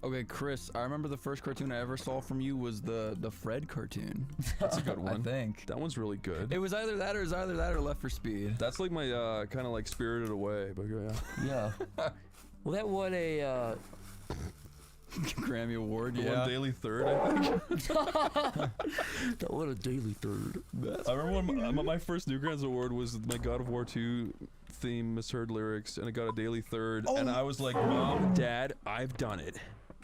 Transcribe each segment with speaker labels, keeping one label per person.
Speaker 1: Okay, Chris, I remember the first cartoon I ever saw from you was the Fred cartoon.
Speaker 2: That's a good one.
Speaker 1: I think.
Speaker 2: That one's really good.
Speaker 1: It was either that or Left for Speed.
Speaker 2: That's like my kind of like Spirited Away, but yeah.
Speaker 3: Yeah. Well, that won a
Speaker 1: Grammy Award,
Speaker 2: The
Speaker 1: yeah.
Speaker 2: one daily third, I think.
Speaker 3: that won a daily third.
Speaker 2: I remember when my first Newgrounds Award was my God of War 2 theme misheard lyrics, and it got a daily third, and I was like, Mom, Dad, I've done it.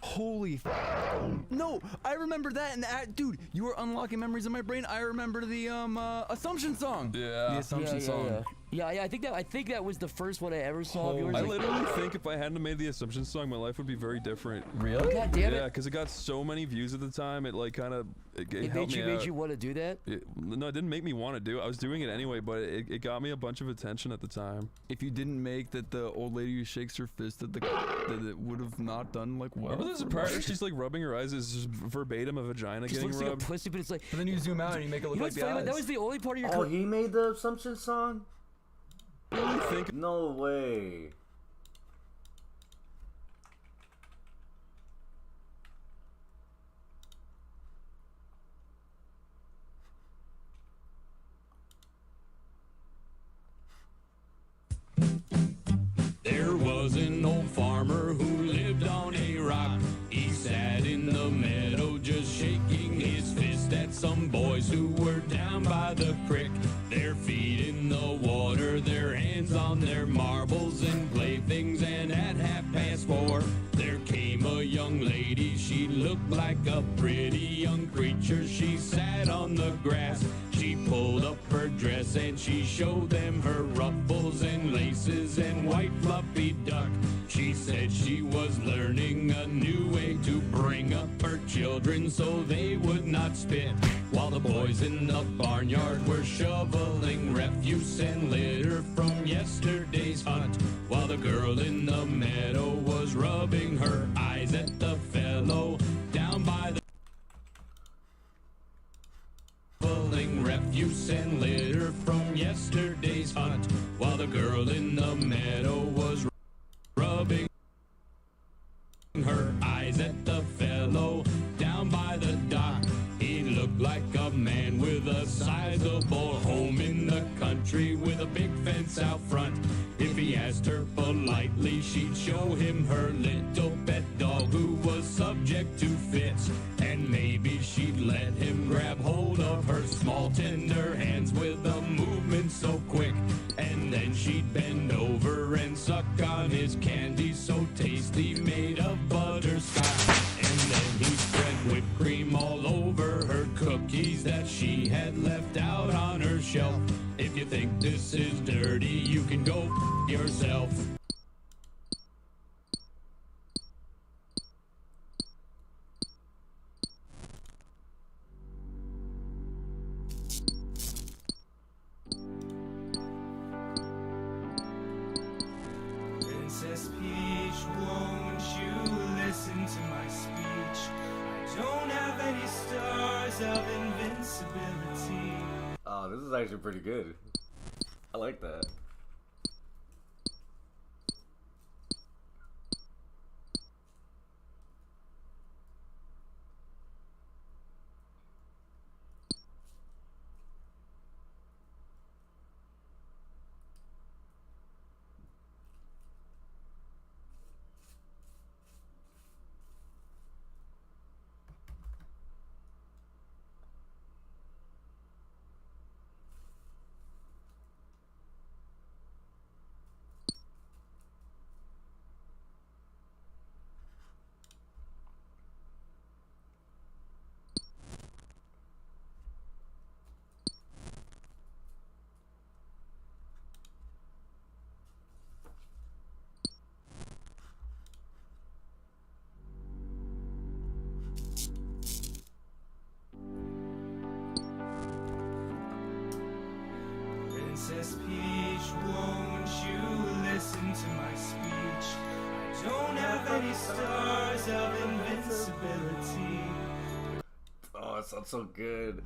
Speaker 1: Holy no, I remember that, and dude, you were unlocking memories in my brain. I remember the Assumption song.
Speaker 2: Yeah.
Speaker 1: The Assumption song.
Speaker 3: Yeah, I think that was the first one I ever saw of yours.
Speaker 2: I literally think if I hadn't made the Assumption song, my life would be very different.
Speaker 1: Really?
Speaker 3: God damn it.
Speaker 2: Yeah, because it got so many views at the time. It like kind of it
Speaker 3: It
Speaker 2: helped me out.
Speaker 3: made you want to do that?
Speaker 2: No, it didn't make me want to do it. I was doing it anyway, but it got me a bunch of attention at the time.
Speaker 1: If you didn't make that, the old lady who shakes her fist that it would have not done like well.
Speaker 2: Remember there's a part where she's like rubbing her eyes, is just verbatim a vagina
Speaker 3: Just
Speaker 2: getting
Speaker 3: looks
Speaker 2: rubbed.
Speaker 3: like a pussy, but it's like.
Speaker 1: But then you zoom out and you make it look
Speaker 3: You know
Speaker 1: like
Speaker 3: what's
Speaker 1: the
Speaker 3: funny?
Speaker 1: eyes.
Speaker 3: That was the only part of your.
Speaker 4: Oh, he made the Assumption song?
Speaker 2: I think
Speaker 4: No way.
Speaker 5: There was an old farmer who lived on a rock. He sat in the meadow just shaking his fist at some boys who were down by the creek. Their feet in the water, their hands on their marbles and playthings, and at 4:30 there came a young lady. She looked like a pretty young creature. She sat on the grass. She pulled up her dress and she showed them her ruffles and laces and white fluffy duck. She said she was learning a new way to bring up her children so they would not spit, while the boys in the barnyard were shoveling refuse and litter from yesterday's hunt, while the girl in the meadow was rubbing her eyes at the fellow down by the refuse and litter from yesterday's hunt, while the girl in the meadow was rubbing her eyes at the fellow down by the dock. He looked like a man with a sizable home in the country with a big fence out front. If he asked her politely, she'd show him her little pet dog who was subject to fits, and maybe she'd let him grab hold of her small tender hands with a movement so quick, and then she'd bend over and suck on his candy so tasty made of butterscotch, and then he'd spread whipped cream all over her cookies that she had left out on her shelf. If you think this is dirty, you can go yourself.
Speaker 6: Princess Peach, won't you listen to my speech? I don't have any stars of invincibility.
Speaker 4: Oh, this is actually pretty good. I like that.
Speaker 6: Princess Peach, won't you listen to my speech? I don't have any stars of invincibility.
Speaker 4: Oh, that sounds so good.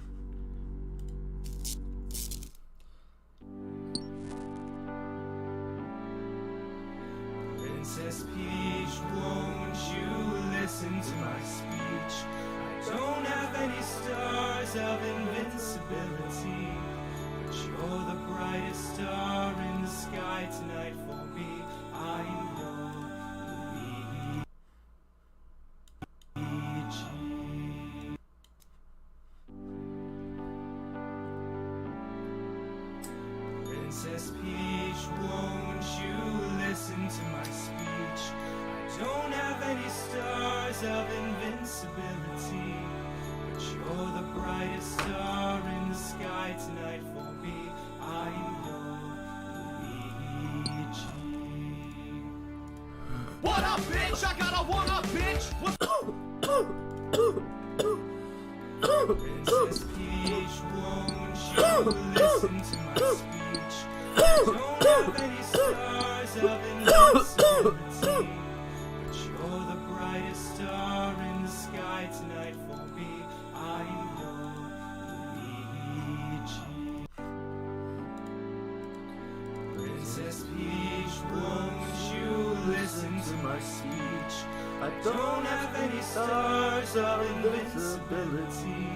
Speaker 6: Princess Peach, won't you listen Princess Peach, won't you listen to my speech? I don't have any stars of invincibility, but you're the brightest star in the sky tonight for me. I know, Luigi.
Speaker 5: What up, bitch? I got a one-up, bitch. What's
Speaker 6: Princess Peach, won't you listen to my speech? I don't have any stars of invincibility, but you're the brightest star in the sky tonight for me. I know, Luigi. Princess Peach, won't you listen to my speech? I don't have any stars of invincibility,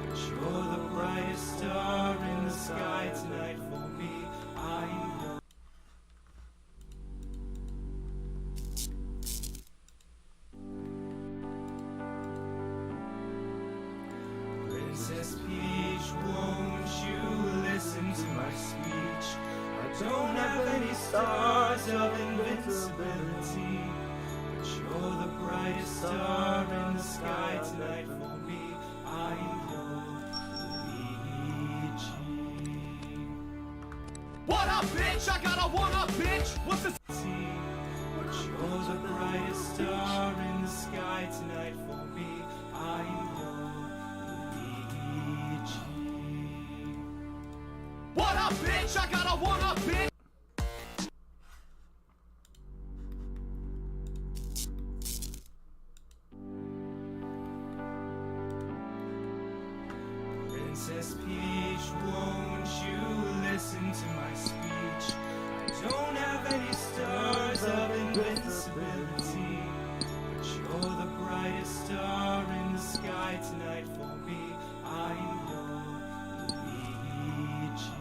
Speaker 6: but you're the brightest star in the sky tonight for me. I know. Princess Peach, won't you listen to my speech? I don't have any stars of invincibility, but you're the brightest star in the sky tonight for me. I know, Luigi.
Speaker 5: What up, bitch? I got a one-up, bitch. What's the
Speaker 6: But you're the brightest star in the sky tonight for me. I know, Luigi.
Speaker 5: What up, bitch? I got a one-up, bitch.
Speaker 6: Princess Peach, won't you listen to my speech? I don't have any stars of invincibility, but you're the brightest star in the sky tonight for me. I know, Luigi.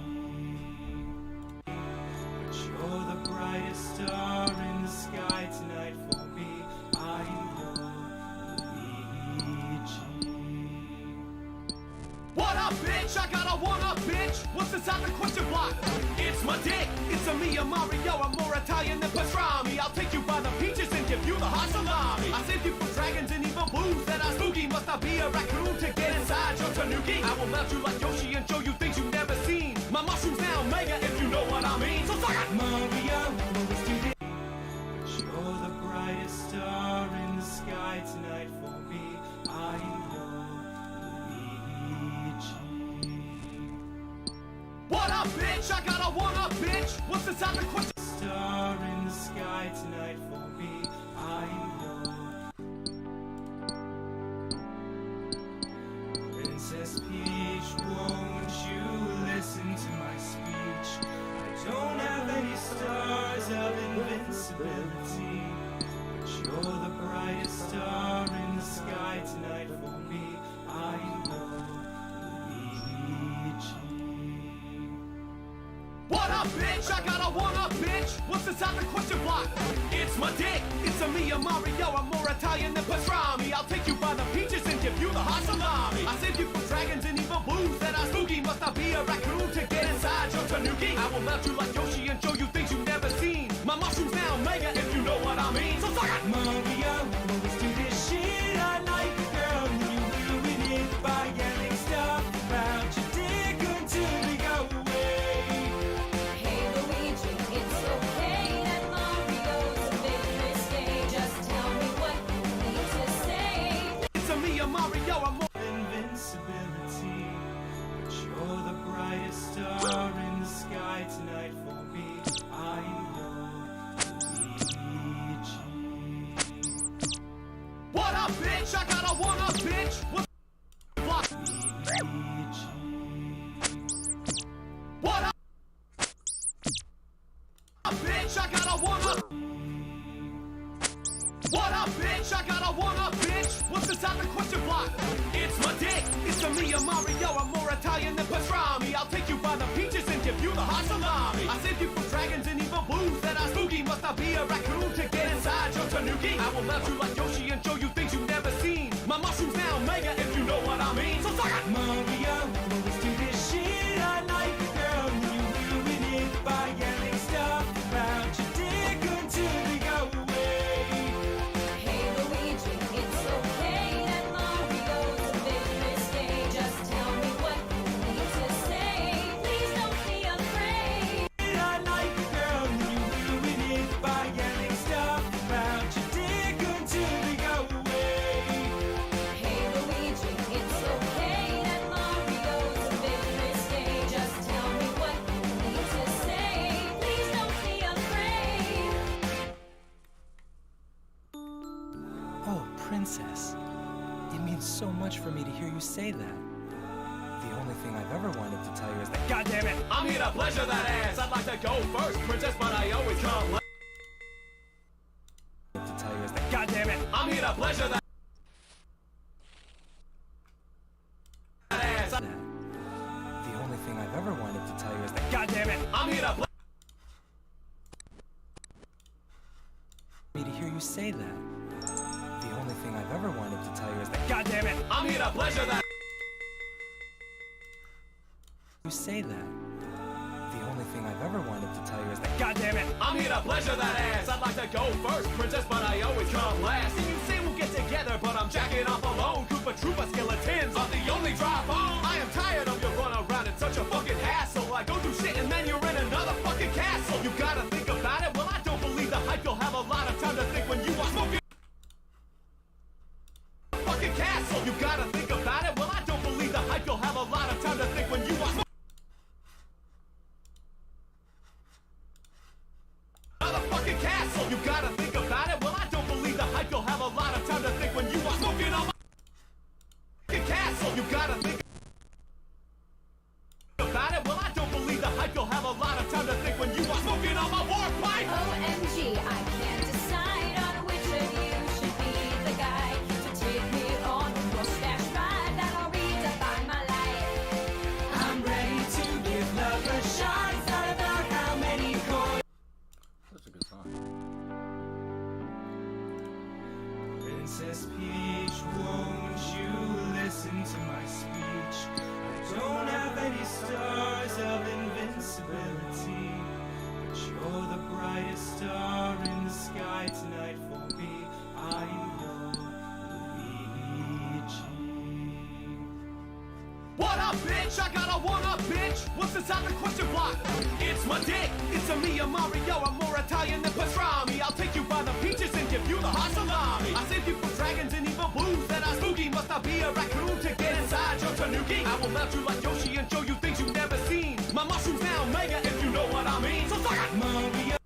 Speaker 6: But you're the brightest star in the sky tonight for me. I know, Luigi.
Speaker 5: What up, bitch? I got a one-up, bitch. What's inside the question block? It's my dick. It's a me, a Mario. I'm more Italian than pastrami. I'll take you by the peaches and give you the hot salami. I saved you from dragons and evil blues that are spooky. Must I be a raccoon to get inside your tanuki? I will melt you like Yoshi and show you things you've never seen. My mushroom's now mega, if you know what I mean. So suck it!
Speaker 6: Mario, let's do this. You're the brightest star in the sky tonight for me. I know, Luigi.
Speaker 5: What up, bitch? I got a one-up, bitch. What's inside the question?
Speaker 6: Star in the sky tonight for me. I know. Princess Peach, won't you listen to my speech? I don't have any stars of invincibility, but you're the brightest star in the sky tonight for me. I know, Luigi.
Speaker 5: What up, bitch? I got a one-up, bitch. What's inside the question block? It's my dick. It's a me, a Mario. I'm more Italian than pastrami. I'll take you by the peaches and give you the hot salami. I saved you from dragons and evil blues that are spooky. Must I be a raccoon to get inside your tanuki? I will melt you like Yoshi and show you things you've never seen. My mushroom's now mega, if you know what I mean. So suck it!
Speaker 6: Mario, let's do this shit. I like the girl and you ruin it by yelling stuff about your dick until we go away.
Speaker 7: Hey Luigi, it's okay that Mario's a bit risque. Just tell me what you need to say.
Speaker 5: It's a me, a Mario. I'm more
Speaker 6: Invincibility, but you're the brightest star in the sky tonight for me. I know, Luigi.
Speaker 5: What up, bitch? I got a one-up, bitch. What block?
Speaker 6: Luigi.
Speaker 5: What up, bitch? I got a one-up. What up, bitch? I got a one-up, bitch. What's inside the question block? It's my dick. It's a me, a Mario. I'm more Italian than pastrami. I'll take you by the peaches and give you the hot salami. I saved you from dragons and evil blues that are spooky. Must I be a raccoon to get inside your tanuki? I will melt you like Yoshi and show you things you've never seen. My mushroom's now mega, if you know what I mean. So suck it!
Speaker 6: Mario, let's do this shit. I like the girl and you ruin it Princess, it means so much for me to hear you say that. The only thing I've ever wanted to tell you is that. God damn it!
Speaker 8: I'm here to pleasure that ass. I'd like to go first, princess, but I always come last.
Speaker 6: To tell you is that. God damn it!
Speaker 8: I'm here to pleasure that ass.
Speaker 6: The only thing I've ever wanted to tell you is that. God damn it!
Speaker 8: I'm here to
Speaker 6: Me to hear you say that. The only thing I've ever wanted to tell you is that. God damn it!
Speaker 8: I'm here to pleasure that.
Speaker 6: You say that. The only thing I've ever wanted to tell you is that. God damn it!
Speaker 8: I'm here to pleasure that ass. I'd like to go first, princess, but I always come last. And you say we'll get together, but I'm jacking off alone. Koopa Troopa skeletons are the only drive home. I am tired of your run around. It's such a fucking hassle. I go through shit and then you're in another fucking castle. You gotta think about it. Well, I don't believe the hype. You'll have a lot of time to think when you are smoking. Fucking castle. You gotta think about it. Well, I don't believe the hype. You'll have a lot of time to think when you are smoking. Fucking castle. You gotta think about it. Well, I don't believe the hype. You'll have a lot of time to think when you are smoking on my fucking castle. You gotta think about it. Well, I don't believe the hype. You'll have a lot of time to think when you are smoking on my war pipe.
Speaker 7: OMG, I can't decide on which of you should be the guy to take me on a mustache ride that'll redefine my life.
Speaker 6: I'm ready to give love a shot. It's not about how many coins.
Speaker 4: Such a good song.
Speaker 6: Princess Peach, won't you listen to my speech? I don't have any stars of invincibility, but you're the brightest star in the sky tonight for me. I know, Luigi.
Speaker 8: What up, bitch? I got a one-up, bitch. What's inside the question block? It's my dick. It's a me, a Mario. I'm more Italian than pastrami. I'll take you by the peaches and give you the hot salami. I saved you from dragons and evil blues that are spooky. Must I be a raccoon to get inside your tanuki? I will melt you like Yoshi and show you things you've never seen. My mushrooms now mega, if you know what I mean. So suck it,
Speaker 6: Mario.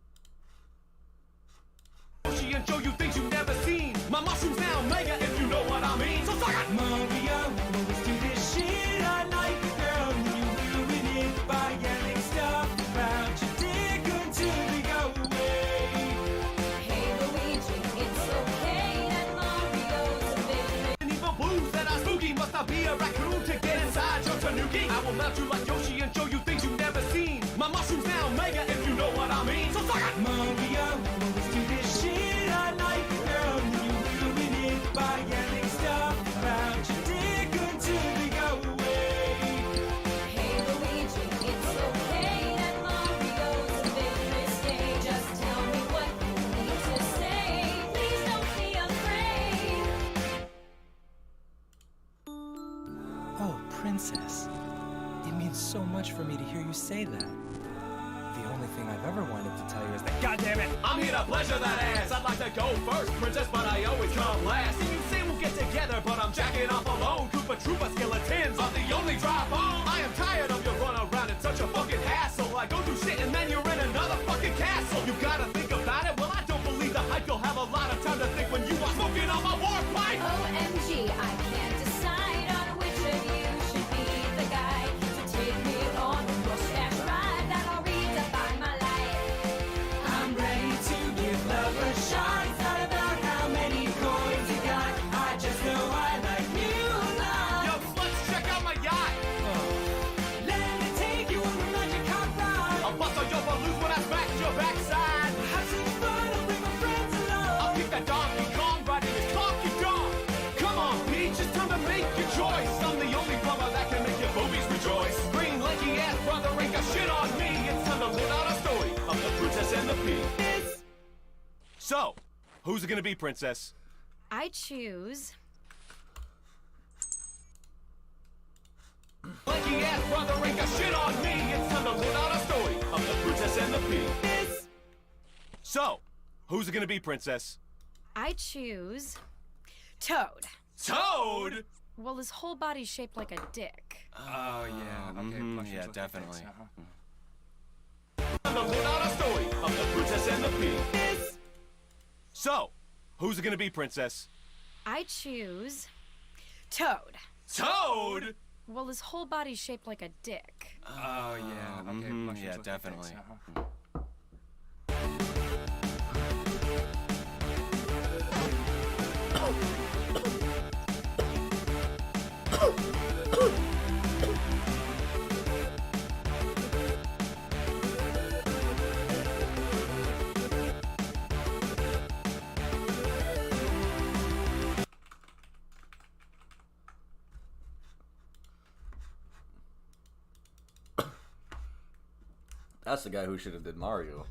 Speaker 8: Yoshi, and show you things you've never seen. My mushrooms now mega, if you know what I mean. So suck it,
Speaker 6: Mario, let's do this shit all night, girl. You ruin it by yelling stuff about your dick until we go away.
Speaker 7: Hey Luigi, it's okay that Mario's a bit
Speaker 8: and evil blues that are spooky. Must I be a raccoon to get inside your tanuki? I will melt you like Yoshi and show you things you've never seen. My mushrooms now mega, if you know what I mean. So suck it,
Speaker 6: Mario, let's do this shit all night, girl. You ruin it by yelling stuff about your dick until we go away.
Speaker 7: Hey Luigi, it's okay that Mario's a bit risque. Just tell me what you need to say. Please don't be afraid.
Speaker 6: Oh, Princess, it means so much for me to hear you say that. The only thing I've ever wanted to tell you is that. God damn it!
Speaker 8: I'm here to pleasure that ass. I'd like to go first, princess, but I always come last. And you say we'll get together, but I'm jacking off alone. Koopa Troopa skeletons are the only drive home. I am tired of your run around. It's such a fucking hassle. I go through shit and then you're in another fucking castle. You gotta think about it. Well, I don't believe the hype. You'll have a lot of time to think when you are smoking on my war pipe.
Speaker 7: OMG, I can't decide on which of you should be the guy to take me on a mustache ride that'll redefine my life.
Speaker 6: I'm ready to give love a shot. It's not about how many coins you got. I just know I like you a lot.
Speaker 8: Yo, sluts, check out my yacht.
Speaker 6: Let me take you on a magic hot ride.
Speaker 8: I'll bust on your balloons when I smack your backside.
Speaker 6: Have some fun. I'll bring my friends along.
Speaker 8: I'll kick that Donkey Kong right in his Donkey Kong. Come on, Peach, it's time to make your choice. I'm the only plumber that can make your boobies rejoice. Green lanky ass brother ain't got shit on me. It's time to live out a story of the Princess and the Pea. So, who's it gonna be, Princess?
Speaker 7: I choose.
Speaker 8: Lanky ass brother ain't got shit on me. It's time to live out a story of the Princess and the Pea. So, who's it gonna be, Princess?
Speaker 7: I choose Toad.
Speaker 8: Toad?
Speaker 7: Well, his whole body's shaped like a dick.
Speaker 9: Oh, yeah. Okay,
Speaker 4: Yeah, definitely.
Speaker 8: Time to live out a story of the Princess and the Pea. So, who's it gonna be, Princess?
Speaker 7: I choose Toad.
Speaker 8: Toad?
Speaker 7: Well, his whole body's shaped like a dick.
Speaker 9: Oh, yeah. Okay, mushrooms
Speaker 6: yeah,
Speaker 9: with
Speaker 6: definitely.
Speaker 9: dicks, uh-huh.
Speaker 4: That's the guy who should have did Mario.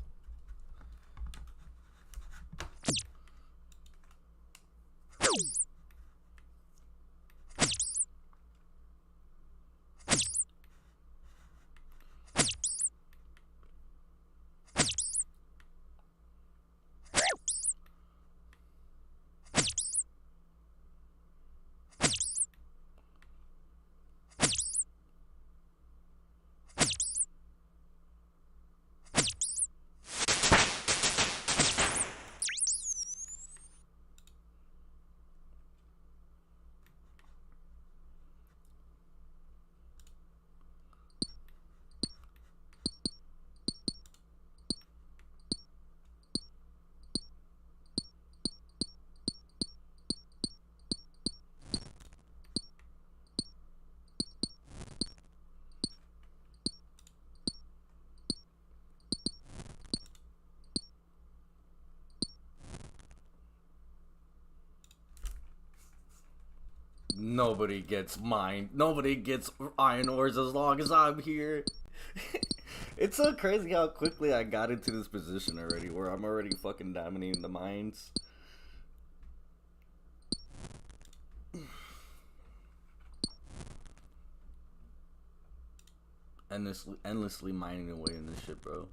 Speaker 4: Nobody gets mine. Nobody gets iron ores as long as I'm here. It's so crazy how quickly I got into this position already, where I'm already fucking dominating the mines. Endlessly mining away in this shit, bro.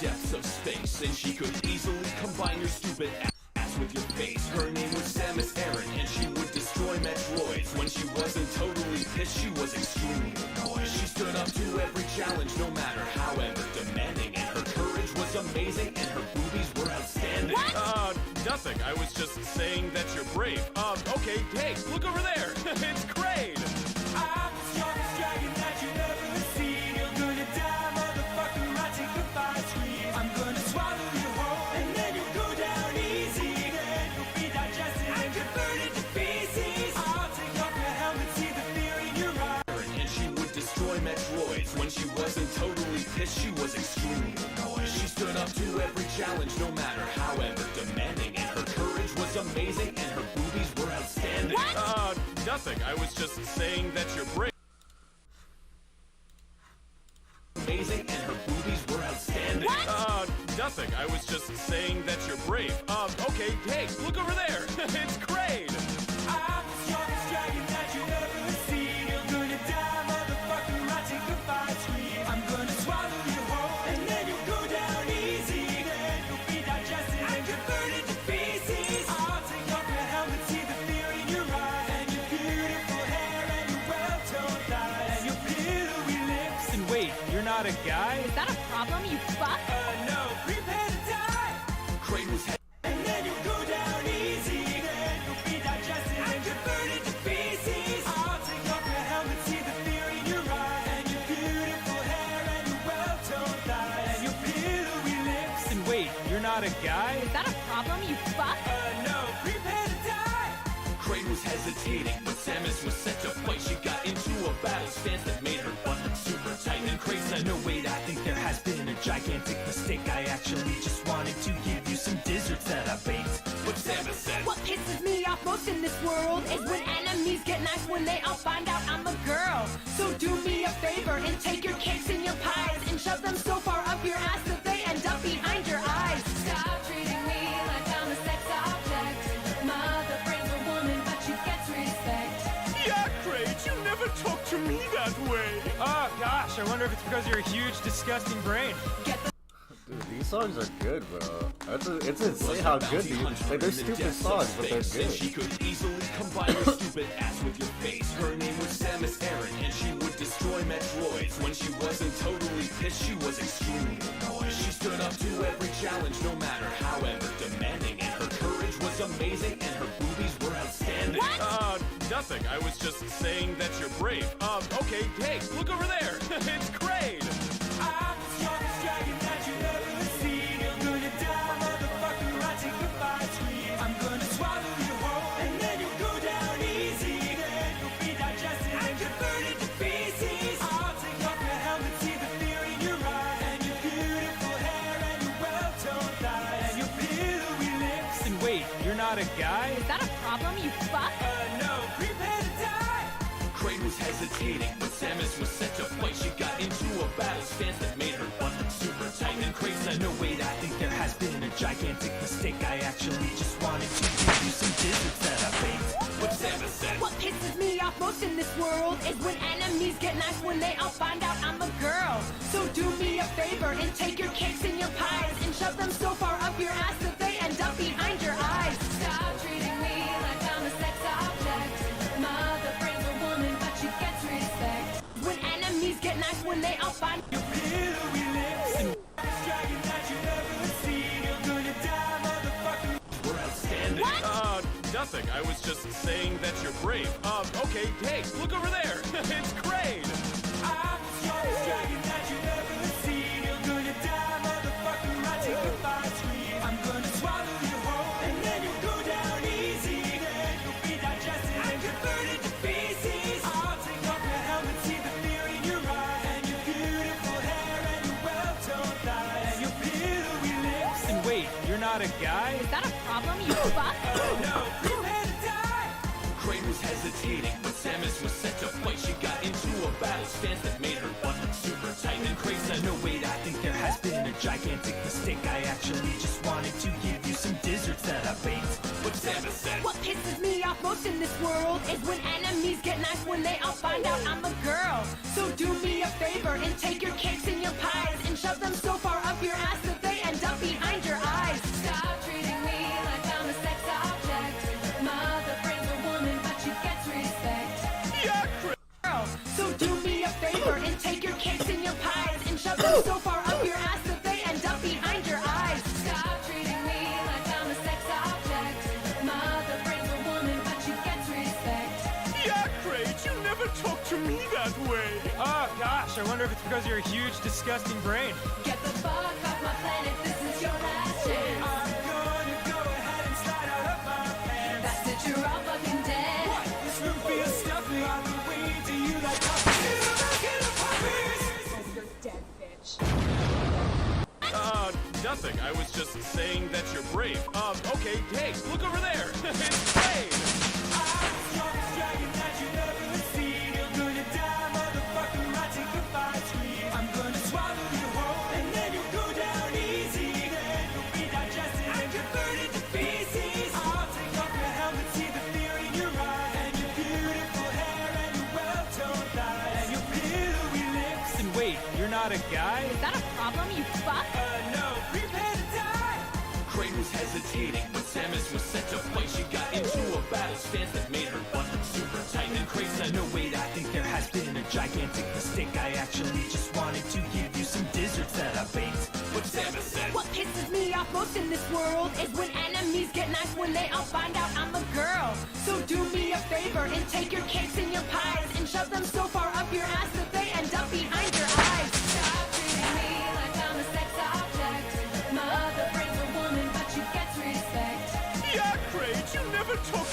Speaker 8: Depths of space, and she could easily combine your stupid ass with your face. Her name was Samus Aran, and she would destroy Metroids. When she wasn't totally pissed, she was extremely annoyed. She stood up to every challenge, no matter however demanding, and her courage was amazing, and her boobies were outstanding.
Speaker 7: What?
Speaker 8: Nothing. I was just saying that you're brave. Okay, hey, look over there. It's great.
Speaker 6: I'm the strongest dragon that you've ever seen. You're gonna die, motherfucker. I take the fight screen. I'm gonna swallow you whole, and then you'll go down easy. Then you'll be digested and converted to pieces. I'll take off your helmet, see the fear in your eyes.
Speaker 8: And she would destroy Metroids. When she wasn't totally pissed, she was extremely annoyed. She stood up to every challenge, no matter however demanding, and her courage was amazing, and her boobies were outstanding.
Speaker 7: What?
Speaker 8: Nothing. I was just saying that you're brave. Amazing, and her boobies were outstanding.
Speaker 7: What?
Speaker 8: Nothing. I was just saying that you're brave. Okay, hey, look over there. It's great.
Speaker 6: I'm the strongest dragon that you've ever seen. You're gonna die, motherfucker. I take the fight screen. I'm gonna swallow you whole, and then you'll go down easy. Then you'll be digested and converted to pieces. I'll take off your helmet, see the fear in your eyes, and your beautiful hair, and your well-toned thighs, and your pillowy lips.
Speaker 8: And wait, you're not a guy?
Speaker 7: Is that a problem, you fuck?
Speaker 6: No, prepare to die.
Speaker 8: Crane was
Speaker 6: And then you'll go down easy. Then you'll be digested and converted to pieces. I'll take off your helmet, see the fear in your eyes, and your beautiful hair, and not a guy?
Speaker 7: Is that a problem, you fuck?
Speaker 6: No, prepare to die!
Speaker 5: Crane was hesitating, but Samus was set to fight. She got into a battle stance that made her butt super tight. And Crane said, no wait, I think there has been a gigantic mistake. I actually just wanted to give you some desserts that I baked. But Samus said,
Speaker 7: What pisses me off most in this world is when enemies get nice when they all find out I'm a girl. So do me a favor and take your cakes and your pies and shove them so far up your ass that they end up behind your eyes. Stop treating me like I'm a sex object. Mother brings a woman, but she gets respect.
Speaker 6: Yeah, Crane, you never talk to me that way. Oh, gosh, I wonder if it's because you're a huge, disgusting brain.
Speaker 7: Get the
Speaker 4: Dude, these songs are good, bro. It's insane how good these. Like, they're stupid songs, but they're good.
Speaker 5: She could easily combine your stupid ass with your face. Her name was Samus Aran, and she would destroy Metroids. When she wasn't totally pissed, she was extremely annoyed. She stood up to every challenge, no matter however demanding. And her courage was amazing, and her boobies were outstanding.
Speaker 6: Nothing. I was just saying that you're brave. Okay, hey, look over there. It's Crane. I'm the strongest dragon that you've ever seen. You're gonna die, motherfucker. I take the fight screen. I'm gonna swallow you whole, and then you'll go down easy. Then you'll be digested and converted to feces. I'll take off your helmet, see the fear in your eye, and your beautiful hair, and your well-toned thighs, and your pillowy lips. And wait, you're not a guy?
Speaker 7: Is that a problem, you fuck?
Speaker 6: No, prepare to die!
Speaker 5: Crane was hesitating, but Samus was set to fight. She got into a battle stance that made her butt super tight. And Crane said, no wait, I think there has been a gigantic mistake. I actually just wanted to give you some desserts that I baked. But Samus said,
Speaker 7: What pisses me off most in this world is when enemies get nice when they all find out I'm a girl. So do me a favor and take your cakes and your pies and shove them so far up your ass that they end up behind your eyes. Stop treating me like I'm a sex object. Mother brings a woman, but she gets respect. When enemies get nice when they all find
Speaker 6: Your pillowy lips and dragon that you've ever seen. You're gonna die, motherfucker.
Speaker 5: we're outstanding.
Speaker 7: What?
Speaker 6: Nothing. I was just saying that you're brave. Okay, hey, look over there. It's Crane. I'm the strongest dragon that you've ever seen. You're gonna die, motherfucker. I take the fight screen. I'm gonna swallow you whole, and then you'll go down easy. Then you'll be digested and converted to feces. I'll take off your helmet, see the fear in your eye, and your beautiful hair, and your well-toned thighs, and your pillowy lips. And wait, you're not a guy?
Speaker 7: Is that a problem, you fuck?
Speaker 6: No, prepare to die!
Speaker 5: Crane was hesitating, but Samus was set to fight. She got into a battle stance that made her butt super tight. And Crane said, no wait, I think there has been a gigantic mistake. I actually just wanted to give you some desserts that I baked. But Samus said,
Speaker 7: What pisses me off most in this world is when enemies get nice when they all find out I'm a girl. So do me a favor and take your cakes and your pies and shove them so far up your ass that they end up behind your eyes. Stop treating me like I'm a sex object. Mother brings a woman, but she gets respect.
Speaker 6: Yeah,
Speaker 7: Girl, so do me a favor and take your cakes and your pies and shove them so far up your ass that they end up behind your eyes. Stop treating me like I'm a sex object. Mother brings a woman, but she gets respect.
Speaker 6: Yeah, Crane, you never talk to me that way. Oh, gosh, I wonder if it's because you're a huge, disgusting brain.
Speaker 7: Get the fuck off my planet, this is your last chance.
Speaker 6: I'm gonna go ahead and slide out of my pants.
Speaker 7: That's it, you're all fucking dead.
Speaker 6: What? This room feels stuffy. I've been waiting to you like puppies. Get a bucket of puppies!
Speaker 7: You're dead, bitch.
Speaker 6: Nothing. I was just saying that you're brave. Okay, hey, look over there. It's Crane. I'm the strongest dragon that you've ever seen. You're gonna die, motherfucker. I take the fight screen. I'm gonna swallow you whole, and then you'll go down easy. Then you'll be digested and converted to feces. I'll take off your helmet, see the fear in your eye, and your beautiful hair, and your well-toned thighs, and your pillowy lips. And wait, you're not a guy?
Speaker 7: Is that a problem, you fuck?
Speaker 6: No, prepare to die!
Speaker 5: Crane was hesitating, but Samus was set to fight. She got into a battle stance that made her butt super tight. And Crane said, no wait, I think there has been a gigantic mistake. I actually just wanted to give you some desserts that I baked. But Samus said,
Speaker 7: What pisses me off most in this world is when enemies get nice when they all find out I'm a girl. So do me a favor and take your cakes and your pies and shove them so far up your ass that they end up behind your eyes. Stop treating me like I'm a sex object. Mother brings a woman,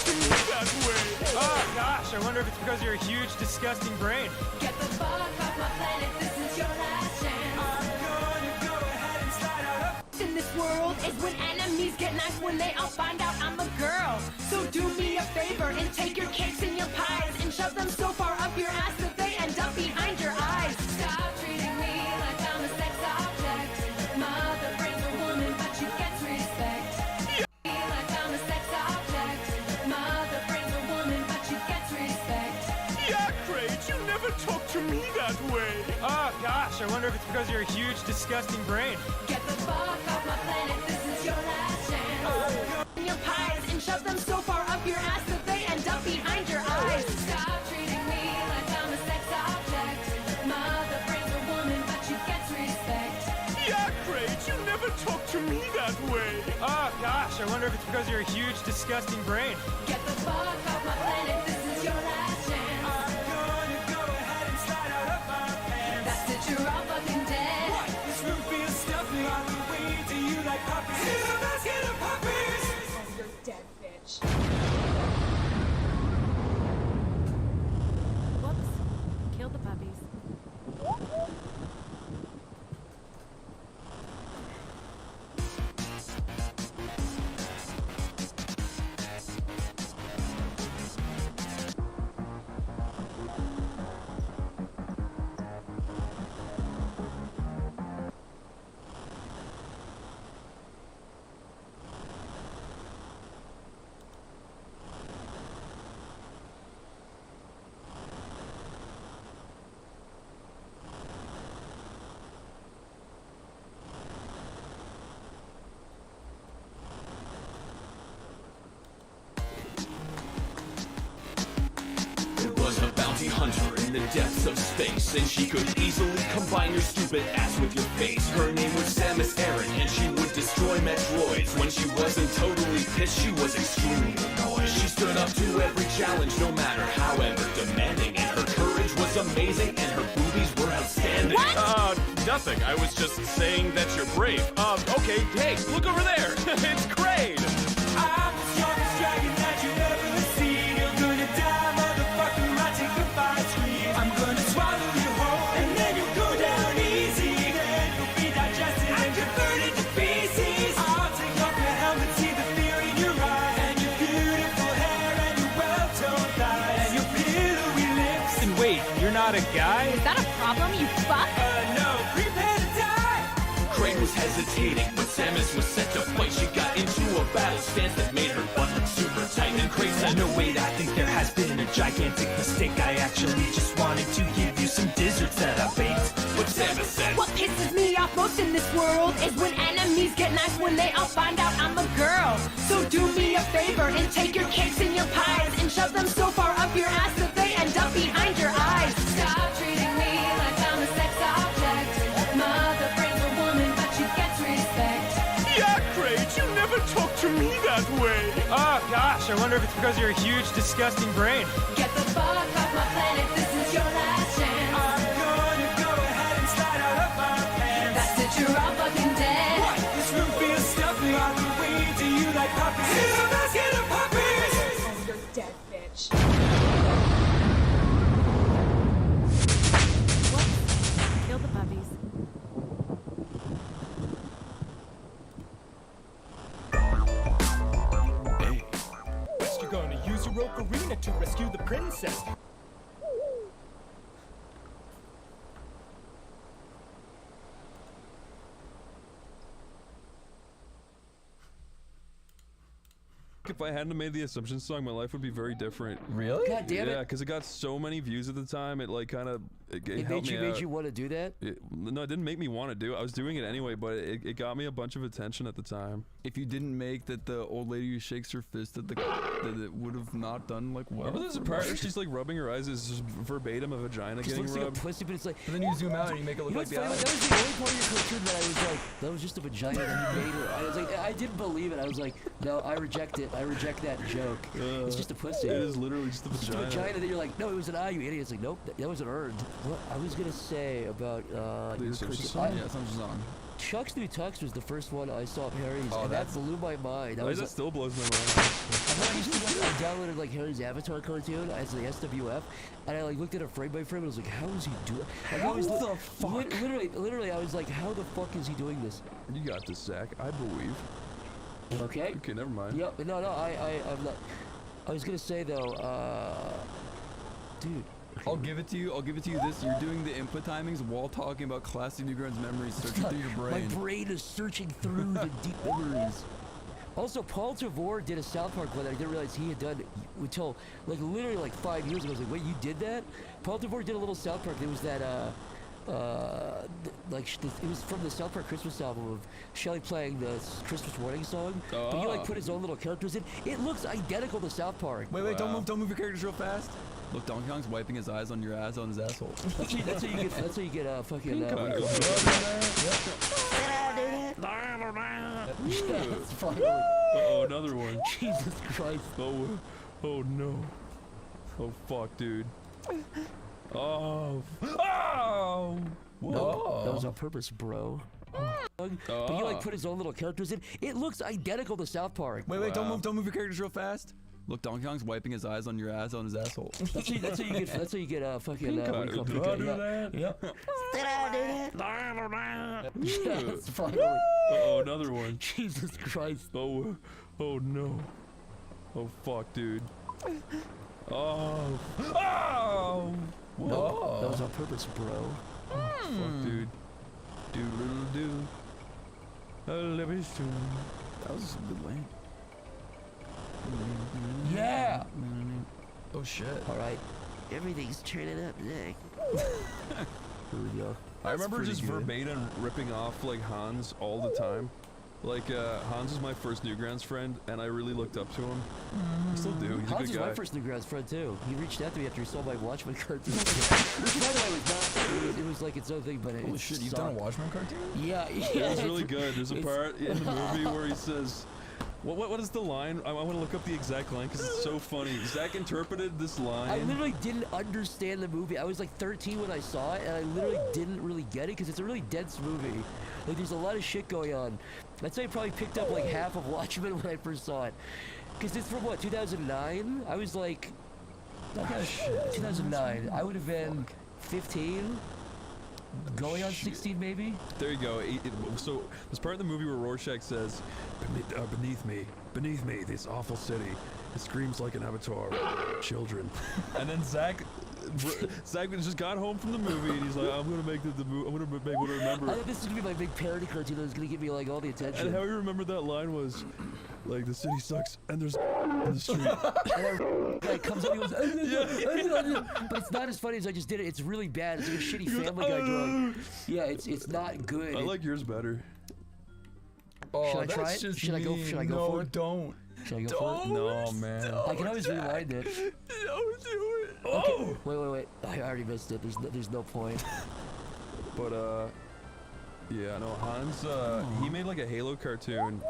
Speaker 8: to me that way. Oh gosh, I wonder if it's because of your huge, disgusting brain.
Speaker 7: Get the fuck off my planet, this is your last chance.
Speaker 6: I'm gonna go ahead and slide out of.
Speaker 7: In this world is when enemies get nice when they all find out I'm a girl. So do me a favor and take your cakes and your pies and shove them so far up your ass that they end up behind your eyes. Stop treating me like I'm a sex object. Mother brings a woman, but you get respect. Like I'm a sex object. Mother brings a woman, but you get respect.
Speaker 8: Yeah, Craig, you never talk to me that way. Oh gosh, I wonder if it's because of your huge, disgusting brain.
Speaker 7: Get the fuck off my planet, this is your last chance. Your pies and shove them so far up your ass that they end up behind your eyes. Stop treating me like I'm a sex object. Mother brings a woman, but you get respect.
Speaker 8: Yeah, Craig, you never talk to me that way. Oh gosh, I wonder if it's because of your huge, disgusting brain.
Speaker 7: Get the fuck off my planet, this is your last chance.
Speaker 6: I'm gonna go ahead and slide out of my pants.
Speaker 7: That's it, you're all fucking dead.
Speaker 6: This room feels stuffy. On the way, do you like puppies? Here's a basket of puppies.
Speaker 7: You're dead, bitch.
Speaker 10: Whoops. Killed the puppies.
Speaker 5: Was a bounty hunter in the depths of space, and she could easily combine your stupid ass with your face. Her name was Samus Aran, and she would destroy Metroids. When she wasn't totally pissed, she was extremely annoyed. She stood up to every challenge, no matter however demanding, and her courage was amazing, and her boobies were outstanding.
Speaker 8: Nothing. I was just saying that you're brave. Okay, hey, look over there. It's Crane.
Speaker 6: I'm the strongest dragon that you've ever seen. You're gonna die, motherfucker. I take the fight screen. I'm gonna swallow you whole, and then you'll go down easy. Then you'll be digested and converted to feces. I'll take off your helmet, see the fear in your eyes, and your beautiful hair and your well-toned thighs, and your pillowy lips.
Speaker 8: And wait, you're not a guy?
Speaker 10: Is that a problem, you fuck?
Speaker 6: No, prepare to die.
Speaker 5: Crane was hesitating, but Samus was set to fight. She got into a battle stance that made her butt look super tight. And Crane said,
Speaker 6: No, wait, I think there has been a gigantic mistake. I actually just wanted to give you some desserts that I baked.
Speaker 5: but Samus said,
Speaker 7: What pisses me off most in this world is when enemies get nice when they all find out I'm a girl. So do me a favor and take your cakes and your pies and shove them so far up your ass that they end up behind your eyes. Stop treating me like I'm a sex object. Mother brings a woman, but you get respect.
Speaker 8: Yeah, Craig, you never talk to me that way. Oh gosh, I wonder if it's because of your huge, disgusting brain.
Speaker 7: Get the fuck off my planet, this is your last chance.
Speaker 6: I'm gonna go ahead and slide out of my pants.
Speaker 7: That's it, you're all fucking dead.
Speaker 6: This room feels stuffy. On the way, do you like puppies? Here's a basket of puppies.
Speaker 7: You're dead, bitch.
Speaker 10: Whoops. Killed the puppies.
Speaker 6: First, you're gonna use your ocarina to rescue the princess.
Speaker 2: If I hadn't made the Assumption song, my life would be very different.
Speaker 3: Really? God damn it.
Speaker 2: Yeah, because it got so many views at the time. It like kind of it
Speaker 3: It
Speaker 2: helped me
Speaker 3: made
Speaker 2: out.
Speaker 3: you want to do that?
Speaker 2: No, it didn't make me want to do it. I was doing it anyway, but it got me a bunch of attention at the time.
Speaker 1: If you didn't make that, the old lady who shakes her fist at the that it would have not done like well.
Speaker 2: Remember there's a part where she's like rubbing her eyes, is just verbatim a vagina
Speaker 3: Just
Speaker 2: getting
Speaker 3: looks like a
Speaker 2: rubbed.
Speaker 3: pussy, but it's like.
Speaker 1: But then you zoom out and you make it look
Speaker 3: You know
Speaker 1: like
Speaker 3: what's
Speaker 1: the
Speaker 3: funny?
Speaker 1: eye.
Speaker 3: That was the only part of your cartoon that I was like, that was just a vagina that you made her. I was like, I didn't believe it. I was like, no, I reject it. I reject that joke. It's just a pussy.
Speaker 2: It is literally just a
Speaker 3: Just a
Speaker 2: vagina.
Speaker 3: vagina that you're like, no, it was an eye, you idiot. It's like, nope, that wasn't earned. What I was gonna say about your
Speaker 2: Assumption
Speaker 3: cartoon-
Speaker 2: song?
Speaker 1: Yeah, Assumption song.
Speaker 3: Chuck's New Tux was the first one I saw parodies,
Speaker 1: Oh,
Speaker 3: and that
Speaker 1: that's-
Speaker 3: blew my mind. I
Speaker 2: Why
Speaker 3: was
Speaker 2: that
Speaker 3: like,
Speaker 2: still blows my mind.
Speaker 3: I downloaded downloaded like Harry's Avatar cartoon as the SWF, and I like looked at it frame by frame, and I was like, how is he doing? Like,
Speaker 1: How the fuck?
Speaker 3: Literally, I was like, how the fuck is he doing this?
Speaker 2: You got this, Zach. I believe.
Speaker 3: Okay.
Speaker 2: Okay, never mind.
Speaker 3: Yep. No, I'm not. I was gonna say though, dude.
Speaker 1: I'll give it to you. I'll give it to you. You're doing the input timings while talking about classic Newgrounds memories searching through your brain.
Speaker 3: My brain is searching through the deep memories. Also, Paul Tavor did a South Park one that I didn't realize he had done until like literally like 5 years ago. I was like, wait, you did that? Paul Tavor did a little South Park. There was that it was from the South Park Christmas album of Shelly playing the Christmas morning song. But he like put his own little characters in. It looks identical to South Park.
Speaker 1: Wait, don't move your characters real fast. Look, Donkey Kong's wiping his eyes on your ass on his asshole.
Speaker 3: That's how you get fucking. Yes, finally.
Speaker 2: Uh-oh, another one.
Speaker 3: Jesus Christ.
Speaker 2: Oh no. Oh fuck, dude. Oh.
Speaker 3: No, that was on purpose, bro. But he like put his own little characters in. It looks identical to South Park.
Speaker 1: Wait, don't move your characters real fast. Look, Donkey Kong's wiping his eyes on your ass on his asshole.
Speaker 3: That's how you get fucking. Yep. Yes, finally.
Speaker 2: Uh-oh, another one.
Speaker 3: Jesus Christ.
Speaker 2: Oh no. Oh fuck, dude. Oh.
Speaker 3: No, that was on purpose, bro.
Speaker 2: Fuck, dude. Do little do. Let me soon.
Speaker 1: That was a good lane.
Speaker 3: Yeah.
Speaker 1: Oh shit.
Speaker 3: All right. Everything's turning up, Nick. Here we go.
Speaker 2: I remember just
Speaker 1: good.
Speaker 2: verbatim ripping off like Hans all the time. Like Hans was my first Newgrounds friend, and I really looked up to him. I still do. He's a
Speaker 3: Hans
Speaker 2: good
Speaker 3: was
Speaker 2: guy.
Speaker 3: my first Newgrounds friend too. He reached out to me after he saw my Watchmen cartoon. Which, by the way, was not. It was like its own thing, but
Speaker 1: Holy shit, you've done a Watchmen cartoon?
Speaker 3: Yeah.
Speaker 2: It was really good. There's a part in the movie where he says, what is the line? I want to look up the exact line because it's so funny. Zach interpreted this line.
Speaker 3: I literally didn't understand the movie. I was like 13 when I saw it, and I literally didn't really get it because it's a really dense movie. Like, there's a lot of shit going on. I'd say I probably picked up like half of Watchmen when I first saw it. Because it's from what, 2009? I was like, 2009. I would have been 15. Going on 16 maybe?
Speaker 2: There you go. So there's part of the movie where Rorschach says, beneath me, this awful city. It screams like an avatar. Children. And then Zach just got home from the movie and he's like, I'm gonna make I'm gonna make what I remember.
Speaker 3: I thought this was gonna be my big parody cartoon that was gonna give me like all the attention.
Speaker 2: And how he remembered that line was, like, the city sucks and there's in the street.
Speaker 3: And guy comes up and he goes, but it's not as funny as I just did it. It's really bad. It's like a shitty Family Guy drug. Yeah, it's not good.
Speaker 2: I like yours better.
Speaker 3: Should I try it? Should I go for it?
Speaker 1: Don't.
Speaker 3: Should I go for it?
Speaker 2: No, man.
Speaker 3: I can always rewind it.
Speaker 1: Don't do it.
Speaker 3: Okay. Wait. I already missed it. There's no point.
Speaker 2: But, yeah, no, Hans, he made like a Halo cartoon,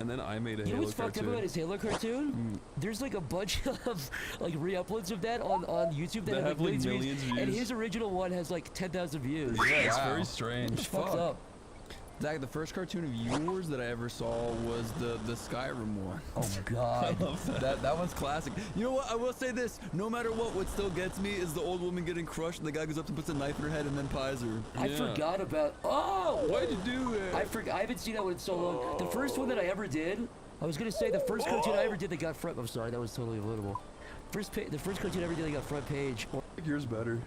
Speaker 2: and then I made a
Speaker 3: You know
Speaker 2: Halo
Speaker 3: what's fucked up
Speaker 2: cartoon.
Speaker 3: about his Halo cartoon? There's like a bunch of like re-uploads of that on YouTube that have like millions of views. And his original one has like 10,000 views.
Speaker 2: Yeah, it's very strange.
Speaker 3: It's fucked up.
Speaker 1: Zach, the first cartoon of yours that I ever saw was the Skyrim one.
Speaker 3: Oh my god.
Speaker 1: I love that. That one's classic. You know what? I will say this. No matter what still gets me is the old woman getting crushed and the guy goes up and puts a knife in her head and then pies her.
Speaker 3: I forgot about. Oh!
Speaker 2: Why'd you do it?
Speaker 3: I haven't seen that one in so long. The first one that I ever did, I was gonna say the first cartoon I ever did that got front. I'm sorry, that was totally avoidable. The first cartoon I ever did that got front page.
Speaker 2: I think yours better.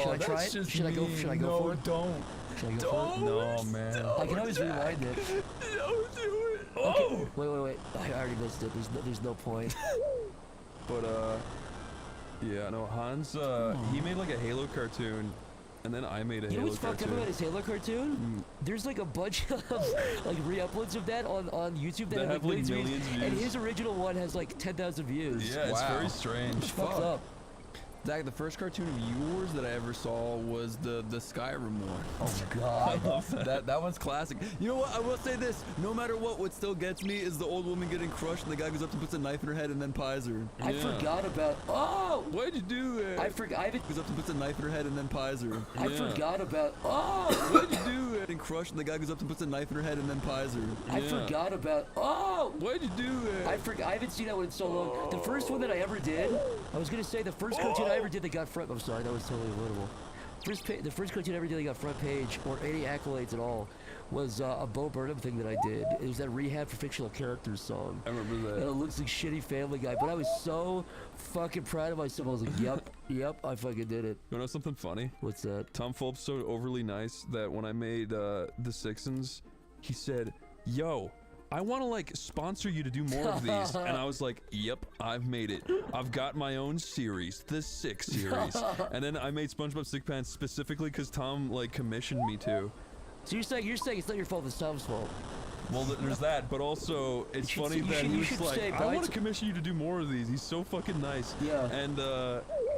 Speaker 3: Should I try it? Should I go for it?
Speaker 1: Don't.
Speaker 3: Should I go for it?
Speaker 2: No, man.
Speaker 3: I can always rewind it.
Speaker 1: Don't do it.
Speaker 3: Okay. Wait. I already missed it. There's no point.
Speaker 2: But, yeah, no, Hans, he made like a Halo cartoon, and then I made a
Speaker 3: You know
Speaker 2: Halo
Speaker 3: what's fucked up
Speaker 2: cartoon.
Speaker 3: about his Halo cartoon? There's like a bunch of like re-uploads of that on YouTube that have like millions of views. And his original one has like 10,000 views.
Speaker 2: Yeah, it's very strange.
Speaker 3: It's fucked up.
Speaker 1: Zach, the first cartoon of yours that I ever saw was the Skyrim one.
Speaker 3: Oh God.
Speaker 1: I love that. That one's classic. You know what? I will say this. No matter what still gets me is the old woman getting crushed and the guy goes up and puts a knife in her head and then pies her.
Speaker 3: I forgot about. Oh.
Speaker 2: Why'd you do that?
Speaker 3: I forgot.
Speaker 1: Goes up and puts a knife in her head and then pies her.
Speaker 3: I forgot about. Oh.
Speaker 1: Why'd you do it? And crushed and the guy goes up and puts a knife in her head and then pies her.
Speaker 3: I forgot about. Oh.
Speaker 2: Why'd you do it?
Speaker 3: I haven't seen that one in so long. The first one that I ever did, I was gonna say the first cartoon I ever did that got front. I'm sorry, that was totally avoidable. The first cartoon I ever did that got front page or any accolades at all was a Bo Burnham thing that I did. It was that Rehab for Fictional Characters song.
Speaker 2: I remember that.
Speaker 3: And it looks like shitty Family Guy, but I was so fucking proud of myself. I was like, yep, I fucking did it.
Speaker 2: You know something funny?
Speaker 3: What's that?
Speaker 2: Tom Fulp's so overly nice that when I made The Sixons, he said, "Yo, I want to like sponsor you to do more of these." And I was like, "Yep, I've made it. I've got my own series, the Six series." And then I made SpongeBob SquarePants specifically because Tom like commissioned me to.
Speaker 3: So you're saying it's not your fault, it's Tom's fault.
Speaker 2: Well, there's that, but also it's funny that he was like, "I want to commission you to do more of these." He's so fucking nice.
Speaker 3: Yeah.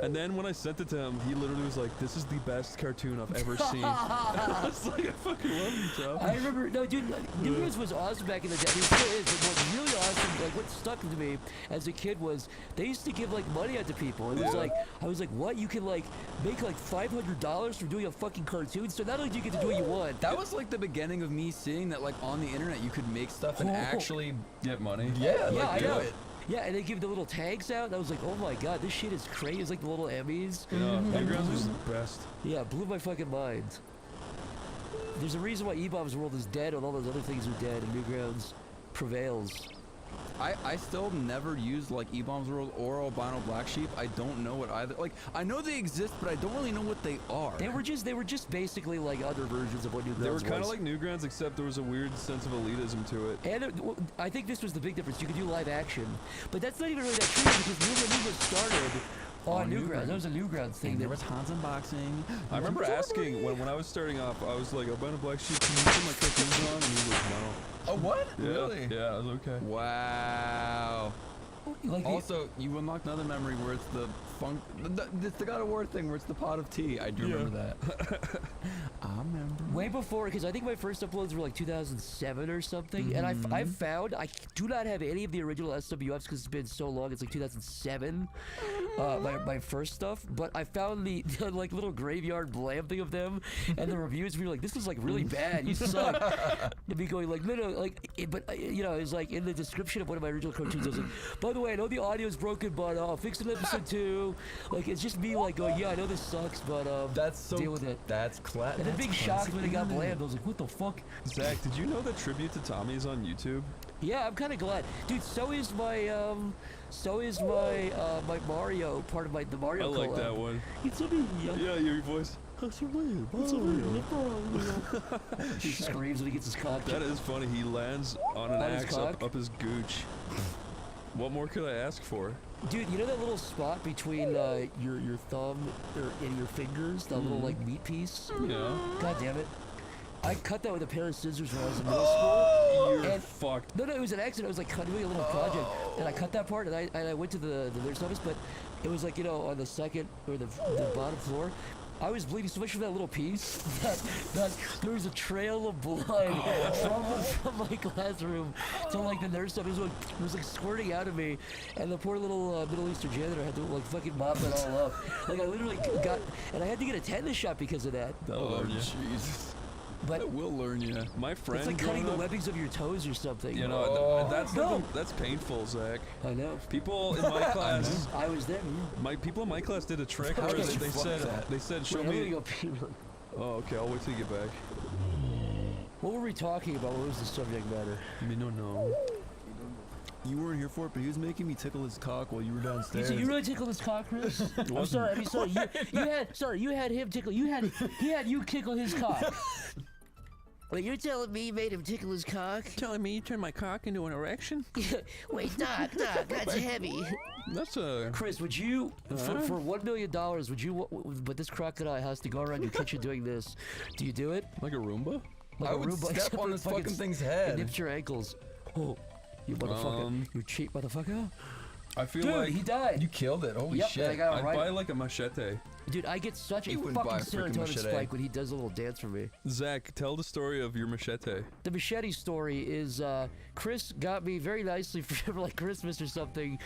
Speaker 2: And then when I sent it to him, he literally was like, "This is the best cartoon I've ever seen." I was like, "I fucking love you, Tom."
Speaker 3: I remember, no, dude, Newgrounds was awesome back in the day. It still is, but what's really awesome, like what stuck to me as a kid was they used to give like money out to people. It was like, I was like, what? You can like make like $500 from doing a fucking cartoon? So not only do you get to do what you want.
Speaker 1: That was like the beginning of me seeing that like on the internet you could make stuff and actually
Speaker 2: get money.
Speaker 1: Yeah,
Speaker 3: yeah,
Speaker 1: like,
Speaker 3: I
Speaker 1: do
Speaker 3: know.
Speaker 1: it.
Speaker 3: Yeah, and they give the little tags out. And I was like, oh my god, this shit is crazy. It's like the little Emmys.
Speaker 2: Newgrounds was the best.
Speaker 3: Yeah, blew my fucking mind. There's a reason why E-Bomb's World is dead and all those other things are dead, and Newgrounds prevails.
Speaker 1: I still never used like E-Bombs World or Albino Black Sheep. I don't know what either. Like I know they exist, but I don't really know what they are.
Speaker 3: They were just basically like other versions of what Newgrounds was.
Speaker 2: They were kind of like Newgrounds, except there was a weird sense of elitism to it.
Speaker 3: And I think this was the big difference. You could do live action, but that's not even really that true because Newgrounds started on Newgrounds. That was a Newgrounds thing.
Speaker 1: And there was Hans unboxing.
Speaker 2: I remember asking when I was starting off, I was like, "Albino Black Sheep, can you put my cartoons on?" And he was like, "No."
Speaker 1: Oh, what?
Speaker 2: Yeah,
Speaker 1: Really?
Speaker 2: Yeah, I was okay.
Speaker 1: Wow.
Speaker 3: Like
Speaker 1: also, you unlocked another memory where it's the it's the God of War thing where it's the pot of tea. I do remember that. I remember.
Speaker 3: Way before, because I think my first uploads were like 2007 or something, and I found I do not have any of the original SWFs because it's been so long. It's like 2007, my first stuff. But I found the like little graveyard blam thing of them, and the reviews were like, "This is like really bad. You suck." And me going like, "No, like," but you know, it was like in the description of one of my original cartoons. I was like, "By the way, I know the audio is broken, but I'll fix it in episode 2. Like it's just me like going, "Yeah, I know this sucks, but
Speaker 1: that's so
Speaker 3: deal with it."
Speaker 1: That's class.
Speaker 3: And the big shock when it got blammed. I was like, "What the fuck?"
Speaker 2: Zach, did you know that Tribute to Tommy is on YouTube?
Speaker 3: Yeah, I'm kind of glad, dude. So is my my Mario part of the Mario.
Speaker 2: I like
Speaker 3: collab.
Speaker 2: that one.
Speaker 3: It's a me.
Speaker 2: Yeah, your voice.
Speaker 3: He screams when he gets his cock.
Speaker 2: That is funny. He lands on an
Speaker 3: On his
Speaker 2: axe
Speaker 3: cock?
Speaker 2: up his gooch. What more could I ask for?
Speaker 3: Dude, you know that little spot between your thumb and your fingers, that little like meat piece?
Speaker 2: Yeah.
Speaker 3: God damn it. I cut that with a pair of scissors when I was in middle school.
Speaker 2: You're fucked.
Speaker 3: No, it was an accident. I was like doing a little project, and I cut that part, and I went to the nurse office, but it was like, you know, on the second or the bottom floor. I was bleeding so much from that little piece that there was a trail of blood from my classroom to like the nurse office. It was like squirting out of me, and the poor little Middle Eastern janitor had to like fucking mop it all up. Like I literally got, and I had to get a tetanus shot because of that.
Speaker 2: Oh,
Speaker 1: Jesus.
Speaker 3: But
Speaker 1: it will learn you.
Speaker 2: My friend.
Speaker 3: it's like cutting the webbings of your toes or something.
Speaker 2: You know, that's painful, Zach.
Speaker 3: I know.
Speaker 2: People in my class.
Speaker 3: I was there.
Speaker 2: People in my class did a trick where they said, "Show me." Oh, okay. I'll wait till you get back.
Speaker 3: What were we talking about? What was the subject matter?
Speaker 2: Me no know.
Speaker 1: You weren't here for it, but he was making me tickle his cock while you were downstairs.
Speaker 3: You really tickled his cock, Chris? I'm sorry. I mean, sorry. You had him tickle. He had you tickle his cock. Wait, you're telling me you made him tickle his cock?
Speaker 2: Telling me you turned my cock into an erection?
Speaker 3: Wait, Doc, that's heavy.
Speaker 2: That's a.
Speaker 3: Chris, would you, for $1 million, would you? But this crocodile has to go around your kitchen doing this. Do you do it?
Speaker 2: Like a Roomba?
Speaker 3: Like
Speaker 1: I would step on this fucking thing's
Speaker 3: It
Speaker 1: head.
Speaker 3: nips your ankles. Oh, you motherfucker! You cheap motherfucker!
Speaker 2: I feel
Speaker 3: Dude,
Speaker 2: like
Speaker 3: he died.
Speaker 1: You killed it. Holy
Speaker 3: Yep,
Speaker 1: shit.
Speaker 3: I got it
Speaker 2: I'd
Speaker 3: right.
Speaker 2: buy like a machete.
Speaker 3: Dude, I get such a
Speaker 1: He
Speaker 3: fucking
Speaker 1: wouldn't buy a freaking
Speaker 3: serotonin
Speaker 1: machete.
Speaker 3: spike when he does a little dance for me.
Speaker 2: Zach, tell the story of your machete.
Speaker 3: The machete story is Chris got me very nicely for like Christmas or something.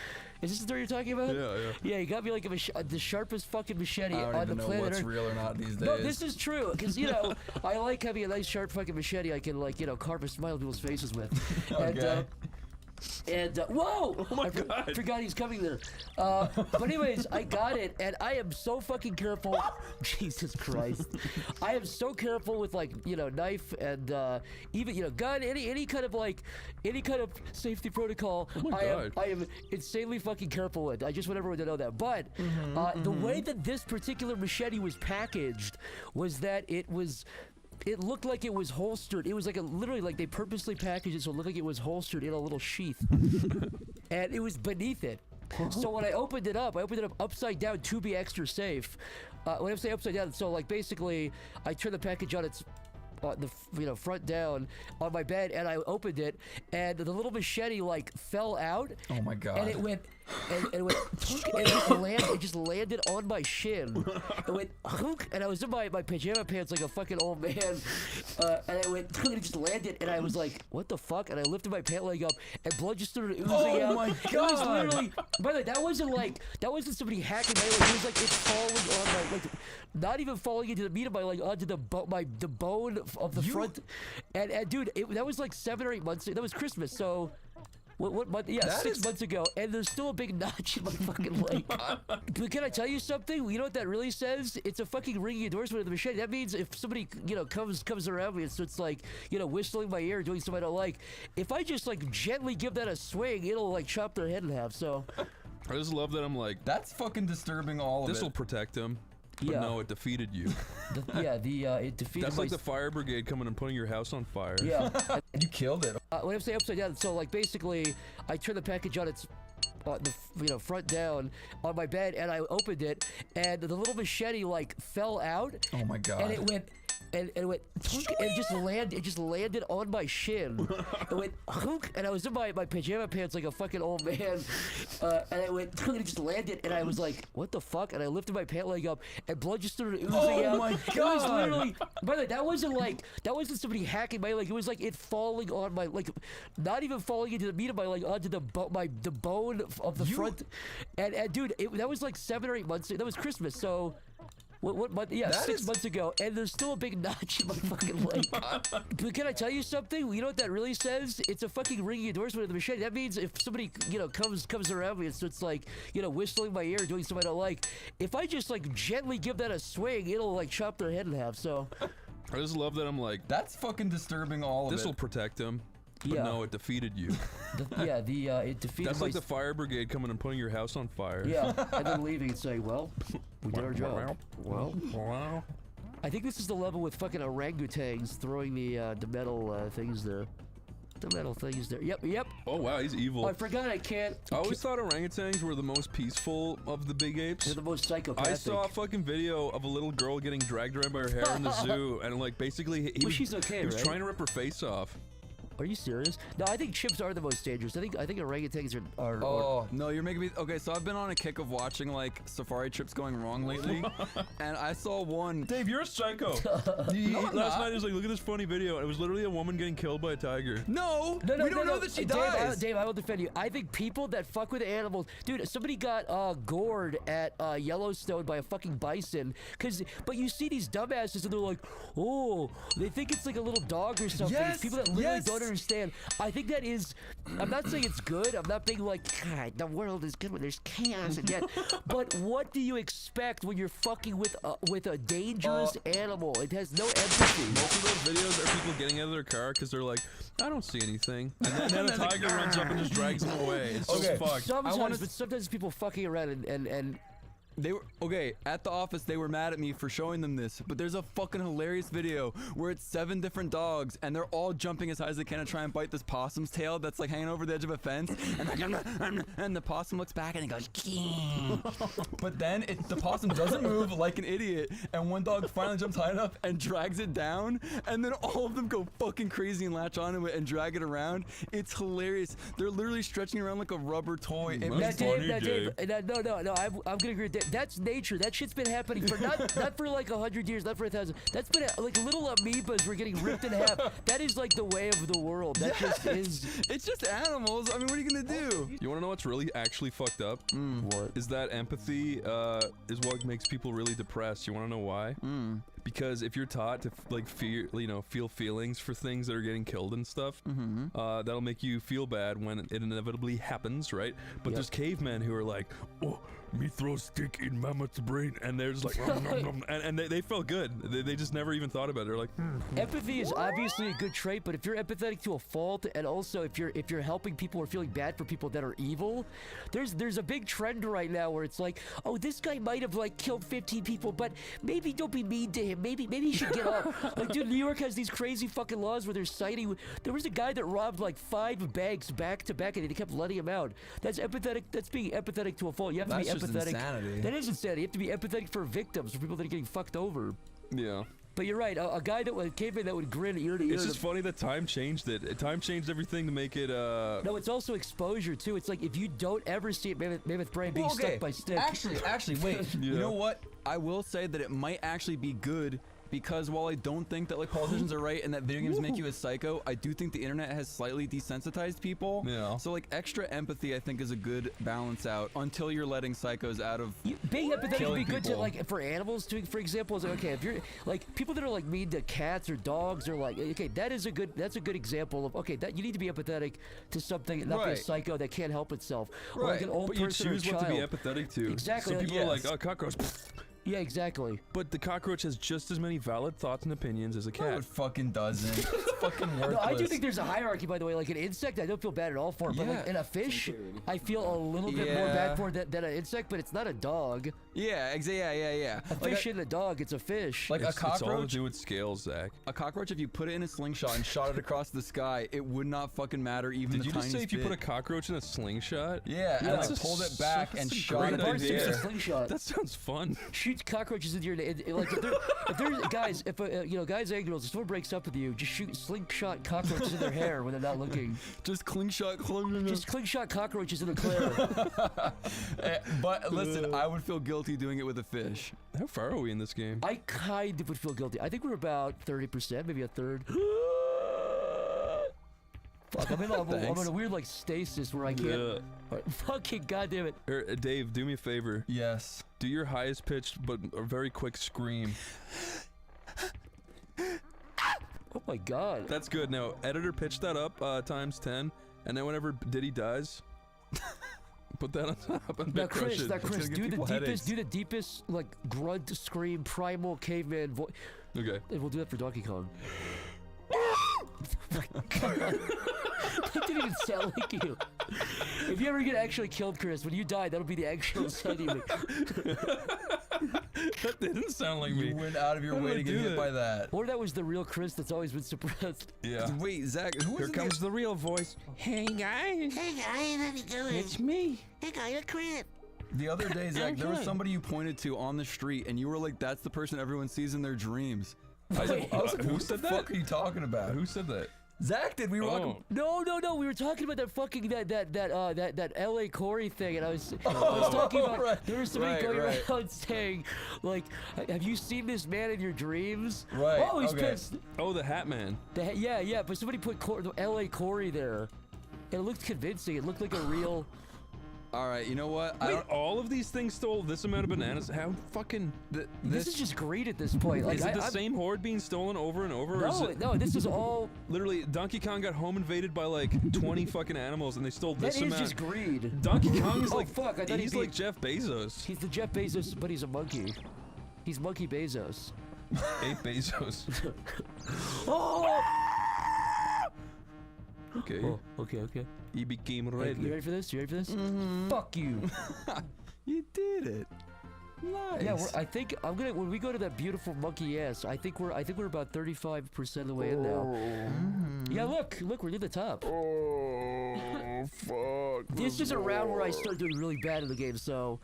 Speaker 3: Is this the story you're talking about?
Speaker 2: Yeah, yeah.
Speaker 3: Yeah, he got me like the sharpest fucking machete
Speaker 1: I don't
Speaker 3: on
Speaker 1: even
Speaker 3: the
Speaker 1: know
Speaker 3: planet
Speaker 1: what's
Speaker 3: Earth.
Speaker 1: real or not these days.
Speaker 3: No, this is true, because, you know, I like having a nice sharp fucking machete I can, like, you know, carve a smile on people's faces with.
Speaker 1: Okay.
Speaker 3: Whoa!
Speaker 2: Oh my
Speaker 3: I
Speaker 2: God.
Speaker 3: forgot he's coming there. But anyways, I got it, and I am so fucking careful. Jesus Christ. I am so careful with, like, you know, knife and even, you know, gun, any kind of safety protocol.
Speaker 2: Oh my God.
Speaker 3: I am insanely fucking careful with. I just want everyone to know that. But the way that this particular machete was packaged was that it looked like it was holstered. It was like literally like they purposely packaged it so it looked like it was holstered in a little sheath. And it was beneath it. So when I opened it up upside down to be extra safe. When I say upside down, so like basically I turned the package on its the front down on my bed, and I opened it, and the little machete like fell out.
Speaker 1: Oh my God.
Speaker 3: And it went, and it went, and it just landed on my shin. It went, and I was in my pajama pants like a fucking old man, and I went, and it just landed, and I was like, what the fuck? And I lifted my pant leg up, and blood just started oozing out.
Speaker 1: Oh my
Speaker 3: It was
Speaker 1: God.
Speaker 3: literally, by the way, that wasn't somebody hacking my leg. It was like it's falling on my, like, not even falling into the meat of my leg, onto the bone of the front. And dude, that was like 7 or 8 months. That was Christmas, so. What month? Yeah, 6 months ago, and there's still a big notch in my fucking leg. But can I tell you something? You know what that really says? It's a fucking ringing endorsement of the machete. That means if somebody, you know, comes around me and starts like, you know, whistling my ear, doing something I don't like, if I just like gently give that a swing, it'll like chop their head in half. So.
Speaker 2: I just love that I'm like,
Speaker 1: That's fucking disturbing, all of it.
Speaker 2: this will protect him. But
Speaker 3: Yeah.
Speaker 2: no, it defeated you.
Speaker 3: It defeated
Speaker 2: That's
Speaker 3: my.
Speaker 2: like the fire brigade coming and putting your house on fire.
Speaker 3: Yeah.
Speaker 1: You killed it.
Speaker 3: When I say upside down, so like basically, I turned the package on its the front down on my bed, and I opened it, and the little machete like fell out.
Speaker 1: Oh my God.
Speaker 3: And it went. And it went, and it just landed on my shin. It went, and I was in my pajama pants like a fucking old man. And I went, and it just landed, and I was like, what the fuck? And I lifted my pant leg up, and blood just started oozing out.
Speaker 1: Oh my
Speaker 3: It was
Speaker 1: God.
Speaker 3: literally, by the way, that wasn't somebody hacking my leg. It was like it falling on my, like, not even falling into the meat of my leg, onto the bone of the front. And dude, that was like 7 or 8 months. That was Christmas, so. What month? Yeah, 6 months ago, and there's still a big notch in my fucking leg. But can I tell you something? You know what that really says? It's a fucking ringing endorsement of the machete. That means if somebody, you know, comes around me and starts like, you know, whistling my ear, doing something I don't like, if I just like gently give that a swing, it'll like chop their head in half. So.
Speaker 2: I just love that I'm like,
Speaker 1: That's fucking disturbing, all of it.
Speaker 2: this will protect him. But
Speaker 3: Yeah.
Speaker 2: no, it defeated you.
Speaker 3: It defeated
Speaker 2: That's
Speaker 3: my.
Speaker 2: like the fire brigade coming and putting your house on fire.
Speaker 3: Yeah, and then leaving and saying, well, we did our job. Well. I think this is the level with fucking orangutans throwing the metal things there. The metal things there. Yep.
Speaker 2: Oh wow, he's evil.
Speaker 3: Oh, I forgot I can't.
Speaker 2: I always thought orangutans were the most peaceful of the big apes.
Speaker 3: They're the most psychopathic.
Speaker 2: I saw a fucking video of a little girl getting dragged around by her hair in the zoo, and like basically he was,
Speaker 3: she's okay,
Speaker 2: he was
Speaker 3: right?
Speaker 2: trying to rip her face off.
Speaker 3: Are you serious? No, I think chimps are the most dangerous. I think orangutans are
Speaker 1: Oh. No, you're making me. Okay, so I've been on a kick of watching like safari trips going wrong lately, and I saw one.
Speaker 2: Dave, you're a psycho.
Speaker 1: No, I'm
Speaker 2: last
Speaker 1: not.
Speaker 2: night he was like, look at this funny video, and it was literally a woman getting killed by a tiger.
Speaker 1: No, we don't know that she dies.
Speaker 3: Dave, I will defend you. I think people that fuck with animals, dude. Somebody got gored at Yellowstone by a fucking bison. But you see these dumbasses, and they're like, oh, they think it's like a little dog or something.
Speaker 1: Yes,
Speaker 3: It's people that literally
Speaker 1: yes.
Speaker 3: don't understand. I think that is. I'm not saying it's good. I'm not being like, God, the world is good when there's chaos and yet. But what do you expect when you're fucking with a dangerous animal? It has no empathy.
Speaker 2: Most of those videos are people getting out of their car because they're like, I don't see anything. And then a tiger runs up and just drags them away. It's so fucked.
Speaker 3: Sometimes, but sometimes people fucking around and
Speaker 1: They were okay at the office. They were mad at me for showing them this, but there's a fucking hilarious video where it's 7 different dogs and they're all jumping as high as they can to try and bite this possum's tail that's like hanging over the edge of a fence, and the possum looks back and it goes, but then the possum doesn't move like an idiot, and one dog finally jumps high enough and drags it down, and then all of them go fucking crazy and latch onto it and drag it around. It's hilarious. They're literally stretching around like a rubber toy. It makes
Speaker 3: Dave, no, I'm gonna agree with that. That's nature. That shit's been happening for not for like 100 years, not for 1,000. That's been like little amoebas were getting ripped in half. That is like the way of the world. That just is.
Speaker 1: It's just animals. I mean, what are you gonna do?
Speaker 2: You wanna know what's really actually fucked up?
Speaker 3: What?
Speaker 2: Is that empathy is what makes people really depressed. You wanna know why? Because if you're taught to feel feelings for things that are getting killed and stuff, that'll make you feel bad when it inevitably happens, right? But there's cavemen who are like, oh, me throw a stick in mammoth's brain, and they're just like, and they felt good. They just never even thought about it. They're like,
Speaker 3: Empathy is obviously a good trait, but if you're empathetic to a fault, and also if you're helping people or feeling bad for people that are evil, there's a big trend right now where it's like, oh, this guy might have like killed 15 people, but maybe don't be mean to him. Maybe he should get off. Like, dude, New York has these crazy fucking laws where they're citing. There was a guy that robbed like 5 banks back to back, and they kept letting him out. That's empathetic. That's being empathetic to a fault. You have to be empathetic.
Speaker 1: Insanity.
Speaker 3: That is insanity. You have to be empathetic for victims, for people that are getting fucked over.
Speaker 2: yeah.
Speaker 3: But you're right. A guy that would caveman that would grin ear to ear.
Speaker 2: It's just funny that time changed it. Time changed everything to make it.
Speaker 3: No, it's also exposure too. It's like if you don't ever see mammoth brain being stuck by stick.
Speaker 1: Actually, wait. You know what? I will say that it might actually be good. Because while I don't think that like politicians are right and that video games make you a psycho, I do think the internet has slightly desensitized people.
Speaker 2: Yeah.
Speaker 1: So like extra empathy, I think, is a good balance out until you're letting psychos out of
Speaker 3: Being empathetic would be good to
Speaker 1: people.
Speaker 3: like for animals too. For example, is like, okay, if you're like people that are like mean to cats or dogs or like okay, that's a good example of okay that you need to be empathetic to something, not be a psycho that can't help itself. Or like an old
Speaker 2: But you
Speaker 3: person or a
Speaker 2: choose what
Speaker 3: child.
Speaker 2: to be empathetic to.
Speaker 3: Exactly.
Speaker 2: So people are like, oh, cockroach.
Speaker 3: Yeah, exactly.
Speaker 2: But the cockroach has just as many valid thoughts and opinions as a
Speaker 1: No,
Speaker 2: cat.
Speaker 1: it fucking doesn't. It's fucking worthless.
Speaker 3: No, I do think there's a hierarchy, by the way. Like an insect, I don't feel bad at all for. But
Speaker 1: Yeah.
Speaker 3: like in a fish, I feel a little bit more bad for than an insect. But it's not a dog.
Speaker 1: Yeah, yeah.
Speaker 3: A fish and a dog, it's a fish.
Speaker 1: Like a
Speaker 2: It's all to
Speaker 1: cockroach.
Speaker 2: do with scales, Zach.
Speaker 1: A cockroach, if you put it in a slingshot and shot it across the sky, it would not fucking matter even
Speaker 2: Did
Speaker 1: the
Speaker 2: you just say
Speaker 1: tiniest
Speaker 2: if you put a
Speaker 1: bit.
Speaker 2: cockroach in a slingshart?
Speaker 1: Yeah, and
Speaker 2: That's
Speaker 1: like
Speaker 2: a
Speaker 1: pulled it back and
Speaker 2: that's a
Speaker 1: shot
Speaker 2: great
Speaker 1: it in
Speaker 2: idea.
Speaker 1: the
Speaker 3: a
Speaker 1: air.
Speaker 3: slingshot.
Speaker 2: That sounds fun.
Speaker 3: Shoot cockroaches into your like if there's guys guys and girls if someone breaks up with you just shoot slingshot cockroaches in their hair when they're not looking.
Speaker 1: Just slingshot.
Speaker 3: Just slingshot cockroaches in the clear.
Speaker 1: But listen, I would feel guilty doing it with a fish.
Speaker 2: How far are we in this game?
Speaker 3: I kind of would feel guilty. I think we're about 30%, maybe a third. Fuck, I'm in a weird like stasis where I can't. Fucking goddamn it.
Speaker 2: Here, Dave, do me a favor.
Speaker 1: Yes.
Speaker 2: Do your highest pitched but a very quick scream.
Speaker 3: Oh my god.
Speaker 2: That's good. Now, editor, pitch that up times 10, and then whenever Diddy dies, put that on top and
Speaker 3: Now
Speaker 2: crush
Speaker 3: Chris,
Speaker 2: it.
Speaker 3: do the deepest like grunt scream primal caveman voice.
Speaker 2: Okay.
Speaker 3: And we'll do that for Donkey Kong. That didn't even sound like you. If you ever get actually killed, Chris, when you die, that'll be the actual sound you make.
Speaker 2: That didn't sound like me.
Speaker 1: You went out of your way to get hit by that.
Speaker 3: Or that was the real Chris that's always been suppressed.
Speaker 2: Yeah.
Speaker 1: Wait, Zach, who
Speaker 2: Here
Speaker 1: is
Speaker 2: comes the real voice.
Speaker 11: Hey guys, how you doing?
Speaker 2: It's me.
Speaker 11: Hey guys, you're Chris.
Speaker 1: The other day, Zach, there was
Speaker 11: Okay.
Speaker 1: somebody you pointed to on the street, and you were like, "That's the person everyone sees in their dreams." I was
Speaker 3: Wait,
Speaker 1: like,
Speaker 2: who
Speaker 1: "What
Speaker 2: said
Speaker 1: the
Speaker 2: that?
Speaker 1: fuck are you talking about?"
Speaker 2: Who said that?
Speaker 1: Zach did. We were walking.
Speaker 2: Oh.
Speaker 3: No. We were talking about that fucking that L.A. Corey thing, and I was talking about
Speaker 1: right.
Speaker 3: there was somebody
Speaker 1: Right,
Speaker 3: going
Speaker 1: right.
Speaker 3: around saying, like, have you seen this man in your dreams?
Speaker 1: Right,
Speaker 3: Oh, he's
Speaker 1: okay.
Speaker 3: pissed.
Speaker 2: Oh, the Hat Man.
Speaker 3: Yeah. But somebody put L.A. Corey there, and it looked convincing. It looked like a real.
Speaker 1: All right, you know what?
Speaker 2: Wait, all of these things stole this amount of bananas? How fucking...
Speaker 3: This is just greed at this point. Like,
Speaker 2: Is it the
Speaker 3: I'm-
Speaker 2: same horde being stolen over and over? or is it...
Speaker 3: No, this is all.
Speaker 2: Literally, Donkey Kong got home invaded by like 20 fucking animals, and they stole
Speaker 3: That
Speaker 2: this
Speaker 3: is
Speaker 2: amount.
Speaker 3: just greed.
Speaker 2: Donkey Kong is
Speaker 3: Oh,
Speaker 2: like
Speaker 3: fuck, I thought
Speaker 2: he's
Speaker 3: he'd be-
Speaker 2: like Jeff Bezos.
Speaker 3: He's the Jeff Bezos, but he's a monkey. He's Monkey Bezos.
Speaker 2: Ape Bezos.
Speaker 3: Oh!
Speaker 2: Okay.
Speaker 3: Oh, okay.
Speaker 2: He became
Speaker 3: Hey,
Speaker 2: red.
Speaker 3: you ready for this? Mm-hmm. Fuck you.
Speaker 1: You did it. Nice.
Speaker 3: Yeah, I think I'm gonna when we go to that beautiful monkey ass. I think we're about 35% of the way in now. Yeah, look, we're near the top.
Speaker 2: Oh, fuck.
Speaker 3: This is a round where I start doing really bad in the game, so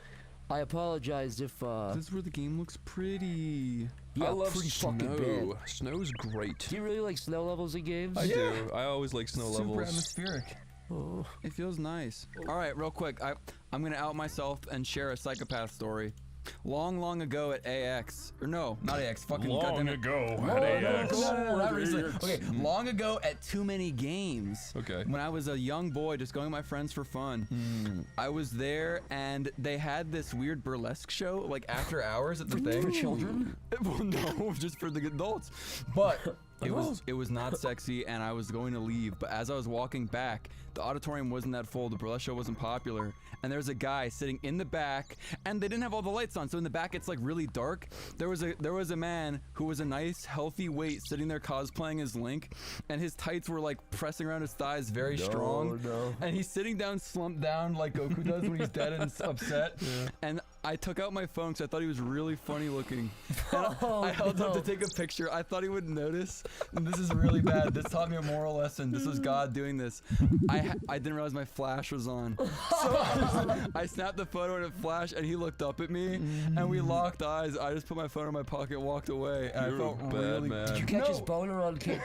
Speaker 3: I apologize if.
Speaker 1: This is where the game looks pretty.
Speaker 3: Yeah,
Speaker 2: I love
Speaker 3: pretty fucking
Speaker 2: snow.
Speaker 3: bad.
Speaker 2: Snow's great.
Speaker 3: Do you really like snow levels in games?
Speaker 2: I do. I always like snow
Speaker 1: Super
Speaker 2: levels.
Speaker 1: atmospheric.
Speaker 3: Oh.
Speaker 1: It feels nice. All right, real quick. I'm gonna out myself and share a psychopath story. Long ago at AX, or no, not AX. Fucking
Speaker 2: Long
Speaker 1: goddamn it.
Speaker 2: ago
Speaker 1: No,
Speaker 2: at AX.
Speaker 1: no, not recently. Okay, long ago at Too Many Games.
Speaker 2: Okay.
Speaker 1: When I was a young boy, just going with my friends for fun. I was there, and they had this weird burlesque show, like after hours at the thing.
Speaker 3: For children?
Speaker 1: Well, no, just for the adults. But it was not sexy, and I was going to leave. But as I was walking back, the auditorium wasn't that full. The burlesque show wasn't popular, and there's a guy sitting in the back, and they didn't have all the lights on. So in the back, it's like really dark. There was a man who was a nice, healthy weight sitting there cosplaying as Link, and his tights were like pressing around his thighs, very strong. And he's sitting down, slumped down like Goku does when he's dead and upset. And I took out my phone because I thought he was really funny looking. And I held up to take a picture. I thought he wouldn't notice. And this is really bad. This taught me a moral lesson. This was God doing this. I didn't realize my flash was on. So I snapped the photo and it flashed, and he looked up at me, and we locked eyes. I just put my phone in my pocket, walked away, and I felt really
Speaker 2: man.
Speaker 3: Did you catch his boner on tape?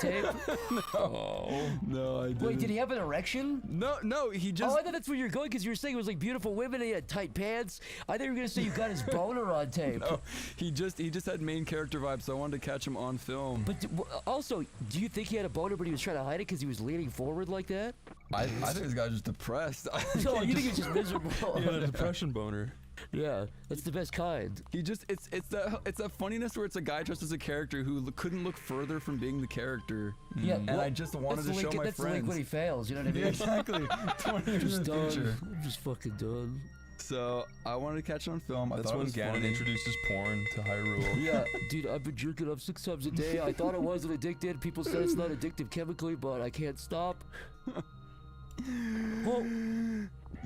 Speaker 1: No, I didn't.
Speaker 3: Wait, did he have an erection?
Speaker 1: No, he just.
Speaker 3: Oh, I thought that's where you're going because you were saying it was like beautiful women and he had tight pants. I thought you were gonna say you got his boner on tape.
Speaker 1: No, he just had main character vibes, so I wanted to catch him on film.
Speaker 3: But also, do you think he had a boner, but he was trying to hide it because he was leaning forward like that?
Speaker 1: I think this guy's just depressed.
Speaker 3: No, you think he's just miserable?
Speaker 2: Yeah, a depression boner.
Speaker 3: Yeah, that's the best kind.
Speaker 1: He just it's that funniness where it's a guy dressed as a character who couldn't look further from being the character.
Speaker 3: Yeah,
Speaker 1: and I just wanted to show my
Speaker 3: that's
Speaker 1: friends.
Speaker 3: Link when he fails, you know what I mean?
Speaker 1: Yeah, exactly. 20 years in the future.
Speaker 3: I'm just fucking done.
Speaker 1: So I wanted to catch it on film.
Speaker 2: That's when Ganon introduces porn to Hyrule.
Speaker 3: Yeah, dude, I've been jerking up 6 times a day. I thought I wasn't addicted. People said it's not addictive chemically, but I can't stop. Well,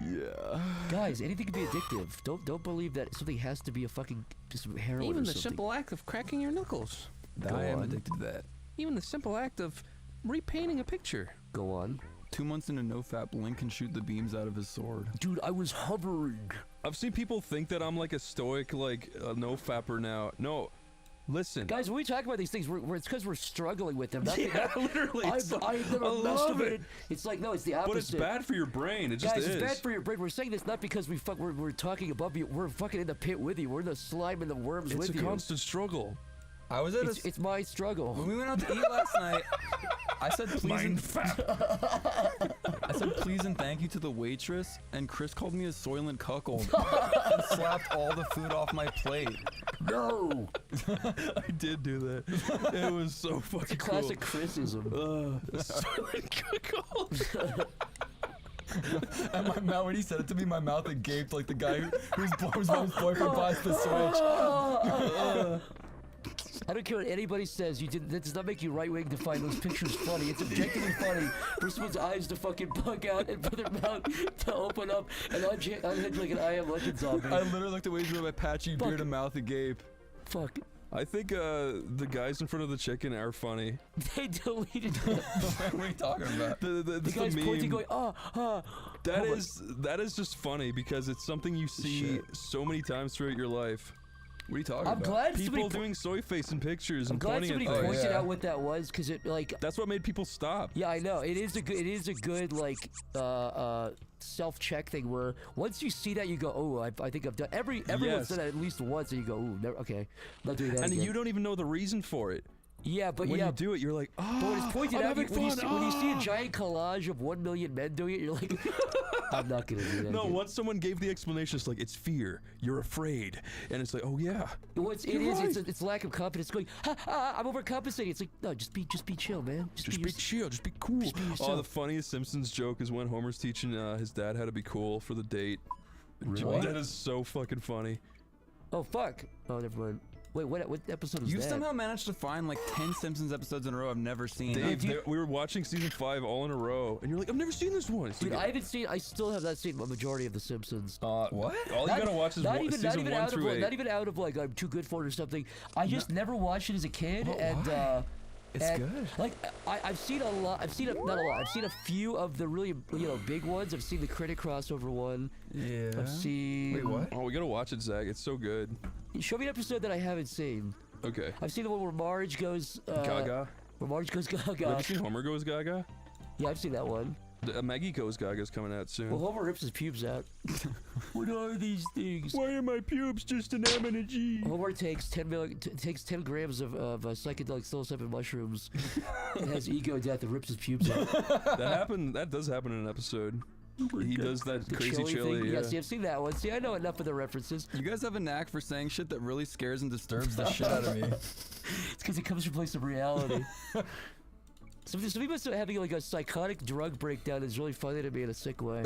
Speaker 1: yeah.
Speaker 3: guys, anything can be addictive. Don't believe that something has to be a fucking just heroin
Speaker 9: Even
Speaker 3: or
Speaker 9: the
Speaker 3: something.
Speaker 9: simple act of cracking your knuckles.
Speaker 1: I am addicted to that.
Speaker 9: Even the simple act of repainting a picture.
Speaker 3: Go on.
Speaker 1: 2 months into NoFap, Link can shoot the beams out of his sword.
Speaker 3: Dude, I was hovering.
Speaker 2: I've seen people think that I'm like a stoic, like, no-fapper now. No. Listen.
Speaker 3: Guys, when we talk about these things, it's because we're struggling with them.
Speaker 2: Literally.
Speaker 3: I've never masturbated. It's like, no, it's the opposite.
Speaker 2: But it's bad for your brain. It just
Speaker 3: Guys,
Speaker 2: is.
Speaker 3: it's bad for your brain. We're saying this not because we're talking above you. We're fucking in the pit with you. We're in the slime and the worms with you.
Speaker 2: It's a constant struggle.
Speaker 1: I was at
Speaker 3: it's my struggle.
Speaker 1: When we went out to eat last night, I said please I said please and thank you to the waitress, and Chris called me a soylent cuckold and slapped all the food off my plate.
Speaker 3: No!
Speaker 2: I did do that. It was so fucking cool.
Speaker 3: Classic Chrisism.
Speaker 2: Soylent cuckold.
Speaker 1: And my mouth, when he said it to me, my mouth had gaped like the guy whose boyfriend buys the Switch.
Speaker 3: I don't care what anybody says. That does not make you right-wing to find those pictures funny. It's objectively funny for someone's eyes to fucking bug out and for their mouth to open up and unhinge like an I Am Legend zombie.
Speaker 1: I literally looked away from my patchy beard and mouth agape.
Speaker 3: Fuck.
Speaker 2: I think the guys in front of the chicken are funny.
Speaker 3: They deleted it.
Speaker 1: What are you talking about?
Speaker 3: The guy's pointing going,
Speaker 2: That is just funny because it's something you see so many times throughout your life.
Speaker 1: What are you talking
Speaker 3: I'm
Speaker 1: about?
Speaker 3: glad
Speaker 2: People doing soy face in pictures and pointing at
Speaker 3: somebody
Speaker 2: things.
Speaker 3: pointed out what that was because it like.
Speaker 2: That's what made people stop.
Speaker 3: Yeah, I know. It is a good like self-check thing where once you see that you go, oh, I think I've done everyone's done that at least once, and you go, ooh, never, okay, not doing that.
Speaker 2: And
Speaker 3: again.
Speaker 2: you don't even know the reason for it.
Speaker 3: Yeah, but
Speaker 2: when you do it, you're like, oh,
Speaker 3: but when it's pointed
Speaker 2: I'm
Speaker 3: out,
Speaker 2: having
Speaker 3: when you
Speaker 2: fun.
Speaker 3: see a giant collage of 1 million men doing it, you're like, I'm not gonna do that.
Speaker 2: No,
Speaker 3: again.
Speaker 2: once someone gave the explanation, it's like, it's fear. You're afraid. And it's like, oh yeah.
Speaker 3: It's lack of confidence going, I'm overcompensating. It's like, no, just be chill, man.
Speaker 2: Just be chill, just be cool.
Speaker 3: Just be yourself.
Speaker 2: Oh, the funniest Simpsons joke is when Homer's teaching his dad how to be cool for the date.
Speaker 3: Really?
Speaker 2: That is so fucking funny.
Speaker 3: Oh, fuck. Oh, never mind. Wait, what episode is
Speaker 1: You
Speaker 3: that?
Speaker 1: somehow managed to find like 10 Simpsons episodes in a row I've never seen.
Speaker 2: Dave, we were watching season 5 all in a row, and you're like, I've never seen this one.
Speaker 3: Dude, I haven't seen. I still have not seen a majority of The Simpsons.
Speaker 2: What? All you gotta watch is season 1 through 8.
Speaker 3: Not even out of like I'm too good for it or something. I just never watched it as a kid,
Speaker 1: It's good.
Speaker 3: Like I've seen a lot. I've seen not a lot. I've seen a few of the really big ones. I've seen the Critic crossover one.
Speaker 1: Yeah.
Speaker 3: I've seen.
Speaker 1: Wait, what?
Speaker 2: Oh, we gotta watch it, Zach. It's so good.
Speaker 3: Show me an episode that I haven't seen.
Speaker 2: Okay.
Speaker 3: I've seen the one where Marge goes.
Speaker 2: Gaga.
Speaker 3: Where Marge goes Gaga.
Speaker 2: Have you seen Homer Goes Gaga?
Speaker 3: Yeah, I've seen that one.
Speaker 2: Maggie Goes Gaga's coming out soon.
Speaker 3: Well, Homer rips his pubes out. What are these things?
Speaker 2: Why are my pubes just an M and a G?
Speaker 3: Homer takes 10 grams of psychedelic psilocybin mushrooms and has ego death and rips his pubes out.
Speaker 2: That does happen in an episode. He does that
Speaker 3: The
Speaker 2: crazy chili.
Speaker 3: thing?
Speaker 2: Yeah.
Speaker 3: Yeah, see, I've seen that one. See, I know enough of the references.
Speaker 1: You guys have a knack for saying shit that really scares and disturbs the shit out of me.
Speaker 3: It's because it comes from a place of reality. Some people are having like a psychotic drug breakdown is really funny to me in a sick way.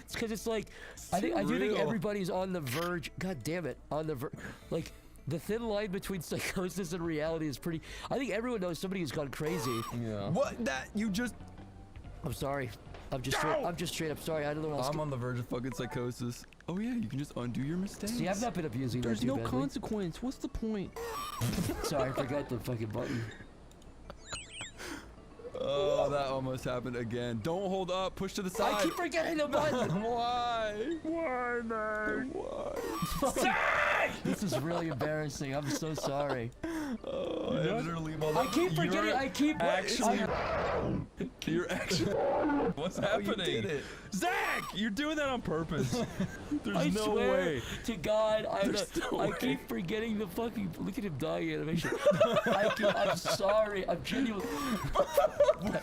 Speaker 3: It's because it's like, I do think everybody's on the verge. God damn it, on the verge. Like, the thin line between psychosis and reality is pretty. I think everyone knows somebody who's gone crazy.
Speaker 2: Yeah.
Speaker 1: What? That you just?
Speaker 3: I'm sorry. I'm just straight up sorry. I don't know what else.
Speaker 1: I'm on the verge of fucking psychosis. Oh yeah, you can just undo your mistakes.
Speaker 3: See, I've not been abusing
Speaker 9: There's
Speaker 3: that too
Speaker 9: no
Speaker 3: badly.
Speaker 9: consequence. What's the point?
Speaker 3: Sorry, I forgot the fucking button.
Speaker 1: Oh, that almost happened again. Don't hold up. Push to the side.
Speaker 3: I keep forgetting the button.
Speaker 1: Why? Why, man? Why?
Speaker 3: This is really embarrassing. I'm so sorry.
Speaker 1: Oh,
Speaker 3: I keep forgetting. I keep
Speaker 2: Actually, you're actually. What's happening?
Speaker 1: You did it.
Speaker 2: Zach, you're doing that on purpose. There's
Speaker 3: I
Speaker 2: no
Speaker 3: swear
Speaker 2: way.
Speaker 3: to God, I
Speaker 2: way.
Speaker 3: keep forgetting the fucking. Look at him dying animation. I'm sorry. I'm genuinely.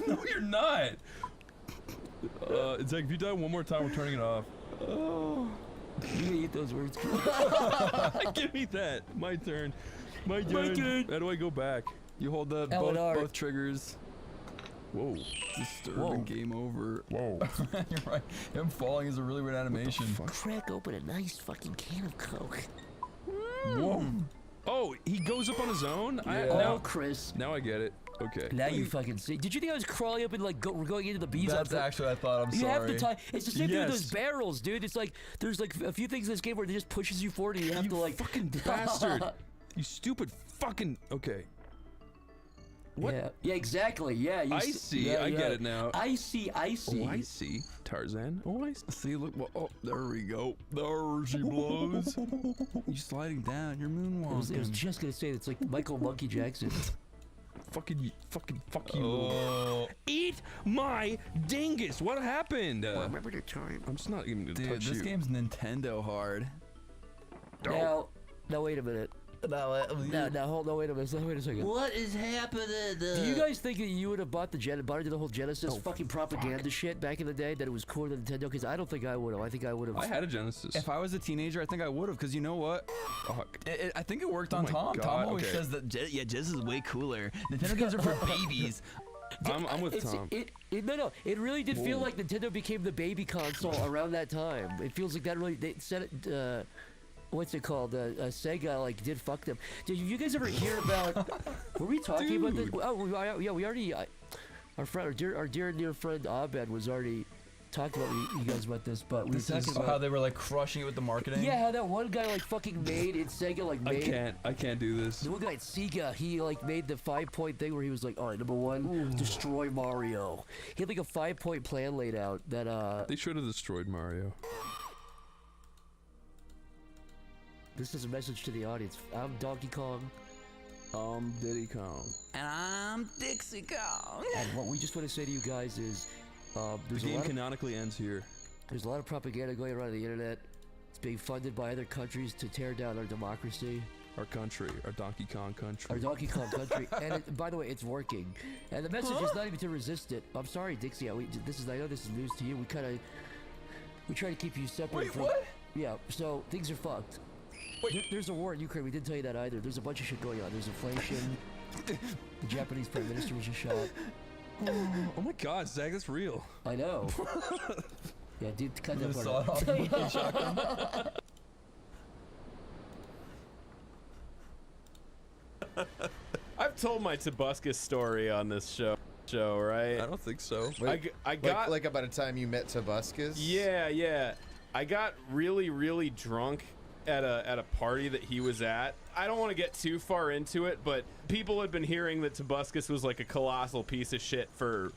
Speaker 2: No, you're not. Zach, if you die one more time, we're turning it off.
Speaker 3: Oh. You gotta eat those words.
Speaker 2: Give me that. My turn. My
Speaker 3: turn.
Speaker 2: How do I go back?
Speaker 1: You hold the
Speaker 3: L&R.
Speaker 1: both triggers.
Speaker 2: Whoa.
Speaker 1: Disturbing. Game over.
Speaker 2: Whoa.
Speaker 1: You're right. Him falling is a really weird animation.
Speaker 11: Crack open a nice fucking can of Coke.
Speaker 2: Whoa. Oh, he goes up on his own?
Speaker 3: Oh, Chris.
Speaker 2: Now I get it. Okay.
Speaker 3: Now you fucking see. Did you think I was crawling up and like we're going into the bees?
Speaker 1: That's actually what I thought. I'm
Speaker 3: you
Speaker 1: sorry.
Speaker 3: have the time. It's the same thing with
Speaker 2: Yes.
Speaker 3: those barrels, dude. It's like there's like a few things in this game where it just pushes you forward and you have to like
Speaker 2: fucking bastard. You stupid fucking. Okay. What?
Speaker 3: Yeah, exactly. Yeah, you
Speaker 2: I see.
Speaker 3: Yeah,
Speaker 2: I get it now.
Speaker 3: I see.
Speaker 2: Oh, I see. Tarzan. Oh, I see.
Speaker 1: See, look. Oh, there we go. There she blows. You sliding down. You're moonwalking.
Speaker 3: I was just gonna say it's like Michael Monkey Jackson.
Speaker 2: Fuck you.
Speaker 1: Oh.
Speaker 2: Eat my dingus. What happened?
Speaker 11: Remember the time?
Speaker 2: I'm just not even gonna
Speaker 1: Dude,
Speaker 2: touch
Speaker 1: this
Speaker 2: you.
Speaker 1: game's Nintendo hard.
Speaker 3: Now, wait a minute. Now, hold on, wait a minute. Wait a second.
Speaker 11: What is happening?
Speaker 3: Do you guys think that you would have bought the whole Genesis fucking propaganda shit back in the day? That it was cooler than Nintendo? Because I don't think I would have. I think I would have.
Speaker 2: I had a Genesis.
Speaker 1: If I was a teenager, I think I would have. Because you know what?
Speaker 2: Fuck.
Speaker 1: I think it worked on
Speaker 2: my
Speaker 1: Tom.
Speaker 2: God,
Speaker 1: Tom always
Speaker 2: okay.
Speaker 1: says that, Genesis is way cooler. Nintendo games are for babies.
Speaker 2: I'm with Tom.
Speaker 3: No. It really did feel like Nintendo became the baby console around that time. It feels like that really. They said it. What's it called? Sega like did fuck them. Did you guys ever hear about? Were we talking about this? Oh, yeah. We already. Our friend, our dear and dear friend Abed was already talked about you guys about this, but we were talking about
Speaker 1: how they were like crushing it with the marketing.
Speaker 3: Yeah, how that one guy like fucking made in Sega like made.
Speaker 2: I can't do this.
Speaker 3: The one guy at Sega, he like made the 5-point thing where he was like, all right, number one, destroy Mario. He had like a 5-point plan laid out that
Speaker 2: They should have destroyed Mario.
Speaker 3: This is a message to the audience. I'm Donkey Kong.
Speaker 2: I'm Diddy Kong.
Speaker 1: And I'm Dixie Kong.
Speaker 3: And what we just want to say to you guys is,
Speaker 2: The
Speaker 3: there's
Speaker 2: game canonically ends here.
Speaker 3: There's a lot of propaganda going around on the internet. It's being funded by other countries to tear down our democracy.
Speaker 2: Our country, our Donkey Kong country.
Speaker 3: Our Donkey Kong country. And by the way, it's working. And the message is not even to resist it. I'm sorry, Dixie. I know this is news to you. We try to keep you separate from.
Speaker 1: what?
Speaker 3: Yeah. So things are fucked. There's a war in Ukraine. We didn't tell you that either. There's a bunch of shit going on. There's inflation. The Japanese prime minister was just shot.
Speaker 2: Oh my God, Zach, that's real.
Speaker 3: I know. Yeah, dude, cut that part
Speaker 1: saw
Speaker 3: out.
Speaker 1: it off.
Speaker 12: told my Tobuscus story on this show, right?
Speaker 2: I don't think so.
Speaker 12: I got
Speaker 13: like about a time you met Tobuscus.
Speaker 12: Yeah. I got really drunk at a party that he was at. I don't want to get too far into it, but people had been hearing that Tobuscus was like a colossal piece of shit for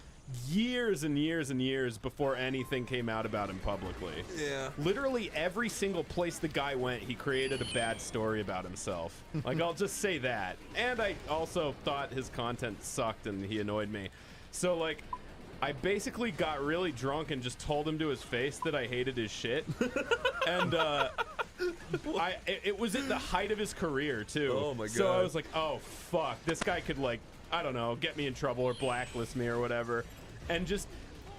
Speaker 12: years and years before anything came out about him publicly.
Speaker 2: Yeah.
Speaker 12: Literally every single place the guy went, he created a bad story about himself. Like, I'll just say that. And I also thought his content sucked and he annoyed me. So, like, I basically got really drunk and just told him to his face that I hated his shit. And, it was at the height of his career, too.
Speaker 2: Oh, my God.
Speaker 12: So I was like, oh, fuck. This guy could, like, I don't know, get me in trouble or blacklist me or whatever. And just,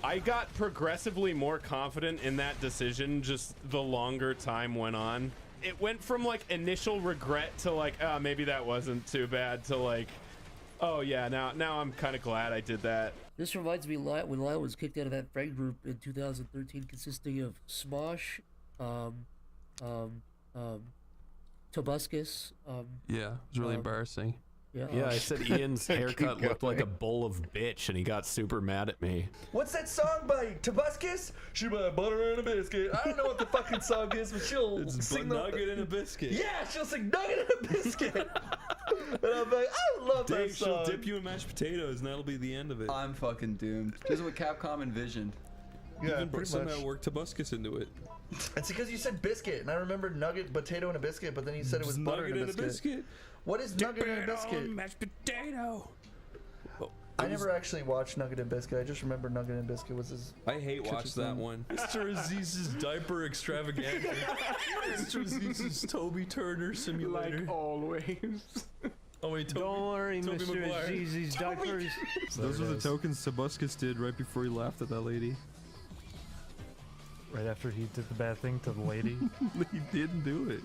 Speaker 12: I got progressively more confident in that decision just the longer time went on. It went from, like, initial regret to, like, oh, maybe that wasn't too bad, to, like, oh, yeah, now I'm kind of glad I did that.
Speaker 3: This reminds me when Lyle was kicked out of that friend group in 2013, consisting of Smosh, Tobuscus.
Speaker 2: Yeah, it was really embarrassing.
Speaker 12: Yeah, I said Ian's haircut looked like a bowl of bitch, and he got super mad at me.
Speaker 14: What's that song by Tobuscus? She buy butter and a biscuit. I don't know what the fucking song is, but she'll sing
Speaker 2: nugget and a biscuit.
Speaker 14: Yeah, she'll sing nugget and a biscuit. And I'm like, I love that song.
Speaker 2: She'll dip you in mashed potatoes, and that'll be the end of it.
Speaker 1: I'm fucking doomed. This is what Capcom envisioned.
Speaker 14: Yeah,
Speaker 2: Even
Speaker 14: pretty
Speaker 2: somehow
Speaker 14: much.
Speaker 2: worked Tobuscus into it.
Speaker 14: It's because you said biscuit, and I remember nugget, potato, and a biscuit, but then you said it was butter and a biscuit. What is nugget and a biscuit?
Speaker 2: Mashed potato.
Speaker 14: I never actually watched Nugget and Biscuit. I just remember Nugget and Biscuit was his.
Speaker 2: I hate watch that one. Mr. Aziz's diaper extravaganza. Mr. Aziz's Toby Turner simulator.
Speaker 15: Like always.
Speaker 2: Oh wait,
Speaker 15: Don't worry,
Speaker 2: Toby
Speaker 15: Mr.
Speaker 2: Maguire.
Speaker 15: Aziz's diapers.
Speaker 2: Those were the tokens Tobuscus did right before he laughed at that lady.
Speaker 15: Right after he did the bad thing to the lady.
Speaker 2: He didn't do it.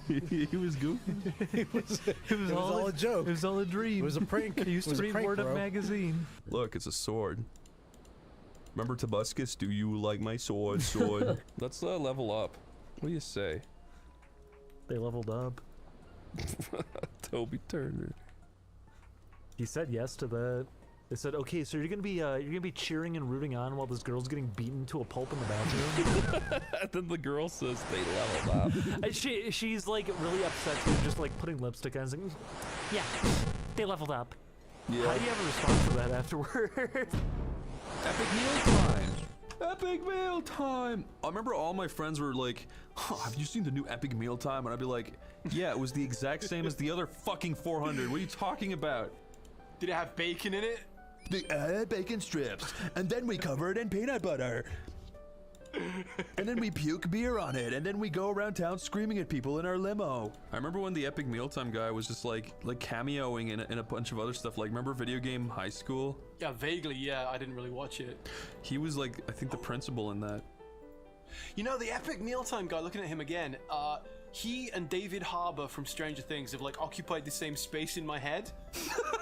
Speaker 2: He was goofy.
Speaker 15: It was all a joke. It was all a dream.
Speaker 16: It was a prank.
Speaker 15: He used
Speaker 16: It was
Speaker 15: to
Speaker 16: a
Speaker 15: read
Speaker 16: prank,
Speaker 15: Word Up
Speaker 16: bro.
Speaker 15: magazine.
Speaker 2: Look, it's a sword. Remember Tobuscus? Do you like my sword? Let's level up. What do you say?
Speaker 15: They leveled up.
Speaker 2: Toby Turner.
Speaker 15: He said yes to that. They said, "Okay, so you're gonna be cheering and rooting on while this girl's getting beaten to a pulp in the bathroom."
Speaker 2: And then the girl says they leveled up.
Speaker 15: And she's like really upset. She's just like putting lipstick on. Like, yeah, they leveled up.
Speaker 2: Yeah.
Speaker 15: How do you have a response to that afterward?
Speaker 2: Epic meal time! Epic meal time! I remember all my friends were like, oh, have you seen the new Epic meal time? And I'd be like, yeah, it was the exact same as the other fucking 400. What are you talking about?
Speaker 8: Did it have bacon in it?
Speaker 2: They added bacon strips, and then we cover it in peanut butter. And then we puke beer on it, and then we go around town screaming at people in our limo. I remember when the Epic Mealtime guy was just like cameoing in a bunch of other stuff. Like, remember Video Game High School?
Speaker 8: Yeah, vaguely, yeah. I didn't really watch it.
Speaker 2: He was like, I think the principal in that.
Speaker 8: You know, the Epic Mealtime guy, looking at him again, he and David Harbour from Stranger Things have like occupied the same space in my head.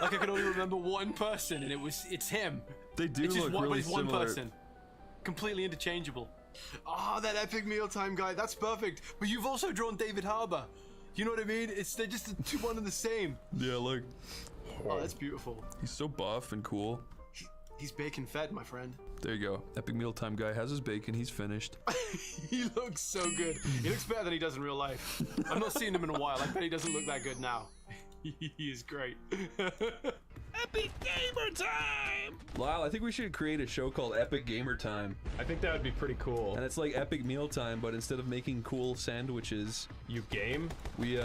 Speaker 8: Like I can only remember one person, and it's him.
Speaker 2: They do
Speaker 8: it's just
Speaker 2: look
Speaker 8: one,
Speaker 2: really
Speaker 8: it's one
Speaker 2: similar.
Speaker 8: person, completely interchangeable. Ah, that Epic Mealtime guy, that's perfect. But you've also drawn David Harbour. You know what I mean? They're just two one and the same.
Speaker 2: Yeah, look.
Speaker 8: Oh, that's beautiful.
Speaker 2: He's so buff and cool.
Speaker 8: He's bacon fed, my friend.
Speaker 2: There you go. Epic Mealtime guy has his bacon. He's finished.
Speaker 8: He looks so good. He looks better than he does in real life. I've not seen him in a while. I bet he doesn't look that good now. He is great.
Speaker 2: Epic Gamer Time! Lyle, I think we should create a show called Epic Gamer Time.
Speaker 12: I think that would be pretty cool.
Speaker 2: And it's like Epic Meal Time, but instead of making cool sandwiches,
Speaker 12: you game?
Speaker 2: We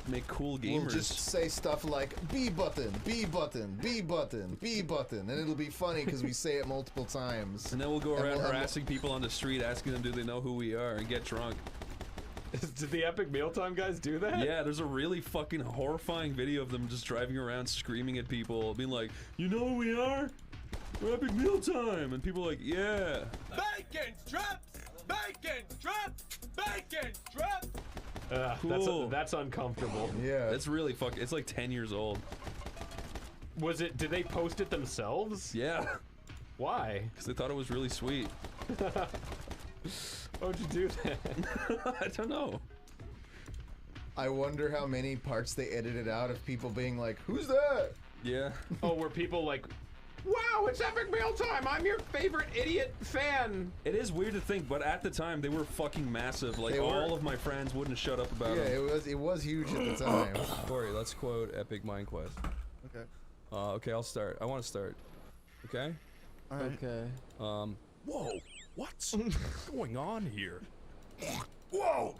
Speaker 2: make cool gamers.
Speaker 13: We'll just say stuff like B button, B button, B button, B button, and it'll be funny because we say it multiple times.
Speaker 2: And then we'll go around harassing people on the street, asking them do they know who we are, and get drunk.
Speaker 12: Did the Epic Mealtime guys do that?
Speaker 2: Yeah, there's a really fucking horrifying video of them just driving around screaming at people, being like, you know who we are? We're Epic Mealtime! And people are like, yeah.
Speaker 8: Bacon strips! Bacon strips! Bacon strips!
Speaker 2: Cool.
Speaker 12: That's uncomfortable.
Speaker 13: Yeah.
Speaker 2: It's really fucking, it's like 10 years old.
Speaker 12: Did they post it themselves?
Speaker 2: Yeah.
Speaker 12: Why?
Speaker 2: Because they thought it was really sweet.
Speaker 12: Why'd you do that?
Speaker 2: I don't know.
Speaker 13: I wonder how many parts they edited out of people being like, "Who's that?"
Speaker 2: Yeah.
Speaker 12: Oh, were people like, "Wow, it's epic meal time! I'm your favorite idiot fan."
Speaker 2: It is weird to think, but at the time they were fucking massive. Like all of my friends wouldn't shut up about it.
Speaker 13: Yeah, it was huge at the time.
Speaker 2: Corey, let's quote Epic Mind Quest.
Speaker 13: Okay.
Speaker 2: Okay, I'll start. I want to start. Okay.
Speaker 13: All right.
Speaker 1: Okay.
Speaker 2: Whoa! What's going on here? Whoa!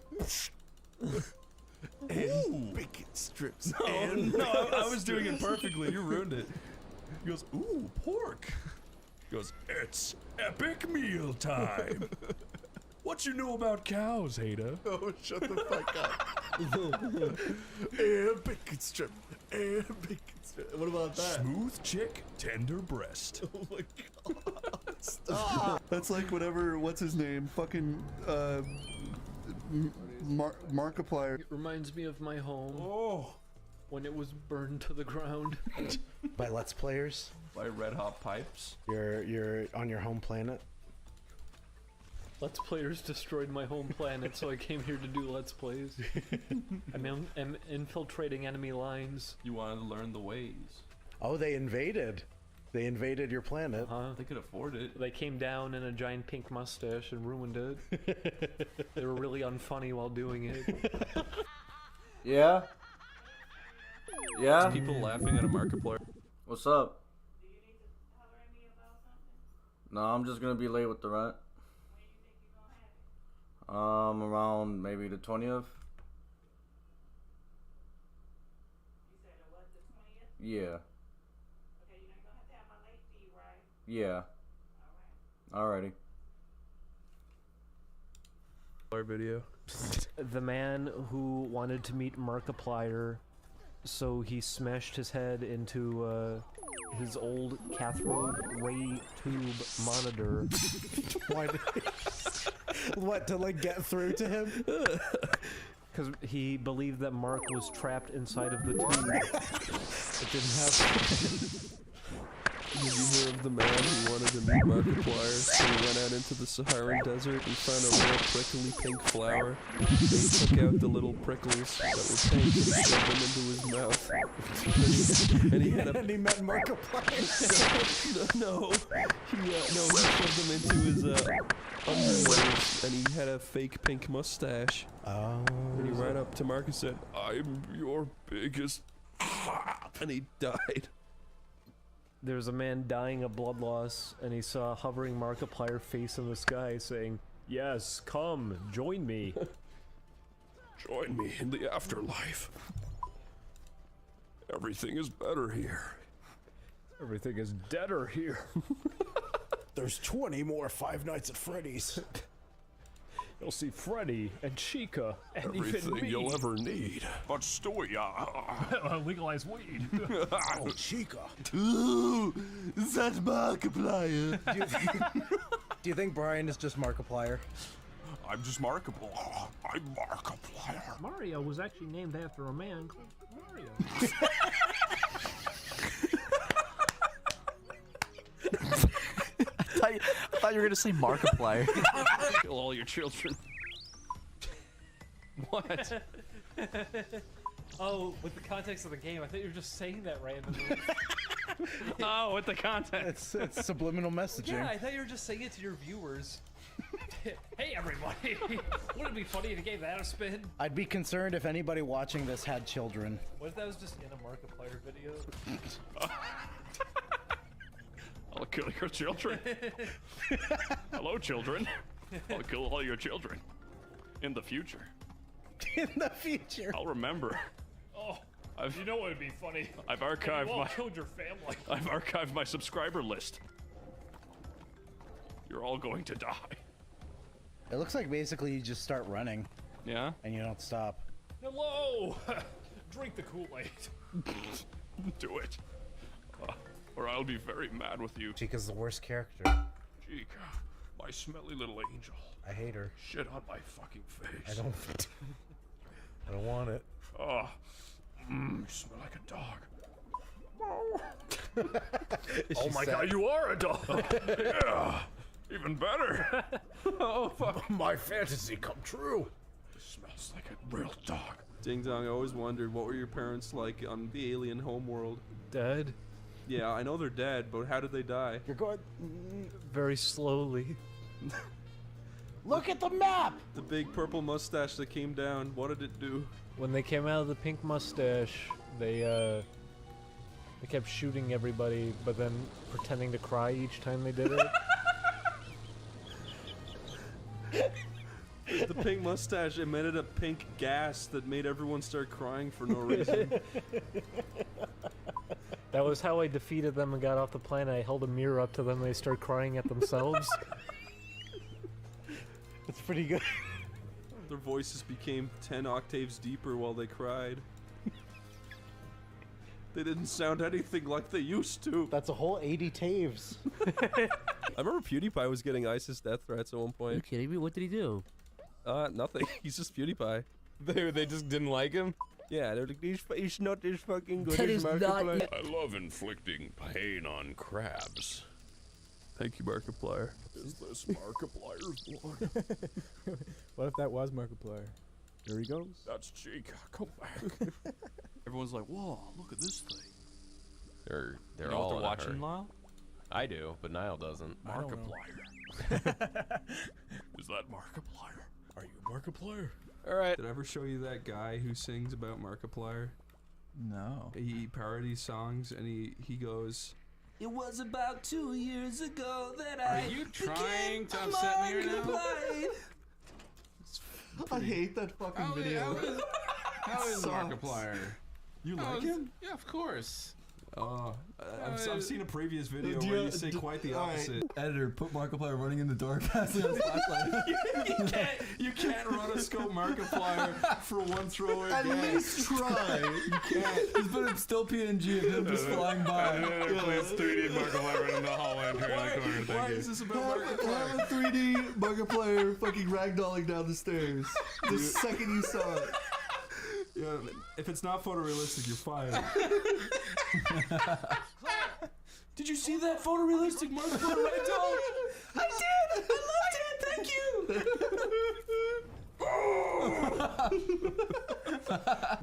Speaker 6: And bacon strips.
Speaker 2: No, I was doing it perfectly. You ruined it. He goes, ooh, pork. He goes, it's epic meal time. What you know about cows, Ada?
Speaker 6: Oh, shut the fuck up. And bacon strip. And bacon strip. What about that?
Speaker 2: Smooth chick, tender breast.
Speaker 6: Oh my god. Stop. That's like whatever, what's his name? Fucking, Markiplier.
Speaker 9: It reminds me of my home.
Speaker 2: Oh.
Speaker 9: When it was burned to the ground.
Speaker 16: By Let's Players.
Speaker 2: By Red Hot Pipes.
Speaker 16: You're on your home planet.
Speaker 9: Let's Players destroyed my home planet, so I came here to do Let's Plays. I'm infiltrating enemy lines.
Speaker 2: You wanted to learn the ways.
Speaker 16: Oh, they invaded. They invaded your planet.
Speaker 2: They could afford it.
Speaker 9: They came down in a giant pink mustache and ruined it. They were really unfunny while doing it.
Speaker 4: Yeah? Yeah?
Speaker 2: People laughing at a Markiplier.
Speaker 4: What's up? No, I'm just gonna be late with the rent. Around maybe the 20th. Yeah. Yeah. Alrighty.
Speaker 2: Our video.
Speaker 9: The man who wanted to meet Markiplier, so he smashed his head into his old cathode ray tube monitor.
Speaker 16: Why? What, to like get through to him?
Speaker 9: Because he believed that Mark was trapped inside of the tube.
Speaker 16: It didn't happen.
Speaker 2: Did you hear of the man who wanted to meet Markiplier? So he went out into the Saharan desert and found a real prickly pink flower. He took out the little prickles that were pink and shoved them into his mouth. And he had a...
Speaker 16: And he met Markiplier.
Speaker 2: No, he shoved them into his underwears, and he had a fake pink mustache.
Speaker 16: Oh.
Speaker 2: And he ran up to Mark and said, "I'm your biggest," and he died.
Speaker 9: There was a man dying of blood loss, and he saw a hovering Markiplier face in the sky saying, "Yes, come, join me."
Speaker 2: Join me in the afterlife. Everything is better here.
Speaker 9: Everything is deader here.
Speaker 16: There's 20 more Five Nights at Freddy's.
Speaker 9: You'll see Freddy and Chica and
Speaker 2: Everything
Speaker 9: even me.
Speaker 2: you'll ever need. But
Speaker 9: legalize weed.
Speaker 16: Oh, Chica.
Speaker 6: Ooh, is that Markiplier?
Speaker 16: Do you think Brian is just Markiplier?
Speaker 2: I'm just Markiplier. I'm Markiplier.
Speaker 9: Mario was actually named after a man called Mario.
Speaker 17: I thought you were gonna say Markiplier.
Speaker 2: Kill all your children. What?
Speaker 9: Oh, with the context of the game, I thought you were just saying that randomly.
Speaker 2: Oh, with the context.
Speaker 16: It's subliminal messaging.
Speaker 9: Yeah, I thought you were just saying it to your viewers. Hey everybody! Wouldn't it be funny if you gave that a spin?
Speaker 16: I'd be concerned if anybody watching this had children.
Speaker 9: What if that was just in a Markiplier video?
Speaker 2: I'll kill your children. Hello, children. I'll kill all your children. In the future.
Speaker 16: In the future.
Speaker 2: I'll remember.
Speaker 9: Oh, you know what would be funny?
Speaker 2: I've archived
Speaker 9: you all
Speaker 2: my.
Speaker 9: killed your family.
Speaker 2: I've archived my subscriber list. You're all going to die.
Speaker 16: It looks like basically you just start running.
Speaker 2: Yeah?
Speaker 16: And you don't stop.
Speaker 9: Hello! Drink the Kool-Aid.
Speaker 2: Do it. Or I'll be very mad with you.
Speaker 16: Chica's the worst character.
Speaker 2: Chica, my smelly little angel.
Speaker 16: I hate her.
Speaker 2: Shit on my fucking face.
Speaker 16: I don't want it.
Speaker 2: Oh, you smell like a dog.
Speaker 9: Oh my god, you are a dog!
Speaker 2: Yeah, even better. Oh fuck.
Speaker 16: My fantasy come true.
Speaker 2: It smells like a real dog. Ding dong, I always wondered, what were your parents like on the alien homeworld?
Speaker 9: Dead.
Speaker 2: Yeah, I know they're dead, but how did they die?
Speaker 16: You're going
Speaker 9: very slowly.
Speaker 16: Look at the map!
Speaker 2: The big purple mustache that came down, what did it do?
Speaker 9: When they came out of the pink mustache, they kept shooting everybody, but then pretending to cry each time they did it.
Speaker 2: The pink mustache emitted a pink gas that made everyone start crying for no reason.
Speaker 9: That was how I defeated them and got off the planet. I held a mirror up to them and they started crying at themselves.
Speaker 16: That's pretty good.
Speaker 2: Their voices became 10 octaves deeper while they cried. They didn't sound anything like they used to.
Speaker 16: That's a whole 80 taves.
Speaker 18: I remember PewDiePie was getting ISIS death threats at one point.
Speaker 3: Are you kidding me? What did he do?
Speaker 18: Nothing. He's just PewDiePie.
Speaker 12: They just didn't like him?
Speaker 18: Yeah, they're like, he's not as fucking good
Speaker 3: That
Speaker 18: as
Speaker 3: is not-
Speaker 18: Markiplier.
Speaker 5: I love inflicting pain on crabs.
Speaker 2: Thank you, Markiplier.
Speaker 5: Is this Markiplier's blood?
Speaker 16: What if that was Markiplier? There he goes.
Speaker 5: That's Chica. Come back.
Speaker 1: Everyone's like, whoa, look at this thing.
Speaker 19: They're
Speaker 1: You know
Speaker 19: all
Speaker 1: what
Speaker 19: in
Speaker 1: they're
Speaker 19: a
Speaker 1: watching,
Speaker 19: hurry.
Speaker 1: Lyle?
Speaker 19: I do, but Niall doesn't.
Speaker 16: I don't know.
Speaker 5: Markiplier. Is that Markiplier? Are you Markiplier?
Speaker 2: Alright. Did I ever show you that guy who sings about Markiplier?
Speaker 1: No.
Speaker 2: He parodies songs and he goes,
Speaker 6: It was about 2 years ago that
Speaker 12: Are you trying to upset me right now?
Speaker 14: I hate that fucking video.
Speaker 12: How is
Speaker 14: Sucks.
Speaker 12: Markiplier?
Speaker 2: You like him?
Speaker 12: Yeah, of course.
Speaker 2: I've seen a previous video where you say quite the opposite.
Speaker 1: Editor, put Markiplier running in the dark passing on his flashlight.
Speaker 2: You can't run a scope Markiplier for one thrower.
Speaker 14: At least try.
Speaker 2: You can't.
Speaker 1: He's put a still PNG of him just flying by.
Speaker 12: Please 3D Markiplier running in the hallway and turning the corner.
Speaker 2: Why
Speaker 12: Thank you.
Speaker 2: is this about Markiplier?
Speaker 14: Have a 3D Markiplier fucking ragdolling down the stairs. The second you saw it.
Speaker 2: Yeah, if it's not photorealistic, you're fired.
Speaker 1: Did you see that photorealistic Markiplier ragdoll?
Speaker 6: I did! I loved it! Thank you!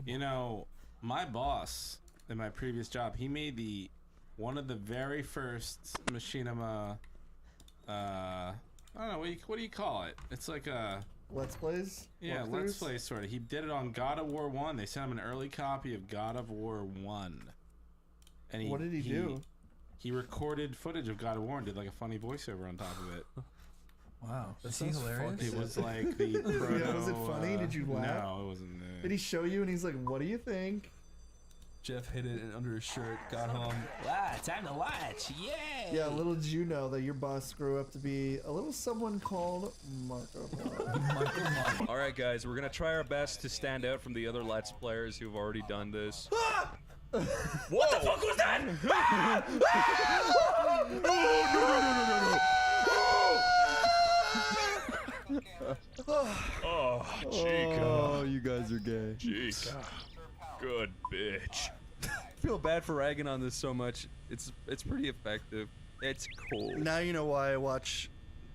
Speaker 12: You know, my boss in my previous job, he made one of the very first machinima. I don't know what do you call it? It's like a
Speaker 14: Let's Plays?
Speaker 12: yeah, Let's Play sort of. He did it on God of War 1. They sent him an early copy of God of War 1. And
Speaker 14: What did he do?
Speaker 12: He recorded footage of God of War and did like a funny voiceover on top of it.
Speaker 1: Wow.
Speaker 12: That
Speaker 1: Is he hilarious?
Speaker 12: It was like the proto,
Speaker 14: Yeah, was it funny? Did you laugh?
Speaker 12: No, it wasn't.
Speaker 14: Did he show you and he's like, what do you think?
Speaker 2: Jeff hid it under his shirt, got home.
Speaker 6: Wow, time to watch. Yay!
Speaker 14: Yeah, little did you know that your boss grew up to be a little someone called Markiplier.
Speaker 18: Alright guys, we're gonna try our best to stand out from the other Let's Players who've already done this.
Speaker 6: What the fuck was that?
Speaker 5: Oh, Chica.
Speaker 1: Oh, you guys are gay.
Speaker 5: Chica. Good bitch.
Speaker 2: I feel bad for ragging on this so much. It's pretty effective. It's cool.
Speaker 20: Now you know why I watch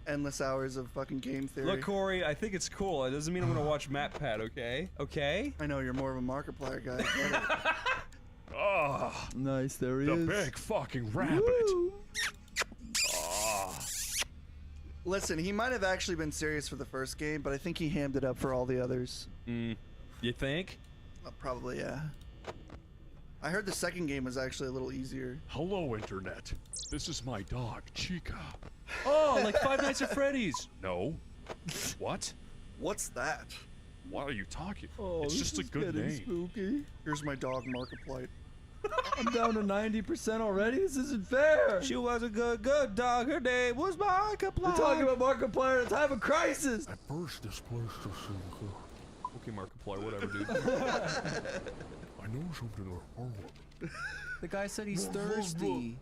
Speaker 20: endless hours of fucking game theory.
Speaker 2: Look, Corey, I think it's cool. It doesn't mean I'm gonna watch MatPat, okay? Okay?
Speaker 20: I know you're more of a Markiplier guy.
Speaker 5: Oh,
Speaker 1: Nice, there he
Speaker 5: the
Speaker 1: is.
Speaker 5: big fucking rabbit. Oh.
Speaker 20: Listen, he might have actually been serious for the first game, but I think he hammed it up for all the others.
Speaker 2: You think?
Speaker 20: Probably, yeah. I heard the second game was actually a little easier.
Speaker 5: Hello, Internet. This is my dog, Chica.
Speaker 2: Oh, like Five Nights at Freddy's.
Speaker 5: No. What?
Speaker 20: What's that?
Speaker 5: What are you talking?
Speaker 1: Oh,
Speaker 5: it's
Speaker 1: this
Speaker 5: just a
Speaker 1: is
Speaker 5: good
Speaker 1: getting
Speaker 5: name.
Speaker 1: spooky.
Speaker 20: Here's my dog, Markiplier.
Speaker 1: I'm down to 90% already. This isn't fair.
Speaker 18: She was a good dog. Her name was Markiplier.
Speaker 1: We're talking about Markiplier at a time of crisis.
Speaker 5: At first, this place just seemed good.
Speaker 2: Okay, Markiplier, whatever, dude.
Speaker 5: I know something wrong.
Speaker 1: The guy said he's thirsty.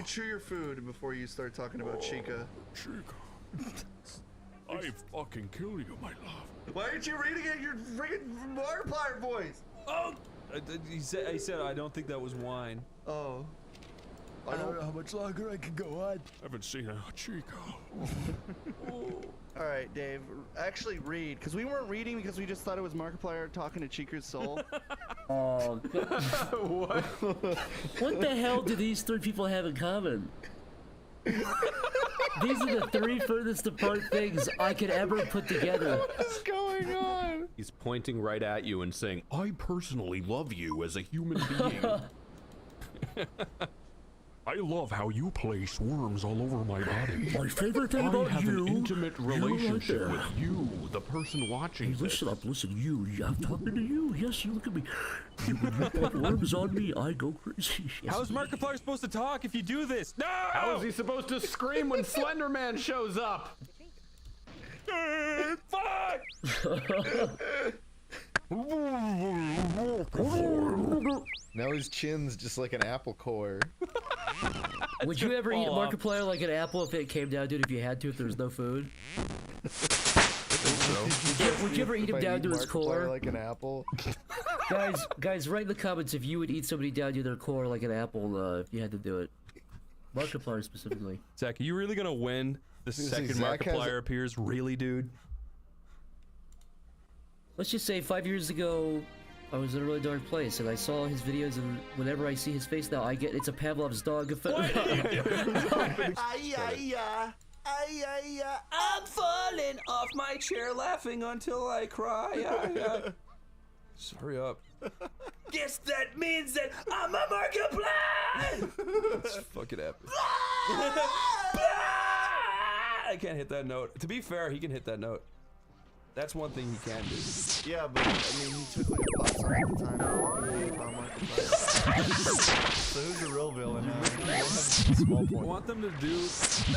Speaker 20: Chew your food before you start talking about Chica.
Speaker 5: Chica. I fucking kill you, my love.
Speaker 20: Why aren't you reading it? Your freaking Markiplier voice.
Speaker 2: Oh! He said I don't think that was wine.
Speaker 20: Oh.
Speaker 2: I don't know how much longer I can go on. I haven't seen a Chico.
Speaker 20: All right, Dave. Actually, read, because we weren't reading because we just thought it was Markiplier talking to Chico's soul.
Speaker 3: Oh,
Speaker 12: what?
Speaker 3: What the hell do these three people have in common? These are the three furthest apart things I could ever put together.
Speaker 20: What's going on?
Speaker 21: He's pointing right at you and saying, I personally love you as a human being.
Speaker 2: I love how you place worms all over my body.
Speaker 21: My favorite thing about you, I have an intimate relationship with you, the person watching.
Speaker 11: Hey, listen up, listen, you. I'm talking to you. Yes, you look at me. When you put worms on me, I go crazy. Yes,
Speaker 18: How's Markiplier supposed to talk if you do this? No!
Speaker 21: How is he supposed to scream when Slender Man shows up?
Speaker 18: Fuck!
Speaker 13: Now his chin's just like an apple core.
Speaker 3: Would you ever eat Markiplier like an apple if it came down to it, if you had to, if there was no food? Would you ever eat him down to his core?
Speaker 13: Like an apple?
Speaker 3: Guys, write in the comments if you would eat somebody down to their core like an apple if you had to do it. Markiplier specifically.
Speaker 2: Zach, are you really gonna win the second Markiplier appears? Really, dude?
Speaker 3: Let's just say 5 years ago, I was in a really dark place, and I saw his videos, and whenever I see his face now, it's a Pavlov's dog effect.
Speaker 6: I'm falling off my chair laughing until I cry.
Speaker 2: Just hurry up.
Speaker 6: Guess that means that I'm a Markiplier!
Speaker 2: Let's fucking happen. I can't hit that note. To be fair, he can hit that note. That's one thing he can do.
Speaker 20: Yeah, but I mean, he took like a pop song at the time.
Speaker 14: So who's the real villain now?
Speaker 2: I want them to do a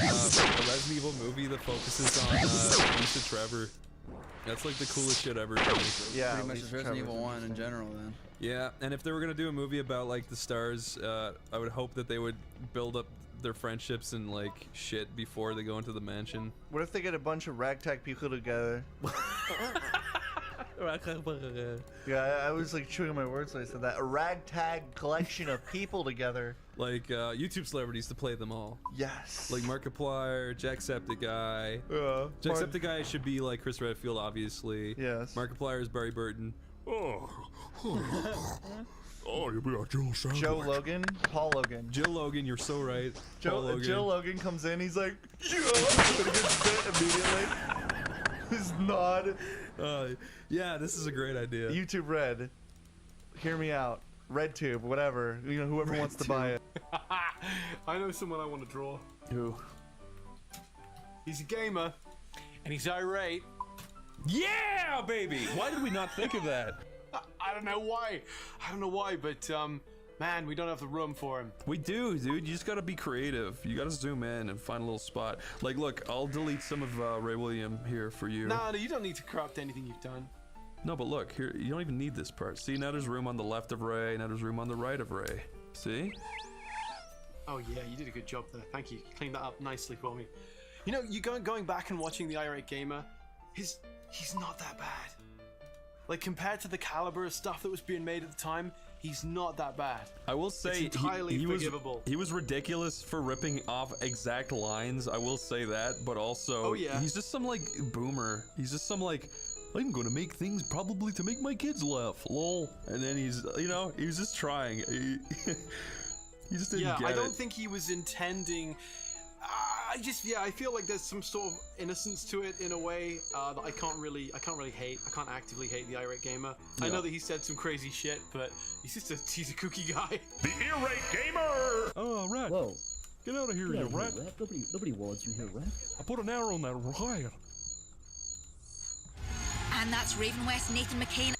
Speaker 2: Resident Evil movie that focuses on Lisa Trevor. That's like the coolest shit ever.
Speaker 1: Yeah, pretty much just Resident Evil 1 in general then.
Speaker 2: Yeah, and if they were gonna do a movie about like the stars, I would hope that they would build up their friendships and like shit before they go into the mansion.
Speaker 20: What if they get a bunch of ragtag people together? Yeah, I was like chewing my words when I said that. A ragtag collection of people together.
Speaker 2: Like YouTube celebrities to play them all.
Speaker 20: Yes.
Speaker 2: Like Markiplier, Jacksepticeye. Jacksepticeye should be like Chris Redfield, obviously.
Speaker 20: Yes.
Speaker 2: Markiplier is Barry Burton.
Speaker 21: Oh,
Speaker 2: you'll be a Joe Sandler.
Speaker 20: Joe Logan, Paul Logan.
Speaker 2: Joe Logan, you're so right.
Speaker 20: Joe Logan comes in, he's like, yeah, and he gets bit immediately. His nod.
Speaker 2: Yeah, this is a great idea.
Speaker 20: YouTube Red, hear me out. RedTube, whatever. You know, whoever wants to buy it.
Speaker 8: I know someone I want to draw.
Speaker 2: Who?
Speaker 8: He's a gamer, and he's irate.
Speaker 2: Yeah, baby! Why did we not think of that?
Speaker 8: I don't know why. But man, we don't have the room for him.
Speaker 2: We do, dude. You just gotta be creative. You gotta zoom in and find a little spot. Like, look, I'll delete some of Ray William here for you.
Speaker 8: No, you don't need to corrupt anything you've done.
Speaker 2: No, but look, here, you don't even need this part. See, now there's room on the left of Ray, now there's room on the right of Ray. See?
Speaker 8: Oh yeah, you did a good job there. Thank you. You cleaned that up nicely for me. You know, you going back and watching the irate gamer, he's not that bad. Like, compared to the caliber of stuff that was being made at the time, he's not that bad.
Speaker 2: I will say
Speaker 8: it's entirely forgivable.
Speaker 2: He was ridiculous for ripping off exact lines. I will say that, but also he's just some like boomer. He's just some like, I'm gonna make things probably to make my kids laugh, lol. And then he's, you know, he was just trying. He just didn't get it.
Speaker 8: I don't think he was intending. I feel like there's some sort of innocence to it in a way that I can't really hate. I can't actively hate the irate gamer. I know that he said some crazy shit, but he's a kooky guy.
Speaker 21: The irate gamer!
Speaker 2: Oh, Rat.
Speaker 3: Whoa.
Speaker 2: Get out of here, you rat.
Speaker 3: Nobody wants you here, Rat.
Speaker 2: I put an arrow on that riot.
Speaker 22: And that's Raven West Nathan McCain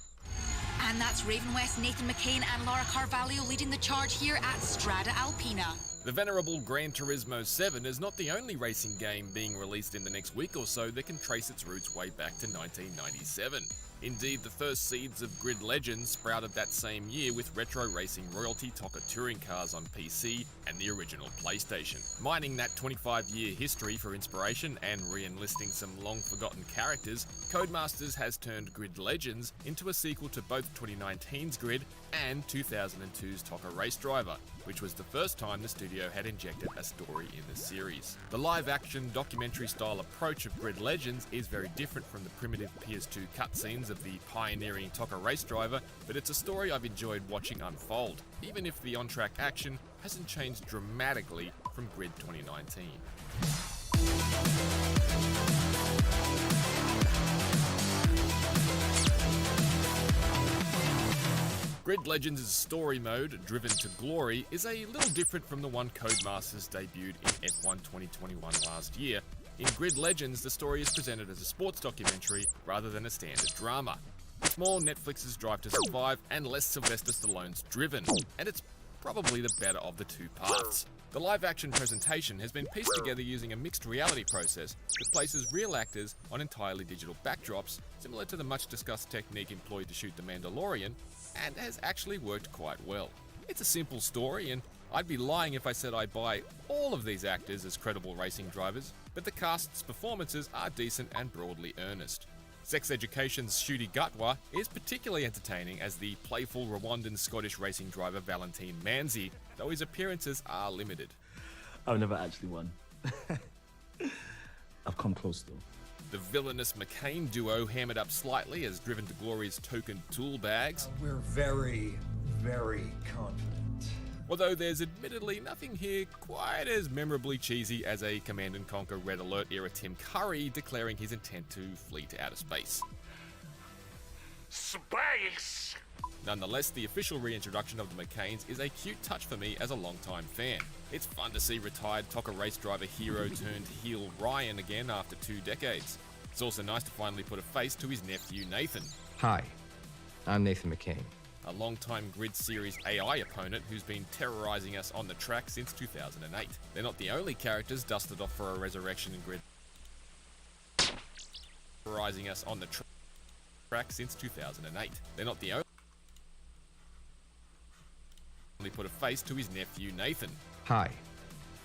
Speaker 22: and Laura Carvalho leading the charge here at Strada Alpina.
Speaker 23: The venerable Gran Turismo 7 is not the only racing game being released in the next week or so that can trace its roots way back to 1997. Indeed, the first seeds of Grid Legends sprouted that same year with retro racing royalty TOCA touring cars on PC and the original PlayStation. Mining that 25-year history for inspiration and re-enlisting some long-forgotten characters, Codemasters has turned Grid Legends into a sequel to both 2019's Grid and 2002's TOCA Race Driver, which was the first time the studio had injected a story in the series. The live-action documentary-style approach of Grid Legends is very different from the primitive PS2 cutscenes of the pioneering TOCA Race Driver, but it's a story I've enjoyed watching unfold, even if the on-track action hasn't changed dramatically from Grid 2019. Grid Legends' story mode, Driven to Glory, is a little different from the one Codemasters debuted in F1 2021 last year. In Grid Legends, the story is presented as a sports documentary rather than a standard drama. It's more Netflix's Drive to Survive and less Sylvester Stallone's Driven, and it's probably the better of the two paths. The live-action presentation has been pieced together using a mixed reality process that places real actors on entirely digital backdrops, similar to the much-discussed technique employed to shoot The Mandalorian, and has actually worked quite well. It's a simple story, and I'd be lying if I said I buy all of these actors as credible racing drivers, but the cast's performances are decent and broadly earnest. Sex Education's Ncuti Gatwa is particularly entertaining as the playful Rwandan Scottish racing driver Valentine Manzi, though his appearances are limited.
Speaker 11: I've never actually won. I've come close though.
Speaker 23: The villainous McCain duo hammered up slightly as Driven to Glory's token tool bags.
Speaker 7: We're very, very confident.
Speaker 23: Although there's admittedly nothing here quite as memorably cheesy as a Command & Conquer Red Alert era Tim Curry declaring his intent to flee to outer space.
Speaker 10: Space!
Speaker 23: Nonetheless, the official reintroduction of the McCains is a cute touch for me as a longtime fan. It's fun to see retired TOCA race driver hero turned heel Ryan again after 2 decades. It's also nice to finally put a face to his nephew Nathan.
Speaker 15: Hi, I'm Nathan McCain.
Speaker 23: A long-time Grid Series AI opponent who's been terrorizing us on the track since 2008. They're not the only characters dusted off for a resurrection in Grid. Terrorizing us on the track since 2008. They're not the only put a face to his nephew Nathan.
Speaker 15: Hi,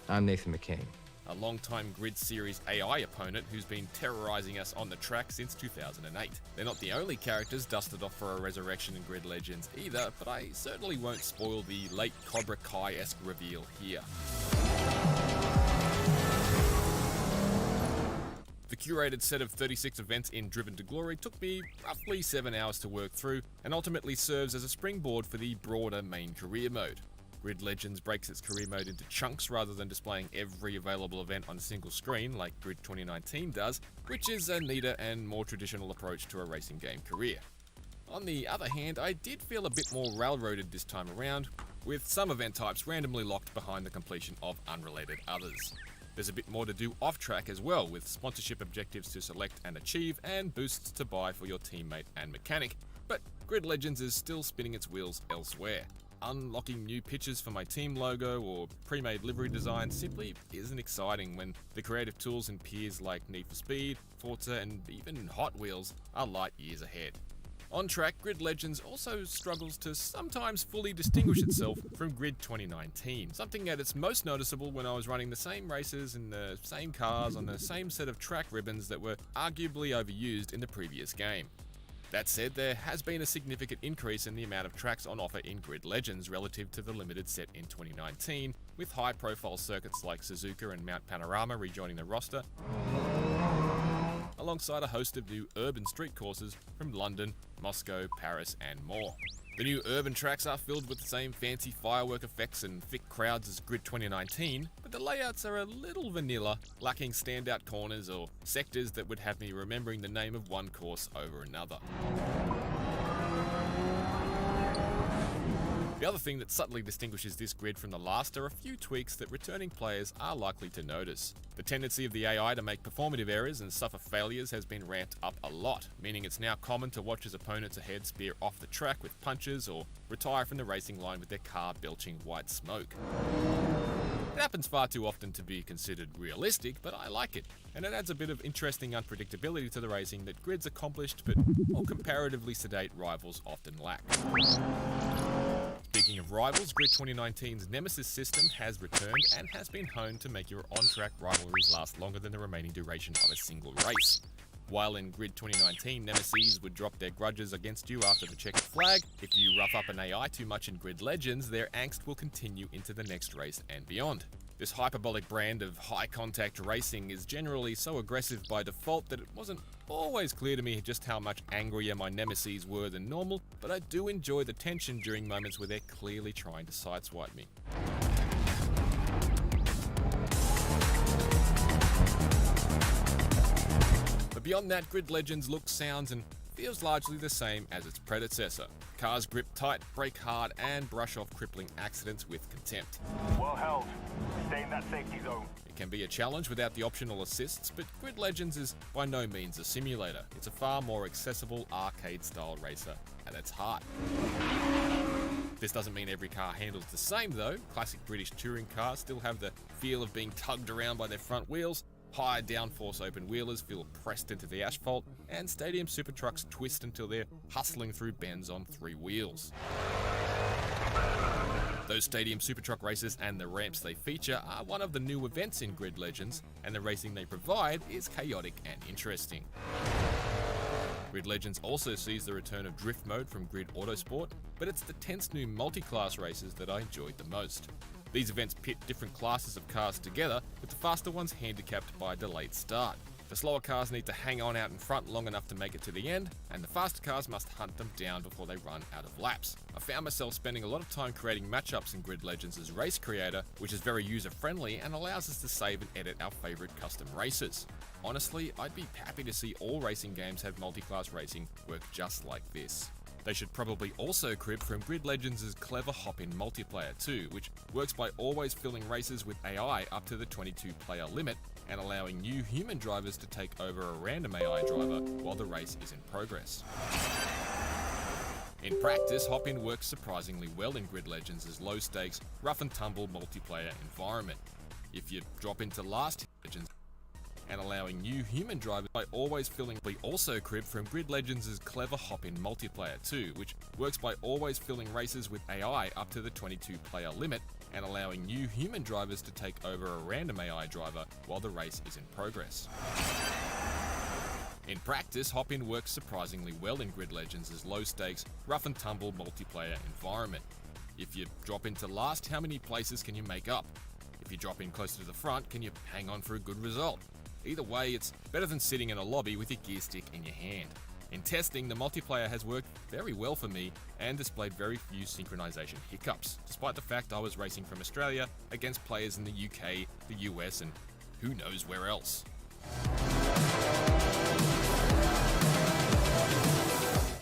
Speaker 15: I'm Nathan McCain.
Speaker 23: A long-time Grid Series AI opponent who's been terrorizing us on the track since 2008. They're not the only characters dusted off for a resurrection in Grid Legends either, but I certainly won't spoil the late Cobra Kai-esque reveal here. The curated set of 36 events in Driven to Glory took me roughly 7 hours to work through, and ultimately serves as a springboard for the broader main career mode. Grid Legends breaks its career mode into chunks rather than displaying every available event on a single screen like Grid 2019 does, which is a neater and more traditional approach to a racing game career. On the other hand, I did feel a bit more railroaded this time around, with some event types randomly locked behind the completion of unrelated others. There's a bit more to do off-track as well, with sponsorship objectives to select and achieve, and boosts to buy for your teammate and mechanic, but Grid Legends is still spinning its wheels elsewhere. Unlocking new pictures for my team logo or pre-made livery design simply isn't exciting when the creative tools in peers like Need for Speed, Forza, and even Hot Wheels are light years ahead. On track, Grid Legends also struggles to sometimes fully distinguish itself from Grid 2019, something that it's most noticeable when I was running the same races in the same cars on the same set of track ribbons that were arguably overused in the previous game. That said, there has been a significant increase in the amount of tracks on offer in Grid Legends relative to the limited set in 2019, with high-profile circuits like Suzuka and Mount Panorama rejoining the roster, alongside a host of new urban street courses from London, Moscow, Paris, and more. The new urban tracks are filled with the same fancy firework effects and thick crowds as Grid 2019, but the layouts are a little vanilla, lacking standout corners or sectors that would have me remembering the name of one course over another. The other thing that subtly distinguishes this grid from the last are a few tweaks that returning players are likely to notice. The tendency of the AI to make performative errors and suffer failures has been ramped up a lot, meaning it's now common to watch as opponents ahead spear off the track with punches or retire from the racing line with their car belching white smoke. It happens far too often to be considered realistic, but I like it, and it adds a bit of interesting unpredictability to the racing that Grid's accomplished but more comparatively sedate rivals often lack. Speaking of rivals, Grid 2019's Nemesis system has returned and has been honed to make your on-track rivalries last longer than the remaining duration of a single race. While in Grid 2019, Nemesis would drop their grudges against you after the checkered flag, if you rough up an AI too much in Grid Legends, their angst will continue into the next race and beyond. This hyperbolic brand of high-contact racing is generally so aggressive by default that it wasn't always clear to me just how much angrier my nemesis were than normal, but I do enjoy the tension during moments where they're clearly trying to sideswipe me. But beyond that, Grid Legends looks, sounds, and feels largely the same as its predecessor. Cars grip tight, brake hard, and brush off crippling accidents with contempt.
Speaker 4: Well held. Stay in that safety zone.
Speaker 23: It can be a challenge without the optional assists, but Grid Legends is by no means a simulator. It's a far more accessible arcade-style racer at its heart. This doesn't mean every car handles the same though. Classic British touring cars still have the feel of being tugged around by their front wheels. High downforce open wheelers feel pressed into the asphalt, and stadium super trucks twist until they're hustling through bends on three wheels. Those stadium super truck races and the ramps they feature are one of the new events in Grid Legends, and the racing they provide is chaotic and interesting. Grid Legends also sees the return of drift mode from Grid Autosport, but it's the tense new multi-class races that I enjoyed the most. These events pit different classes of cars together, with the faster ones handicapped by a delayed start. The slower cars need to hang on out in front long enough to make it to the end, and the faster cars must hunt them down before they run out of laps. I found myself spending a lot of time creating matchups in Grid Legends as race creator, which is very user-friendly and allows us to save and edit our favourite custom races. Honestly, I'd be happy to see all racing games have multi-class racing work just like this. They should probably also crib from Grid Legends' clever hop-in multiplayer too, which works by always filling races with AI up to the 22-player limit and allowing new human drivers to take over a random AI driver while the race is in progress. In practice, hop-in works surprisingly well in Grid Legends' low-stakes, rough-and-tumble multiplayer environment. If you drop into last Legends and allowing new human drivers by always filling. We also crib from Grid Legends' clever hop-in multiplayer too, which works by always filling races with AI up to the 22-player limit and allowing new human drivers to take over a random AI driver while the race is in progress. In practice, hop-in works surprisingly well in Grid Legends' low-stakes, rough-and-tumble multiplayer environment. If you drop into last, how many places can you make up? If you drop in closer to the front, can you hang on for a good result? Either way, it's better than sitting in a lobby with your gear stick in your hand. In testing, the multiplayer has worked very well for me and displayed very few synchronization hiccups, despite the fact I was racing from Australia against players in the UK, the US, and who knows where else.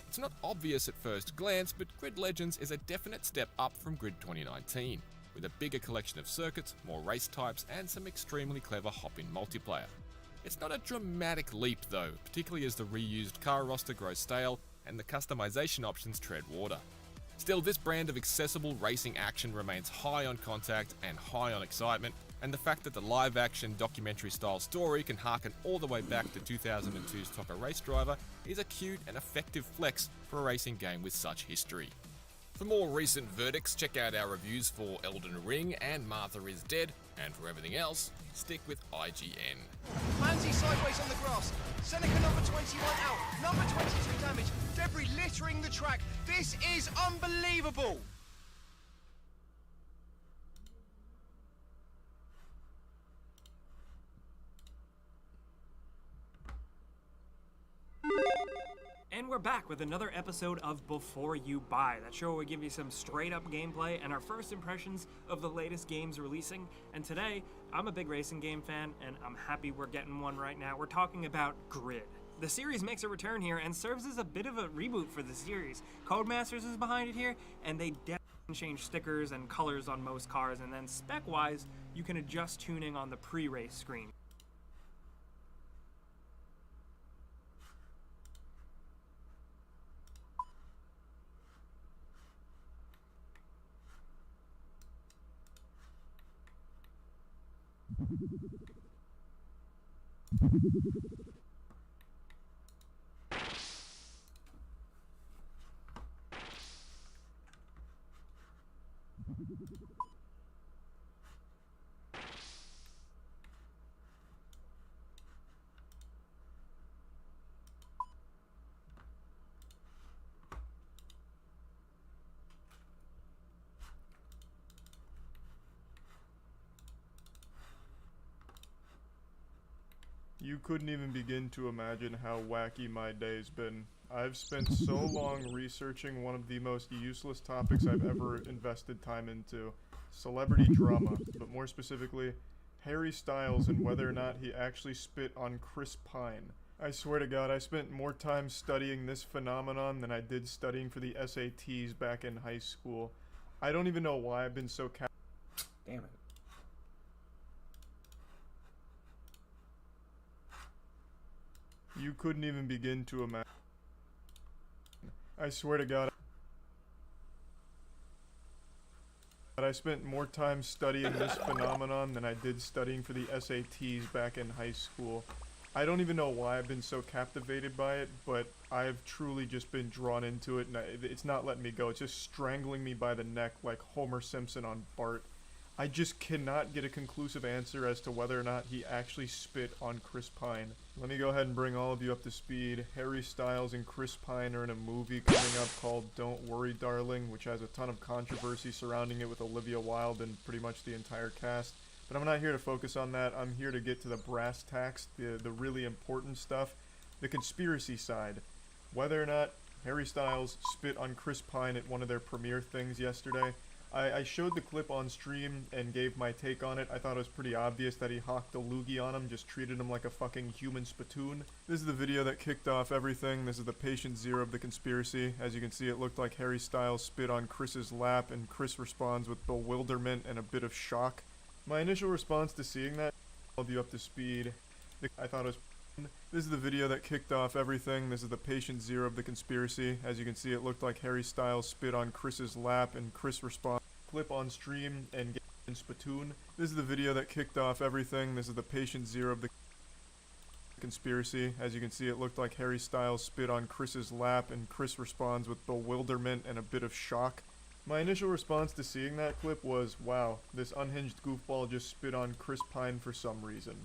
Speaker 23: It's not obvious at first glance, but Grid Legends is a definite step up from Grid 2019, with a bigger collection of circuits, more race types, and some extremely clever hop-in multiplayer. It's not a dramatic leap though, particularly as the reused car roster grows stale and the customization options tread water. Still, this brand of accessible racing action remains high on contact and high on excitement, and the fact that the live-action documentary-style story can harken all the way back to 2002's Top a Race Driver is a cute and effective flex for a racing game with such history. For more recent verdicts, check out our reviews for Elden Ring and Martha is Dead, and for everything else, stick with IGN.
Speaker 8: Manzi sideways on the grass. Seneca number 21 out. Number 22 damage. Debris littering the track. This is unbelievable.
Speaker 10: And we're back with another episode of Before You Buy. That show where we give you some straight up gameplay and our first impressions of the latest games releasing. And today, I'm a big racing game fan and I'm happy we're getting one right now. We're talking about Grid. The series makes a return here and serves as a bit of a reboot for the series. Codemasters is behind it here, and they definitely change stickers and colors on most cars, and then spec-wise, you can adjust tuning on the pre-race screen.
Speaker 9: You couldn't even begin to imagine how wacky my day's been. I've spent so long researching one of the most useless topics I've ever invested time into. Celebrity drama, but more specifically, Harry Styles and whether or not he actually spit on Chris Pine. I swear to God, I spent more time studying this phenomenon than I did studying for the SATs back in high school. I don't even know why I've been so
Speaker 16: Damn it.
Speaker 9: You couldn't even begin to imagine. I swear to God. I spent more time studying this phenomenon than I did studying for the SATs back in high school. I don't even know why I've been so captivated by it, but I've truly just been drawn into it, and it's not letting me go. It's just strangling me by the neck like Homer Simpson on Bart. I just cannot get a conclusive answer as to whether or not he actually spit on Chris Pine. Let me go ahead and bring all of you up to speed. Harry Styles and Chris Pine are in a movie coming up called Don't Worry Darling, which has a ton of controversy surrounding it with Olivia Wilde and pretty much the entire cast. But I'm not here to focus on that. I'm here to get to the brass tacks, the really important stuff, the conspiracy side. Whether or not Harry Styles spit on Chris Pine at one of their premiere things yesterday. I showed the clip on stream and gave my take on it. I thought it was pretty obvious that he hawked a loogie on him, just treated him like a fucking human spittoon. This is the video that kicked off everything. This is the patient zero of the conspiracy. As you can see, it looked like Harry Styles spit on Chris's lap, and Chris responds with bewilderment and a bit of shock. My initial response to seeing that, I'll be up to speed. I thought it was... This is the video that kicked off everything. This is the patient zero of the conspiracy. As you can see, it looked like Harry Styles spit on Chris's lap, and Chris responds. Clip on stream and get spittoon. This is the video that kicked off everything. This is the patient zero of the conspiracy. As you can see, it looked like Harry Styles spit on Chris's lap, and Chris responds with bewilderment and a bit of shock. My initial response to seeing that clip was, wow, this unhinged goofball just spit on Chris Pine for some reason.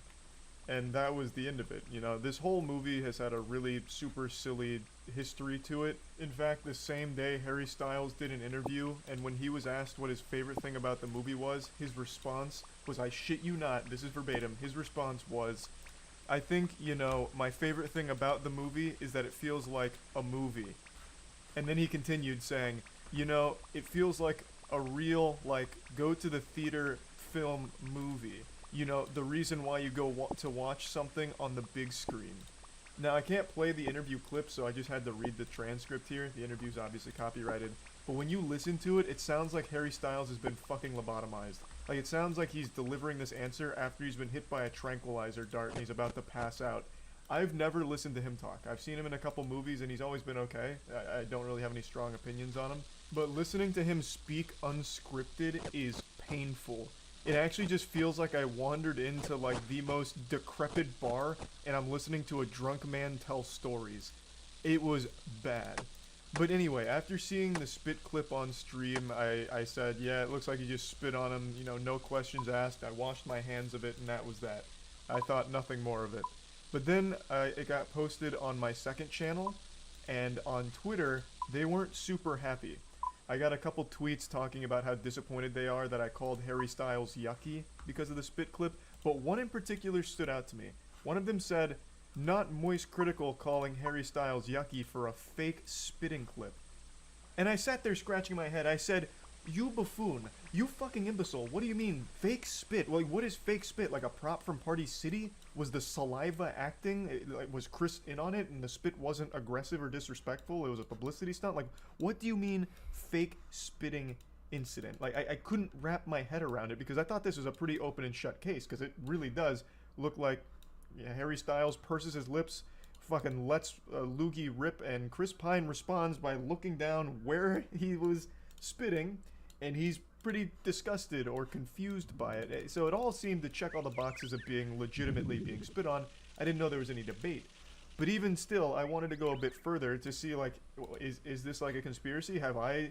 Speaker 9: And that was the end of it. You know, this whole movie has had a really super silly history to it. In fact, the same day Harry Styles did an interview, and when he was asked what his favorite thing about the movie was, his response was, I shit you not, this is verbatim, his response was, I think, you know, my favorite thing about the movie is that it feels like a movie. And then he continued saying, you know, it feels like a real, like, go to the theater film movie. You know, the reason why you go to watch something on the big screen. Now, I can't play the interview clip, so I just had to read the transcript here. The interview's obviously copyrighted. But when you listen to it, it sounds like Harry Styles has been fucking lobotomized. Like, it sounds like he's delivering this answer after he's been hit by a tranquilizer dart and he's about to pass out. I've never listened to him talk. I've seen him in a couple movies and he's always been okay. I don't really have any strong opinions on him. But listening to him speak unscripted is painful. It actually just feels like I wandered into, like, the most decrepit bar, and I'm listening to a drunk man tell stories. It was bad. But anyway, after seeing the spit clip on stream, I said, yeah, it looks like he just spit on him, you know, no questions asked. I washed my hands of it, and that was that. I thought nothing more of it. But then it got posted on my second channel, and on Twitter, they weren't super happy. I got a couple tweets talking about how disappointed they are that I called Harry Styles yucky because of the spit clip, but one in particular stood out to me. One of them said, not moist critical calling Harry Styles yucky for a fake spitting clip. And I sat there scratching my head. I said, you buffoon, you fucking imbecile, what do you mean fake spit? Like, what is fake spit? Like a prop from Party City? Was the saliva acting? Was Chris in on it and the spit wasn't aggressive or disrespectful? It was a publicity stunt? Like, what do you mean fake spitting incident? Like, I couldn't wrap my head around it because I thought this was a pretty open and shut case because it really does look like Harry Styles purses his lips, fucking lets loogie rip, and Chris Pine responds by looking down where he was spitting, and he's pretty disgusted or confused by it. So it all seemed to check all the boxes of being legitimately being spit on. I didn't know there was any debate. But even still, I wanted to go a bit further to see, like, is this like a conspiracy? Have I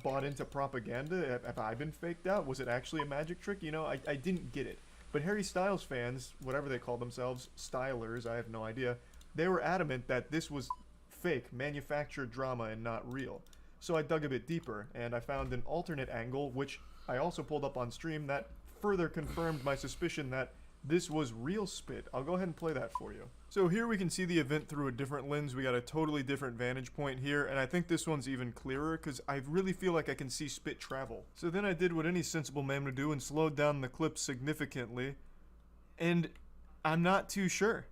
Speaker 9: bought into propaganda? Have I been faked out? Was it actually a magic trick? You know, I didn't get it. But Harry Styles fans, whatever they call themselves, stylers, I have no idea, they were adamant that this was fake, manufactured drama and not real. So I dug a bit deeper, and I found an alternate angle, which I also pulled up on stream, that further confirmed my suspicion that this was real spit. I'll go ahead and play that for you. So here we can see the event through a different lens. We got a totally different vantage point here, and I think this one's even clearer because I really feel like I can see spit travel. So then I did what any sensible man would do and slowed down the clip significantly, and I'm not too sure.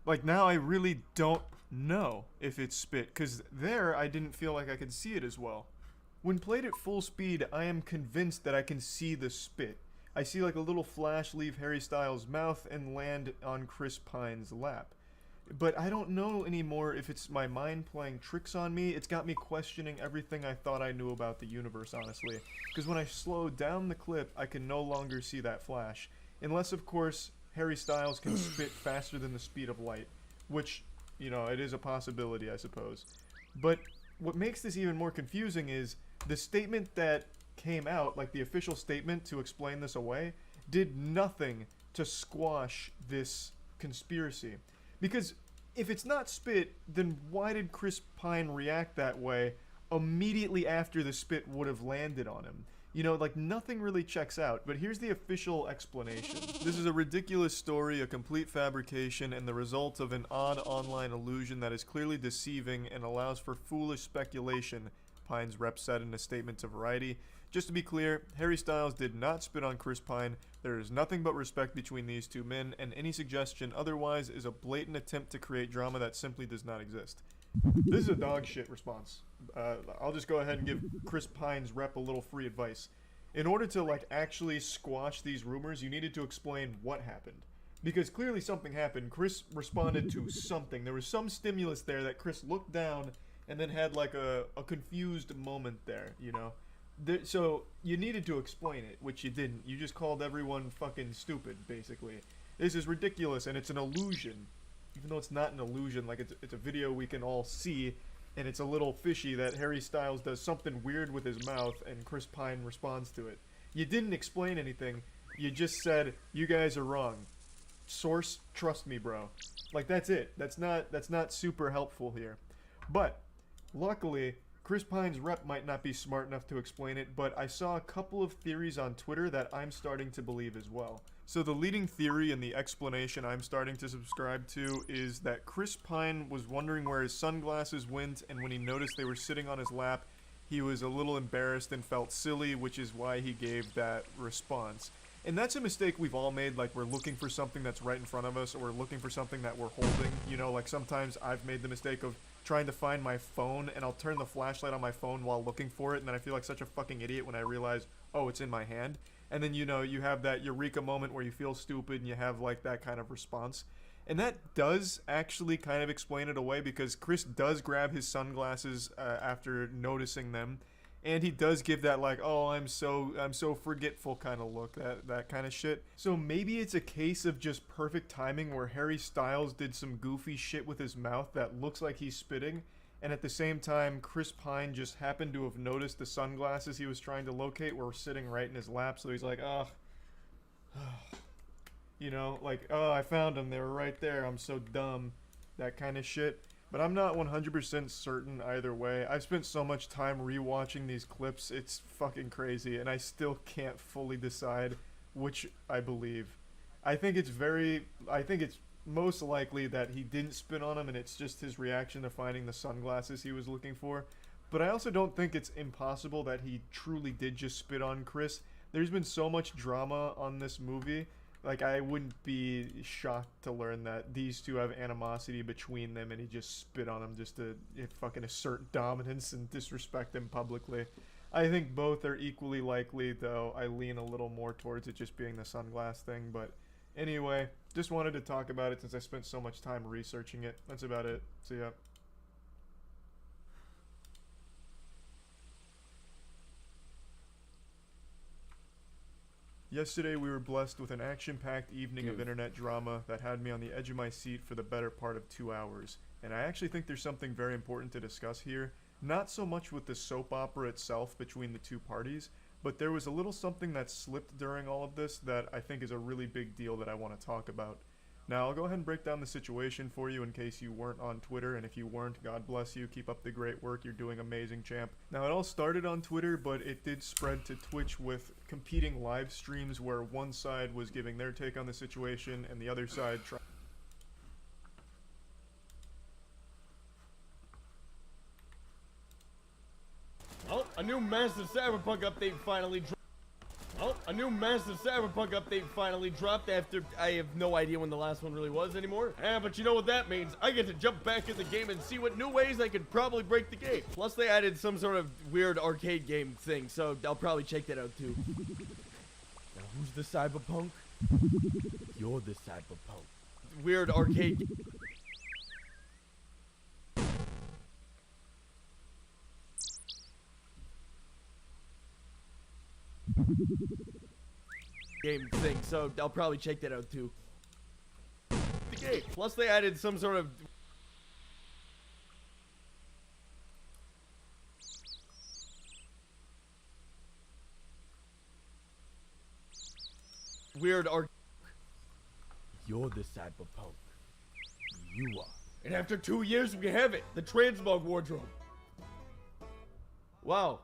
Speaker 9: Like, now I really don't know if it's spit, because there I didn't feel like I could see it as well. When played at full speed, I am convinced that I can see the spit. I see like a little flash leave Harry Styles' mouth and land on Chris Pine's lap. But I don't know anymore if it's my mind playing tricks on me. It's got me questioning everything I thought I knew about the universe, honestly. Because when I slow down the clip, I can no longer see that flash. Unless, of course, Harry Styles can spit faster than the speed of light. Which, you know, it is a possibility, I suppose. But what makes this even more confusing is the statement that came out, like the official statement to explain this away, did nothing to squash this conspiracy. Because if it's not spit, then why did Chris Pine react that way immediately after the spit would have landed on him? You know, like, nothing really checks out, but here's the official explanation. This is a ridiculous story, a complete fabrication, and the result of an odd online illusion that is clearly deceiving and allows for foolish speculation, Pine's rep said in a statement to Variety. Just to be clear, Harry Styles did not spit on Chris Pine. There is nothing but respect between these two men, and any suggestion otherwise is a blatant attempt to create drama that simply does not exist. This is a dog shit response. I'll just go ahead and give Chris Pine's rep a little free advice. In order to, like, actually squash these rumors, you needed to explain what happened. Because clearly something happened. Chris responded to something. There was some stimulus there that Chris looked down and then had, like, a confused moment there, you know? So you needed to explain it, which you didn't. You just called everyone fucking stupid, basically. This is ridiculous, and it's an illusion. Even though it's not an illusion, like, it's a video we can all see, and it's a little fishy that Harry Styles does something weird with his mouth, and Chris Pine responds to it. You didn't explain anything. You just said, you guys are wrong. Source, trust me, bro. Like, that's it. That's not super helpful here. But, luckily, Chris Pine's rep might not be smart enough to explain it, but I saw a couple of theories on Twitter that I'm starting to believe as well. So the leading theory and the explanation I'm starting to subscribe to is that Chris Pine was wondering where his sunglasses went, and when he noticed they were sitting on his lap, he was a little embarrassed and felt silly, which is why he gave that response. And that's a mistake we've all made, like, we're looking for something that's right in front of us, or we're looking for something that we're holding. You know, like, sometimes I've made the mistake of trying to find my phone, and I'll turn the flashlight on my phone while looking for it, and then I feel like such a fucking idiot when I realize, oh, it's in my hand. And then, you know, you have that eureka moment where you feel stupid and you have, like, that kind of response. And that does actually kind of explain it away, because Chris does grab his sunglasses after noticing them, and he does give that, like, oh, I'm so forgetful kind of look, that kind of shit. So maybe it's a case of just perfect timing where Harry Styles did some goofy shit with his mouth that looks like he's spitting, and at the same time, Chris Pine just happened to have noticed the sunglasses he was trying to locate were sitting right in his lap, so he's like, oh, you know, like, oh, I found them, they were right there, I'm so dumb, that kind of shit. But I'm not 100% certain either way. I've spent so much time rewatching these clips, it's fucking crazy, and I still can't fully decide which I believe. I think it's most likely that he didn't spit on him and it's just his reaction to finding the sunglasses he was looking for. But I also don't think it's impossible that he truly did just spit on Chris. There's been so much drama on this movie. Like, I wouldn't be shocked to learn that these two have animosity between them and he just spit on him just to fucking assert dominance and disrespect them publicly. I think both are equally likely, though I lean a little more towards it just being the sunglass thing. But anyway, just wanted to talk about it since I spent so much time researching it. That's about it. See ya. Yesterday we were blessed with an action-packed evening of internet drama that had me on the edge of my seat for the better part of 2 hours. And I actually think there's something very important to discuss here. Not so much with the soap opera itself between the two parties, but there was a little something that slipped during all of this that I think is a really big deal that I want to talk about. Now, I'll go ahead and break down the situation for you in case you weren't on Twitter, and if you weren't, God bless you, keep up the great work, you're doing amazing, champ. Now, it all started on Twitter, but it did spread to Twitch with competing live streams where one side was giving their take on the situation, and the other side tried.
Speaker 5: Oh, a new massive Cyberpunk update finally dropped. After I have no idea when the last one really was anymore. But you know what that means. I get to jump back in the game and see what new ways I could probably break the game. Plus they added some sort of weird arcade game thing, so I'll probably check that out too. Now who's the Cyberpunk? You're the Cyberpunk. Weird arcade game thing, so I'll probably check that out too. The game. Plus they added some sort of weird art. You're the Cyberpunk. You are. And after 2 years we have it. The transmog wardrobe. Wow.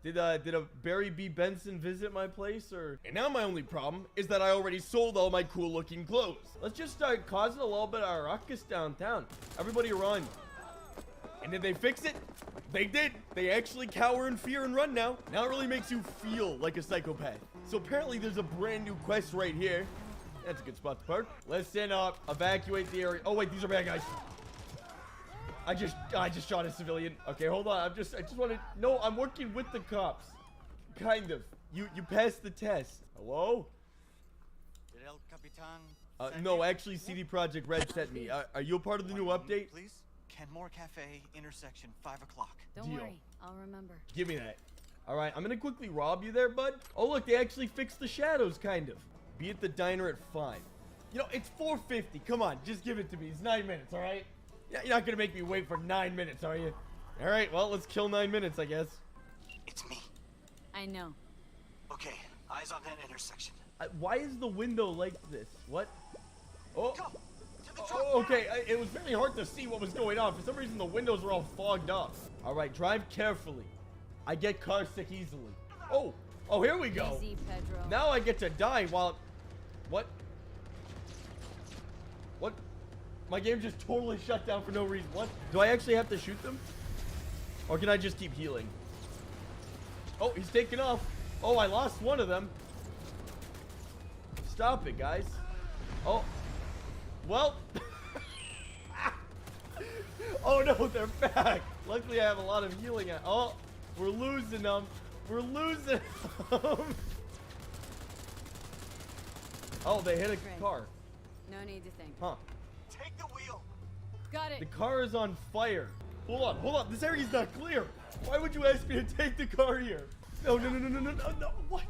Speaker 5: Did a Barry B. Benson visit my place, or? And now my only problem is that I already sold all my cool looking clothes. Let's just start causing a little bit of a ruckus downtown. Everybody run. And did they fix it? They did. They actually cower in fear and run now. Now it really makes you feel like a psychopath. So apparently there's a brand new quest right here. That's a good spot to park. Listen up. Evacuate the area. Oh wait, these are bad guys. I just shot a civilian. Okay, hold on. I just want to. No, I'm working with the cops. Kind of. You passed the test. Hello?
Speaker 17: Did El Capitan?
Speaker 5: No, actually, CD Projekt Red sent me. Are you a part of the new update?
Speaker 17: Please. Kenmore Cafe, intersection, 5 o'clock.
Speaker 19: Don't
Speaker 5: Deal.
Speaker 19: worry, I'll remember.
Speaker 5: Give me that. All right, I'm gonna quickly rob you there, bud. Oh look, they actually fixed the shadows, kind of. Be at the diner at 5. You know, it's 4:50. Come on, just give it to me. It's 9 minutes, all right? Yeah, you're not gonna make me wait for 9 minutes, are you? All right, well, let's kill 9 minutes, I guess.
Speaker 17: It's me.
Speaker 19: I know.
Speaker 17: Okay, eyes on that intersection.
Speaker 5: Why is the window like this? What? Oh. Oh, okay, it was very hard to see what was going on. For some reason, the windows were all fogged up. All right, drive carefully. I get car sick easily. Oh, here we go.
Speaker 19: Easy, Pedro.
Speaker 5: Now I get to die while... What? What? My game just totally shut down for no reason. What? Do I actually have to shoot them? Or can I just keep healing? Oh, he's taking off. Oh, I lost one of them. Stop it, guys. Oh. Well. Oh no, they're back. Luckily, I have a lot of healing. Oh, we're losing them. We're losing them. Oh, they hit a car.
Speaker 19: No need to think.
Speaker 5: Huh.
Speaker 17: Take the wheel.
Speaker 19: Got it.
Speaker 5: The car is on fire. Hold on. This area's not clear. Why would you ask me to take the car here? No. What?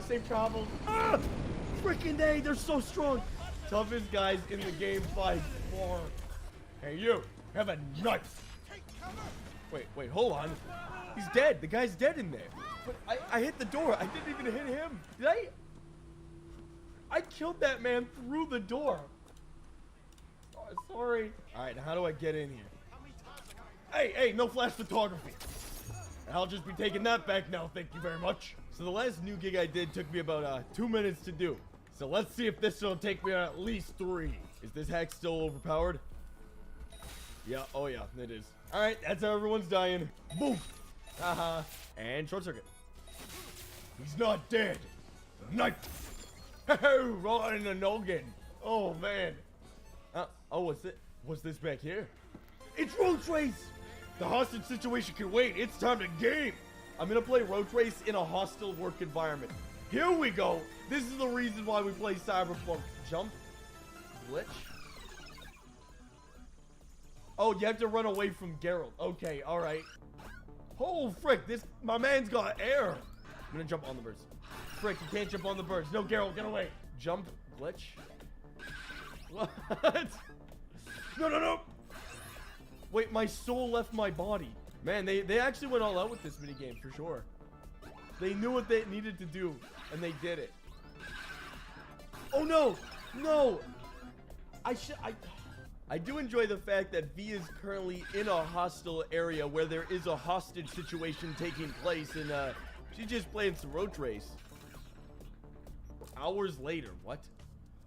Speaker 5: Safe travels. Ah! Freaking they, they're so strong. Toughest guys in the game by far. Hey, you, have a knife. Wait, hold on. He's dead. The guy's dead in there. But I hit the door. I didn't even hit him. Did I? I killed that man through the door. Oh, sorry. All right, now how do I get in here? Hey, no flash photography. I'll just be taking that back now, thank you very much. So the last new gig I did took me about 2 minutes to do. So let's see if this will take me at least 3. Is this hack still overpowered? Yeah, oh yeah, it is. All right, that's how everyone's dying. Boom. Haha. And short circuit. He's not dead. Knife. Right in the noggin. Oh man. Oh, what's this back here? It's road race. The hostage situation can wait. It's time to game. I'm gonna play road race in a hostile work environment. Here we go. This is the reason why we play Cyberpunk. Jump. Glitch. Oh, you have to run away from Geralt. Okay, all right. Oh, frick. My man's got air. I'm gonna jump on the birds. Frick, you can't jump on the birds. No, Geralt, get away. Jump glitch. What? No, no, no. Wait, my soul left my body. Man, they actually went all out with this minigame for sure. They knew what they needed to do, and they did it. Oh no! No! I do enjoy the fact that V is currently in a hostile area where there is a hostage situation taking place, and she's just playing some road race. Hours later, what?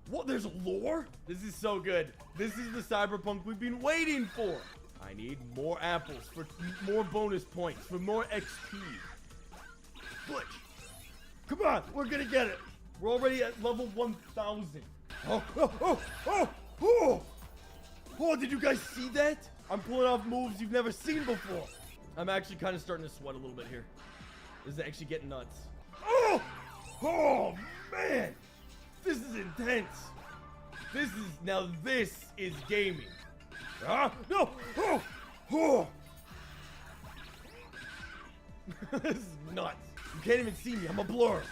Speaker 5: What? There's lore? This is so good. This is the cyberpunk we've been waiting for. I need more apples for more bonus points, for more XP. Glitch. Come on, we're gonna get it. We're already at level 1000. Oh, oh, oh, oh, oh. Oh, did you guys see that? I'm pulling off moves you've never seen before. I'm actually kind of starting to sweat a little bit here. This is actually getting nuts. Oh! Oh, man! This is intense. This is gaming. Ah, no! Oh! Oh! This is nuts. You can't even see me. I'm a blur.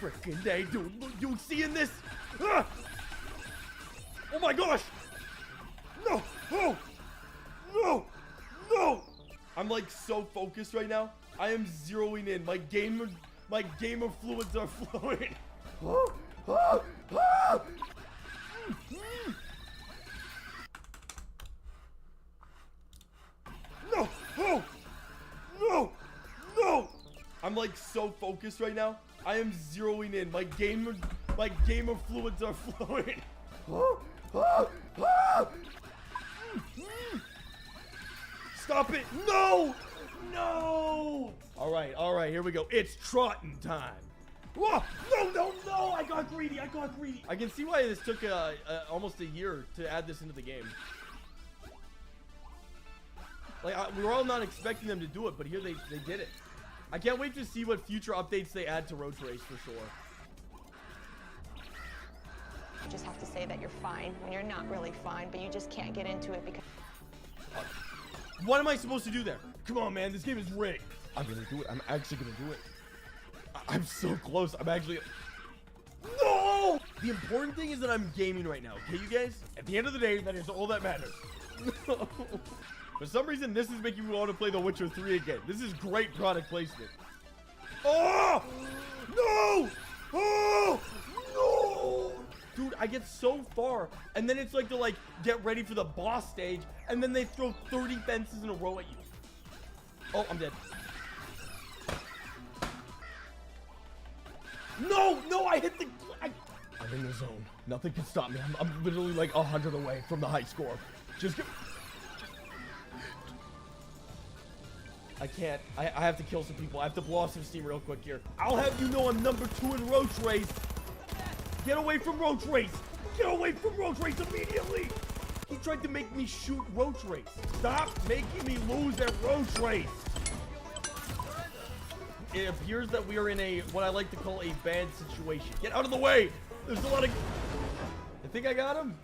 Speaker 5: Frickin' day, dude. You seeing this? Ah! Oh my gosh! No! Oh! No! No! I'm like so focused right now. I am zeroing in. My gamer fluids are flowing. Oh! Oh! Oh! No! Oh! No! No! I'm like so focused right now. I am zeroing in. My gamer fluids are flowing. Oh! Oh! Oh! Stop it! No! No! All right, here we go. It's trotting time. Whoa! No, no, no! I got greedy. I can see why this took almost a year to add this into the game. Like, we were all not expecting them to do it, but here they did it. I can't wait to see what future updates they add to Road Race for sure.
Speaker 12: You just have to say that you're fine when you're not really fine, but you just can't get into it because...
Speaker 5: What am I supposed to do there? Come on, man. This game is rigged. I'm gonna do it. I'm actually gonna do it. I'm so close. I'm actually... No! The important thing is that I'm gaming right now, okay, you guys? At the end of the day, that is all that matters. For some reason, this is making me want to play The Witcher 3 again. This is great product placement. Oh! No! Oh! No! Dude, I get so far, and then it's like to like get ready for the boss stage, and then they throw 30 fences in a row at you. Oh, I'm dead. No, no, I hit the... I'm in the zone. Nothing can stop me. I'm literally like 100 away from the high score. Just get... I can't. I have to kill some people. I have to blow off some steam real quick here. I'll have you know I'm number 2 in Road Race. Get away from Road Race. Get away from Road Race immediately. He tried to make me shoot Road Race. Stop making me lose at Road Race. It appears that we are in a, what I like to call a bad situation. Get out of the way. There's a lot of... I think I got him.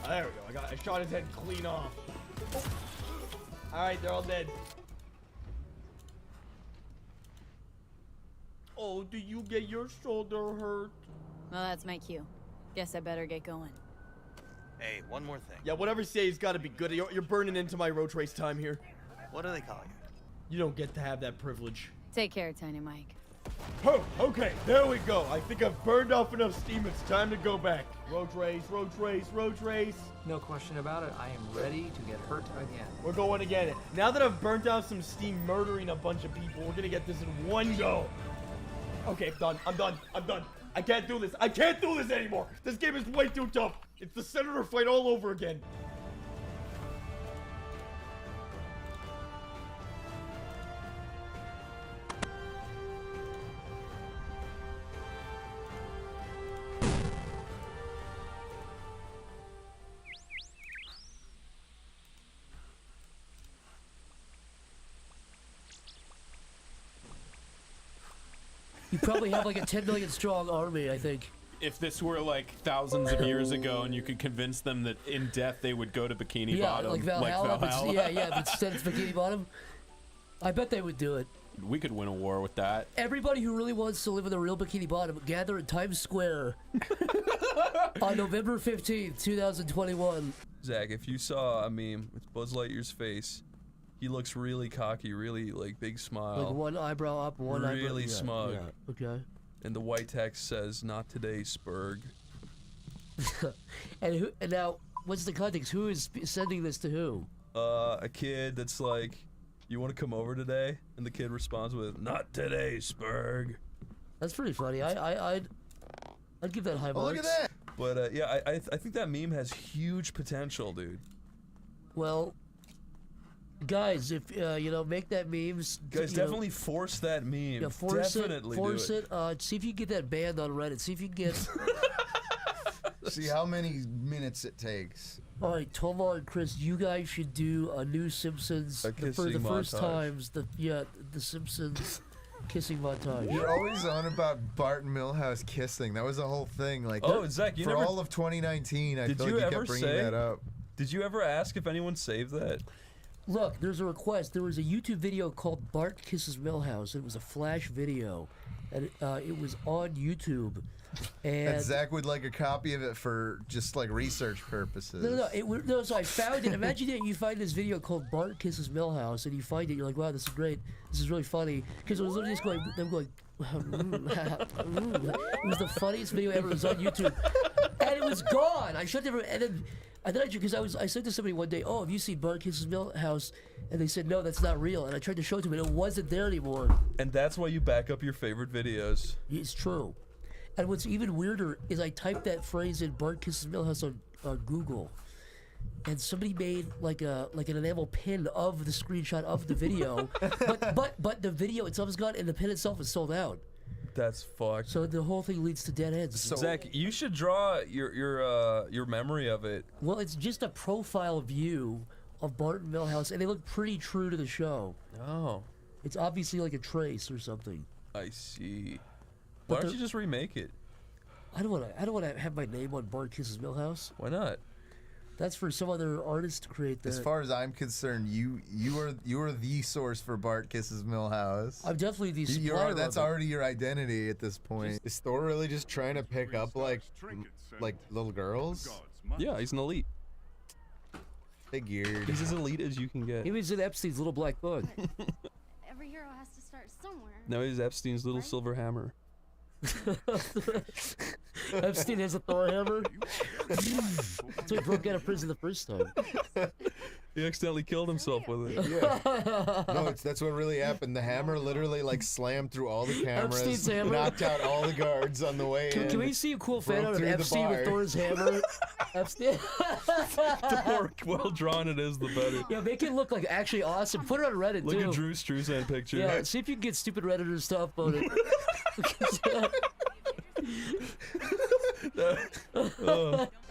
Speaker 5: Oh, there we go. I shot his head clean off. Oh. All right, they're all dead. Oh, do you get your shoulder hurt?
Speaker 19: Well, that's my cue. Guess I better get going.
Speaker 13: Hey, one more thing.
Speaker 5: Yeah, whatever you say has got to be good. You're burning into my Road Race time here.
Speaker 13: What are they calling it?
Speaker 5: You don't get to have that privilege.
Speaker 19: Take care, Tiny Mike.
Speaker 5: Oh, okay, there we go. I think I've burned off enough steam. It's time to go back. Road Race, Road Race, Road Race.
Speaker 18: No question about it. I am ready to get hurt again.
Speaker 5: We're going again. Now that I've burnt off some steam murdering a bunch of people, we're gonna get this in one go. Okay, I'm done. I can't do this. I can't do this anymore. This game is way too tough. It's the Senator fight all over again.
Speaker 3: You probably have like a 10 million strong army, I think.
Speaker 2: If this were like thousands of years ago and you could convince them that in death they would go to Bikini Bottom,
Speaker 3: like Valhalla. Yeah, instead it's Bikini Bottom. I bet they would do it.
Speaker 1: win a war with that.
Speaker 3: Everybody who really wants to live in a real Bikini Bottom, gather in Times Square on November 15th, 2021.
Speaker 2: Zach, if you saw a meme with Buzz Lightyear's face, he looks really cocky, really like big smile.
Speaker 3: Like one eyebrow up, one eyebrow.
Speaker 2: Really smug.
Speaker 3: Yeah, okay.
Speaker 2: And the white text says, "Not today, Spurg."
Speaker 3: And now, what's the context? Who is sending this to who?
Speaker 2: A kid that's like, "You want to come over today?" And the kid responds with, "Not today, Spurg."
Speaker 3: That's pretty funny. I'd give that high marks.
Speaker 2: Oh, look at that! But yeah, I think that meme has huge potential, dude.
Speaker 3: Well, guys, if you know, make that memes.
Speaker 2: Guys, definitely force that meme.
Speaker 3: Yeah, force
Speaker 2: definitely
Speaker 3: it. Force
Speaker 2: do
Speaker 3: it. See if you can get that banned on Reddit. See if you can get.
Speaker 6: See how many minutes it takes.
Speaker 3: All right, Toma and Chris, you guys should do a new Simpsons for the
Speaker 6: kissing
Speaker 3: first
Speaker 6: montage.
Speaker 3: times. The Simpsons kissing montage.
Speaker 6: You're always on about Bart and Milhouse kissing. That was the whole thing. Like,
Speaker 2: Oh, Zach, you
Speaker 6: for
Speaker 2: never-
Speaker 6: all of 2019, I
Speaker 2: Did
Speaker 6: feel
Speaker 2: you
Speaker 6: like you
Speaker 2: ever
Speaker 6: kept bringing
Speaker 2: say?
Speaker 6: that up.
Speaker 2: Did you ever ask if anyone saved that?
Speaker 3: Look, there's a request. There was a YouTube video called Bart Kisses Milhouse. It was a flash video, and it was on YouTube.
Speaker 6: And Zach would like a copy of it for just like research purposes.
Speaker 3: No. So I found it. Imagine that you find this video called Bart Kisses Milhouse, and you find it. You're like, wow, this is great. This is really funny because it was literally just going. Them going. It was the funniest video ever. It was on YouTube, and it was gone. I shut it. And then I said to somebody one day, "Oh, have you seen Bart Kisses Milhouse?" And they said, "No, that's not real." And I tried to show it to them, and it wasn't there anymore.
Speaker 2: And that's why you back up your favorite videos.
Speaker 3: It's true. And what's even weirder is I typed that phrase in Bart Kisses Milhouse on Google, and somebody made like an enamel pin of the screenshot of the video, but the video itself is gone and the pin itself is sold out.
Speaker 2: That's fucked.
Speaker 3: So the whole thing leads to dead ends.
Speaker 2: So Zach, you should draw your memory of it.
Speaker 3: Well, it's just a profile view of Bart and Milhouse, and they look pretty true to the show.
Speaker 2: Oh.
Speaker 3: It's obviously like a trace or something.
Speaker 2: I see. Why don't you just remake it?
Speaker 3: I don't want to have my name on Bart Kisses Milhouse.
Speaker 2: Why not?
Speaker 3: That's for some other artist to create that.
Speaker 6: As far as I'm concerned, you are the source for Bart Kisses Milhouse.
Speaker 3: I'm definitely the supplier.
Speaker 6: That's
Speaker 3: of it.
Speaker 6: already your identity at this point. Is Thor really just trying to pick up like little girls?
Speaker 2: Yeah, he's an elite.
Speaker 6: Figured.
Speaker 2: He's as elite as you can get.
Speaker 3: He was in Epstein's Little Black Book.
Speaker 14: Every hero has to start somewhere.
Speaker 2: Now he's Epstein's little silver hammer.
Speaker 3: Epstein has a Thor hammer. So he broke out of prison the first time.
Speaker 2: He accidentally killed himself with it.
Speaker 6: Yeah. No, that's what really happened. The hammer literally like slammed through all the cameras,
Speaker 3: Epstein's hammer?
Speaker 6: knocked out all the guards on the way in.
Speaker 3: Can we see a cool fan
Speaker 6: broke
Speaker 3: out of
Speaker 6: through the
Speaker 3: Epstein with
Speaker 6: bar.
Speaker 3: Thor's hammer? Epstein.
Speaker 2: The more well drawn it is, the better.
Speaker 3: Yeah, make it look like actually awesome. Put it on Reddit
Speaker 2: Look
Speaker 3: too.
Speaker 2: at Drew Struzan picture.
Speaker 3: Yeah, see if you can get stupid Redditors to upvote it.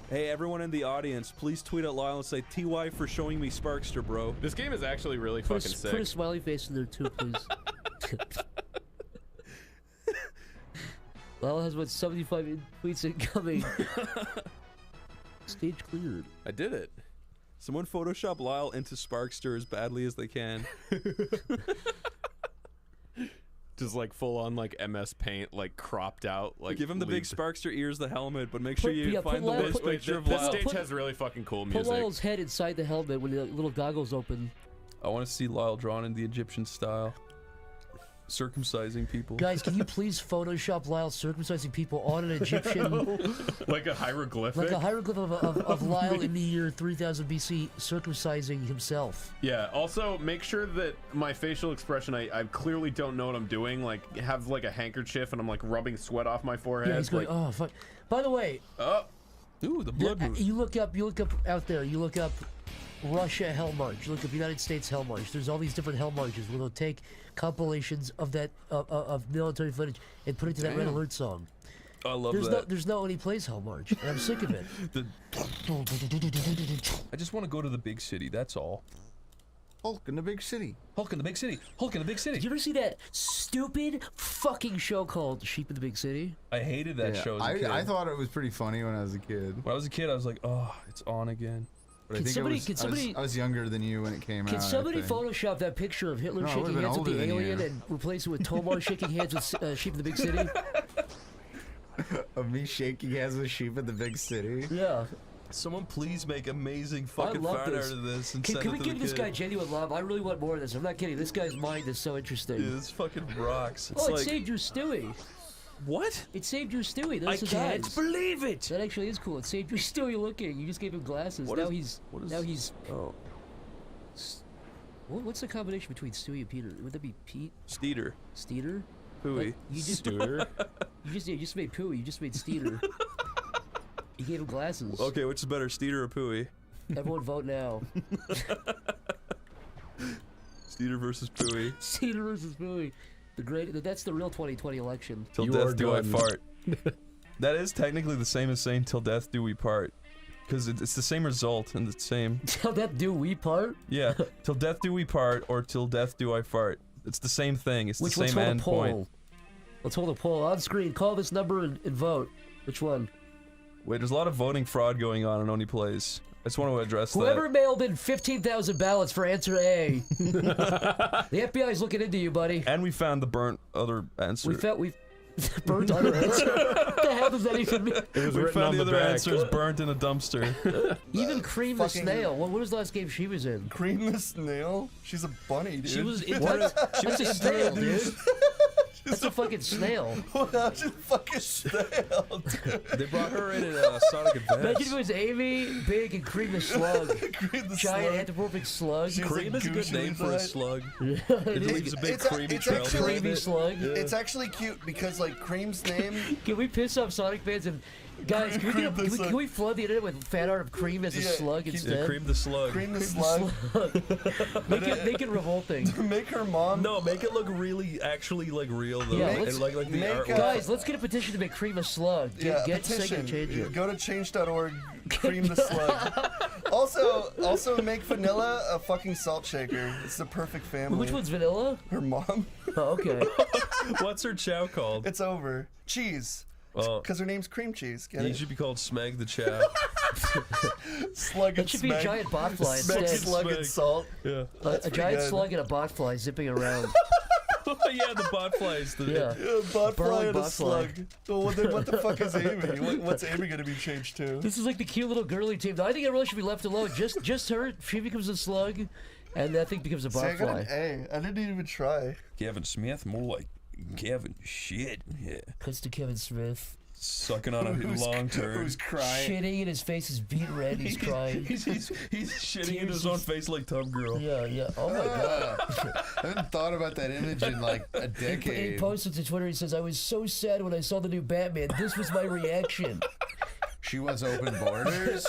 Speaker 2: Hey, everyone in the audience, please tweet at Lyle and say TY for showing me Sparkster, bro.
Speaker 1: This game is actually really fucking sick.
Speaker 3: Put a smiley face in there too, please. Lyle has what 75 tweets incoming. Stage cleared.
Speaker 2: I did it. Someone Photoshop Lyle into Sparkster as badly as they can.
Speaker 1: Just like full on like MS Paint, like cropped out. Like
Speaker 2: give him the big
Speaker 1: lead-
Speaker 2: Sparkster ears, the helmet, but make sure you
Speaker 3: yeah,
Speaker 2: find the
Speaker 3: Lyle-
Speaker 2: worst
Speaker 3: put-
Speaker 2: picture of
Speaker 1: This
Speaker 2: Lyle.
Speaker 1: stage has really fucking cool
Speaker 3: Put
Speaker 1: music.
Speaker 3: Lyle's head inside the helmet with the little goggles open.
Speaker 2: I want to see Lyle drawn in the Egyptian style. Circumcising people.
Speaker 3: Guys, can you please Photoshop Lyle circumcising people on an Egyptian,
Speaker 1: Like a hieroglyphic?
Speaker 3: like a hieroglyph of Lyle in the year 3000 BC circumcising himself?
Speaker 1: Yeah, also make sure that my facial expression, I clearly don't know what I'm doing. Like, have like a handkerchief and I'm like rubbing sweat off my forehead.
Speaker 3: Yeah, he's going,
Speaker 1: like,
Speaker 3: oh, fuck. By the way,
Speaker 2: ooh, the blood moon.
Speaker 3: you look up out there, you look up Russia Hell March, you look up United States Hell March. There's all these different Hell Marches where they'll take compilations of that of military footage and put it to that Red
Speaker 2: Damn.
Speaker 3: Alert song.
Speaker 2: I love
Speaker 3: There's
Speaker 2: that.
Speaker 3: there's no one he plays Hell March, and I'm sick of it.
Speaker 2: I just want to go to the big city, that's all.
Speaker 6: Hulk in the big city.
Speaker 2: Hulk in the big city. Hulk in the big city.
Speaker 3: Did you ever see that stupid fucking show called Sheep in the Big City?
Speaker 2: I hated that show as a kid.
Speaker 6: I thought it was pretty funny when I was a kid.
Speaker 2: When I was a kid, I was like, oh, it's on again.
Speaker 6: But I
Speaker 3: Can
Speaker 6: think
Speaker 3: somebody-
Speaker 6: it was,
Speaker 3: can somebody-
Speaker 6: I was younger than you when it came out.
Speaker 3: Can somebody
Speaker 6: I think.
Speaker 3: Photoshop that picture of Hitler
Speaker 6: No, I would've
Speaker 3: shaking
Speaker 6: been
Speaker 3: hands with
Speaker 6: older
Speaker 3: the
Speaker 6: than
Speaker 3: alien
Speaker 6: you.
Speaker 3: and replace it with Tomar shaking hands with Sheep in the Big City?
Speaker 6: Of me shaking hands with sheep in the big city?
Speaker 3: Yeah.
Speaker 2: Someone please make amazing
Speaker 3: I
Speaker 2: fucking
Speaker 3: love
Speaker 2: fan
Speaker 3: this.
Speaker 2: art of this and
Speaker 3: Can
Speaker 2: send
Speaker 3: we
Speaker 2: it to
Speaker 3: give
Speaker 2: the
Speaker 3: this
Speaker 2: kid.
Speaker 3: guy genuine love? I really want more of this. I'm not kidding. This guy's mind is so interesting.
Speaker 2: Dude, this fucking rocks. It's
Speaker 3: Oh, it
Speaker 2: like,
Speaker 3: saved you, Stewie.
Speaker 2: what?
Speaker 3: It saved you, Stewie.
Speaker 2: I
Speaker 3: Those are
Speaker 2: can't
Speaker 3: guys.
Speaker 2: believe it.
Speaker 3: That actually is cool. It saved you, Stewie. Looking. You just gave him glasses.
Speaker 2: What
Speaker 3: now
Speaker 2: is-
Speaker 3: he's.
Speaker 2: Oh.
Speaker 3: What's the combination between Stewie and Peter? Would that be Pete?
Speaker 2: Steeder.
Speaker 3: Steeder?
Speaker 2: Pooey.
Speaker 3: You just
Speaker 2: Steeder.
Speaker 3: you just made Pooey. You just made Steeder. You gave him glasses.
Speaker 2: Okay, which is better, Steeder or Pooey?
Speaker 3: Everyone vote now.
Speaker 2: Steeder versus Pooey.
Speaker 3: Steeder versus Pooey. That's the real 2020 election.
Speaker 2: Till death do I fart. That is technically the same as saying till death do we part. Because it's the same result and the same.
Speaker 3: Till death do we part?
Speaker 2: Yeah. Till death do we part or till death do I fart. It's the same thing. It's the
Speaker 3: Let's
Speaker 2: same
Speaker 3: hold
Speaker 2: end
Speaker 3: a poll.
Speaker 2: point.
Speaker 3: Let's hold a poll on screen. Call this number and vote. Which one?
Speaker 2: Wait, there's a lot of voting fraud going on Oni Plays. I just want to address
Speaker 3: Whoever
Speaker 2: that.
Speaker 3: mailed in 15,000 ballots for answer A. The FBI's looking into you, buddy.
Speaker 2: And we found the burnt other answer.
Speaker 3: We burnt other answer. What the hell does that even mean?
Speaker 2: We found the other answers burnt in a dumpster.
Speaker 3: Even Cream the Snail. What was the last game she was in?
Speaker 6: Cream the Snail? She's a bunny, dude.
Speaker 2: She was
Speaker 3: What?
Speaker 2: She was
Speaker 3: That's a snail, dude. That's a fucking snail.
Speaker 6: That's a fucking snail, dude.
Speaker 2: They brought her in Sonic Advance.
Speaker 3: Imagine if it was Amy, Big, and Cream the Slug.
Speaker 6: Cream the
Speaker 3: Giant
Speaker 6: Slug.
Speaker 3: anthropomorphic slug.
Speaker 6: She was
Speaker 2: Cream
Speaker 6: like
Speaker 2: is a good
Speaker 6: goosey
Speaker 2: name for a
Speaker 6: inside.
Speaker 2: slug.
Speaker 3: Yeah,
Speaker 2: It leaves a big creamy trail.
Speaker 3: Creamy slug.
Speaker 6: It's actually cute because like Cream's name.
Speaker 3: Can we piss off Sonic fans and guys? Can we flood the internet with fan art of Cream as a slug instead?
Speaker 2: Yeah, Cream the slug.
Speaker 6: Cream the slug.
Speaker 3: Make it revolting.
Speaker 6: Make her mom.
Speaker 2: No, make it look really, actually like real though.
Speaker 3: Yeah,
Speaker 2: And
Speaker 3: let's-
Speaker 2: like the artwork.
Speaker 3: Guys, let's get a petition to make Cream a slug. Get Sega to
Speaker 6: petition.
Speaker 3: change it.
Speaker 6: Go to change.org. Cream the slug. Also make Vanilla a fucking salt shaker. It's the perfect family.
Speaker 3: Which one's Vanilla?
Speaker 6: Her mom.
Speaker 3: Oh, okay.
Speaker 2: What's her chow called?
Speaker 6: It's over. Cheese.
Speaker 2: Well,
Speaker 6: Because her name's Cream Cheese. Get
Speaker 2: you
Speaker 6: it?
Speaker 2: should be called Smeg the Chow.
Speaker 6: Slug
Speaker 3: That
Speaker 6: and
Speaker 3: should be a
Speaker 6: Smeg.
Speaker 3: giant botfly
Speaker 6: Smeg,
Speaker 3: instead.
Speaker 6: slug and salt.
Speaker 2: Yeah.
Speaker 6: That's
Speaker 3: A
Speaker 6: pretty
Speaker 3: giant
Speaker 6: good.
Speaker 3: slug and a botfly zipping around.
Speaker 2: Yeah, the botfly is the.
Speaker 3: Yeah.
Speaker 6: Botfly
Speaker 3: Burrowing
Speaker 6: and a
Speaker 3: botfly.
Speaker 6: slug. Well, then what the fuck is Amy? What's Amy gonna be changed to?
Speaker 3: This is like the cute little girly team. I think it really should be left alone. Just her. She becomes a slug, and that thing becomes a
Speaker 6: See, I got
Speaker 3: botfly.
Speaker 6: an A. I didn't even try.
Speaker 2: Kevin Smith, more like Kevin shit. Yeah.
Speaker 3: Cuts to Kevin Smith.
Speaker 2: Sucking on a long turd.
Speaker 6: Who's crying?
Speaker 3: Shitting and his face is beat red. He's crying.
Speaker 2: He's shitting in his own face like Tub Girl.
Speaker 3: Yeah, yeah. Oh my god.
Speaker 6: I haven't thought about that image in like a
Speaker 3: He
Speaker 6: decade.
Speaker 3: posted to Twitter. He says, "I was so sad when I saw the new Batman. This was my reaction."
Speaker 6: She wants open borders?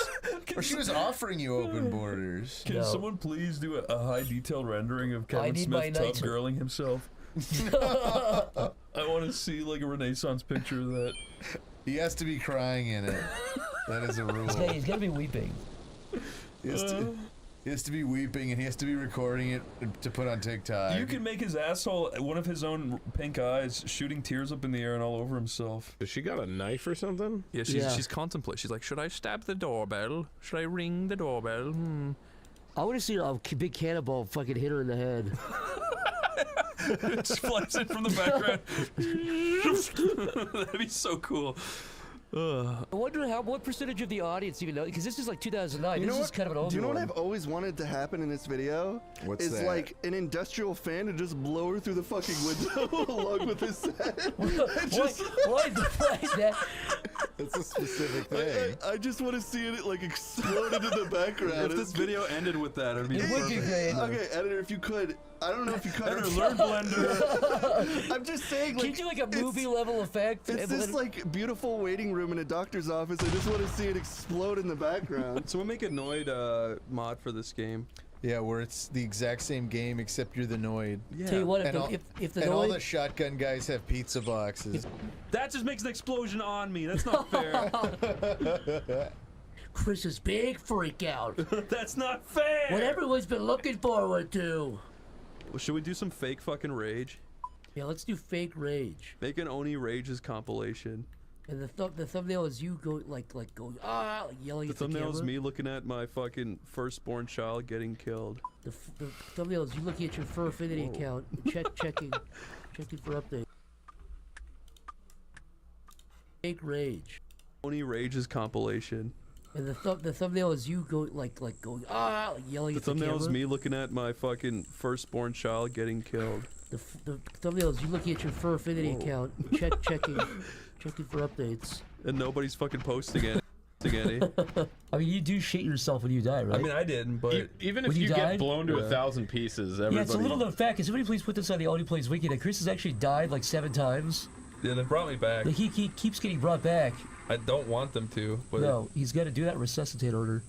Speaker 6: Or she was offering you open borders?
Speaker 2: Can
Speaker 3: No.
Speaker 2: someone please do a high detailed rendering of
Speaker 3: I
Speaker 2: Kevin
Speaker 3: need
Speaker 2: Smith
Speaker 3: my
Speaker 2: Tub
Speaker 3: nights-
Speaker 2: Girling himself? I want to see like a Renaissance picture of that.
Speaker 6: He has to be crying in it. That is a rule.
Speaker 3: He's gonna be weeping.
Speaker 6: He has to be weeping and he has to be recording it to put on TikTok.
Speaker 2: You can make his asshole one of his own pink eyes shooting tears up in the air and all over himself.
Speaker 1: Has she got a knife or something?
Speaker 2: Yeah, she's contemplating. She's like, should I stab the doorbell? Should I ring the doorbell?
Speaker 3: I want to see a big cannonball fucking hit her in the head.
Speaker 2: It just flies in from the background. That'd be so cool.
Speaker 3: I wonder what percentage of the audience even know, because this is like 2009.
Speaker 20: You know
Speaker 3: This is
Speaker 20: what?
Speaker 3: kind of an old
Speaker 20: Do you know what
Speaker 3: one.
Speaker 20: I've always wanted to happen in this video?
Speaker 6: What's
Speaker 20: is
Speaker 6: that?
Speaker 20: like an industrial fan to just blow her through the fucking window along with his set.
Speaker 3: Why that?
Speaker 6: That's a specific thing.
Speaker 20: I just want to see it like explode into the background.
Speaker 2: If this video ended with that, it'd be
Speaker 3: It would be great.
Speaker 20: Okay, editor, if you could. I don't know if you could.
Speaker 2: Editor, learn Blender.
Speaker 20: I'm just saying,
Speaker 3: Can you
Speaker 20: like,
Speaker 3: do like a movie level effect?
Speaker 20: it's this like beautiful waiting room in a doctor's office. I just want to see it explode in the background.
Speaker 2: Someone make a Noid mod for this game.
Speaker 6: Yeah, where it's the exact same game except you're the Noid.
Speaker 2: Yeah.
Speaker 3: Tell you what,
Speaker 6: And all,
Speaker 3: if the
Speaker 6: and all
Speaker 3: Noid-
Speaker 6: the shotgun guys have pizza boxes.
Speaker 2: That just makes an explosion on me. That's not fair.
Speaker 3: Chris's big freak out.
Speaker 2: That's not fair.
Speaker 3: What everyone's been looking forward to.
Speaker 2: Well, should we do some fake fucking rage?
Speaker 3: Yeah, let's do fake rage.
Speaker 2: Make an Oni Rages compilation.
Speaker 3: And the thumbnail is you going like going yelling at the camera.
Speaker 2: thumbnail is me looking at my fucking firstborn child getting killed.
Speaker 3: The thumbnail is you looking at your Fur Affinity account, checking for updates. Fake rage.
Speaker 2: Tony Rage's compilation.
Speaker 3: And the thumbnail is you going like going yelling at the camera.
Speaker 2: The thumbnail is me looking at my fucking firstborn child getting killed.
Speaker 3: The thumbnail is you looking at your Fur Affinity account, checking for updates.
Speaker 2: And nobody's fucking posting it. Annie.
Speaker 3: I mean, you do shit yourself when you die, right?
Speaker 2: I mean, I didn't, but
Speaker 1: even if you get blown to 1,000 pieces, everybody.
Speaker 3: Yeah, it's a little known fact. Can somebody please put this on the Audio Plays Wiki that Chris has actually died like 7 times?
Speaker 2: Yeah, they brought me back.
Speaker 3: Like, he keeps getting brought back.
Speaker 2: I don't want them to, but
Speaker 3: no, he's got to do that resuscitate order.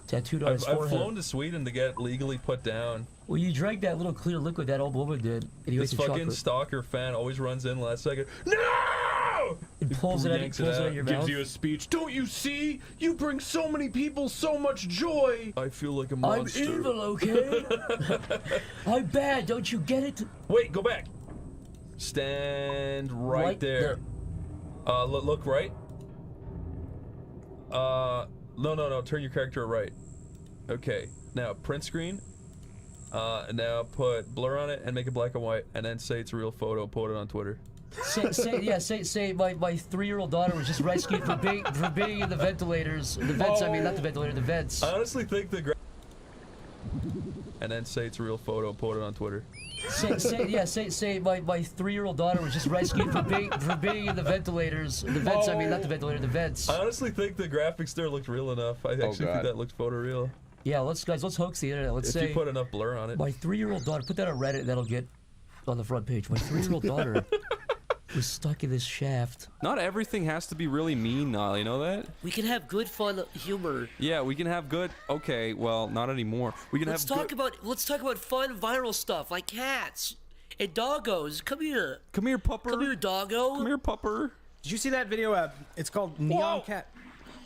Speaker 3: Tattooed on his forehead.
Speaker 2: I've flown to Sweden to get legally put down.
Speaker 3: Well, you drank that little clear liquid that old woman did. And
Speaker 2: this fucking stalker fan always runs in last second. No!
Speaker 3: And pulls it out of your mouth.
Speaker 1: Gives you a speech. Don't you see? You bring so many people so much joy.
Speaker 2: I feel like a monster.
Speaker 3: I'm evil, okay? I'm bad. Don't you get it?
Speaker 2: Wait, go back. Stand right there. Look right. No. Turn your character right. Okay. Now print screen. Now put blur on it and make it black and white, and then say it's a real photo. Put it on Twitter.
Speaker 3: Say my 3-year-old daughter was just rescued from being in the ventilators. The vents. I mean, not the ventilator. The vents.
Speaker 2: I honestly think and then say it's a real photo. Put it on Twitter.
Speaker 3: Say my 3-year-old daughter was just rescued from being in the ventilators. The vents. I mean, not the ventilator. The vents.
Speaker 2: I honestly think the graphics there looked real enough. I actually think that looked photoreal.
Speaker 3: Yeah, let's hoax the internet. Let's say
Speaker 2: if you put enough blur on it.
Speaker 3: My 3-year-old daughter. Put that on Reddit. That'll get on the front page. My 3-year-old daughter was stuck in this shaft.
Speaker 11: Not everything has to be really mean, Niall, you know that?
Speaker 3: We can have good, fun humor.
Speaker 11: Yeah, we can have good. Okay, well, not anymore. We can
Speaker 3: let's talk about fun, viral stuff like cats and doggos. Come here.
Speaker 11: Come here, pupper.
Speaker 3: Come here, doggo.
Speaker 11: Come here, pupper.
Speaker 16: Did you see that video? It's called Neon Cat.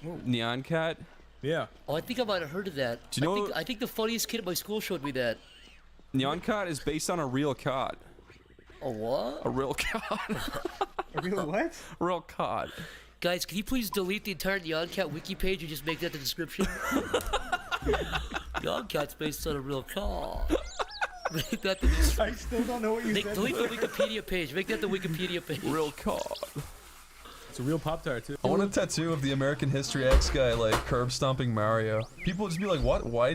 Speaker 11: Whoa. Neon Cat?
Speaker 16: Yeah.
Speaker 3: Oh, I think I might have heard of that.
Speaker 11: Do you know?
Speaker 3: I think the funniest kid at my school showed me that.
Speaker 11: Neon Cat is based on a real cat.
Speaker 3: A what?
Speaker 11: A real cat.
Speaker 16: A real what?
Speaker 11: A real cat.
Speaker 3: Guys, can you please delete the entire Neon Cat wiki page and just make that the description? Neon Cat's based on a real cat. Make that the description.
Speaker 16: I still don't know what you said.
Speaker 3: Delete the Wikipedia page. Make that the Wikipedia page.
Speaker 11: Real cat.
Speaker 16: It's a real Pop-Tart, too.
Speaker 2: I want a tattoo of the American History X guy, like, curb stomping Mario. People would just be like, what? Why?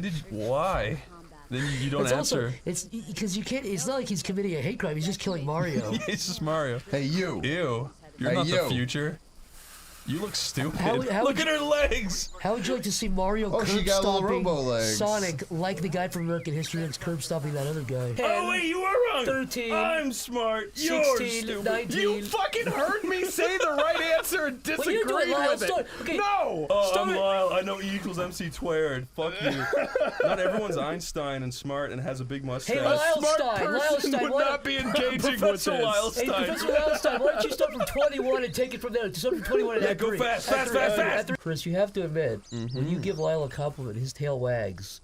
Speaker 2: Then you don't answer.
Speaker 3: It's because you can't. It's not like he's committing a hate crime. He's just killing Mario.
Speaker 2: It's just Mario.
Speaker 20: Hey, you.
Speaker 2: Ew. You're not the future. You look stupid. Look at her legs.
Speaker 3: How would you like to see Mario curb stomping Sonic like the guy from American History X curb stomping that other guy? 10,
Speaker 1: oh wait, you were wrong.
Speaker 3: 13.
Speaker 1: I'm smart.
Speaker 3: 16,
Speaker 1: You're stupid.
Speaker 3: 19.
Speaker 1: You fucking heard me say the right answer and disagreed with it.
Speaker 3: Okay.
Speaker 1: No.
Speaker 2: I'm Lyle. I know E equals MC squared. Fuck you. Not everyone's Einstein and smart and has a big mustache.
Speaker 3: Hey,
Speaker 1: Lylestein would not be engaging with this.
Speaker 3: Hey, Professor Lylestein, why don't you start from 21 and take it from there? Start from 21 and
Speaker 2: go fast.
Speaker 3: Chris, you have to admit, when you give Lyle a compliment, his tail wags.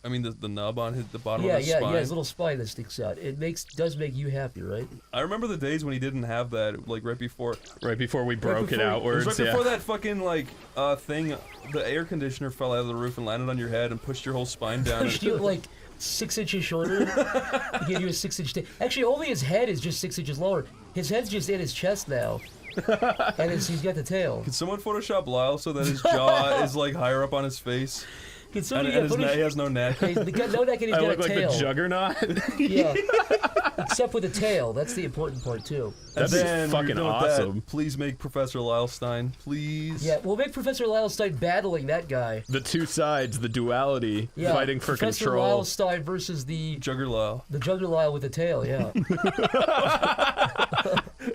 Speaker 2: I mean, the nub on the bottom of his spine.
Speaker 3: Yeah, his little spine that sticks out. It does make you happy, right?
Speaker 2: I remember the days when he didn't have that, like right before
Speaker 1: we broke it outwards.
Speaker 2: It was right before that fucking thing, the air conditioner fell out of the roof and landed on your head and pushed your whole spine down.
Speaker 3: Pushed you like 6 inches shorter. He gave you a 6-inch tail. Actually, only his head is just 6 inches lower. His head's just in his chest now. And he's got the tail.
Speaker 2: Can someone Photoshop Lyle so that his jaw is like higher up on his face?
Speaker 3: Can somebody
Speaker 2: he has no neck.
Speaker 3: He's got no neck and he's got a tail.
Speaker 1: I look like the Juggernaut.
Speaker 3: Yeah. Except with the tail. That's the important part too.
Speaker 1: That's fucking awesome.
Speaker 2: Please make Professor Lylestein, please.
Speaker 3: Yeah, we'll make Professor Lylestein battling that guy.
Speaker 1: The two sides, the duality, fighting for control.
Speaker 3: Professor Lylestein versus the
Speaker 2: Jugger Lyle.
Speaker 3: The Jugger Lyle with the tail, yeah.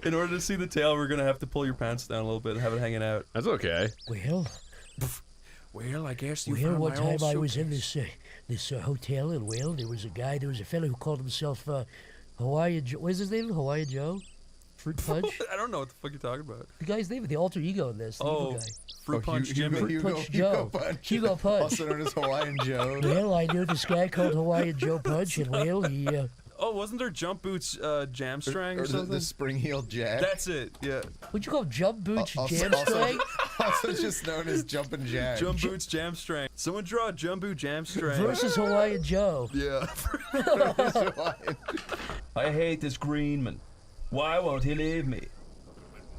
Speaker 2: In order to see the tail, we're gonna have to pull your pants down a little bit and have it hanging out.
Speaker 1: That's okay.
Speaker 11: Well, I guess you
Speaker 3: found one time I was in this hotel in Wales. There was a fellow who called himself Hawaiian Joe. What is his name? Hawaiian Joe? Fruit Punch?
Speaker 2: I don't know what the fuck you're talking about.
Speaker 3: The guy's name, the alter ego in this. The evil guy.
Speaker 2: Fruit Punch Jimmy.
Speaker 3: Hugo Punch.
Speaker 20: Also known as Hawaiian Joe.
Speaker 3: Well, I knew this guy called Hawaiian Joe Punch, and well, he
Speaker 2: Oh, wasn't there jump boots jam strang or,
Speaker 7: or
Speaker 2: something?
Speaker 7: the spring-heeled jack.
Speaker 2: That's it. Yeah.
Speaker 3: What'd you call jump boots jam
Speaker 7: also,
Speaker 3: strang?
Speaker 7: also just known as jumpin' jack.
Speaker 2: Jump boots jam strang. Someone draw a jump boot jam strang.
Speaker 3: Versus Hawaiian Joe.
Speaker 2: Yeah.
Speaker 21: I hate this Greenman. Why won't he leave me?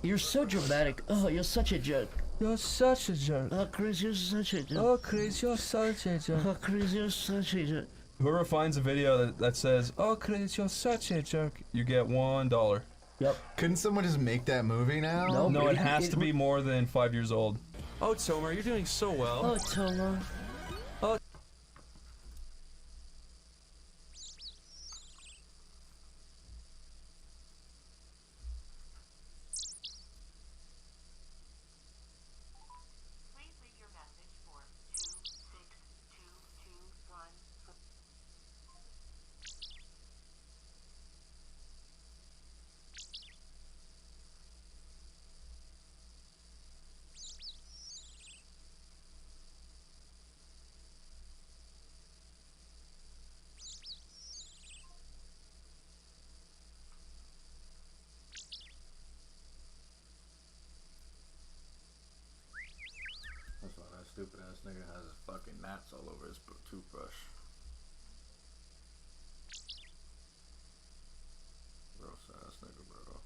Speaker 3: You're so dramatic. Oh, you're such a jerk.
Speaker 21: You're such a jerk.
Speaker 3: Oh, Chris, you're such a jerk.
Speaker 21: Oh, Chris, you're such a jerk.
Speaker 3: Oh, Chris, you're such a jerk.
Speaker 21: Whoever finds a video that says, "Oh, Chris, you're such a jerk," you get $1.
Speaker 3: Yep.
Speaker 7: Couldn't someone just make that movie now?
Speaker 21: No, it has to be more than 5 years old.
Speaker 2: Oh, Tomer, you're doing so well.
Speaker 3: Oh, Tomer.
Speaker 21: Oh.
Speaker 22: That's why that stupid ass nigga has his fucking gnats all over his toothbrush. Gross ass nigga, bro.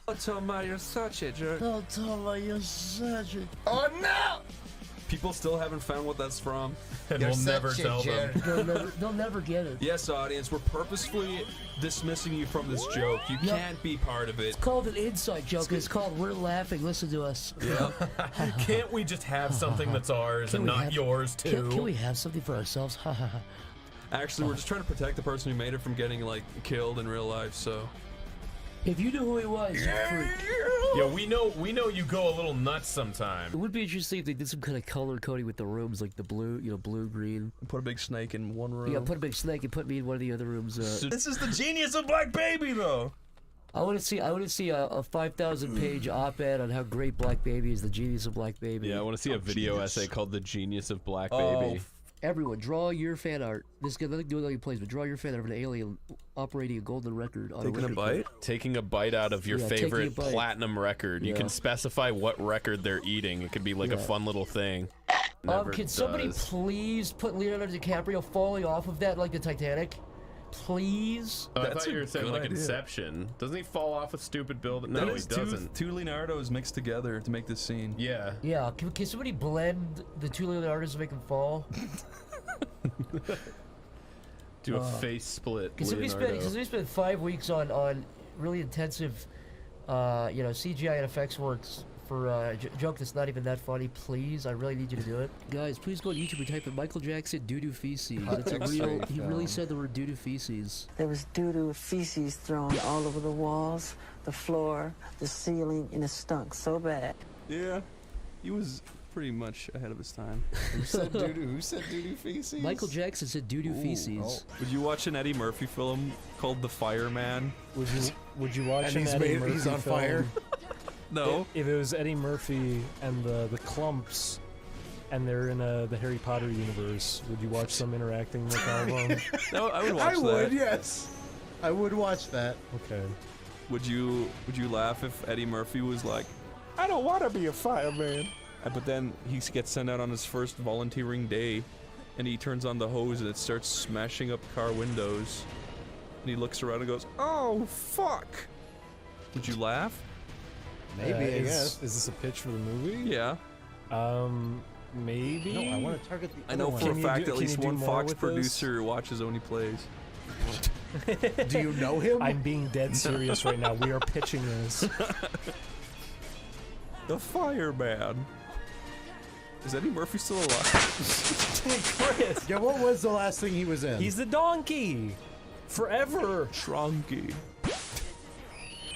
Speaker 11: Oh, Toma, you're such a jerk.
Speaker 3: Oh, Toma, you're such a...
Speaker 6: Oh no!
Speaker 11: People still haven't found what that's from.
Speaker 21: And
Speaker 6: You're
Speaker 21: we'll never
Speaker 6: such a
Speaker 21: tell them.
Speaker 6: jerk.
Speaker 3: They'll never get it.
Speaker 11: Yes, audience, we're purposefully dismissing you from this joke. You can't be part of it.
Speaker 3: It's called an inside joke. It's called We're Laughing. Listen to us.
Speaker 21: Yeah. Can't we just have something that's ours and not yours too?
Speaker 3: Can we have something for ourselves? Ha ha ha.
Speaker 11: Actually, we're just trying to protect the person who made it from getting, like, killed in real life, so...
Speaker 3: If you knew who he was, you freak.
Speaker 21: Yeah, we know you go a little nuts sometimes.
Speaker 3: It would be interesting if they did some kind of color coding with the rooms, like the blue, blue, green.
Speaker 11: Put a big snake in one room.
Speaker 3: Yeah, put a big snake and put me in one of the other rooms.
Speaker 11: This is the genius of Black Baby, though.
Speaker 3: I want to see a 5,000-page op-ed on how great Black Baby is, the genius of Black Baby.
Speaker 1: Yeah, I want to see a video essay called "The Genius of Black
Speaker 3: Oh,
Speaker 1: Baby."
Speaker 3: Everyone, draw your fan art. This got nothing to do with how he plays, but draw your fan art of an alien operating a golden record on
Speaker 1: Taking
Speaker 3: a record player.
Speaker 1: Taking a bite out of your
Speaker 3: Yeah, taking a
Speaker 1: favorite
Speaker 3: bite.
Speaker 1: platinum record. You
Speaker 3: Yeah.
Speaker 1: can specify what record they're eating. It could be like a
Speaker 3: Yeah.
Speaker 1: fun little thing. Never
Speaker 3: Can somebody
Speaker 1: does.
Speaker 3: please put Leonardo DiCaprio falling off of that like the Titanic? Please?
Speaker 1: Oh, I thought you were saying like Inception. Doesn't he fall off a stupid building? No, he doesn't.
Speaker 11: Two Leonardos mixed together to make this scene.
Speaker 1: Yeah.
Speaker 3: Yeah, can somebody blend the two Leonardos to make them fall?
Speaker 1: Do a face split.
Speaker 3: Can somebody spend 5 weeks on really intensive, CGI and effects works for a joke that's not even that funny? Please, I really need you to do it. Guys, please go on YouTube and type in Michael Jackson doo-doo feces. That's a real. He really said the word doo-doo feces.
Speaker 4: There was doo-doo feces thrown all over the walls, the floor, the ceiling, and it stunk so bad.
Speaker 11: Yeah, he was pretty much ahead of his time.
Speaker 7: Who said doo-doo? Who said doo-doo feces?
Speaker 3: Michael Jackson said doo-doo feces.
Speaker 11: Would you watch an Eddie Murphy film called The Fireman?
Speaker 16: Would you watch
Speaker 7: And
Speaker 16: an
Speaker 7: he's
Speaker 16: Eddie
Speaker 7: made-
Speaker 16: Murphy
Speaker 7: he's on
Speaker 16: film?
Speaker 7: fire?
Speaker 11: No.
Speaker 16: If it was Eddie Murphy and the Clumps, and they're in the Harry Potter universe, would you watch them interacting with all of them?
Speaker 11: No, I would watch
Speaker 16: I
Speaker 11: that.
Speaker 16: would,
Speaker 7: yes. I would watch that.
Speaker 16: Okay.
Speaker 11: Would you laugh if Eddie Murphy was like,
Speaker 16: I don't want to be a fireman.
Speaker 11: but then he gets sent out on his first volunteering day, and he turns on the hose and it starts smashing up car windows, and he looks around and goes, "Oh fuck!" Would you laugh?
Speaker 16: Maybe, I guess. Is this a pitch for the movie?
Speaker 11: Yeah.
Speaker 16: Maybe.
Speaker 7: No, I want to target the
Speaker 11: I know
Speaker 7: other
Speaker 11: for a
Speaker 7: one.
Speaker 11: fact at
Speaker 16: can
Speaker 11: least
Speaker 16: you do
Speaker 11: one
Speaker 16: more
Speaker 11: Fox
Speaker 16: with this?
Speaker 11: producer watches when he plays.
Speaker 7: Do you know him?
Speaker 16: I'm being dead serious right now. We are pitching this.
Speaker 11: The Fireman. Is Eddie Murphy still alive?
Speaker 16: Chris.
Speaker 7: Yeah, what was the last thing he was in?
Speaker 16: He's the donkey. Forever.
Speaker 11: Shrunky.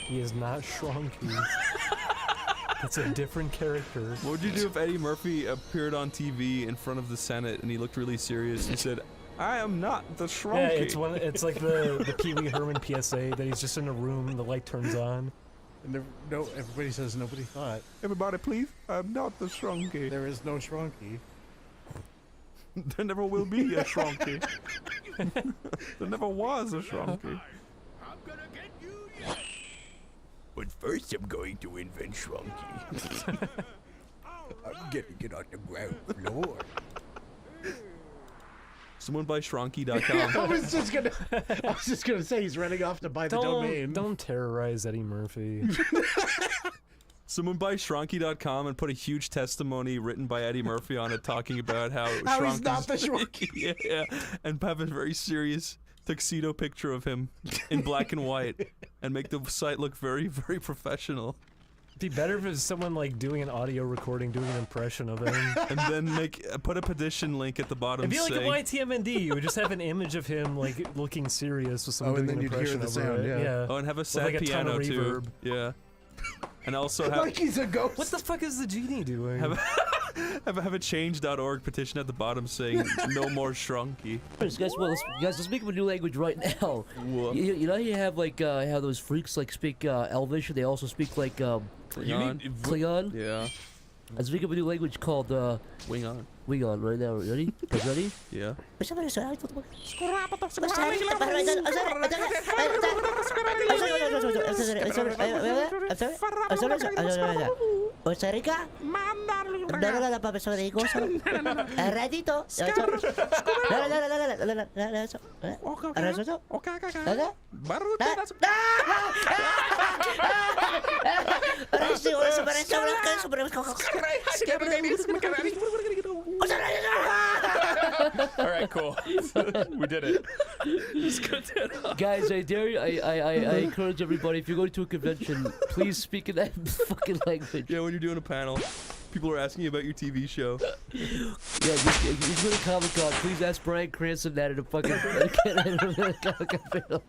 Speaker 16: He is not Shrunky. It's a different character.
Speaker 11: What would you do if Eddie Murphy appeared on TV in front of the Senate and he looked really serious and said, "I am not the Shrunky"?
Speaker 16: Yeah, it's like the Pee Wee Herman PSA that he's just in a room and the light turns on.
Speaker 7: And no, everybody says nobody thought.
Speaker 11: Everybody, please, I'm not the Shrunky.
Speaker 7: There is no Shrunky.
Speaker 11: There never will be a Shrunky. There never was a Shrunky.
Speaker 15: But first I'm going to invent Shrunky. I'm getting it on the ground floor.
Speaker 11: Someone buy Shrunky.com.
Speaker 7: I was just gonna say he's running off to buy the domain.
Speaker 16: Don't terrorize Eddie Murphy.
Speaker 11: Someone buy Shrunky.com and put a huge testimony written by Eddie Murphy on it talking about how
Speaker 7: He's not the Shrunky.
Speaker 11: yeah, and have a very serious tuxedo picture of him in black and white and make the site look very, very professional.
Speaker 16: It'd be better if it was someone like doing an audio recording, doing an impression of him.
Speaker 11: And then put a petition link at the bottom.
Speaker 16: It'd be like
Speaker 11: saying,
Speaker 16: a YTMND. You would just have an image of him like looking serious with someone
Speaker 7: and
Speaker 16: doing
Speaker 7: then
Speaker 16: an
Speaker 7: you'd hear
Speaker 16: impression
Speaker 7: the
Speaker 16: over
Speaker 7: sound,
Speaker 16: it.
Speaker 7: yeah.
Speaker 11: Oh, and have a
Speaker 16: With,
Speaker 11: sad
Speaker 16: like, a ton
Speaker 11: piano
Speaker 16: of
Speaker 11: too.
Speaker 16: reverb.
Speaker 11: Yeah. And also have
Speaker 7: Like he's a ghost.
Speaker 16: What the fuck is the genie doing?
Speaker 11: have a change.org petition at the bottom saying no more shrunky.
Speaker 3: Guys, let's make up a new language right now. You know, you have like how those freaks like speak Elvish, and they also speak like Klingon.
Speaker 11: Yeah.
Speaker 3: Let's make up a new language called
Speaker 11: Wing On.
Speaker 3: Wing On right now. Ready? Guys, ready?
Speaker 11: Yeah.
Speaker 8: Costa Rica. Mándalo la profesora de gozo. Ratito.
Speaker 1: All right, cool. We did it.
Speaker 3: Guys, I dare you, I encourage everybody, if you're going to a convention, please speak in that fucking language.
Speaker 11: Yeah, when you're doing a panel, people are asking you about your TV show.
Speaker 3: Yeah, just go to Comic-Con, please ask Bryan Cranston that at a fucking Comic-Con panel.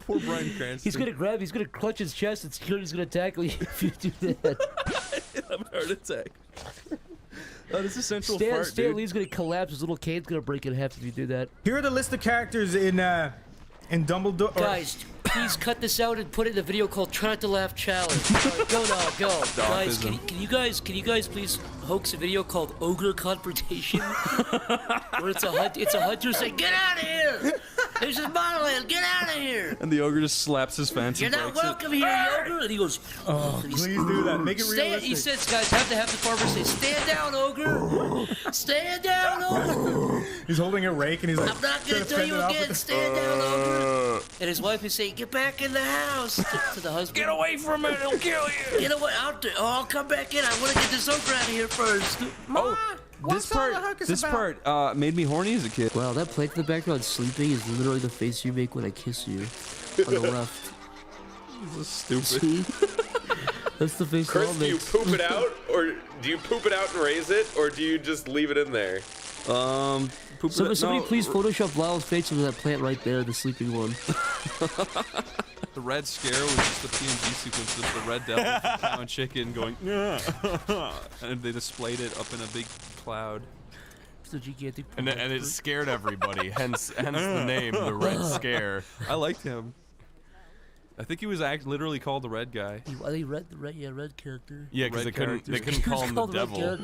Speaker 11: Poor Bryan Cranston.
Speaker 3: He's gonna clutch his chest, and security's gonna tackle you if you do that.
Speaker 11: Have a heart attack. Oh, this is Central Fart,
Speaker 3: Stan
Speaker 11: dude.
Speaker 3: Lee's gonna collapse, his little cane's gonna break in half if you do that.
Speaker 10: Here are the list of characters in Dumbledore.
Speaker 3: Guys, please cut this out and put it in a video called "Try Not to Laugh Challenge." Right, go now, go. Guys, can you guys please hoax a video called Ogre Confrontation, where it's a hunter saying, "Get out of here! There's this monolith. Get out of here!"
Speaker 11: And the ogre just slaps his fence.
Speaker 3: You're
Speaker 11: and
Speaker 3: not
Speaker 11: breaks
Speaker 3: welcome here, ogre. And he goes,
Speaker 10: "Oh, please do that. Make it realistic."
Speaker 3: He says, "Guys, have to have the farmer say, stand down, ogre. Stand down, ogre."
Speaker 10: He's holding a rake and he's like,
Speaker 3: I'm not gonna tell you again. Stand down, ogre. And his wife is saying, "Get back in the house." To the husband,
Speaker 11: "Get away from it! He'll kill you."
Speaker 3: Get away! I'll come back in. I want to get this ogre out of here first.
Speaker 11: This part made me horny as a kid.
Speaker 3: Wow, that plant in the background sleeping is literally the face you make when I kiss you. On the left.
Speaker 11: This is stupid.
Speaker 3: See? That's the face
Speaker 23: Chris,
Speaker 3: all
Speaker 23: do you
Speaker 3: makes.
Speaker 23: poop it out, or do you poop it out and raise it, or do you just leave it in there?
Speaker 3: Somebody please Photoshop Lyle's face over that plant right there, the sleeping one.
Speaker 11: The red scare was just a PNG sequence of the red devil from Cow and Chicken going, and they displayed it up in a big cloud.
Speaker 3: The gigantic
Speaker 24: and it scared everybody, hence the name, the Red Scare.
Speaker 11: I liked him. I think he was literally called the Red Guy.
Speaker 3: Red character.
Speaker 24: Yeah, because they couldn't call him the devil,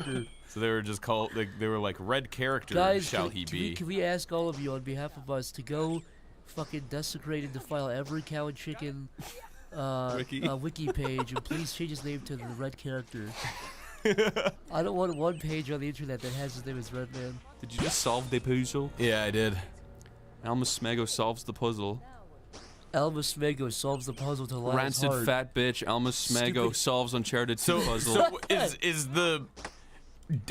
Speaker 24: so they were just called. They were like red character.
Speaker 3: Guys,
Speaker 24: shall he be?
Speaker 3: Can we ask all of you on behalf of us to go fucking desecrate and defile every Cow and Chicken wiki page, and please change his name to the Red Character. I don't want one page on the internet that has his name as Red Man.
Speaker 11: Did you just solve the puzzle?
Speaker 24: Yeah, I did.
Speaker 11: Alma Smego solves the puzzle.
Speaker 3: Alma Smego solves the puzzle to Lyle's
Speaker 11: Rancid
Speaker 3: heart.
Speaker 11: fat bitch. Alma Smego solves Uncharted 2 puzzle.
Speaker 24: So is the...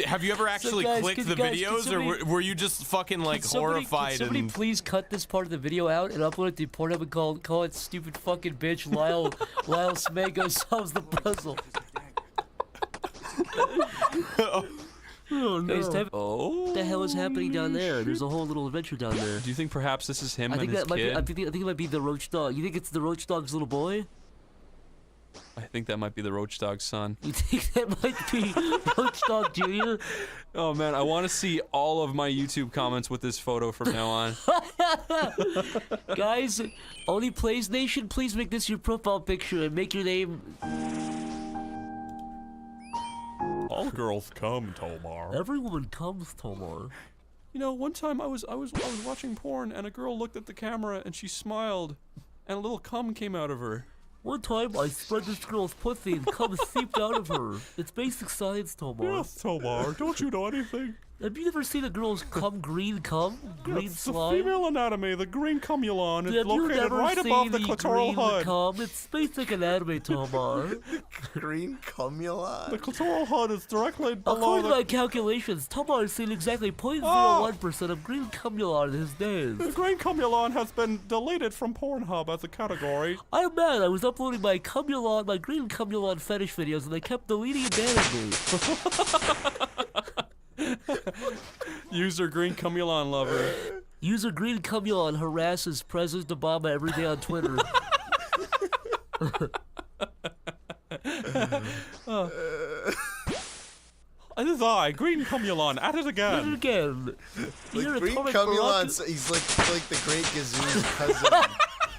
Speaker 24: Have you ever actually clicked the videos, or were you just fucking like horrified?
Speaker 3: Can somebody please cut this part of the video out and upload it to Pornhub and call it "Stupid Fucking Bitch Lyle Smego Solves the Puzzle."
Speaker 11: Oh no!
Speaker 3: What the hell is happening down there? There's a whole little adventure down there.
Speaker 11: Do you think perhaps this is him
Speaker 3: I
Speaker 11: and
Speaker 3: think
Speaker 11: his
Speaker 3: that might
Speaker 11: kid?
Speaker 3: be. I think it might be the Roach Dog. You think it's the Roach Dog's little boy?
Speaker 11: I think that might be the Roach Dog's son.
Speaker 3: You think that might be Roach Dog Jr.?
Speaker 11: Oh man, I want to see all of my YouTube comments with this photo from now on.
Speaker 3: Guys, only Plays Nation, please make this your profile picture and make your name.
Speaker 24: All girls come, Tomar.
Speaker 3: Every woman comes, Tomar.
Speaker 11: You know, one time I was watching porn and a girl looked at the camera and she smiled, and a little cum came out of her.
Speaker 3: One time I spread this girl's pussy and cum seeped out of her. It's basic science, Tomar.
Speaker 24: Yes, Tomar. Don't you know anything?
Speaker 3: Have you ever seen a girl's green
Speaker 2: It's the
Speaker 3: slime?
Speaker 2: female anatomy, the green cumulon is
Speaker 3: Have you
Speaker 2: located
Speaker 3: never
Speaker 2: right
Speaker 3: seen
Speaker 2: above the
Speaker 3: the
Speaker 2: clitoral
Speaker 3: green
Speaker 2: HUD.
Speaker 3: cum? It's basic anatomy, Tomar.
Speaker 6: Green cumulon.
Speaker 2: The clitoral HUD is directly below
Speaker 3: According to
Speaker 2: the...
Speaker 3: my calculations, Tomar has seen exactly 0.01% of green cumulon in his days.
Speaker 2: The green cumulon has been deleted from Pornhub as a category.
Speaker 3: I'm mad. I was uploading my green cumulon fetish videos, and they kept deleting and banning me.
Speaker 2: User green cumulon lover.
Speaker 3: User green cumulon harasses President Obama every day on Twitter.
Speaker 2: It is I, Green Cumulon, at it again.
Speaker 3: At it again.
Speaker 6: Like Green Cumulon's, he's like the Great Gazoo's cousin.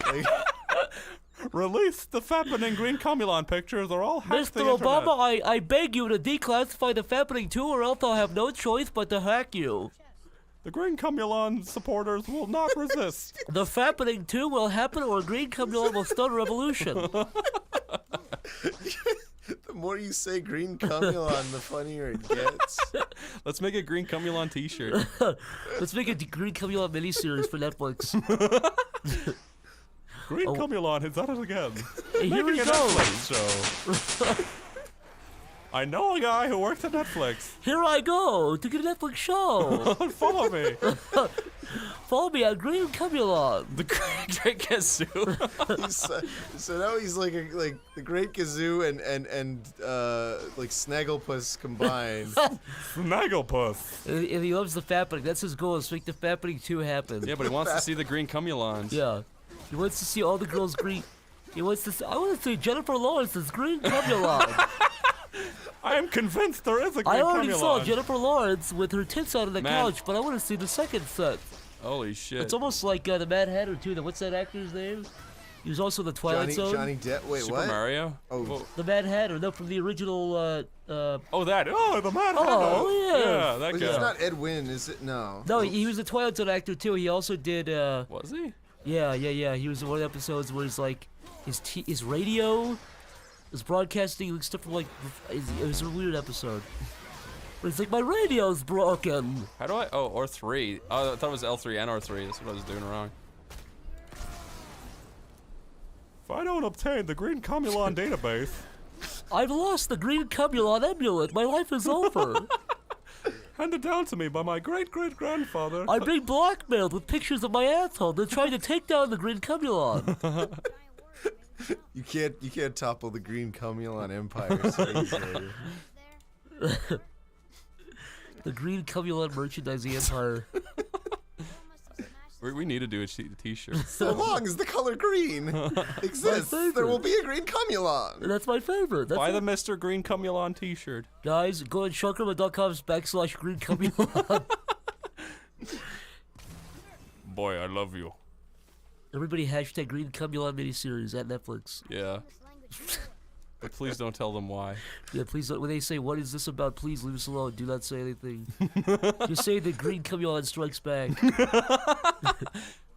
Speaker 6: Like,
Speaker 2: release the fappening Green Cumulon pictures or all hack the
Speaker 3: Mr.
Speaker 2: internet.
Speaker 3: Obama, I beg you to declassify the fappening too, or else I'll have no choice but to hack you.
Speaker 2: The Green Cumulon supporters will not resist.
Speaker 3: The fappening too will happen, or Green Cumulon will start a revolution.
Speaker 6: the more you say Green Cumulon, the funnier it gets.
Speaker 2: Let's make a Green Cumulon t-shirt.
Speaker 3: Let's make a Green Cumulon miniseries for Netflix.
Speaker 2: Green Cumulon is at it again.
Speaker 3: Hey, here
Speaker 2: Making
Speaker 3: we
Speaker 2: a
Speaker 3: go.
Speaker 2: Netflix show. I know a guy who works at Netflix.
Speaker 3: Here I go to get a Netflix show.
Speaker 2: Follow me.
Speaker 3: Follow me at Green Cumulon.
Speaker 2: The Great Gazoo.
Speaker 6: So now he's like the Great Gazoo and like Snagglepuss combined.
Speaker 2: Snagglepuss.
Speaker 3: And he loves the fappening. That's his goal, is to make the fappening 2 happen.
Speaker 2: Yeah, but he wants to see the Green Cumulons.
Speaker 3: Yeah. He wants to see all the girls green. He wants to see, I want to see Jennifer Lawrence's Green Cumulon.
Speaker 2: I am convinced there is a Green
Speaker 3: I already
Speaker 2: Cumulon.
Speaker 3: saw Jennifer Lawrence with her tits out on the couch, but I want to see the second set.
Speaker 2: Holy shit.
Speaker 3: It's almost like the Mad Hatter too. What's that actor's name? He was also in the Twilight Zone.
Speaker 6: Johnny Depp. Wait,
Speaker 2: Super
Speaker 6: what?
Speaker 2: Mario?
Speaker 6: Oh,
Speaker 3: The Mad Hatter, no, from the original.
Speaker 2: Oh, that. Oh, the Mad Hatter.
Speaker 3: Oh, yeah.
Speaker 2: Yeah, that
Speaker 6: Wait,
Speaker 2: guy.
Speaker 6: it's not Ed Wynn, is it? No.
Speaker 3: No, he was a Twilight Zone actor too. He also did.
Speaker 2: Was he?
Speaker 3: Yeah. He was in one of the episodes where he's like, his radio, his broadcasting, like stuff from like. It was a weird episode. But it's like, my radio's broken.
Speaker 2: How do I? Oh, or 3. Oh, I thought it was L3 and R3. That's what I was doing wrong. If I don't obtain the Green Cumulon database,
Speaker 3: I've lost the Green Cumulon amulet. My life is over.
Speaker 2: handed down to me by my great-great-grandfather.
Speaker 3: I'm being blackmailed with pictures of my asshole. They're trying to take down the Green Cumulon.
Speaker 6: You can't topple the Green Cumulon empire so easily.
Speaker 3: The Green Cumulon merchandising empire.
Speaker 2: We need to do a t-shirt.
Speaker 6: So long as the color green exists, there will be a Green Cumulon.
Speaker 3: That's my favorite.
Speaker 2: Buy the Mr. Green Cumulon t-shirt.
Speaker 3: Guys, go on sharkrama.com/Green Cumulon.
Speaker 2: Boy, I love you.
Speaker 3: Everybody hashtag Green Cumulon miniseries at Netflix.
Speaker 2: Yeah. But please don't tell them why.
Speaker 3: Yeah, please don't. When they say, what is this about, please leave us alone. Do not say anything. Just say the Green Cumulon strikes back.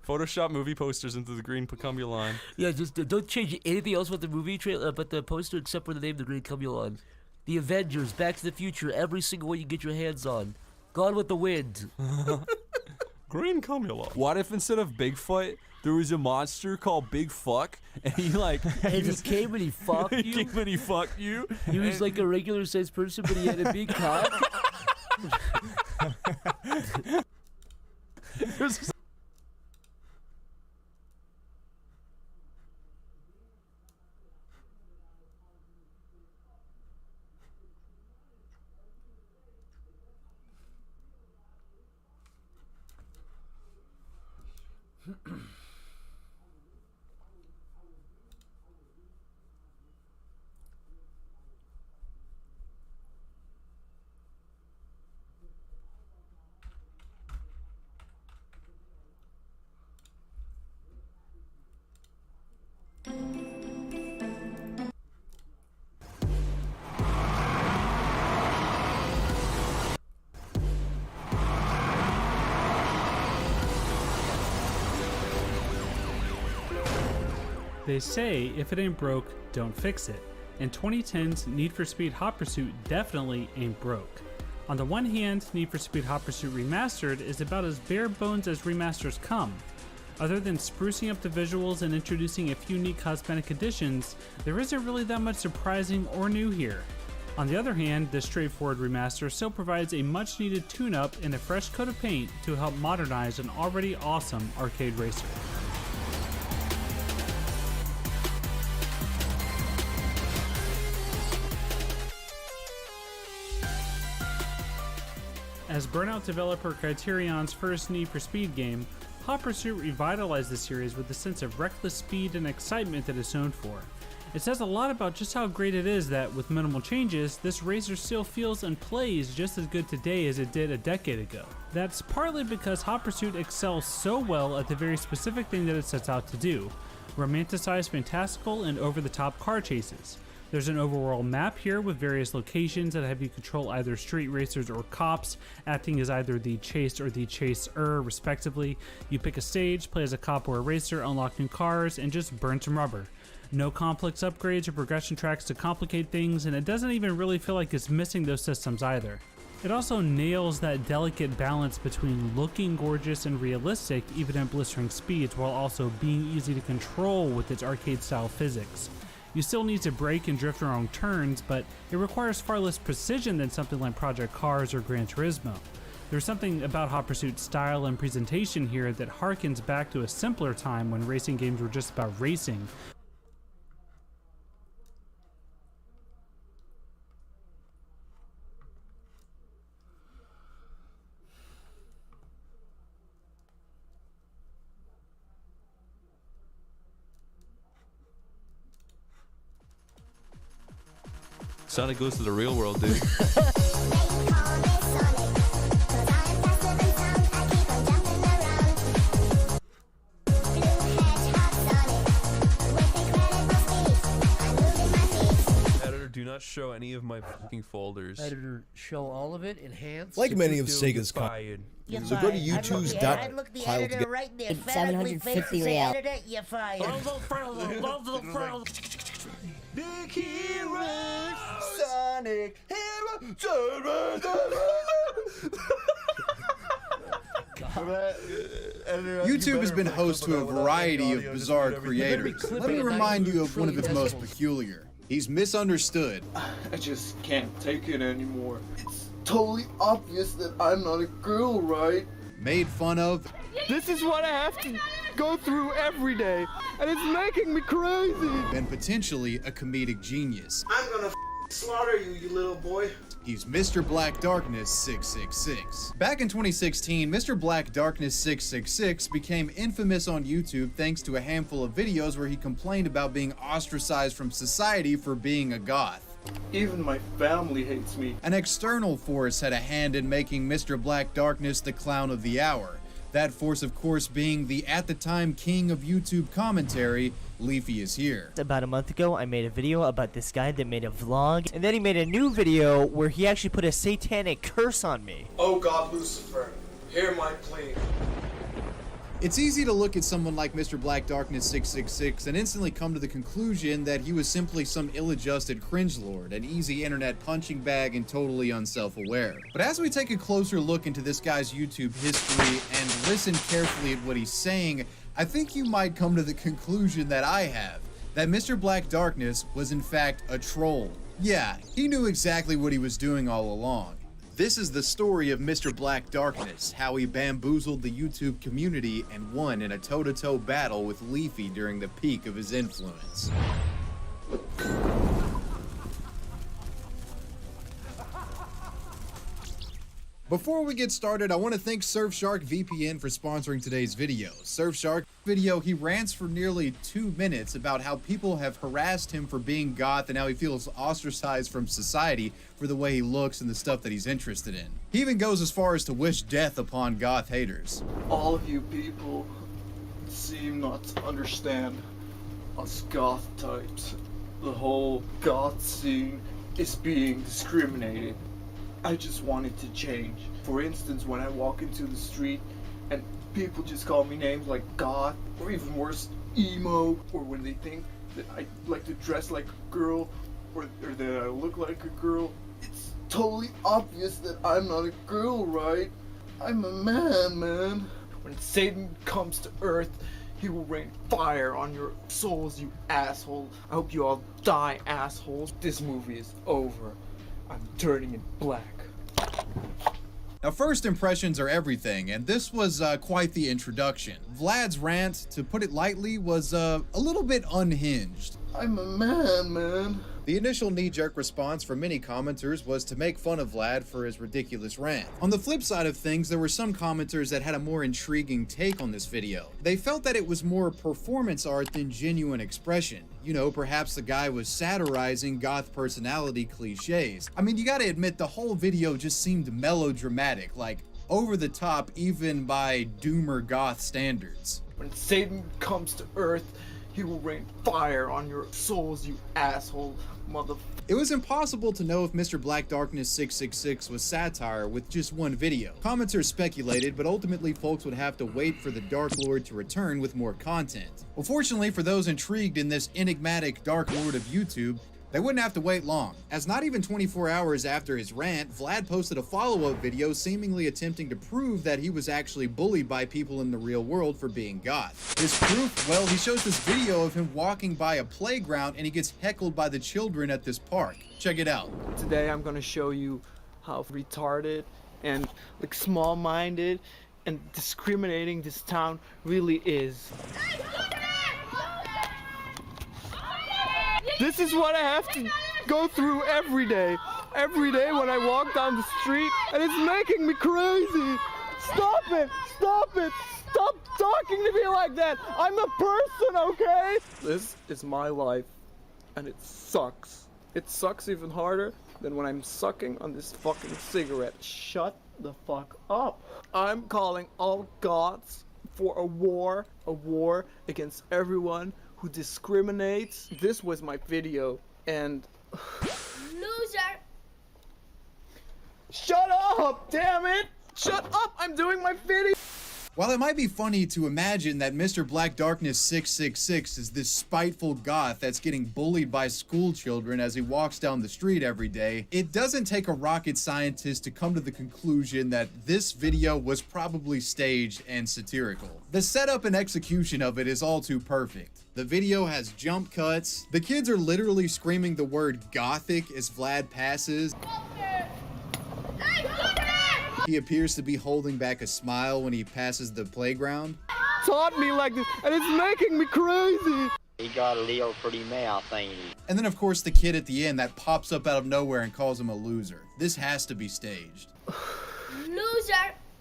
Speaker 2: Photoshop movie posters into the Green Cumulon.
Speaker 3: Yeah, just don't change anything else with the movie trailer, but the poster except for the name, the Green Cumulon. The Avengers, Back to the Future, every single one you get your hands on. Gone with the Wind.
Speaker 2: Green Cumulon.
Speaker 11: What if instead of Bigfoot, there was a monster called Big Fuck, and he like...
Speaker 3: And he came and he fucked you?
Speaker 11: He came and he fucked you?
Speaker 3: He was like a regular sized person, but he had a big cock?
Speaker 9: They say if it ain't broke, don't fix it. And 2010's Need for Speed Hot Pursuit definitely ain't broke. On the one hand, Need for Speed Hot Pursuit Remastered is about as bare bones as remasters come. Other than sprucing up the visuals and introducing a few neat cosmetic additions, there isn't really that much surprising or new here. On the other hand, this straightforward remaster still provides a much needed tune-up and a fresh coat of paint to help modernize an already awesome arcade racer. As Burnout developer Criterion's first Need for Speed game, Hot Pursuit revitalized the series with the sense of reckless speed and excitement that it's known for. It says a lot about just how great it is that, with minimal changes, this racer still feels and plays just as good today as it did a decade ago. That's partly because Hot Pursuit excels so well at the very specific thing that it sets out to do: romanticize fantastical and over-the-top car chases. There's an overworld map here with various locations that have you control either street racers or cops, acting as either the chased or the chaser, respectively. You pick a stage, play as a cop or a racer, unlock new cars, and just burn some rubber. No complex upgrades or progression tracks to complicate things, and it doesn't even really feel like it's missing those systems either. It also nails that delicate balance between looking gorgeous and realistic even at blistering speeds, while also being easy to control with its arcade-style physics. You still need to brake and drift around turns, but it requires far less precision than something like Project Cars or Gran Turismo. There's something about Hot Pursuit's style and presentation here that harkens back to a simpler time when racing games were just about racing.
Speaker 11: Sonic goes to the real world, dude. Editor, do not show any of my fucking folders.
Speaker 3: Editor, show all of it, enhance.
Speaker 12: Like many of Sega's
Speaker 11: fired.
Speaker 12: So go to YouTube's
Speaker 8: I'd look the editor right in the emphatically face and say, editor, you're fired.
Speaker 6: Big heroes, Sonic hero.
Speaker 13: YouTube has been host to a variety of bizarre creators. Let me remind you of one of its most peculiar. He's misunderstood.
Speaker 20: I just can't take it anymore. It's totally obvious that I'm not a girl, right?
Speaker 13: Made fun of.
Speaker 20: This is what I have to go through every day, and it's making me crazy.
Speaker 13: And potentially a comedic genius.
Speaker 20: I'm gonna slaughter you, you little boy.
Speaker 13: He's Mr. Black Darkness 666. Back in 2016, Mr. Black Darkness 666 became infamous on YouTube thanks to a handful of videos where he complained about being ostracized from society for being a goth.
Speaker 20: Even my family hates me.
Speaker 13: An external force had a hand in making Mr. Black Darkness the clown of the hour. That force, of course, being the at-the-time king of YouTube commentary, Leafy is here.
Speaker 17: About a month ago, I made a video about this guy that made a vlog, and then he made a new video where he actually put a satanic curse on me.
Speaker 20: Oh God, Lucifer, hear my plea.
Speaker 13: It's easy to look at someone like Mr. Black Darkness 666 and instantly come to the conclusion that he was simply some ill-adjusted cringelord, an easy internet punching bag and totally unself-aware. But as we take a closer look into this guy's YouTube history and listen carefully at what he's saying, I think you might come to the conclusion that I have, that Mr. Black Darkness was in fact a troll. Yeah, he knew exactly what he was doing all along. This is the story of Mr. Black Darkness, how he bamboozled the YouTube community and won in a toe-to-toe battle with Leafy during the peak of his influence. Before we get started, I want to thank Surfshark VPN for sponsoring today's video. Surfshark video, he rants for nearly 2 minutes about how people have harassed him for being goth and how he feels ostracized from society for the way he looks and the stuff that he's interested in. He even goes as far as to wish death upon goth haters.
Speaker 20: All of you people seem not to understand us goth types. The whole goth scene is being discriminated. I just wanted to change. For instance, when I walk into the street and people just call me names like goth, or even worse, emo, or when they think that I like to dress like a girl, or that I look like a girl, it's totally obvious that I'm not a girl, right? I'm a man. When Satan comes to Earth, he will rain fire on your souls, you asshole. I hope you all die, assholes. This movie is over. I'm turning it black.
Speaker 13: Now, first impressions are everything, and this was quite the introduction. Vlad's rant, to put it lightly, was a little bit unhinged.
Speaker 20: I'm a man.
Speaker 13: The initial knee-jerk response from many commenters was to make fun of Vlad for his ridiculous rant. On the flip side of things, there were some commenters that had a more intriguing take on this video. They felt that it was more performance art than genuine expression. You know, perhaps the guy was satirizing goth personality cliches. I mean, you gotta admit, the whole video just seemed melodramatic, like over the top even by doomer goth standards.
Speaker 20: When Satan comes to Earth, he will rain fire on your souls, you asshole, mother.
Speaker 13: It was impossible to know if Mr. Black Darkness 666 was satire with just one video. Commenters speculated, but ultimately folks would have to wait for the Dark Lord to return with more content. Well, fortunately for those intrigued in this enigmatic Dark Lord of YouTube, they wouldn't have to wait long, as not even 24 hours after his rant, Vlad posted a follow-up video seemingly attempting to prove that he was actually bullied by people in the real world for being goth. His proof? Well, he shows this video of him walking by a playground and he gets heckled by the children at this park. Check it out.
Speaker 20: Today I'm gonna show you how retarded and like small-minded and discriminating this town really is. This is what I have to go through every day when I walk down the street, and it's making me crazy. Stop it, stop talking to me like that. I'm a person, okay? This is my life, and it sucks. It sucks even harder than when I'm sucking on this fucking cigarette. Shut the fuck up. I'm calling all goths for a war against everyone who discriminates. This was my video, and
Speaker 5: loser.
Speaker 20: Shut up, damn it! Shut up, I'm doing my video.
Speaker 13: While it might be funny to imagine that Mr. Black Darkness 666 is this spiteful goth that's getting bullied by school children as he walks down the street every day, it doesn't take a rocket scientist to come to the conclusion that this video was probably staged and satirical. The setup and execution of it is all too perfect. The video has jump cuts. The kids are literally screaming the word gothic as Vlad passes. He appears to be holding back a smile when he passes the playground.
Speaker 20: Taught me like this, and it's making me crazy.
Speaker 14: He got a little pretty mouth, ain't he?
Speaker 13: And then of course the kid at the end that pops up out of nowhere and calls him a loser. This has to be staged.
Speaker 5: Loser.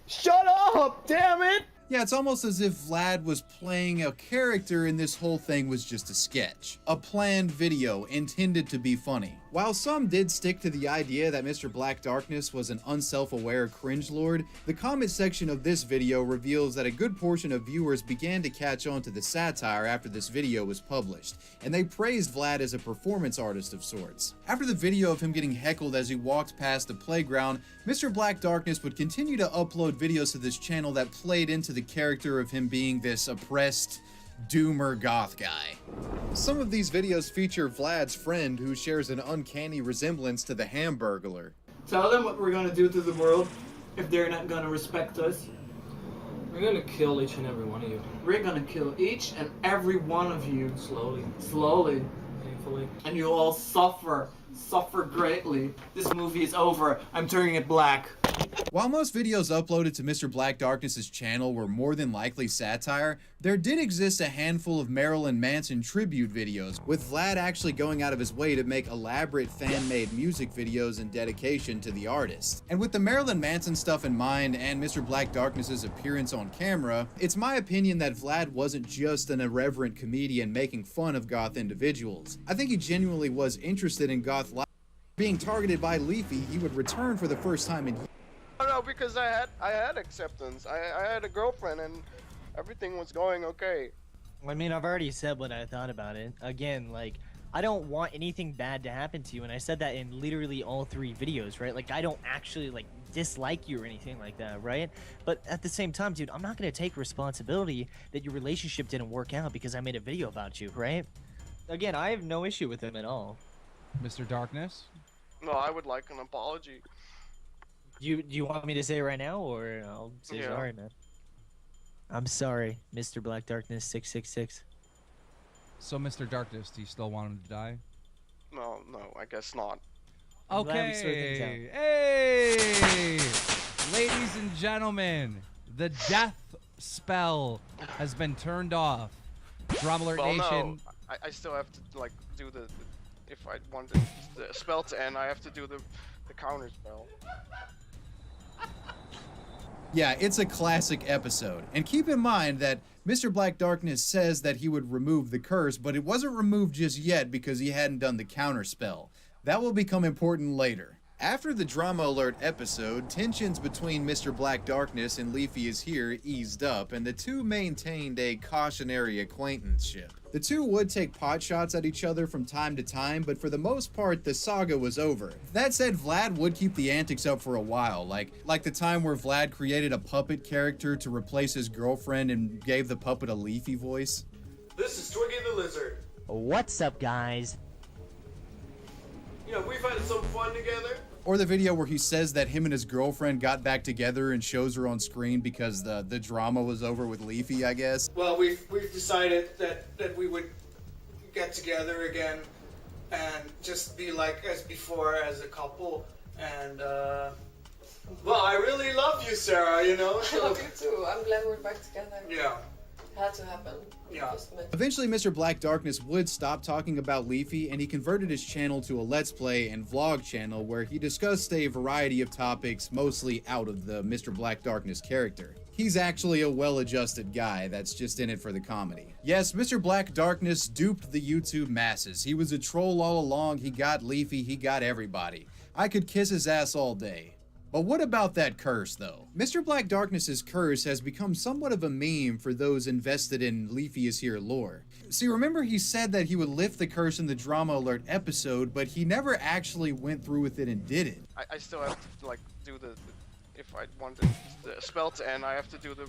Speaker 20: Shut up, damn it!
Speaker 13: Yeah, it's almost as if Vlad was playing a character and this whole thing was just a sketch. A planned video intended to be funny. While some did stick to the idea that Mr. Black Darkness was an unself-aware cringelord, the comment section of this video reveals that a good portion of viewers began to catch on to the satire after this video was published, and they praised Vlad as a performance artist of sorts. After the video of him getting heckled as he walked past the playground, Mr. Black Darkness would continue to upload videos to this channel that played into the character of him being this oppressed, doomer goth guy. Some of these videos feature Vlad's friend who shares an uncanny resemblance to the Hamburglar.
Speaker 20: Tell them what we're gonna do to the world if they're not gonna respect us.
Speaker 18: We're gonna kill each and every one of you.
Speaker 20: We're gonna kill each and every one of you.
Speaker 18: Slowly.
Speaker 20: Slowly.
Speaker 18: Painfully.
Speaker 20: And you'll all suffer greatly. This movie is over. I'm turning it black.
Speaker 13: While most videos uploaded to Mr. Black Darkness's channel were more than likely satire, there did exist a handful of Marilyn Manson tribute videos, with Vlad actually going out of his way to make elaborate fan-made music videos in dedication to the artist. And with the Marilyn Manson stuff in mind and Mr. Black Darkness's appearance on camera, it's my opinion that Vlad wasn't just an irreverent comedian making fun of goth individuals. I think he genuinely was interested in goth life. Being targeted by Leafy, he would return for the first time in
Speaker 19: No, because I had acceptance. I had a girlfriend and everything was going okay.
Speaker 17: I mean, I've already said what I thought about it. Again, like, I don't want anything bad to happen to you, and I said that in literally all 3 videos, right? Like, I don't actually, like, dislike you or anything like that, right? But at the same time, dude, I'm not gonna take responsibility that your relationship didn't work out because I made a video about you, right? Again, I have no issue with him at all.
Speaker 25: Mr. Darkness?
Speaker 19: No, I would like an apology.
Speaker 17: Do you want me to say it right now, or I'll say
Speaker 19: Yeah.
Speaker 17: sorry, man? I'm sorry, Mr. Black Darkness 666.
Speaker 4: So, Mr. Darkness, do you still want him to die?
Speaker 19: No, I guess not.
Speaker 17: I'm glad we sorted things out.
Speaker 4: Okay. Hey, ladies and gentlemen, the death spell has been turned off. Drama Alert
Speaker 19: Well,
Speaker 4: Nation.
Speaker 19: no, I still have to like do the if I want the spell to end, I have to do the counter spell.
Speaker 13: Yeah, it's a classic episode. And keep in mind that Mr. Black Darkness says that he would remove the curse, but it wasn't removed just yet because he hadn't done the counter spell. That will become important later. After the Drama Alert episode, tensions between Mr. Black Darkness and Leafy is Here eased up, and the two maintained a cautionary acquaintanceship. The two would take pot shots at each other from time to time, but for the most part, the saga was over. That said, Vlad would keep the antics up for a while, like the time where Vlad created a puppet character to replace his girlfriend and gave the puppet a Leafy voice.
Speaker 18: This is Twiggy the Lizard.
Speaker 17: What's up, guys?
Speaker 18: You know, we've had some fun together.
Speaker 13: Or the video where he says that him and his girlfriend got back together and shows her on screen because the drama was over with Leafy, I guess.
Speaker 10: Well, we've decided that we would get together again and just be like as before as a couple. And well, I really love you, Sarah. You know.
Speaker 15: I love you too. I'm glad we're back together.
Speaker 10: Yeah.
Speaker 15: Had to happen.
Speaker 10: Yeah.
Speaker 13: Eventually, Mr. Black Darkness would stop talking about Leafy, and he converted his channel to a Let's Play and vlog channel where he discussed a variety of topics, mostly out of the Mr. Black Darkness character. He's actually a well-adjusted guy that's just in it for the comedy. Yes, Mr. Black Darkness duped the YouTube masses. He was a troll all along, he got Leafy, he got everybody. I could kiss his ass all day. But what about that curse, though? Mr. Black Darkness's curse has become somewhat of a meme for those invested in Leafy is Here lore. See, remember he said that he would lift the curse in the Drama Alert episode, but he never actually went through with it and did it.
Speaker 19: I still have to like do the if I want the spell to end, I have to do the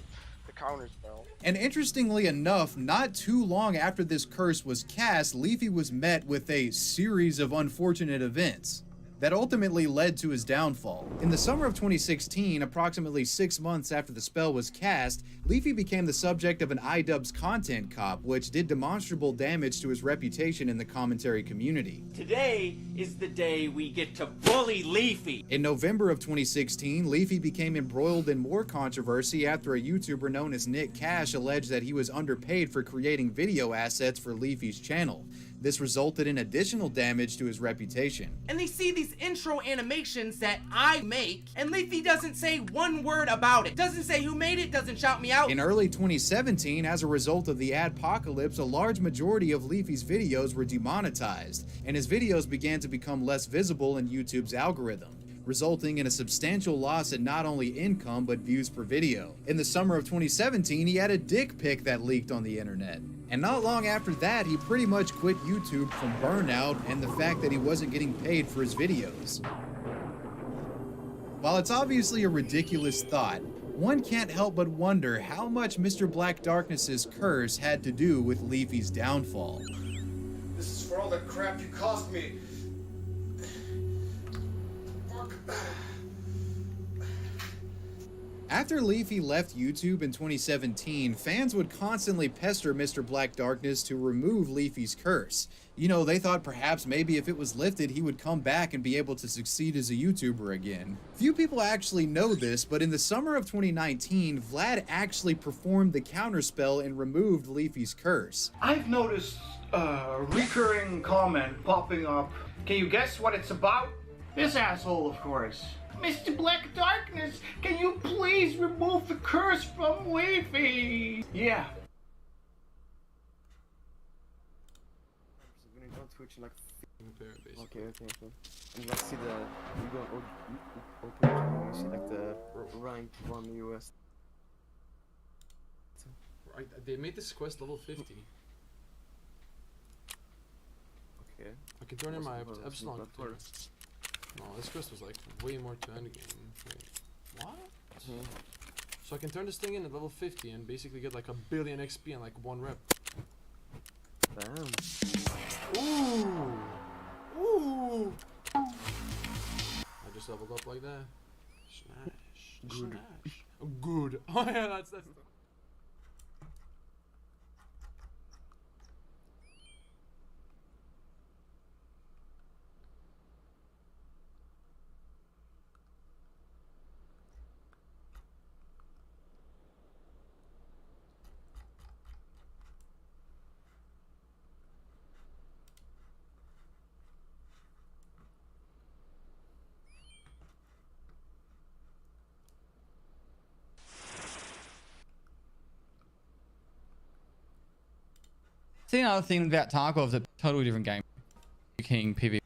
Speaker 19: counter spell.
Speaker 13: And interestingly enough, not too long after this curse was cast, Leafy was met with a series of unfortunate events that ultimately led to his downfall. In the summer of 2016, approximately 6 months after the spell was cast, Leafy became the subject of an iDubbbz content cop, which did demonstrable damage to his reputation in the commentary community.
Speaker 21: Today is the day we get to bully Leafy.
Speaker 13: In November of 2016, Leafy became embroiled in more controversy after a YouTuber known as Nick Cash alleged that he was underpaid for creating video assets for Leafy's channel. This resulted in additional damage to his reputation.
Speaker 22: And they see these intro animations that I make, and Leafy doesn't say one word about it. Doesn't say who made it, doesn't shout me out.
Speaker 13: In early 2017, as a result of the adpocalypse, a large majority of Leafy's videos were demonetized, and his videos began to become less visible in YouTube's algorithm, resulting in a substantial loss in not only income but views per video. In the summer of 2017, he had a dick pic that leaked on the internet. And not long after that, he pretty much quit YouTube from burnout and the fact that he wasn't getting paid for his videos. While it's obviously a ridiculous thought, one can't help but wonder how much Mr. Black Darkness's curse had to do with Leafy's downfall.
Speaker 10: This is for all the crap you cost me.
Speaker 13: After Leafy left YouTube in 2017, fans would constantly pester Mr. Black Darkness to remove Leafy's curse. You know, they thought perhaps maybe if it was lifted, he would come back and be able to succeed as a YouTuber again. Few people actually know this, but in the summer of 2019, Vlad actually performed the counterspell and removed Leafy's curse.
Speaker 10: I've noticed a recurring comment popping up. Can you guess what it's about? This asshole, of course. Mr. Black Darkness, can you please remove the curse from Leafy? Yeah.
Speaker 25: We're gonna go on Twitch and like. Okay. And let's see the. We go on Twitch and we see like the rank on the US.
Speaker 18: They made this quest level 50.
Speaker 25: Okay.
Speaker 18: I can turn in my Epsilon. No, this quest was like way more to endgame. Wait, what? So I can turn this thing in at level 50 and basically get like 1 billion XP in like 1 rep.
Speaker 25: Damn.
Speaker 18: Ooh! just leveled up like that. Smash. Good. Smash. Good. Oh yeah, that's.
Speaker 1: See, another thing about Tarkov is a totally different game. King PvP.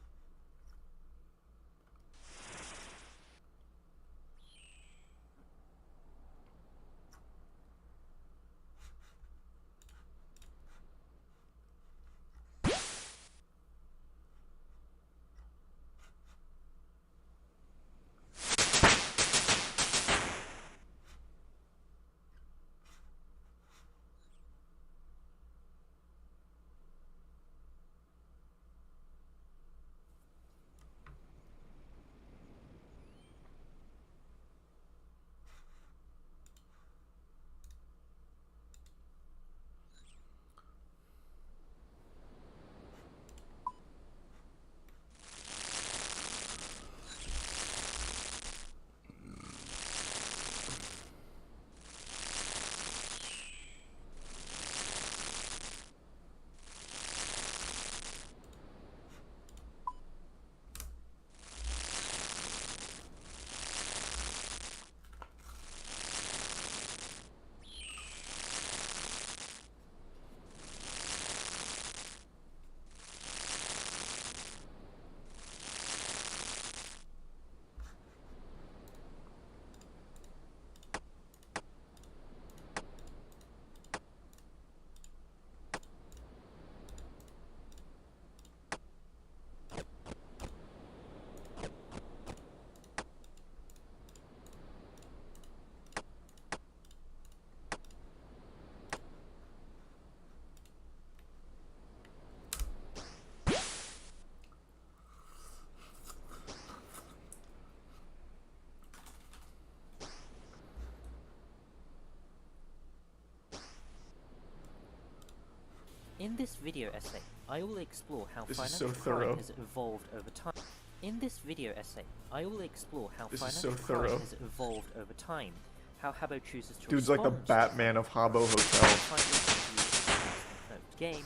Speaker 7: In this video essay, I will explore how
Speaker 6: This is
Speaker 7: financial
Speaker 6: so
Speaker 7: crime
Speaker 6: thorough.
Speaker 7: has evolved over time. In this video essay, I will explore how
Speaker 6: This is so
Speaker 7: financial crime
Speaker 6: thorough.
Speaker 7: has evolved over time, how Habbo chooses to
Speaker 6: Dude's like the
Speaker 7: respond
Speaker 6: Batman of Habbo Hotel.
Speaker 7: to game.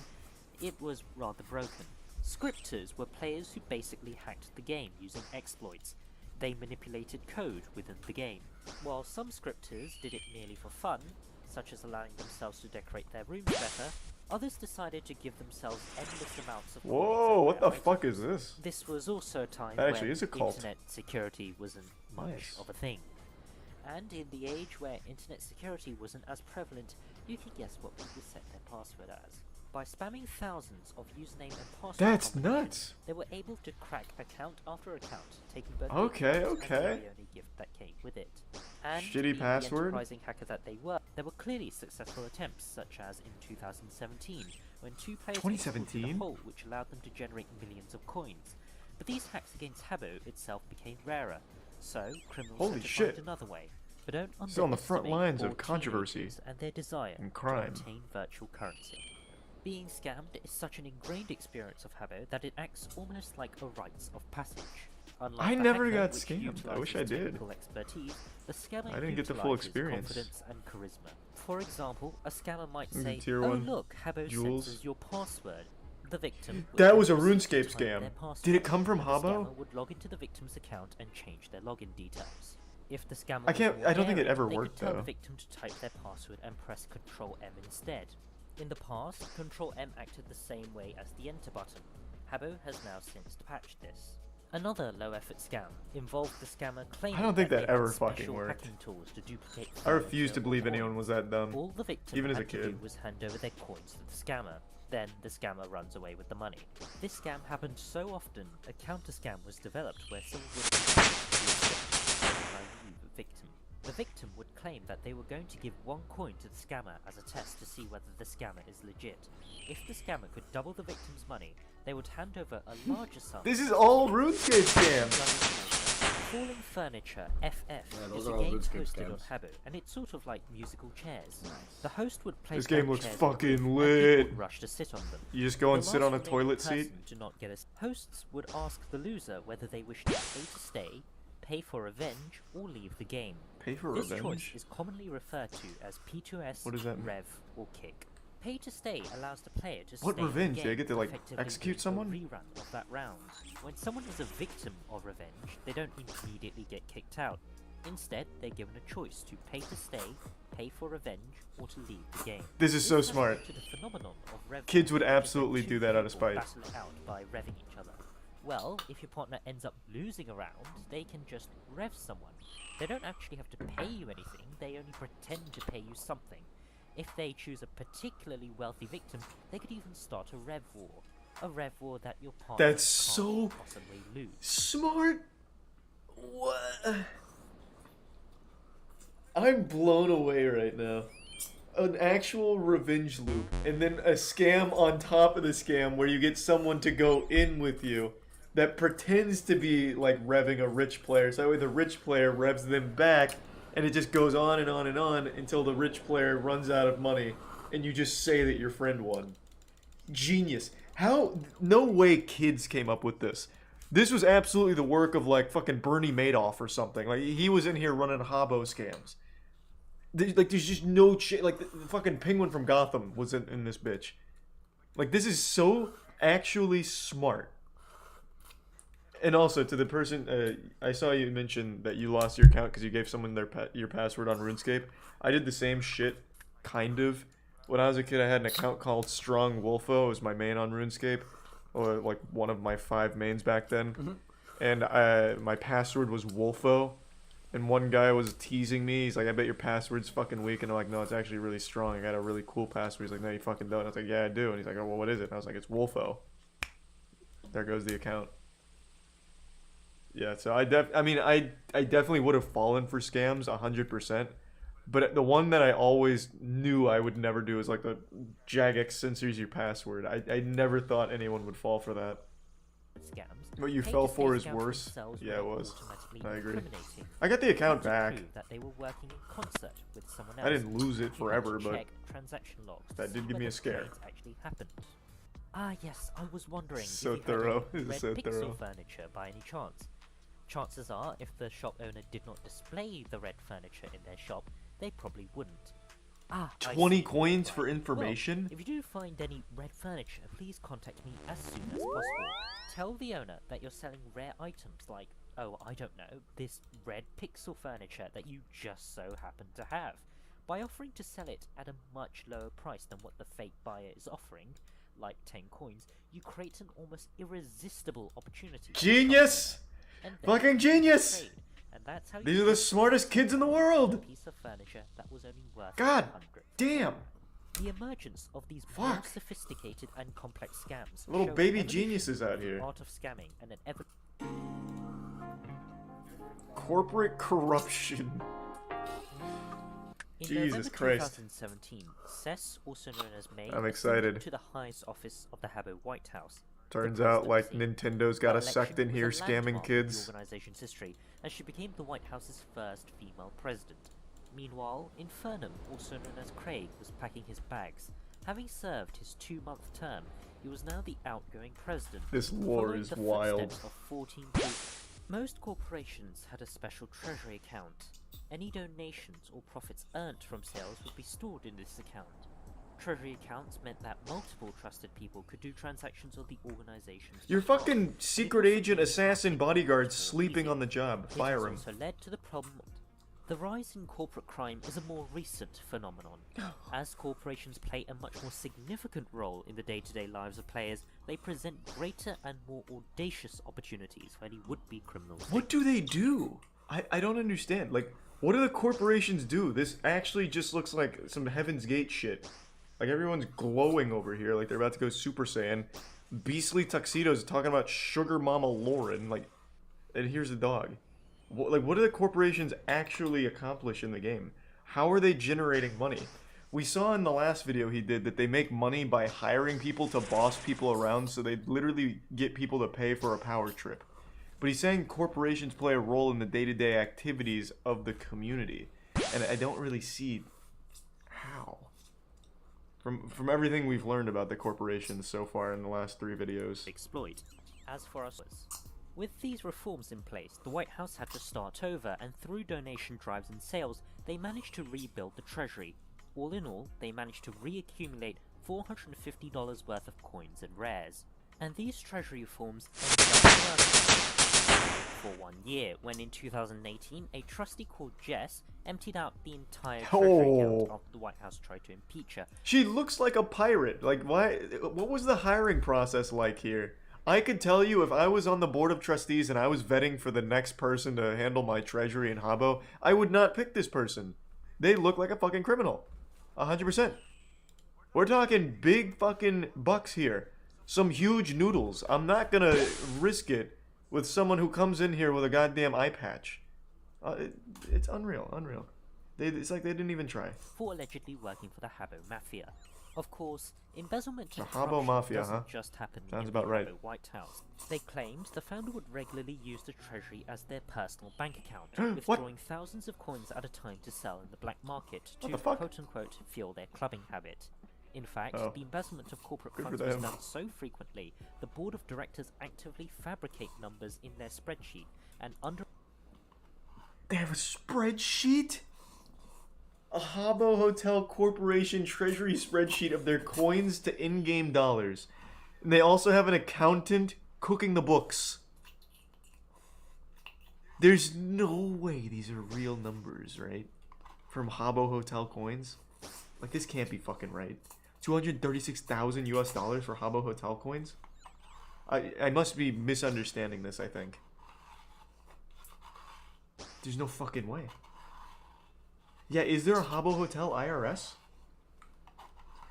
Speaker 7: It was rather broken. Scripters were players who basically hacked the game using exploits. They manipulated code within the game. While some scripters did it merely for fun, such as allowing themselves to decorate their rooms better, others decided to give themselves endless amounts of
Speaker 6: Whoa, what the fuck is this?
Speaker 7: This was also a time
Speaker 6: That actually
Speaker 7: when
Speaker 6: is a cult.
Speaker 7: internet security wasn't much
Speaker 6: Nice.
Speaker 7: of a thing. And in the age where internet security wasn't as prevalent, you can guess what people set their password as. By spamming thousands of username and password
Speaker 6: That's
Speaker 7: combinations,
Speaker 6: nuts.
Speaker 7: they were able to crack account after account, taking both the
Speaker 6: Okay,
Speaker 7: account and
Speaker 6: okay.
Speaker 7: the only gift that came with it. And
Speaker 6: Shitty
Speaker 7: being
Speaker 6: password?
Speaker 7: the enterprising hacker that they were, there were clearly successful attempts, such as in 2017, when two players exploited
Speaker 6: 2017?
Speaker 7: a hole which allowed them to generate millions of coins. But these hacks against Habbo itself became rarer, so criminals
Speaker 6: Holy
Speaker 7: had to
Speaker 6: shit.
Speaker 7: find another way. But don't
Speaker 6: Still on the front
Speaker 7: underestimate
Speaker 6: lines of
Speaker 7: bored
Speaker 6: controversy
Speaker 7: teenagers and their desire
Speaker 6: and crime.
Speaker 7: to obtain virtual currency. Being scammed is such an ingrained experience of Habbo that it acts almost like a rites of passage. Unlike
Speaker 6: I
Speaker 7: the
Speaker 6: never
Speaker 7: hacker,
Speaker 6: got
Speaker 7: which
Speaker 6: scammed. I wish I
Speaker 7: utilizes
Speaker 6: did.
Speaker 7: technical expertise, the scammer
Speaker 6: I didn't get the full
Speaker 7: utilizes
Speaker 6: experience.
Speaker 7: confidence and charisma. For example, a scammer might
Speaker 6: The
Speaker 7: say,
Speaker 6: tier
Speaker 7: "Oh
Speaker 6: one
Speaker 7: look, Habbo
Speaker 6: jewels.
Speaker 7: senses your password." The victim would
Speaker 6: That was a
Speaker 7: then proceed
Speaker 6: RuneScape
Speaker 7: to type
Speaker 6: scam.
Speaker 7: their password.
Speaker 6: Did it come from
Speaker 7: The
Speaker 6: Habbo?
Speaker 7: scammer would log into the victim's account and change their login details. If the scammer
Speaker 6: I can't-
Speaker 7: was more
Speaker 6: I don't think it
Speaker 7: daring,
Speaker 6: ever
Speaker 7: they
Speaker 6: worked,
Speaker 7: could tell
Speaker 6: though.
Speaker 7: the victim to type their password and press Ctrl M instead. In the past, Ctrl M acted the same way as the enter button. Habbo has now since patched this. Another low-effort scam involved the scammer claiming
Speaker 6: I don't think
Speaker 7: that
Speaker 6: that
Speaker 7: they had
Speaker 6: ever fucking
Speaker 7: special
Speaker 6: worked.
Speaker 7: hacking tools to duplicate
Speaker 6: I
Speaker 7: foreign
Speaker 6: refuse to
Speaker 7: silver
Speaker 6: believe
Speaker 7: coins.
Speaker 6: anyone was that dumb.
Speaker 7: All the victim
Speaker 6: Even as a
Speaker 7: had to do
Speaker 6: kid.
Speaker 7: was hand over their coins to the scammer. Then the scammer runs away with the money. This scam happened so often, a counter scam was developed where someone would naive victim. The victim would claim that they were going to give one coin to the scammer as a test to see whether the scammer is legit. If the scammer could double the victim's money, they would hand over a larger sum.
Speaker 6: This is all RuneScape scams.
Speaker 7: Falling Furniture FF
Speaker 20: those
Speaker 7: is
Speaker 20: are
Speaker 7: a
Speaker 20: all
Speaker 7: game
Speaker 20: RuneScape
Speaker 7: hosted on
Speaker 20: scams.
Speaker 7: Habbo, and it's sort of like musical chairs. The host would place
Speaker 2: This game
Speaker 7: down
Speaker 2: looks
Speaker 7: chairs on the
Speaker 2: fucking
Speaker 7: roof, and people
Speaker 2: lit.
Speaker 7: would rush to sit on them.
Speaker 2: You just go and
Speaker 7: The
Speaker 2: sit on a
Speaker 7: last
Speaker 2: toilet
Speaker 7: remaining
Speaker 2: seat?
Speaker 7: person to not get a hosts would ask the loser whether they wish to pay to stay, pay for revenge, or leave the game.
Speaker 2: Pay for
Speaker 7: this
Speaker 2: revenge?
Speaker 7: choice is commonly referred to as P2S,
Speaker 2: What does that mean?
Speaker 7: Rev, or Kick. Pay to stay allows the player to
Speaker 2: What
Speaker 7: stay in the
Speaker 2: revenge? Do I
Speaker 7: game,
Speaker 2: get to, like,
Speaker 7: effectively
Speaker 2: execute
Speaker 7: doing
Speaker 2: someone?
Speaker 7: a rerun of that round. When someone is a victim of revenge, they don't immediately get kicked out. Instead, they're given a choice to pay to stay, pay for revenge, or to leave the game.
Speaker 2: This is so
Speaker 7: has
Speaker 2: smart.
Speaker 7: led to the phenomenon of rev
Speaker 2: Kids would
Speaker 7: war, which is when
Speaker 2: absolutely
Speaker 7: two
Speaker 2: do that out of
Speaker 7: people
Speaker 2: spite.
Speaker 7: battle it out by revving each other. Well, if your partner ends up losing a round, they can just rev someone. They don't actually have to pay you anything, they only pretend to pay you something. If they choose a particularly wealthy victim, they could even start a rev war. A rev war that your partner
Speaker 2: That's
Speaker 7: can't
Speaker 2: so
Speaker 7: possibly lose.
Speaker 2: smart. What? I'm blown away right now. An actual revenge loop, and then a scam on top of the scam where you get someone to go in with you that pretends to be like revving a rich player. So that way the rich player revs them back, and it just goes on and on and on until the rich player runs out of money, and you just say that your friend won. Genius. How? No way kids came up with this. This was absolutely the work of like fucking Bernie Madoff or something. Like he was in here running Habbo scams. There's just no like the fucking Penguin from Gotham was in this bitch. Like this is so actually smart. And also to the person, I saw you mention that you lost your account because you gave someone your password on RuneScape. I did the same shit, kind of. When I was a kid, I had an account called Strong Wolfo. It was my main on RuneScape, or like one of my 5 mains back then. And my password was Wolfo. And one guy was teasing me. He's like, I bet your password's fucking weak. And I'm like, no, it's actually really strong. I got a really cool password. He's like, no, you fucking don't. And I was like, yeah, I do. And he's like, oh, well, what is it? And I was like, it's Wolfo. There goes the account. Yeah, so I definitely would have fallen for scams 100%. But the one that I always knew I would never do is like the Jagex censors your password. I never thought anyone would fall for that.
Speaker 7: Scams.
Speaker 2: What you fell for is worse. Yeah, it was. I agree. I got the account back.
Speaker 7: That they were working in concert with someone else.
Speaker 2: I didn't lose it
Speaker 7: You had to
Speaker 2: forever, but
Speaker 7: check transaction logs to
Speaker 2: that did
Speaker 7: see
Speaker 2: give me a
Speaker 7: whether
Speaker 2: scare.
Speaker 7: trades actually happened. Ah, yes, I was wondering
Speaker 2: So
Speaker 7: if you
Speaker 2: thorough.
Speaker 7: had any
Speaker 2: This is
Speaker 7: red
Speaker 2: so
Speaker 7: pixel
Speaker 2: thorough.
Speaker 7: furniture by any chance. Chances are, if the shop owner did not display the red furniture in their shop, they probably wouldn't. Ah, I
Speaker 2: 20
Speaker 7: see.
Speaker 2: coins for
Speaker 7: Well,
Speaker 2: information?
Speaker 7: if you do find any red furniture, please contact me as soon as possible. Tell the owner that you're selling rare items like, oh, I don't know, this red pixel furniture that you just so happen to have. By offering to sell it at a much lower price than what the fake buyer is offering, like 10 coins, you create an almost irresistible opportunity.
Speaker 2: Genius!
Speaker 7: And then
Speaker 2: Fucking genius!
Speaker 7: trade. And that's how
Speaker 2: These
Speaker 7: you
Speaker 2: are the
Speaker 7: get
Speaker 2: smartest kids in the world!
Speaker 7: a piece of furniture that was only worth
Speaker 2: God
Speaker 7: 100.
Speaker 2: damn!
Speaker 7: The emergence of these more
Speaker 2: Fuck.
Speaker 7: sophisticated and complex scams
Speaker 2: Little
Speaker 7: show
Speaker 2: baby
Speaker 7: an evolution
Speaker 2: geniuses out
Speaker 7: in the
Speaker 2: here.
Speaker 7: art of scamming and an ever
Speaker 2: Corporate corruption.
Speaker 7: In
Speaker 2: Jesus
Speaker 7: November
Speaker 2: Christ.
Speaker 7: 2017, CES, also known as May,
Speaker 2: I'm
Speaker 7: ascended
Speaker 2: excited.
Speaker 7: to the highest office of the Habbo White House.
Speaker 2: Turns
Speaker 7: The
Speaker 2: out, like,
Speaker 7: presidency.
Speaker 2: Nintendo's got a
Speaker 7: That
Speaker 2: sect in
Speaker 7: election
Speaker 2: here
Speaker 7: was a
Speaker 2: scamming
Speaker 7: landmark in
Speaker 2: kids.
Speaker 7: the organization's history, as she became the White House's first female president. Meanwhile, Infernum, also known as Craig, was packing his bags. Having served his 2-month term, he was now the outgoing president.
Speaker 2: This lore
Speaker 7: following
Speaker 2: is
Speaker 7: the
Speaker 2: wild.
Speaker 7: footsteps of 14 people. Most corporations had a special treasury account. Any donations or profits earned from sales would be stored in this account. Treasury accounts meant that multiple trusted people could do transactions on the organization's
Speaker 2: Your
Speaker 7: behalf.
Speaker 2: fucking secret agent assassin bodyguard's sleeping on the job.
Speaker 7: It
Speaker 2: Fire
Speaker 7: has
Speaker 2: him.
Speaker 7: also led to the problem. The rise in corporate crime is a more recent phenomenon. As corporations play a much more significant role in the day-to-day lives of players, they present greater and more audacious opportunities for any would-be criminals.
Speaker 2: What do they do? I don't understand. Like, what do the corporations do? This actually just looks like some Heaven's Gate shit. Like, everyone's glowing over here like they're about to go Super Saiyan. Beastly tuxedos talking about Sugar Mama Lauren. Like, and here's the dog. Like, what do the corporations actually accomplish in the game? How are they generating money? We saw in the last video he did that they make money by hiring people to boss people around, so they literally get people to pay for a power trip. but he's saying corporations play a role in the day-to-day activities of the community, and I don't really see how. From everything we've learned about the corporations so far in the last 3 videos.
Speaker 7: Exploit. As for us, with these reforms in place, the White House had to start over, and through donation drives and sales, they managed to rebuild the treasury. All in all, they managed to reaccumulate $450 worth of coins and rares. And these treasury reforms ended up working for 1 year, when in 2018, a trustee called Jess emptied out the entire treasury account after the White House tried to impeach her.
Speaker 2: She looks like a pirate. Like, why? What was the hiring process like here? I could tell you if I was on the board of trustees and I was vetting for the next person to handle my treasury in Habbo, I would not pick this person. They look like a fucking criminal. 100%. We're talking big fucking bucks here. Some huge noodles. I'm not gonna risk it with someone who comes in here with a goddamn eye patch. It's unreal. It's like they didn't even try.
Speaker 7: For allegedly working for the Habbo Mafia. Of course, embezzlement and
Speaker 2: The Habbo
Speaker 7: corruption
Speaker 2: Mafia,
Speaker 7: doesn't
Speaker 2: huh?
Speaker 7: just happen
Speaker 2: Sounds
Speaker 7: in
Speaker 2: about
Speaker 7: the
Speaker 2: right.
Speaker 7: Habbo White House. They claimed the founder would regularly use the treasury as their personal bank account,
Speaker 2: What?
Speaker 7: withdrawing thousands of coins at a time to sell in the black market
Speaker 2: What
Speaker 7: to
Speaker 2: the fuck?
Speaker 7: quote-unquote fuel their clubbing habit. In fact,
Speaker 2: Oh.
Speaker 7: the embezzlement of corporate
Speaker 2: Good for
Speaker 7: funds was
Speaker 2: them.
Speaker 7: done so frequently, the board of directors actively fabricate numbers in their spreadsheet and under...
Speaker 2: They have a spreadsheet? A Habbo Hotel Corporation treasury spreadsheet of their coins to in-game dollars. And they also have an accountant cooking the books. There's no way these are real numbers, right? From Habbo Hotel coins? Like, this can't be fucking right. 236,000 US dollars for Habbo Hotel coins? I must be misunderstanding this, I think. There's no fucking way. Yeah, is there a Habbo Hotel IRS?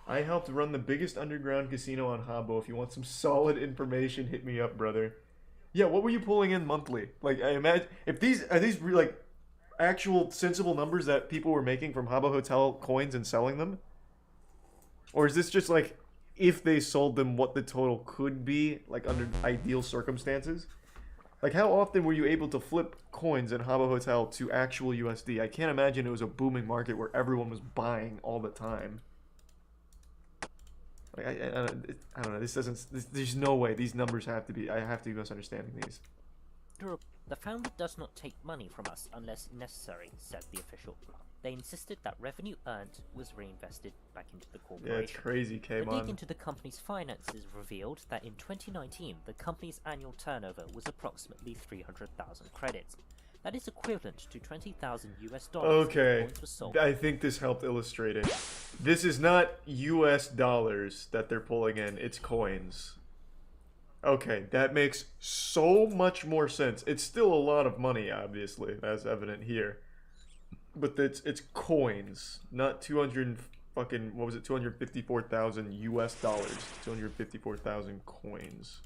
Speaker 2: I helped run the biggest underground casino on Habbo. If you want some solid information, hit me up, brother. Yeah, what were you pulling in monthly? Like, I imagine if these are these like actual sensible numbers that people were making from Habbo Hotel coins and selling them? Or is this just like if they sold them what the total could be, like under ideal circumstances? Like, how often were you able to flip coins in Habbo Hotel to actual USD? I can't imagine it was a booming market where everyone was buying all the time. Like, I don't know. There's no way. These numbers have to be. I have to be misunderstanding these.
Speaker 7: The founder does not take money from us unless necessary, said the official. They insisted that revenue earned was reinvested back into the corporation.
Speaker 2: Yeah, it's crazy,
Speaker 7: The dig
Speaker 2: K-Mon.
Speaker 7: into the company's finances revealed that in 2019, the company's annual turnover was approximately 300,000 credits. That is equivalent to 20,000 US dollars.
Speaker 2: Okay, I think this helped illustrate it. This is not US dollars that they're pulling in, it's coins. Okay, that makes so much more sense. It's still a lot of money, obviously, as evident here. But it's coins, not 254,000 US dollars. 254,000 coins.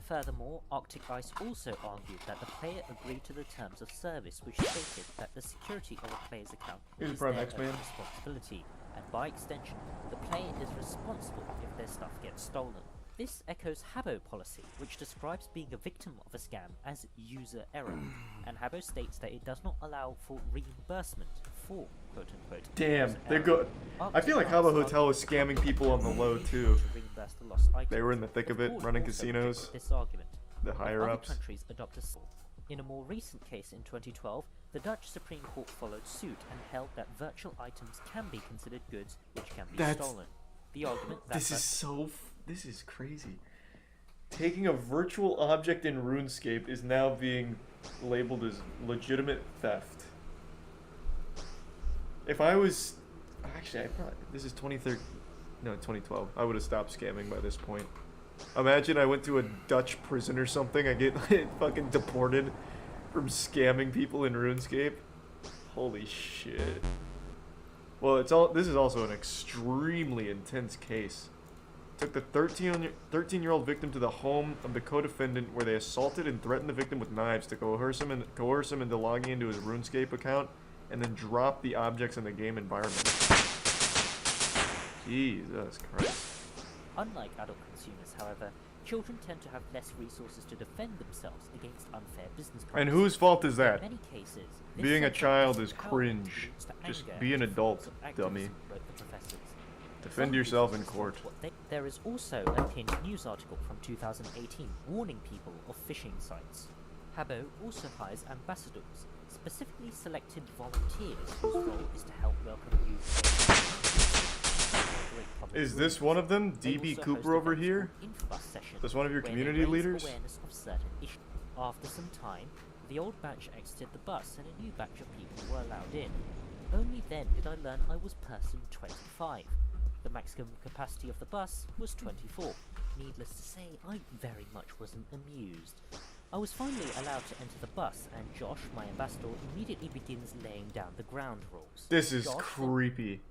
Speaker 7: Furthermore, Arctic Ice also argued that the player agreed to the terms of service, which stated that the security of a player's account
Speaker 2: Here's
Speaker 7: is
Speaker 2: Prime
Speaker 7: their
Speaker 2: X-Man.
Speaker 7: own responsibility, and by extension, the player is responsible if their stuff gets stolen. This echoes Habbo policy, which describes being a victim of a scam as user error, and Habbo states that it does not allow for reimbursement for quote-unquote
Speaker 2: Damn,
Speaker 7: user
Speaker 2: they're
Speaker 7: error.
Speaker 2: good. I
Speaker 7: Arctic
Speaker 2: feel like
Speaker 7: Ice
Speaker 2: Habbo
Speaker 7: argued
Speaker 2: Hotel was scamming people on the low too.
Speaker 7: to reimburse the lost items.
Speaker 2: They were in the thick of it,
Speaker 7: court
Speaker 2: running
Speaker 7: also
Speaker 2: casinos.
Speaker 7: rejected This argument.
Speaker 2: The
Speaker 7: But
Speaker 2: higher
Speaker 7: other
Speaker 2: ups.
Speaker 7: countries adopt a In a more recent case in 2012, the Dutch Supreme Court followed suit and held that virtual items can be considered goods which can be stolen. The argument that
Speaker 2: This is crazy. Taking a virtual object in RuneScape is now being labeled as legitimate theft. If I was... Actually, this is 2012. I would have stopped scamming by this point. Imagine I went to a Dutch prison or something. I get fucking deported from scamming people in RuneScape. Holy shit. Well, this is also an extremely intense case. Took the 13-year-old victim to the home of the co-defendant, where they assaulted and threatened the victim with knives to coerce him into logging into his RuneScape account, and then drop the objects in the game environment. Jesus Christ.
Speaker 7: Unlike adult consumers, however, Children tend to have less resources to defend themselves against unfair business practices.
Speaker 2: And whose fault is that?
Speaker 7: In many cases, this
Speaker 2: Being a
Speaker 7: sentence
Speaker 2: child
Speaker 7: doesn't
Speaker 2: is
Speaker 7: help
Speaker 2: cringe.
Speaker 7: students to
Speaker 2: Just
Speaker 7: anger
Speaker 2: be an
Speaker 7: and
Speaker 2: adult,
Speaker 7: forms of
Speaker 2: dummy.
Speaker 7: activism, wrote the professors.
Speaker 2: Defend
Speaker 7: Some
Speaker 2: yourself in
Speaker 7: businesses
Speaker 2: court.
Speaker 7: want what there is also a pinned news article from 2018 warning people of phishing sites. Habbo also hires ambassadors, specifically selected volunteers whose role is to help welcome you.
Speaker 2: Is this one of them?
Speaker 7: They
Speaker 2: DB
Speaker 7: also
Speaker 2: Cooper
Speaker 7: host
Speaker 2: over
Speaker 7: events
Speaker 2: here?
Speaker 7: called Infobus sessions,
Speaker 2: This one of your
Speaker 7: where they
Speaker 2: community
Speaker 7: raise
Speaker 2: leaders?
Speaker 7: awareness of certain issues. After some time, the old batch exited the bus and a new batch of people were allowed in. Only then did I learn I was person 25. The maximum capacity of the bus was 24. Needless to say, I very much wasn't amused. I was finally allowed to enter the bus, and Josh, my ambassador, immediately begins laying down the ground rules.
Speaker 2: This is
Speaker 7: Josh,
Speaker 2: creepy.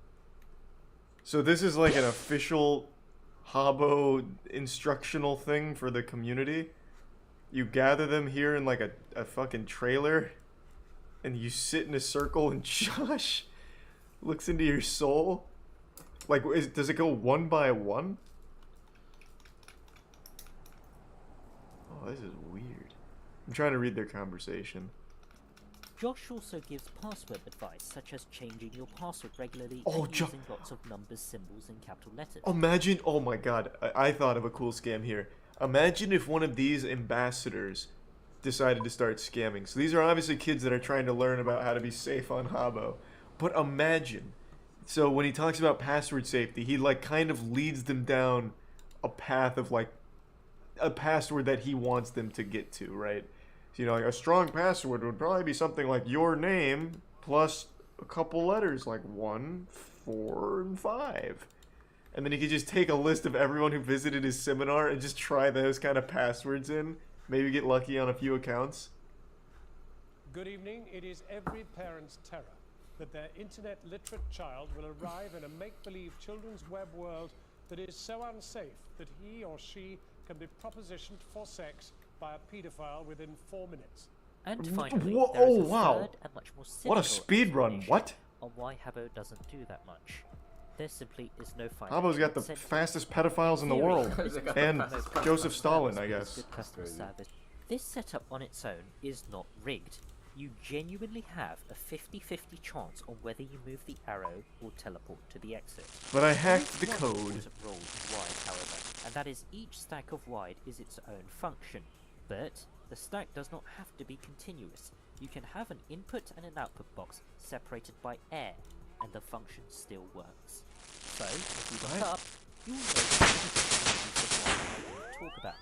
Speaker 2: So this is like an official Habbo instructional thing for the community? You gather them here in like a fucking trailer, and you sit in a circle and Josh looks into your soul? Like, does it go one by one? Oh, this is weird. I'm trying to read their conversation.
Speaker 7: Josh also gives password advice, such as changing your password regularly
Speaker 2: Oh,
Speaker 7: and using lots of numbers, symbols, and capital letters.
Speaker 2: Imagine, oh my god, I thought of a cool scam here. Imagine if one of these ambassadors decided to start scamming. So these are obviously kids that are trying to learn about how to be safe on Habbo. But imagine, so when he talks about password safety, he like kind of leads them down a path of like a password that he wants them to get to, right? So, you know, like a strong password would probably be something like your name plus a couple letters like 1, 4, and 5. And then he could just take a list of everyone who visited his seminar and just try those kind of passwords in. Maybe get lucky on a few accounts.
Speaker 3: Good evening. It is every parent's terror that their internet literate child will arrive in a make-believe children's web world that is so unsafe that he or she can be propositioned for sex by a paedophile within 4 minutes.
Speaker 7: And finally,
Speaker 2: Whoa,
Speaker 7: there is
Speaker 2: oh,
Speaker 7: a
Speaker 2: wow.
Speaker 7: third and much more
Speaker 2: What a
Speaker 7: cynical
Speaker 2: speed run,
Speaker 7: explanation
Speaker 2: what?
Speaker 7: on why Habbo doesn't do that much. There simply is no
Speaker 2: Habbo's got the fastest pedophiles in the world. And Joseph Stalin, I guess.
Speaker 7: Good customer service. This setup on its own is not rigged. You genuinely have a 50-50 chance on whether you move the arrow or teleport to the exit.
Speaker 2: But I hacked the
Speaker 7: One
Speaker 2: code.
Speaker 7: important role in wide, however, and that is each stack of wide is its own function. But the stack does not have to be continuous. You can have an input and an output box separated by air, and the function still works. So, if you look up, you'll know the wide I talk about.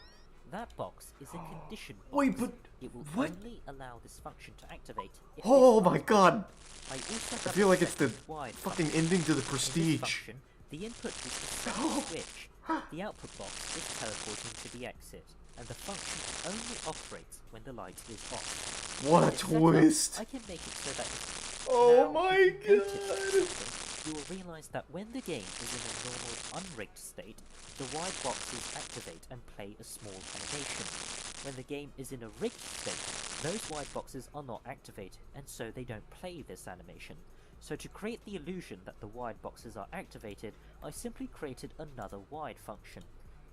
Speaker 7: That box is a condition box.
Speaker 2: Wait, but
Speaker 7: it will
Speaker 2: what?
Speaker 7: only allow this function to activate if
Speaker 2: Oh
Speaker 7: it's
Speaker 2: my
Speaker 7: on.
Speaker 2: god!
Speaker 7: I also
Speaker 2: I
Speaker 7: have
Speaker 2: feel
Speaker 7: a
Speaker 2: like it's the
Speaker 7: separate wide
Speaker 2: fucking
Speaker 7: function.
Speaker 2: ending to the
Speaker 7: In this
Speaker 2: Prestige.
Speaker 7: function, the input is the second switch. The output box is teleporting to the exit, and the function only operates when the light is off.
Speaker 2: What a
Speaker 7: With this setup,
Speaker 2: twist.
Speaker 7: I can make it so that if
Speaker 2: Oh
Speaker 7: now,
Speaker 2: my
Speaker 7: if you notice
Speaker 2: god!
Speaker 7: something, you will realize that when the game is in a normal unrigged state, the wide boxes activate and play a small animation. When the game is in a rigged state, those wide boxes are not activated, and so they don't play this animation. So to create the illusion that the wide boxes are activated, I simply created another wide function.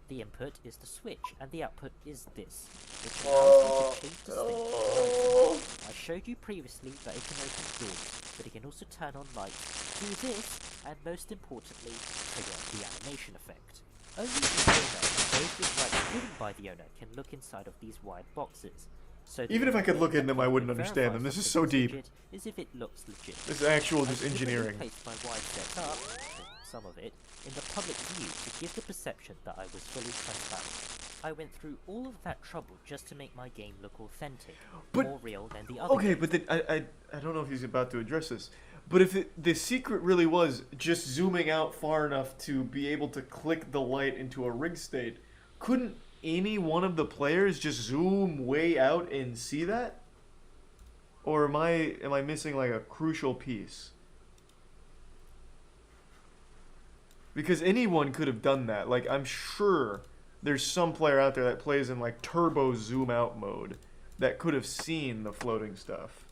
Speaker 7: The input is the switch, and the output is this, which allows you to change the state. I showed you previously that it can open doors, but it can also turn on lights, do this, and most importantly, trigger the animation effect. Only the owner and those with rights given by the owner can look inside of these wide boxes. So
Speaker 2: Even if I could look in them, I wouldn't understand them. This is so deep.
Speaker 7: Is if it looks legit.
Speaker 2: This is actual
Speaker 7: I
Speaker 2: just
Speaker 7: deliberately
Speaker 2: engineering.
Speaker 7: placed my wide set up, some of it, in the public view to give the perception that I was fully transparent. I went through all of that trouble just to make my game look authentic,
Speaker 2: But-
Speaker 7: more real than the other
Speaker 2: Okay,
Speaker 7: games.
Speaker 2: but then I don't know if he's about to address this. But if the secret really was just zooming out far enough to be able to click the light into a rig state, couldn't any one of the players just zoom way out and see that? Or am I missing like a crucial piece? Because anyone could have done that. Like, I'm sure there's some player out there that plays in like turbo zoom out mode that could have seen the floating stuff.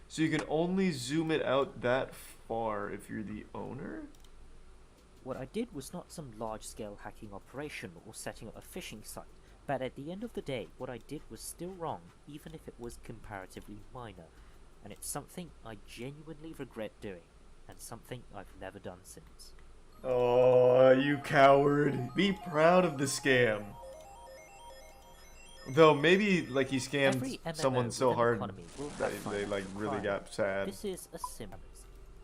Speaker 2: So you can only zoom it out that far if you're the owner?
Speaker 7: What I did was not some large-scale hacking operation or setting up a phishing site, but at the end of the day, what I did was still wrong, even if it was comparatively minor, and it's something I genuinely regret doing, and something I've never done since.
Speaker 2: Oh, you coward. Be proud of the scam. Though maybe like he scammed someone so hard that they like really got sad.
Speaker 7: This is a simple.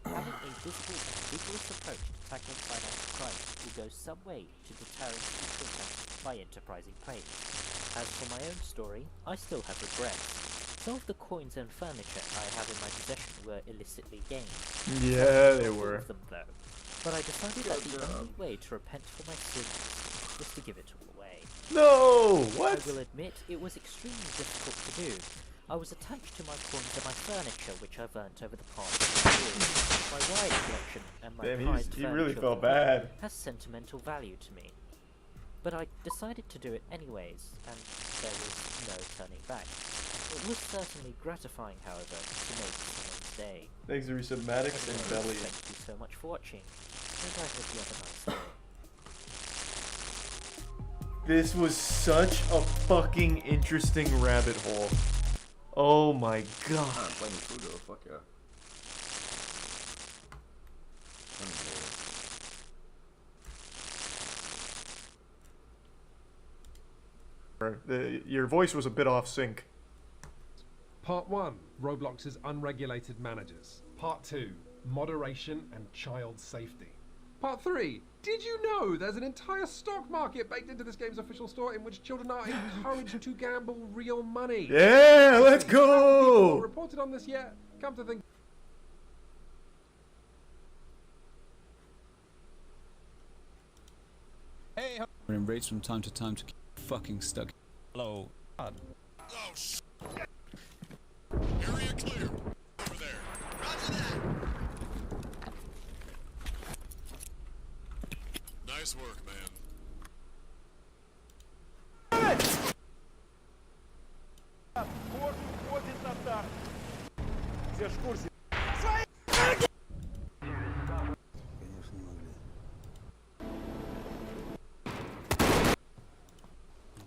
Speaker 7: Having a visible and vigorous approach to tackling financial crime will go some way to deterring future attempts by enterprising players. As for my own story, I still have regrets. Some of the coins and furniture I have in my possession were illicitly gained.
Speaker 2: Yeah, they were.
Speaker 7: Them, though. But I decided that the only way to repent for my sins was to give it all away.
Speaker 2: No! What?
Speaker 7: I will admit, it was extremely difficult to do. I was attached to my coins and my furniture, which I've earned over the past years. My riot collection and my prized
Speaker 2: he really
Speaker 7: furniture
Speaker 2: felt bad.
Speaker 7: has sentimental value to me. But I decided to do it anyways, and there was no turning back. It was certainly gratifying, however, to make someone's day.
Speaker 2: Thanks to Resubmatics and Belly.
Speaker 7: Thank you so much for watching, and I hope you have a nice day.
Speaker 2: This was such a fucking interesting rabbit hole. Oh my god.
Speaker 25: I'm playing food though, fuck yeah.
Speaker 2: Your voice was a bit off sync.
Speaker 9: Part 1, Roblox's unregulated managers. Part 2, moderation and child safety. Part 3, did you know there's an entire stock market baked into this game's official store in which children are encouraged to gamble real money?
Speaker 2: Yeah, let's go!
Speaker 9: Not reported on this yet? Come to think.
Speaker 11: Hey, in raids from time to time to keep fucking stuck. Hello. God.
Speaker 16: Oh, sh**. Area clear. Over there. Roger that. Nice work, man.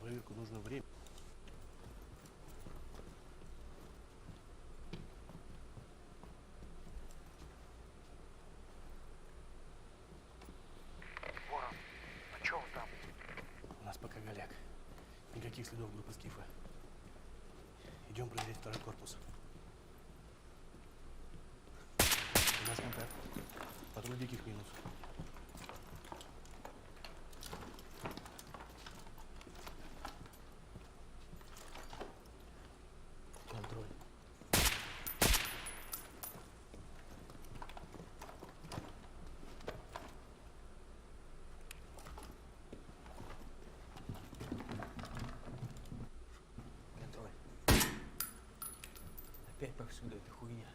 Speaker 23: Проверку нужно время.
Speaker 24: Ворон, ну чё он там?
Speaker 23: У нас пока голяк. Никаких следов группы Скифа. Идем проверять второй корпус. У нас контакт. Патруль диких минус. Контроль. Контроль. Опять повсюду эта хуйня.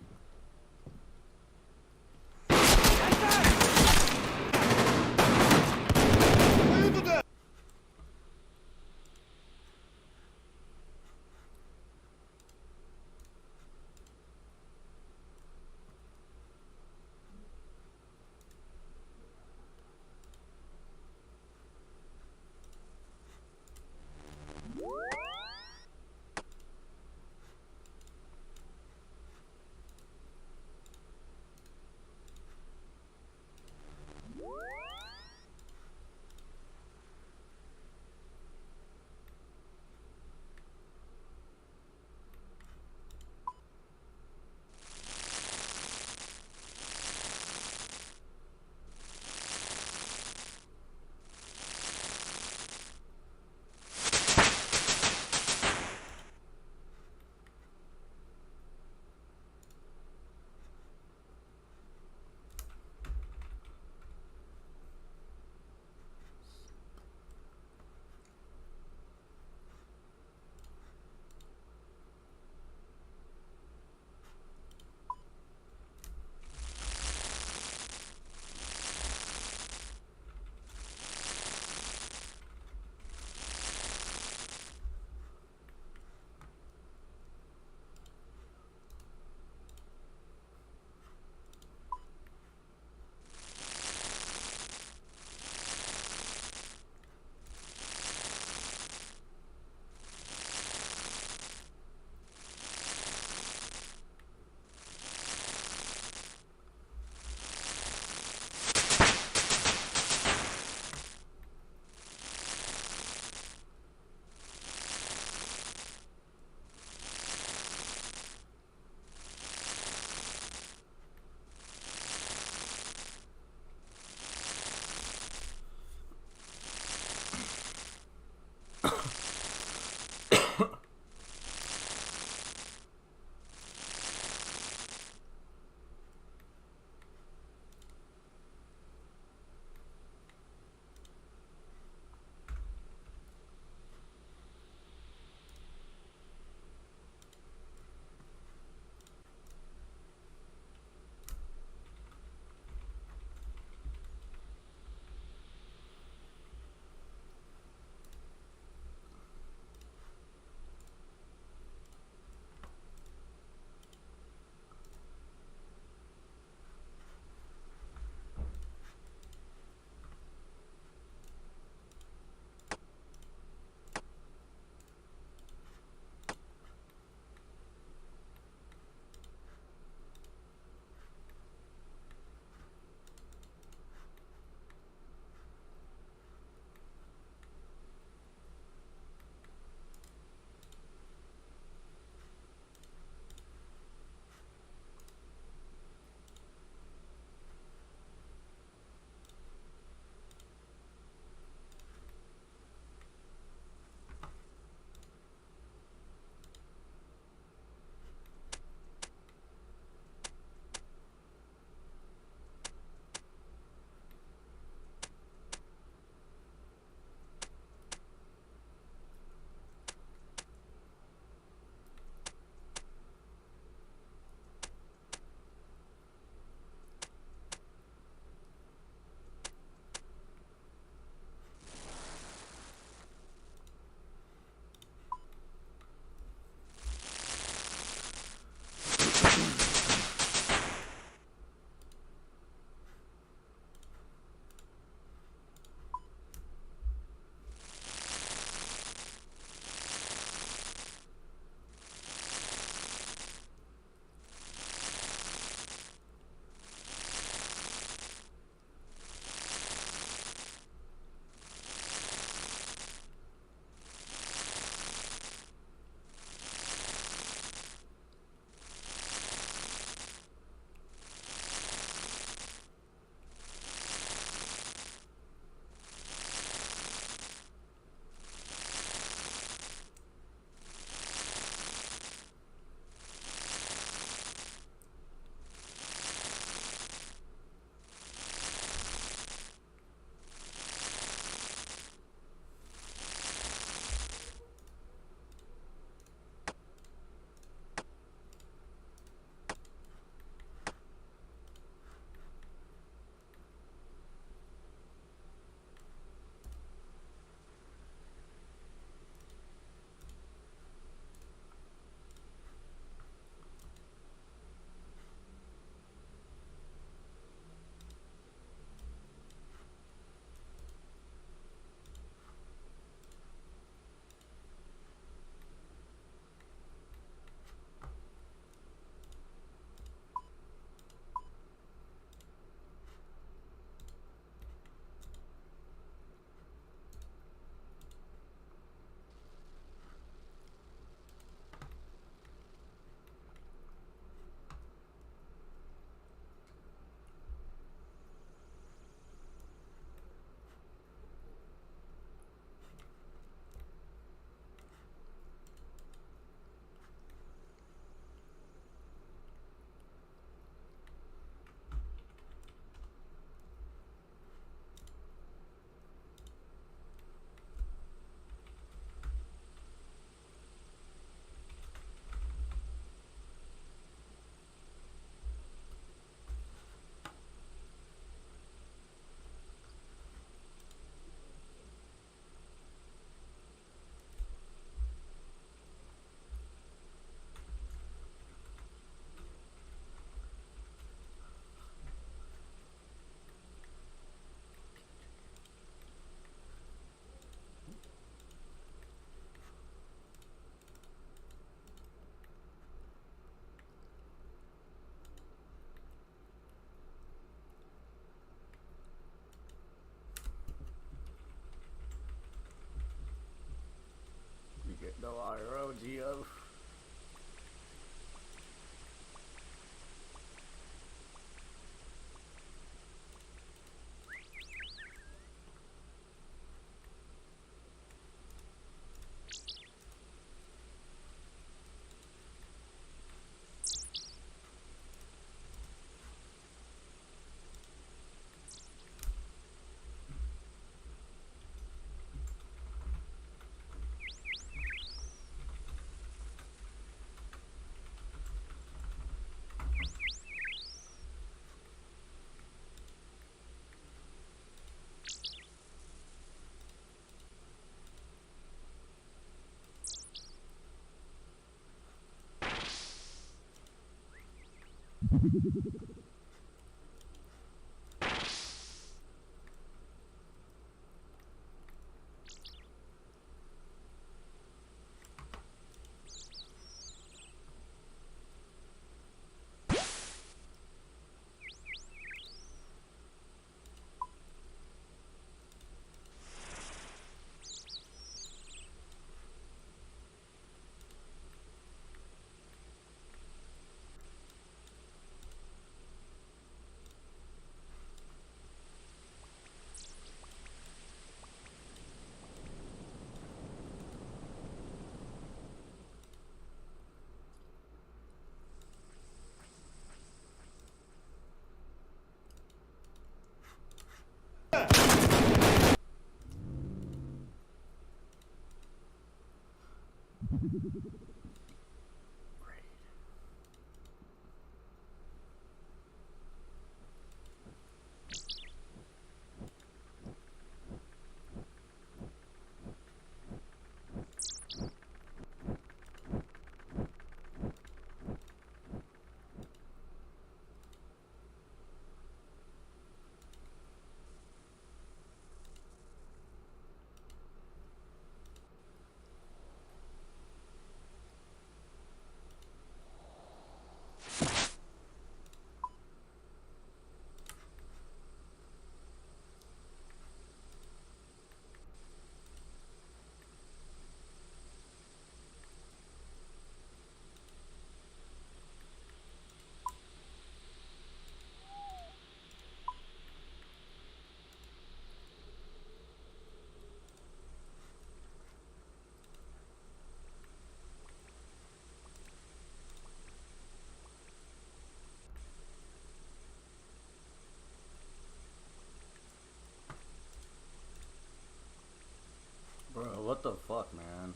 Speaker 4: Bro, what the fuck, man?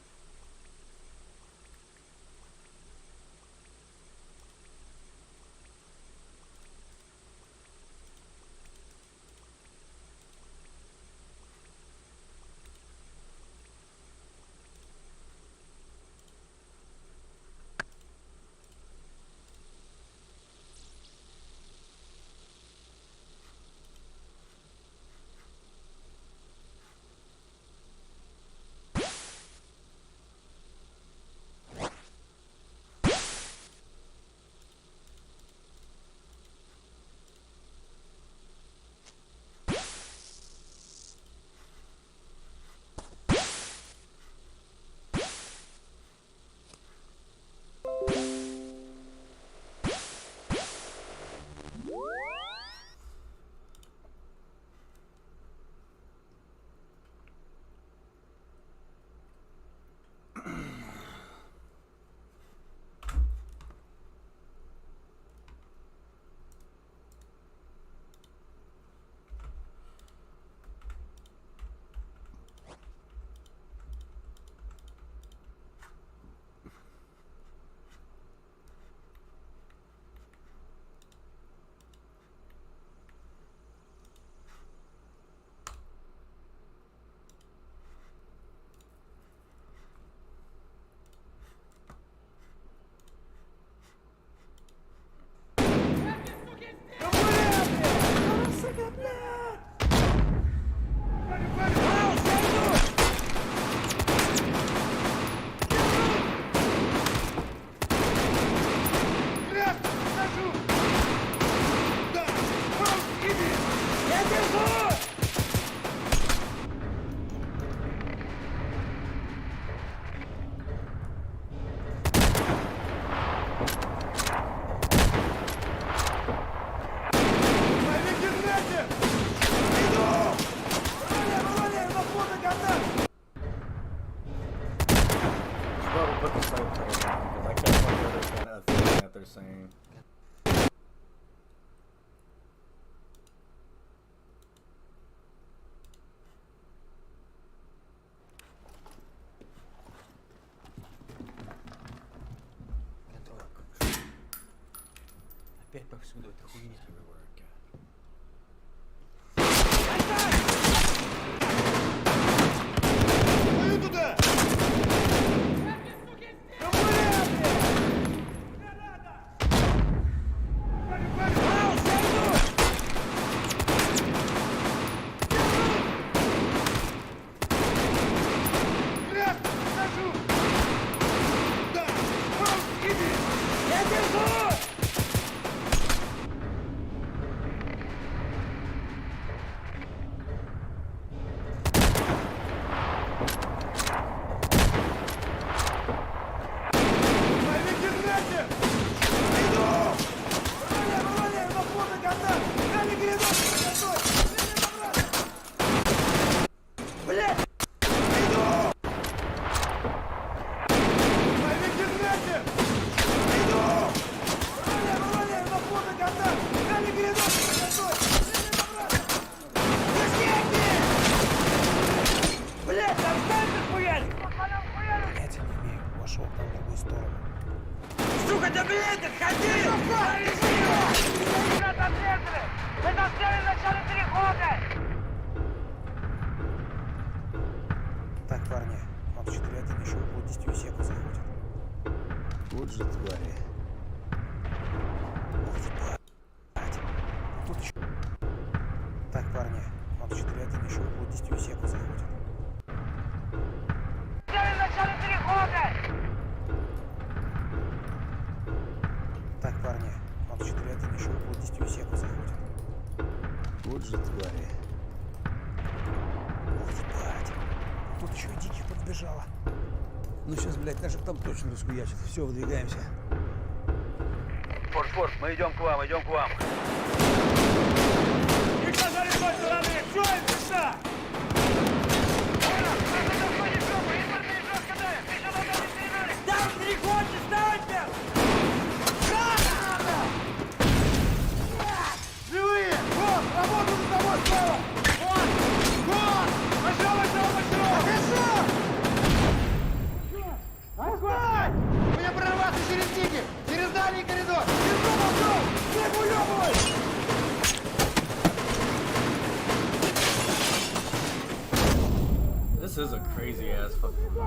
Speaker 4: Put the subtitles on because I can't fucking understand a thing that they're saying.
Speaker 23: Опять повсюду эта хуйня.
Speaker 5: Туда! Сука, ты блядь, отходи! Ребята, ответили! Мы застряли в начале перехода!
Speaker 23: Так, парни, он 4-1 еще около 10 секунд заходит.
Speaker 8: Вот же твари.
Speaker 23: Тут еще. Так, парни, он 4-1 еще около 10 секунд заходит.
Speaker 5: Застряли в начале перехода!
Speaker 23: Так, парни, он 4-1 еще около 10 секунд заходит.
Speaker 8: Вот же твари.
Speaker 23: Ебать. Тут еще и диких подбежало.
Speaker 8: Ну сейчас, блядь, наших там точно раскуячат. Все, выдвигаемся.
Speaker 24: Форд, мы идем к вам, идем к вам.
Speaker 5: Никто за любой стороны! Все, им пиша! Ставь переходы, ставьте! Живые! Вот, работу за тобой справа! Вот! Вот! Пошел! Отстань! Мне прорваться через диких! Через дальний коридор! Держу, пошел! Не уебывай!
Speaker 4: This is a crazy ass fucking movie.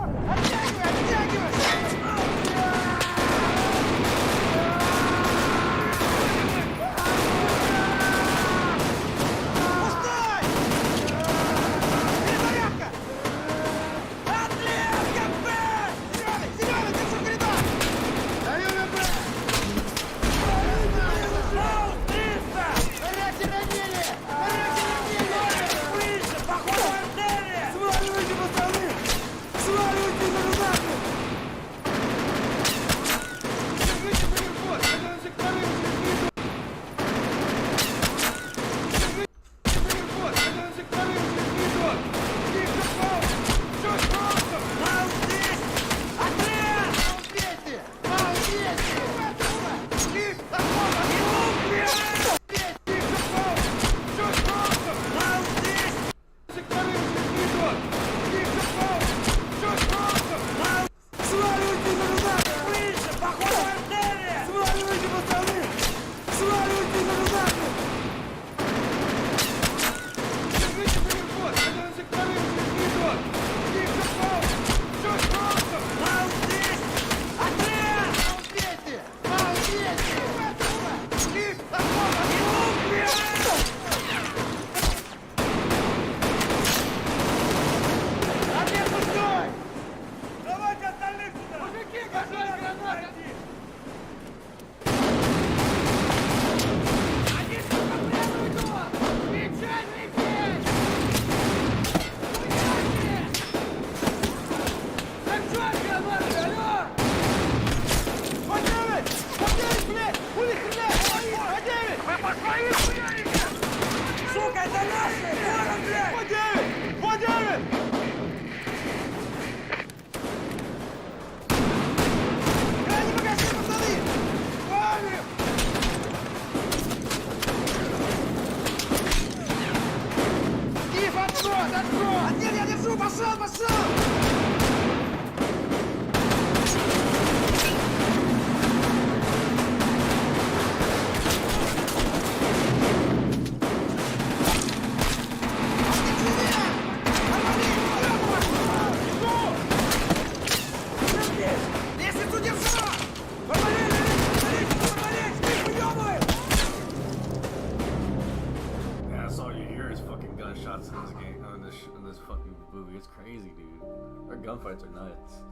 Speaker 4: Yeah, that's all you hear is fucking gunshots in this game, in this fucking movie. It's crazy, dude. Our gunfights are nuts.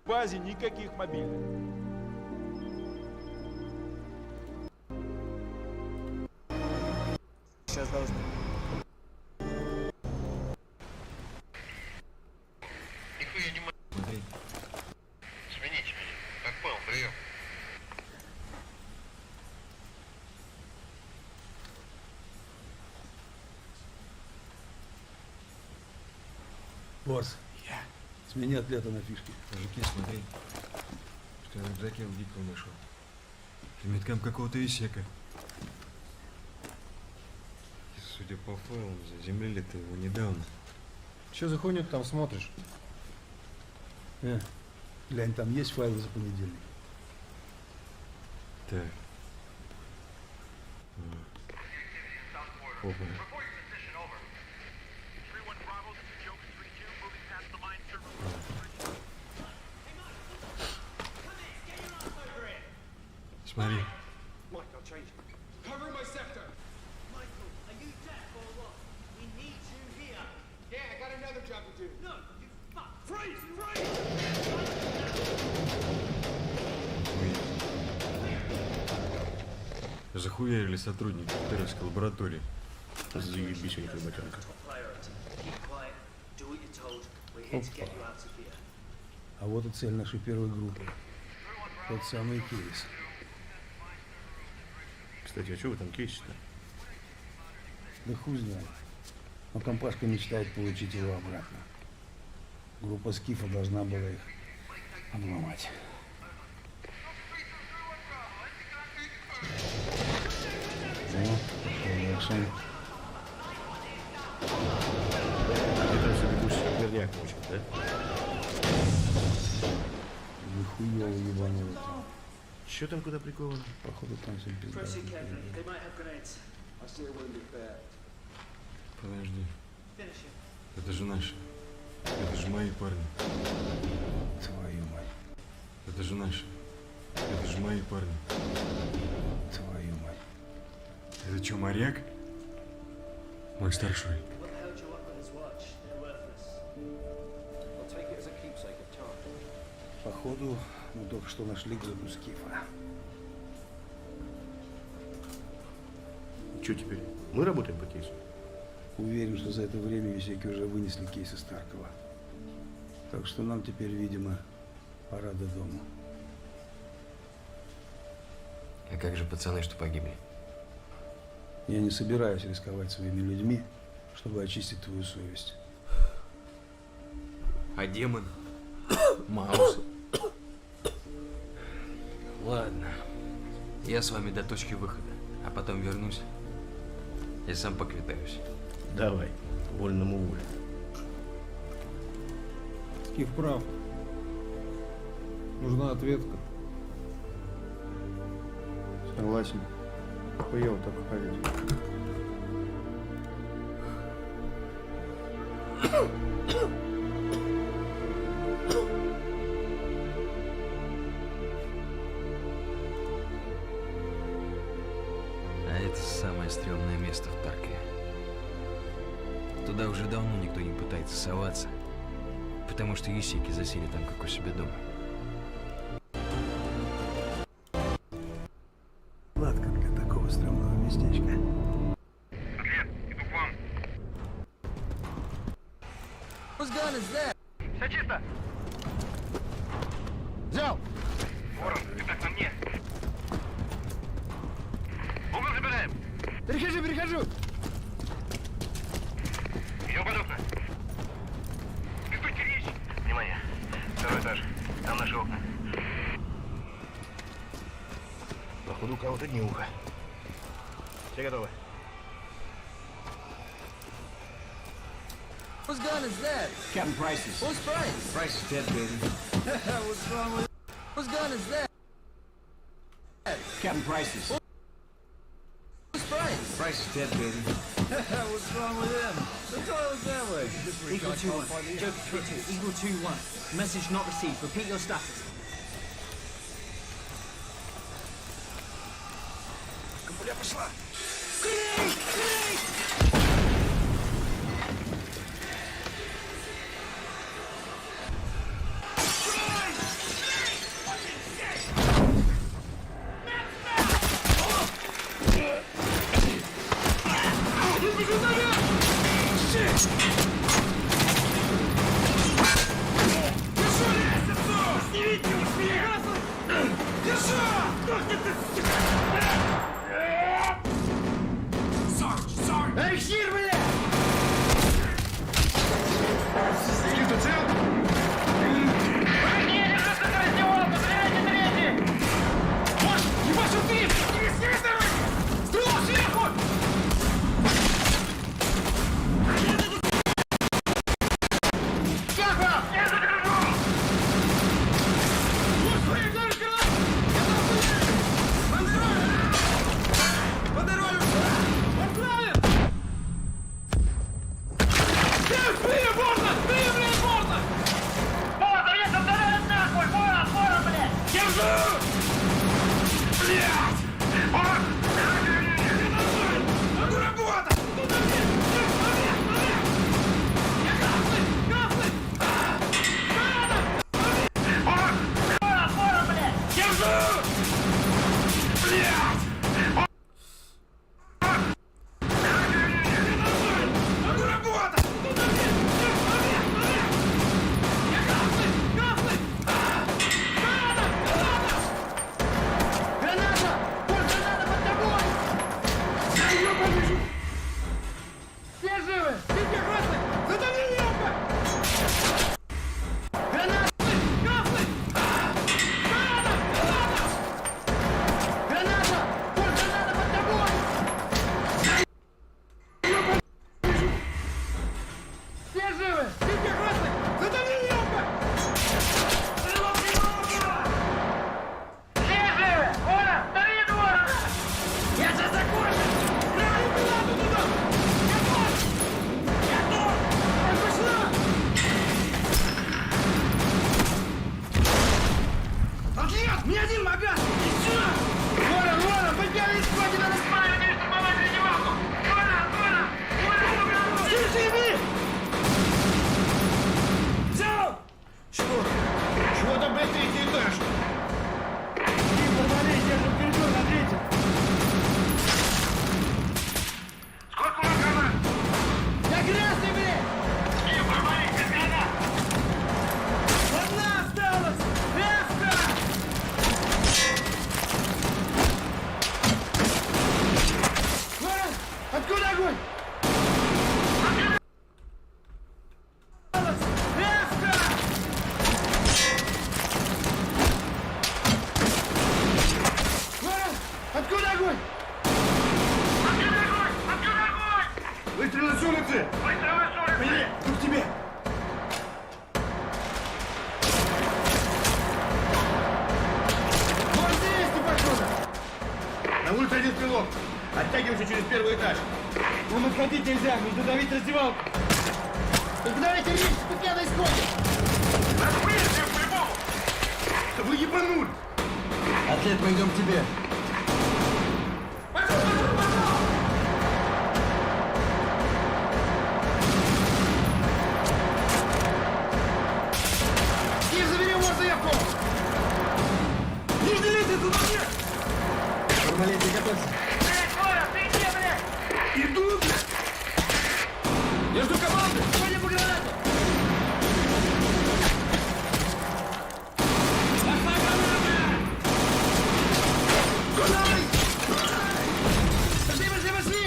Speaker 12: В базе никаких мобильных.
Speaker 25: Сейчас должны.
Speaker 24: Нихуя не могу. Смотри. Смените меня. Как понял, прием.
Speaker 8: Борс. Смени ответа на фишки. Мужики, смотри. Что я в рюкзаке у Дикого нашел. Меткам какого-то исека. Судя по файлам, заземлили-то его недавно.
Speaker 14: Че за хуйню ты там смотришь?
Speaker 8: Глянь, там есть файлы за понедельник. Так. Опа. Смотри.
Speaker 5: Cover my sector. Michael, are you deaf or what? We need you here. Yeah, I got another job to do. No, you fuck. Freeze!
Speaker 8: Захуярили сотрудники Терровской лаборатории.
Speaker 4: Заебись у них работенка.
Speaker 8: Опа. А вот и цель нашей первой группы. Тот самый кейс.
Speaker 4: Кстати, а что вы там кейсите-то?
Speaker 8: Да хуй знает. Но компашка мечтает получить его обратно. Группа Скифа должна была их обломать. Ну, пошел экшен.
Speaker 4: Это все бегущий верняк мучит, да?
Speaker 8: Нихуя ебануло.
Speaker 4: Че там куда приковано?
Speaker 8: Походу там все пизда. Подожди. Это же наши. Это же мои парни. Твою мать. Это же наши. Это же мои парни. Твою мать. Это что, моряк? Мой старший. Походу, мы только что нашли группу Скифа.
Speaker 4: Че теперь? Мы работаем по кейсу?
Speaker 8: Уверен, что за это время висяки уже вынесли кейс из Таркова. Так что нам теперь, видимо, пора до дома.
Speaker 15: А как же пацаны, что погибли?
Speaker 8: Я не собираюсь рисковать своими людьми, чтобы очистить твою совесть.
Speaker 15: А демон? Маус? Ладно. Я с вами до точки выхода, а потом вернусь и сам поквитаюсь.
Speaker 4: Давай, вольному воле.
Speaker 14: Скиф прав. Нужна ответка.
Speaker 20: Согласен. Хуёво так ходить.
Speaker 15: А это самое стрёмное место в Таркове. Туда уже давно никто не пытается соваться, потому что ищейки засели там, как у себя дома.
Speaker 8: Сладко для такого стрёмного местечка.
Speaker 24: Отряд, иду к вам.
Speaker 5: Whose gun is that?
Speaker 24: Все чисто.
Speaker 5: Взял!
Speaker 24: Ворон, ты так на мне. Угол забираем.
Speaker 5: Перехожу!
Speaker 24: Идем под окна. Диктуйте речь. Внимание. Второй этаж. Там наши окна. Походу, у кого-то днюха. Все готовы?
Speaker 5: Whose gun is that?
Speaker 15: Captain Price's.
Speaker 5: Who's Price?
Speaker 15: Price is dead, baby.
Speaker 5: What's wrong with... Whose gun is that?
Speaker 15: Captain Price's.
Speaker 5: Who's Price?
Speaker 15: Price is dead, baby.
Speaker 5: What's wrong with him? The toilet's that way.
Speaker 17: Eagle 2-1. Joker 3-2. Eagle 2-1. Message not received. Repeat your status.
Speaker 5: Пуля пошла! Эй, хер, бля! Скиф-то цел? Нет, что ты раздевалка, стреляйте третий! Может, ебашил ты! Не веси с дороги! Стрела сверху! Шаха! Я закрываю! Господи, дай крыло! Я там
Speaker 24: Оттягивайся через первый этаж.
Speaker 5: Вам отходить нельзя, нужно давить раздевалку. Так давайте речь, спустя на исходе.
Speaker 24: Да вы ебанули!
Speaker 6: Атлет, мы идем к тебе.
Speaker 5: Стив, забери его заявку! Нижний лестницу на мне!
Speaker 6: Формалетик, готовься.
Speaker 24: Иду, блядь! Я жду команды!
Speaker 5: Сегодня по гранате! Пошли, пошли, пошли!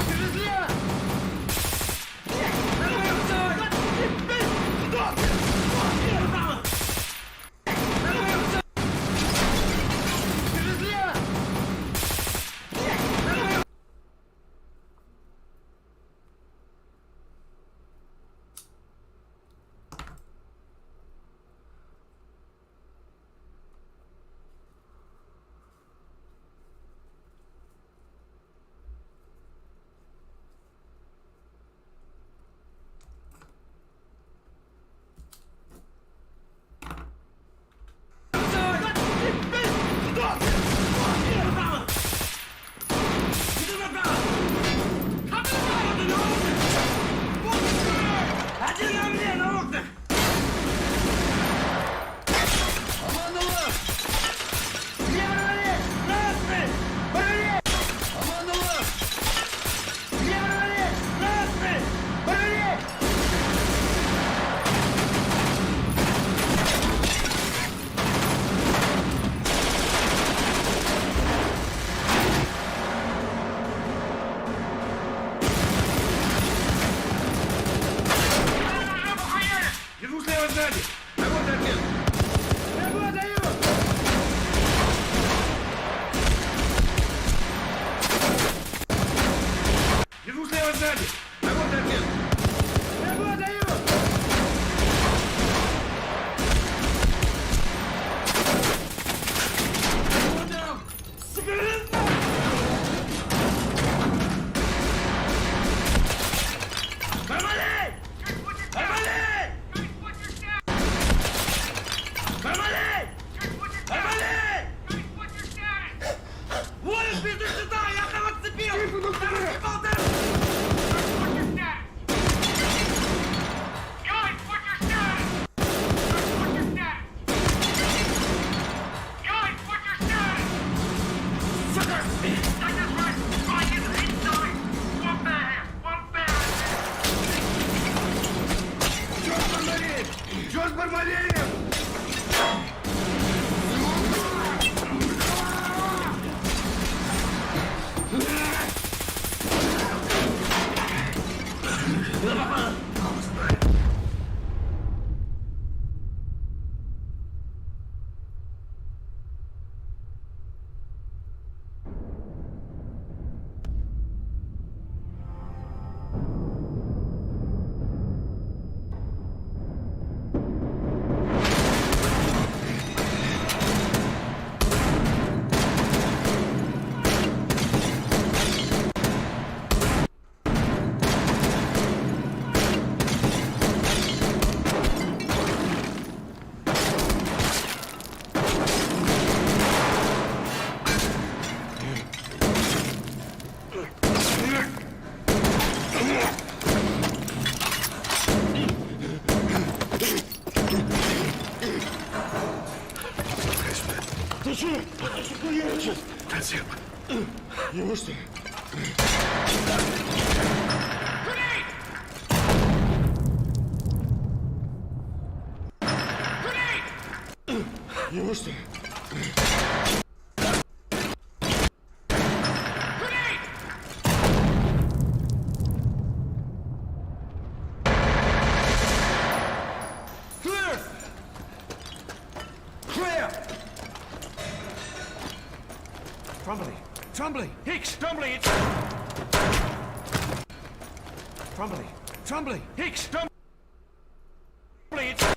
Speaker 5: Держи слева! Держи слева! Один на мне, на окнах! Обманула! Лево налево! Красный! Проверяй! Обманула! Лево налево! Красный! Проверяй!
Speaker 24: Держу слева сзади! Работай, ответ!
Speaker 5: Работаю!
Speaker 24: Держу слева сзади! Работай, ответ!
Speaker 5: Работаю! Сука,
Speaker 8: Неужто? Неужто?
Speaker 23: Trumbly! Hicks! Trumbly! It's... Trumbly! Hicks! Trumbly! It's...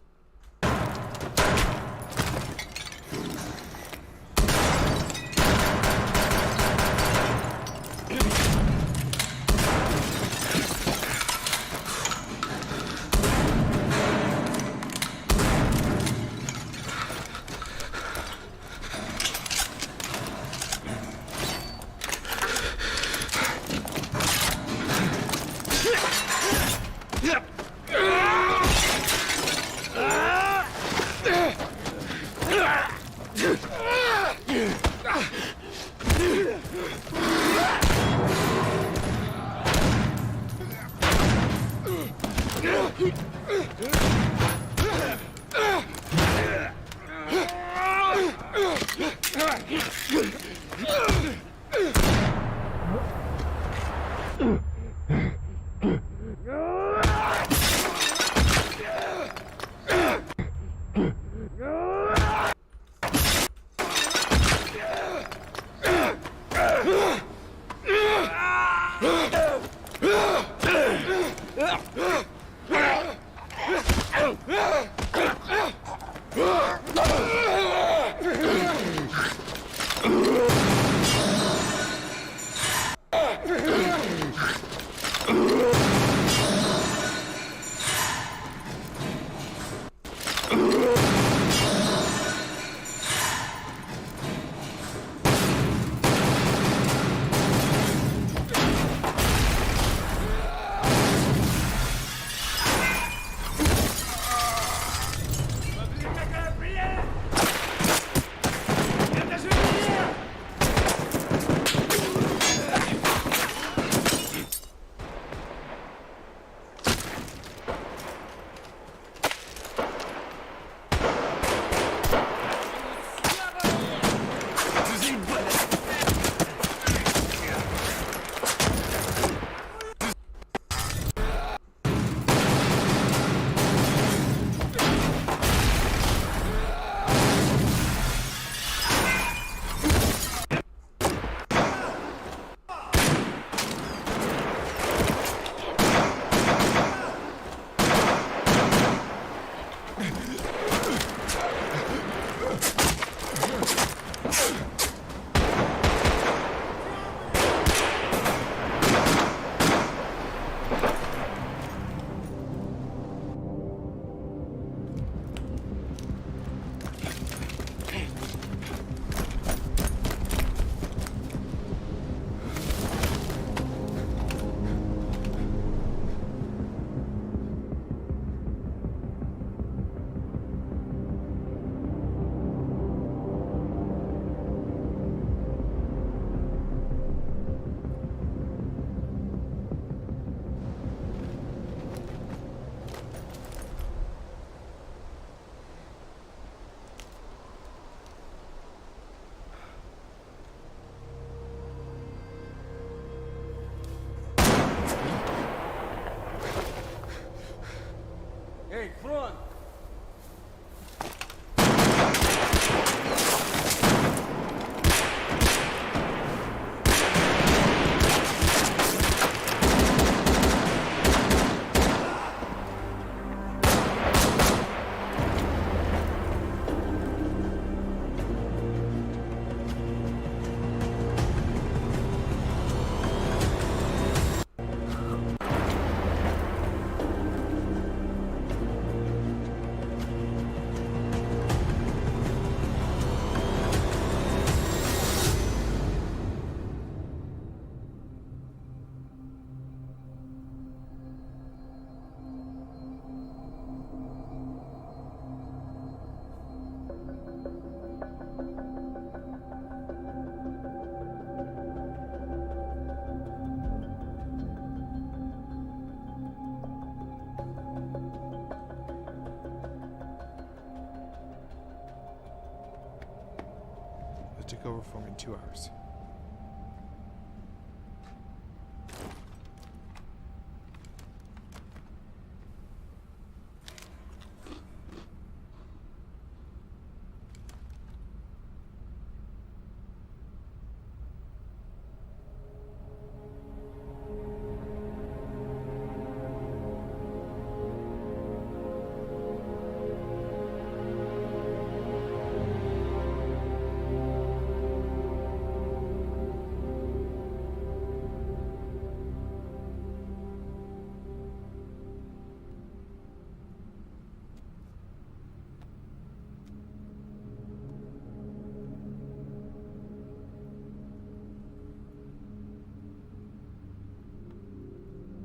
Speaker 10: take over for me in 2 hours.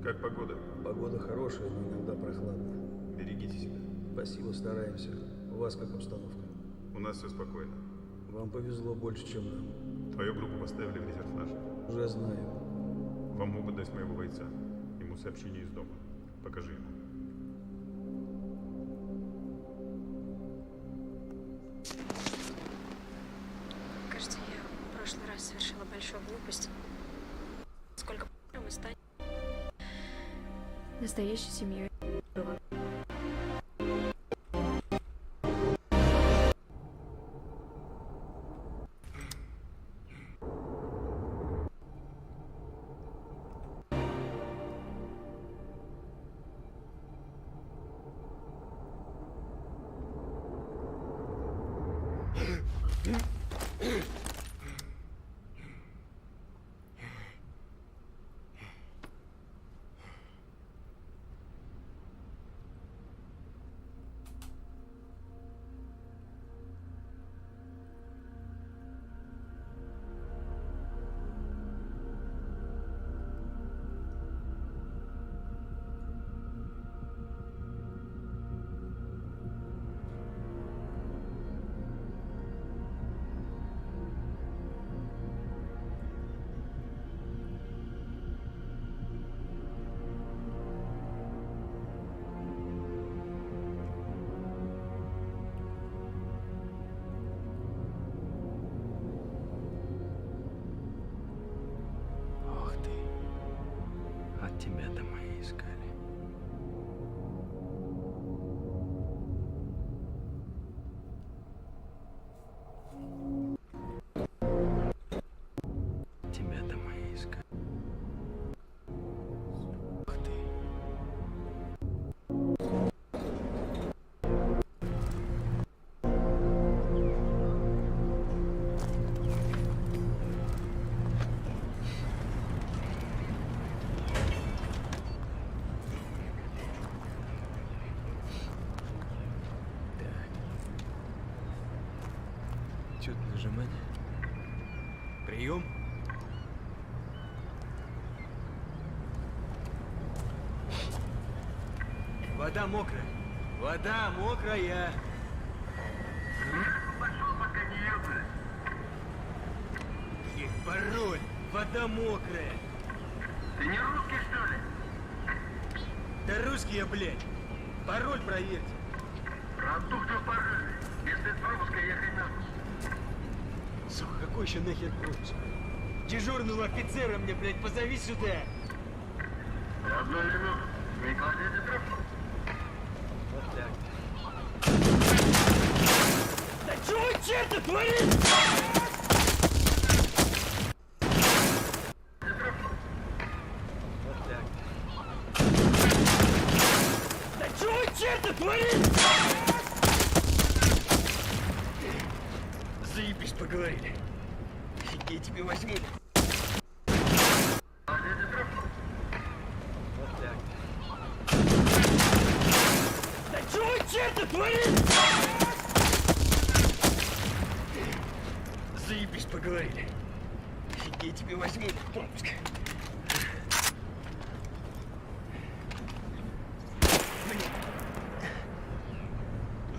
Speaker 8: Как погода?
Speaker 14: Погода хорошая, но иногда прохладная.
Speaker 8: Берегите себя.
Speaker 14: Спасибо, стараемся. У вас как обстановка?
Speaker 8: У нас все спокойно.
Speaker 14: Вам повезло больше, чем нам.
Speaker 8: Твою группу поставили в резерв нашей.
Speaker 14: Уже знаю.
Speaker 8: Вам могут дать моего бойца. Ему сообщение из дома. Покажи ему.
Speaker 13: Кажется, я в прошлый раз совершила большую глупость. Сколько мы станем настоящей семьей.
Speaker 15: Тебя-то мы искали. Тебя-то мы искали. Ух ты. Что-то нажимать. Прием. Вода мокрая. Вода мокрая.
Speaker 24: Пошел, пока не ебли.
Speaker 15: Их пароль. Вода мокрая.
Speaker 24: Ты не русский, что ли?
Speaker 15: Да русский я, блядь. Пароль проверьте.
Speaker 24: Продуктов пароль. Если пропуска, ехай нахуй.
Speaker 15: Сука, какой еще нахер пропуск? Дежурного офицера мне, блядь, позови сюда.
Speaker 24: Одну минуту. Не кладите трубку.
Speaker 15: Вот так. Да чего вы, черт, творите? Вот так. Да чего вы, черт, творите? Заебись, поговорили. Я тебе возьму. Вот так. Да чего вы, черт, творите? Заебись, поговорили. Я тебе возьму пропуск.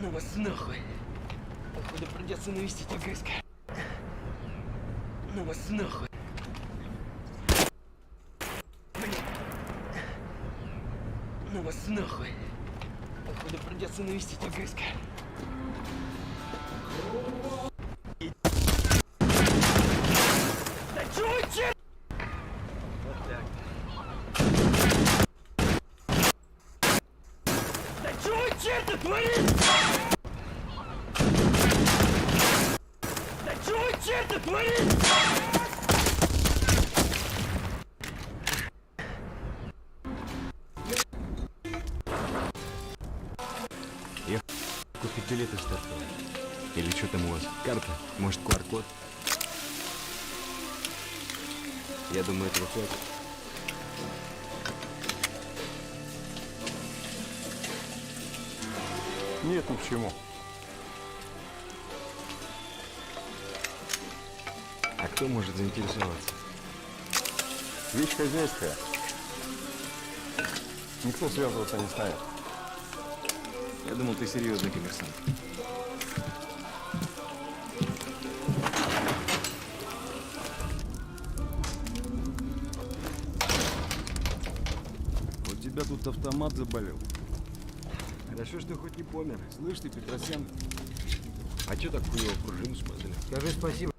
Speaker 15: Ну вас нахуй. Походу придется навестить ОГСК. Ну вас нахуй. Ну вас нахуй. Походу придется навестить ОГСК.
Speaker 5: черт-то творит? Да чего черт-то творит?
Speaker 15: Я купить билеты с Таркова. Или что там у вас? Карта? Может, QR-код? Я думаю, этого хватит.
Speaker 8: Нет, ни к чему.
Speaker 15: А кто может заинтересоваться?
Speaker 8: Вещь хозяйская. Никто связываться не станет.
Speaker 15: Я думал, ты серьезный коммерсант.
Speaker 11: У тебя тут автомат заболел. Хорошо, что хоть не помер. Слышь ты, Петросян, а чё так хуёво пружину смазали?
Speaker 17: Скажи спасибо,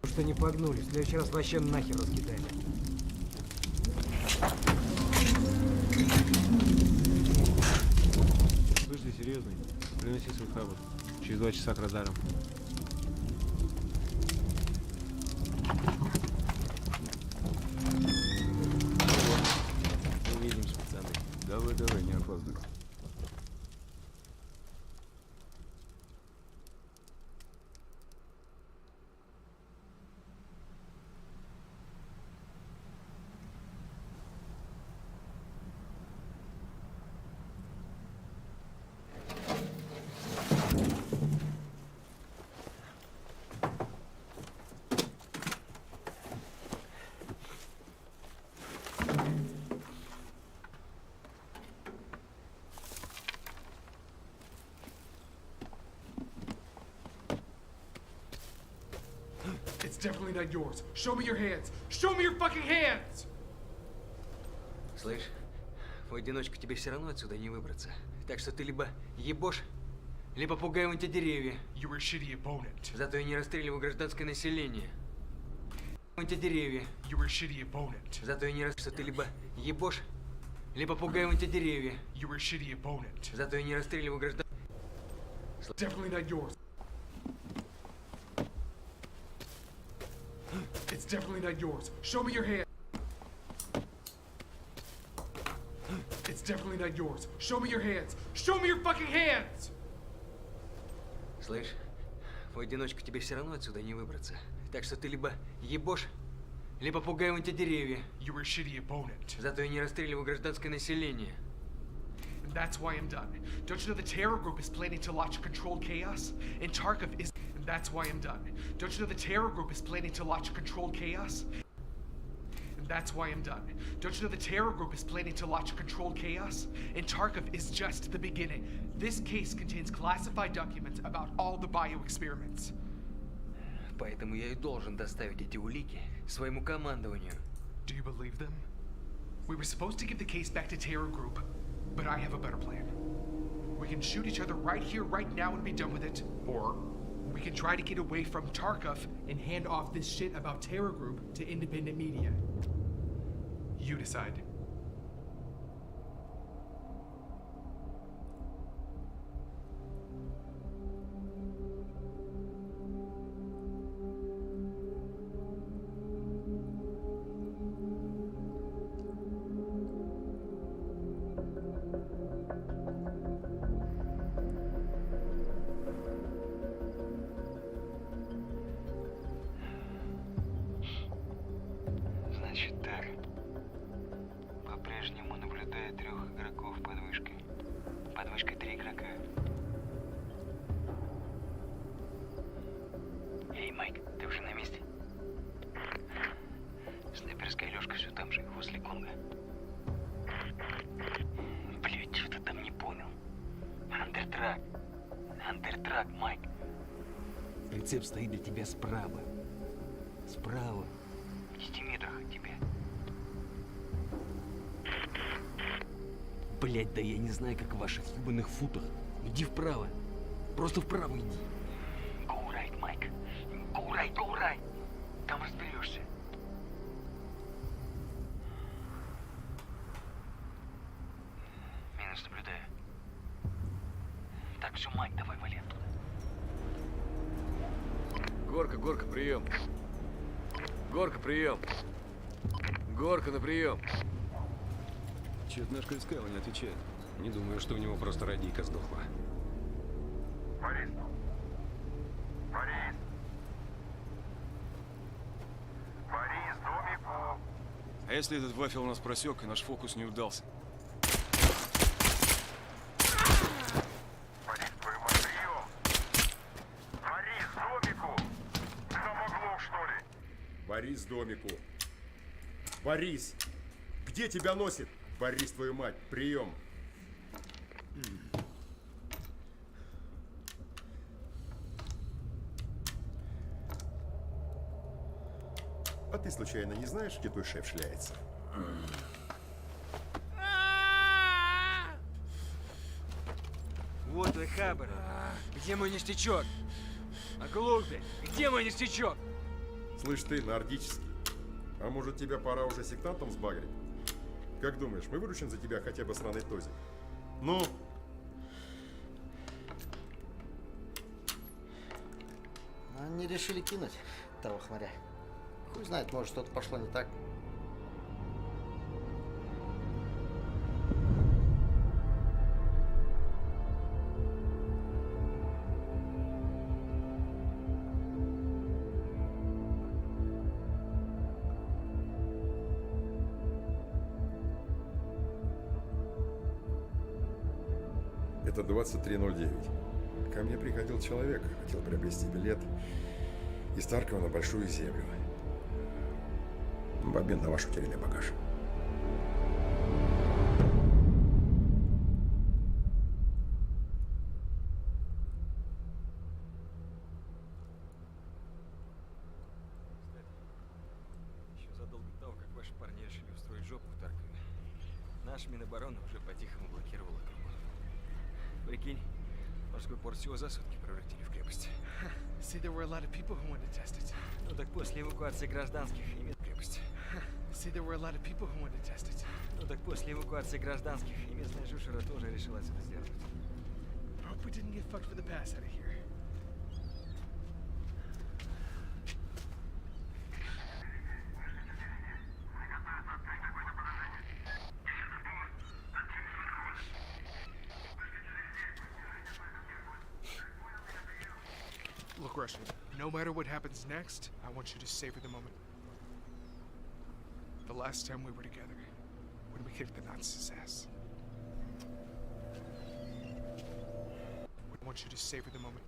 Speaker 17: что не погнули. В следующий раз вообще нахер раскидали.
Speaker 12: Слышь, ты серьезный? Приноси свой хабр. Через 2 часа к радарам.
Speaker 11: Увидимся, пацаны. Давай, не опаздывай.
Speaker 9: It's definitely not yours. Show me your hands. Show me your fucking hands!
Speaker 15: Слышь, в одиночку тебе все равно отсюда не выбраться. Так что ты либо ебошь, либо пугаем эти деревья.
Speaker 9: You were a shitty opponent.
Speaker 15: Зато я не расстреливаю гражданское население. Эти деревья.
Speaker 9: You were a shitty opponent.
Speaker 15: Зато я не расстреливаю. Что ты либо ебошь, либо пугаем эти деревья.
Speaker 9: You were a shitty opponent.
Speaker 15: Зато я не расстреливаю гражданское.
Speaker 9: Definitely not yours. It's definitely not yours. Show me your hand. It's definitely not yours. Show me your hands. Show me your fucking hands!
Speaker 15: Слышь, в одиночку тебе все равно отсюда не выбраться. Так что ты либо ебошь, либо пугаем эти деревья.
Speaker 9: You were a shitty opponent.
Speaker 15: Зато я не расстреливаю гражданское население.
Speaker 9: And that's why I'm done. Don't you know the terror group is planning to launch controlled chaos? And Tarkov is... And that's why I'm done. Don't you know the terror group is planning to launch controlled chaos? And that's why I'm done. Don't you know the terror group is planning to launch controlled chaos? And Tarkov is just the beginning. This case contains classified documents about all the bioexperiments.
Speaker 15: Поэтому я и должен доставить эти улики своему командованию.
Speaker 9: Do you believe them? We were supposed to give the case back to terror group, but I have a better plan. We can shoot each other right here, right now, and be done with it. Or we can try to get away from Tarkov and hand off this shit about terror group to independent media. You decide.
Speaker 15: Значит так. По-прежнему наблюдаю 3 игроков под вышкой. Под вышкой 3 игрока. Эй, Майк, ты уже на месте? Снайперская лёжка все там же, возле Конга. Блять, что ты там не понял? Андертрак. Андертрак, Майк. Прицеп стоит для тебя справа. Справа. В 10 метрах от тебя. Блять, да я не знаю, как в ваших ебаных футах. Иди вправо. Просто вправо иди. Go right, Майк. Go right, go right. Там разберешься. Минус наблюдаю. вижу, Майк, давай вали оттуда.
Speaker 11: Горка, Горка, прием. Горка, прием. Горка, на прием.
Speaker 12: Чё-то наш Крискайло не отвечает. Не думаю, что у него просто радийка сдохла.
Speaker 8: Борис! Борис! Борис, домику!
Speaker 12: А если этот вафел нас просек, и наш фокус не удался?
Speaker 8: Борис, твою мать, прием! Борис, домику! Ты там оглох, что ли?
Speaker 10: Борис, домику. Борис! Где тебя носит? Борис, твою мать, прием. А ты случайно не знаешь, где твой шеф шляется?
Speaker 11: Вот твой хабар. Где мой ништячок? Оглух, блядь. Где мой ништячок?
Speaker 10: Слышь ты, нордический. А может, тебя пора уже сектантом сбагрить? Как думаешь, мы выручим за тебя хотя бы сраный тозик? Ну?
Speaker 18: Они решили кинуть того хмыря. Хуй знает, может, что-то пошло не так.
Speaker 10: Это 23:09. Ко мне приходил человек, хотел приобрести билет из Таркова на Большую Землю. В обмен на ваш утерянный багаж.
Speaker 11: Еще задолго до того, как ваши парни решили устроить жопу в Таркове, наша Минобороны уже по-тихому блокировала округу. Прикинь, морской порт всего за сутки превратили в крепость.
Speaker 19: See, there were a lot of people who wanted to test it.
Speaker 11: Ну так после эвакуации гражданских имеет крепость.
Speaker 19: See, there were a lot of people who wanted to test it.
Speaker 11: Ну так после эвакуации гражданских и местная жушера тоже решила это сделать.
Speaker 19: I hope we didn't get fucked for the pass out of here. Look, Russian, no matter what happens next, I want you to savor the moment. The last time we were together, when we kicked the Nazis' ass. I want you to savor the moment.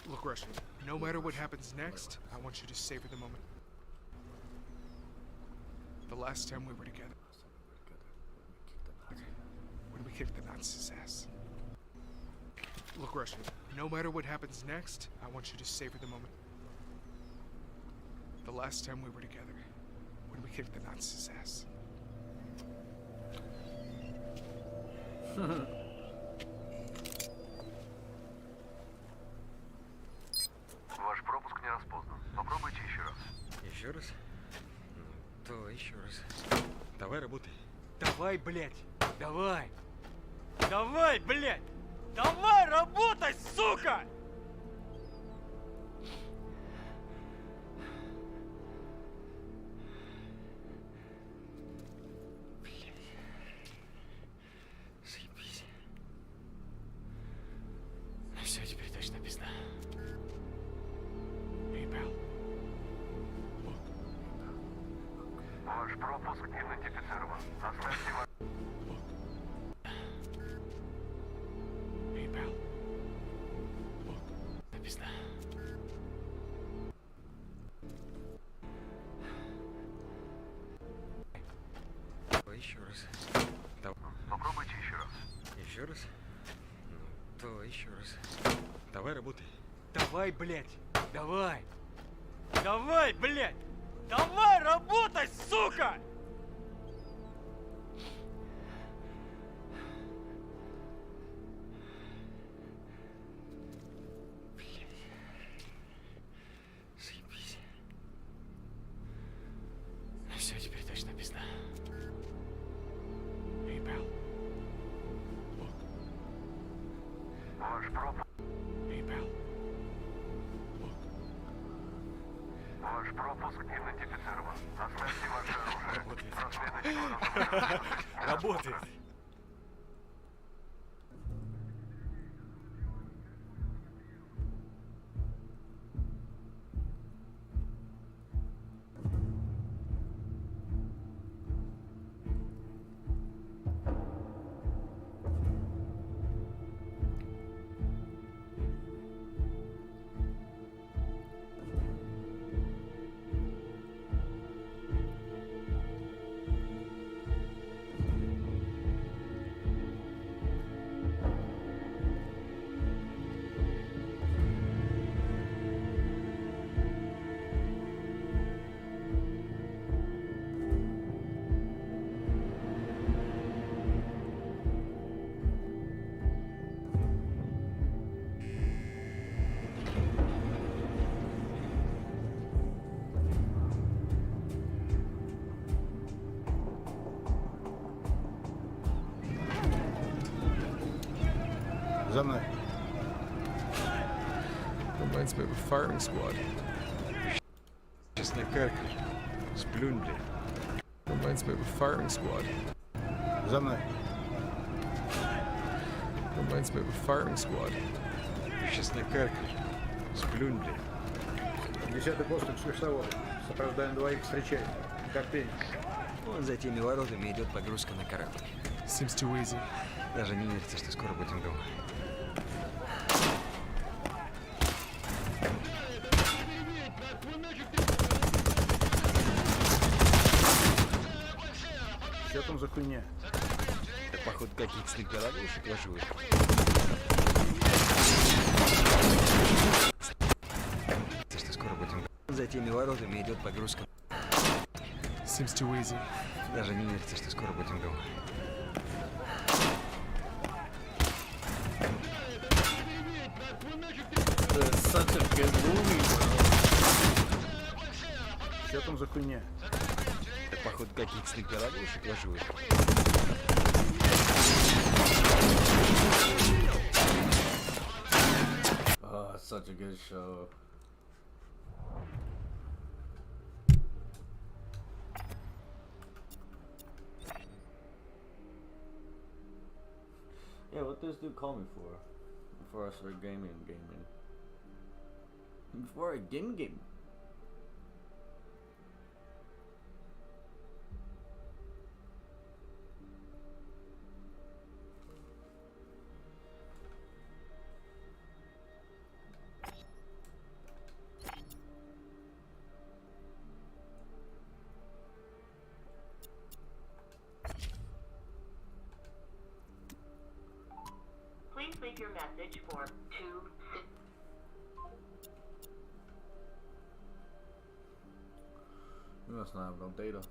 Speaker 19: Look, Russian, no matter what happens next, I want you to savor the moment. The last time we were together, when we kicked the Nazis' ass. Look, Russian, no matter what happens next, I want you to savor the moment. The last time we were together, when we kicked the Nazis' ass.
Speaker 8: Ваш пропуск не распознан. Попробуйте еще раз.
Speaker 11: Еще раз? Ну, то еще раз. Давай работай. Давай, блядь! Давай! Давай, блядь! Давай работай, сука! Заебись. Ну все, теперь точно пизда. Эй, Белл.
Speaker 8: Ваш пропуск идентифицирован. Оставьте ваш...
Speaker 11: Эй, Белл. Пизда. Давай еще раз.
Speaker 8: Попробуйте еще раз.
Speaker 11: Еще раз? Ну, то еще раз. Давай работай. Давай, блядь! Давай! Давай, блядь! Давай работай, сука! Заебись. Ну все, теперь точно пизда. Эй, Белл.
Speaker 24: Ваш пропуск идентифицирован. Оставьте ваше оружие. Проследуйте по
Speaker 12: Работает.
Speaker 1: За мной.
Speaker 12: Reminds me of a firing squad. Сейчас накаркаешь. Сплюнь, блядь. Reminds me of a firing squad.
Speaker 1: За мной.
Speaker 12: Reminds me of a firing squad. Сейчас накаркаешь. Сплюнь, блядь.
Speaker 14: 10-й пост экскурсовод. Сопровождаем двоих, встречаем. Как ты?
Speaker 11: Вон за теми воротами идет погрузка на корабль.
Speaker 12: Seems too easy.
Speaker 11: Даже не верится, что скоро будем дома.
Speaker 14: Что там за хуйня?
Speaker 11: Это, походу, какие-то снайпера-ловушек ложуют. Что скоро будем дома. За теми воротами идет погрузка.
Speaker 12: Seems too easy.
Speaker 11: Даже не верится, что скоро будем дома.
Speaker 25: It's such a good movie, bro.
Speaker 14: Что там за хуйня?
Speaker 11: Это, походу, какие-то снайпера-ловушек ложуют.
Speaker 4: Oh, it's such a good show. Yeah, what this dude call me for? Before I started gaming. Before I game.
Speaker 3: Please leave your message for 2.
Speaker 4: You must not have no data.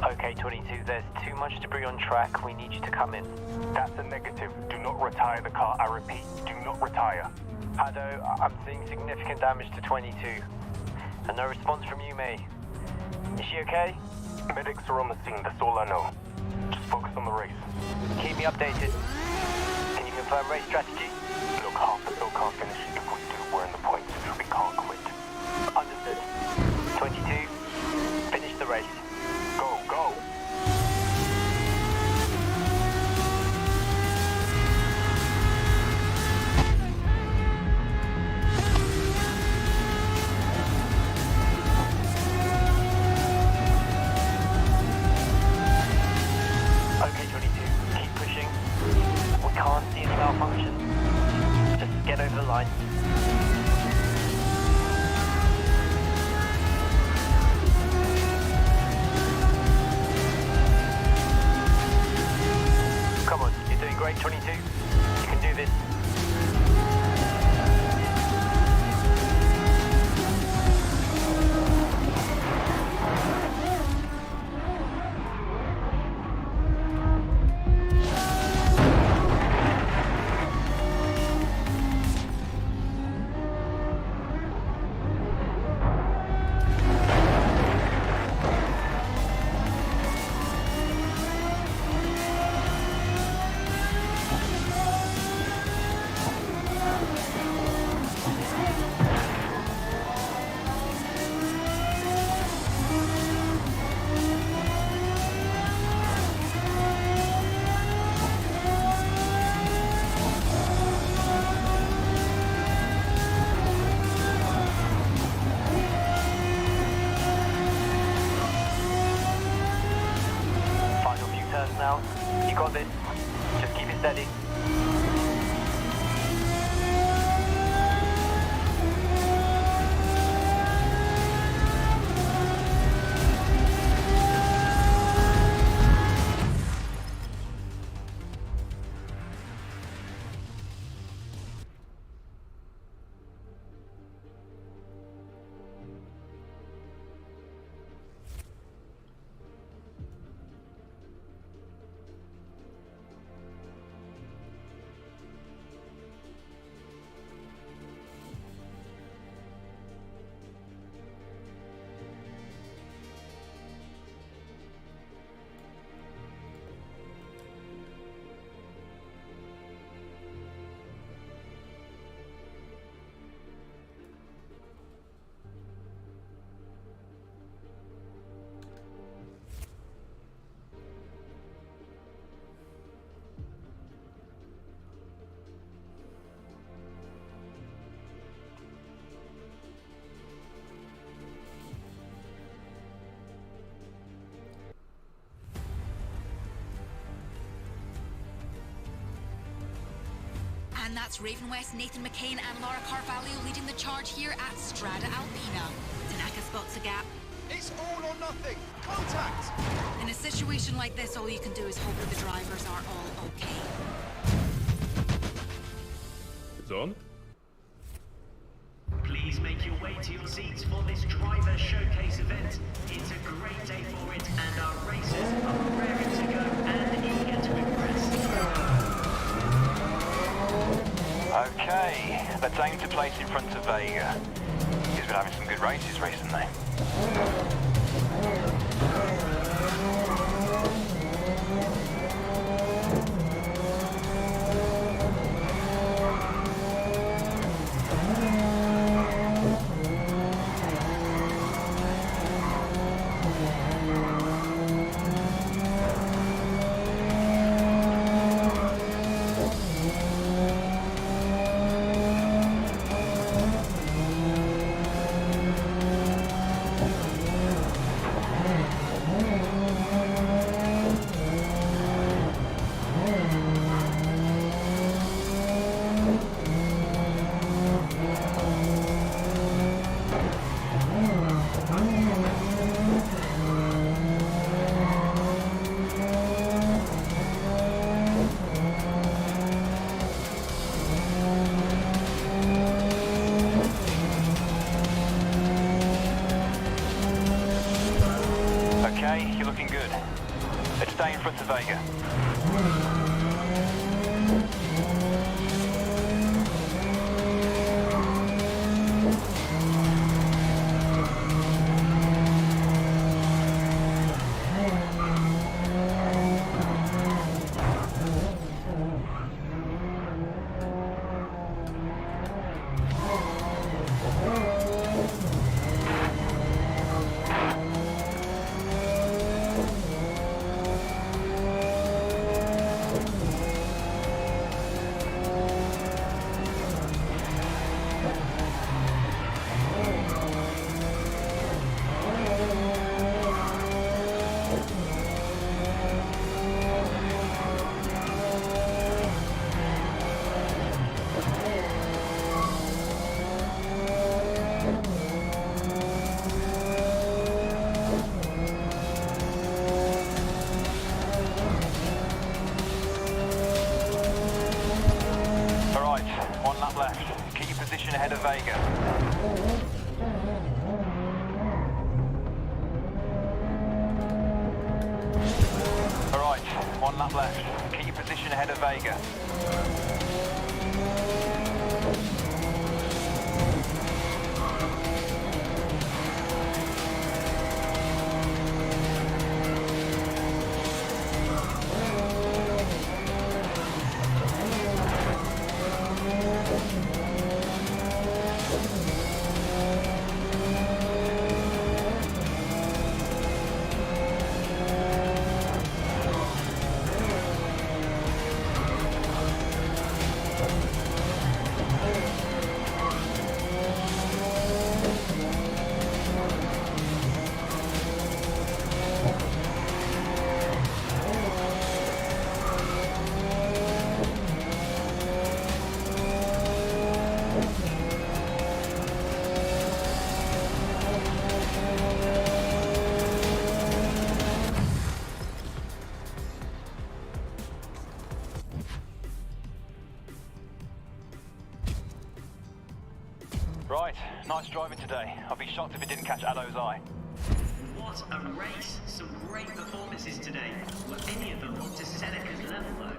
Speaker 7: Okay, 22, there's too much debris on track. We need you to come in.
Speaker 24: That's a negative. Do not retire the car. I repeat, do not retire.
Speaker 7: Hado, I'm seeing significant damage to 22. And no response from you, May. Is she okay?
Speaker 24: Medics are on the scene. That's all I know. Just focus on the race.
Speaker 7: Keep me updated. Can you confirm race strategy?
Speaker 24: Look, half the field can't finish. If we do, we're in the points. We can't quit.
Speaker 7: Understood. 22, finish the race.
Speaker 24: Go, go!
Speaker 7: now. You got this. Just keep it steady.
Speaker 2: And that's Raven West, Nathan McCain and Laura Carvalho leading the charge here at Strada Alpina. Tanaka spots a gap.
Speaker 5: It's all or nothing! Contact!
Speaker 2: In a situation like this, all you can do is hope that the drivers are all okay.
Speaker 12: It's on.
Speaker 16: Please make your way to your seats for this driver showcase event. It's a great day for it, and our racers are raring to go and eager to impress.
Speaker 7: Okay, let's aim to place in front of Vega. He's been having some good races recently. Okay, you're looking good. Let's stay in front of Vega. Ahead of Vega. Alright, one lap left. Keep your position ahead of Vega. Nice driving today. I'd be shocked if it didn't catch Addo's eye.
Speaker 16: What a race! Some great performances today. Were any of them up to Seneca's level though?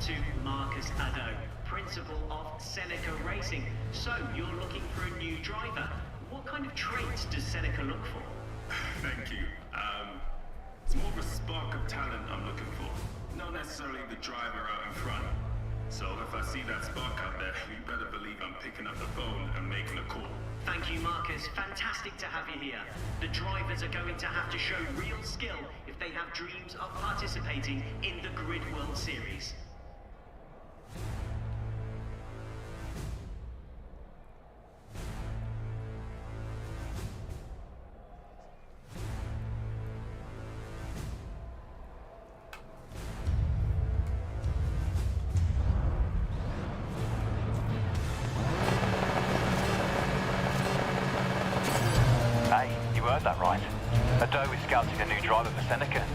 Speaker 16: To Marcus Addo, principal of Seneca Racing. So, you're looking for a new driver. What kind of traits does Seneca look for?
Speaker 8: Thank you. It's more of a spark of talent I'm looking for. Not necessarily the driver out in front. So if I see that spark out there, you better believe I'm picking up the phone and making a call.
Speaker 16: Thank you, Marcus. Fantastic to have you here. The drivers are going to have to show real skill if they have dreams of participating in the Grid World Series.
Speaker 7: Hey, you heard that right. Addo is scouting a new driver for Seneca.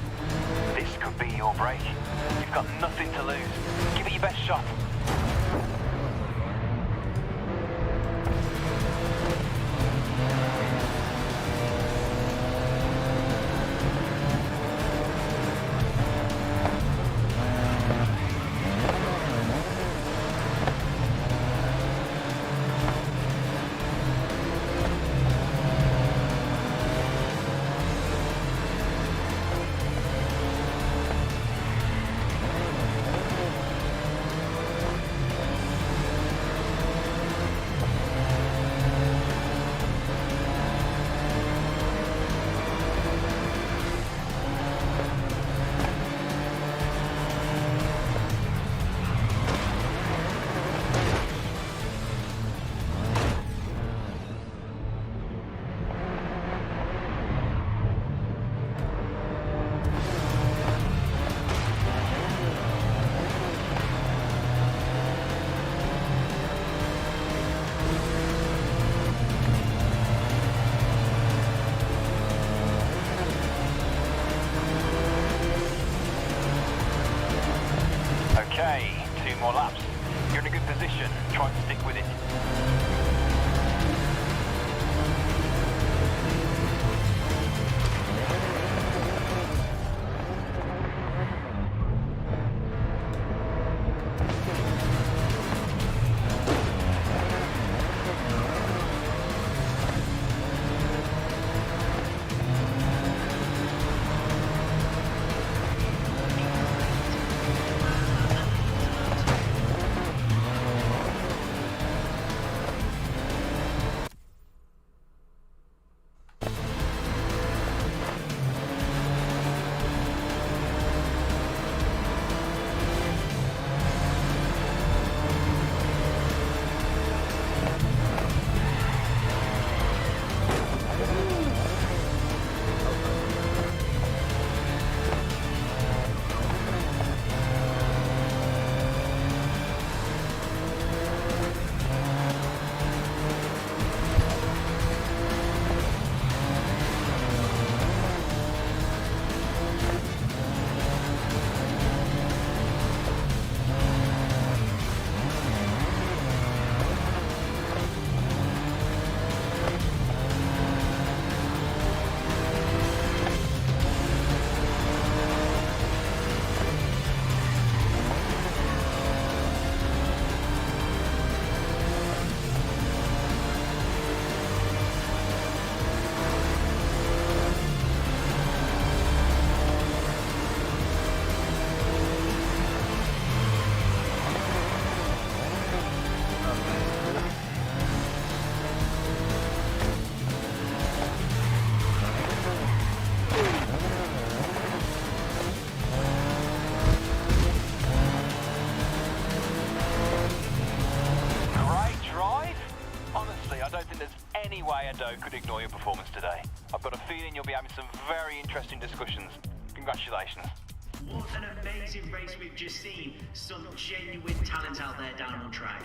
Speaker 7: This could be your break. You've got nothing to lose. Give it your best shot. Okay, 2 more laps. You're in a good position. Try to stick with it. Doe couldn't ignore your performance today. I've got a feeling you'll be having some very interesting discussions. Congratulations.
Speaker 16: What an amazing race we've just seen. Some genuine talent out there down on track.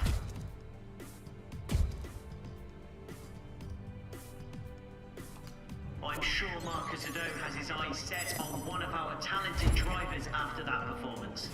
Speaker 16: I'm sure Marcus Ado has his eyes set on one of our talented drivers after that performance.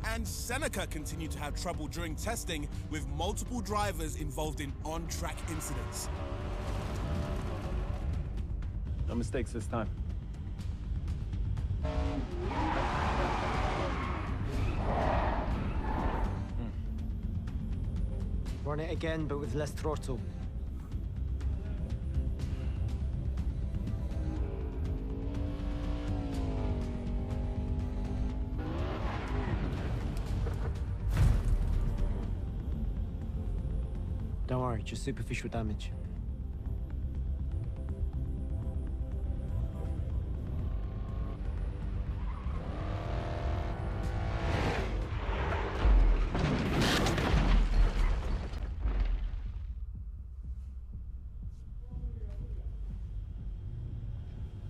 Speaker 6: And Seneca continued to have trouble during testing, with multiple drivers involved in on-track incidents.
Speaker 20: No mistakes this time.
Speaker 17: Run it again, but with less throttle. Don't worry, just superficial damage.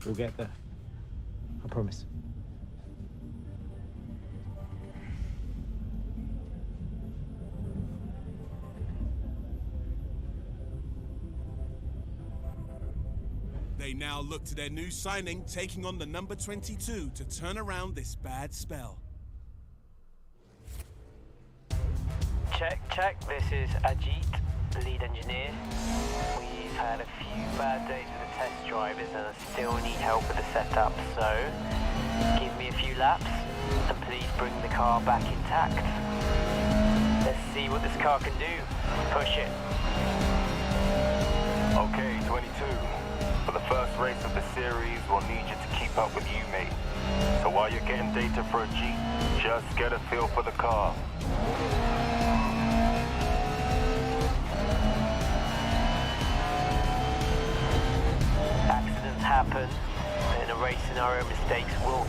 Speaker 17: We'll get there. I promise.
Speaker 6: They now look to their new signing, taking on the number 22 to turn around this bad spell.
Speaker 21: Check. This is Ajit, the lead engineer. We've had a few bad days with the test drivers and I still need help with the setup, so give me a few laps and please bring the car back intact. Let's see what this car can do. Push it.
Speaker 22: Okay, 22. For the first race of the series, we'll need you to keep up with you, mate. So while you're getting data for a Jeep, just get a feel for the car.
Speaker 21: Accidents happen, and in a race scenario, mistakes will.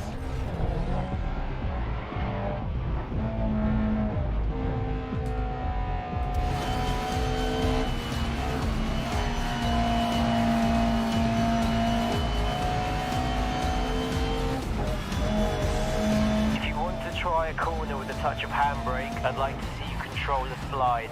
Speaker 21: Try a corner with a touch of handbrake. I'd like to see you control the slide.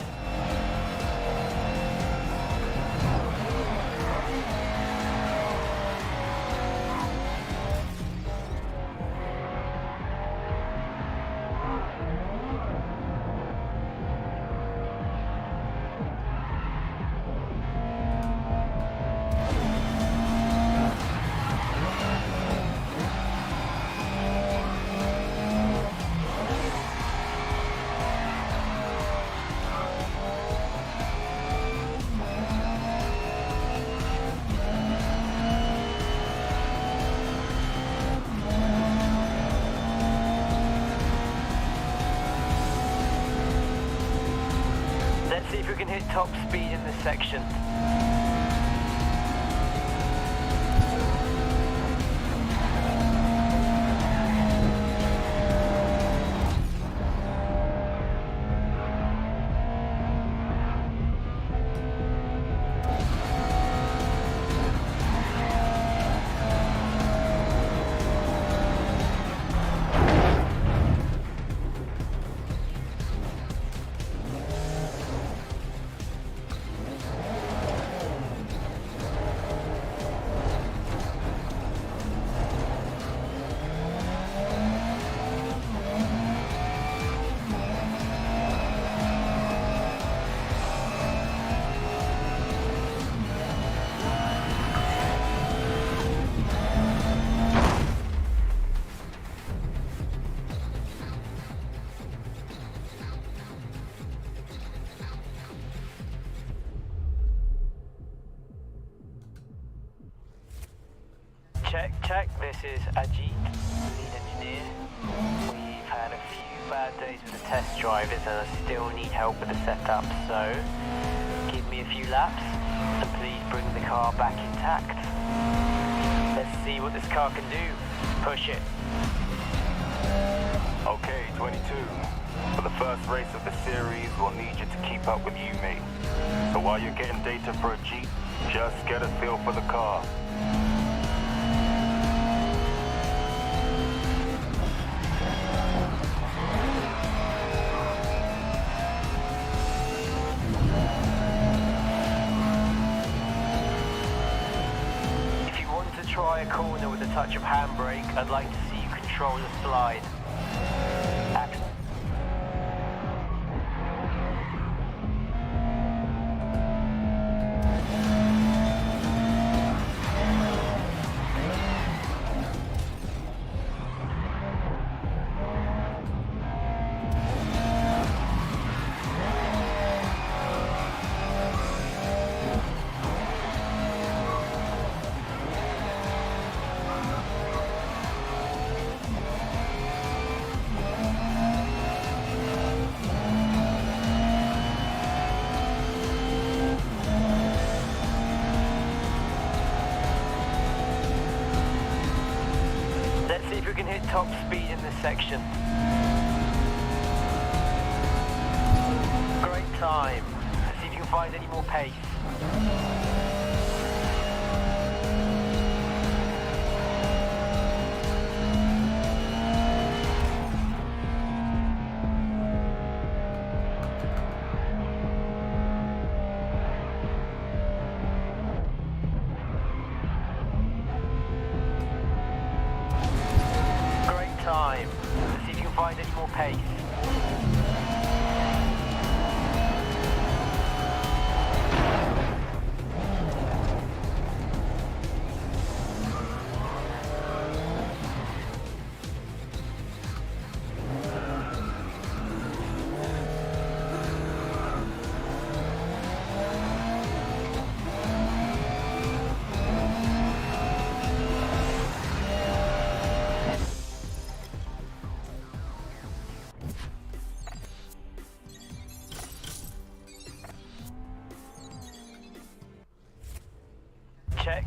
Speaker 21: See if we can hit top speed in this section. Check, this is Ajit, lead engineer. We've had a few bad days with the test drivers and I still need help with the setup, so give me a few laps and please bring the car back intact. Let's see what this car can do. Push it.
Speaker 22: Okay, 22. For the first race of the series, we'll need you to keep up with you, mate. So while you're getting data for a Jeep, just get a feel for the car.
Speaker 21: If you want to try a corner with a touch of handbrake, I'd like to see you control the slide. Let's see if we can hit top speed in this section. Great time. Let's see if you can find any more pace. Great time. Let's see if you can find any more pace.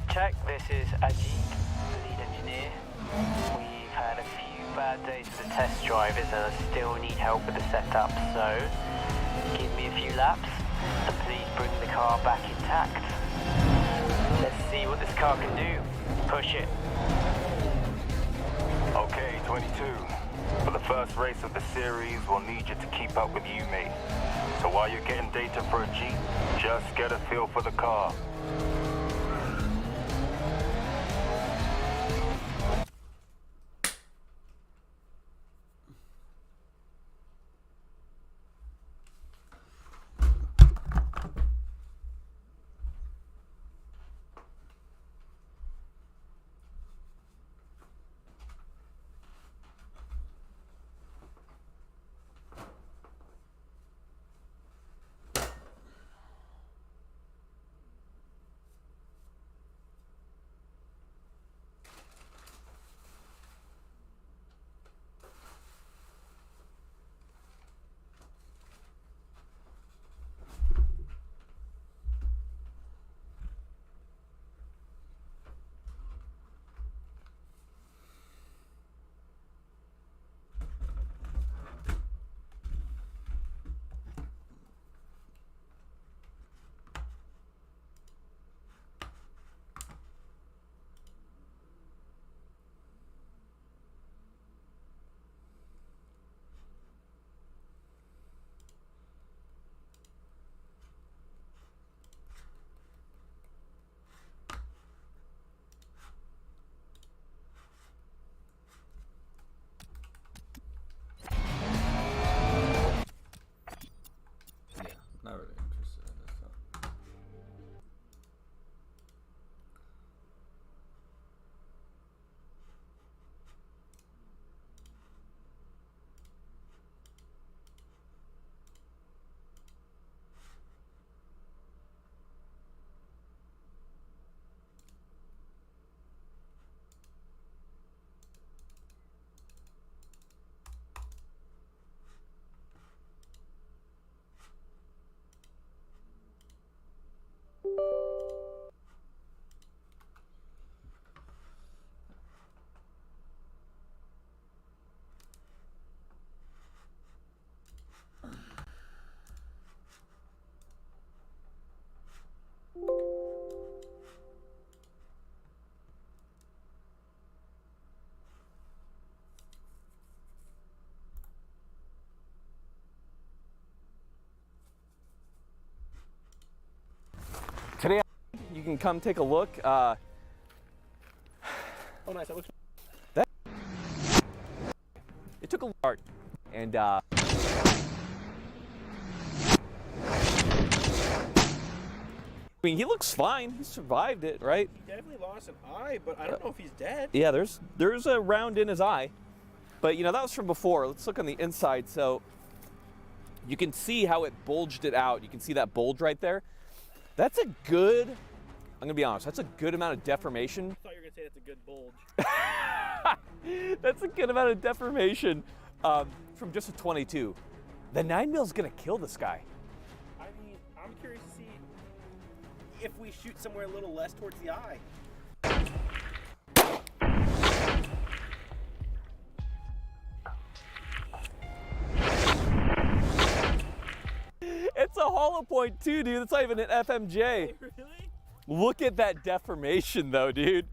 Speaker 21: Check, this is Ajit, lead engineer. We've had a few bad days with the test drivers and I still need help with the setup, so give me a few laps and please bring the car back intact. Let's see what this car can do. Push it.
Speaker 22: Okay, 22. For the first race of the series, we'll need you to keep up with you, mate. So while you're getting data for a Jeep, just get a feel for the car.
Speaker 9: can come take a look.
Speaker 25: Oh, nice. That looks.
Speaker 9: It took a lot, and I mean, he looks fine. He survived it, right?
Speaker 25: He definitely lost an eye, but I don't know if he's dead.
Speaker 9: Yeah, there's a round in his eye, but you know that was from before. Let's look on the inside. So you can see how it bulged it out. You can see that bulge right there. That's a good. I'm gonna be honest. That's a good amount of deformation.
Speaker 25: I thought you were gonna say that's a good bulge.
Speaker 9: That's a good amount of deformation from just a 22. The 9mm is gonna kill this guy.
Speaker 25: I mean, I'm curious to see if we shoot somewhere a little less towards the eye.
Speaker 9: It's a hollow point too, dude. It's not even an FMJ.
Speaker 25: Really?
Speaker 9: Look at that deformation though, dude.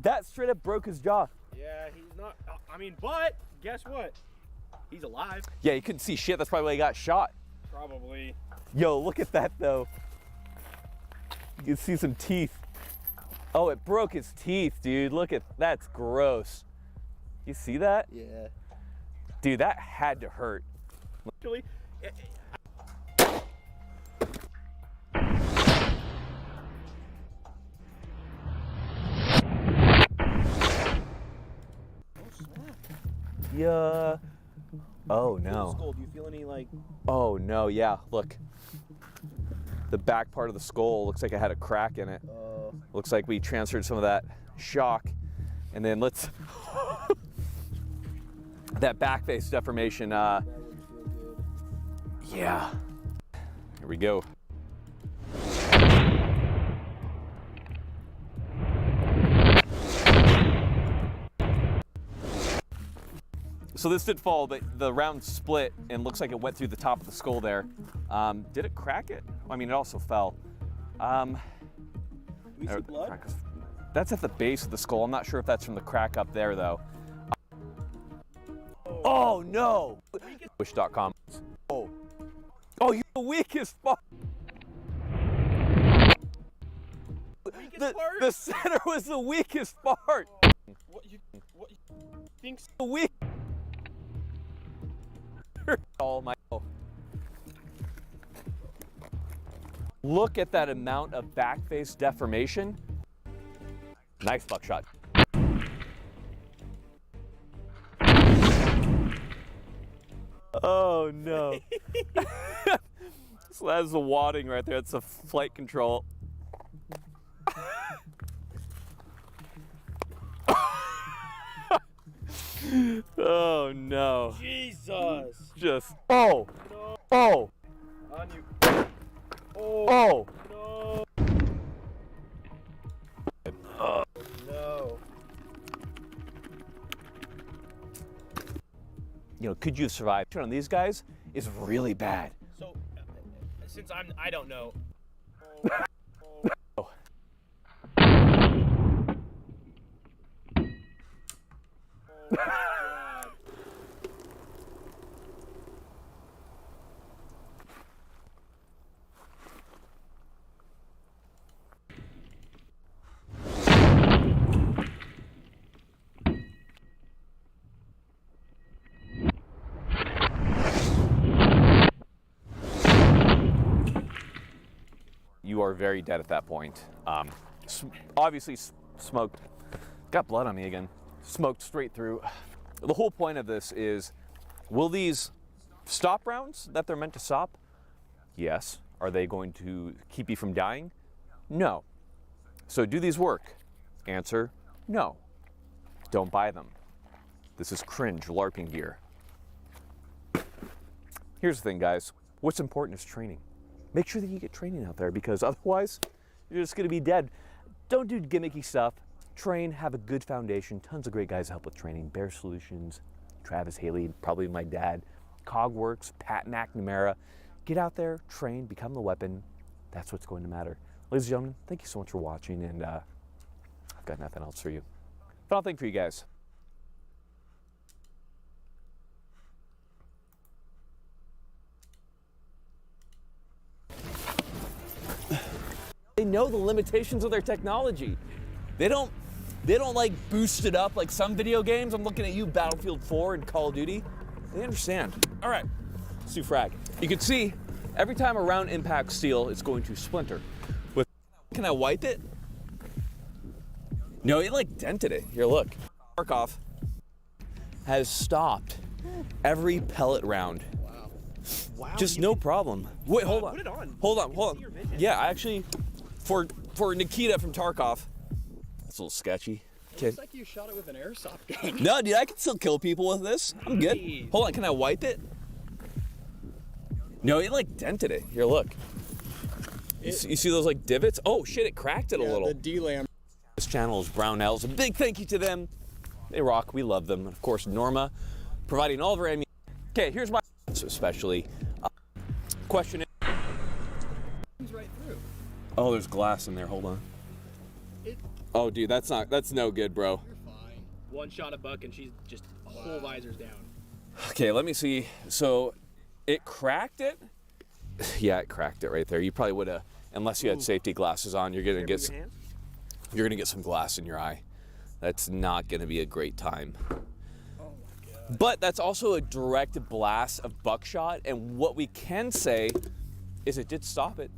Speaker 9: That straight up broke his jaw.
Speaker 25: Yeah, he's not. I mean, but guess what? He's alive.
Speaker 9: Yeah, he couldn't see shit. That's probably why he got shot.
Speaker 25: Probably.
Speaker 9: Yo, look at that though. You can see some teeth. Oh, it broke his teeth, dude. Look at that's gross. You see that?
Speaker 25: Yeah.
Speaker 9: Dude, that had to hurt.
Speaker 25: Actually,
Speaker 9: Yeah. Oh no.
Speaker 25: Skull, do you feel any like?
Speaker 9: Oh no, yeah. Look. The back part of the skull looks like it had a crack in it. Looks like we transferred some of that shock. And then let's that back face deformation, yeah. Here we go. So this did fall, but the round split and looks like it went through the top of the skull there. Did it crack it? I mean, it also fell.
Speaker 25: We see blood?
Speaker 9: That's at the base of the skull. I'm not sure if that's from the crack up there, though. Oh, no! Wish.com. Oh. Oh, you're the weakest part. The center was the weakest part.
Speaker 25: What you think?
Speaker 9: The weak. Oh my. Look at that amount of back face deformation. Nice buckshot. Oh no. So that's the wadding right there. That's the flight control. Oh no.
Speaker 25: Jesus.
Speaker 9: Just oh.
Speaker 25: No.
Speaker 9: Oh.
Speaker 25: On you.
Speaker 9: Oh.
Speaker 25: No. No.
Speaker 9: You know, could you have survived? Turn on these guys is really bad.
Speaker 25: So, since I don't know.
Speaker 9: Oh. You are very dead at that point. Obviously smoked, got blood on me again, smoked straight through. The whole point of this is, will these stop rounds that they're meant to stop? Yes. Are they going to keep you from dying? No. So do these work? Answer, no. Don't buy them. This is cringe LARPing gear. Here's the thing, guys. What's important is training. Make sure that you get training out there, because otherwise you're just gonna be dead. Don't do gimmicky stuff. Train, have a good foundation. Tons of great guys help with training. Bear Solutions, Travis Haley, probably my dad, Cogworks, Pat McNamara. Get out there, train, become the weapon. That's what's going to matter. Ladies and gentlemen, thank you so much for watching, and I've got nothing else for you. Final thing for you guys. They know the limitations of their technology. They don't like boost it up like some video games. I'm looking at you, Battlefield 4 and Call of Duty. They understand. All right, let's do frag. You can see every time a round impacts steel, it's going to splinter. Can I wipe it? No, it like dented it. Here, look. Tarkov has stopped every pellet round. Wow. Just no problem. Wait, hold on.
Speaker 10: Put it on.
Speaker 9: Hold on. Yeah, I actually, for Nikita from Tarkov, it's a little sketchy.
Speaker 10: It looks like you shot it with an airsoft gun.
Speaker 9: No, dude, I can still kill people with this. I'm good. Hold on, can I wipe it? No, it like dented it. Here, look. You see those like divots? Oh shit, it cracked it a little.
Speaker 10: The D-lam.
Speaker 9: This channel is Brown L's. A big thank you to them. They rock, we love them. And of course, Norma, providing all of our ammunition. Okay, here's my especially question.
Speaker 10: Right through.
Speaker 9: Oh, there's glass in there, hold on. Oh dude, that's no good, bro.
Speaker 10: You're fine. One shot a buck and she's just whole visors down.
Speaker 9: Okay, let me see. So it cracked it? Yeah, it cracked it right there. You probably would have, unless you had safety glasses on, you're gonna get some glass in your eye. That's not gonna be a great time. Oh my God. But that's also a direct blast of buckshot, and what we can say is it did stop it.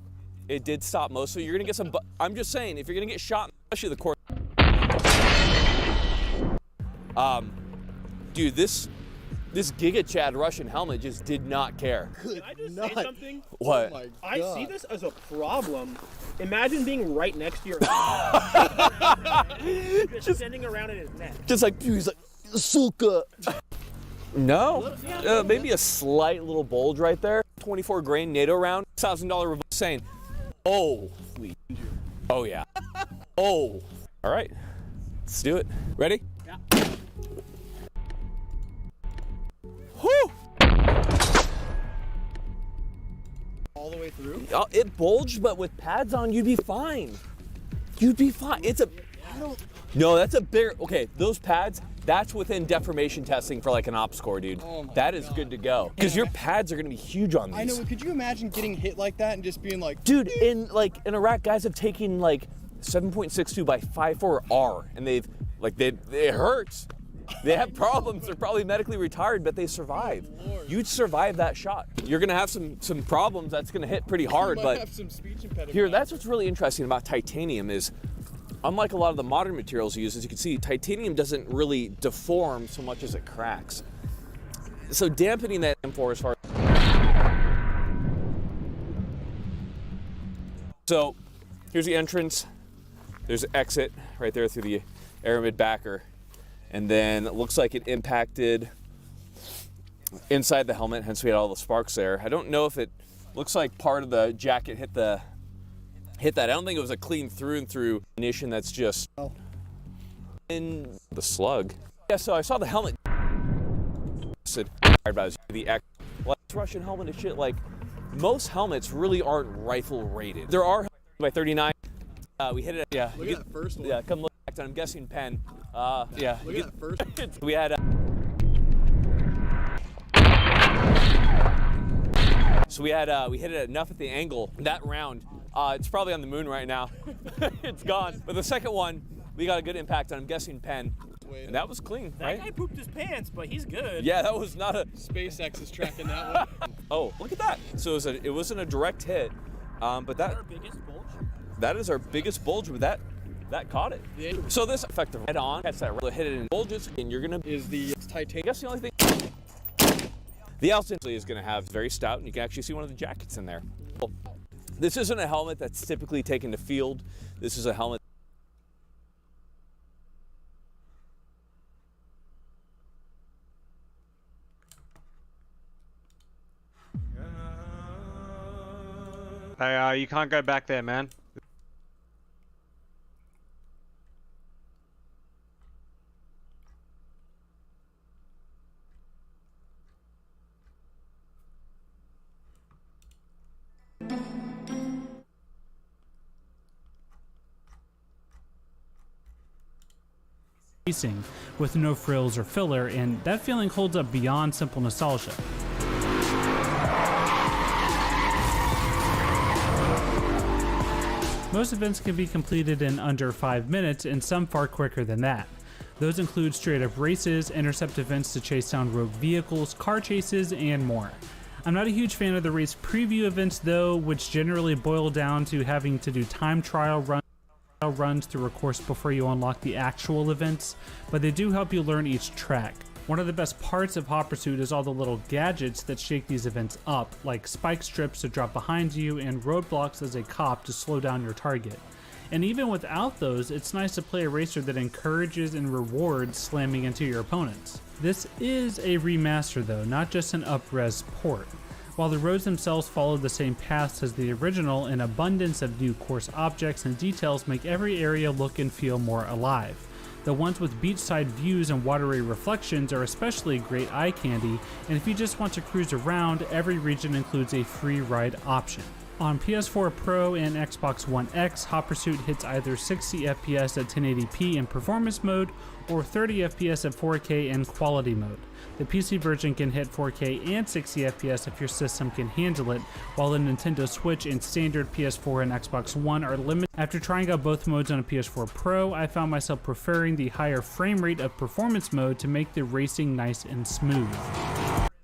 Speaker 9: It did stop most. So you're gonna get some. I'm just saying, if you're gonna get shot, especially the court. Dude, this Giga Chad Russian helmet just did not care.
Speaker 10: Can I just say something?
Speaker 9: What?
Speaker 10: Oh I see this as a problem. Imagine being right next to your just sending around in his neck.
Speaker 9: Just like, dude, he's like, Suka. No, maybe a slight little bulge right there. 24 grain NATO round, $1,000 saying, oh, oh yeah, oh. All right, let's do it. Ready?
Speaker 10: Yeah.
Speaker 9: Whew.
Speaker 10: All the way through?
Speaker 9: It bulged, but with pads on, you'd be fine. You'd be fine. It's a, no, that's a bigger, okay, those pads, that's within deformation testing for like an op score, dude.
Speaker 10: Oh
Speaker 9: that is good to go. Because your pads are gonna be huge on these.
Speaker 10: I know, but could you imagine getting hit like that and just being like,
Speaker 9: dude, in Iraq, guys have taken like 7.62 by 5.4 R, and they've, like, it hurts. They have problems. They're probably medically retired, but they survive. You'd survive that shot. You're gonna have some problems. That's gonna hit pretty hard, but
Speaker 10: have some speech impediment.
Speaker 9: here, that's what's really interesting about titanium is, unlike a lot of the modern materials used, as you can see, titanium doesn't really deform so much as it cracks. So dampening that M4 as far as... So here's the entrance. There's an exit right there through the aramid backer. And then it looks like it impacted inside the helmet, hence we had all the sparks there. I don't know if it looks like part of the jacket hit that. I don't think it was a clean through and through ignition that's just in the slug. Yeah, so I saw the helmet. The Russian helmet and shit, like most helmets really aren't rifle rated. There are by 39. We hit it. Yeah.
Speaker 10: Look at that first one.
Speaker 9: Yeah, come look back. I'm guessing Penn. Yeah.
Speaker 10: Look at that first one.
Speaker 9: We had. So we hit it enough at the angle. That round, it's probably on the moon right now. It's gone. But the second one, we got a good impact on, I'm guessing, Penn. And that was clean, right?
Speaker 10: That guy pooped his pants, but he's good.
Speaker 9: Yeah, that was not a...
Speaker 10: SpaceX is tracking that one.
Speaker 9: Oh, look at that. So it wasn't a direct hit, but that...
Speaker 10: Our biggest bulge?
Speaker 9: That is our biggest bulge, but that caught it. Yeah. So this effective head on, catch that, hit it in bulges, and you're gonna...
Speaker 10: Is the titanium...
Speaker 9: I guess the only thing... The outside is gonna have very stout, and you can actually see one of the jackets in there. Well, this isn't a helmet that's typically taken to field. This is a helmet.
Speaker 13: Hey, you can't go back there, man.
Speaker 15: With no frills or filler, and that feeling holds up beyond simple nostalgia. Most events can be completed in under 5 minutes, and some far quicker than that. Those include straight up races, intercept events to chase down rogue vehicles, car chases, and more. I'm not a huge fan of the race preview events though, which generally boil down to having to do time trial runs through a course before you unlock the actual events, but they do help you learn each track. One of the best parts of Hot Pursuit is all the little gadgets that shake these events up, like spike strips to drop behind you and roadblocks as a cop to slow down your target. And even without those, it's nice to play a racer that encourages and rewards slamming into your opponents. This is a remaster though, not just an up-res port. While the roads themselves follow the same paths as the original, an abundance of new course objects and details make every area look and feel more alive. The ones with beachside views and watery reflections are especially great eye candy, and if you just want to cruise around, every region includes a free ride option. On PS4 Pro and Xbox One X, Hot Pursuit hits either 60 FPS at 1080p in performance mode or 30 FPS at 4K in quality mode. The PC version can hit 4K and 60 FPS if your system can handle it, while the Nintendo Switch and standard PS4 and Xbox One are limited. After trying out both modes on a PS4 Pro, I found myself preferring the higher frame rate of performance mode to make the racing nice and smooth.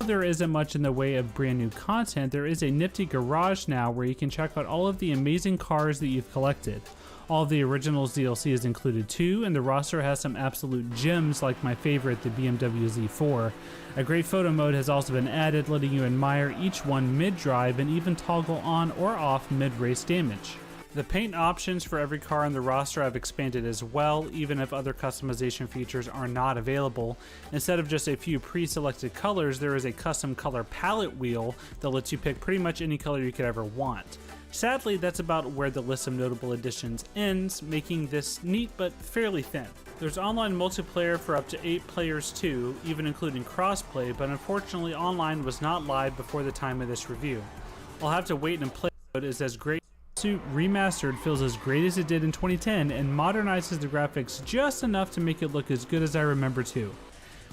Speaker 15: There isn't much in the way of brand new content, there is a nifty garage now where you can check out all of the amazing cars that you've collected. All of the Originals DLC is included too, and the roster has some absolute gems like my favorite, the BMW Z4. A great photo mode has also been added, letting you admire each one mid-drive and even toggle on or off mid-race damage. The paint options for every car on the roster have expanded as well, even if other customization features are not available. Instead of just a few pre-selected colors, there is a custom color palette wheel that lets you pick pretty much any color you could ever want. Sadly, that's about where the list of notable additions ends, making this neat but fairly thin. There's online multiplayer for up to 8 players too, even including crossplay, but unfortunately online was not live before the time of this review. I'll have to wait and play, but it's as great. Suit Remastered feels as great as it did in 2010 and modernizes the graphics just enough to make it look as good as I remember too.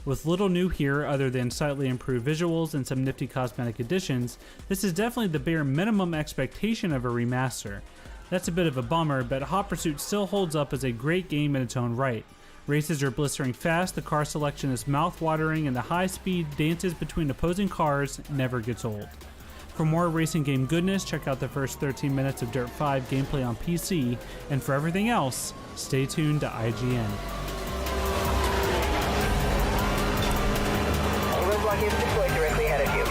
Speaker 15: With little new here other than slightly improved visuals and some nifty cosmetic additions, this is definitely the bare minimum expectation of a remaster. That's a bit of a bummer, but Hot Pursuit still holds up as a great game in its own right. Races are blistering fast, the car selection is mouth-watering, and the high-speed dances between opposing cars never gets old. For more racing game goodness, check out the first 13 minutes of Dirt 5 gameplay on PC, and for everything else, stay tuned to IGN.
Speaker 21: Roadblock is deployed directly ahead of you.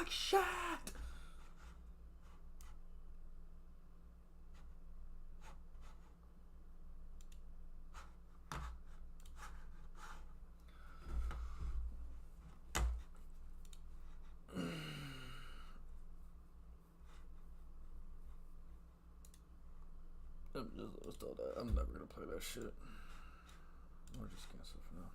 Speaker 4: Fuck shit. I'm never gonna play that shit. Or just cancel for now.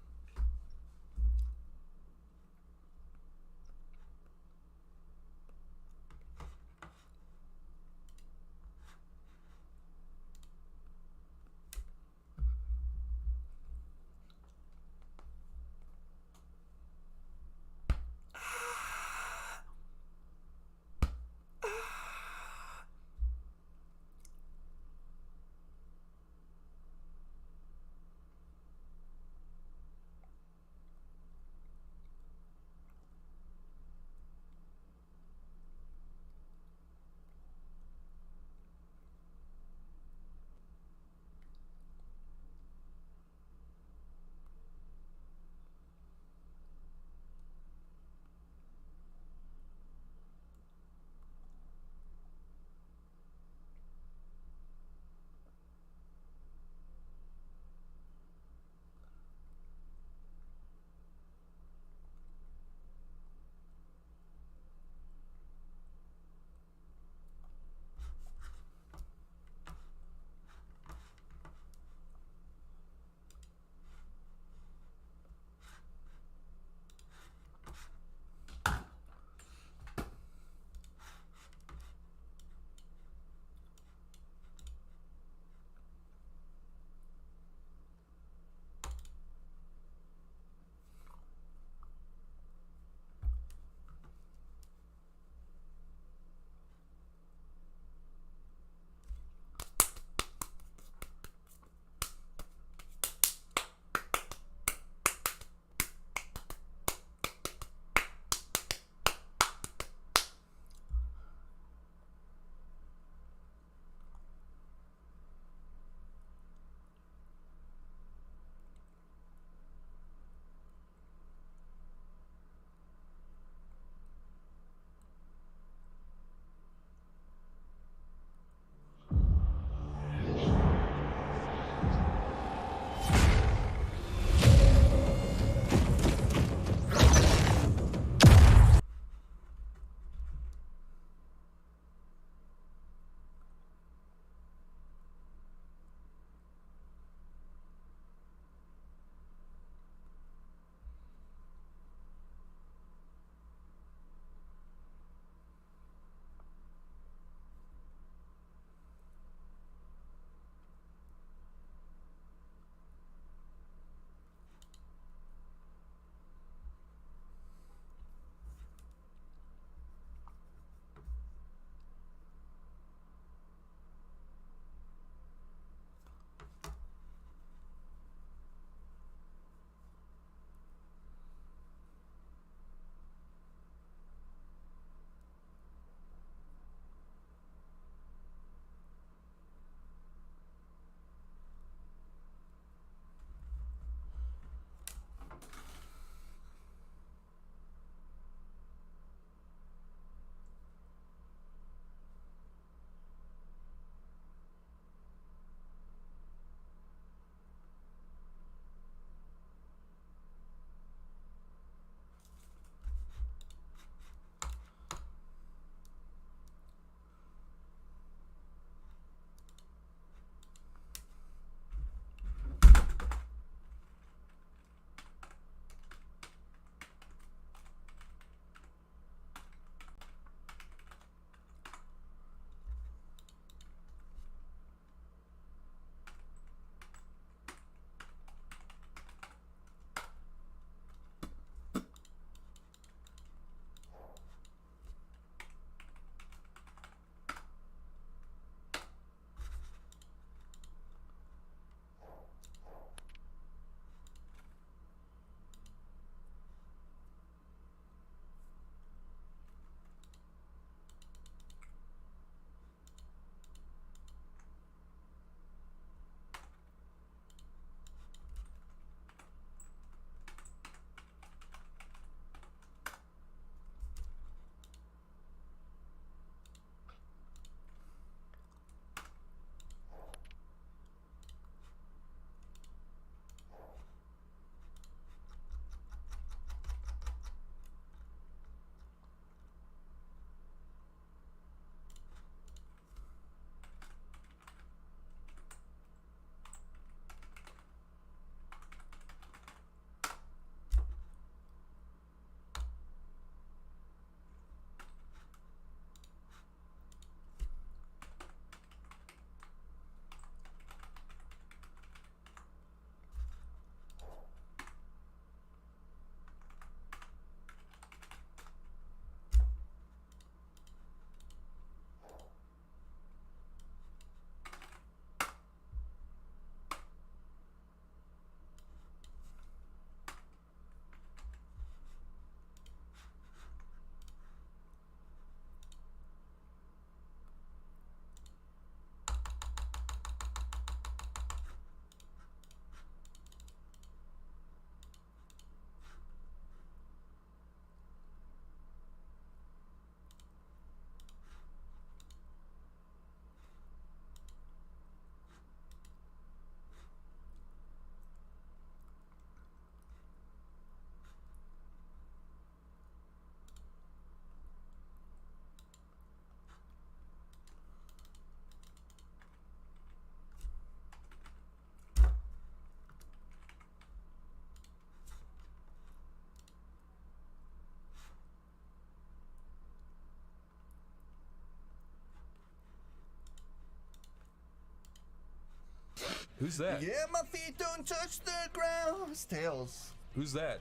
Speaker 12: Who's that?
Speaker 1: Yeah, my feet don't touch the ground. It's Tails.
Speaker 12: Who's that?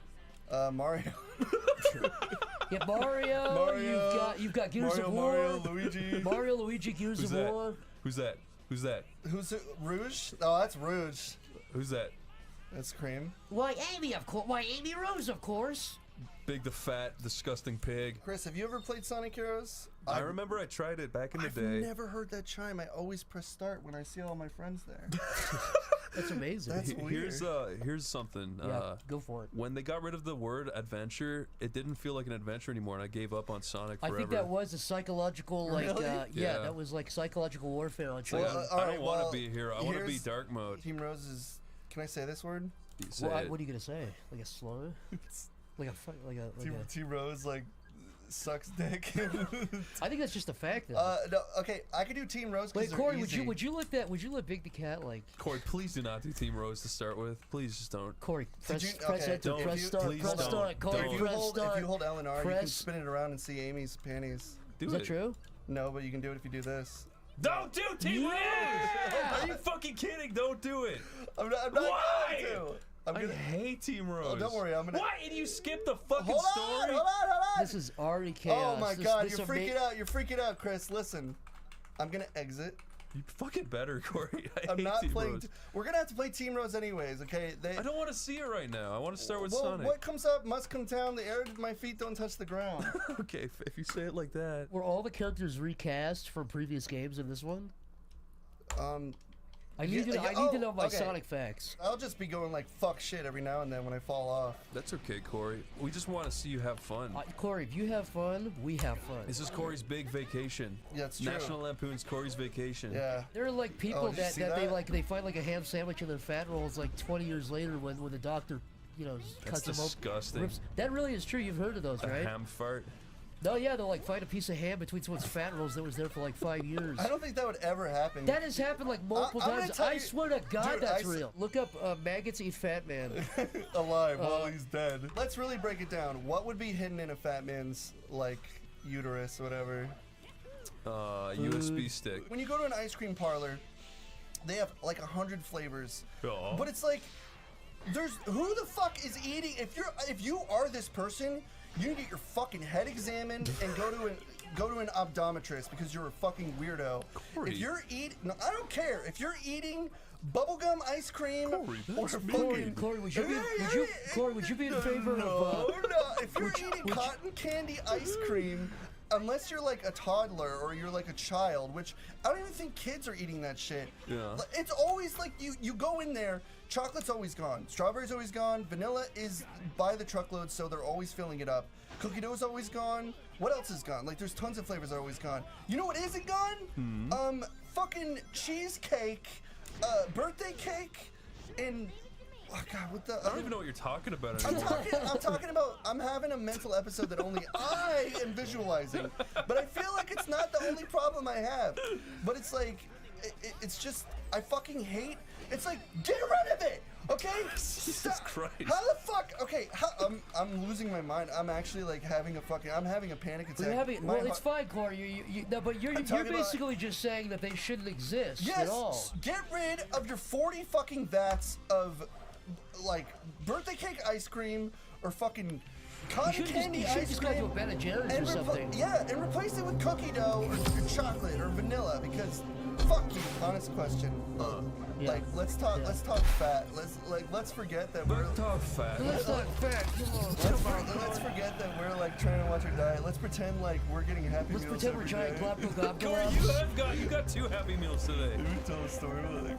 Speaker 1: Mario.
Speaker 14: Yeah, Mario. You've got Gears of War.
Speaker 1: Mario, Luigi.
Speaker 14: Mario, Luigi, Gears
Speaker 12: Who's
Speaker 14: of
Speaker 12: that?
Speaker 14: War.
Speaker 12: Who's that? Who's that?
Speaker 1: Who's it? Rouge? Oh, that's Rouge.
Speaker 12: Who's that?
Speaker 1: That's Cream.
Speaker 14: Why, Amy, of course. Why, Amy Rose, of course.
Speaker 12: Big the fat, disgusting pig.
Speaker 1: Chris, have you ever played Sonic Heroes?
Speaker 12: I remember I tried it back in the
Speaker 1: I've
Speaker 12: day.
Speaker 1: never heard that chime. I always press start when I see all my friends there.
Speaker 14: That's amazing.
Speaker 1: That's weird.
Speaker 12: Here's something.
Speaker 14: Yeah, go for it.
Speaker 12: When they got rid of the word adventure, it didn't feel like an adventure anymore, and I gave up on Sonic forever.
Speaker 14: I think that was a psychological, like,
Speaker 1: Really?
Speaker 14: yeah, that was like psychological warfare on children.
Speaker 12: I don't want to be a hero. I want to be dark mode.
Speaker 1: Team Rose is. Can I say this word?
Speaker 14: What are you gonna say? Like a slow? Like a
Speaker 1: Team Rose like sucks dick.
Speaker 14: I think that's just a fact, though.
Speaker 1: No, okay, I could do Team Rose.
Speaker 14: Wait, Corey, would you let Big the Cat like?
Speaker 12: Corey, please do not do Team Rose to start with. Please just don't.
Speaker 14: Corey, press enter,
Speaker 12: Don't.
Speaker 14: press start,
Speaker 12: Please
Speaker 14: press
Speaker 12: don't.
Speaker 14: start. Corey,
Speaker 12: Don't.
Speaker 14: press start.
Speaker 1: If you hold LNR, you can
Speaker 14: press.
Speaker 1: spin it around and see Amy's panties.
Speaker 12: Do
Speaker 14: Is that true?
Speaker 1: No, but you can do it if you do this.
Speaker 12: Don't do Team
Speaker 14: Yeah!
Speaker 12: Rose! Are you fucking kidding? Don't do it.
Speaker 1: I'm not
Speaker 12: Why?
Speaker 1: going to.
Speaker 12: I hate Team Rose.
Speaker 1: Oh, don't worry, I'm gonna.
Speaker 12: Why? And you skipped the fucking
Speaker 1: Hold
Speaker 12: story?
Speaker 1: on.
Speaker 14: This is already chaos.
Speaker 1: Oh my god, you're freaking out. You're freaking out, Chris. Listen, I'm gonna exit.
Speaker 12: You fucking better, Corey.
Speaker 1: I'm
Speaker 12: hate
Speaker 1: not
Speaker 12: Team
Speaker 1: playing.
Speaker 12: Rose.
Speaker 1: We're gonna have to play Team Rose anyways, okay?
Speaker 12: I don't want to see it right now. I want to start with
Speaker 1: well,
Speaker 12: Sonic.
Speaker 1: what comes up must come down. The air at my feet don't touch the ground.
Speaker 12: Okay, if you say it like that.
Speaker 14: Were all the characters recast from previous games in this one? I need to know my
Speaker 1: okay.
Speaker 14: Sonic facts.
Speaker 1: I'll just be going like fuck shit every now and then when I fall off.
Speaker 12: That's okay, Corey. We just want to see you have fun.
Speaker 14: Corey, if you have fun, we have fun.
Speaker 12: This is Corey's big vacation.
Speaker 1: Yeah, it's true.
Speaker 12: National Lampoon's Corey's Vacation.
Speaker 1: Yeah.
Speaker 14: There are like people
Speaker 1: did you
Speaker 14: that
Speaker 1: see
Speaker 14: they find like a ham sandwich in their fat rolls like 20 years later when the doctor, cuts them open.
Speaker 12: Disgusting.
Speaker 14: Rips. That really is true. You've heard of those,
Speaker 12: A
Speaker 14: right?
Speaker 12: ham fart.
Speaker 14: No, yeah, they'll like find a piece of ham between someone's fat rolls that was there for like 5 years.
Speaker 1: I don't think that would ever happen.
Speaker 14: That has happened like multiple
Speaker 1: I'm gonna
Speaker 14: times.
Speaker 1: tell
Speaker 14: I
Speaker 1: you-
Speaker 14: swear to God,
Speaker 1: Dude,
Speaker 14: that's real. Look up maggots eat fat man.
Speaker 1: Alive while he's dead. Let's really break it down. What would be hidden in a fat man's like uterus, whatever?
Speaker 12: USB stick.
Speaker 1: When you go to an ice cream parlor, they have like 100 flavors.
Speaker 12: Aw.
Speaker 1: But it's like, who the fuck is eating? If you are this person, you need to get your fucking head examined and go to an optometrist because you're a fucking weirdo.
Speaker 12: Corey.
Speaker 1: If you're eating, no, I don't care. If you're eating bubblegum ice cream
Speaker 12: Corey,
Speaker 1: or
Speaker 12: that's
Speaker 1: fucking
Speaker 14: Corey, would you be in favor
Speaker 1: no,
Speaker 14: of?
Speaker 1: If you're eating cotton candy ice cream, unless you're like a toddler or you're like a child, which I don't even think kids are eating that shit.
Speaker 12: Yeah.
Speaker 1: It's always like you go in there, chocolate's always gone, strawberry's always gone, vanilla is by the truckload, so they're always filling it up. Cookie dough's always gone. What else is gone? Like there's tons of flavors that are always gone. You know what isn't gone? Fucking cheesecake, birthday cake, and oh god, what the?
Speaker 12: I don't even know what you're talking about
Speaker 1: I'm
Speaker 12: anymore.
Speaker 1: talking about, I'm having a mental episode that only I am visualizing. But I feel like it's not the only problem I have. But it's like, it's just, I fucking hate, it's like, get rid of it, okay?
Speaker 12: Jesus Christ.
Speaker 1: How the fuck, okay, I'm losing my mind. I'm actually like having a panic attack.
Speaker 14: It's fine, Corey. But you're basically just saying that they shouldn't exist at all.
Speaker 1: Yes, get rid of your 40 fucking vats of like birthday cake ice cream or fucking cotton candy ice cream.
Speaker 14: Go to a Ben & Jerry's or something.
Speaker 1: Yeah, and replace it with cookie dough or chocolate or vanilla because fuck you. Honest question. Like let's talk fat. Let's forget that we're
Speaker 12: talk fat.
Speaker 14: Let's talk fat.
Speaker 1: Let's forget that we're like trying to watch our diet. Let's pretend like we're getting Happy Meals.
Speaker 14: Let's pretend we're giant
Speaker 12: Corey, you got 2 Happy Meals today.
Speaker 1: Let me tell a story about it.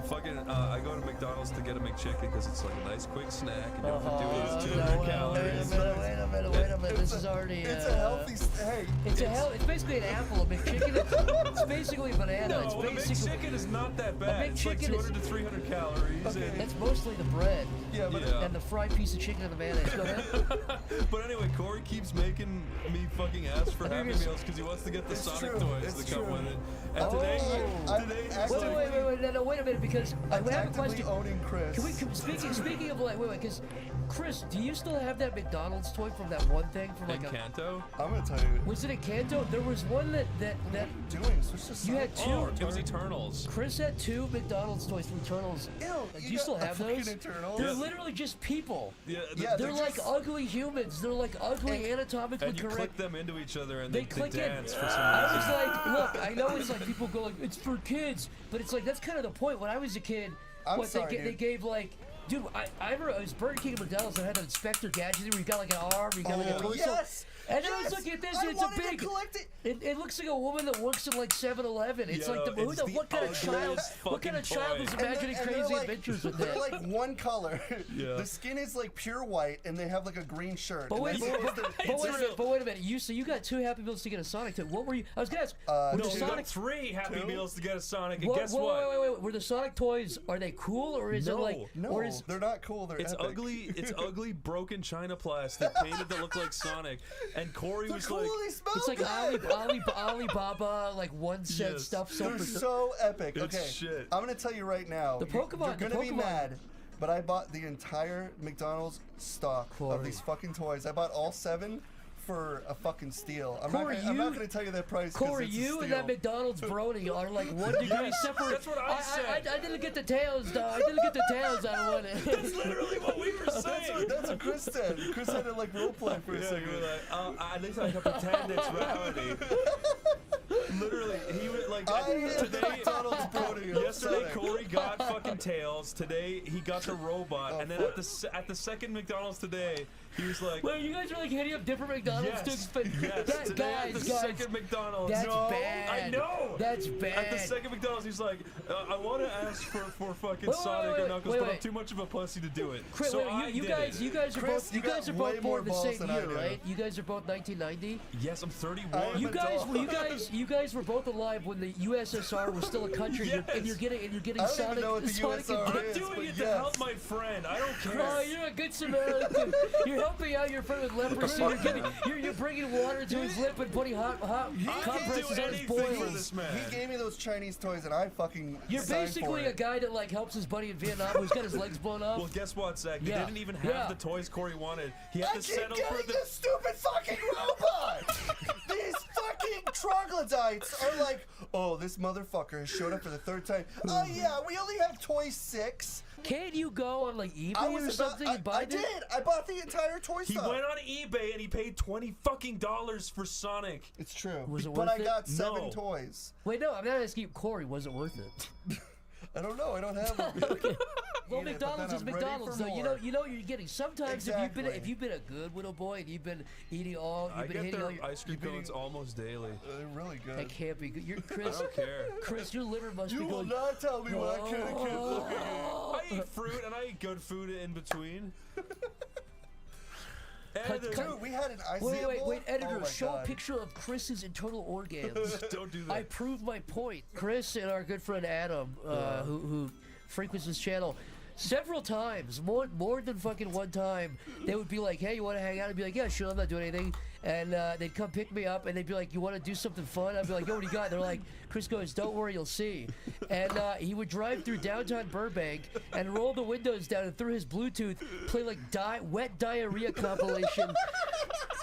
Speaker 12: Fucking, I go to McDonald's to get a McChicken because it's like a nice quick snack and you don't have to do it. It's 200 calories.
Speaker 14: Wait a minute. This is already.
Speaker 1: It's a healthy. Hey.
Speaker 14: It's basically an apple. A McChicken. It's basically a banana.
Speaker 12: No,
Speaker 14: It's
Speaker 12: a
Speaker 14: basically.
Speaker 12: McChicken is not that bad. It's like 200 to 300 calories.
Speaker 1: Okay.
Speaker 12: and-
Speaker 14: That's mostly the bread.
Speaker 1: Yeah, but
Speaker 14: and the fried piece of chicken and the mayonnaise. Go ahead.
Speaker 12: But anyway, Corey keeps making me fucking ask for Happy Meals because he wants to get the Sonic toys that come with it. And today,
Speaker 14: Wait a minute, because I have a question.
Speaker 1: Owning Chris.
Speaker 14: Speaking of like, because Chris, do you still have that McDonald's toy from that one thing from like
Speaker 12: Encanto?
Speaker 1: I'm gonna tell you.
Speaker 14: Was it Encanto? There was one that
Speaker 1: doing. Switch to
Speaker 14: you had two.
Speaker 12: Oh, it was Eternals.
Speaker 14: Chris had 2 McDonald's toys from Eternals.
Speaker 1: Ew,
Speaker 14: Do you still have those?
Speaker 1: Eternals?
Speaker 14: They're literally just people.
Speaker 12: Yeah,
Speaker 14: they're like ugly humans. They're like ugly, anatomically
Speaker 12: and you
Speaker 14: correct.
Speaker 12: click them into each other and
Speaker 14: They
Speaker 12: they
Speaker 14: click
Speaker 12: dance
Speaker 14: in.
Speaker 12: for some
Speaker 14: I
Speaker 12: reason.
Speaker 14: was like, look, I know it's like people go like, it's for kids, but it's like that's kind of the point. When I was a kid,
Speaker 1: I'm sorry,
Speaker 14: they gave like. Dude, I remember it was Burger King and McDonald's. I had an Inspector Gadget where you got like an arm, you got like a torso.
Speaker 1: Yes!
Speaker 14: And then I was looking at this, and it's a big. It looks like a woman that works in like 7-Eleven. It's like what kind of child? What kind of child was imagining crazy adventures with that?
Speaker 1: They're like one color.
Speaker 12: Yeah.
Speaker 1: The skin is like pure white, and they have like a green shirt.
Speaker 14: But wait,
Speaker 1: and
Speaker 14: but wait a minute. So you got 2 Happy Meals to get a Sonic toy. What were you? I was gonna ask.
Speaker 12: No,
Speaker 14: were the
Speaker 12: you
Speaker 14: Sonic
Speaker 12: got 3 Happy Meals to get a Sonic, and guess
Speaker 14: what?
Speaker 12: what?
Speaker 14: Wait. Were the Sonic toys? Are they cool or is it like?
Speaker 1: No,
Speaker 14: or is,
Speaker 1: they're not cool. They're
Speaker 12: It's
Speaker 1: epic.
Speaker 12: ugly. It's ugly, broken China plastic painted to look like Sonic. And Corey was
Speaker 1: cool,
Speaker 12: like,
Speaker 1: they smell
Speaker 14: it's like
Speaker 1: good.
Speaker 14: Alibaba, like 1 cent
Speaker 12: Yes.
Speaker 14: stuff.
Speaker 1: They're so epic.
Speaker 12: It's
Speaker 1: Okay,
Speaker 12: shit.
Speaker 1: I'm gonna tell you right now.
Speaker 14: The Pokemon-
Speaker 1: You're gonna be
Speaker 14: the Pokemon-
Speaker 1: mad, but I bought the entire McDonald's stock of these fucking toys. I bought all 7 for a fucking steal. I'm not gonna tell you that price. 'cause
Speaker 14: Corey,
Speaker 1: it's a
Speaker 14: you and
Speaker 1: steal.
Speaker 14: that McDonald's Brony are like 1 degree separate.
Speaker 12: That's what I said.
Speaker 14: I didn't get the tails, though. I didn't get the tails out of one.
Speaker 12: that's literally what we were saying.
Speaker 1: That's what Chris said. Chris had to like roleplay for a
Speaker 12: Yeah,
Speaker 1: second.
Speaker 12: you were like, at least I can pretend it's reality. Literally, he was like, today, yesterday Corey got fucking tails. Today he got the robot, and then at the second McDonald's today, he was like,
Speaker 14: Wait, you guys are like hitting up different McDonald's to expect.
Speaker 12: Yes, today at the second McDonald's.
Speaker 14: That's
Speaker 12: no,
Speaker 14: bad.
Speaker 12: I know.
Speaker 14: That's bad.
Speaker 12: At the second McDonald's, he's like, I want to ask for fucking
Speaker 14: Wait,
Speaker 12: Sonic
Speaker 14: wait,
Speaker 12: or Knuckles,
Speaker 14: wait,
Speaker 12: but I'm
Speaker 14: wait.
Speaker 12: too much of a pussy to do it.
Speaker 14: Chris,
Speaker 12: so
Speaker 14: wait,
Speaker 12: I
Speaker 14: you
Speaker 12: did
Speaker 14: guys,
Speaker 12: it.
Speaker 14: you guys are
Speaker 1: Chris,
Speaker 14: both, you guys are
Speaker 1: got way
Speaker 14: both
Speaker 1: more
Speaker 14: born the
Speaker 1: balls
Speaker 14: same
Speaker 1: than I
Speaker 14: year,
Speaker 1: do.
Speaker 14: right? You guys are both 1990.
Speaker 12: Yes, I'm 31.
Speaker 14: You guys were both alive when the USSR was still a country,
Speaker 12: Yes.
Speaker 14: and you're getting
Speaker 1: I don't
Speaker 14: Sonic.
Speaker 1: even know what the
Speaker 14: Sonic
Speaker 1: USSR
Speaker 14: and-
Speaker 1: is,
Speaker 12: I'm doing
Speaker 1: but
Speaker 12: it to
Speaker 1: yes.
Speaker 12: help my friend. I don't care.
Speaker 14: Oh, you're a good Samaritan. You're helping out your friend with leprosy. You're bringing water to his lip and putting hot compresses on his boils.
Speaker 1: He gave me those Chinese toys, and I fucking.
Speaker 14: You're
Speaker 1: signed
Speaker 14: basically
Speaker 1: for
Speaker 14: a
Speaker 1: it.
Speaker 14: guy that like helps his buddy in Vietnam who's got his legs blown off.
Speaker 12: Well, guess what, Zach? They
Speaker 14: Yeah.
Speaker 12: didn't even have
Speaker 14: Yeah.
Speaker 12: the toys Corey wanted. He had
Speaker 1: I
Speaker 12: to
Speaker 1: keep
Speaker 12: settle
Speaker 1: getting
Speaker 12: for the.
Speaker 1: this stupid fucking robot. These fucking troglodytes are like, oh, this motherfucker has showed up for the 3rd time. Oh yeah, we only have toy 6.
Speaker 14: Can't you go on like eBay
Speaker 1: I
Speaker 14: or
Speaker 1: was
Speaker 14: something and buy
Speaker 1: I
Speaker 14: them?
Speaker 1: did. I bought the entire toy
Speaker 12: He
Speaker 1: stuff.
Speaker 12: went on eBay and he paid $20 fucking for Sonic.
Speaker 1: It's true.
Speaker 14: Was it
Speaker 1: but
Speaker 14: worth
Speaker 1: I
Speaker 14: it?
Speaker 1: got 7
Speaker 12: No.
Speaker 1: toys.
Speaker 14: Wait, no, I'm not asking you, Corey. Was it worth it?
Speaker 1: I don't know. I don't have them.
Speaker 14: Well,
Speaker 1: Eat it, but
Speaker 14: McDonald's
Speaker 1: then
Speaker 14: is
Speaker 1: I'm ready
Speaker 14: McDonald's,
Speaker 1: for
Speaker 14: though. You
Speaker 1: more.
Speaker 14: know you're getting. Sometimes
Speaker 1: Exactly.
Speaker 14: if you've been a good little boy and you've been eating all,
Speaker 12: I
Speaker 14: you've been
Speaker 12: get
Speaker 14: hitting
Speaker 12: their
Speaker 14: all your.
Speaker 12: ice cream cones almost daily.
Speaker 1: They're really good.
Speaker 14: That can't be good. You're
Speaker 12: I
Speaker 14: Chris.
Speaker 12: don't care.
Speaker 14: Chris, your liver must
Speaker 1: You
Speaker 14: be
Speaker 1: will
Speaker 14: going.
Speaker 1: not tell me what kind of kid look at
Speaker 14: Oh.
Speaker 12: I eat fruit and I eat good food in between.
Speaker 1: Dude, we had an ice
Speaker 14: Wait, editor,
Speaker 1: oh my
Speaker 14: show
Speaker 1: God.
Speaker 14: a picture of Chris's internal organs.
Speaker 12: Don't do that.
Speaker 14: I proved my point. Chris and our good friend Adam, who frequents this channel, several times, more than fucking one time, they would be like, hey, you want to hang out? I'd be like, yeah, sure, I'm not doing anything. And they'd come pick me up, and they'd be like, you want to do something fun? I'd be like, yo, what do you got? They're like, Chris goes, don't worry, you'll see. And he would drive through downtown Burbank and roll the windows down and through his Bluetooth, play like wet diarrhea compilation.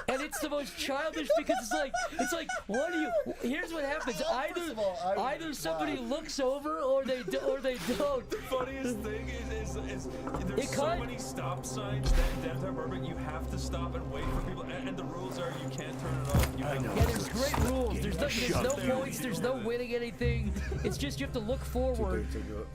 Speaker 14: And it's the most childish because it's like, what do you? Here's what happens. Either somebody looks over or they don't.
Speaker 12: The funniest thing is there's so many stop signs that downtown Burbank you have to stop and wait for people, and the rules are you can't turn it off. You have to
Speaker 14: There's great rules. There's no points. There's no winning anything. It's just you have to look forward.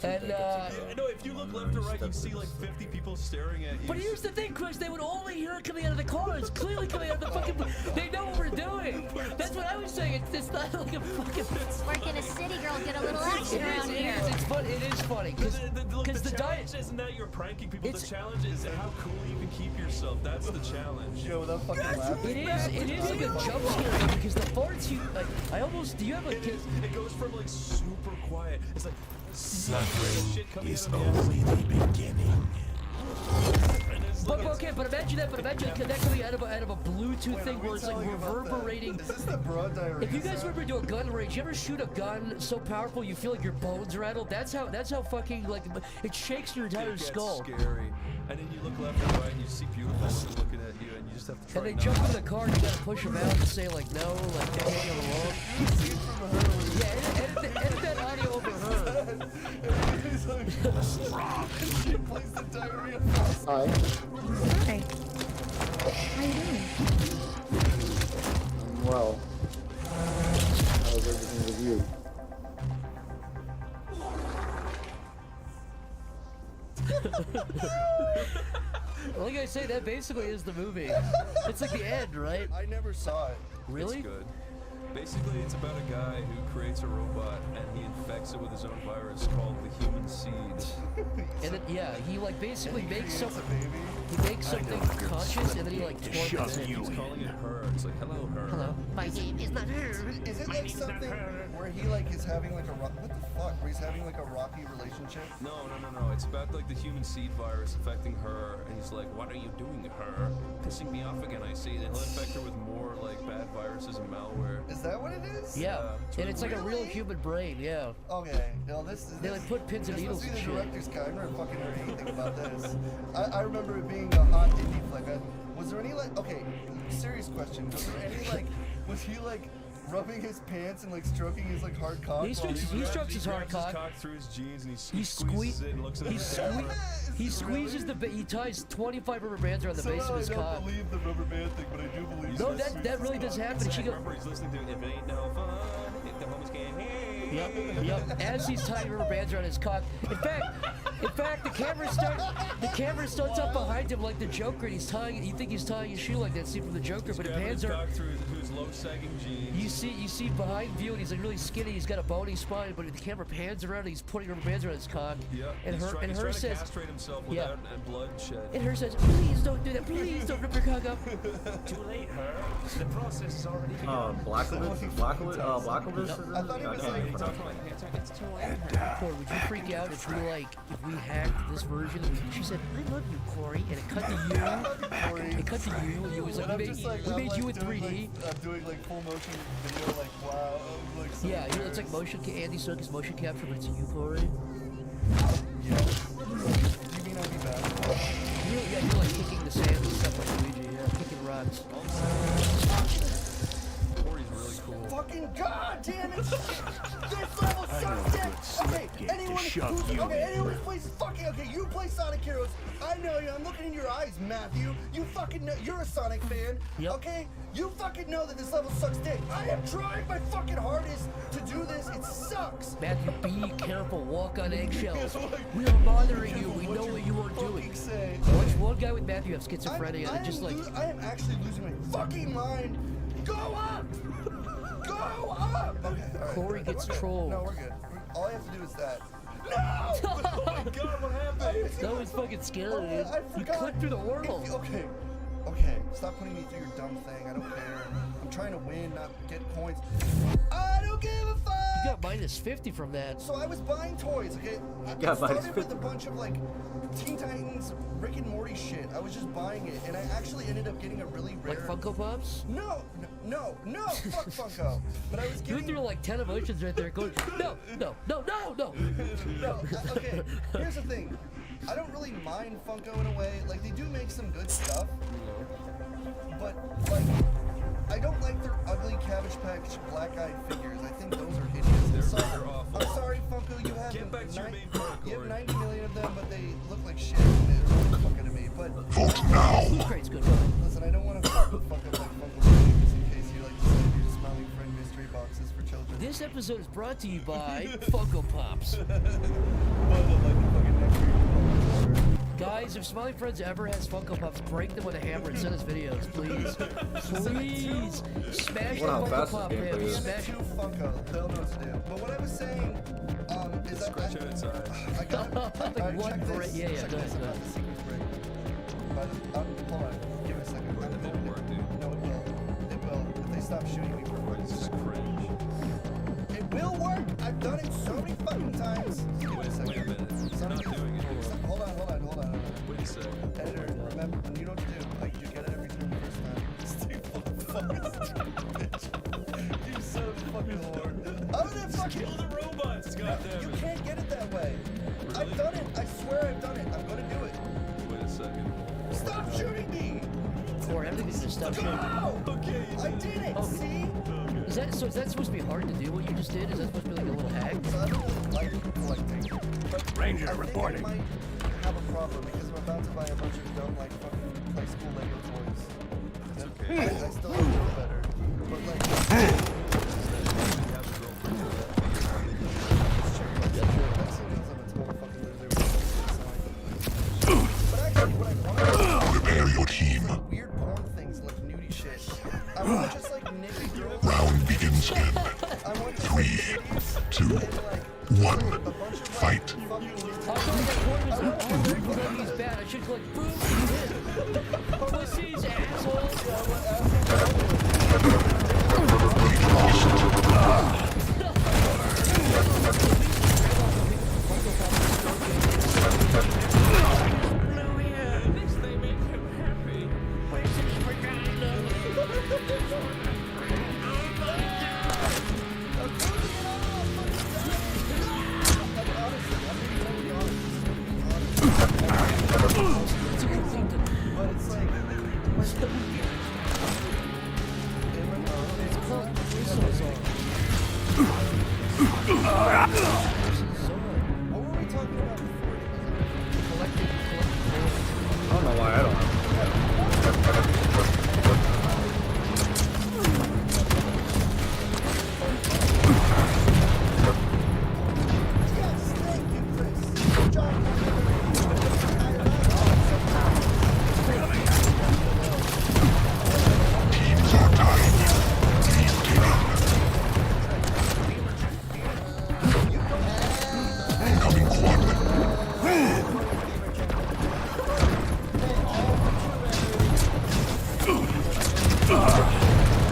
Speaker 14: And
Speaker 12: no, if you look left or right, you see like 50 people staring at you.
Speaker 14: but here's the thing, Chris. They would only hear it coming out of the car. It's clearly coming out of the fucking. They know what we're doing. That's what I was saying. It's not like a fucking.
Speaker 3: Where can a city girl get a little action around here?
Speaker 14: It's fun. It is funny because
Speaker 12: the
Speaker 14: the
Speaker 12: challenge
Speaker 14: diet.
Speaker 12: isn't that you're pranking people. The challenge is how cool you can keep yourself. That's the challenge.
Speaker 1: Yo, without fucking laughing.
Speaker 14: It is like a jump scare because the farts you like. I almost. Do you have a kid?
Speaker 12: It goes from like super quiet. It's like
Speaker 6: Suffering
Speaker 12: shit coming
Speaker 6: is
Speaker 12: out of the
Speaker 6: only the beginning.
Speaker 14: But okay, but imagine that coming out of a Bluetooth thing where it's like reverberating.
Speaker 1: Is this the broad diarrhea?
Speaker 14: If you guys remember doing gun range, you ever shoot a gun so powerful you feel like your bones rattle? That's how fucking like it shakes your entire skull.
Speaker 12: Scary. And then you look left and right and you see beautiful women looking at you and you just have to try
Speaker 14: And they
Speaker 12: not
Speaker 14: jump
Speaker 12: to.
Speaker 14: in the car and you gotta push them out and say like no, like they're getting on the road. Yeah, edit that audio over her.
Speaker 1: She plays the diarrhea.
Speaker 11: Hi.
Speaker 3: Hi. How you doing?
Speaker 11: I'm well. How's everything with you?
Speaker 14: Like I say, that basically is the movie. It's like the end, right?
Speaker 1: I never saw it.
Speaker 14: Really?
Speaker 12: It's good. Basically, it's about a guy who creates a robot and he infects it with his own virus called the human seed.
Speaker 14: And then, yeah, he like basically makes something. He makes something conscious and then he like torments it.
Speaker 12: He's calling it her. It's like, hello, her.
Speaker 14: Hello.
Speaker 3: My name is not her.
Speaker 1: Is it like something where he like is having like a what the fuck? Where he's having like a rocky relationship?
Speaker 12: No. It's about like the human seed virus affecting her, and he's like, "What are you doing, her? Pissing me off again." I see. And he'll infect her with more like bad viruses and malware.
Speaker 1: Is that what it is?
Speaker 14: Yeah, and it's like a real human brain. Yeah.
Speaker 1: Okay. No, this is.
Speaker 14: They like put pins and needles
Speaker 1: This
Speaker 14: and
Speaker 1: must be the
Speaker 14: shit.
Speaker 1: director's cut. I've never fucking heard anything about this. I remember it being a hot indie flick. Was there any like? Okay, serious question. Was there any like? Was he like? Rubbing his pants and like stroking his like hard cock.
Speaker 14: He strokes his hard
Speaker 12: grabs
Speaker 14: cock.
Speaker 12: his through his jeans and he squeezes it and looks at
Speaker 14: He squeezes the. He ties 25 rubber bands around the base of his
Speaker 1: I
Speaker 14: cock.
Speaker 1: don't believe the rubber band thing, but I do believe.
Speaker 14: No, that really does happen. She goes.
Speaker 12: Remember, he's listening to "If It Ain't No Fun, If the Homies Can't Hear."
Speaker 14: Yep. As he's tying rubber bands around his cock. In fact, the camera starts up behind him like the Joker, and he's tying. You think he's tying his shoe like that scene from the Joker, but it pans are.
Speaker 12: Through his low sagging jeans.
Speaker 14: You see behind view, and he's like really skinny. He's got a bony spine, but the camera pans around, and he's putting rubber bands around his cock.
Speaker 12: Yep.
Speaker 14: And
Speaker 12: he's
Speaker 14: her
Speaker 12: trying
Speaker 14: says,
Speaker 12: to castrate himself without bloodshed.
Speaker 14: And her says, please don't do that. Please don't rip your cock up.
Speaker 12: Too late, her. The process is already begun.
Speaker 4: Blacklist.
Speaker 1: I thought he was like.
Speaker 14: It's too late. Corey, would you freak out if we hacked this version? She said, "I love you, Corey," and it cut to you. It cut to you. And it was like, we made you in 3D.
Speaker 1: I'm doing like full motion video, like wow. Like, so
Speaker 14: Yeah, you know, it's like motion. Andy Serkis motion capture, but it's you, Corey.
Speaker 1: Yeah. You mean I'd be bad?
Speaker 14: You're like kicking the sand and stuff like Luigi. Yeah, kicking rocks.
Speaker 12: Corey's really cool.
Speaker 1: Fucking god damn it! This level sucks dick! Okay, anyone who plays fucking you play Sonic Heroes. I know you, I'm looking in your eyes, Matthew. You fucking know you're a Sonic fan. Okay? You fucking know that this level sucks dick. I am trying my fucking hardest to do this. It sucks.
Speaker 14: Matthew, be careful. Walk on eggshells. We are bothering you. We know what you are doing. Watch one guy with Matthew have schizophrenia and just like
Speaker 1: I am actually losing my fucking mind. Go up! Go up! Okay, alright.
Speaker 14: Corey gets trolled.
Speaker 1: No, we're good. All I have to do is that. No!
Speaker 12: Oh my god, what happened?
Speaker 14: That was fucking scary, dude.
Speaker 1: I
Speaker 14: You
Speaker 1: forgot.
Speaker 14: clipped through the world.
Speaker 1: Okay. Stop putting me through your dumb thing. I don't care. I'm trying to win, not get points. I don't give a fuck!
Speaker 14: You got minus 50 from that.
Speaker 1: So I was buying toys, okay? I
Speaker 4: got minus
Speaker 1: started with a bunch of like Teen Titans, Rick and Morty shit. I was just buying it, and I actually ended up getting a really rare.
Speaker 14: Like Funko Pops?
Speaker 1: No, fuck Funko. But I was
Speaker 14: You
Speaker 1: getting.
Speaker 14: threw like 10 emotions right there going, no.
Speaker 1: No, okay, here's the thing. I don't really mind Funko in a way. Like, they do make some good stuff. But, like, I don't like their ugly Cabbage Patch black-eyed figures. I think those are hideous.
Speaker 12: They're awful.
Speaker 1: I'm sorry, Funko, you have
Speaker 12: Get back to your main point,
Speaker 1: you have
Speaker 12: Corey.
Speaker 1: 90 million of them, but they look like shit. They're really fucking to me. But
Speaker 14: Food Crate's good.
Speaker 1: listen, I don't want to fuck up like Funko figures in case you like decide you're just smiling friend mystery boxes for children.
Speaker 14: This episode is brought to you by Funko Pops. Guys, if Smiling Friends ever has Funko Pops, break them with a hammer and send us videos, please. Please! Smash the Funko Pop hammer. Smash it.
Speaker 1: Funko. They'll know what to do. But what I was saying, is that
Speaker 12: Scratch it inside.
Speaker 1: I got
Speaker 14: Like one break. Yeah, go ahead.
Speaker 1: The secret break. Hold on. Give me a second.
Speaker 12: It didn't work, dude.
Speaker 1: No, it will. It will. If they stop shooting me for
Speaker 12: It's just cringe.
Speaker 1: It will work. I've done it so many fucking times. Give me a second.
Speaker 12: Wait a minute. You're not doing it.
Speaker 1: Hold on.
Speaker 12: Wait,
Speaker 1: Editor, remember, you know what to do. Like, you get it every time the first time. Stay focused. You son of a fucking lord. I'm gonna fucking
Speaker 12: kill the robots, goddammit.
Speaker 1: You can't get it that way. Really? I've done it. I swear I've done it. I'm gonna do it.
Speaker 12: Wait a second.
Speaker 1: Stop shooting me!
Speaker 14: Or everything's just stop shooting.
Speaker 12: Okay.
Speaker 1: I did it. See?
Speaker 14: Is that supposed to be hard to do? What you just did? Is that supposed to be like a little hack?
Speaker 1: So I don't really like collecting. But
Speaker 9: Ranger
Speaker 1: I think
Speaker 9: reporting.
Speaker 1: I might have a problem because I'm about to buy a bunch of dumb, like, fucking high school Lego toys. That's okay. I still don't know better. But, like...
Speaker 5: Prepare your team.
Speaker 1: Weird porn things like nudie shit. I want just like naked girls.
Speaker 5: Round begins in 3, 2, 1. Fight.
Speaker 14: He's bad. I should collect food. Pussies, assholes.
Speaker 4: I don't know why I don't have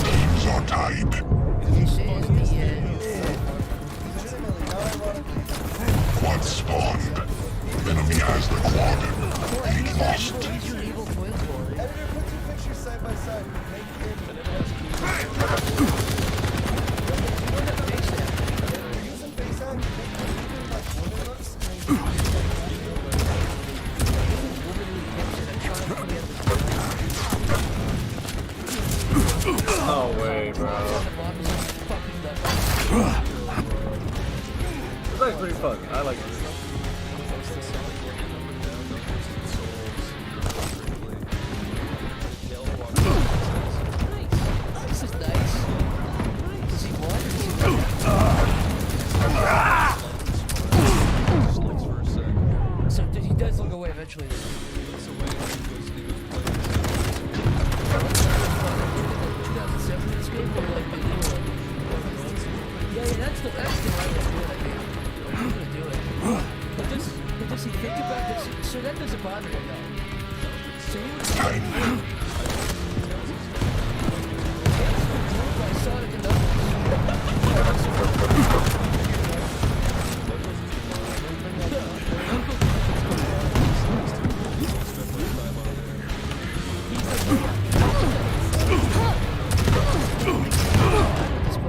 Speaker 5: Teams are tied. Quad spawned. Enemy has the quad. Lead lost.
Speaker 1: Editor, put two pictures side by side. Make it using FaceApp, make like woman looks.
Speaker 4: No way, bro. It's like pretty fun. I like it.
Speaker 14: This is nice. Does he want? So he does look away eventually. That's the right way to do it, I think. I'm gonna do it. But does he think about this? So that doesn't bother him though. So he was by Sonic and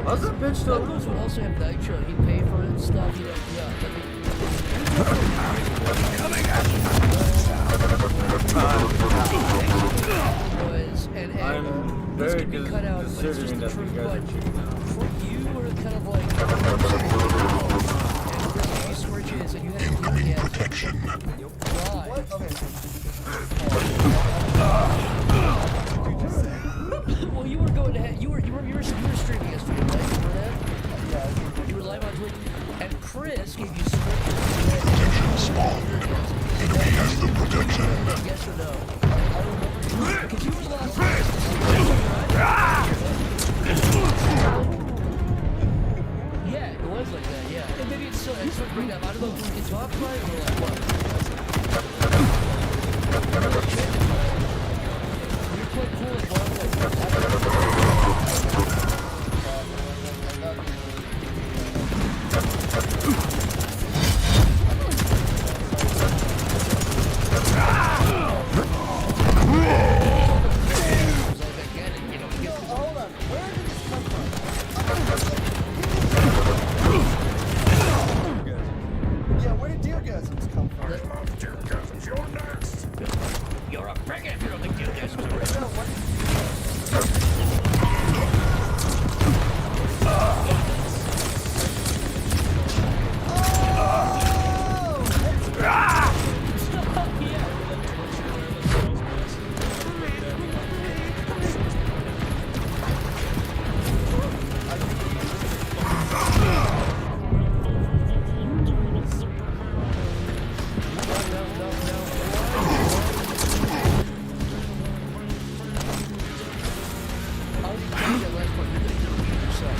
Speaker 4: How's that bitch still?
Speaker 14: Knuckles would also have Nitro. He'd pay for it and stuff. You know, yeah.
Speaker 5: Coming at
Speaker 4: I'm very considering that you guys are cheating now.
Speaker 14: You were kind of like switches and you had
Speaker 5: incoming protection.
Speaker 14: Well, you were going ahead. You were streaming yesterday, right? Remember that? Yeah. You were live on Twitch, and Chris gave you switches.
Speaker 5: Protection spawned. Enemy has the protection.
Speaker 14: Yes or no? Because you were lost. Yeah, it was like that. Yeah, and maybe it's still. I just want to bring up. I don't know if we can talk about it or like what. You're quite cool as well. I didn't catch that last part. You're gonna do it yourself.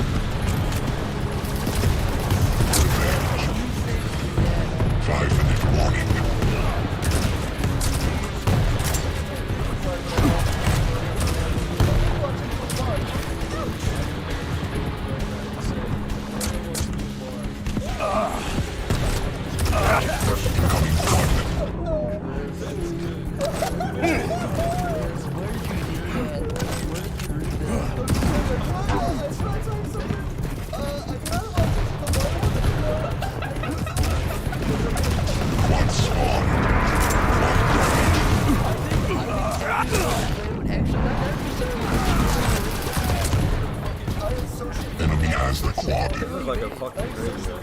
Speaker 5: Revenge. 5-minute warning. Enemy has the quad.
Speaker 4: This is like a fucking graveyard.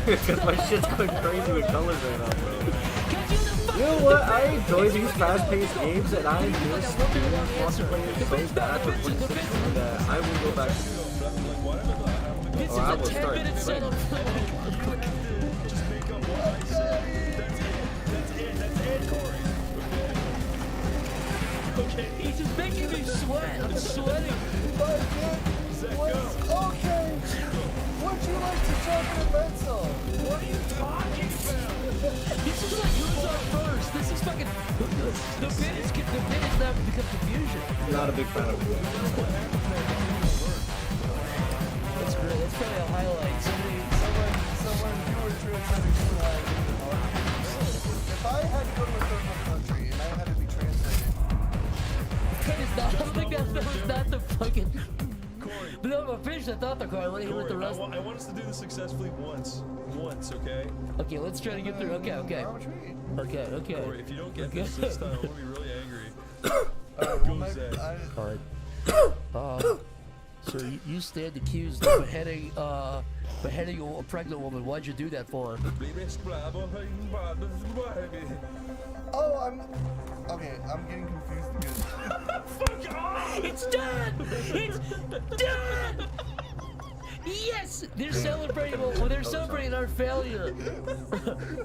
Speaker 4: Because my shit's going crazy with colors right now, bro. You know what? I enjoy these fast-paced games, and I miss doing multiplayer so bad for 2016 that I will go back to it. Or I will start playing.
Speaker 14: Okay, he's just making me sweat. I'm sweating.
Speaker 1: Okay. Would you like to jump in pencil?
Speaker 14: What are you talking about? This is like who's on first. This is fucking. The bit is now become confusion.
Speaker 4: Not a big fan of it.
Speaker 14: That's great. That's probably a highlight.
Speaker 1: Someone you were translating to if I had to go to a third world country and I had to be translated.
Speaker 14: I don't think that was not the fucking. But no, finish the thought, Carl. I want to hear what the rest.
Speaker 12: I want us to do this successfully once, okay?
Speaker 14: Okay, let's try to get through. Okay. Okay.
Speaker 12: Corey, if you don't get this time, I'm gonna be really angry.
Speaker 14: Alright. So you stand accused of beheading a pregnant woman. Why'd you do that for?
Speaker 1: Oh, I'm getting confused because.
Speaker 14: Fuck off! It's done! It's done! Yes! They're celebrating. Well, they're celebrating our failure.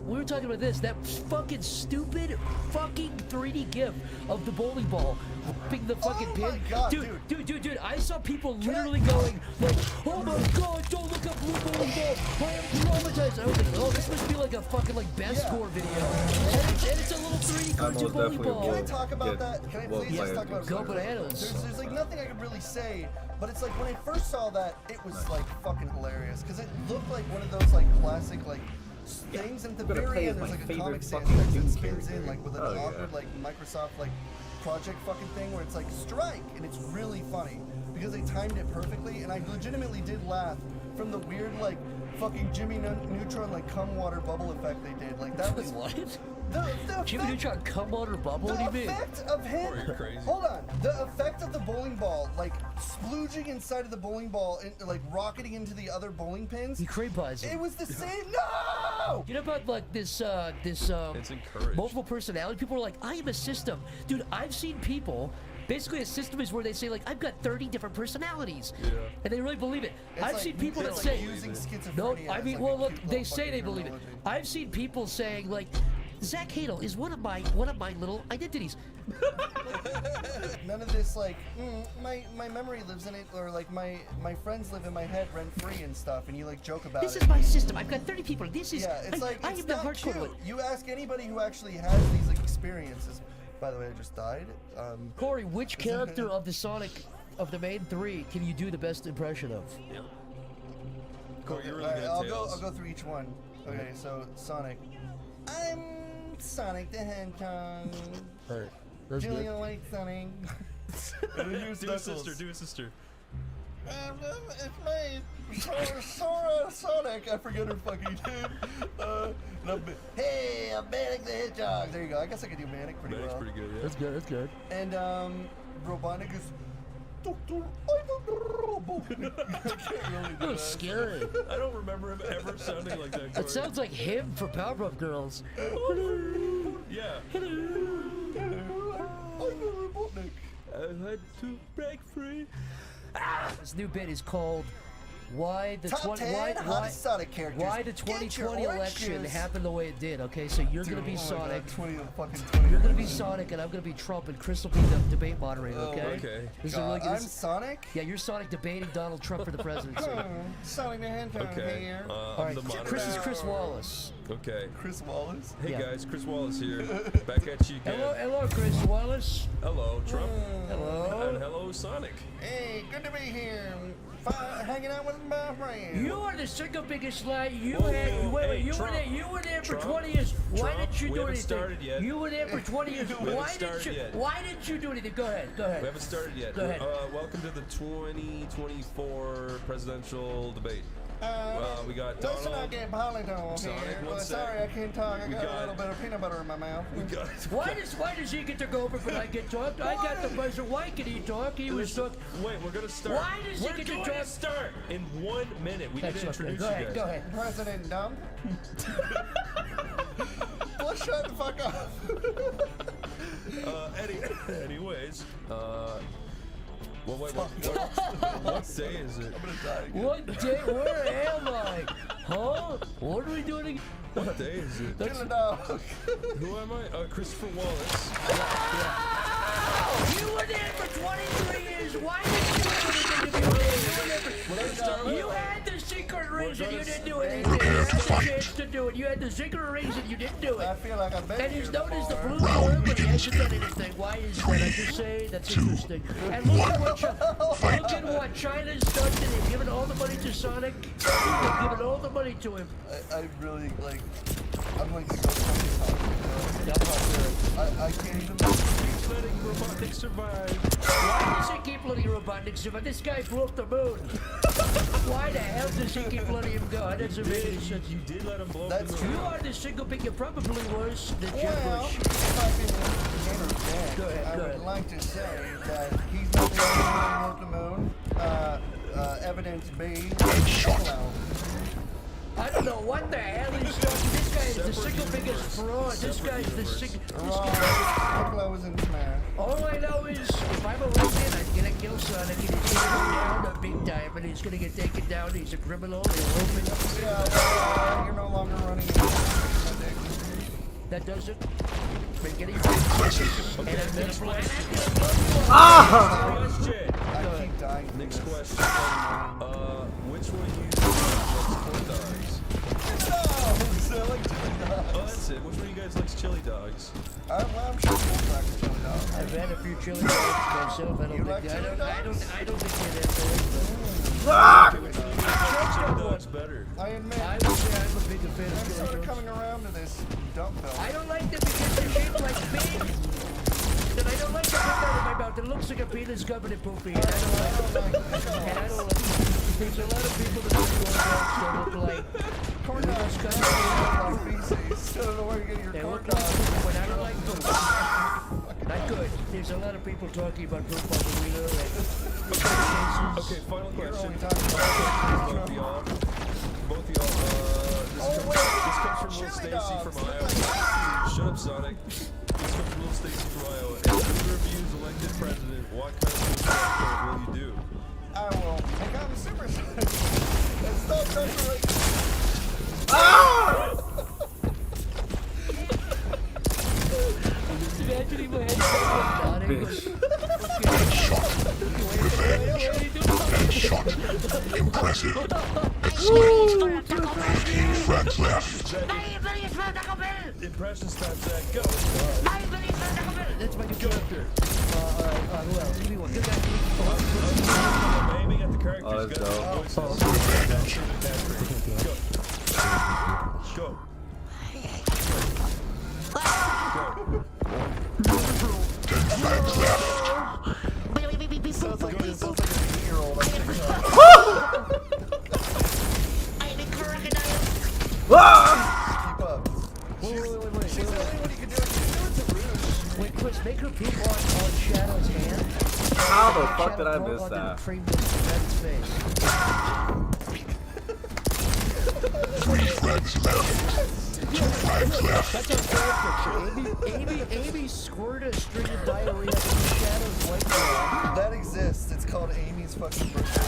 Speaker 14: We were talking about this. That fucking stupid fucking 3D GIF of the bowling ball ripping the fucking pin.
Speaker 1: God,
Speaker 14: dude! I saw people literally going like, "Oh my God! Don't look up blue bowling ball! I am traumatized." I was like, "Oh, this must be like a fucking like best score video." And it's a little 3D cartoon bowling ball.
Speaker 1: Can I talk about that? Can I please just talk about it?
Speaker 14: Go bananas.
Speaker 1: There's like nothing I can really say, but it's like when I first saw that, it was like fucking hilarious because it looked like one of those like classic like things, and at the very end there's like a Comic Sans that spins in like with an awkward like Microsoft like project fucking thing where it's like strike, and it's really funny because they timed it perfectly, and I legitimately did laugh from the weird like fucking Jimmy Neutron like cum water bubble effect they did. Like that was
Speaker 14: what?
Speaker 1: The
Speaker 14: Jimmy Neutron cum water bubble? What do you mean?
Speaker 1: The effect of him. Hold on. The effect of the bowling ball, like splooging inside of the bowling ball, and like rocketing into the other bowling pins.
Speaker 14: He cream pies
Speaker 1: it was the same. No.
Speaker 14: You know about like this
Speaker 12: It's encouraged.
Speaker 14: multiple personality? People are like, I am a system. Dude, I've seen people. Basically, a system is where they say, like, I've got 30 different personalities. Yeah. And they really believe it. I've seen people that say, no, I mean, well, look, they say they believe it. I've seen people saying, like, Zach Hadel is one of my little identities.
Speaker 1: None of this, like, my memory lives in it, or like my friends live in my head rent free and stuff, and you like joke about
Speaker 14: this
Speaker 1: it.
Speaker 14: is my system. I've got 30 people. This is
Speaker 1: it's like
Speaker 14: I
Speaker 1: it's
Speaker 14: am the
Speaker 1: not
Speaker 14: hardcore
Speaker 1: cute.
Speaker 14: one.
Speaker 1: You ask anybody who actually has these like experiences. By the way, I just died.
Speaker 14: Corey, which character of the Sonic, of the main three, can you do the best impression of?
Speaker 12: Yeah.
Speaker 1: Cool.
Speaker 12: You're really
Speaker 1: All right,
Speaker 12: good at
Speaker 1: I'll go through each one. Okay, so Sonic. I'm Sonic the Hedgehog.
Speaker 14: Alright, that's good.
Speaker 1: Julia like Sonic.
Speaker 12: Do a sister. Do a sister.
Speaker 1: It's my Sora Sonic. I forget her fucking name. Hey, I'm Manic the Hedgehog. There you go. I guess I can do Manic pretty well.
Speaker 12: Pretty good, yeah.
Speaker 14: That's good. That's good.
Speaker 1: And Robotnik is.
Speaker 14: That was scary.
Speaker 12: I don't remember him ever sounding like that.
Speaker 14: It sounds like him from Powerpuff Girls.
Speaker 12: Yeah. I had to break free.
Speaker 14: This new bit is called "Why the
Speaker 1: Top 10 hottest Sonic characters.
Speaker 14: Why the
Speaker 1: Get your
Speaker 14: 2020 election
Speaker 1: oranges.
Speaker 14: happened the way it did." Okay, so you're gonna be
Speaker 1: oh
Speaker 14: Sonic.
Speaker 1: God,
Speaker 14: You're gonna be Sonic, and I'm gonna be Trump, and Chris will be the debate moderator.
Speaker 1: Oh,
Speaker 14: Okay.
Speaker 12: okay.
Speaker 14: This is a really good.
Speaker 1: I'm Sonic.
Speaker 14: Yeah, you're Sonic debating Donald Trump for the presidency.
Speaker 1: Sonic the Hedgehog
Speaker 12: Okay.
Speaker 1: here.
Speaker 14: All
Speaker 12: I'm
Speaker 14: right,
Speaker 12: the moderator.
Speaker 14: Chris is Chris Wallace.
Speaker 12: Okay.
Speaker 1: Chris Wallace.
Speaker 12: Hey
Speaker 14: Yeah.
Speaker 12: guys, Chris Wallace here. Back at you again.
Speaker 14: Hello, Chris Wallace.
Speaker 12: Hello, Trump.
Speaker 14: Hello.
Speaker 12: And hello, Sonic.
Speaker 1: Hey, good to be here. Hanging out with my friends.
Speaker 14: You are the single biggest lie. You
Speaker 12: Whoa,
Speaker 14: had. Wait,
Speaker 12: hey,
Speaker 14: you
Speaker 12: Trump.
Speaker 14: were there for
Speaker 12: Trump.
Speaker 14: 20 years. Why
Speaker 12: Trump,
Speaker 14: didn't you
Speaker 12: we
Speaker 14: do
Speaker 12: haven't
Speaker 14: anything?
Speaker 12: started yet.
Speaker 14: You were there for 20 years.
Speaker 12: haven't
Speaker 14: Why
Speaker 12: started
Speaker 14: didn't you?
Speaker 12: yet.
Speaker 14: Why didn't you do anything? Go ahead. Go ahead.
Speaker 12: We haven't started yet.
Speaker 14: Go ahead.
Speaker 12: Welcome to the 2024 presidential debate. We got
Speaker 1: Let's
Speaker 12: Donald.
Speaker 1: not get polytone
Speaker 12: Sonic,
Speaker 1: here.
Speaker 12: one sec.
Speaker 1: Sorry, I can't talk. I
Speaker 12: We
Speaker 1: got a
Speaker 12: got-
Speaker 1: little bit of peanut butter in my mouth.
Speaker 12: We got.
Speaker 14: Why does he get to go over but I get talked? I got the buzzer. Why can he talk? He was talking.
Speaker 12: Wait, we're gonna start.
Speaker 14: Why does he
Speaker 12: we're
Speaker 14: get to
Speaker 12: going
Speaker 14: talk?
Speaker 12: to start in 1 minute. We need to introduce
Speaker 14: Go
Speaker 12: you
Speaker 14: ahead.
Speaker 12: guys.
Speaker 14: Go ahead.
Speaker 1: President Dumb. Well, shut the fuck up.
Speaker 12: Anyways, well, wait, what day is it?
Speaker 1: I'm gonna die again.
Speaker 14: What day? Where am I? Huh? What are we doing again?
Speaker 12: What day is it?
Speaker 1: Killer dog.
Speaker 12: Who am I? Christopher Wallace.
Speaker 14: You were there for 23 years. Why didn't you do anything if you were there? You had the secret reason you didn't do anything. You had the chance to do it. You had the secret reason you didn't do it.
Speaker 1: I feel like I've been
Speaker 14: And
Speaker 1: here
Speaker 14: he's known as the
Speaker 1: before.
Speaker 14: blue boy, but he hasn't done anything. Why is that? I just say that's interesting. And look at what China's done to him. Giving all the money to Sonic. They've given all the money to him.
Speaker 1: I really like. I'm like so fucking hungry. I can't even.
Speaker 12: Keep letting Robotnik survive.
Speaker 14: Why does he keep letting Robotnik survive? This guy blew up the moon. Why the hell does he keep letting him go? That doesn't make any sense.
Speaker 12: You did let him blow up
Speaker 1: That's
Speaker 12: the
Speaker 1: true.
Speaker 12: moon.
Speaker 14: You are the single big. You probably was the Jeb
Speaker 1: Well,
Speaker 14: Bush.
Speaker 1: if I've been entertained,
Speaker 14: Go ahead,
Speaker 1: I
Speaker 14: go
Speaker 1: would
Speaker 14: ahead.
Speaker 1: like to say that he's not the only one who blew up the moon. Evidence B. Hello.
Speaker 14: I don't know what the hell he's talking. This guy is the single biggest fraud. This guy's the single.
Speaker 1: Piccolo was in Smash.
Speaker 14: All I know is if I'm a Russian, I'm gonna kill Sonic and he's gonna go down a big time and he's gonna get taken down. He's a criminal. He'll open up.
Speaker 1: Yeah, you're no longer running.
Speaker 14: That doesn't make any sense. And I'm gonna blow.
Speaker 12: Question.
Speaker 1: I keep dying.
Speaker 12: Next question. Which one you corn dogs?
Speaker 1: I like chili dogs.
Speaker 12: Oh, that's it. Which one of you guys likes chili dogs?
Speaker 1: I'm sure we'll back to chili dogs.
Speaker 14: I've had a few chili dogs myself. I don't think
Speaker 12: Chili dogs better.
Speaker 1: I admit.
Speaker 14: I would say I'm a big fan of
Speaker 1: I'm
Speaker 14: chili
Speaker 1: sort of
Speaker 14: dogs.
Speaker 1: coming around to this dump belt.
Speaker 14: I don't like them because they're shaped like beans. And I don't like the put that in my mouth. It looks like a penis covered in poopy. And I don't like it. And I don't like it. There's a lot of people that do corn dogs that look like
Speaker 1: corn dogs covered in feces. I don't know where you're getting your corn dogs.
Speaker 14: But I don't like poop. Not good. There's a lot of people talking about poop on the wheel.
Speaker 12: Okay, final question. Both of y'all. This comes from Little Stacy from Iowa. Shut up, Sonic. This comes from Little Stacy from Iowa. If either of you is elected president, what kind of food will you do?
Speaker 1: I will take on the Super Sonic and stop touching.
Speaker 14: Just imagining my head.
Speaker 5: Headshot. Impressive. Excellent. 15 frags left.
Speaker 12: Impression stats, Zach. Go.
Speaker 14: That's my new character. Who else? Give me one. Good guy.
Speaker 12: I'm aiming at the characters.
Speaker 4: Oh, that's dope.
Speaker 12: Go. Go.
Speaker 5: 10 frags left.
Speaker 1: Sounds like an 8-year-old. Keep up. She's the only one you can do it. You can do it to Rouge.
Speaker 14: Wait, Chris, make her poop on Shadow's hand.
Speaker 4: How the fuck did I miss that?
Speaker 5: 3 frags left. 2 frags left.
Speaker 14: That's our character. Amy squirted a string of diarrhea into Shadow's white claw.
Speaker 1: That exists. It's called Amy's fucking birthday.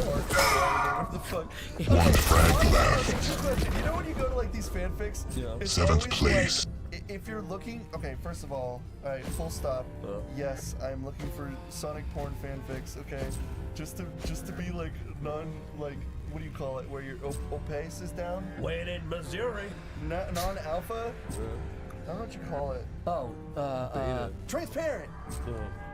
Speaker 1: What the fuck?
Speaker 5: 1 frag left.
Speaker 1: You know when you go to like these fanfics?
Speaker 12: Yeah.
Speaker 1: It's
Speaker 5: 7th
Speaker 1: always
Speaker 5: place.
Speaker 1: Like, if you're looking, okay, first of all, alright, full stop. Yes, I'm looking for Sonic porn fanfics. Okay, just to be like what do you call it? Where your opace is down?
Speaker 12: When in Missouri.
Speaker 1: Non-alpha. I don't know what you call it.
Speaker 14: Oh,
Speaker 1: transparent.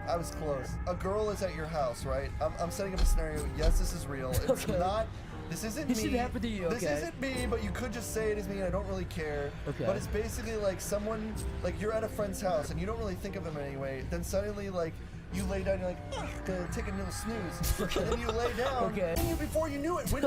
Speaker 1: I was close. A girl is at your house, right? I'm setting up a scenario. Yes, this is real. It's
Speaker 14: Okay.
Speaker 1: not. This isn't
Speaker 14: This
Speaker 1: me.
Speaker 14: didn't happen to you,
Speaker 1: This
Speaker 14: okay.
Speaker 1: isn't me, but you could just say it is me, and I don't really care.
Speaker 14: Okay.
Speaker 1: But it's basically like someone, like you're at a friend's house, and you don't really think of them anyway. Then suddenly, like, you lay down, you're like, gonna take a little snooze. And then you lay down.
Speaker 14: Okay.
Speaker 1: And before you knew it, when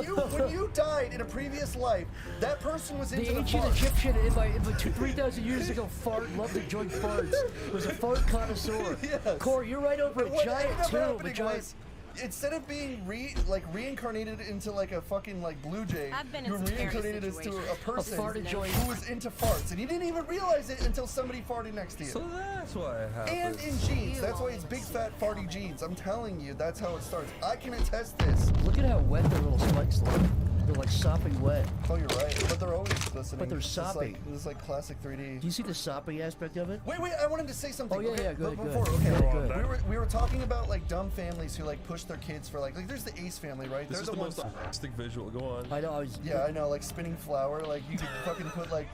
Speaker 1: you died in a previous life, that person was into
Speaker 14: The
Speaker 1: the
Speaker 14: ancient
Speaker 1: fart.
Speaker 14: Egyptian, 3,000 years ago, loved to enjoy farts. Was a fart connoisseur.
Speaker 1: Yes.
Speaker 14: Corey, you're right over
Speaker 1: And
Speaker 14: a
Speaker 1: what
Speaker 14: giant
Speaker 1: ended up
Speaker 14: tomb. A
Speaker 1: happening
Speaker 14: giant.
Speaker 1: was, instead of being reincarnated into like a fucking like blue jay,
Speaker 2: I've been in
Speaker 1: you were
Speaker 2: some scary
Speaker 1: reincarnated into a
Speaker 2: situations.
Speaker 1: person
Speaker 14: fart enjoying-
Speaker 1: who was into farts, and you didn't even realize it until somebody farted next to you.
Speaker 12: So that's why it happened.
Speaker 1: And in jeans. That's why it's big fat farty jeans. I'm telling you, that's how it starts. I can attest this.
Speaker 14: Look at how wet their little spikes look. They're like sopping wet.
Speaker 1: Oh, you're right. But they're always listening.
Speaker 14: But they're
Speaker 1: It's
Speaker 14: sopping.
Speaker 1: This is like classic 3D.
Speaker 14: Do you see the sopping aspect of it?
Speaker 1: Wait, I wanted to say something.
Speaker 14: Oh, yeah,
Speaker 1: okay,
Speaker 14: yeah, go
Speaker 1: but
Speaker 14: ahead,
Speaker 1: before,
Speaker 14: go
Speaker 1: okay,
Speaker 14: ahead. Go ahead.
Speaker 1: we were talking about like dumb families who like push their kids for like there's the Ace family, right?
Speaker 12: This
Speaker 1: They're
Speaker 12: is the
Speaker 1: ones.
Speaker 12: most artistic visual. Go on.
Speaker 14: I know. I was.
Speaker 1: Yeah, I know, like spinning flower. Like you could fucking put like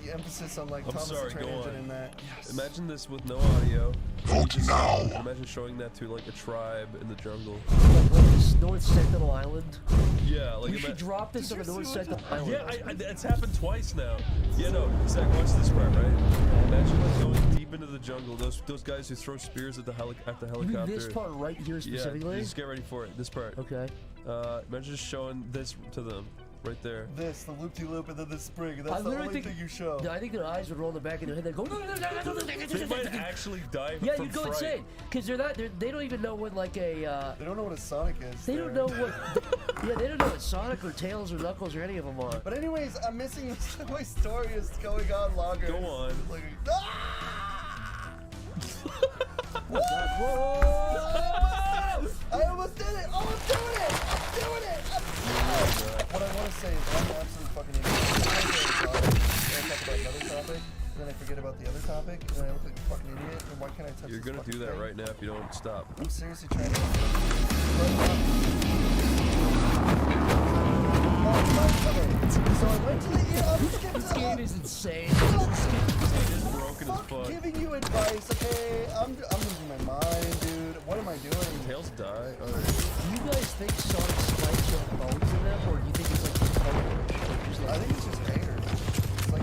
Speaker 1: the emphasis on like
Speaker 12: I'm
Speaker 1: Thomas
Speaker 12: sorry,
Speaker 1: the Train
Speaker 12: go
Speaker 1: Engine
Speaker 12: on.
Speaker 1: in that.
Speaker 12: Imagine this with no audio.
Speaker 5: Vote now.
Speaker 12: Imagine showing that to like a tribe in the jungle.
Speaker 14: Like this North Sentinel Island.
Speaker 12: Yeah, like
Speaker 14: We should drop this on the North Sentinel Island.
Speaker 12: Yeah, it's happened twice now. Yeah, no, Zach, watch this part, right? Imagine like going deep into the jungle. Those guys who throw spears at the helicopter.
Speaker 14: You mean this part right here specifically?
Speaker 12: Yeah, just get ready for it. This part.
Speaker 14: Okay.
Speaker 12: Imagine just showing this to them. Right there.
Speaker 1: This, the loop-de-loop, and then the spring. That's
Speaker 14: I
Speaker 1: the
Speaker 14: literally
Speaker 1: only
Speaker 14: think
Speaker 1: thing you show.
Speaker 14: I think their eyes would roll in the back of their head. They go.
Speaker 12: They might actually die
Speaker 14: Yeah,
Speaker 12: from
Speaker 14: you go
Speaker 12: fright.
Speaker 14: insane because they don't even know what like a.
Speaker 1: They don't know what a Sonic is.
Speaker 14: They don't know what. Yeah, they don't know what Sonic or Tails or Knuckles or any of them are.
Speaker 1: But anyways, I'm missing my story is going on longer.
Speaker 12: Go on.
Speaker 1: Like, I almost did it! Oh, I'm doing it! I'm doing it! What I want to say is I'm an absolute fucking idiot. I talk about another topic, and then I forget about the other topic, and then I look like a fucking idiot, and why can't I touch
Speaker 12: You're
Speaker 1: this
Speaker 12: gonna
Speaker 1: fucking
Speaker 12: do that
Speaker 1: thing?
Speaker 12: right now if you don't stop.
Speaker 1: I'm seriously trying to... So I went to the...
Speaker 14: This game is insane.
Speaker 1: Fuck giving you advice, okay? I'm losing my mind, dude. What am I doing?
Speaker 12: Tails die.
Speaker 14: Do you guys think Sonic spikes have bones in them, or do you think it's like
Speaker 1: I think it's just hair. It's like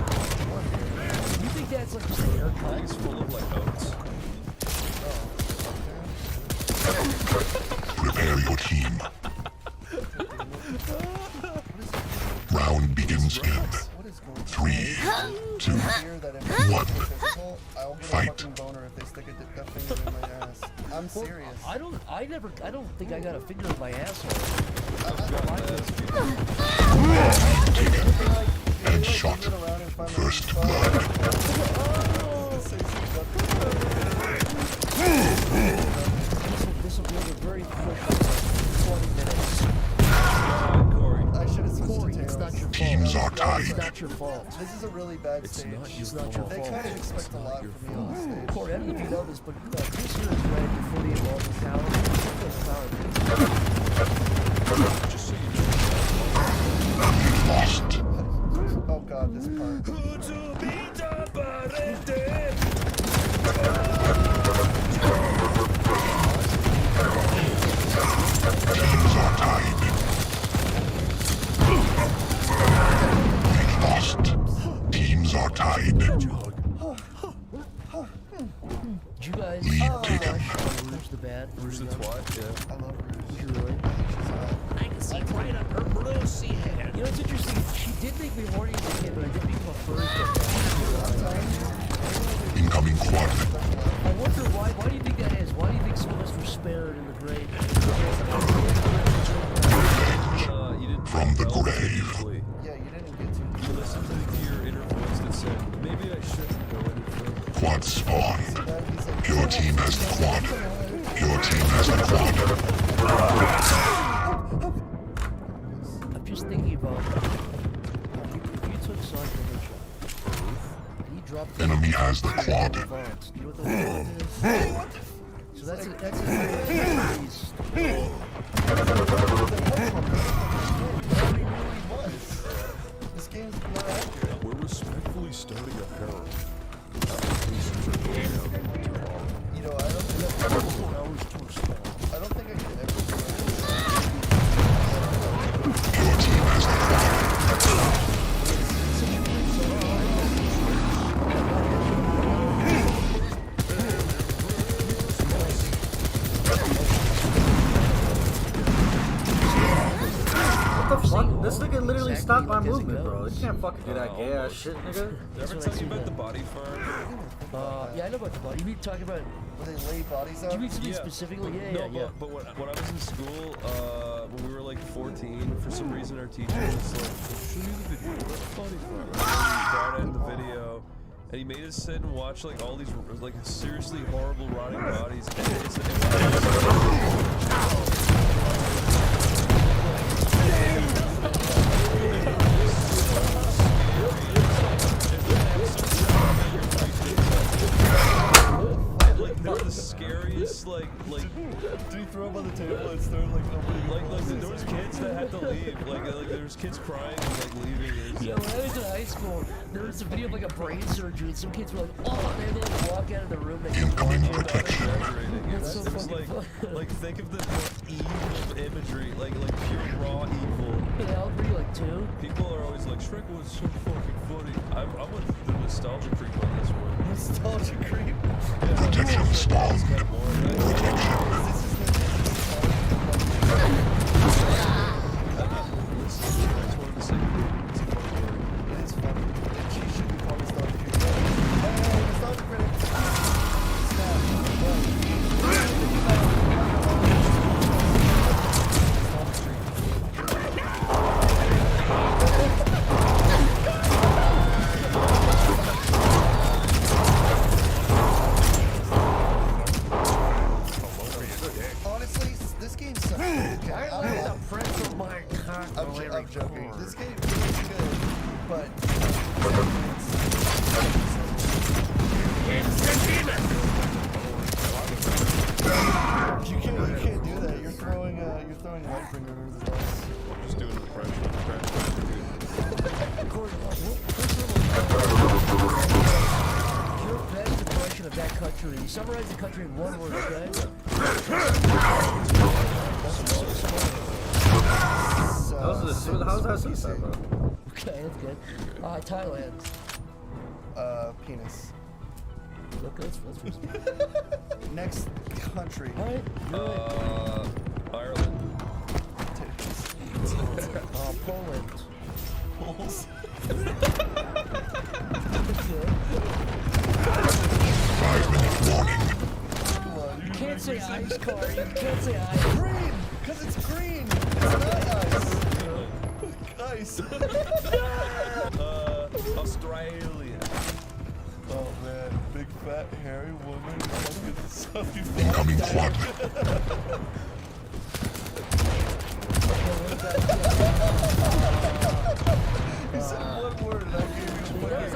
Speaker 1: one hair.
Speaker 14: You think that's like just a haircut?
Speaker 12: It's full of like oats.
Speaker 5: Prepare your team. Round begins in 3, 2, 1. Fight.
Speaker 1: I'm serious.
Speaker 14: I don't think I got a finger in my asshole.
Speaker 5: Headshot. First blood.
Speaker 14: This will be a very quick 20 minutes.
Speaker 1: I should have switched
Speaker 14: Corey,
Speaker 1: to
Speaker 14: it's not your
Speaker 5: Teams
Speaker 14: fault.
Speaker 5: are tied.
Speaker 14: It's not your fault.
Speaker 1: This is a really bad stage.
Speaker 14: It's not your
Speaker 1: They
Speaker 14: fault.
Speaker 1: kind of expect a lot from me on this stage.
Speaker 14: Corey, I don't know if you know this, but this year is ready to fully evolve the tower.
Speaker 12: Just so you
Speaker 5: Lost.
Speaker 1: Oh god, this part.
Speaker 5: Teams are tied. Lost. Teams are tied.
Speaker 14: Did you guys Who's the bad?
Speaker 12: Who's the twat? Yeah.
Speaker 1: I love her.
Speaker 14: Did you really?
Speaker 3: I can see right up her blue head.
Speaker 14: You know, it's interesting. She did make me horny as a kid, but I did become a furry.
Speaker 5: Incoming quad.
Speaker 14: I wonder why. Why do you think that is? Why do you think some of us were spared in the grave?
Speaker 12: You didn't
Speaker 5: From the grave.
Speaker 1: Yeah, you didn't get to.
Speaker 12: You listened to your inner voice that said, maybe I shouldn't go any further.
Speaker 5: Quad spawn. Your team has the quad. Your team has the quad.
Speaker 14: I'm just thinking about if you took Sonic and he dropped the
Speaker 5: Enemy has the quad.
Speaker 14: advance. You know what the is? So that's a
Speaker 1: This game's not accurate.
Speaker 12: We're respectfully starting a peril. Applications are going out tomorrow.
Speaker 1: You know, I don't think I can ever
Speaker 5: Your team has the
Speaker 4: What the fuck? This nigga literally stopped my movement, bro. You can't fucking do that gay ass shit, nigga.
Speaker 12: Did I ever tell you about the body farm?
Speaker 14: yeah, I know about the body. You mean talking about
Speaker 1: where they lay bodies
Speaker 14: Do
Speaker 1: out?
Speaker 14: you mean something specifically? Yeah,
Speaker 12: No,
Speaker 14: yeah.
Speaker 12: but when I was in school, when we were like 14, for some reason our teacher was like, "I'll show you the video of the body farm." And he brought in the video, and he made us sit and watch like all these like seriously horrible rotting bodies. And they're the scariest, like.
Speaker 1: Do you throw them on the table and start like opening?
Speaker 12: Like there was kids that had to leave. Like there was kids crying and like leaving.
Speaker 14: Yeah, when I was in high school, there was a video of like a brain surgery, and some kids were like, "Oh," and they had to like walk out of the room.
Speaker 5: incoming protection.
Speaker 14: That's so
Speaker 12: It was
Speaker 14: fucking fun.
Speaker 12: like think of the evil imagery, like pure raw evil.
Speaker 14: Yeah, were you like 2?
Speaker 12: People are always like, Shrek was so fucking funny. I'm with the nostalgia creep on this one.
Speaker 1: Nostalgia creep.
Speaker 5: Protection spawned.
Speaker 1: It's funny. She should be called nostalgia creep. Hey, nostalgia critic. Snap.
Speaker 14: that country. Summarize the country in one word, okay?
Speaker 4: How's that suicide, bro?
Speaker 14: Okay, that's good. Thailand.
Speaker 1: Penis.
Speaker 14: Okay, that's first.
Speaker 1: Next country.
Speaker 14: Alright.
Speaker 12: Ireland.
Speaker 14: Poland.
Speaker 1: Poles.
Speaker 14: You can't say ice, Corey. You can't say ice.
Speaker 1: Green! Because it's green! It's not ice. Ice.
Speaker 12: Australia.
Speaker 1: Oh man, big fat hairy woman.
Speaker 5: Incoming quad.
Speaker 1: You said one word and I gave you one word.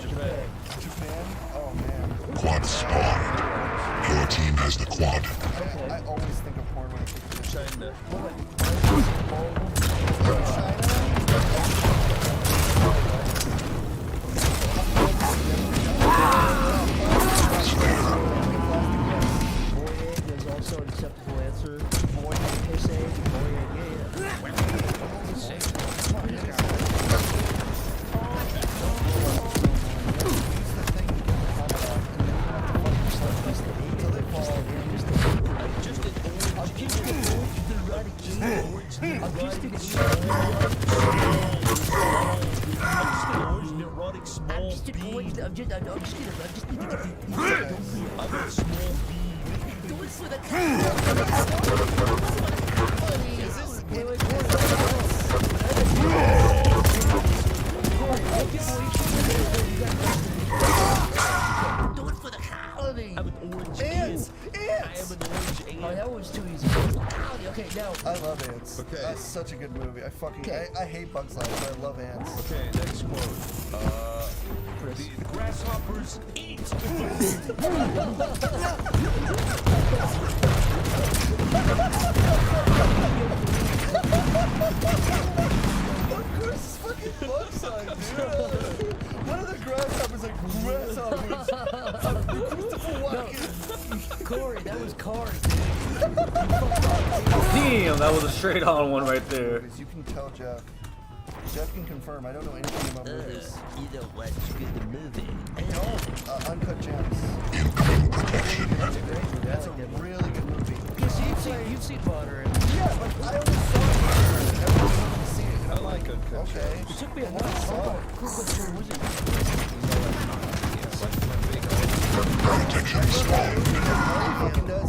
Speaker 1: Japan? Oh man.
Speaker 5: Quad spawned. Your team has the quad.
Speaker 1: I always think of porn when I think of
Speaker 12: China.
Speaker 14: Voyage is also an acceptable answer. Voyage, Oh, that was too easy. Okay, now.
Speaker 1: I love ants.
Speaker 12: Okay.
Speaker 1: That's such a good movie. I hate Bugs Life, but I love ants.
Speaker 12: Okay, next quote. The grasshoppers eat.
Speaker 1: Of course, it's fucking Bugs Life, dude. What are the grasshoppers like? Grasshoppers. Christopher Walken.
Speaker 14: Corey, that was Cars, dude.
Speaker 4: Damn, that was a straight on one right there.
Speaker 1: You can tell Jeff. Jeff can confirm. I don't know anything about movies.
Speaker 3: You know what's good the movie?
Speaker 1: Uncut Gems.
Speaker 5: Incoming protection.
Speaker 1: That's a really good movie.
Speaker 14: Because you've seen Potter.
Speaker 1: Yeah, but I only saw it. Everyone wanted to see it. And I'm like, okay.
Speaker 14: It took me a while.
Speaker 5: Protection spawned.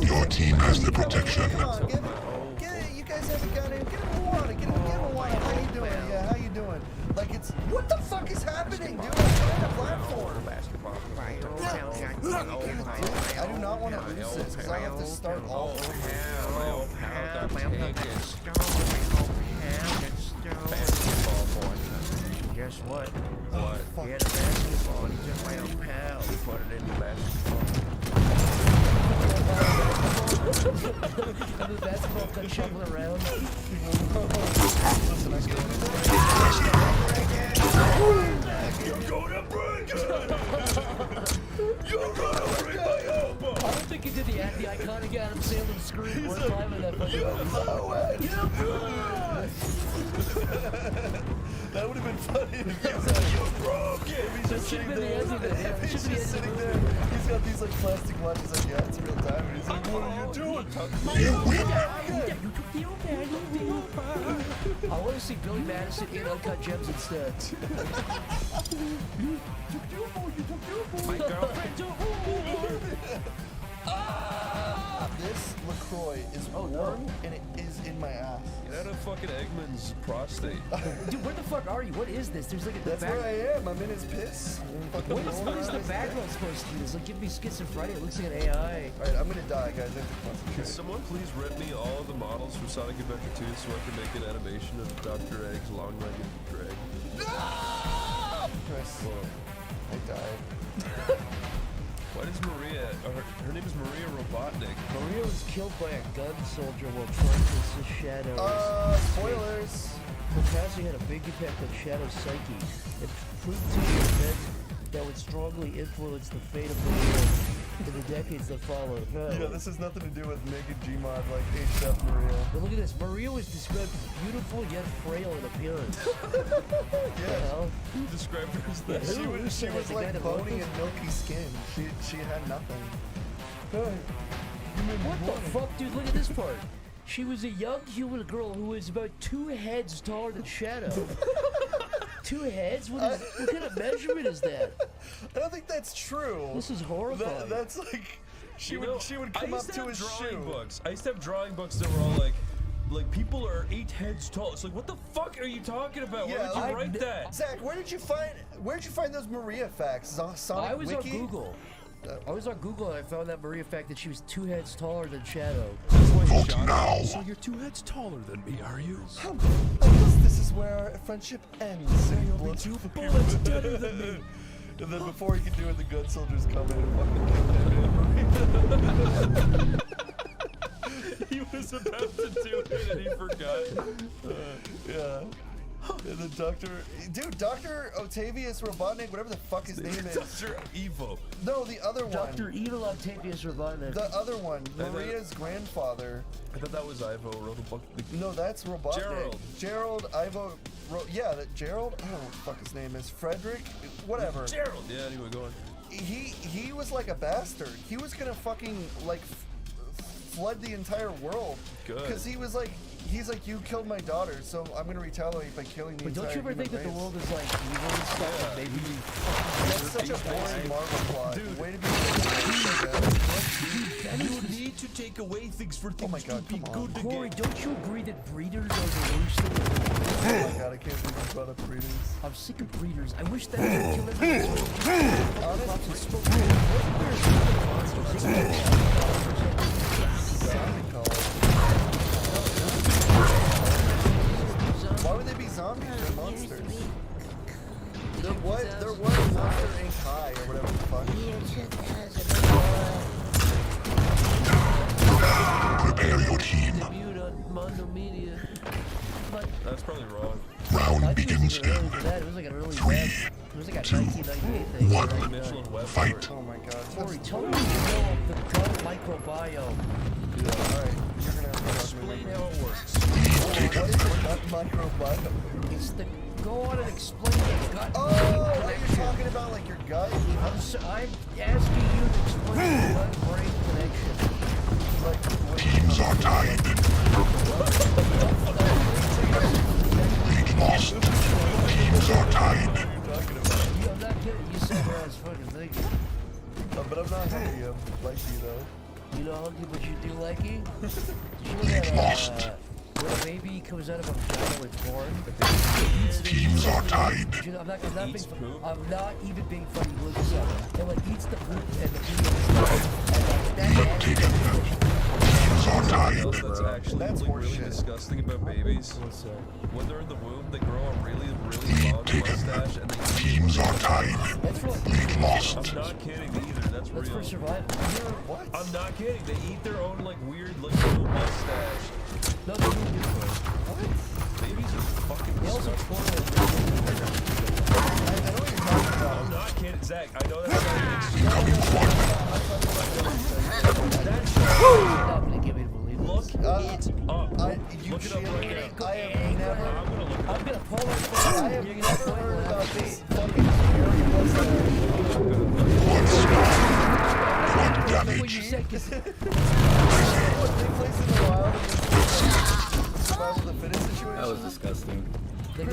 Speaker 5: Your team has the protection.
Speaker 1: Come on, get it. You guys haven't got in. Get him a water. Get him a water. How you doing? Yeah, how you doing? Like it's what the fuck is happening, dude? I'm trying to platform. I do not want to lose this because I have to start all over.
Speaker 3: Guess what?
Speaker 1: What?
Speaker 3: He had a basketball and he took my own pal. He put it in the basketball.
Speaker 14: And the basketball got shuffling around.
Speaker 12: You're gonna break it! You're gonna break my elbow!
Speaker 14: I don't think he did the iconic Adam Sandler scream one time in that fucking
Speaker 1: That would have been funny if he was like,
Speaker 12: you broke it!
Speaker 1: If he's just sitting there, if he's just sitting there, he's got these like plastic watches like, yeah, it's real time, and he's like, what are you doing?
Speaker 14: I want to see Billy Madison in Uncut Gems instead.
Speaker 12: My girlfriend.
Speaker 1: This LaCroix is warm and it is in my ass.
Speaker 12: Get out of fucking Eggman's prostate.
Speaker 14: Dude, where the fuck are you? What is this? There's like a
Speaker 1: That's where I am. I'm in his piss.
Speaker 14: What is the background supposed to do? It's like give me schizophrenia. It looks like an AI.
Speaker 1: Alright, I'm gonna die, guys. I have to concentrate.
Speaker 12: Can someone please rent me all of the models from Sonic Adventure 2 so I can make an animation of Dr. Egg's long-legged drag?
Speaker 1: Chris, I died.
Speaker 12: Why does Maria, her name is Maria Robotnik.
Speaker 14: Maria was killed by a gun soldier while trying to assist Shadow.
Speaker 1: Spoilers.
Speaker 14: Potassium had a big impact on Shadow's psyche. It proved to be an event that would strongly influenced the fate of the world in the decades that followed.
Speaker 1: Yeah, this has nothing to do with making Gmod like HF Maria.
Speaker 14: But look at this. Maria was described beautiful yet frail in appearance.
Speaker 1: Yeah.
Speaker 12: Who described her as that?
Speaker 1: She was like bony and milky skin. She had nothing.
Speaker 14: What the fuck, dude? Look at this part. She was a young human girl who was about 2 heads taller than Shadow. 2 heads? What kind of measurement is that?
Speaker 1: I don't think that's true.
Speaker 14: This is horrifying.
Speaker 1: That's like she would come up to his shoe.
Speaker 12: Books. I used to have drawing books that were all like people are 8 heads tall. It's like, what the fuck are you talking about? Why did you write that?
Speaker 1: Zach, where did you find those Maria facts? Sonic
Speaker 14: I was
Speaker 1: Wiki?
Speaker 14: on Google. I was on Google and I found that Maria fact that she was 2 heads taller than Shadow.
Speaker 5: Vote now.
Speaker 12: So you're 2 heads taller than me, are you?
Speaker 1: I guess this is where our friendship ends.
Speaker 12: You'll be 2 bullets deader than me.
Speaker 1: And then before he could do it, the good soldiers come in and fucking kill him.
Speaker 12: He was about to do it and he forgot.
Speaker 1: Yeah. And then Dr. Octavius Robotnik, whatever the fuck his name is.
Speaker 12: Dr. Evo.
Speaker 1: No, the other one.
Speaker 14: Dr. Evil Octavius Robotnik.
Speaker 1: The other one, Maria's grandfather.
Speaker 12: I thought that was Ivo wrote a book.
Speaker 1: No, that's Robotnik. Gerald, Ivo, Gerald? I don't know what the fuck his name is. Frederick? Whatever.
Speaker 12: Gerald! Yeah, anyway, go on.
Speaker 1: He was like a bastard. He was gonna fucking, like, flood the entire world.
Speaker 12: Good.
Speaker 1: Because he's like, you killed my daughter, so I'm gonna retaliate by killing the entire
Speaker 14: But don't you ever think that the world is like evil and stuff? And maybe
Speaker 1: that's such a boring Marvel plot.
Speaker 12: Dude.
Speaker 1: Way to be
Speaker 12: You need to take away things for things to be good again.
Speaker 14: Corey, don't you agree that breeders are the worst thing?
Speaker 1: Oh my god, I can't believe you brought up breeders.
Speaker 14: I'm sick of breeders. I wish that I could kill everyone.
Speaker 1: Why would they be zombies? They're monsters. They're what? They're what? Monster Inc. High or whatever the fuck.
Speaker 5: Prepare your team.
Speaker 12: That's probably wrong.
Speaker 5: Round begins in
Speaker 14: It was like an early
Speaker 5: 3,
Speaker 14: it was like a 1998 thing.
Speaker 5: 1. Fight.
Speaker 1: Oh my god.
Speaker 14: Corey, tell me you know the gut microbiome.
Speaker 1: Alright, you're gonna have to
Speaker 12: Explain how it works.
Speaker 1: What is the gut microbiome?
Speaker 14: It's the go on and explain the gut.
Speaker 1: Oh, are you talking about like your gut?
Speaker 14: I'm asking you to explain the gut-brain connection.
Speaker 5: Teams are tied. Lead lost. Teams are tied.
Speaker 14: I'm not kidding. You said what I was fucking thinking.
Speaker 1: But I'm not hungry. I'm likey though.
Speaker 14: You know hungry, but you do likey? Did you know
Speaker 5: Lead
Speaker 14: that
Speaker 5: lost.
Speaker 14: when a baby comes out of a vagina with corn?
Speaker 5: Teams are tied.
Speaker 14: You know, I'm not even being funny. Look this up. It like eats the poop and the pee and
Speaker 5: Teams are tied.
Speaker 12: That's actually really disgusting about babies. When they're in the womb, they grow a really long mustache and they
Speaker 5: Teams are tied. Lead lost.
Speaker 12: I'm not kidding either. That's real.
Speaker 14: for survival.
Speaker 1: What?
Speaker 12: I'm not kidding. They eat their own like weird like little mustache.
Speaker 14: No, they do it.
Speaker 12: What? Babies are fucking
Speaker 14: They also
Speaker 12: disgusting.
Speaker 1: I know what you're talking about.
Speaker 12: I'm not kidding, Zach. I know that's not
Speaker 14: You're not gonna get me to believe this.
Speaker 12: Look it up.
Speaker 1: You
Speaker 12: Look it up right now.
Speaker 1: I have never.
Speaker 12: I'm gonna look it up.
Speaker 14: I'm gonna pull my phone.
Speaker 1: I have never heard about this fucking scary mustache.
Speaker 5: One
Speaker 14: What
Speaker 5: damage.
Speaker 14: you said, 'cause
Speaker 1: What, they place in the wild and survival of the fittest situation?
Speaker 11: That was disgusting.
Speaker 14: they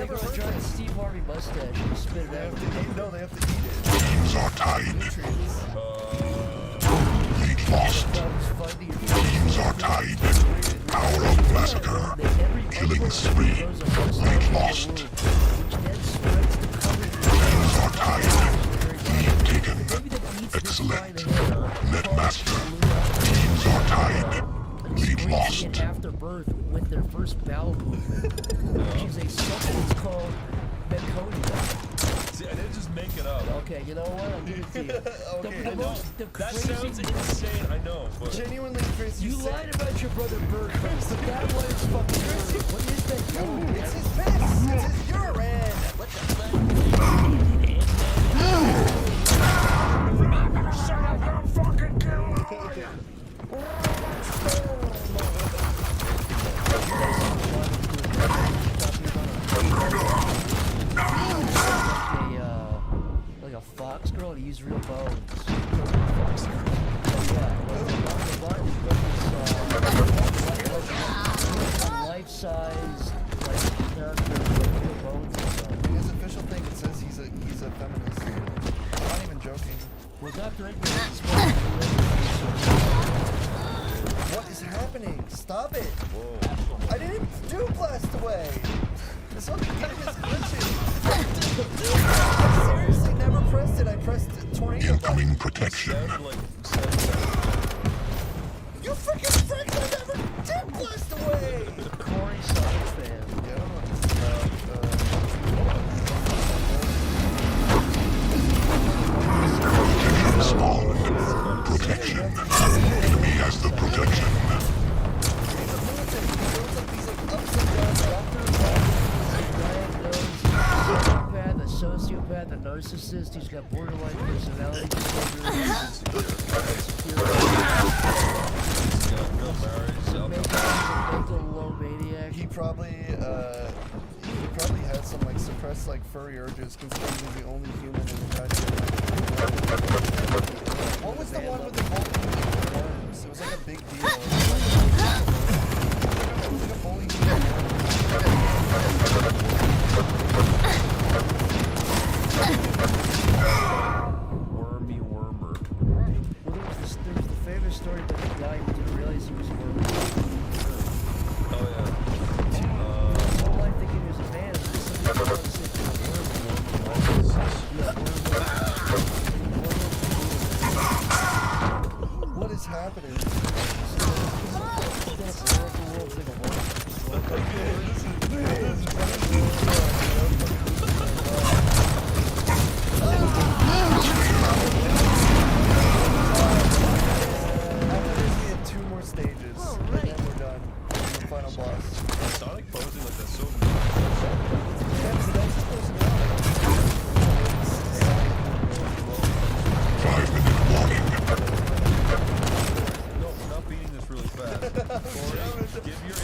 Speaker 14: grow a giant Steve Harvey mustache and spit it out.
Speaker 1: No, they have to eat it.
Speaker 5: Teams are tied.
Speaker 1: Nutrients.
Speaker 5: Lead lost. Teams are tied. Hour of massacre. Killing spree. Lead lost. Teams are tied. Lead taken. Excellent. Net master. Teams are tied. Lead lost.
Speaker 14: After birth with their first bowel movement, which is a substance called meconium.
Speaker 12: See, I didn't just make it up.
Speaker 14: Okay, you know what? I'll give it to you.
Speaker 1: Okay,
Speaker 14: The
Speaker 12: That
Speaker 14: crazy
Speaker 12: sounds insane. I know, but
Speaker 1: Genuinely crazy.
Speaker 14: You lied about your brother Bert, but that was fucking Bert. What is that?
Speaker 1: It's his piss. It's his urine. What the fuck?
Speaker 14: Fox girl and he used real bones. Life-size, like character with real bones and stuff.
Speaker 1: His official thing, it says he's a feminist. I'm not even joking.
Speaker 14: Was after it.
Speaker 1: What is happening? Stop it! I didn't do blast away! This whole game is glitching! I seriously never pressed it. I pressed tornado.
Speaker 5: Incoming protection.
Speaker 1: You freaking frick! I never did blast away!
Speaker 14: Corey Sonic fan.
Speaker 5: Protection. Enemy has the protection.
Speaker 14: A sociopath, a narcissist, he's got borderline personality disorder.
Speaker 1: He probably had some like suppressed like furry urges, considering he's the only human in the goddamn. What was the one with the bowling worms? It was like a big deal. It was like a bowling
Speaker 12: Wormy wormer.
Speaker 14: Well, there was the famous story about the guy who didn't realize he was a worm.
Speaker 12: Oh yeah.
Speaker 14: His whole life thinking he was a man.
Speaker 1: What is happening? Two more stages, and then we're done. And the final boss.
Speaker 12: Sonic posing like that's so. No, we're not beating this really fast. Corey, give your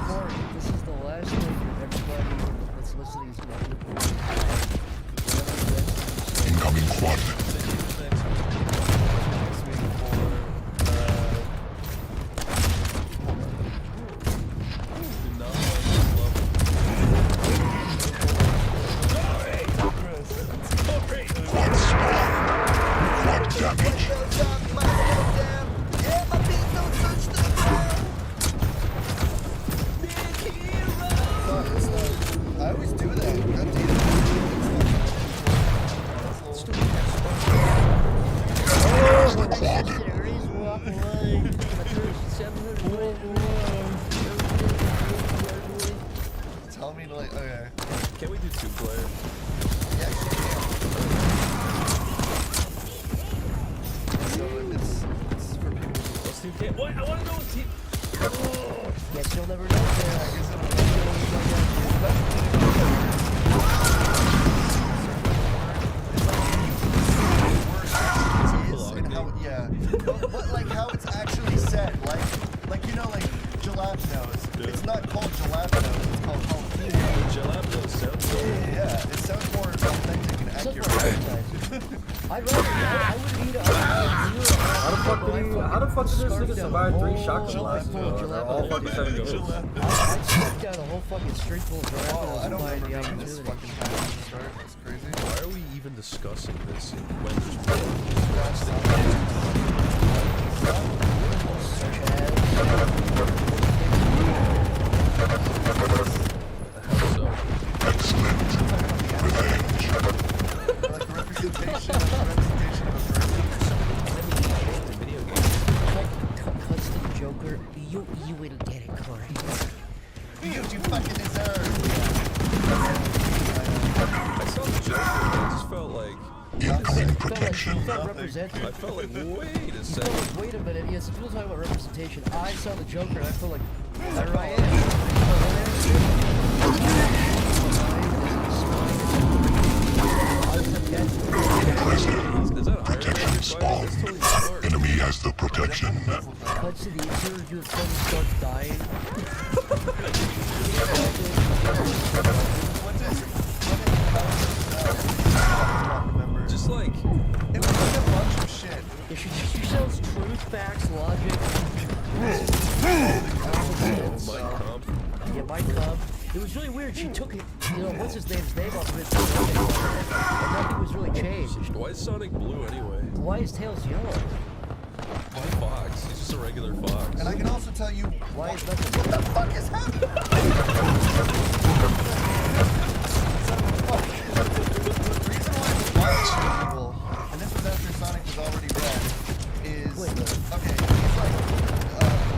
Speaker 14: Corey, this is the last thing that everybody that's listening is going to do.
Speaker 5: Incoming quad.
Speaker 1: I always do that. Tell me to like, okay.
Speaker 12: Can we do 2-player?
Speaker 1: Yeah, so it's for people.
Speaker 12: Let's do what? I want to know what team.
Speaker 14: Guess you'll never know.
Speaker 1: But like how it's actually said, like you know, like jalapenos. It's not called jalapenos. It's called jalapeno.
Speaker 12: Jalapenos sounds so.
Speaker 1: Yeah, it sounds more authentic and accurate.
Speaker 14: I would eat a.
Speaker 4: How the fuck did this nigga survive 3 shock blasts? They're all fucking 7 goes.
Speaker 14: I down a whole fucking street full of jalapenos.
Speaker 1: I don't remember being this fucking time to start. It's crazy.
Speaker 12: Why are we even discussing this when
Speaker 14: Joker, you will get it, Corey.
Speaker 1: You fucking deserve.
Speaker 12: I saw the Joker, I just felt like
Speaker 5: protection.
Speaker 12: I felt like, wait a second.
Speaker 14: Wait a minute, yes, if people talking about representation, I saw the Joker and I felt like, there I am.
Speaker 5: Protection spawn. Enemy has the protection.
Speaker 14: Cuts to the interior, your friend starts dying.
Speaker 1: What is
Speaker 14: facts, logic. Yeah, my cub. It was really weird. She took it, you know, what's his name's name off of it, and nothing was really changed.
Speaker 12: Why is Sonic blue anyway?
Speaker 14: Why is Tails yellow?
Speaker 12: Why fox? He's just a regular fox.
Speaker 1: And I can also tell you
Speaker 14: why is nothing.
Speaker 1: What the fuck is happening? And this was after Sonic was already red, is, okay, he's like,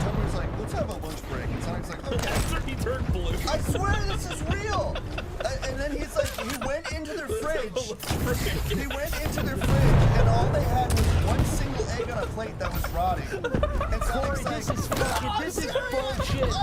Speaker 1: Tomo's like, let's have a lunch break, and Sonic's like, okay.
Speaker 12: After he turned blue.
Speaker 1: I swear this is real! And then he's like, he went into their fridge, and all they had was one single egg on a plate that was rotting. And Sonic's like,
Speaker 14: this is bullshit.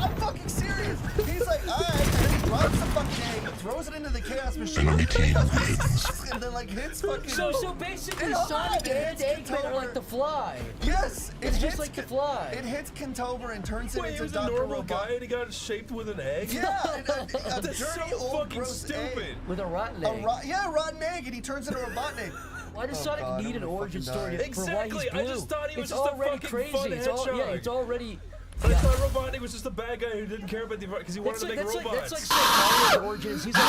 Speaker 1: I'm fucking serious! He's like, alright, and then he grabs the fucking egg, throws it into the chaos machine, and then like hits fucking...
Speaker 14: So basically Sonic and Eggman are like the Fly.
Speaker 1: Yes!
Speaker 14: It's just like the Fly.
Speaker 1: It hits Kentober and turns him
Speaker 12: Wait, he
Speaker 1: into
Speaker 12: was a
Speaker 1: Dr.
Speaker 12: normal
Speaker 1: Robot.
Speaker 12: guy and he got shaped with an egg?
Speaker 1: Yeah! A
Speaker 12: That's
Speaker 1: dirty
Speaker 12: so
Speaker 1: old
Speaker 12: fucking
Speaker 1: gross
Speaker 12: stupid.
Speaker 1: egg.
Speaker 14: With a rotten egg.
Speaker 1: Yeah, a rotten egg, and he turns into a Robotnik.
Speaker 14: Why does Sonic need an origin story for why he's blue?
Speaker 12: I just thought he was
Speaker 14: it's
Speaker 12: just
Speaker 14: already
Speaker 12: a fucking
Speaker 14: crazy.
Speaker 12: fun
Speaker 14: It's
Speaker 12: hedgehog.
Speaker 14: it's already.
Speaker 12: I thought Robotnik was just a bad guy who didn't care about the environment because he wanted to make robots.
Speaker 14: That's like Mario origins. He's like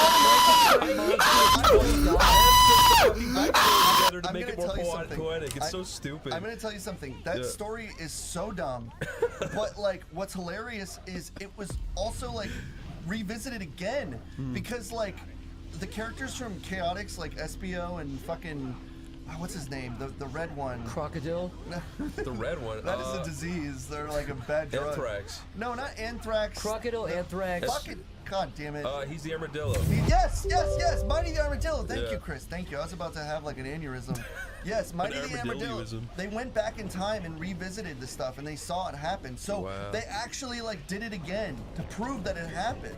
Speaker 12: together to make it more poetic. It's so stupid.
Speaker 1: I'm gonna tell you something. That story is so dumb. But like, what's hilarious is it was also like revisited again because like the characters from Chaotix, like SBO and fucking. What's his name? The red one.
Speaker 14: Crocodile?
Speaker 12: The red one?
Speaker 1: That is a disease. They're like a bad drug.
Speaker 12: Anthrax.
Speaker 1: No, not anthrax.
Speaker 14: Crocodile, anthrax.
Speaker 1: Fucking, God damn it.
Speaker 12: He's the armadillo.
Speaker 1: Yes! Mighty the Armadillo. Thank you, Chris. Thank you. I was about to have like an aneurysm. Yes, Mighty the Armadillo. They went back in time and revisited the stuff and they saw it happen. So they actually like did it again to prove that it happened.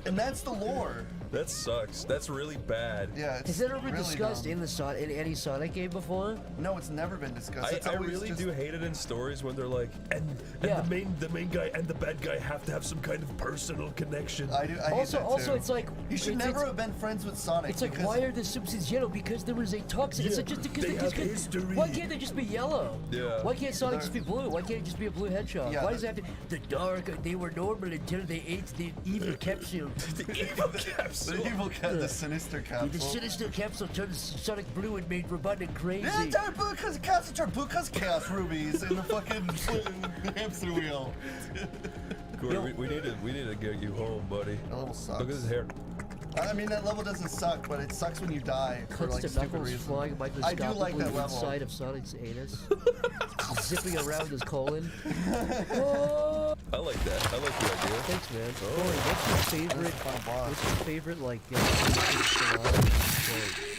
Speaker 1: And that's the lore.
Speaker 12: That sucks. That's really bad.
Speaker 1: Yeah, it's
Speaker 14: Has that ever been
Speaker 1: really
Speaker 14: discussed
Speaker 1: dumb.
Speaker 14: in any Sonic game before?
Speaker 1: No, it's never been discussed. It's
Speaker 12: I
Speaker 1: always
Speaker 12: really
Speaker 1: just...
Speaker 12: do hate it in stories when they're like, and the main guy and the bad guy have to have some kind of personal connection.
Speaker 1: I hate that too.
Speaker 14: Also, it's like
Speaker 1: you should never have been friends with Sonic.
Speaker 14: It's like, why are the Simpsons yellow? Because there was a toxin. It's like just because
Speaker 12: they have history.
Speaker 14: Why can't they just be yellow?
Speaker 12: Yeah.
Speaker 14: Why can't Sonic just be blue? Why can't it just be a blue hedgehog?
Speaker 1: Yeah,
Speaker 14: why does it have to? The dark. They were normal until they ate the evil capsule.
Speaker 12: The evil capsule.
Speaker 1: The evil capsule. The sinister capsule.
Speaker 14: The sinister capsule turned Sonic blue and made Robotnik crazy.
Speaker 1: Yeah, it turned blue because capsule turned blue because chaos rubies in the fucking hamster wheel.
Speaker 12: Corey, we need to get you home, buddy.
Speaker 1: That level sucks.
Speaker 12: Look at his hair.
Speaker 1: I mean, that level doesn't suck, but it sucks when you die for like
Speaker 14: Cuts to
Speaker 1: stupid
Speaker 14: Knuckles
Speaker 1: reasons.
Speaker 14: flying
Speaker 1: I do like
Speaker 14: microscopically
Speaker 1: that level.
Speaker 14: inside of Sonic's anus, zipping around his colon.
Speaker 12: I like that. I like the idea.
Speaker 14: Thanks, man.
Speaker 12: Oh.
Speaker 14: Corey, what's your favorite? What's your favorite like?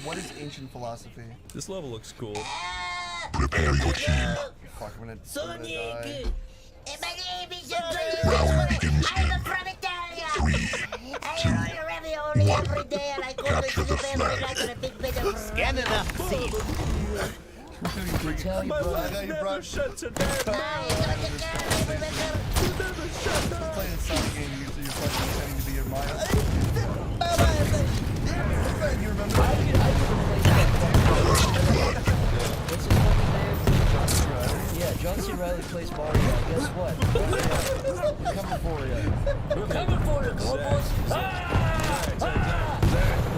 Speaker 1: What is ancient philosophy?
Speaker 12: This level looks cool.
Speaker 5: Prepare your team.
Speaker 1: Fuck, I'm gonna die.
Speaker 5: Round begins in 3, 2, 1. Capture the flag.
Speaker 3: Scan it up, see.
Speaker 14: Tell you, bro.
Speaker 12: Never shuts it down.
Speaker 1: Playing a Sonic game, you're fucking pretending to be your Mario. You remember?
Speaker 14: What's his fucking name? Yeah, John C. Reilly plays Mario. Guess what? We're coming for you. We're coming for you, Corpus.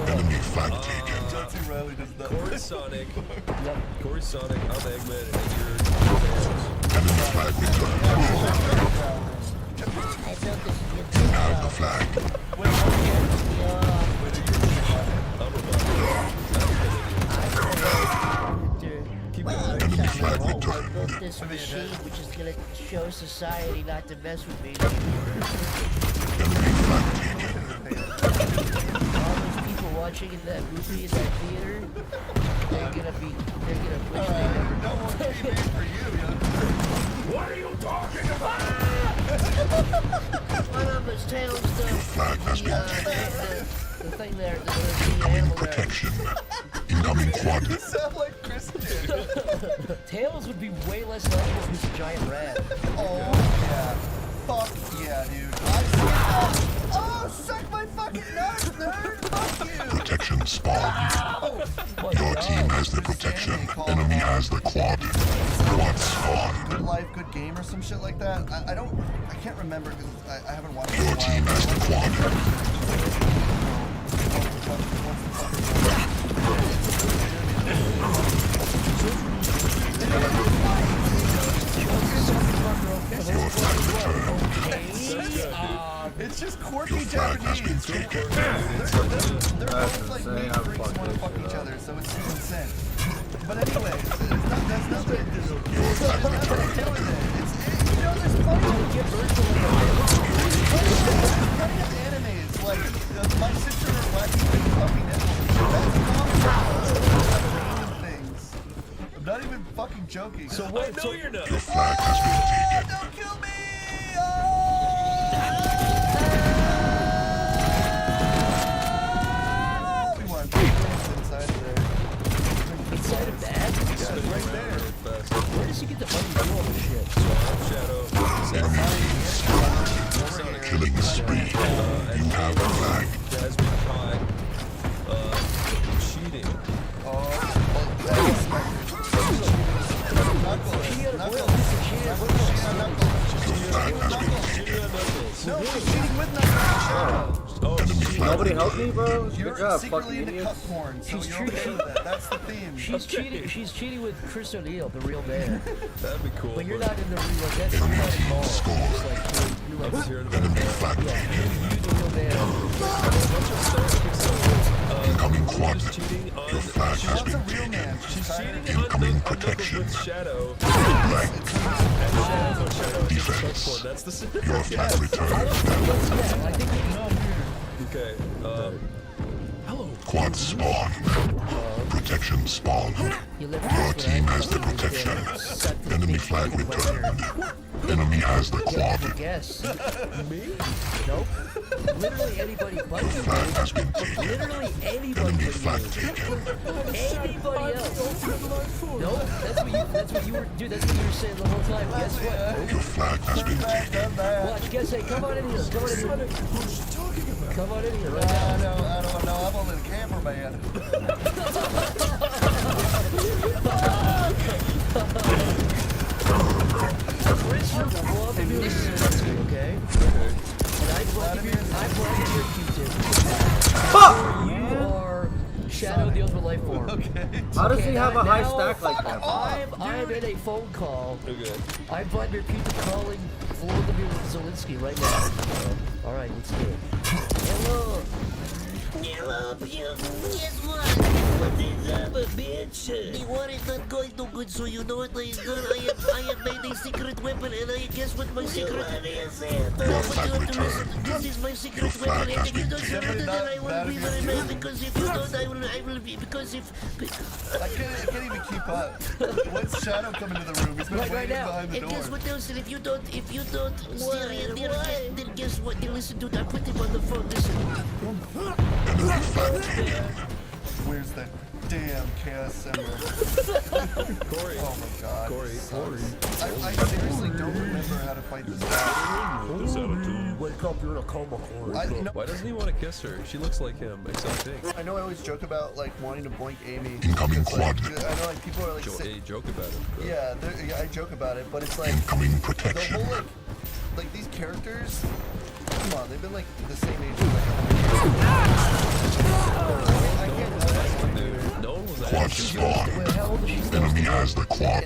Speaker 5: Enemy flag taken.
Speaker 1: John C. Reilly does that.
Speaker 12: Corey Sonic.
Speaker 14: Yep.
Speaker 12: Corey Sonic, I'm Eggman, and you're...
Speaker 5: Enemy flag returned. You have the flag. Enemy flag returned.
Speaker 14: I built this machine which is gonna show society not to mess with me.
Speaker 5: Enemy flag taken.
Speaker 14: All those people watching in that movie in that theater, they're gonna wish they never.
Speaker 1: No more TV for you, young.
Speaker 12: What are you talking about?
Speaker 14: One of us Tails the thing there, the
Speaker 5: Incoming protection. Incoming quad.
Speaker 1: You sound like Christian.
Speaker 14: Tails would be way less likely if he was a giant rat.
Speaker 1: Oh, yeah. Fuck yeah, dude. I see that. Oh, suck my fucking nuts, nerd. Fuck you.
Speaker 5: Protection Protection spawn. Your team has the protection. Enemy has the quad. Quad spawn.
Speaker 1: Good life, good game, or some shit like that. I can't remember because I haven't watched it in a
Speaker 5: Your
Speaker 1: while.
Speaker 5: team has the quad.
Speaker 1: It's just quirky Japanese. They're both like mean freaks who want to fuck each other, so it's consent. But anyways, there's nothing to do with it. You know, there's plenty of animes like My Sister or Wacky Big Fucking Network. That's common things. I'm not even fucking joking.
Speaker 12: So what? No, you're not.
Speaker 5: Your flag has been taken.
Speaker 1: Don't kill me! We won. Inside of there.
Speaker 14: Inside of that?
Speaker 1: Yeah, it's right there.
Speaker 14: Where does he get the money to do all this shit?
Speaker 12: Shadow.
Speaker 5: Killing spree. You have the flag.
Speaker 12: Has been caught cheating.
Speaker 1: No, she's cheating with Knuckles.
Speaker 4: Nobody help me, bro?
Speaker 1: You're
Speaker 4: Good job,
Speaker 1: secretly
Speaker 4: fucking
Speaker 1: into
Speaker 4: idiots.
Speaker 1: cup porn, so you're okay with that. That's the theme.
Speaker 14: She's cheating with Chris O'Neill, the real man.
Speaker 12: That'd be cool.
Speaker 14: But you're not in the real. That's you're not involved. It's like you're like
Speaker 12: Let's hear it about it.
Speaker 14: you the real man.
Speaker 5: Incoming quad.
Speaker 12: She's cheating on.
Speaker 5: Your flag
Speaker 1: She
Speaker 5: has
Speaker 1: wants a
Speaker 5: been
Speaker 1: real
Speaker 5: taken.
Speaker 1: man. She's tired.
Speaker 5: Incoming
Speaker 12: Knuckles
Speaker 5: protection.
Speaker 12: with Shadow.
Speaker 5: Defense.
Speaker 12: That's the
Speaker 5: Your flag returned.
Speaker 14: I think we know.
Speaker 12: Okay. Hello.
Speaker 5: Quad spawn. Protection spawn.
Speaker 14: You live
Speaker 5: Your team has the protection. Enemy flag returned. Enemy has the quad.
Speaker 14: Guess. Me? Nope. Literally anybody but
Speaker 5: Your
Speaker 14: you.
Speaker 5: flag has been taken.
Speaker 14: Literally anybody
Speaker 5: Enemy
Speaker 14: but
Speaker 5: flag
Speaker 14: you.
Speaker 5: taken.
Speaker 14: Anybody else. No, that's what you were, dude, that's what you were saying the whole time. Guess what?
Speaker 5: Your flag has been taken.
Speaker 14: Watch, guess, hey, come on in here. Come on in here. Come on in here right
Speaker 1: I
Speaker 14: now.
Speaker 1: don't know. I'm only the cameraman.
Speaker 14: Chris, you're loving this, okay? And I brought your Q-tip. You are Shadow the Ultimate Life Form.
Speaker 1: Okay.
Speaker 4: How does he have a high
Speaker 14: Now,
Speaker 4: stack like that?
Speaker 14: I'm in a phone call.
Speaker 12: Okay.
Speaker 14: I'm Vladimir Putin calling Volodymyr Zelensky right now. Alright, let's do it. Hello.
Speaker 3: Hello, you. Guess what? What is up, bitch? The war is not going too good, so you know what I have made a secret weapon, and guess what my secret... No, but you have to listen. This is my secret weapon, and if you don't surrender, then I will be very mad, because if you don't, I will be, because if...
Speaker 1: I can't even keep up. When's Shadow coming to the room? He's been
Speaker 14: Right
Speaker 1: waiting
Speaker 14: now.
Speaker 1: behind the
Speaker 3: And
Speaker 1: door.
Speaker 3: guess what else? And if you don't then guess what? Then listen to that. Put him on the phone. Listen.
Speaker 1: Where's that damn Chaos Emerald?
Speaker 12: Corey.
Speaker 1: Oh my god.
Speaker 12: Corey.
Speaker 1: I seriously don't remember how to fight this guy.
Speaker 14: Wake up, you're in a coma, Corey.
Speaker 12: Why doesn't he want to kiss her? She looks like him, except pink.
Speaker 1: I know I always joke about like wanting to boink Amy.
Speaker 5: Incoming
Speaker 1: Like,
Speaker 5: quad.
Speaker 1: I know like people are like
Speaker 12: Joke about it. Bro.
Speaker 1: yeah, I joke about it, but it's like
Speaker 5: Incoming
Speaker 1: the
Speaker 5: protection.
Speaker 1: whole like these characters. Come on, they've been like the same age for like 100 years. I can't
Speaker 12: Dude, no one was
Speaker 5: Quad
Speaker 12: actually.
Speaker 5: spawn.
Speaker 14: Wait, how old is she?
Speaker 5: Enemy has the quad.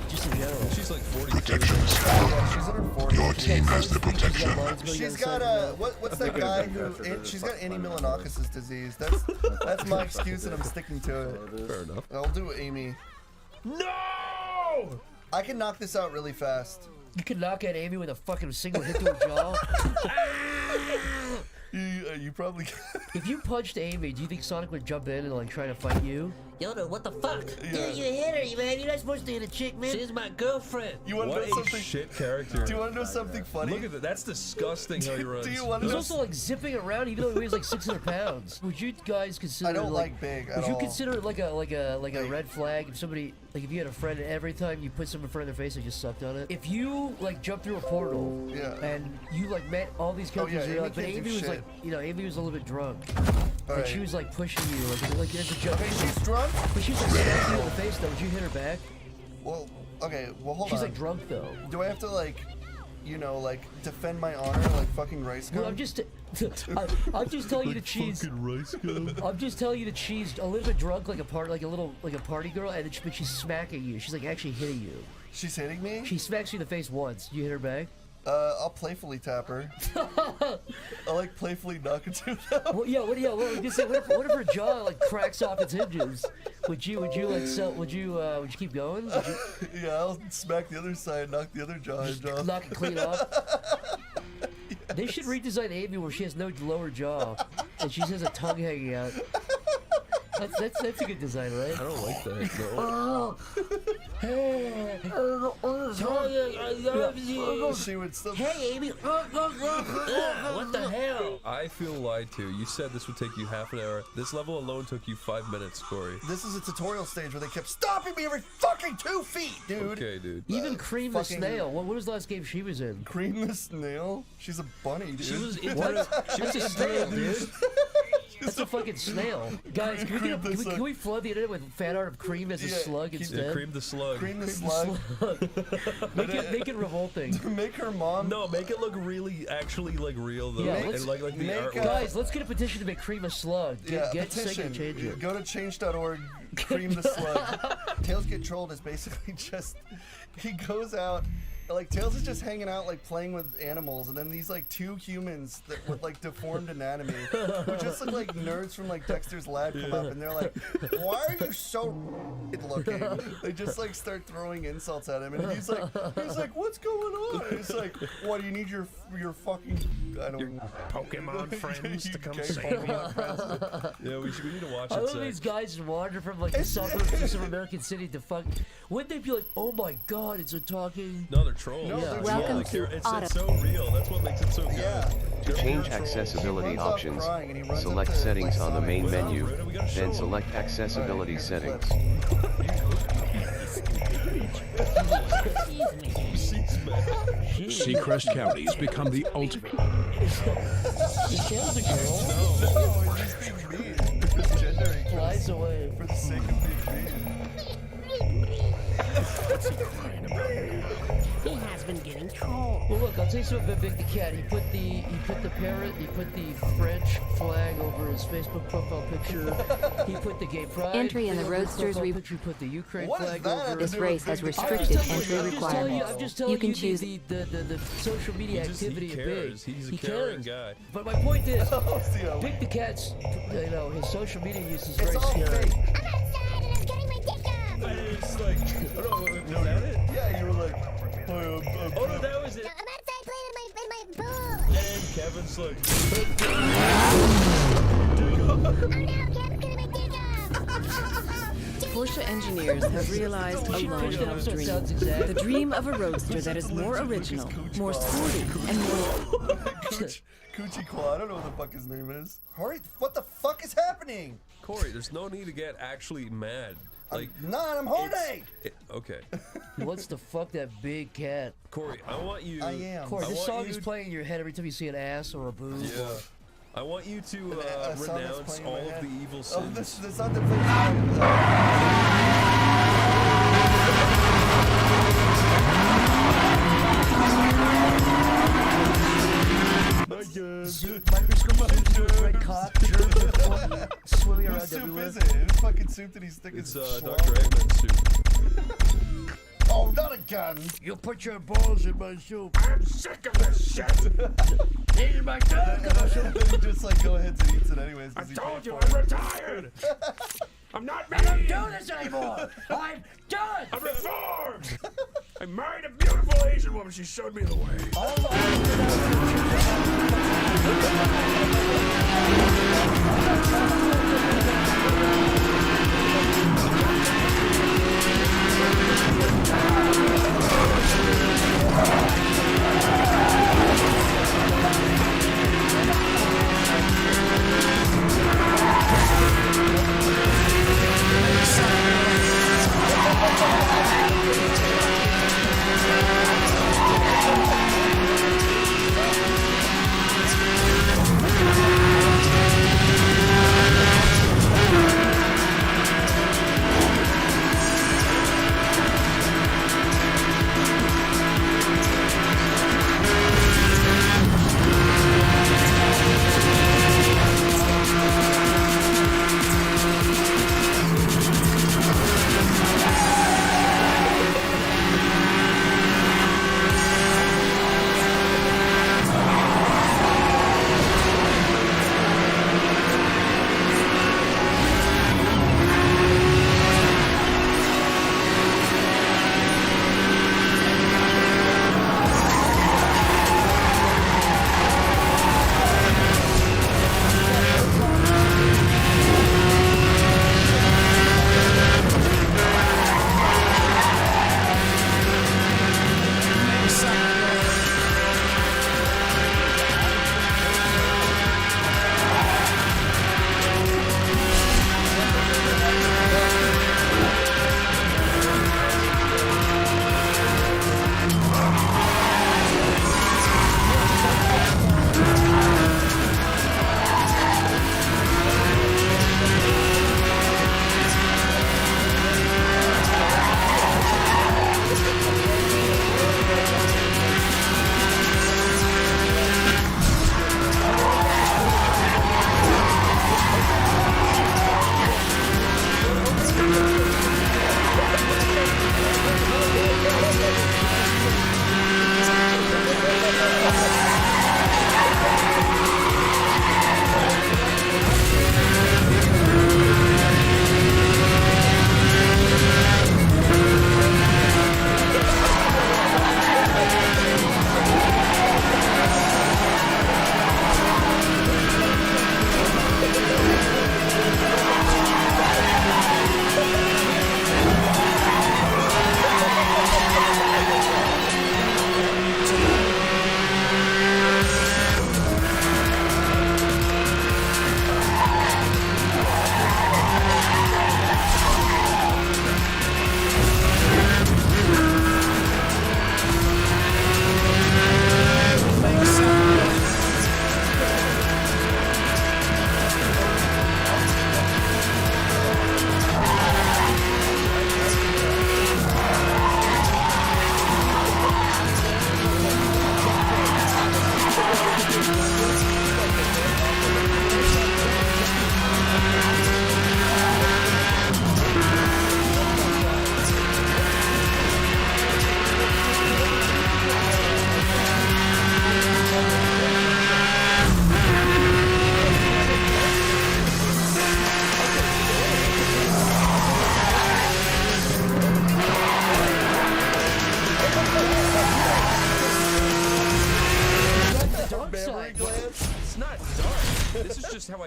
Speaker 14: Just in general.
Speaker 12: She's like 40.
Speaker 5: Protection
Speaker 1: Yeah,
Speaker 5: spawn.
Speaker 1: she's in her 40s.
Speaker 5: Your team has the protection.
Speaker 1: She's got what's that guy who? She's got Annie Milonakis' disease. That's my excuse, and I'm sticking to it.
Speaker 12: Fair enough.
Speaker 1: I'll do Amy.
Speaker 12: No!
Speaker 1: I can knock this out really fast.
Speaker 14: You can knock out Amy with a fucking single hit to her jaw.
Speaker 1: You probably.
Speaker 14: If you punched Amy, do you think Sonic would jump in and like try to fight you?
Speaker 3: Yoda, what the fuck?
Speaker 1: Yeah.
Speaker 3: You hit her, man. You're not supposed to hit a chick, man. She's my girlfriend.
Speaker 1: You want to
Speaker 12: What
Speaker 1: know
Speaker 12: a
Speaker 1: something?
Speaker 12: shit character.
Speaker 1: Do you want to know something funny?
Speaker 12: Look at that. That's disgusting how he runs.
Speaker 1: Do you want to
Speaker 14: He's
Speaker 1: know?
Speaker 14: also like zipping around, even though he weighs like 600 pounds. Would you guys consider?
Speaker 1: I don't like big at
Speaker 14: Would you
Speaker 1: all.
Speaker 14: consider it like a red flag if somebody like if you had a friend and every time you put something in front of their face they just sucked on it? If you like jumped through a portal,
Speaker 1: Yeah.
Speaker 14: and you like met all these characters,
Speaker 1: yeah,
Speaker 14: you're
Speaker 1: Amy
Speaker 14: like, but
Speaker 1: can't do
Speaker 14: Amy was
Speaker 1: shit.
Speaker 14: like, Amy was a little bit drunk. And she was like pushing you, like there's a joke.
Speaker 1: Okay, she's drunk?
Speaker 14: But she was like smacking you in the face though. Would you hit her back?
Speaker 1: Well, okay, well hold on.
Speaker 14: She's like drunk though.
Speaker 1: Do I have to like, you know, like defend my honor like fucking rice gum?
Speaker 14: Well, I'm just telling you to cheese. I'm just telling you to cheese a little bit drunk, like a party girl, but she's smacking you. She's like actually hitting you.
Speaker 1: She's hitting me?
Speaker 14: She smacks you in the face once. You hit her back?
Speaker 1: I'll playfully tap her. I'll like playfully knock it to them.
Speaker 14: Well, yeah. What if her jaw like cracks off its hinges? Would you keep going?
Speaker 1: Yeah, I'll smack the other side, knock the other jaw off.
Speaker 14: Knock it clean off. They should redesign Amy where she has no lower jaw and she just has a tongue hanging out. That's a good design, right?
Speaker 12: I don't like that. No.
Speaker 14: Oh, hey, I love you.
Speaker 1: She would still.
Speaker 14: Hey, Amy. What the hell?
Speaker 12: I feel lied to. You said this would take you half an hour. This level alone took you 5 minutes, Corey.
Speaker 1: This is a tutorial stage where they kept stopping me every fucking 2 feet, dude.
Speaker 12: Okay, dude.
Speaker 14: Even Cream the Snail. What was the last game she was in?
Speaker 1: Cream the Snail? She's a bunny, dude.
Speaker 12: She was in
Speaker 14: That's a snail, dude. That's a fucking snail. Guys, can we flood the internet with fan art of Cream as a slug instead?
Speaker 12: Cream the slug.
Speaker 1: Cream the slug.
Speaker 14: Make it revolting.
Speaker 1: Make her mom.
Speaker 12: No, make it look really, actually like real though.
Speaker 14: Yeah,
Speaker 12: and like the artwork.
Speaker 14: Guys, let's get a petition to make Cream a slug. Get
Speaker 1: petition.
Speaker 14: sick and change it.
Speaker 1: Go to change.org. Cream the slug. Tails Get Trolled is basically just he goes out. Like Tails is just hanging out, like playing with animals, and then these like 2 humans that with like deformed anatomy, who just look like nerds from like Dexter's Lab, come up, and they're like, "Why are you so looking?" They just like start throwing insults at him, and he's like, "What's going on?" And it's like, "What do you need your fucking
Speaker 12: Pokemon friends to come save you?" Yeah, we need to watch it.
Speaker 14: I love these guys wander from like the suburbs to some American city to fuck. Wouldn't they be like, "Oh my God, it's a talking"?
Speaker 12: No, they're trolls.
Speaker 1: No,
Speaker 12: they're
Speaker 1: Welcome
Speaker 12: trolls.
Speaker 1: to
Speaker 12: It's so real. That's what makes it so good.
Speaker 1: Yeah.
Speaker 2: To change accessibility options, select Settings on the main menu, then select Accessibility Settings.
Speaker 18: Seacrest County has become the ultimate.
Speaker 14: Tails a girl.
Speaker 1: No, he's just being mean. It's gendering.
Speaker 14: Flies away.
Speaker 1: For the sake of being mean.
Speaker 3: What's he crying about? He has been getting trolled.
Speaker 14: Well, look, I'll tell you something about Big the Cat. He put the parrot, he put the French flag over his Facebook profile picture. He put the gay pride.
Speaker 19: Entry in the
Speaker 14: thing over his
Speaker 19: Roadsters
Speaker 14: profile picture. He put the Ukraine
Speaker 1: What is
Speaker 14: flag
Speaker 1: that?
Speaker 14: over.
Speaker 19: This race has restricted entry requirements.
Speaker 14: I'm just telling
Speaker 19: You can
Speaker 14: you
Speaker 19: choose.
Speaker 14: the social media activity of Big.
Speaker 12: cares. He's a caring guy.
Speaker 14: But my point is, Big the Cat's, his social media use is very scary.
Speaker 12: It's like, was that it?
Speaker 1: Yeah, you were like,
Speaker 12: oh no, that was it.
Speaker 3: I'm outside playing in my pool.
Speaker 12: And Kevin's like,
Speaker 19: Porsche engineers have realized a long-held dream. The dream of a roadster that is more original, more sporty, and more...
Speaker 1: Coochie Claw, I don't know what the fuck his name is. Hurry, what the fuck is happening?
Speaker 12: Corey, there's no need to get actually mad. Like,
Speaker 1: I'm horny!
Speaker 12: Okay.
Speaker 14: He wants to fuck that big cat.
Speaker 12: Corey, I want you...
Speaker 1: I am.
Speaker 14: Corey,
Speaker 12: I
Speaker 14: this
Speaker 12: want
Speaker 14: song
Speaker 12: you-
Speaker 14: is playing in your head every time you see an ass or a boob.
Speaker 12: Yeah. I want you to
Speaker 1: A song that's
Speaker 12: renounce
Speaker 1: playing in
Speaker 12: all
Speaker 1: my
Speaker 12: of
Speaker 1: head.
Speaker 12: the evil
Speaker 1: Oh,
Speaker 12: sins.
Speaker 1: this song that plays
Speaker 14: Microscope, red cock, germs swimming around
Speaker 1: Whose soup
Speaker 14: everywhere.
Speaker 1: is it? Whose fucking soup did he stick
Speaker 12: It's
Speaker 1: his schlong
Speaker 12: Dr.
Speaker 1: in?
Speaker 12: Eggman's soup.
Speaker 1: Oh, not again!
Speaker 14: You put your balls in my soup.
Speaker 1: I'm sick of this shit!
Speaker 14: This is my dog.
Speaker 1: Then he just like go ahead and eats it anyways. I
Speaker 12: told you I'm retired! I'm not me!
Speaker 14: I don't do this anymore. I'm done.
Speaker 12: I'm reformed! I married a beautiful Asian woman. She showed me the way.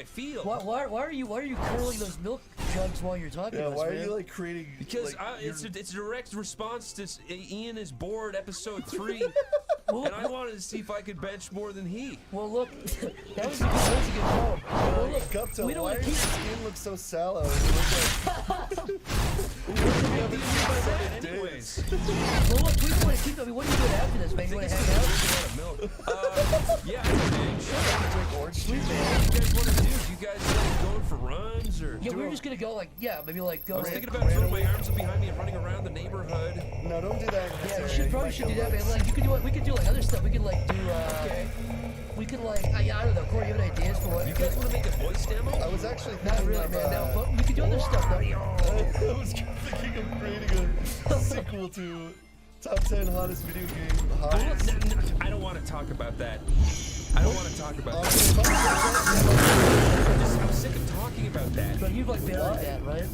Speaker 12: feel.
Speaker 14: Why are you curling those milk jugs while you're talking?
Speaker 1: Yeah,
Speaker 14: to us,
Speaker 1: why are
Speaker 14: man?
Speaker 1: you like creating?
Speaker 12: Because
Speaker 1: like,
Speaker 12: it's a direct response to Ian is bored episode 3, and I wanted to see if I could bench more than he.
Speaker 14: Well, look, that was a good call. Well, look,
Speaker 1: Gupta,
Speaker 14: we don't
Speaker 1: why
Speaker 14: want
Speaker 1: does
Speaker 14: to
Speaker 1: your
Speaker 14: keep.
Speaker 1: skin look so sallow?
Speaker 12: Anyways.
Speaker 14: Well, look, we don't want to keep. I mean, what are you doing after this, man? You want to hang out?
Speaker 12: Yeah, I
Speaker 1: orange
Speaker 12: juice. What do you guys want to do? Do you guys like going for runs or?
Speaker 14: Yeah, we were just gonna go like, maybe like go.
Speaker 12: I was thinking about throwing my arms up behind me and running around the neighborhood.
Speaker 1: No, don't do that.
Speaker 14: Yeah, we should probably do that, man. Like, you could do it. We could do like other stuff. We could like do. We could like. I don't know. Corey, you have any ideas for what?
Speaker 12: You guys want to make a voice demo?
Speaker 1: I was actually
Speaker 14: Not
Speaker 1: thinking
Speaker 14: really,
Speaker 1: of,
Speaker 14: man. No, but we could do other stuff. Though.
Speaker 1: I was thinking of creating a sequel to Top 10 Hottest Video Game Highs.
Speaker 12: No, I don't want to talk about that. I don't want to talk about that. I'm sick of talking about that.
Speaker 14: But you've like been on that, right?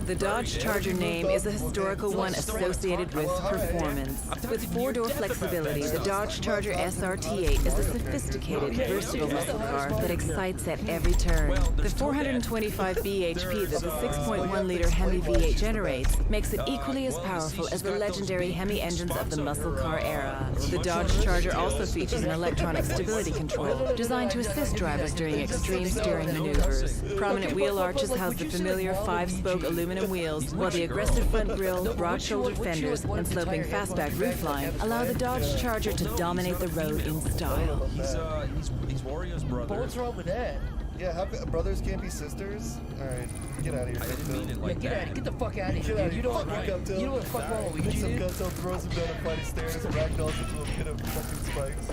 Speaker 19: The Dodge Charger name is a historical one associated with performance. With four-door flexibility, the Dodge Charger SRT8 is a sophisticated, versatile muscle car that excites at every turn. The 425 bhp that the 6.1-liter Hemi V8 generates makes it equally as powerful as the legendary Hemi engines of the muscle car era. The Dodge Charger also features an electronic stability control designed to assist drivers during extreme steering maneuvers. Prominent wheel arches house the familiar 5-spoke aluminum wheels, while the aggressive front grille, broad-shouldered fenders, and sloping fastback roofline allow the Dodge Charger to dominate the road in style.
Speaker 12: He's Wario's brother.
Speaker 14: But what's wrong with that?
Speaker 1: Yeah, brothers can't be sisters? Alright, get out of here.
Speaker 12: I didn't mean it like that.
Speaker 14: Get the fuck out of here, dude. You know what the fuck wrong with you, dude?
Speaker 1: Gupta throws him down a flight of stairs and ragdolls into a pit of fucking spikes.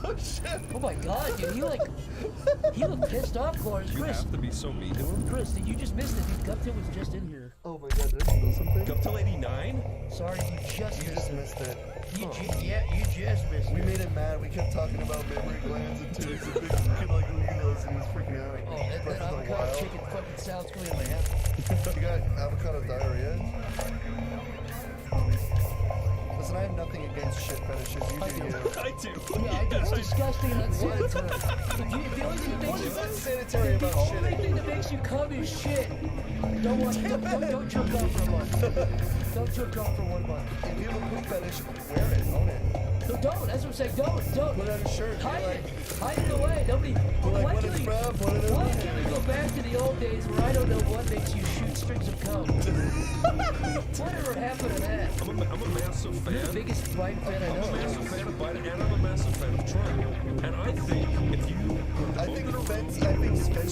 Speaker 1: Oh shit!
Speaker 14: Oh my god, dude, he looked pissed off, Chris.
Speaker 12: You have to be so mean to him.
Speaker 14: Chris, you just missed it, dude. Gupta was just in here.
Speaker 1: Oh my god, did I spill something?
Speaker 12: Gupta 89?
Speaker 14: Sorry, you just
Speaker 1: missed it.
Speaker 14: You just missed it.
Speaker 1: We made him mad. We kept talking about memory glands and tubes and big fucking like Legos and he was freaking out.
Speaker 14: Oh, that avocado chicken fucking sounds good in my head.
Speaker 1: You got avocado diarrhea? Listen, I have nothing against shit fetishes. You do you.
Speaker 12: I do.
Speaker 14: Yeah, it's disgusting and unsanitary. The only thing
Speaker 1: What is unsanitary about
Speaker 14: the
Speaker 1: shit?
Speaker 14: only thing that makes you come is shit. Don't jerk off for a month. Don't jerk off for 1 month.
Speaker 1: If you have a poop fetish, wear it, own it.
Speaker 14: No, don't. That's what I'm saying. Don't.
Speaker 1: Put it on a shirt.
Speaker 14: Hide it. Hide it away. Nobody. Why can't we go back to the old days where I don't know what makes you shoot strings of cum? Whatever happened to that?
Speaker 12: I'm a massive fan.
Speaker 14: You're the biggest Biden fan I know.
Speaker 12: I'm a massive fan of Biden and I'm a massive fan of Trump. And I think if you
Speaker 1: I think fence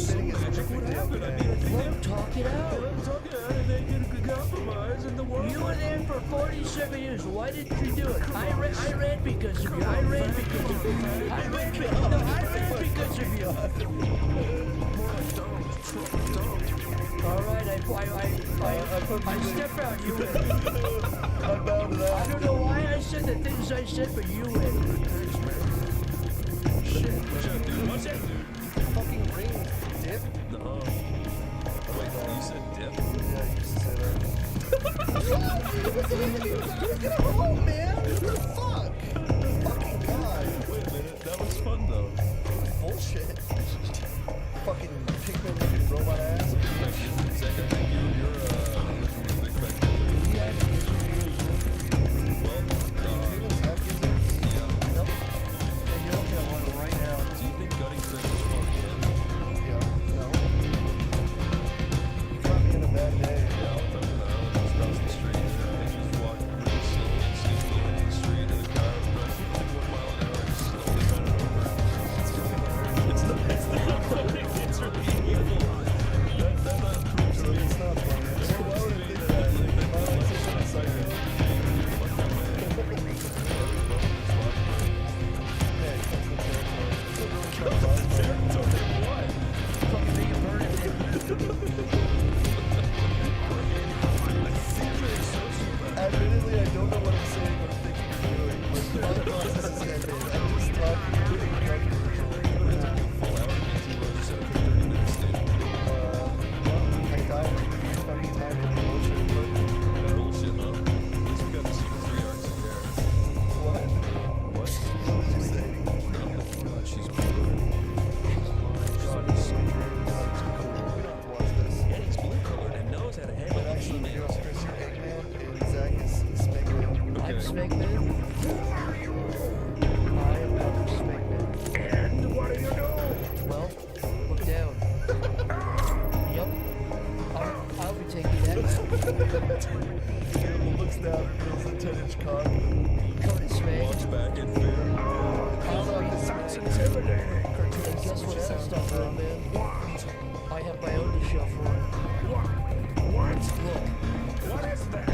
Speaker 1: sitting is a perfect deal.
Speaker 14: Let him talk it out.
Speaker 12: I'm talking about it, they get a compromise in the world.
Speaker 14: You were there for 47 years. Why didn't you do it? I ran because of you. I ran because of you. I ran because of you. All right, I step out. You win.
Speaker 1: I'm bound to that.
Speaker 14: I don't know why I said the things I said, but you win.
Speaker 12: Shit. What's that, dude?
Speaker 1: Fucking ring dip?
Speaker 12: No. Wait, you said dip?
Speaker 1: Yeah, I used to say that. Get home, man! What the fuck? Fucking god.
Speaker 12: Wait a minute, that was fun though.
Speaker 1: Bullshit. Fucking Pikmin looking robot ass.
Speaker 12: Zach, I think you're a big fan. Do you think gutting things is fun?
Speaker 1: Yeah, no. You caught me in a bad day.
Speaker 12: Yeah, I'll tell you that. I was across the street and I just walked really slow and sneakily in the street and
Speaker 1: Looks down, reveals a 10-inch cock.
Speaker 14: Coated Smeg.
Speaker 12: Walks back in fear.
Speaker 1: Sounds intimidating.
Speaker 14: Guess what else stuff around, man? I have my own to shuffle.
Speaker 12: What?
Speaker 14: Look.
Speaker 12: What is that?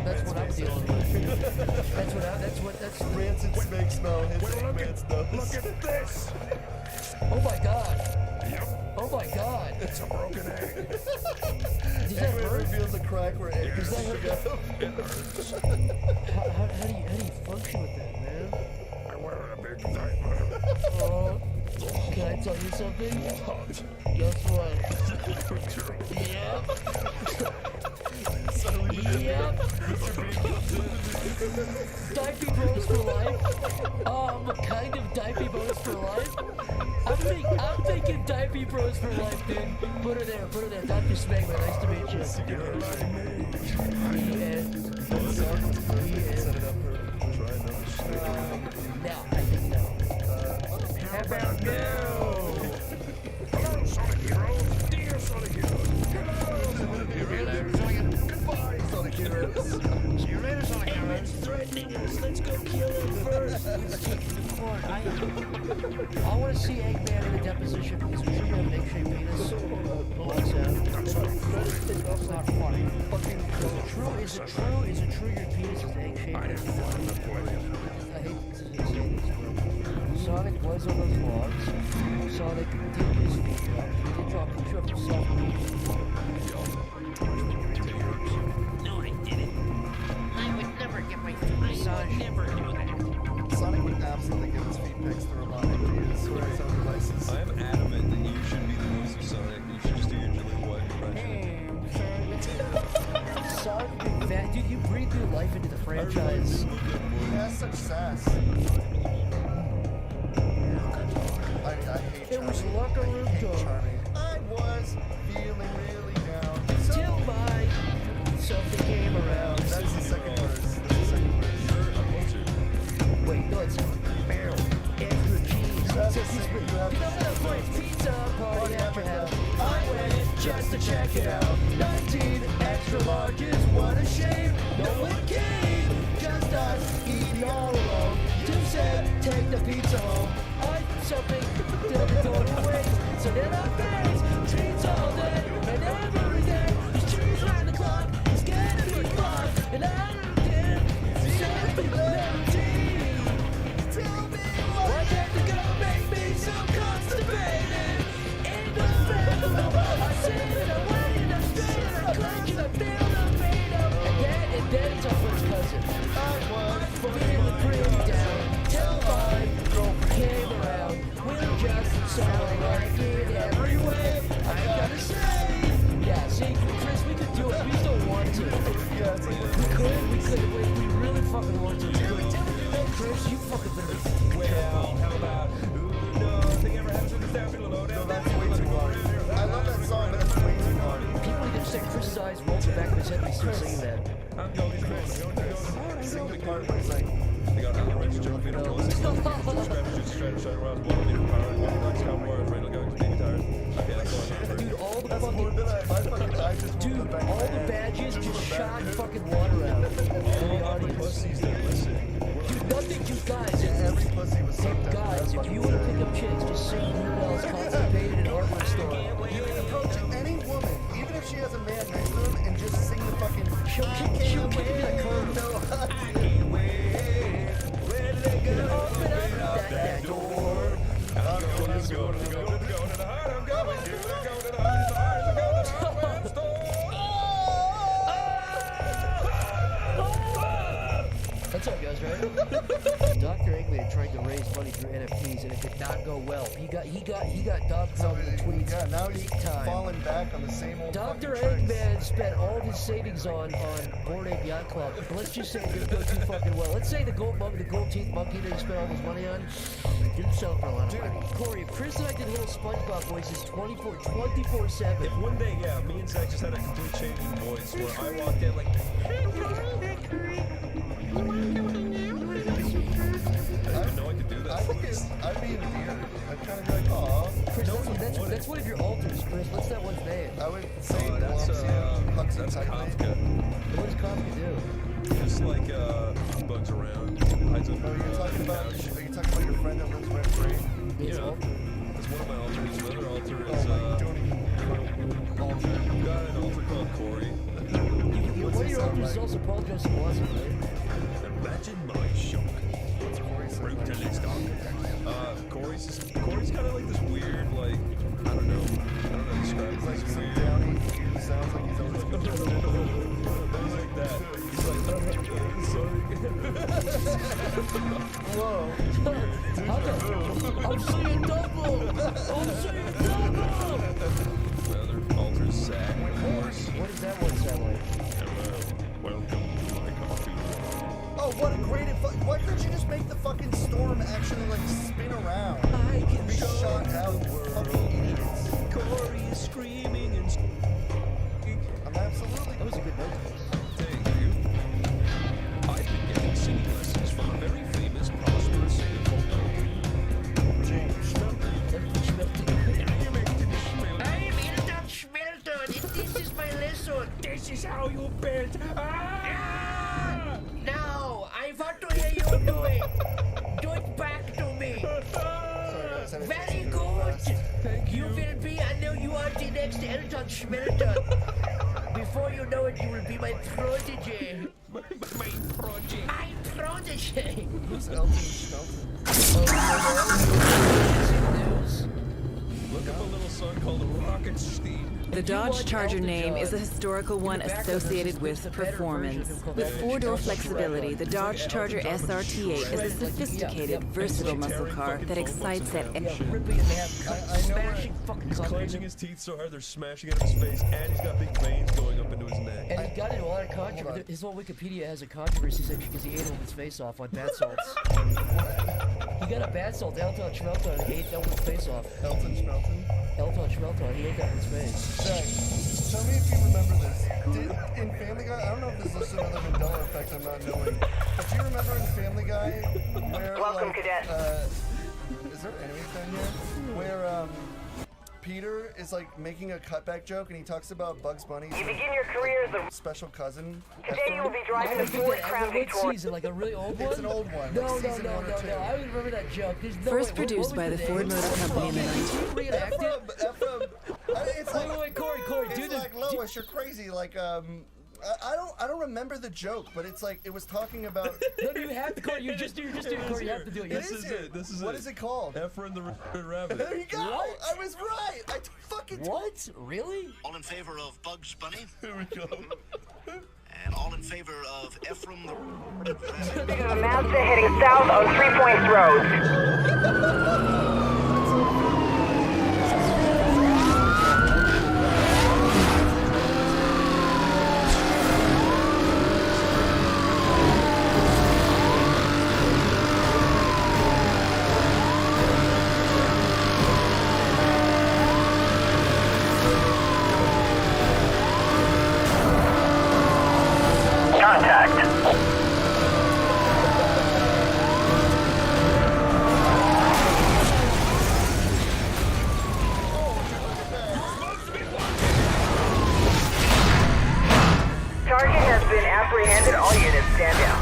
Speaker 14: That's what I'm dealing with. That's
Speaker 1: rancid Smeg smell hits Eggman's nose.
Speaker 12: Look at this.
Speaker 14: Oh my god.
Speaker 12: Yep.
Speaker 14: Oh my god.
Speaker 12: It's a broken egg.
Speaker 14: Does that
Speaker 1: Eggman
Speaker 14: hurt?
Speaker 1: reveals a crack where egg
Speaker 14: Does
Speaker 1: is
Speaker 14: that hurt? How do you function with that, man?
Speaker 12: I wear a big diaper.
Speaker 14: Can I tell you something? Guess what? Yep. Yep. Diaper bros for life. Kind of diaper bros for life. I'm thinking diaper bros for life, dude. Put her there. Dr. Smegman, nice to meet you. Now, I think no. How about no?
Speaker 12: Hello, Sonic Hero. Dear Sonic Hero.
Speaker 1: Goodbye, Sonic Heroes.
Speaker 12: See you later, Sonic Hero.
Speaker 3: Eggman's threatening us. Let's go kill him first. Let's take him to court.
Speaker 14: I want to see Eggman in a deposition because we should have an egg-shaped penis. What's that? That's not funny. Fucking is it true your penis is egg-shaped? I hate to say this, but Sonic was on those logs. Sonic did his feet up. He did drop himself.
Speaker 3: No, I didn't. I would never get my feet. I would never do that.
Speaker 1: Sonic would absolutely give his feet pics to robotic ideas for his own devices.
Speaker 12: I am adamant that you should be the voice of Sonic. You should just do your Julie White impression.
Speaker 14: Sonic, dude, you breathe new life into the franchise.
Speaker 1: He has such sass. I hate
Speaker 14: It was
Speaker 1: Charlie.
Speaker 14: locker room
Speaker 1: I hate
Speaker 14: talk.
Speaker 1: Charlie. I was feeling really down.
Speaker 14: Till something came around.
Speaker 1: That's the second verse.
Speaker 14: Wait, no, it's barrel. Extra cheese. Pizza party after house. I went in just to check it out. 19 extra larges, what a shame. No one came, just us eating all alone. Tim said, take the pizza home. I something didn't go away. So then I face treats all day and every day. These trees round the clock, it's gonna be fun. And I don't care. Tell me why can't the girl make me so constipated? In the bedroom, I sit and I wait and I stay and I clench and I feel the pain of. And then it's our first cousin. I was feeling pretty down till my girlfriend came around. We'll just sound like it every way. I gotta say, yeah. See, Chris, we could do it. We just don't want to.
Speaker 1: Yeah, it's like
Speaker 14: We could. Wait, we really fucking want to. Chris, you fucking better.
Speaker 12: Well, how about nothing ever happens with the staff in the lowdown?
Speaker 1: No, that's way too hard. I love that song, but it's way too hard.
Speaker 14: People need to say Chris's eyes roll to the back of his head when he starts singing that.
Speaker 12: I'm going, Chris.
Speaker 1: Sing the part where he's like,
Speaker 12: They got Alan Rice, John Peter, Joel, scratches, shredder, shredder, rounds, blow, leader, power, one, like, scum, wires, radio, going, baby tires. Okay, that's all.
Speaker 14: Dude, all the
Speaker 1: that's more than I fucking died just
Speaker 14: Dude, all the badges just shot fucking water out.
Speaker 12: All the pussies that listen.
Speaker 14: Dude, nothing, dude, guys.
Speaker 1: every pussy was sucked up.
Speaker 14: Guys, if you want to pick up chicks, just sing Weird Al's Constipated in Hardware Store.
Speaker 1: You can approach any woman, even if she has a man next to him, and just sing the fucking.
Speaker 14: She'll kick you to the curb.
Speaker 1: No,
Speaker 12: I can't wait. Where did they go?
Speaker 14: Open up that door.
Speaker 12: I'm going to the heart. I'm going to the heart. I'm going to the heart. I'm going to the hardware store.
Speaker 14: That's all, guys, right? Dr. Eggman tried to raise money through NFTs and it did not go well. He got dog pounded in the tweets.
Speaker 1: Yeah, now he's
Speaker 14: big time.
Speaker 1: falling back on the same old.
Speaker 14: Dr.
Speaker 1: fucking tricks.
Speaker 14: Eggman spent all of his savings on Bored Ape Yacht Club. Let's just say it didn't go too fucking well. Let's say the gold teeth monkey that he spent all his money on didn't sell for a lot of money. Corey, if Chris and I did little SpongeBob voices 24/7.
Speaker 12: If one day, yeah, me and Zach just had a complete change in voice where I walked in like, hey, Corey. I didn't know I could do that.
Speaker 1: I think I'd be endeared. I'd kind of be like, aw.
Speaker 14: Chris, that's one of your alters, Chris. What's that one's name?
Speaker 1: I would say
Speaker 12: that's
Speaker 1: Huckleberry.
Speaker 12: bugs. That's Kafka.
Speaker 14: What does Kafka do?
Speaker 12: Just like bugs around. Hides under
Speaker 1: Are you talking about your friend that lives rent free?
Speaker 12: Yeah. That's one of my alters. Another alter is I've got an alter called Corey.
Speaker 14: One of your alters is also Paul Joseph Watson, right?
Speaker 12: Imagine my shock. Brutalist Corey's kind of like this weird, like, I don't know how to describe it. Like some downy, sounds like he's always like that. He's like, sorry.
Speaker 1: Whoa.
Speaker 14: I'm seeing double! I'm seeing double!
Speaker 12: Another alter sack, of course.
Speaker 14: What does that one sound like?
Speaker 12: Hello, welcome to my coffee.
Speaker 1: Oh, what a great why couldn't you just make the fucking storm actually like spin around?
Speaker 12: I can
Speaker 1: be shot out, fucking idiots.
Speaker 12: Corey is screaming and
Speaker 1: I'm absolutely.
Speaker 14: That was a good note.
Speaker 12: Thank you. I've been getting singing lessons from a very famous, prosperous singer called James Schmelter.
Speaker 3: I am Elton Schmelter, and this is my lesson.
Speaker 12: This is how you build.
Speaker 3: Now, I want to hear you do it. Do it back to me. Very good. You will be, I know you are the next Elton Schmelter. Before you know it, you will be my protege.
Speaker 12: My protege.
Speaker 3: My protege.
Speaker 1: Who's Elton Schmelter?
Speaker 12: Look up a little song called Rocketstein.
Speaker 19: The Dodge Charger name is a historical one associated with performance. With four-door flexibility, the Dodge Charger SRT8 is a sophisticated, versatile muscle car that excites at any...
Speaker 12: He's clenching his teeth so hard they're smashing out of his face, and he's got big veins going up into his neck.
Speaker 14: And he got into a lot of controversy. His whole Wikipedia has a controversy section because he ate a woman's face off on bath salts. He got a bath salt, Elton Schmelter, and he ate that woman's face off.
Speaker 1: Elton Schmelter?
Speaker 14: Elton Schmelter, he ate that woman's face.
Speaker 1: Zach, tell me if you remember this. In Family Guy, I don't know if this is just another Mandela effect I'm not knowing, but do you remember in Family Guy where,
Speaker 7: Welcome, cadet.
Speaker 1: Is there enemies down here? Where, Peter is like making a cutback joke and he talks about Bugs Bunny.
Speaker 7: You begin your career as a
Speaker 1: special cousin.
Speaker 7: Today you will be driving the Ford Crown Victoria.
Speaker 14: What season? Like a really old one?
Speaker 1: It's an old one.
Speaker 14: No,
Speaker 1: like
Speaker 14: no,
Speaker 1: season
Speaker 14: no,
Speaker 1: 1 or
Speaker 14: no,
Speaker 1: 2.
Speaker 14: no. I don't remember that joke. There's no
Speaker 19: First
Speaker 14: way.
Speaker 19: produced by the Ford Motor Company in the 19th.
Speaker 1: It's
Speaker 14: wait, Corey,
Speaker 1: it's like Lois, you're crazy. Like I don't remember the joke, but it's like it was talking about.
Speaker 14: No, you have to, Corey. You're just doing Corey. You have to do it.
Speaker 1: This is
Speaker 12: What
Speaker 1: is it called?
Speaker 12: Ephraim the Rabbit.
Speaker 1: There you go.
Speaker 14: What?
Speaker 1: I was right. I fucking.
Speaker 14: What? Really?
Speaker 8: All in favor of Bugs Bunny?
Speaker 1: Here we go.
Speaker 8: And all in favor of Ephraim the Rabbit?
Speaker 7: A Mazda heading south on 3 Points Road. Target has been apprehended. All units stand down.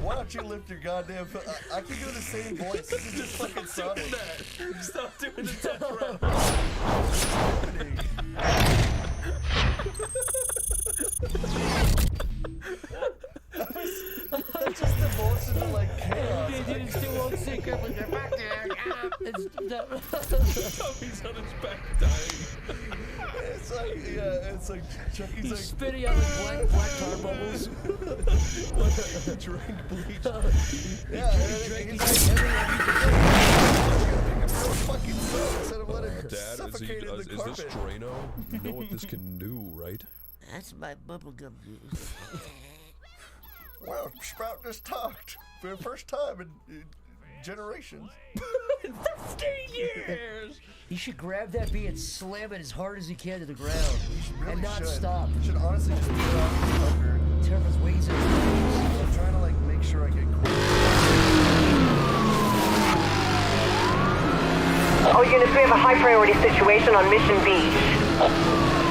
Speaker 1: Why don't you lift your goddamn foot? I can do the same voice. This is just fucking Sonic.
Speaker 12: Stop doing the death run.
Speaker 1: That just evolves into like chaos.
Speaker 14: Dude, still won't secret, but they're back there.
Speaker 12: Tommy's on his back dying.
Speaker 1: It's like, yeah, it's like Chucky's
Speaker 14: He's
Speaker 1: like
Speaker 14: spitting out his black tar bubbles.
Speaker 12: Drink bleach.
Speaker 1: Yeah, fucking instead of letting him
Speaker 12: Dad,
Speaker 1: suffocate in the
Speaker 12: is
Speaker 1: carpet.
Speaker 12: this Drano? You know what this can do, right?
Speaker 3: That's my bubblegum juice.
Speaker 1: Wow, Sprout just talked for the first time in generations.
Speaker 14: 15 years! He should grab that bee and slam it as hard as he can to the ground.
Speaker 1: Really
Speaker 14: and not
Speaker 1: should.
Speaker 14: stop.
Speaker 1: Should honestly just put it off the fucker.
Speaker 14: Tear his wings in his face.
Speaker 1: I'm trying to like make sure I get cool.
Speaker 7: All units, we have a high priority situation on Mission Beach.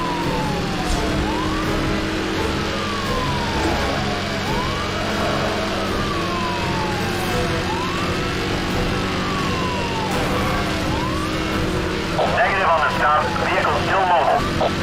Speaker 22: Negative on the stop. Vehicle still mobile.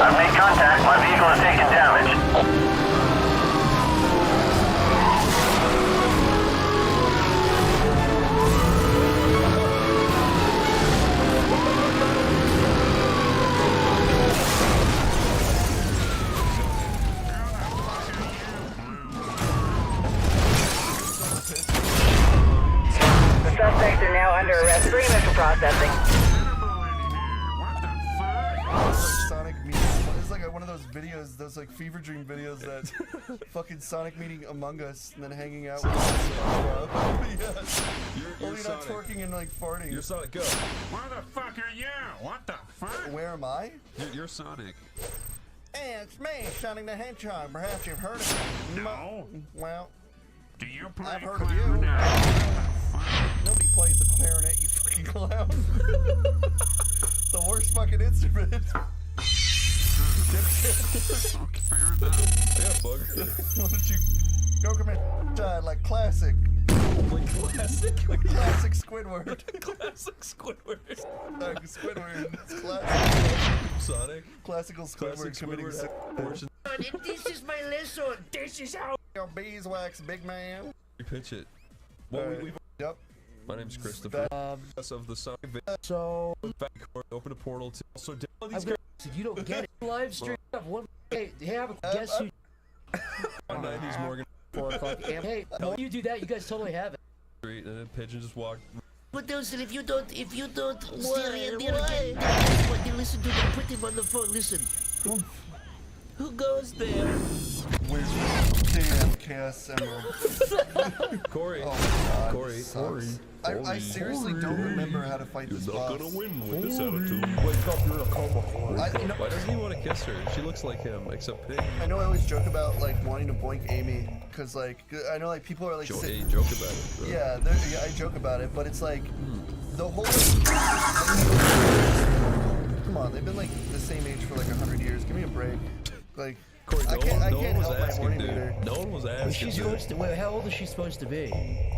Speaker 22: I've made contact. My vehicle has taken damage.
Speaker 7: The suspects are now under arrest for initial processing.
Speaker 1: Sonic meeting. It's like one of those videos, those like fever dream videos that fucking Sonic meeting Among Us and then hanging out with yes.
Speaker 12: You're
Speaker 1: Only not
Speaker 12: Sonic.
Speaker 1: twerking and like farting.
Speaker 12: You're Sonic, go.
Speaker 16: Where the fuck are you? What the fuck?
Speaker 1: Where am I?
Speaker 12: You're Sonic.
Speaker 1: Hey, it's me, Sonic the Hedgehog. Perhaps you've heard of me.
Speaker 16: No.
Speaker 1: Well,
Speaker 16: Do you play
Speaker 1: I've heard of you. Nobody plays the clarinet, you fucking clown. The worst fucking instrument.
Speaker 16: Fair enough.
Speaker 12: I got bug.
Speaker 1: Why don't you go commit like classic?
Speaker 12: Like classic?
Speaker 1: Like classic Squidward.
Speaker 12: Classic Squidward.
Speaker 1: Like Squidward. It's classic.
Speaker 12: Sonic.
Speaker 1: Classical Squidward
Speaker 12: Classic
Speaker 1: committing
Speaker 12: Squidward.
Speaker 14: This is my lesson. This is how.
Speaker 1: Your beeswax, big man.
Speaker 12: You pitch it. Well, we've
Speaker 1: Yep.
Speaker 12: My name's Christopher. Of the Sonic
Speaker 14: So
Speaker 12: open a portal to also
Speaker 14: you don't get it. Live stream. One. Hey, have a guess who?
Speaker 12: 90s Morgan.
Speaker 14: 4 o'clock. Hey, when you do that, you guys totally have it.
Speaker 12: Street and then Pigeon just walked.
Speaker 3: But Nelson, if you don't stay right there again, that's what they listen to. They put him on the phone. Listen. Who goes there?
Speaker 1: Where's damn Chaos Emerald?
Speaker 12: Corey.
Speaker 1: Oh my God,
Speaker 12: Corey.
Speaker 1: this sucks. I seriously don't remember how to fight this boss.
Speaker 12: You're not gonna win with this attitude.
Speaker 1: Wake up, you're a coma.
Speaker 12: Why doesn't he want to kiss her? She looks like him, except pig.
Speaker 1: I know I always joke about like wanting to boink Amy, cause like I know like people are like
Speaker 12: Joke about it. Bro.
Speaker 1: yeah, I joke about it, but it's like the whole. Come on, they've been like the same age for like 100 years. Give me a break. Like
Speaker 12: Corey,
Speaker 1: I can't
Speaker 12: no one was
Speaker 1: help my
Speaker 12: asking,
Speaker 1: horny
Speaker 12: dude.
Speaker 1: meter.
Speaker 12: No one was asking.
Speaker 14: She's
Speaker 12: dude.
Speaker 14: supposed to. Wait, how old is she supposed to be?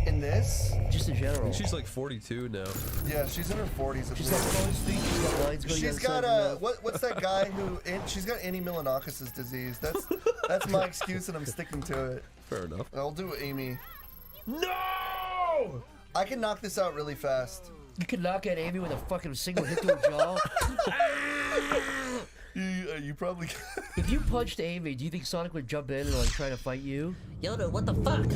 Speaker 1: In this?
Speaker 14: Just in
Speaker 12: I
Speaker 14: general.
Speaker 12: think she's like 42 now.
Speaker 1: Yeah, she's in her 40s. At
Speaker 14: She's
Speaker 1: least.
Speaker 14: got closed feet. She's got lines going
Speaker 1: She's
Speaker 14: down the
Speaker 1: got
Speaker 14: side of her mouth.
Speaker 1: what's that guy who? She's got Annie Milanakis' disease. That's my excuse, and I'm sticking to it.
Speaker 12: Fair enough.
Speaker 1: I'll do Amy.
Speaker 12: No!
Speaker 1: I can knock this out really fast.
Speaker 14: You can knock out Amy with a fucking single hit to her jaw.
Speaker 1: You probably.
Speaker 14: If you punched Amy, do you think Sonic would jump in and like try to fight you?
Speaker 3: Yoda, what the fuck?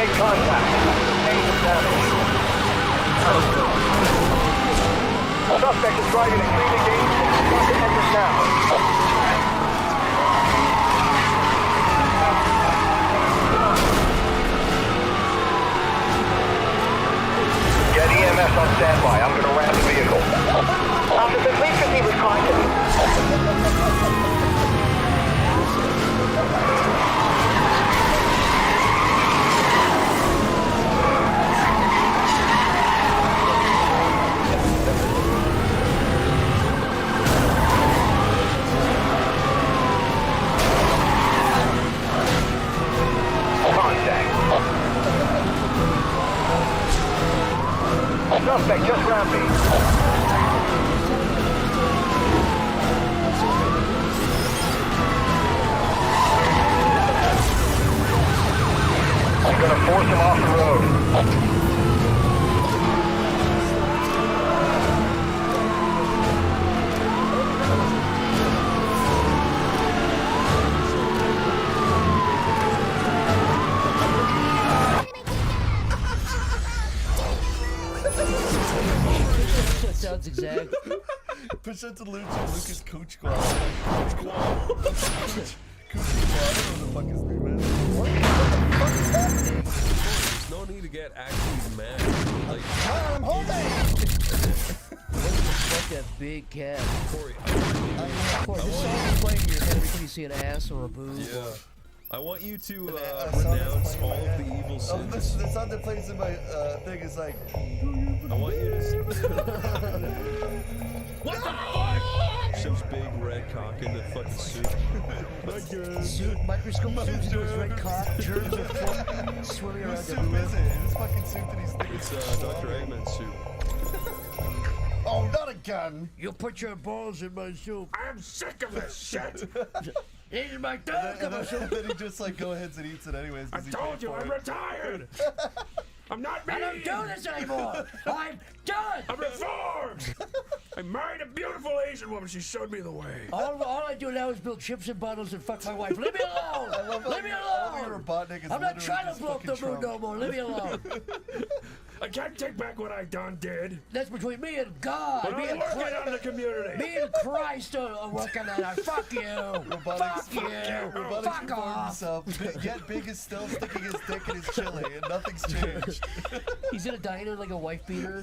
Speaker 7: made contact. Sustain damage. Suspect is driving extremely dangerous. Target enters now. Get EMS on standby. I'm gonna ram the vehicle. Officer, please proceed with caution. Suspect just rammed me. I'm gonna force him off the road.
Speaker 14: Sounds exact.
Speaker 1: Push that to Lucas Coach Squad. Coach Squad. Coach Squad. What the fuck is name, man? What the fuck is happening?
Speaker 12: There's no need to get actually mad. Like,
Speaker 1: I'm holding!
Speaker 14: Fuck that big cat.
Speaker 12: Corey,
Speaker 14: Corey, this song is playing in your head every time you see an ass or a boob.
Speaker 12: Yeah. I want you to renounce all of the evil sins.
Speaker 1: Oh, the song that plays in my thing is like...
Speaker 12: I want you to... What the fuck? Shoves big red cock into fucking soup.
Speaker 14: Soup, microscope zooms into his red cock, germs are swimming around the
Speaker 1: soup is it? It's fucking soup that he's thinking.
Speaker 12: It's Dr. Eggman's soup.
Speaker 1: Oh, not again!
Speaker 14: You put your balls in my soup.
Speaker 16: I'm sick of this shit.
Speaker 14: This is my dog.
Speaker 1: And then he just like go ahead and eats it anyways.
Speaker 16: I told you I'm retired. I'm not me.
Speaker 14: I don't do this anymore. I'm done.
Speaker 16: I'm reformed. I married a beautiful Asian woman. She showed me the way.
Speaker 14: All I do now is build chips and bundles and fuck my wife. Leave me alone. Leave me alone. I'm not trying to blow up the moon no more. Leave me alone.
Speaker 16: I can't take back what I done did.
Speaker 14: That's between me and God.
Speaker 16: But I'm working on the community.
Speaker 14: Me and Christ are working on it. Fuck you.
Speaker 1: Robotics,
Speaker 14: fuck you.
Speaker 1: Robotics
Speaker 14: Fuck off.
Speaker 1: himself. Yet Big is still sticking his dick in his chili, and nothing's changed.
Speaker 14: He's in a diner like a wife beater.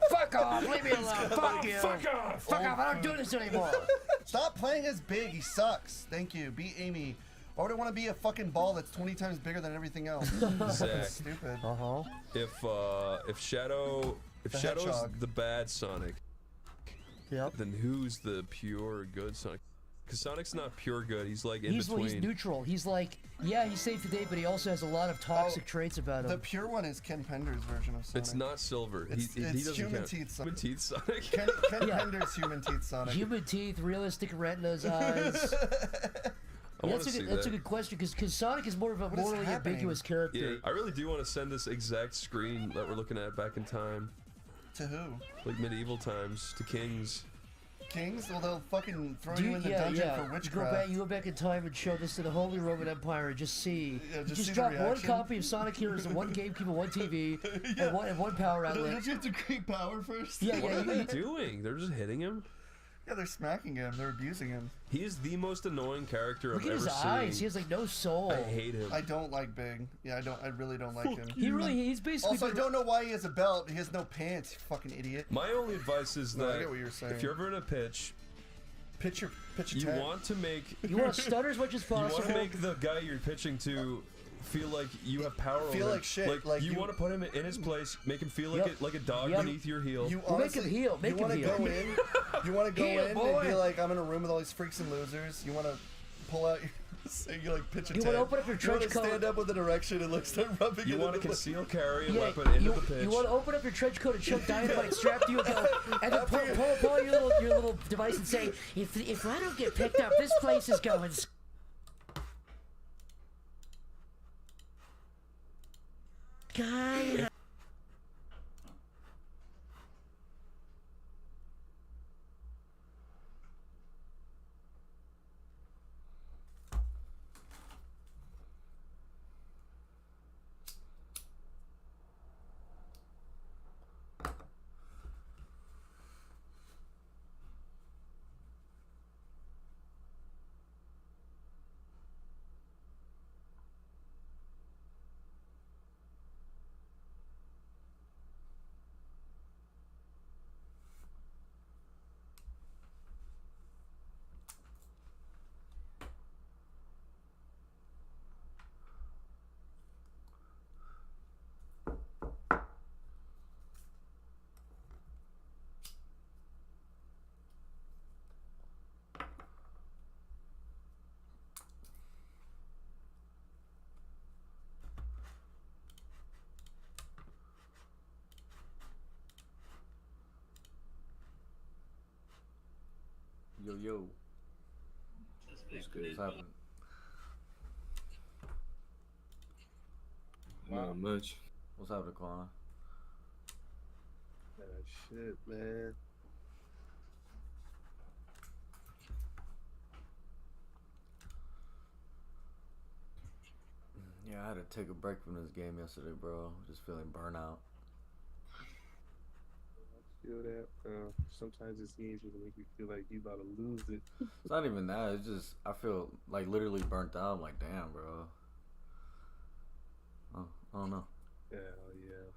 Speaker 14: Fuck off. Leave me alone. Fuck you.
Speaker 16: Fuck off.
Speaker 14: Fuck off. I don't do this anymore.
Speaker 1: Stop playing as Big. He sucks. Thank you. Be Amy. Or do I want to be a fucking ball that's 20 times bigger than everything else?
Speaker 12: Zach.
Speaker 1: Stupid.
Speaker 12: If Shadow's
Speaker 1: Hedgehog.
Speaker 12: the bad Sonic,
Speaker 14: yep,
Speaker 12: then who's the pure good Sonic? Because Sonic's not pure good. He's like in between.
Speaker 14: He's neutral. He's like, yeah, he's saved the day, but he also has a lot of toxic traits about him.
Speaker 1: The pure one is Ken Pender's version of Sonic.
Speaker 12: It's not Silver.
Speaker 1: It's
Speaker 12: he doesn't
Speaker 1: human
Speaker 12: count.
Speaker 1: teeth Sonic.
Speaker 12: Human teeth Sonic.
Speaker 1: Ken Pender's human teeth Sonic.
Speaker 14: Human teeth, realistic retinas, eyes. That's a good question because Sonic is more of a morally ambiguous character.
Speaker 12: Yeah, I really do want to send this exact screen that we're looking at back in time.
Speaker 1: To who?
Speaker 12: Like medieval times, to kings.
Speaker 1: Kings? Well, they'll fucking throw you in the dungeon for witchcraft.
Speaker 14: You go back in time and show this to the Holy Roman Empire and just see.
Speaker 1: Just see
Speaker 14: drop
Speaker 1: the
Speaker 14: one
Speaker 1: reaction.
Speaker 14: copy of Sonic Heroes and one GameCube and one TV and one power outlet.
Speaker 1: Don't you have to create power first?
Speaker 14: Yeah,
Speaker 12: What are they doing? They're just hitting him?
Speaker 1: Yeah, they're smacking him. They're abusing him.
Speaker 12: He is the most annoying character
Speaker 14: Look
Speaker 12: I've
Speaker 14: at
Speaker 12: ever
Speaker 14: his
Speaker 12: seen.
Speaker 14: eyes. He has like no soul.
Speaker 12: I hate him.
Speaker 1: I don't like Big. Yeah, I really don't like him.
Speaker 14: He's basically.
Speaker 1: Also, I don't know why he has a belt. He has no pants. You fucking idiot.
Speaker 12: My only advice is
Speaker 1: No, I
Speaker 12: that
Speaker 1: get what you're saying.
Speaker 12: if you're ever in a pitch, you
Speaker 1: tent.
Speaker 12: want to make
Speaker 14: You want to stutter as much as
Speaker 12: you
Speaker 14: possible.
Speaker 12: want to make the guy you're pitching to feel like you have power
Speaker 1: Feel
Speaker 12: over
Speaker 1: like
Speaker 12: him.
Speaker 1: shit, like
Speaker 12: you
Speaker 1: you-
Speaker 12: want to put him in his place, make him feel like
Speaker 14: Yep.
Speaker 12: like a dog
Speaker 14: Yep.
Speaker 12: beneath your heel.
Speaker 1: You
Speaker 14: Well, make
Speaker 1: honestly,
Speaker 14: him heal. Make
Speaker 1: you want
Speaker 14: him
Speaker 1: to
Speaker 14: heal.
Speaker 1: go in. You want to go
Speaker 14: Heal,
Speaker 1: in and
Speaker 14: boy.
Speaker 1: be like, I'm in a room with all these freaks and losers. You want to pull out your. So you like pitch a
Speaker 14: You
Speaker 1: tent.
Speaker 14: wanna open up your trench
Speaker 1: You want to
Speaker 14: coat.
Speaker 1: stand up with an erection and like start rubbing
Speaker 12: You
Speaker 1: it
Speaker 12: want to
Speaker 1: into the-
Speaker 12: conceal carry a
Speaker 14: Yeah,
Speaker 12: weapon into
Speaker 14: you,
Speaker 12: the pitch.
Speaker 14: You want to open up your trench coat and shove dynamite strapped to you and go, and then pull out your little device and say, if I don't get picked up, this place is going. Guy.
Speaker 4: Yo, yo.
Speaker 17: What's good?
Speaker 4: What's happening?
Speaker 17: Not much.
Speaker 4: What's happening, Quan?
Speaker 17: Shit, man.
Speaker 4: Yeah, I had to take a break from this game yesterday, bro. Just feeling burnout.
Speaker 17: I feel that. Sometimes this game's gonna make you feel like you about to lose it.
Speaker 4: It's not even that. It's just I feel like literally burnt out. I'm like, damn, bro. Oh, I don't know.
Speaker 17: Hell yeah.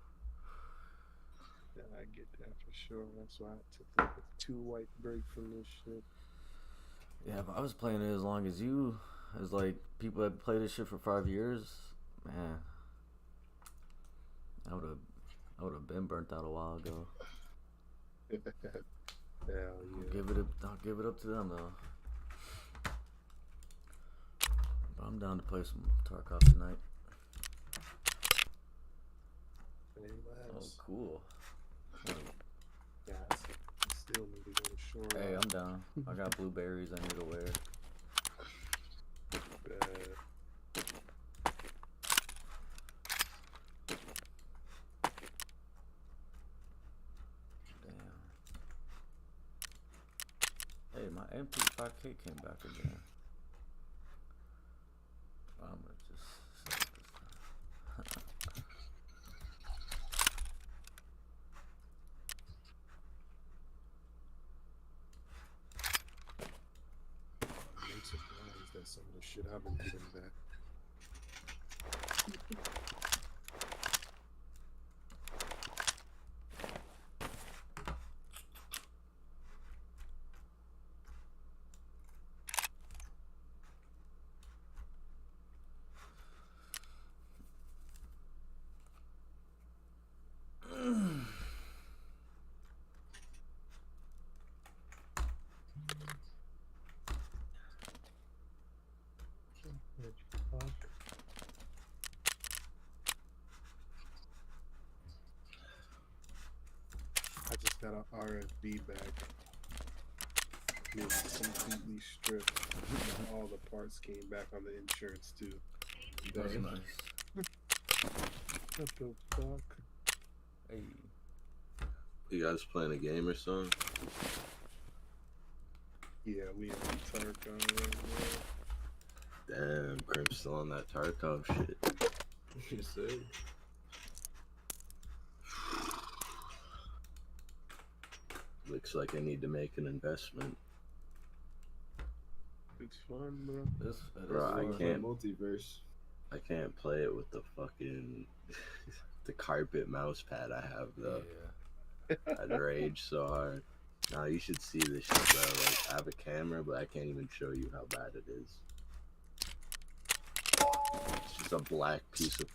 Speaker 17: Yeah, I get that for sure. That's why I took like a 2-week break from this shit.
Speaker 4: Yeah, but I was playing it as long as you, as like people that play this shit for 5 years. Man, I would have been burnt out a while ago.
Speaker 17: Hell yeah.
Speaker 4: I'll give it up to them though. But I'm down to play some Tarkov tonight. Oh, cool.
Speaker 17: Yeah, I still need to go to shore.
Speaker 4: Hey, I'm down. I got blueberries I need to wear. Damn. Hey, my MP5K came back again. I'm gonna just set this down.
Speaker 17: I'm surprised that some of the shit I've been getting back. I just got an RFB back. It was completely stripped. All the parts came back on the insurance too.
Speaker 4: That's nice.
Speaker 17: What the fuck?
Speaker 4: Hey.
Speaker 17: You guys playing a game or something? Yeah, we on Tarkov right now. Damn, Crimp's still on that Tarkov shit. You see? Looks like I need to make an investment. It's fun, bro. Bro, I can't multiverse. I can't play it with the fucking the carpet mouse pad I have though. Yeah. I'd rage so hard. Nah, you should see this shit, bro. Like, I have a camera, but I can't even show you how bad it is. It's just a black piece of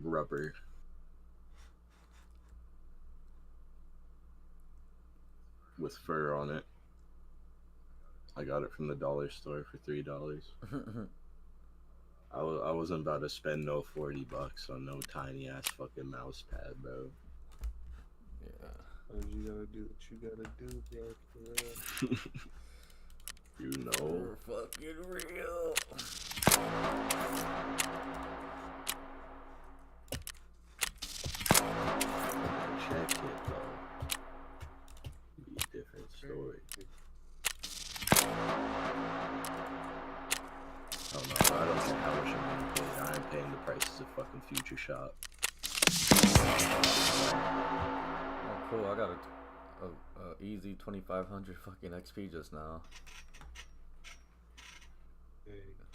Speaker 17: rubber. With fur on it. I got it from the dollar store for $3. I wasn't about to spend no $40 on no tiny ass fucking mouse pad, bro. Yeah. You gotta do what you gotta do, bro. You know. You're fucking real. Check it though. Be a different story. Oh no, I don't care how much I'm getting paid. I ain't paying the prices of fucking Future Shop.
Speaker 4: Oh, cool. I got a easy 2500 fucking XP just now.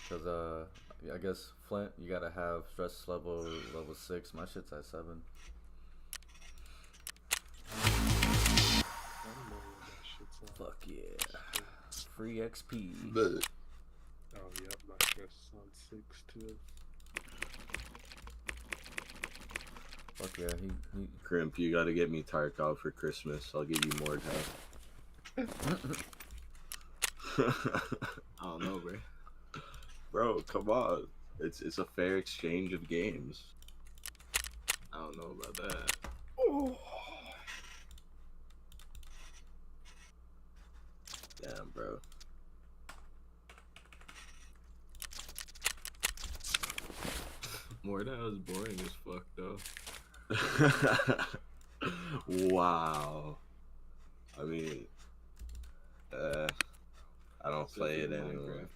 Speaker 4: Cause I guess Flint, you gotta have stress level 6. My shit's at 7. Fuck yeah. Free XP.
Speaker 17: But oh yep, my stress is on 6 too.
Speaker 4: Fuck yeah, he
Speaker 17: Crimp, you gotta get me Tarkov for Christmas. I'll give you more half. I don't know, bro. Bro, come on. It's a fair exchange of games. I don't know about that. Oh. Damn, bro.
Speaker 4: More than I was boring as fuck though.
Speaker 17: Wow. I mean, I don't play it anymore.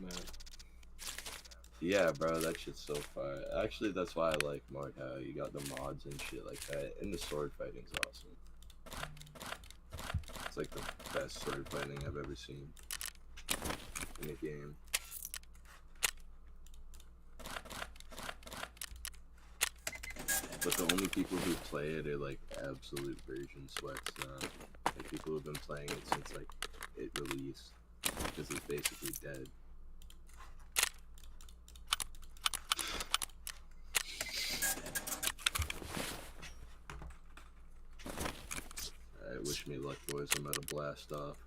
Speaker 17: Yeah, bro, that shit's so fire. Actually, that's why I like Mark, how you got the mods and shit like that. And the sword fighting's awesome. It's like the best sword fighting I've ever seen in a game. But the only people who play it are like absolute virgin sweats now. Like people who've been playing it since like it released, because it's basically dead. Alright, wish me luck, boys. I'm about to blast off.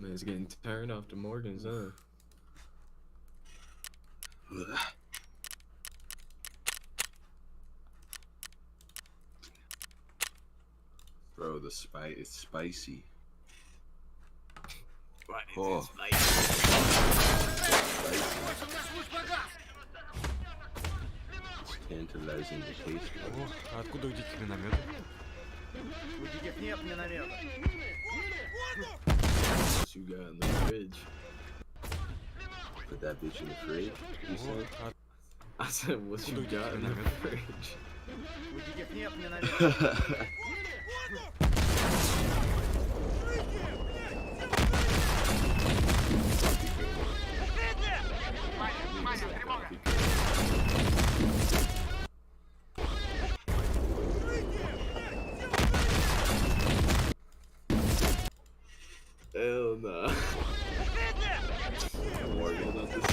Speaker 4: Man's getting tired after Morgan's, huh?
Speaker 17: Bro, the spice is spicy.
Speaker 4: Oh.
Speaker 17: Tantalizing the taste.
Speaker 13: О, откуда у диких минометов?
Speaker 8: У диких нет миномета.
Speaker 17: What you got in the fridge? Put that bitch in the fridge? You said?
Speaker 4: I said, what you got in the fridge?
Speaker 8: У диких нет миномета.
Speaker 17: Hell nah. Morgan on this.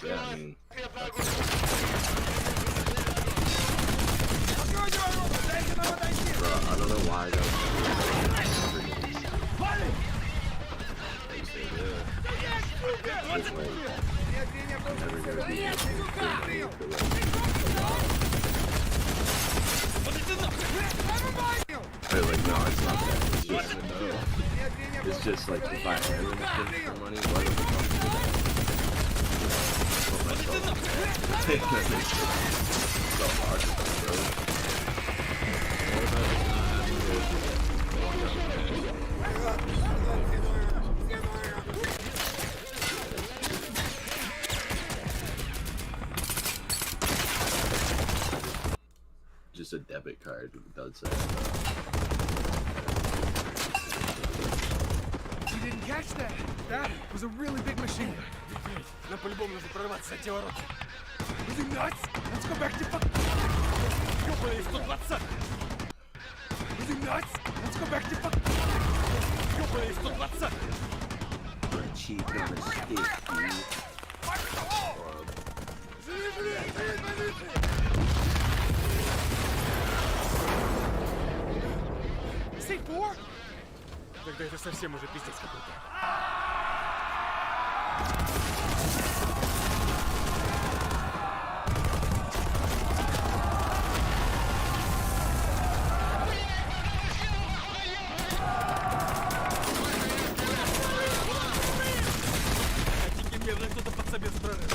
Speaker 17: Yeah, I mean, bro, I don't know why I like, no, it's not that. It's just, it's just like, if I am gonna pay for money, why the fuck do that? Put myself in that. So hard to control. Just a debit card does that.
Speaker 16: You didn't catch that. That was a really big machine. Нам по-любому нужно прорваться за те ворота. Are you nuts? Let's go back to fuck. Ёбаный 120. Are you nuts? Let's go back to fuck. Ёбаный 120.
Speaker 17: Cheap on a stick, dude.
Speaker 16: C4? Тогда это совсем уже пиздец какой-то. Кто-то под собой прорыв.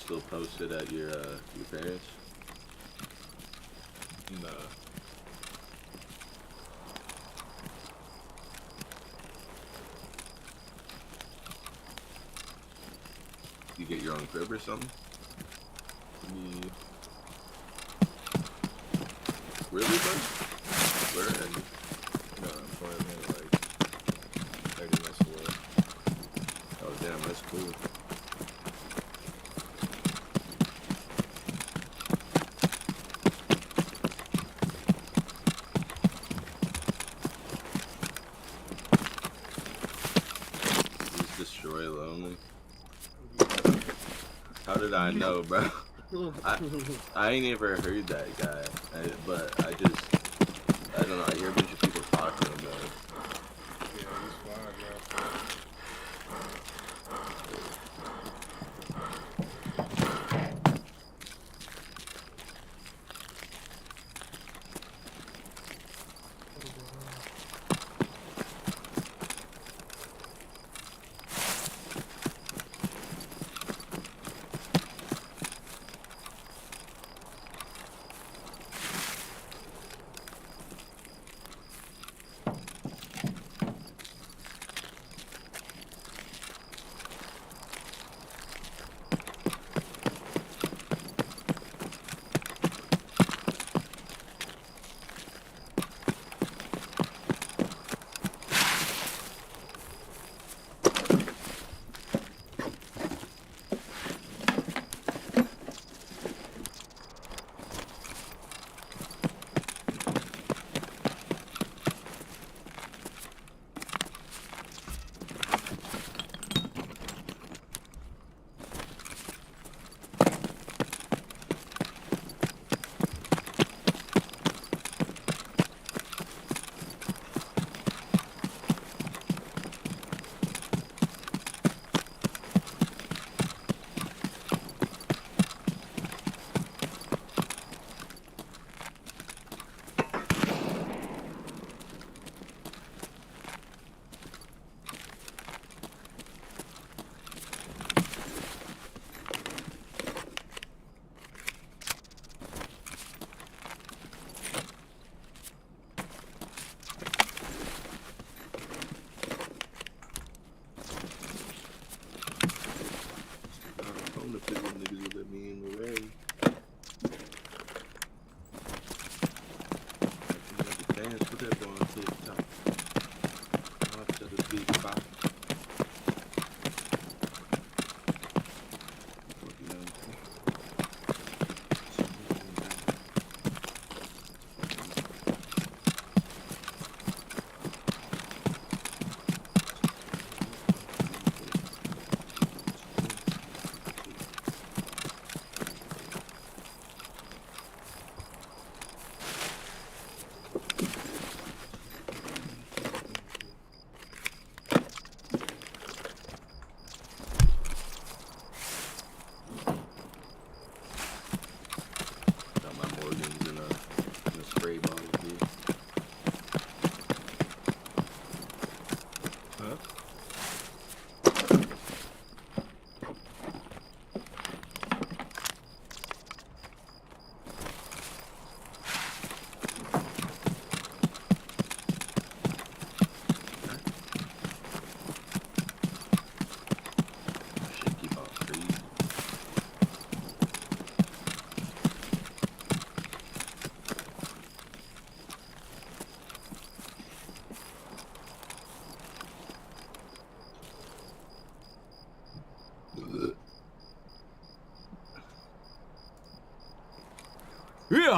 Speaker 17: still post it at your parents?
Speaker 12: Nah.
Speaker 17: You get your own crib or something?
Speaker 12: Yeah.
Speaker 17: Really, bud? Where?
Speaker 12: No, apartment, like 30 minutes away.
Speaker 17: Oh, damn, that's cool. Just destroy lonely. How did I know, bro? I ain't ever heard that guy, but I don't know, I hear a bunch of people talking about it.
Speaker 11: Yeah, he's fine, bro.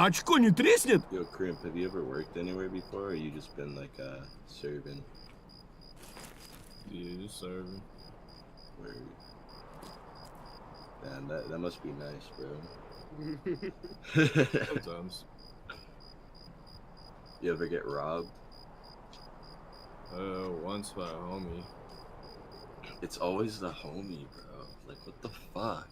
Speaker 17: Очко не треснет? Yo, Crimp, have you ever worked anywhere before, or you just been like serving?
Speaker 12: Yeah, just serving.
Speaker 17: Word. Man, that must be nice, bro.
Speaker 12: Sometimes.
Speaker 17: You ever get robbed?
Speaker 12: Once by a homie.
Speaker 17: It's always the homie, bro. Like, what the fuck?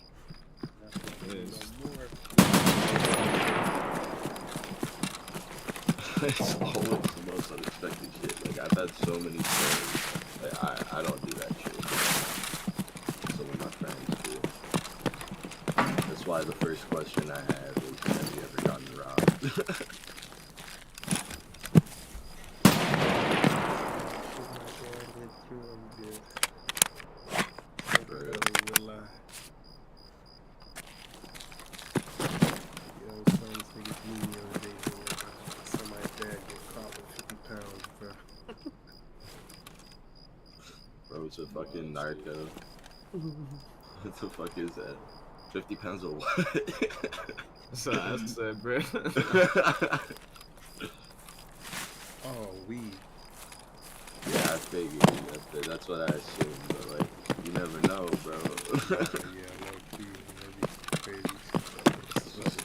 Speaker 17: It's always the most unexpected shit. Like, I've had so many stories. Like, I don't do that shit. Some of my friends do. why the first question I had was, have you ever gotten robbed? Bro, it's a fucking narco. What the fuck is that? 50 pounds of what?
Speaker 4: So I said, bro.
Speaker 11: Oh, weed.
Speaker 17: Yeah, I figured. That's what I assumed, but like, you never know, bro.
Speaker 11: Yeah, low key. That'd be crazy.
Speaker 17: Just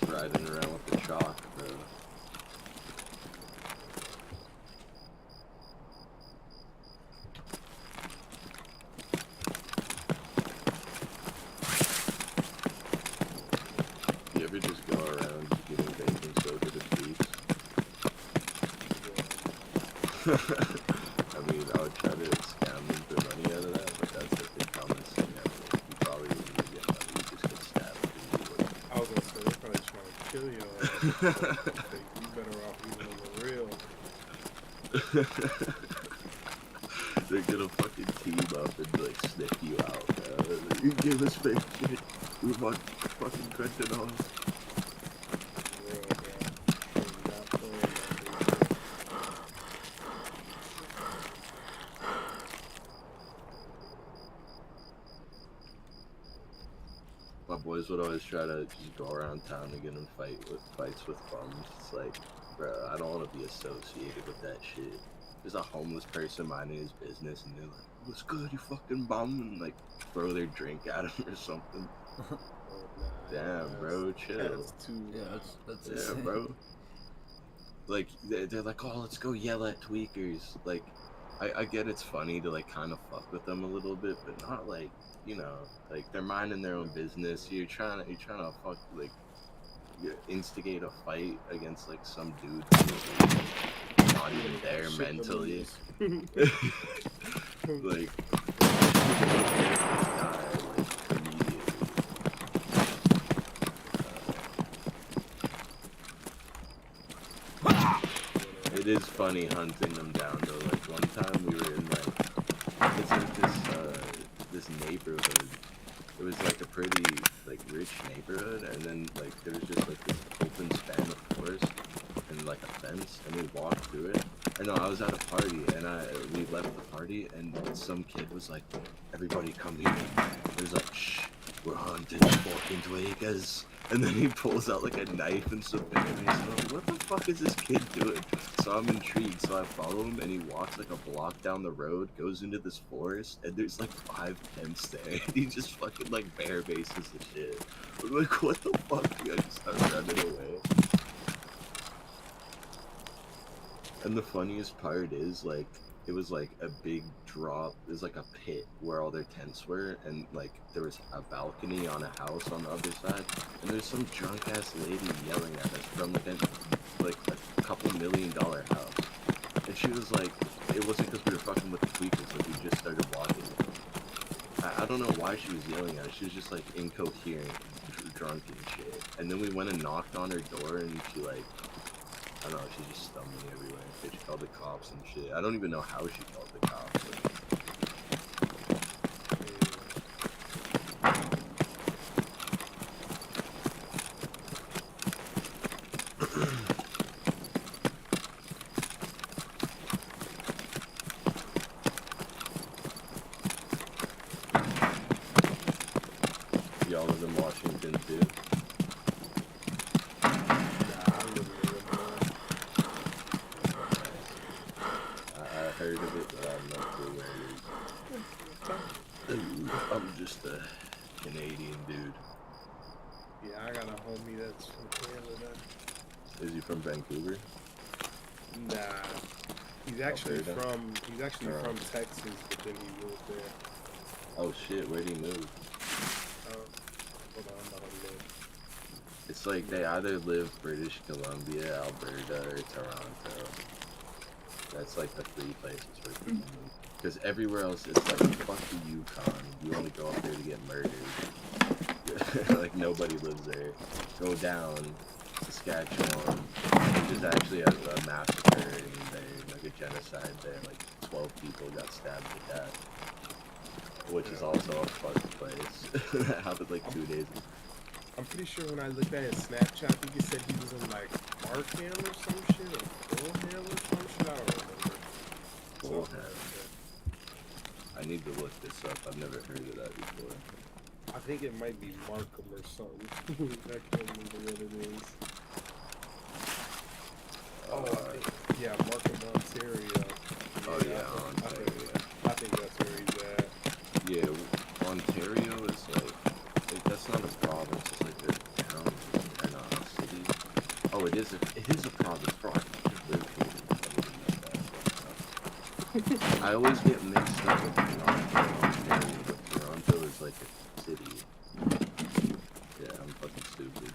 Speaker 17: riding around with the chalk, bro. You ever just go around giving baking soda to thieves? I mean, I would try to scam them for money out of that, but that's the dumbest thing ever. You probably wouldn't even get money, you just get stabbed.
Speaker 11: I was gonna say, they're probably trying to kill y'all. You better off even on the real.
Speaker 17: They're gonna fucking team up and like sniff you out, man. You give us fake shit. We want fucking fentanyl. My boys would always try to just go around town and get in fights with bums. It's like, bro, I don't want to be associated with that shit. There's a homeless person minding his business and they're like, what's good, you fucking bum? And like throw their drink at him or something. Damn, bro, chill.
Speaker 4: That's
Speaker 17: yeah,
Speaker 4: insane.
Speaker 17: bro. Like, they're like, oh, let's go yell at tweakers. Like, I get it's funny to like kind of fuck with them a little bit, but not like, you know, like they're minding their own business. You're trying to fuck, like, instigate a fight against like some dude who's not even there mentally. Like, it is funny hunting them down though. Like one time we were in like, it's like this neighborhood. It was like a pretty like rich neighborhood, and then like there was just like this open span of forest and like a fence, and we walked through it. And no, I was at a party, and we left the party, and some kid was like, "Everybody come here." It was like, "Shh, we're hunting fucking tweakers." And then he pulls out like a knife and some berries, and I'm like, what the fuck is this kid doing? So I'm intrigued, so I follow him, and he walks like a block down the road, goes into this forest, and there's like 5 tents there, and he just fucking like bare bases the shit. I'm like, what the fuck? I just start running away. And the funniest part is, like, it was like a big drop. It was like a pit where all their tents were, and like there was a balcony on a house on the other side, and there's some drunk ass lady yelling at us from like a couple $1 million house, and she was like, it wasn't because we were fucking with the tweakers, like we just started walking. I don't know why she was yelling at us. She was just like incoherent, drunk and shit. And then we went and knocked on her door, and she like, I don't know, she's just stumbling everywhere. She called the cops and shit. I don't even know how she called the cops. Y'all live in Washington too? Heard of it, but I'm not sure where it is. I'm just a Canadian dude.
Speaker 11: Yeah, I got a homie that's from Canada.
Speaker 17: Is he from Vancouver?
Speaker 11: Nah, he's actually from Texas, but then he moved there.
Speaker 17: Oh shit, where'd he move?
Speaker 11: Hold on, I'm about to look.
Speaker 17: It's like they either live British Columbia, Alberta, or Toronto. That's like the 3 places where people move. Because everywhere else, it's like, fuck the Yukon. You only go up there to get murdered. like nobody lives there. Go down, Saskatchewan. It just actually has a massacre there, like a genocide there. Like 12 people got stabbed to death, which is also a fucked place. That happened like 2 days ago.
Speaker 11: I'm pretty sure when I looked at his Snapchat, I think he said he was in like Arkham or some shit, or Bullham or some shit. I don't remember.
Speaker 17: Bullham. I need to look this up. I've never heard of that before.
Speaker 11: I think it might be Markham or something. I can't remember what it is. Yeah, Markham, Ontario.
Speaker 17: Oh yeah, Ontario.
Speaker 11: I think that's where he's at.
Speaker 17: Yeah, Ontario is like that's not a province. It's like a town or not a city. Oh, it is a province. Bro, I fucking live here. I always get mixed up with Toronto and Ontario, but Toronto is like a city. Yeah, I'm fucking stupid.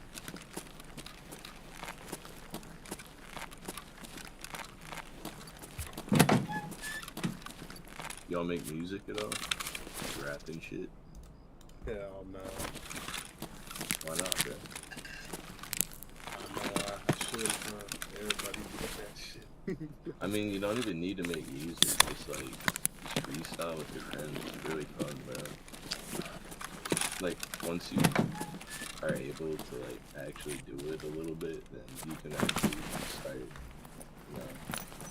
Speaker 17: Y'all make music at all? Rap and shit?
Speaker 11: Hell no.
Speaker 17: Why not, bro?
Speaker 11: I should, everybody do that shit.
Speaker 17: I mean, you don't even need to make music. Just like freestyle with your friends. It's really fun, bro. Like once you are able to like actually do it a little bit, then you can actually start, you know,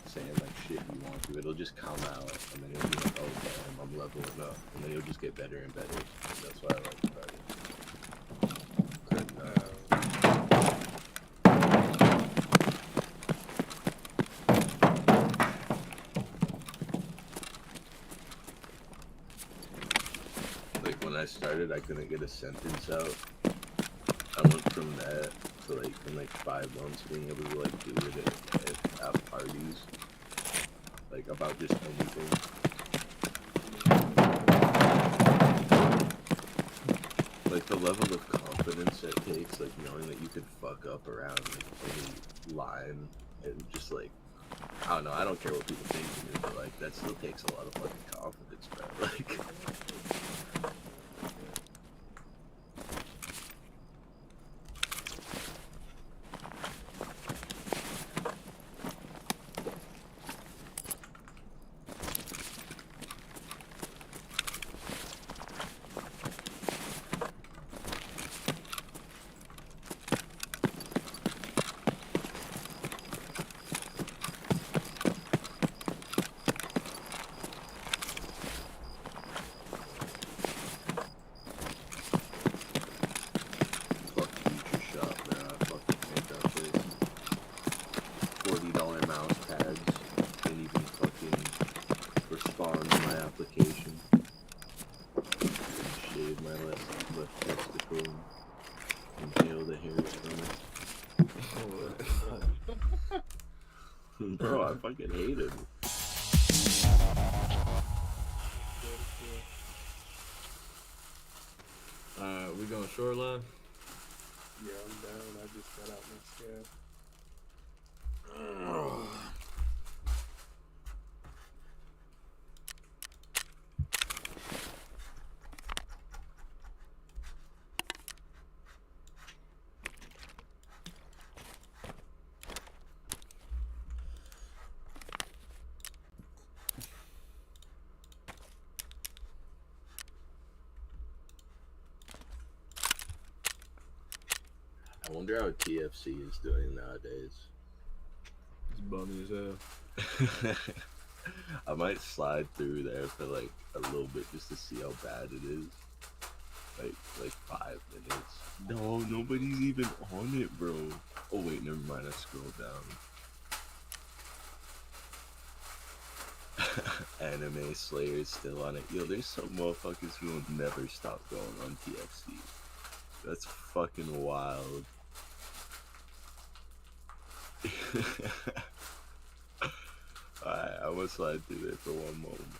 Speaker 17: saying like shit you want to. It'll just come out, and then you'll be like, oh damn, I'm leveling up, and then you'll just get better and better. And that's why I like about it. When I started, I couldn't get a sentence out. I went from that to like in like 5 months being able to like do it at parties, like about just anything. Like the level of confidence it takes, like knowing that you could fuck up around like any line and just like, I don't know, I don't care what people think of me, but like that still takes a lot of fucking confidence, bro. Like. Bro, I fucking hate him.
Speaker 10: We going shoreline?
Speaker 11: Yeah, I'm down. I just got out my scab.
Speaker 17: I wonder how TFC is doing nowadays.
Speaker 10: It's bummy as hell.
Speaker 17: I might slide through there for like a little bit just to see how bad it is. Like 5 minutes. No, nobody's even on it, bro. Oh wait, never mind. I scrolled down. Anime Slayer is still on it. Yo, there's some motherfuckers who will never stop going on TFC. That's fucking wild. Alright, I will slide through there for one moment.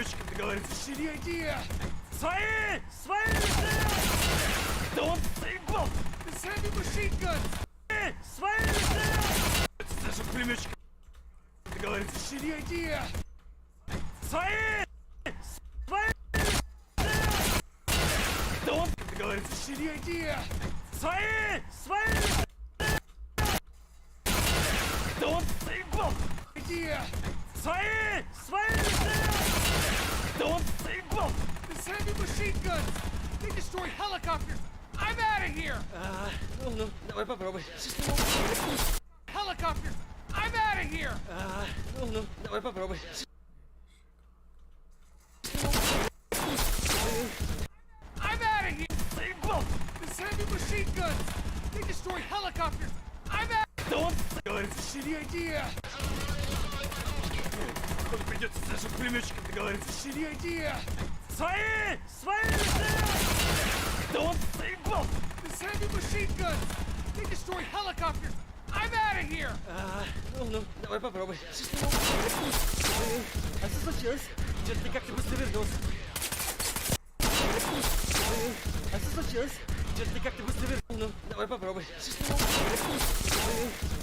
Speaker 16: пулеметчиков договориться. Shitty idea. Свои! Don't think This heavy machine gun. Свои! Даже пулеметчиков договориться. Shitty idea. Свои! Don't договориться. Shitty idea. Свои! Don't think idea. Свои! Don't think This heavy machine gun. They destroy helicopters. I'm out of here.
Speaker 3: Ну, давай попробуй.
Speaker 16: Helicopters. I'm out of here.
Speaker 3: Ну, давай попробуй.
Speaker 16: I'm out of here. This heavy machine gun. They destroy helicopters. I'm out. Don't договориться. Shitty idea. Придется даже пулеметчиком договориться. Shitty idea. Свои! Don't think This heavy machine gun. They destroy helicopters. I'm out of here.
Speaker 3: Ну, давай попробуй. А что случилось? Что-то ты как-то быстро вернулся. А что случилось? Что-то ты как-то быстро вернулся. Ну, давай попробуй.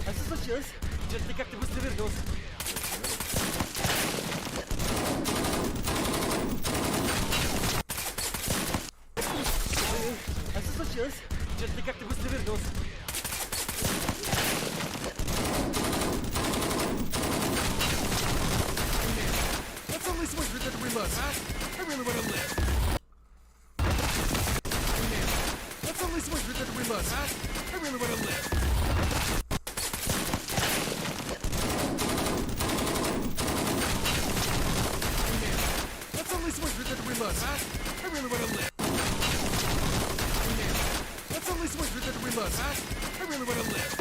Speaker 3: А что случилось? Что-то ты как-то быстро вернулся. А что случилось? Что-то ты как-то быстро вернулся.
Speaker 16: Let's only switch with the reload, huh? I really want to live. Let's only switch with the reload, huh? I really want to live. Let's only switch with the reload, huh? I really want to live. Let's only switch with the reload, huh? I really want to live.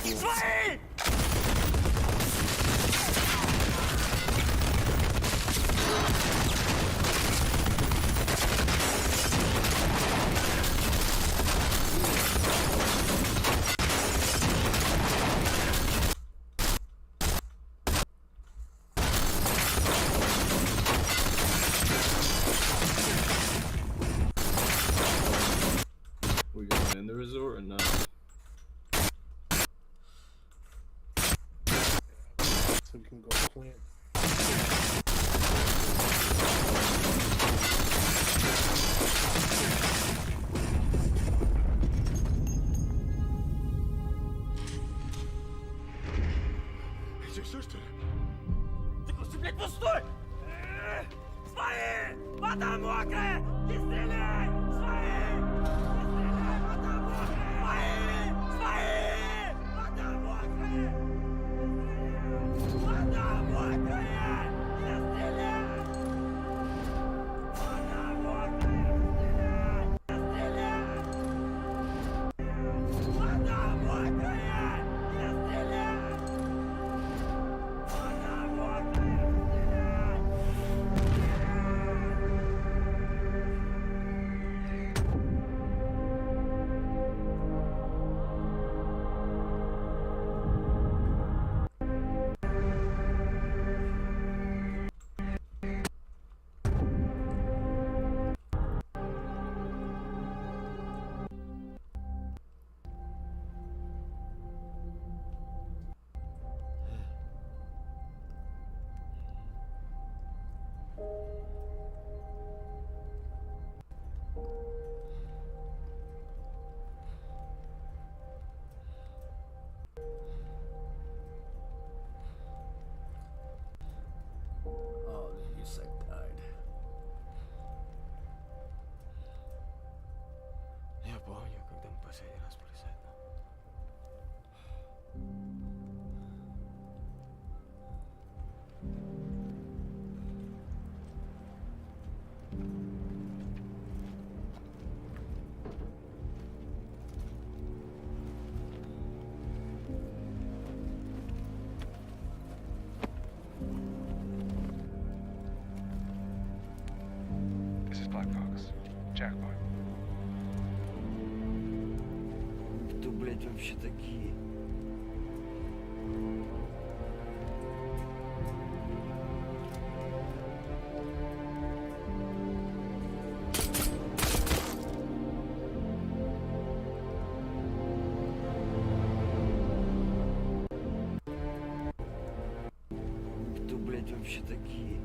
Speaker 3: Свои!
Speaker 10: We going in the resort or not?
Speaker 11: So we can go plant.
Speaker 16: Что, что ли?
Speaker 3: Ты просто, блядь, пустой! Свои! Вода мокрая! Не стреляй! Свои! Не стреляй! Вода мокрая! Свои! Вода мокрая! Вода мокрая! Не стреляй! Вода мокрая! Не стреляй! Вода мокрая! Не стреляй! Вода мокрая!
Speaker 4: Oh, the Yusek died.
Speaker 12: Я помню, когда мы последний раз были заодно.
Speaker 15: This is Black Fox. Jackpot.
Speaker 3: Кто, блядь, вообще такие?
Speaker 20: блядь, вообще такие?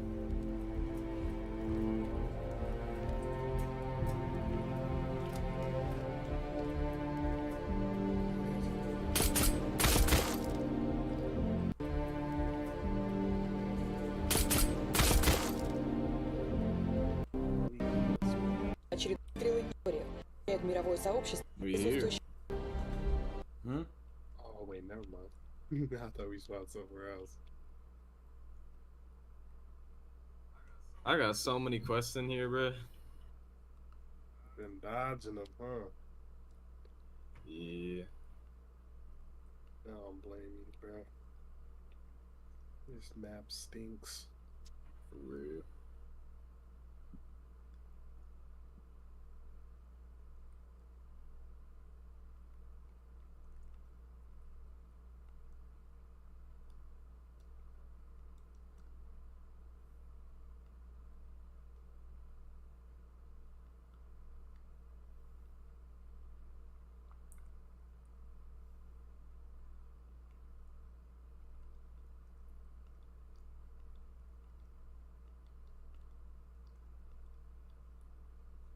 Speaker 21: Очередной стрелы истории. Мировое сообщество.
Speaker 11: Oh wait, never mind. I thought we found somewhere else.
Speaker 10: I got so many quests in here, bro.
Speaker 11: Been dodging them, huh?
Speaker 10: Yeah.
Speaker 11: I don't blame you, bro. This map stinks.
Speaker 10: For real.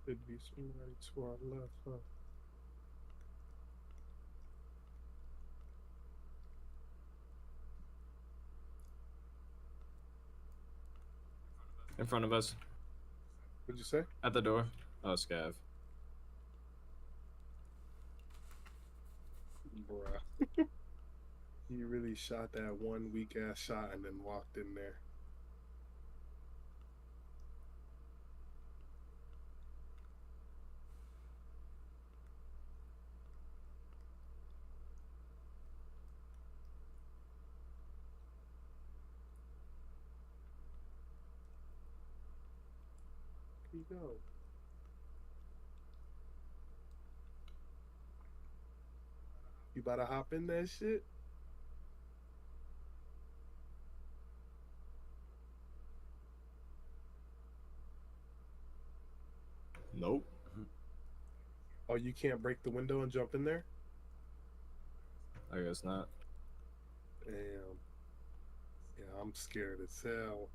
Speaker 11: Could be somebody to our left, huh?
Speaker 10: In front of us.
Speaker 11: What'd you say?
Speaker 10: At the door. Oh, Scav.
Speaker 11: Bruh. He really shot that one weak ass shot and then walked in there. Here you go. You about to hop in that shit?
Speaker 10: Nope.
Speaker 11: Oh, you can't break the window and jump in there?
Speaker 10: I guess not.
Speaker 11: Damn. Yeah, I'm scared as hell.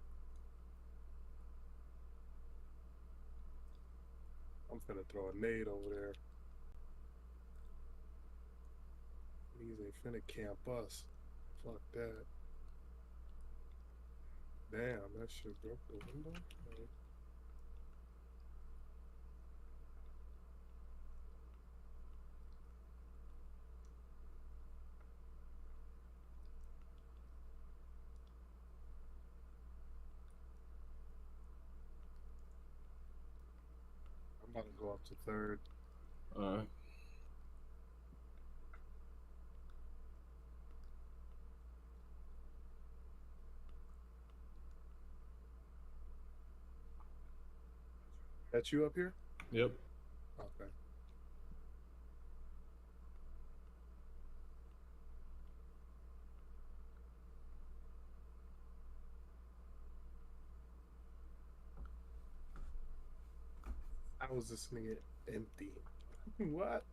Speaker 11: I'm finna throw a nade over there. These ain't finna camp us. Fuck that. Damn, that shit broke the window. Okay. I'm about to go up to third.
Speaker 10: Alright.
Speaker 11: That you up here?
Speaker 10: Yep.
Speaker 11: Okay. I was this nigga empty. What?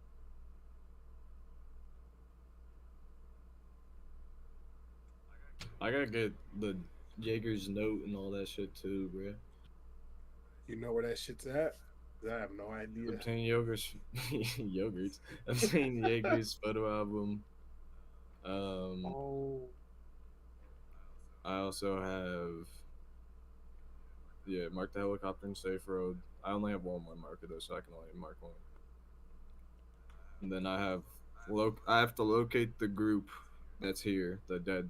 Speaker 10: I gotta get the Jaeger's note and all that shit too, bro.
Speaker 11: You know where that shit's at? I have no idea.
Speaker 10: Obtain Yogurts. Obtain Jaeger's photo album.
Speaker 11: Oh.
Speaker 10: I also have. Yeah, mark the helicopter and safe road. I only have one more marker though, so I can only mark one. And then I have to locate the group that's here. The dead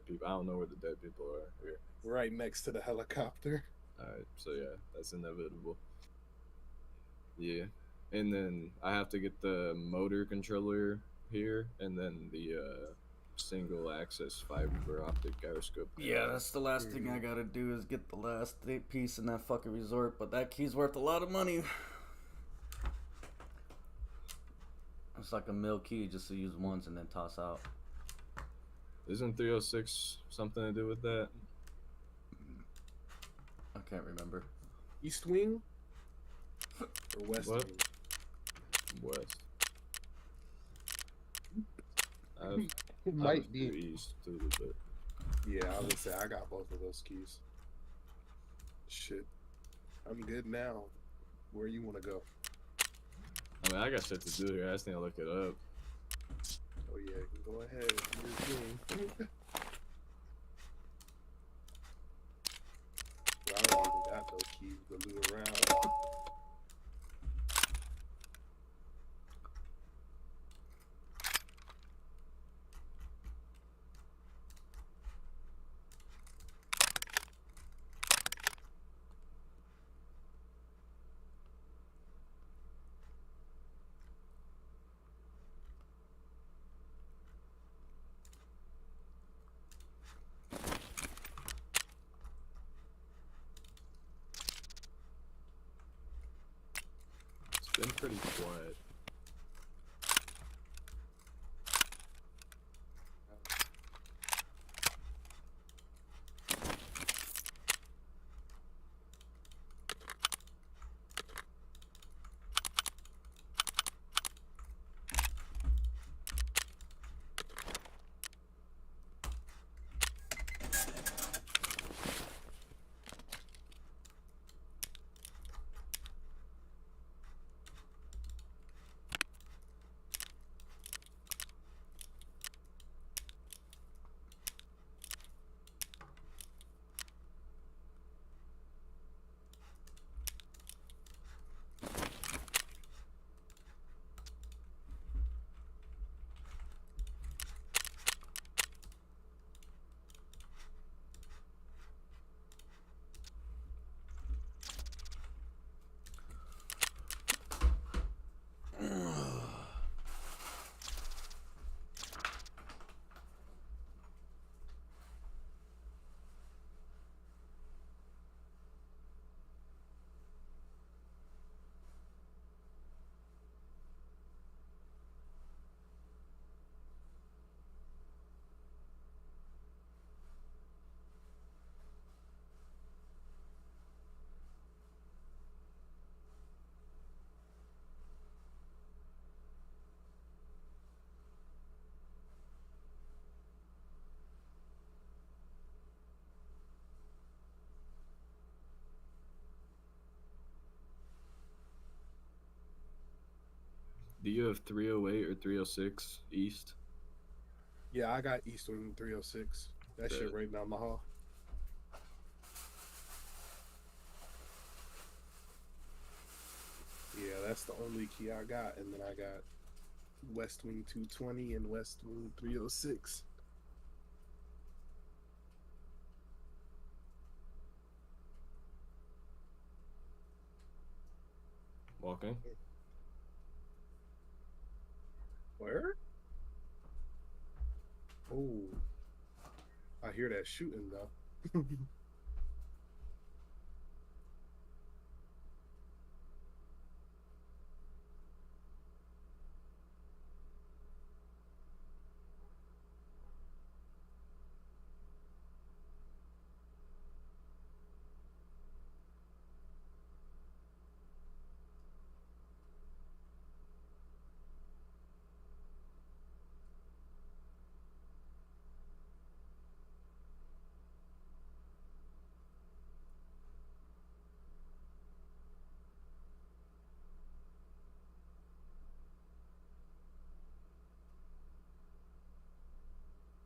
Speaker 10: people. I don't know where the dead people are here.
Speaker 11: Right next to the helicopter.
Speaker 10: Alright, so yeah, that's inevitable. Yeah. And then I have to get the motor controller here, and then the single access fiber optic gyroscope.
Speaker 23: Yeah, that's the last thing I gotta do is get the last piece in that fucking resort, but that key's worth a lot of money. It's like a mil key just to use once and then toss out.
Speaker 10: Isn't 306 something to do with that?
Speaker 23: I can't remember.
Speaker 11: East wing? Or west
Speaker 10: What?
Speaker 11: wing?
Speaker 10: West.
Speaker 11: It might be
Speaker 10: east too, but
Speaker 11: Yeah, I would say I got both of those keys. Shit. I'm good now. Where you want to go?
Speaker 10: I mean, I got shit to do here. I just need to look it up.
Speaker 11: Oh yeah, go ahead. Do your thing. I don't even got those keys to loot around.
Speaker 10: It's been pretty quiet. Do you have 308 or 306 East?
Speaker 11: Yeah, I got Eastern 306. That shit right down the hall. Yeah, that's the only key I got, and then I got West Wing 220 and West Wing 306.
Speaker 10: Walking.
Speaker 11: Where? Oh, I hear that shooting though.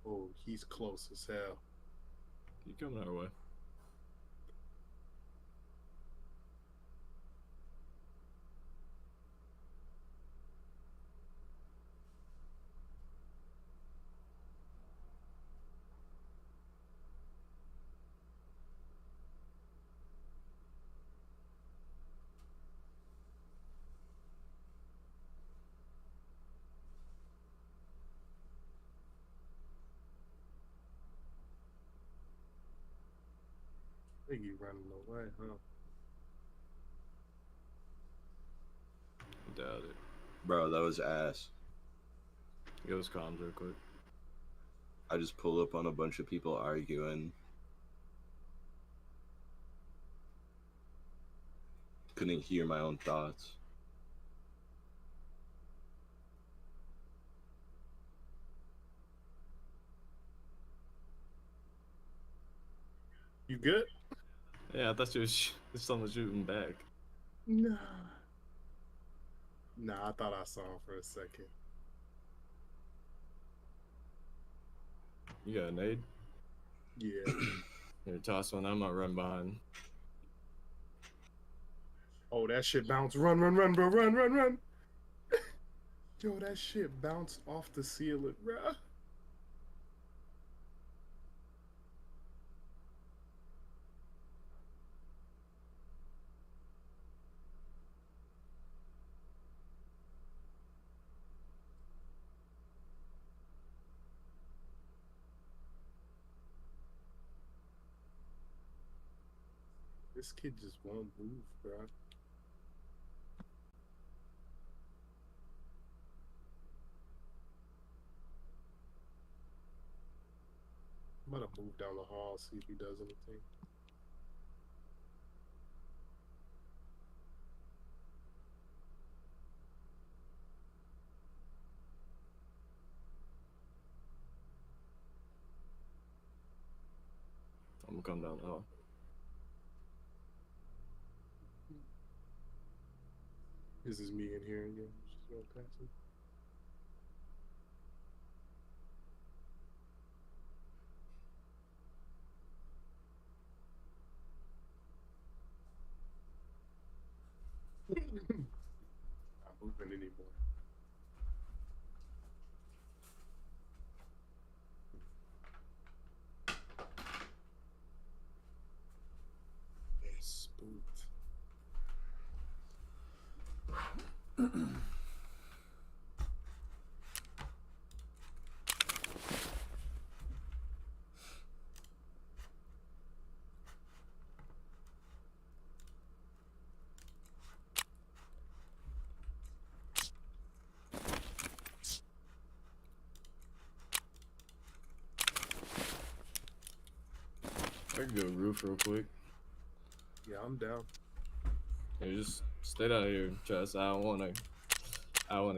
Speaker 11: Oh, he's close as hell.
Speaker 10: You coming our way?
Speaker 11: I think you running away, huh?
Speaker 10: Doubt it.
Speaker 17: Bro, that was ass.
Speaker 10: Get those comms real quick.
Speaker 17: I just pull up on a bunch of people arguing. Couldn't hear my own thoughts.
Speaker 11: You good?
Speaker 10: Yeah, I thought you was someone shooting back.
Speaker 11: Nah. Nah, I thought I saw him for a second.
Speaker 10: You got a nade?
Speaker 11: Yeah.
Speaker 10: Here, toss one. I'm gonna run behind.
Speaker 11: Oh, that shit bounced. Run, run, run, bro. Run, run, run. Yo, that shit bounced off the ceiling, bro. This kid just won't move, bro. I'm gonna move down the hall, see if he does anything.
Speaker 10: I'm gonna come down the hall.
Speaker 11: This is me in here again. Just going past him. Not moving anymore. It's spooked.
Speaker 10: I can go roof real quick.
Speaker 11: Yeah, I'm down.
Speaker 10: Yeah, just stay out here, Chess. I don't wanna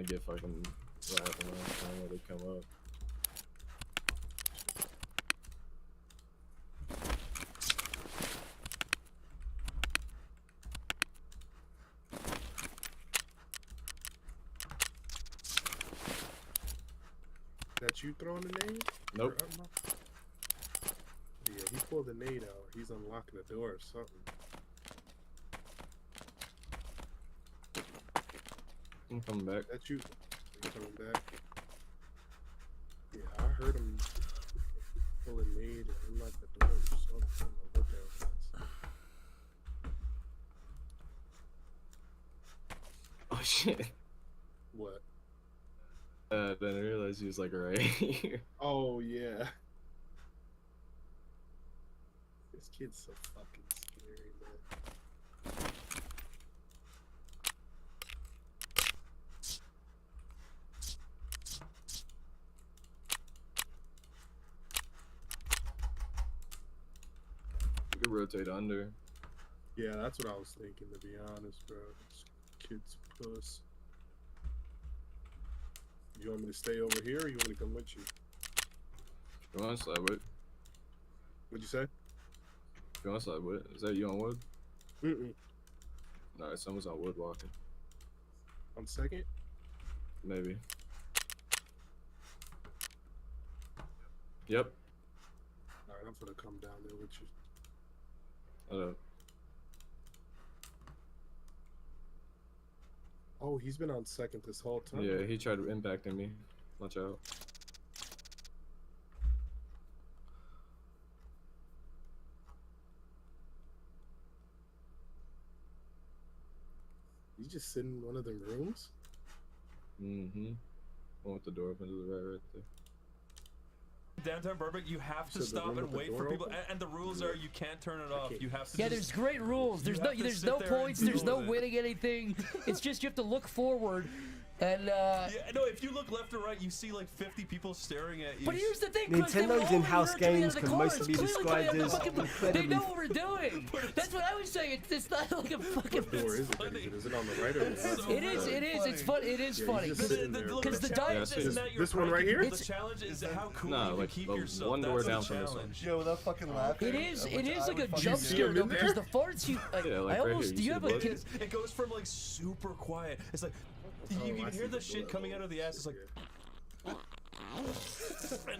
Speaker 10: get fucking what happened last time when they come up.
Speaker 11: That you throwing the nade?
Speaker 10: Nope.
Speaker 11: Yeah, he pulled the nade out. He's unlocking the door or something.
Speaker 10: I'm coming back.
Speaker 11: That you? You coming back? Yeah, I heard him pull a nade and unlock the door or something. I don't know what that was.
Speaker 10: Oh shit.
Speaker 11: What?
Speaker 10: Then I realized he was like right here.
Speaker 11: Oh yeah. This kid's so fucking scary, man.
Speaker 10: You could rotate under.
Speaker 11: Yeah, that's what I was thinking, to be honest, bro. This kid's puss. You want me to stay over here, or you want me to come with you?
Speaker 10: You want to slide with?
Speaker 11: What'd you say?
Speaker 10: You want to slide with? Is that you on wood?
Speaker 11: Mm-mm.
Speaker 10: Alright, someone's on wood walking.
Speaker 11: On second?
Speaker 10: Maybe. Yep.
Speaker 11: Alright, I'm gonna come down there with you.
Speaker 10: Hold
Speaker 11: Oh, he's been on second this whole time.
Speaker 10: Yeah, he tried impacting me. Watch out.
Speaker 11: He's just sitting in one of the rooms?
Speaker 10: Mm-hmm. One with the door open to the right there.
Speaker 12: Downtown Burbank, you have to
Speaker 11: So the
Speaker 12: stop
Speaker 11: room
Speaker 12: and
Speaker 11: with the
Speaker 12: wait
Speaker 11: door
Speaker 12: for people,
Speaker 11: open?
Speaker 12: and the rules are you can't turn it off. You have to.
Speaker 14: Yeah,
Speaker 12: just,
Speaker 14: there's great rules.
Speaker 12: you
Speaker 14: There's
Speaker 12: have to
Speaker 14: there's
Speaker 12: sit
Speaker 14: no
Speaker 12: there and
Speaker 14: points.
Speaker 12: deal
Speaker 14: There's no
Speaker 12: with it.
Speaker 14: winning anything. It's just you have to look forward And
Speaker 12: yeah, no, if you look left or right, you see like 50 people staring at you.
Speaker 14: But here's the thing,
Speaker 6: Nintendo's in-house games can mostly be described as
Speaker 14: They
Speaker 6: incredibly.
Speaker 14: know what we're doing. That's what I was saying. It's not like a fucking.
Speaker 11: What door is it? Is it on the right or the left?
Speaker 14: It is. It's fun. It is funny because the diet.
Speaker 11: This one right here.
Speaker 12: The challenge is how cool
Speaker 10: No,
Speaker 12: you
Speaker 10: like
Speaker 12: keep
Speaker 10: the
Speaker 12: yourself.
Speaker 10: one door
Speaker 12: That's
Speaker 10: down
Speaker 12: the
Speaker 10: from this one.
Speaker 12: challenge.
Speaker 1: Yo, without fucking laughing.
Speaker 14: It is like a jump scare though, because the farts you.
Speaker 10: Yeah, like
Speaker 14: I
Speaker 10: right
Speaker 14: almost.
Speaker 10: here,
Speaker 14: Do
Speaker 10: you
Speaker 14: you
Speaker 10: see
Speaker 14: have
Speaker 10: the
Speaker 14: a
Speaker 10: blood?
Speaker 14: kid?
Speaker 12: It goes from like super quiet. It's like you can hear the shit coming out of the ass. It's like. And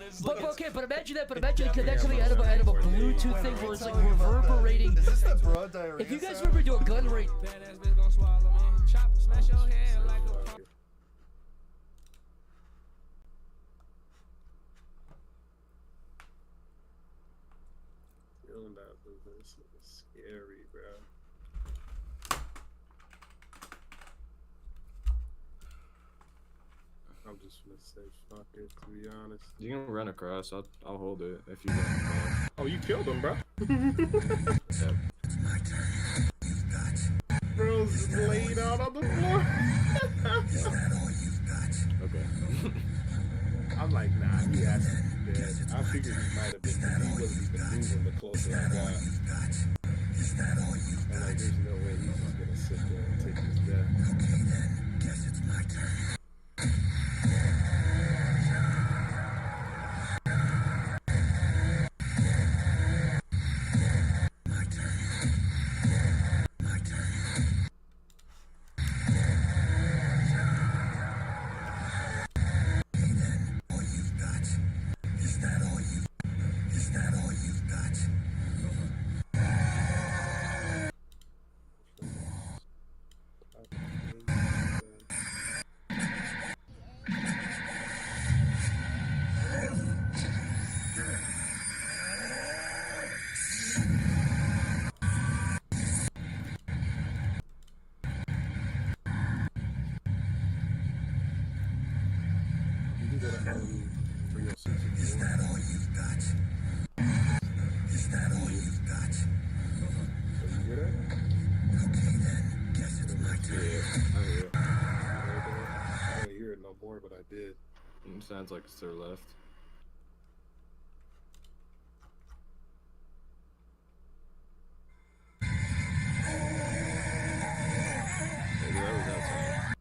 Speaker 12: it's
Speaker 14: But
Speaker 12: like
Speaker 14: okay, but imagine that coming out of a Bluetooth thing where it's like reverberating.
Speaker 1: Is this the broad diarrhea?
Speaker 14: If you guys
Speaker 1: sound?
Speaker 14: remember doing gun rate.
Speaker 11: Feeling that this is scary, bro. I'm just gonna say fuck it, to be honest.
Speaker 10: You can run across. I'll hold it if you run across.
Speaker 11: Oh, you killed him, bro.
Speaker 10: Yep.
Speaker 11: Bro's laid out on the floor.
Speaker 10: Okay.
Speaker 11: I'm like, nah, he has to be dead. I figured he might have been, because he wasn't even moving the closer I got. I'm like, there's no way he's just gonna sit there and take his death. You can go to 306 if you want. So you hear that?
Speaker 10: Yeah, I hear it.
Speaker 11: I don't hear it no more, but I did.
Speaker 10: It sounds like it's to their left. Maybe that was outside.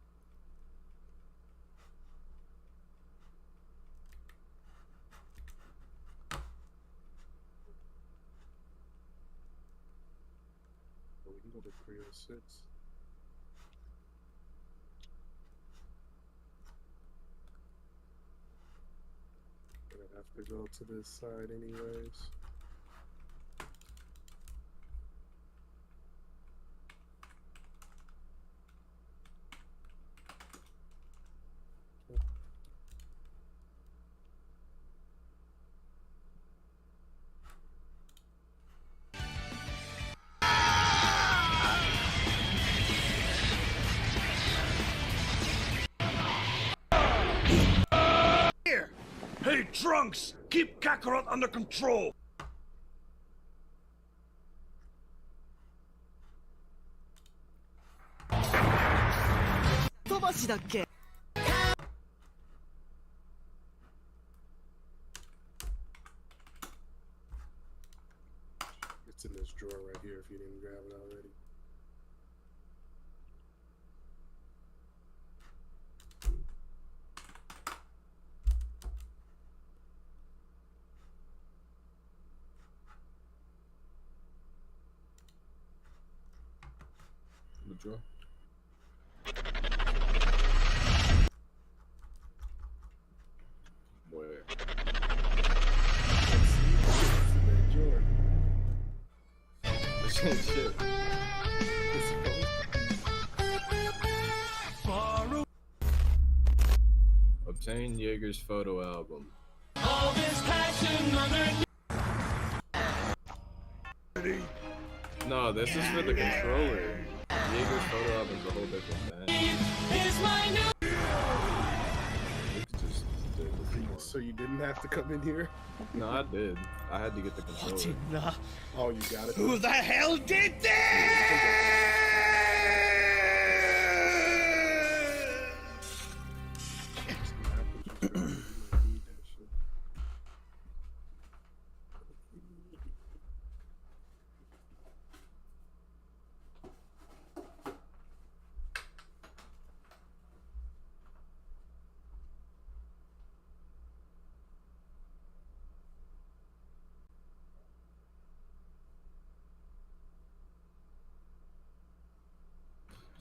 Speaker 11: Well, we can go to 306. Gonna have to go to this side anyways.
Speaker 9: Here! Hey, Trunks! Keep Kakarot under control!
Speaker 11: It's in this drawer right here if you didn't grab it already.
Speaker 10: The drawer. Where? Shit. Obtain Jaeger's photo album.
Speaker 9: All this passion underneath.
Speaker 10: No, this is for the controller. Jaeger's photo album's a whole different thing.
Speaker 9: Is my new.
Speaker 11: So you didn't have to come in here?
Speaker 10: No, I did. I had to get the controller.
Speaker 11: Oh, you got it.
Speaker 9: Who the hell did this?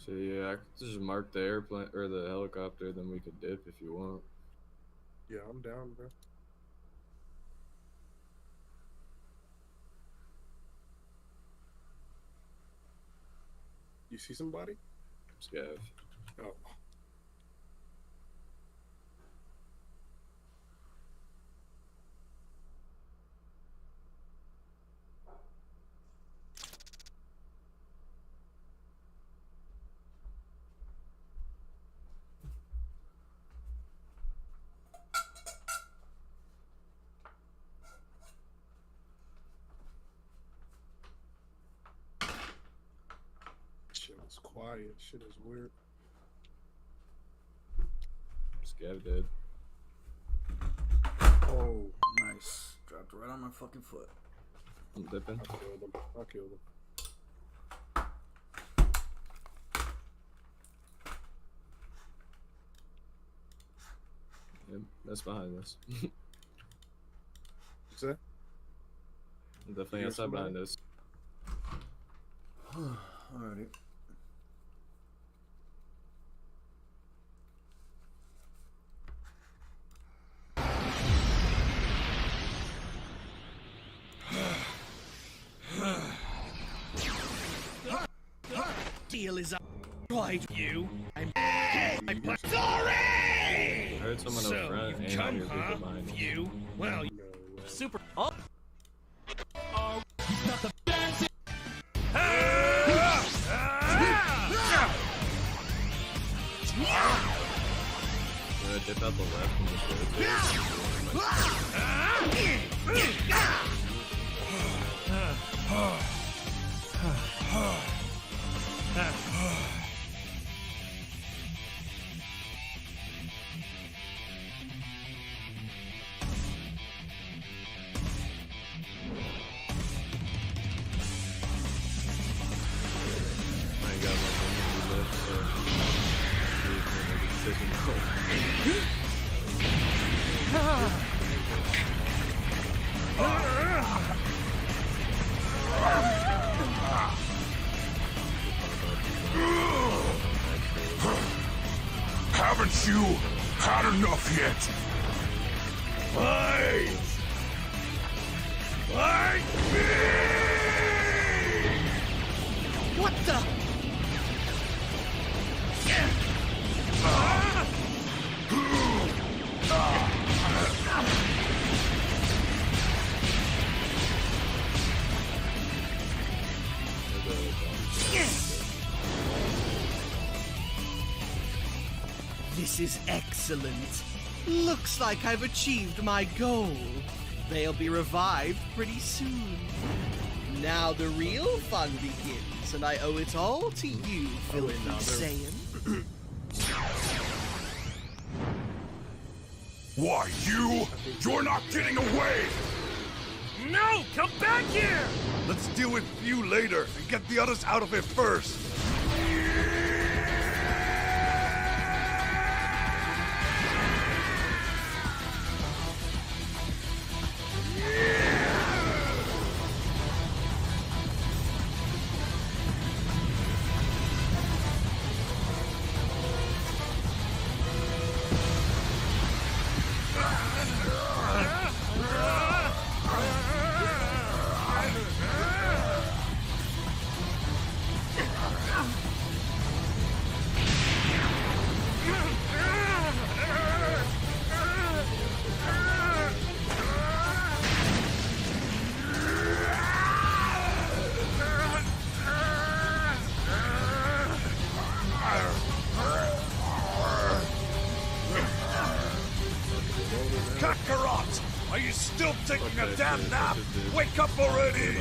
Speaker 10: So yeah, I could just mark the airplane or the helicopter, then we could dip if you want.
Speaker 11: Yeah, I'm down, bro. You see somebody?
Speaker 10: Scav.
Speaker 11: Oh. Shit is quiet. Shit is weird.
Speaker 10: Scav dead.
Speaker 11: Oh,
Speaker 23: Nice. Dropped right on my fucking foot.
Speaker 10: I'm dipping.
Speaker 11: I killed him. I killed him.
Speaker 10: Yeah, that's behind us.
Speaker 11: What's that?
Speaker 10: Definitely
Speaker 11: You hear
Speaker 10: outside behind
Speaker 11: somebody?
Speaker 10: us.
Speaker 23: Alrighty.
Speaker 9: Deal is up. Right, you. I'm sorry.
Speaker 10: I heard someone
Speaker 9: So
Speaker 10: up front
Speaker 9: you've
Speaker 10: and I
Speaker 9: come,
Speaker 10: hear
Speaker 9: huh?
Speaker 10: people behind us.
Speaker 9: You? Well, super. Oh.
Speaker 10: Should I dip out the left and just I got my phone left, so see if we make a decision.
Speaker 9: Haven't you had enough yet? Fight! Fight me! What the?
Speaker 2: This is excellent. Looks like I've achieved my goal. They'll be revived pretty soon. Now the real fun begins, and I owe it all to you, Philip Saiyan.
Speaker 9: Why, you? You're not getting away! No! Come back here! Let's deal with you later and get the others out of here first. Kakarot! Are you still taking a damn nap? Wake up already!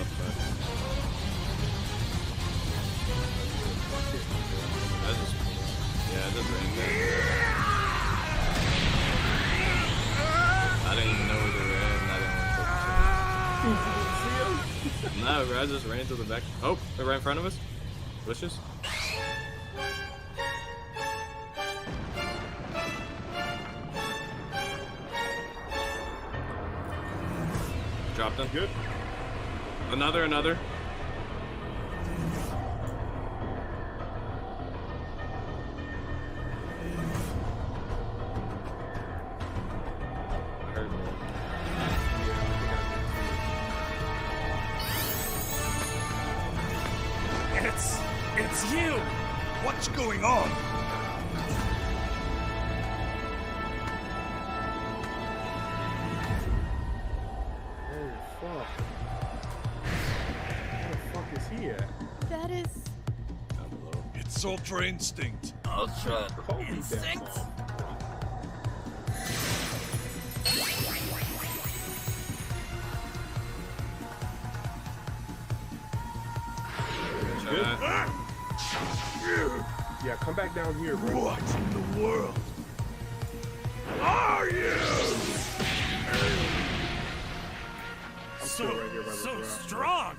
Speaker 10: Yeah, it just ran there. I didn't even know where they were at, and I didn't want to touch them. No, bro, I just ran to the back. Oh, they're right in front of us. Bushes. Dropped him. Good. Another.
Speaker 9: you! What's going on?
Speaker 11: Oh, fuck. Where the fuck is he at?
Speaker 5: That is...
Speaker 9: It's Ultra Instinct.
Speaker 5: Ultra
Speaker 11: Instinct? Good. Yeah, come back down here, bro.
Speaker 9: What in the world are you?
Speaker 11: I'm still right here by the drop.
Speaker 9: Strong.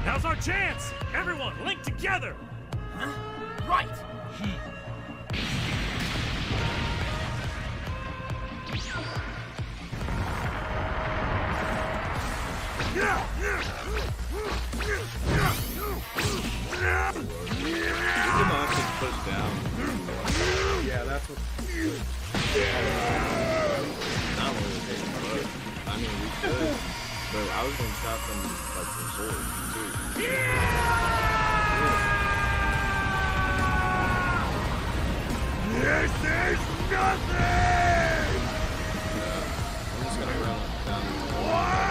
Speaker 18: Now's our chance! Everyone, link together!
Speaker 5: Huh? Right!
Speaker 10: Push down.
Speaker 11: Yeah, that's what.
Speaker 10: Not really taking a look. I mean, we could, but I was getting shot from like the sword too.
Speaker 9: This is nothing!
Speaker 10: I'm just gonna run down.
Speaker 9: What?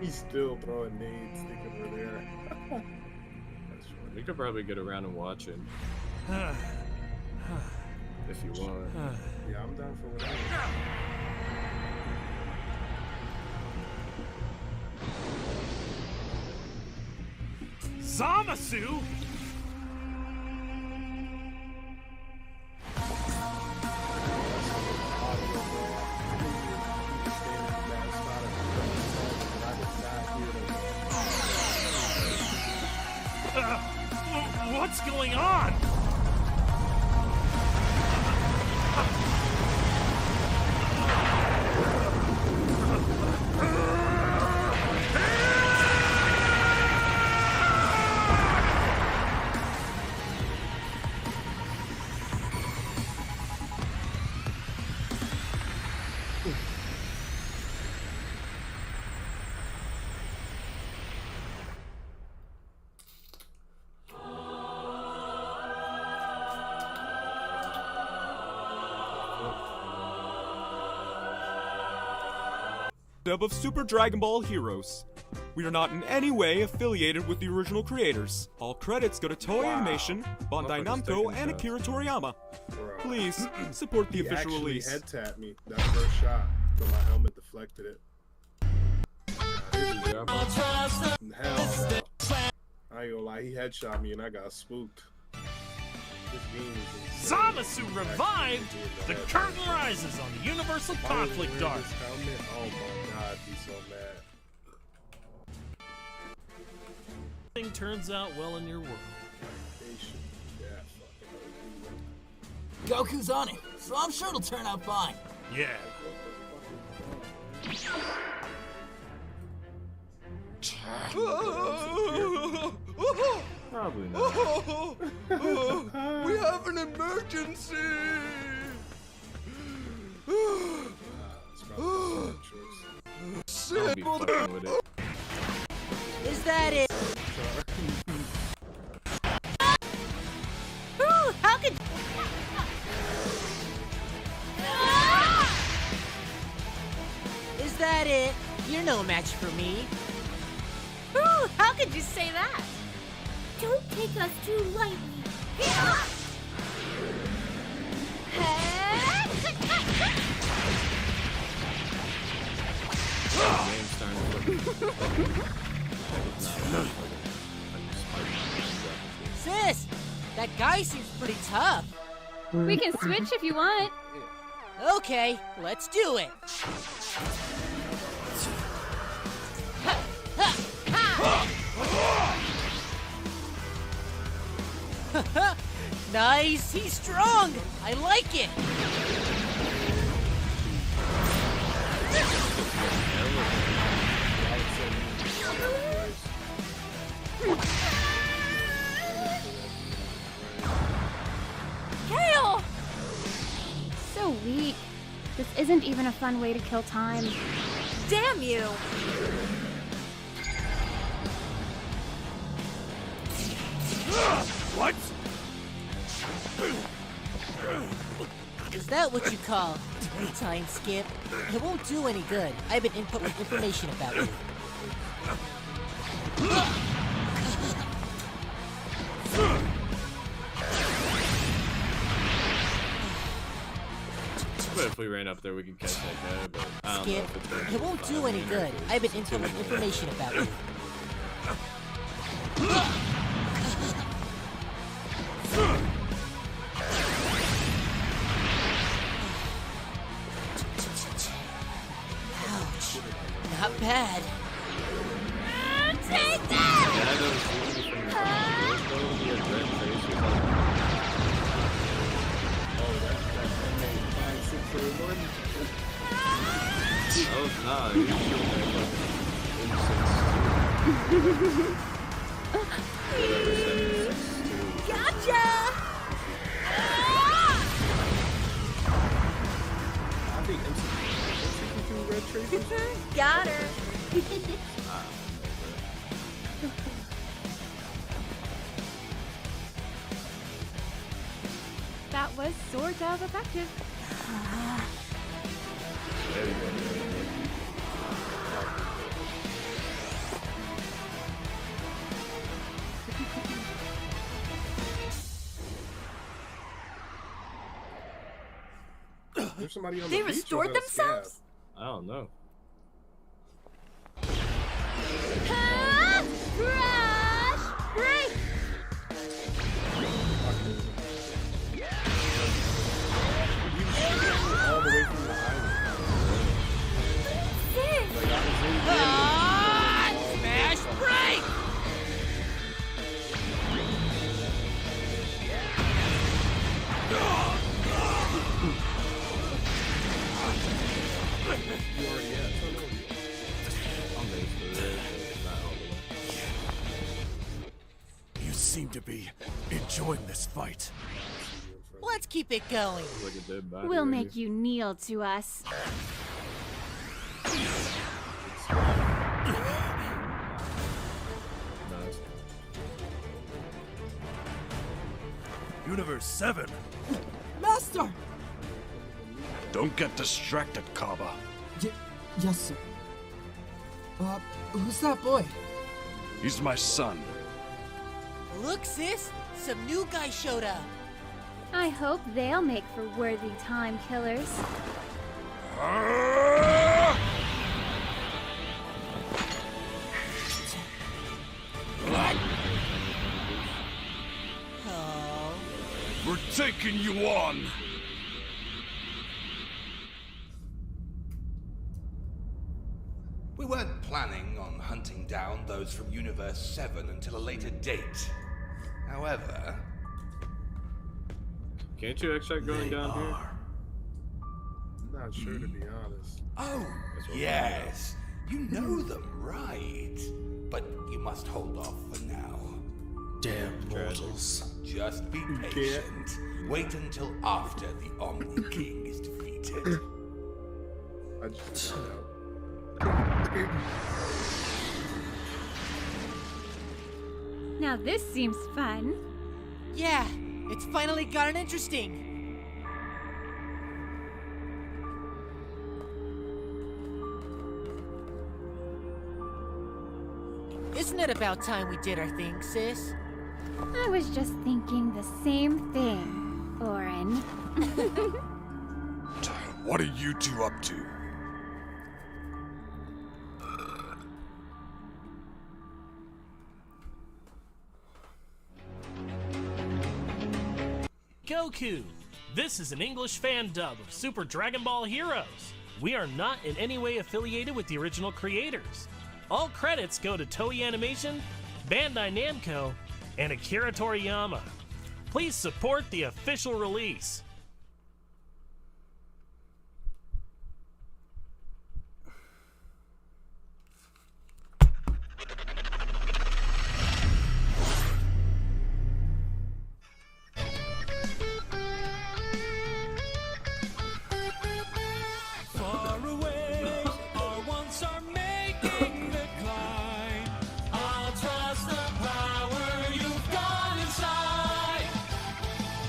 Speaker 11: He's still throwing nades, thinking we're there.
Speaker 10: We could probably get around and watch it. If you want.
Speaker 11: Yeah, I'm down for whatever.
Speaker 18: Zamasu? What's going on?
Speaker 20: Of Super Dragon Ball Heroes. We are not in any way affiliated with the original creators. All credits go to Toei Animation, Bandai Namco, and Akira Toriyama. Please support the official release.
Speaker 11: He actually head tapped me that first shot, but my helmet deflected it. Hell no. I ain't gonna lie, he headshot me and I got spooked.
Speaker 18: Zamasu revived! The curtain rises on the Universal Conflict Arc.
Speaker 11: Oh my god, he's so mad.
Speaker 18: Everything turns out well in your world.
Speaker 5: Goku's on it, so I'm sure it'll turn out fine.
Speaker 18: Yeah.
Speaker 10: Probably not.
Speaker 9: We have an emergency!
Speaker 10: I'll be fucking with it.
Speaker 5: Is that it? Ooh, how could... Is that it? You're no match for me. Ooh, how could you say that?
Speaker 24: Don't take us too lightly.
Speaker 5: Sis, that guy seems pretty tough.
Speaker 7: We can switch if you want.
Speaker 5: Okay, let's do it. Nice, he's strong. I like it.
Speaker 7: Kale! So weak. This isn't even a fun way to kill time.
Speaker 13: Damn you!
Speaker 9: What?
Speaker 5: Is that what you call time skip? It won't do any good. I have an input with information about you.
Speaker 10: But if we ran up there, we could catch that guy, but I don't know
Speaker 5: Skip,
Speaker 10: if it's gonna
Speaker 5: it won't do any good. I have an input with information about you. Ouch. Not bad.
Speaker 7: Take
Speaker 10: Oh, nah, you
Speaker 13: Gotcha!
Speaker 11: I think MC red tracers.
Speaker 13: Got her.
Speaker 7: That was sort of effective.
Speaker 11: There's somebody on
Speaker 13: They
Speaker 11: the beach
Speaker 13: restored
Speaker 11: with us.
Speaker 13: themselves?
Speaker 10: I don't know.
Speaker 7: Crash! Break!
Speaker 11: All the way from the
Speaker 5: Smash break!
Speaker 11: You already at?
Speaker 9: You seem to be enjoying this fight.
Speaker 5: Let's keep it going.
Speaker 10: Like a dead body
Speaker 7: We'll
Speaker 10: right
Speaker 7: make you kneel to us.
Speaker 10: Nice.
Speaker 9: Universe 7.
Speaker 19: Master!
Speaker 9: Don't get distracted, Kaba.
Speaker 19: Yes, sir. Who's that boy?
Speaker 9: He's my son.
Speaker 5: Look, sis, some new guys showed up.
Speaker 7: I hope they'll make for worthy time killers.
Speaker 5: Oh.
Speaker 9: We're taking you on.
Speaker 22: We weren't planning on hunting down those from Universe 7 until a later date. However...
Speaker 10: Can't you extract going down here?
Speaker 11: I'm not sure, to be honest.
Speaker 22: Oh, yes. You know them, right? But you must hold off for now.
Speaker 9: Damn mortals.
Speaker 22: Just be patient. Wait until after the Omni King is defeated.
Speaker 11: I just found out.
Speaker 7: Now this seems fun.
Speaker 5: Yeah, it's finally gotten interesting. Isn't it about time we did our thing, sis?
Speaker 7: I was just thinking the same thing, Oren.
Speaker 9: What are you two up to?
Speaker 18: Goku, This is an English fan dub of Super Dragon Ball Heroes. We are not in any way affiliated with the original creators. All credits go to Toei Animation, Bandai Namco, and Akira Toriyama. Please support the official release.
Speaker 4: Far away, our wants are making the climb. I'll trust the power you've got inside.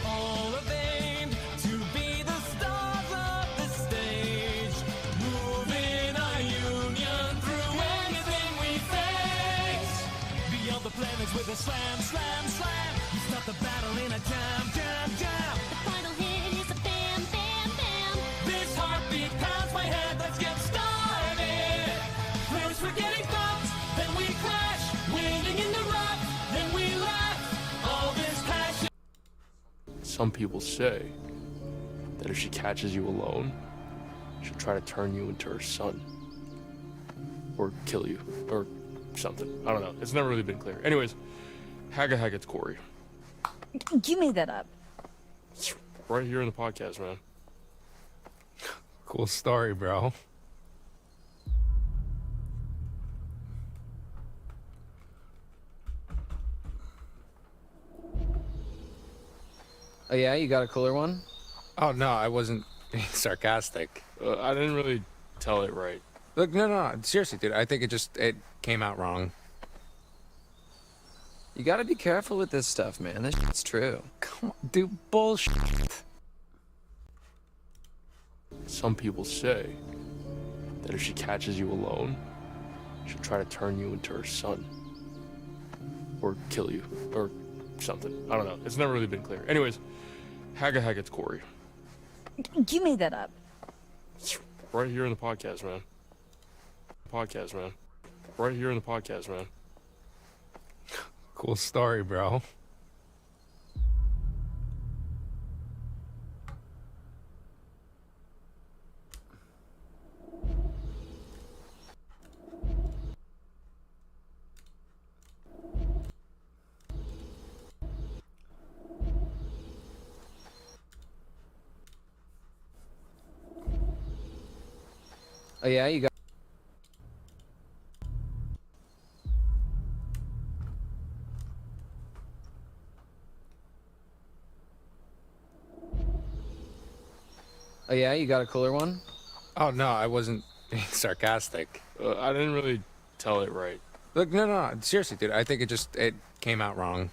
Speaker 4: All of aim to be the stars of the stage. Moving our union through anything we face. Beyond the planets with a slam, slam, slam. You start the battle in a jam, jam, jam.
Speaker 24: The final hit is a bam, bam, bam.
Speaker 4: This heartbeat pounds my head, let's get started. First we're getting thumped, then we crash. Winning in the rough, then we laugh. All this passion.
Speaker 8: Some people say that if she catches you alone, she'll try to turn you into her son. Or kill you. Or something. I don't know. It's never really been clear. Anyways, Haga Haga's Corey.
Speaker 15: You made that up.
Speaker 8: It's right here in the podcast, man.
Speaker 16: Cool story, bro.
Speaker 25: Oh yeah, you got a cooler one?
Speaker 16: Oh no, I wasn't being sarcastic.
Speaker 8: I didn't really tell it right.
Speaker 16: Look, no, seriously, dude. I think it came out wrong.
Speaker 25: You gotta be careful with this stuff, man. This shit's true.
Speaker 16: Come on, dude, bullshit.
Speaker 8: Some people say that if she catches you alone, she'll try to turn you into her son. Or kill you. Or something. I don't know. It's never really been clear. Anyways, Haga Haga's Corey.
Speaker 15: You made that up.
Speaker 8: It's right here in the podcast, man. Right here in the podcast, man.
Speaker 16: Cool story, bro.
Speaker 25: Oh yeah, you got. Oh yeah, you got a cooler one?
Speaker 16: Oh no, I wasn't being sarcastic.
Speaker 8: I didn't really tell it right.
Speaker 16: Look, no, seriously, dude. I think it came out wrong.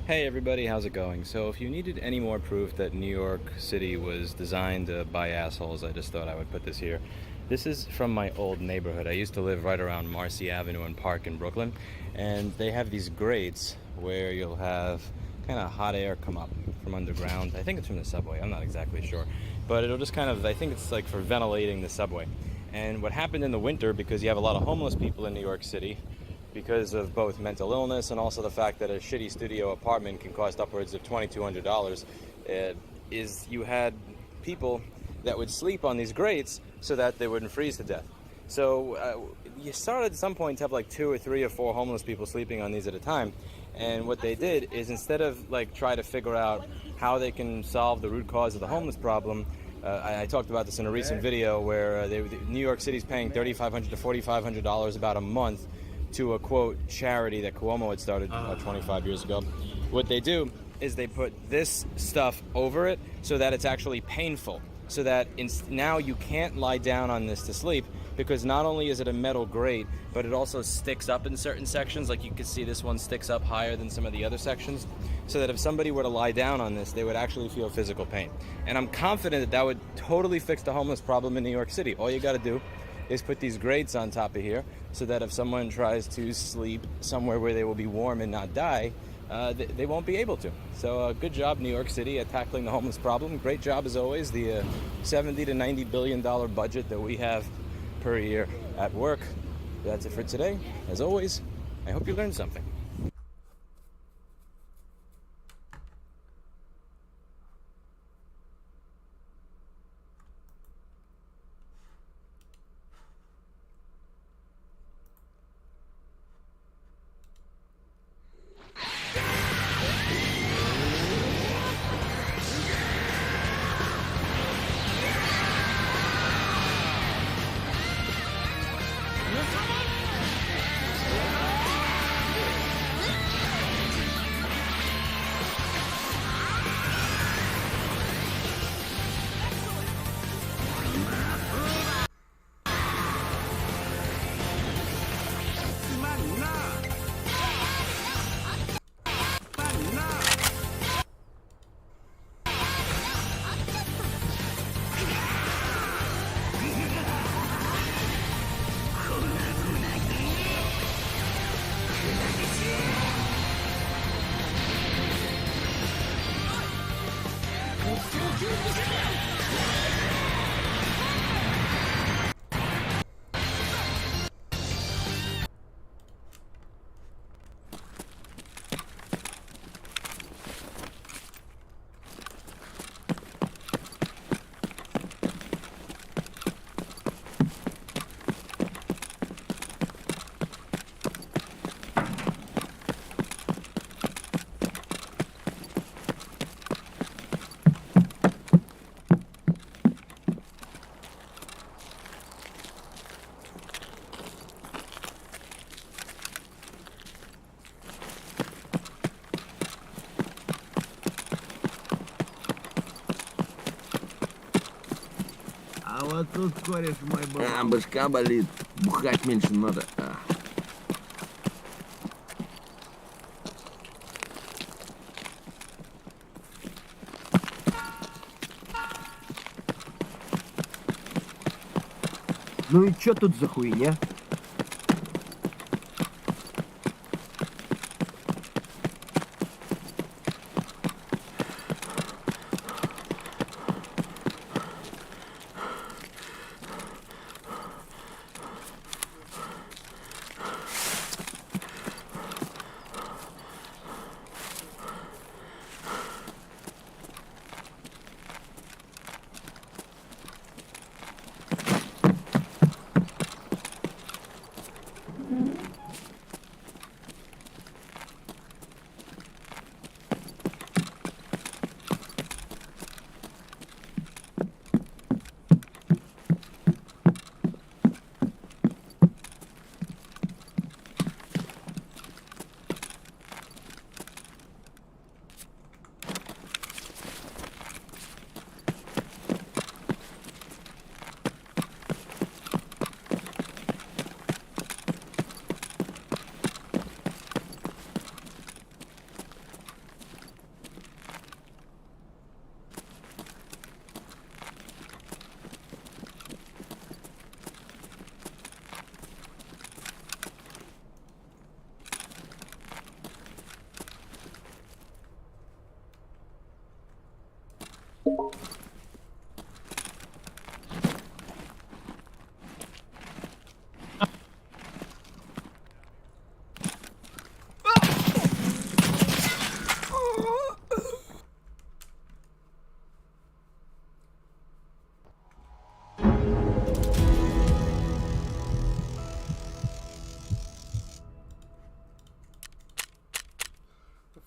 Speaker 3: Hey everybody, how's it going? So if you needed any more proof that New York City was designed by assholes, I just thought I would put this here. This is from my old neighborhood. I used to live right around Marcy Avenue and Park in Brooklyn, and they have these grates where you'll have kind of hot air come up from underground. I think it's from the subway, I'm not exactly sure. But it'll just kind of, I think it's like for ventilating the subway. And what happened in the winter, because you have a lot of homeless people in New York City, because of both mental illness and also the fact that a shitty studio apartment can cost upwards of $2,200, is you had people that would sleep on these grates so that they wouldn't freeze to death. So you started at some point to have like 2 or 3 or 4 homeless people sleeping on these at a time. And what they did is, instead of like try to figure out how they can solve the root cause of the homeless problem, I talked about this in a recent video where New York City's paying $3,500 to $4,500 about a month to a, quote, charity that Cuomo had started about 25 years ago. What they do is they put this stuff over it so that it's actually painful, so that now you can't lie down on this to sleep, because not only is it a metal grate, but it also sticks up in certain sections. Like you can see this one sticks up higher than some of the other sections, so that if somebody were to lie down on this, they would actually feel physical pain. And I'm confident that that would totally fix the homeless problem in New York City. All you gotta do is put these grates on top of here, so that if someone tries to sleep somewhere where they will be warm and not die, they won't be able to. So good job, New York City, at tackling the homeless problem. Great job, as always, the $70 to $90 billion budget that we have per year at work. That's it for today. As always, I hope you learned something.
Speaker 6: А вот тут кореш мой был. Башка болит. Бухать меньше надо. Ну и чё тут за хуйня?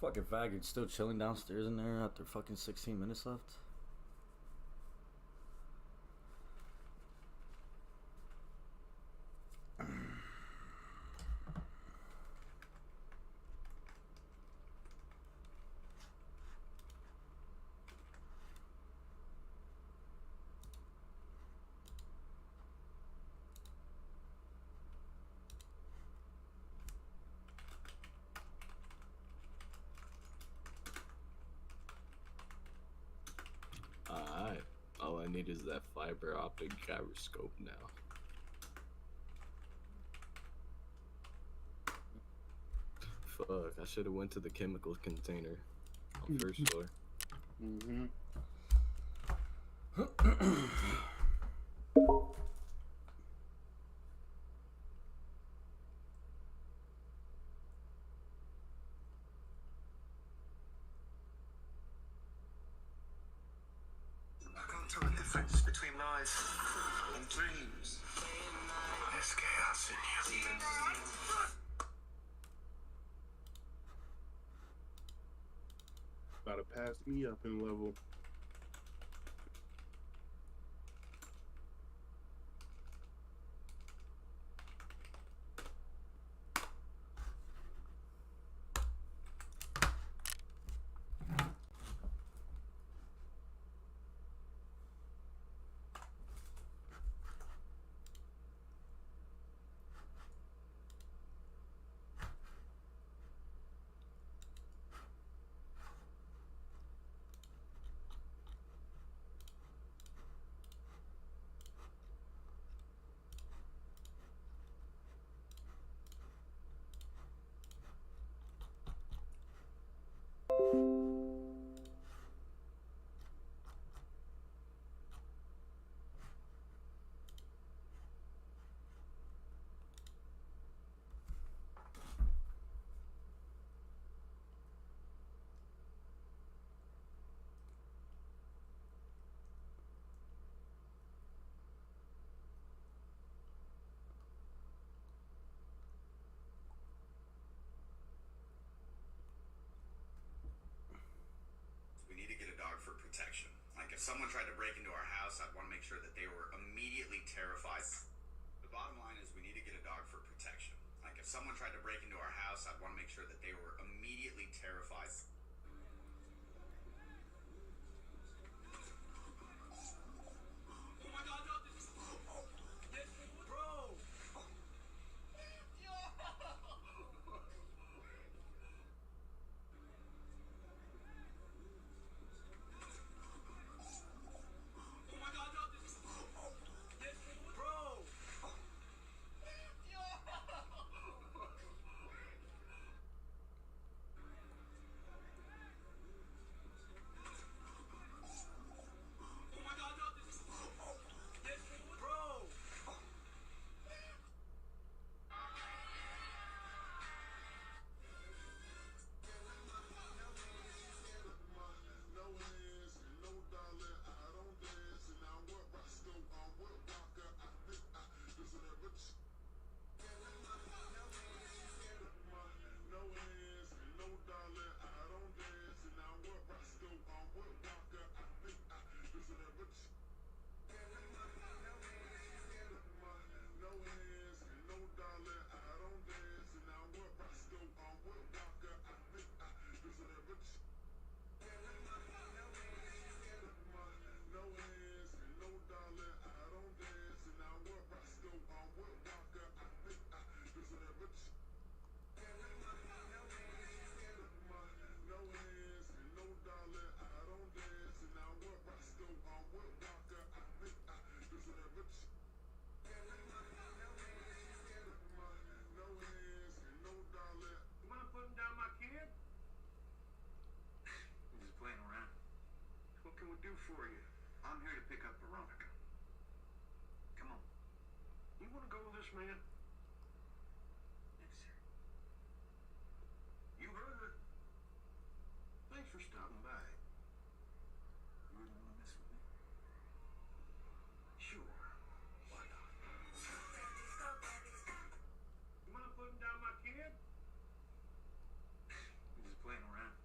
Speaker 23: Fucking faggot still chilling downstairs in there after fucking 16 minutes left.
Speaker 10: Alright, all I need is that fiber optic gyroscope now. Fuck, I should have went to the chemical container on first floor.
Speaker 11: Mm-hmm.
Speaker 1: I can't tell the difference between lies and dreams. There's chaos in you.
Speaker 11: About to pass me up in level.
Speaker 1: We need to get a dog for protection. Like if someone tried to break into our house, I'd want to make sure that they were immediately terrified. The bottom line is we need to get a dog for protection. Like if someone tried to break into our house, I'd want to make sure that they were immediately terrified. For you. I'm here to pick up Veronica. Come on. You want to go with this man? Yes, sir. You heard her. Thanks for stopping by. You really want to mess with me? Sure. Why not? You mind putting down my kid? He's just playing around.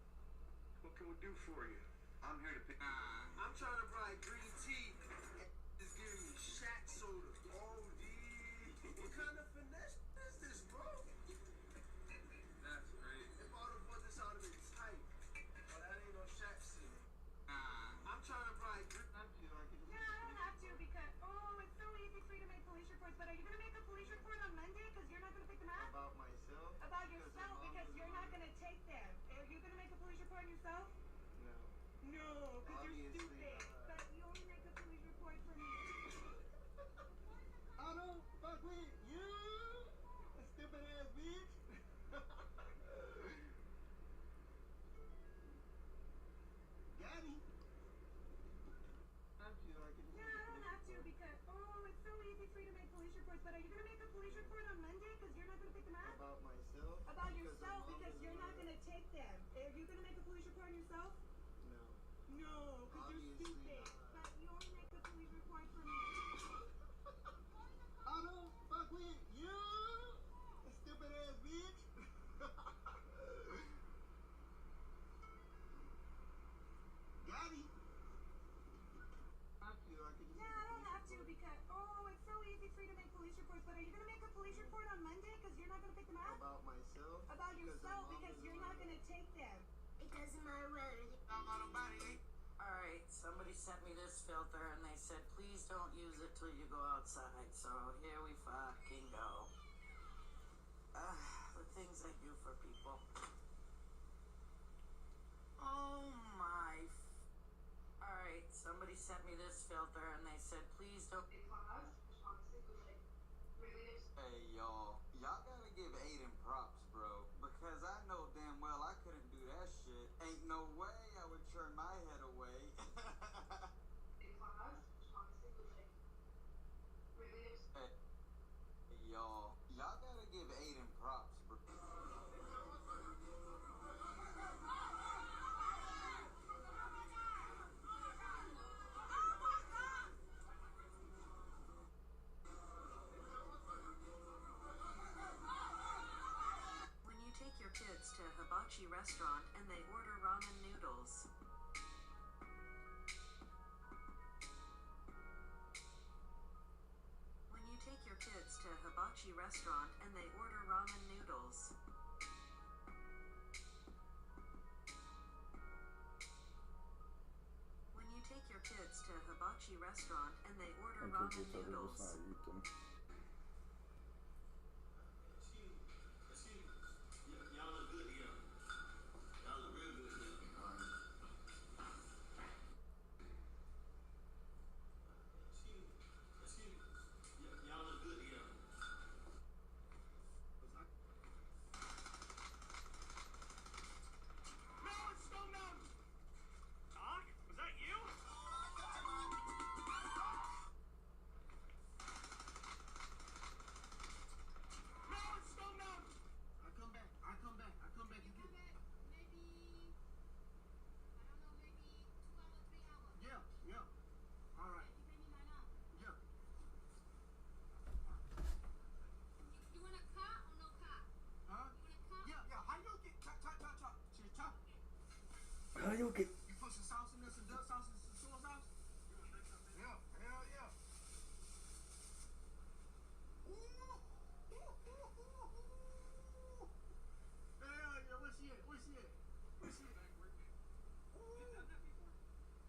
Speaker 1: do for you? I'm here to pick. I'm trying to buy green tea. It's giving me shack soda. Oh, what kind of finesse is this, bro? That's great. If I would have bought this, I would have been tight. But that ain't no shack shit. I'm trying to buy green. I feel like it.
Speaker 2: No, I don't have to because it's so easy for you to make police reports. But are you gonna make a police report on Monday? Because you're not gonna pick them up.
Speaker 1: About myself?
Speaker 2: About yourself because you're not gonna take them. Are you gonna make a police report on yourself?
Speaker 1: No.
Speaker 2: No, because you're stupid. But you only make a police report for me.
Speaker 1: I don't fuck with you, stupid ass bitch. Daddy. I feel like it.
Speaker 2: No, I don't have to because it's so easy for you to make police reports. But are you gonna make a police report on Monday? Because you're not gonna pick them up.
Speaker 1: About myself?
Speaker 2: About yourself because you're not gonna take them. Are you gonna make a police report on yourself?
Speaker 1: No.
Speaker 2: No, because you're stupid. But you only make a police report for me.
Speaker 1: I don't fuck with you, stupid ass bitch. Daddy. I feel like it.
Speaker 2: No, I don't have to because it's so easy for you to make police reports. But are you gonna make a police report on Monday? Because you're not gonna pick them up.
Speaker 1: About myself?
Speaker 2: About yourself because you're not gonna take them.
Speaker 24: It doesn't matter whether
Speaker 12: Alright, somebody sent me this filter and they said, please don't use it till you go outside. So here we fucking go. The things I do for people. Oh my. Alright, somebody sent me this filter and they said, please don't.
Speaker 1: Hey y'all gotta give Aiden props, bro, because I know damn well I couldn't do that shit. Ain't no way I would turn my head away. Hey y'all gotta give Aiden props, bro.
Speaker 12: When you take your kids to a hibachi restaurant and they order ramen noodles. When you take your kids to a hibachi restaurant and they order ramen noodles. When you take your kids to a hibachi restaurant and they order ramen noodles.
Speaker 1: Y'all look good here. Y'all look real good here. Excuse me. Y'all look good here. No, it's Stone Mountain. Doc, was that you? No, it's Stone Mountain. I come back. You get back. Maybe, I don't know, maybe 2 hours, 3 hours. Yeah. All right. You pay me $9. Yeah. You want a car or no car? Huh? You want a car? Yeah. How you get, chop.
Speaker 6: How you get?
Speaker 1: You put some sauce in there, some duck sauce and some soy sauce? Yeah, hell yeah. Hell yeah, where she at? You've done that before?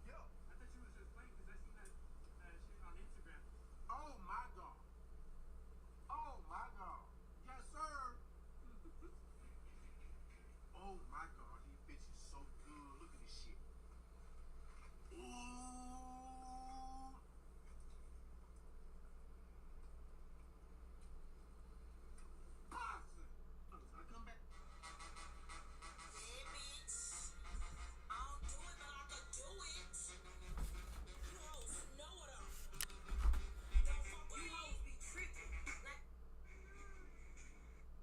Speaker 1: Yeah. I thought you was just playing because I seen that shit on Instagram. Oh my god. Yes, sir. Oh my god, these bitches so good. Look at this shit. Ooh. Awesome. I come back.
Speaker 12: Yeah, bitch. I don't do it, but I can do it. You hoes know it all. Don't fuck with you hoes be tripping.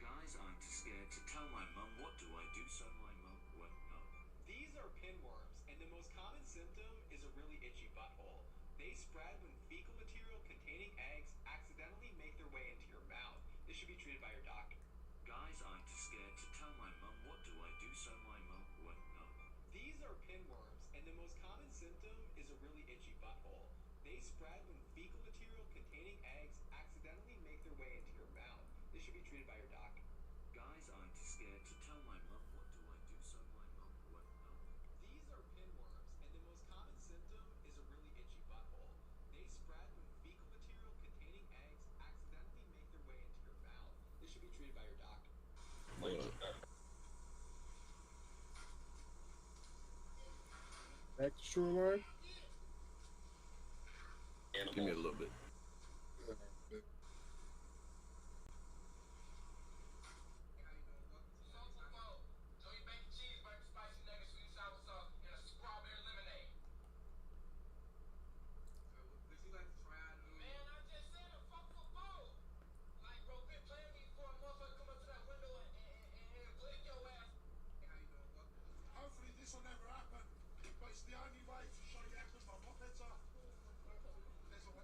Speaker 14: Guys, I'm too scared to tell my mum. What do I do so my mum won't know?
Speaker 17: These are pinworms, and the most common symptom is a really itchy butthole. They spread when fecal material containing eggs accidentally make their way into your mouth. This should be treated by your doctor.
Speaker 14: Guys, I'm too scared to tell my mum. What do I do so my mum won't know?
Speaker 17: These are pinworms, and the most common symptom is a really itchy butthole. They spread when fecal material containing eggs accidentally make their way into your mouth. This should be treated by your doctor.
Speaker 14: Guys, I'm too scared to tell my mum what do I do so my mum won't know.
Speaker 17: These are pinworms, and the most common symptom is a really itchy butthole. They spread when fecal material containing eggs accidentally make their way into your mouth. This should be treated by your doctor.
Speaker 11: Back to Shoreline.
Speaker 10: Give me a little bit.
Speaker 9: Hopefully this will never happen, but it's the only way to show you how good my mopeds are. There's a way.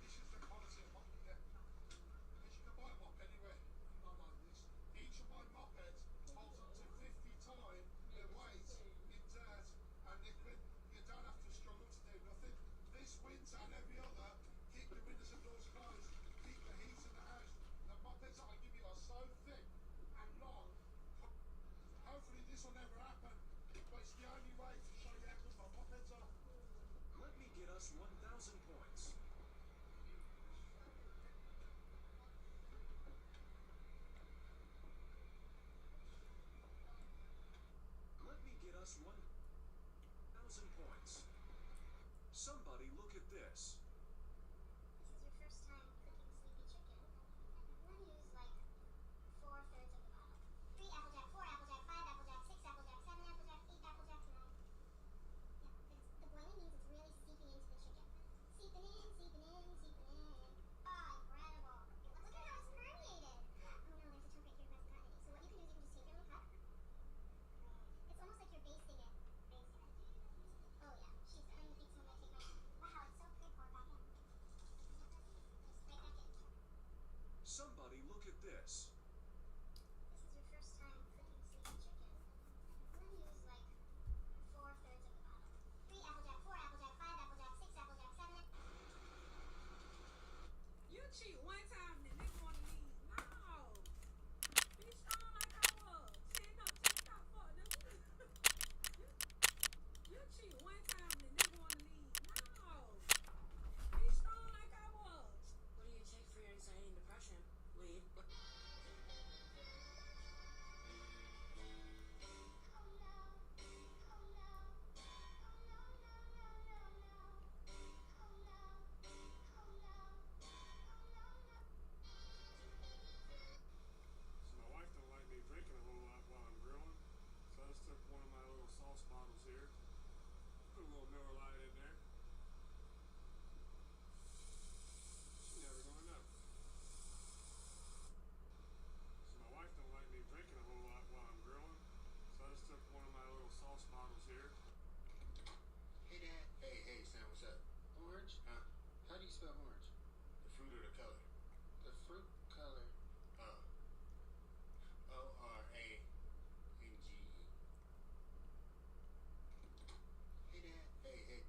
Speaker 9: This is the quality of moped you get. Because you can buy a mop anywhere. You might know this. Each of my mopeds holds up to 50 times their weight in dirt and liquid. You don't have to struggle to do nothing. This winter and every other, keep the windows and doors closed, keep the heat in the house. The mopeds that I give you are so thick and long. Hopefully this will never happen, but it's the only way to show you how good my mopeds are.
Speaker 14: Let me get us 1,000 points. Let me get us 1,000 points. Somebody look at this.
Speaker 24: This is your first time cooking sleepy chicken. I'm gonna use like 4/3 of the bottle. 3 Applejack, 4 Applejack, 5 Applejack, 6 Applejack, 7 Applejack, 8 Applejack tonight. Yeah, the boiling means it's really seeping into the chicken. Seeping in, seeping in, seeping in. Oh, incredible. Look at how it's permeated. Oh no, there's a chunk right here who hasn't gotten any. So what you can do is you can just take your little cup. It's almost like you're basting it. Oh yeah, she's, I don't think so. I'm gonna take my, wow, it's so good. Pour it back in. Just right back in.
Speaker 14: Somebody look at this.
Speaker 24: This is your first time cooking sleepy chicken. I'm gonna use like 4/3 of the bottle. 3 Applejack, 4 Applejack, 5 Applejack, 6 Applejack, 7
Speaker 12: You cheat one time and the nigga wanna leave. No. Be strong like I was. Stand up, stop for nigga. You cheat one time and the nigga wanna leave. No. Be strong like I was.
Speaker 13: What do you take for your anxiety and depression? Weed.
Speaker 11: So my wife don't like me drinking a whole lot while I'm grilling, so I just took one of my little sauce bottles here, put a little Miller Lite in there. She's never gonna know. So my wife don't like me drinking a whole lot while I'm grilling, so I just took one of my little sauce bottles here.
Speaker 19: Hey, Dad. Hey, Sam, what's up? Orange? Huh? How do you spell orange? The fruit or the color? The fruit color. O-R-A-N-G-E. Hey, Dad. Hey.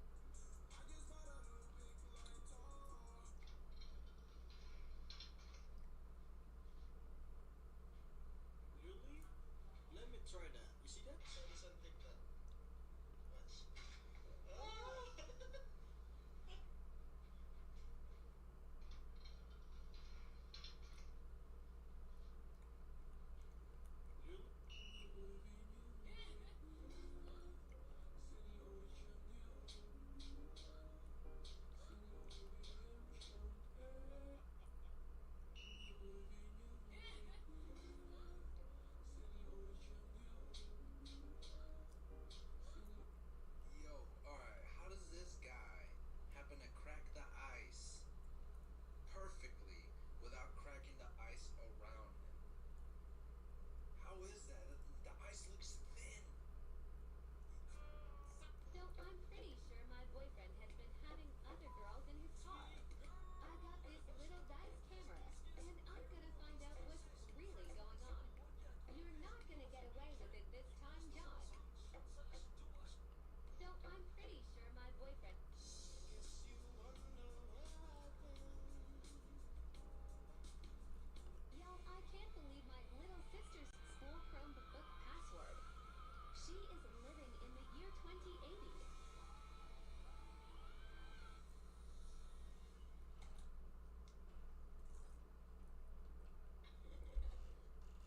Speaker 12: She is living in the year 2080.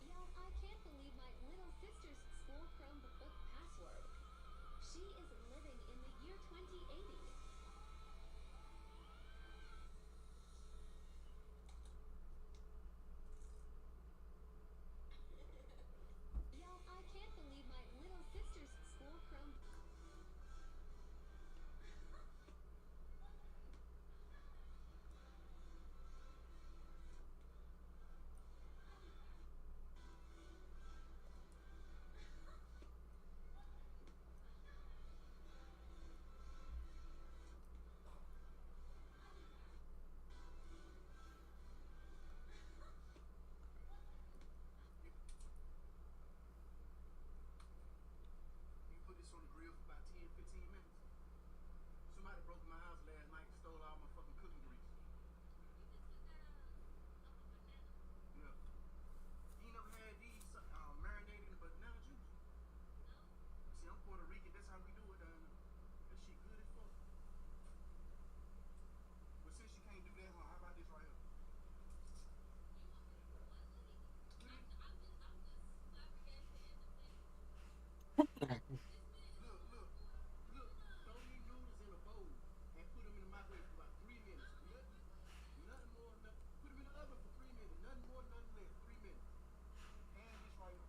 Speaker 12: Yo, I can't believe my little sister's school Chromebook password. She is living in the year 2080. Yo, I can't believe my little sister's school Chromebook.
Speaker 19: You put this on the grill for about 10, 15 minutes. Somebody broke in my house last night and stole all my fucking cooking grease. No. You ain't never had these marinated in banana juice? See, I'm Puerto Rican. That's how we do it down there. That shit good as fuck. But since you can't do that, how about this right here? Look. Throw these noodles in a bowl and put them in the microwave for about 3 minutes. Nothing more. Put them in the oven for 3 minutes. Nothing more, nothing less. 3 minutes. And this right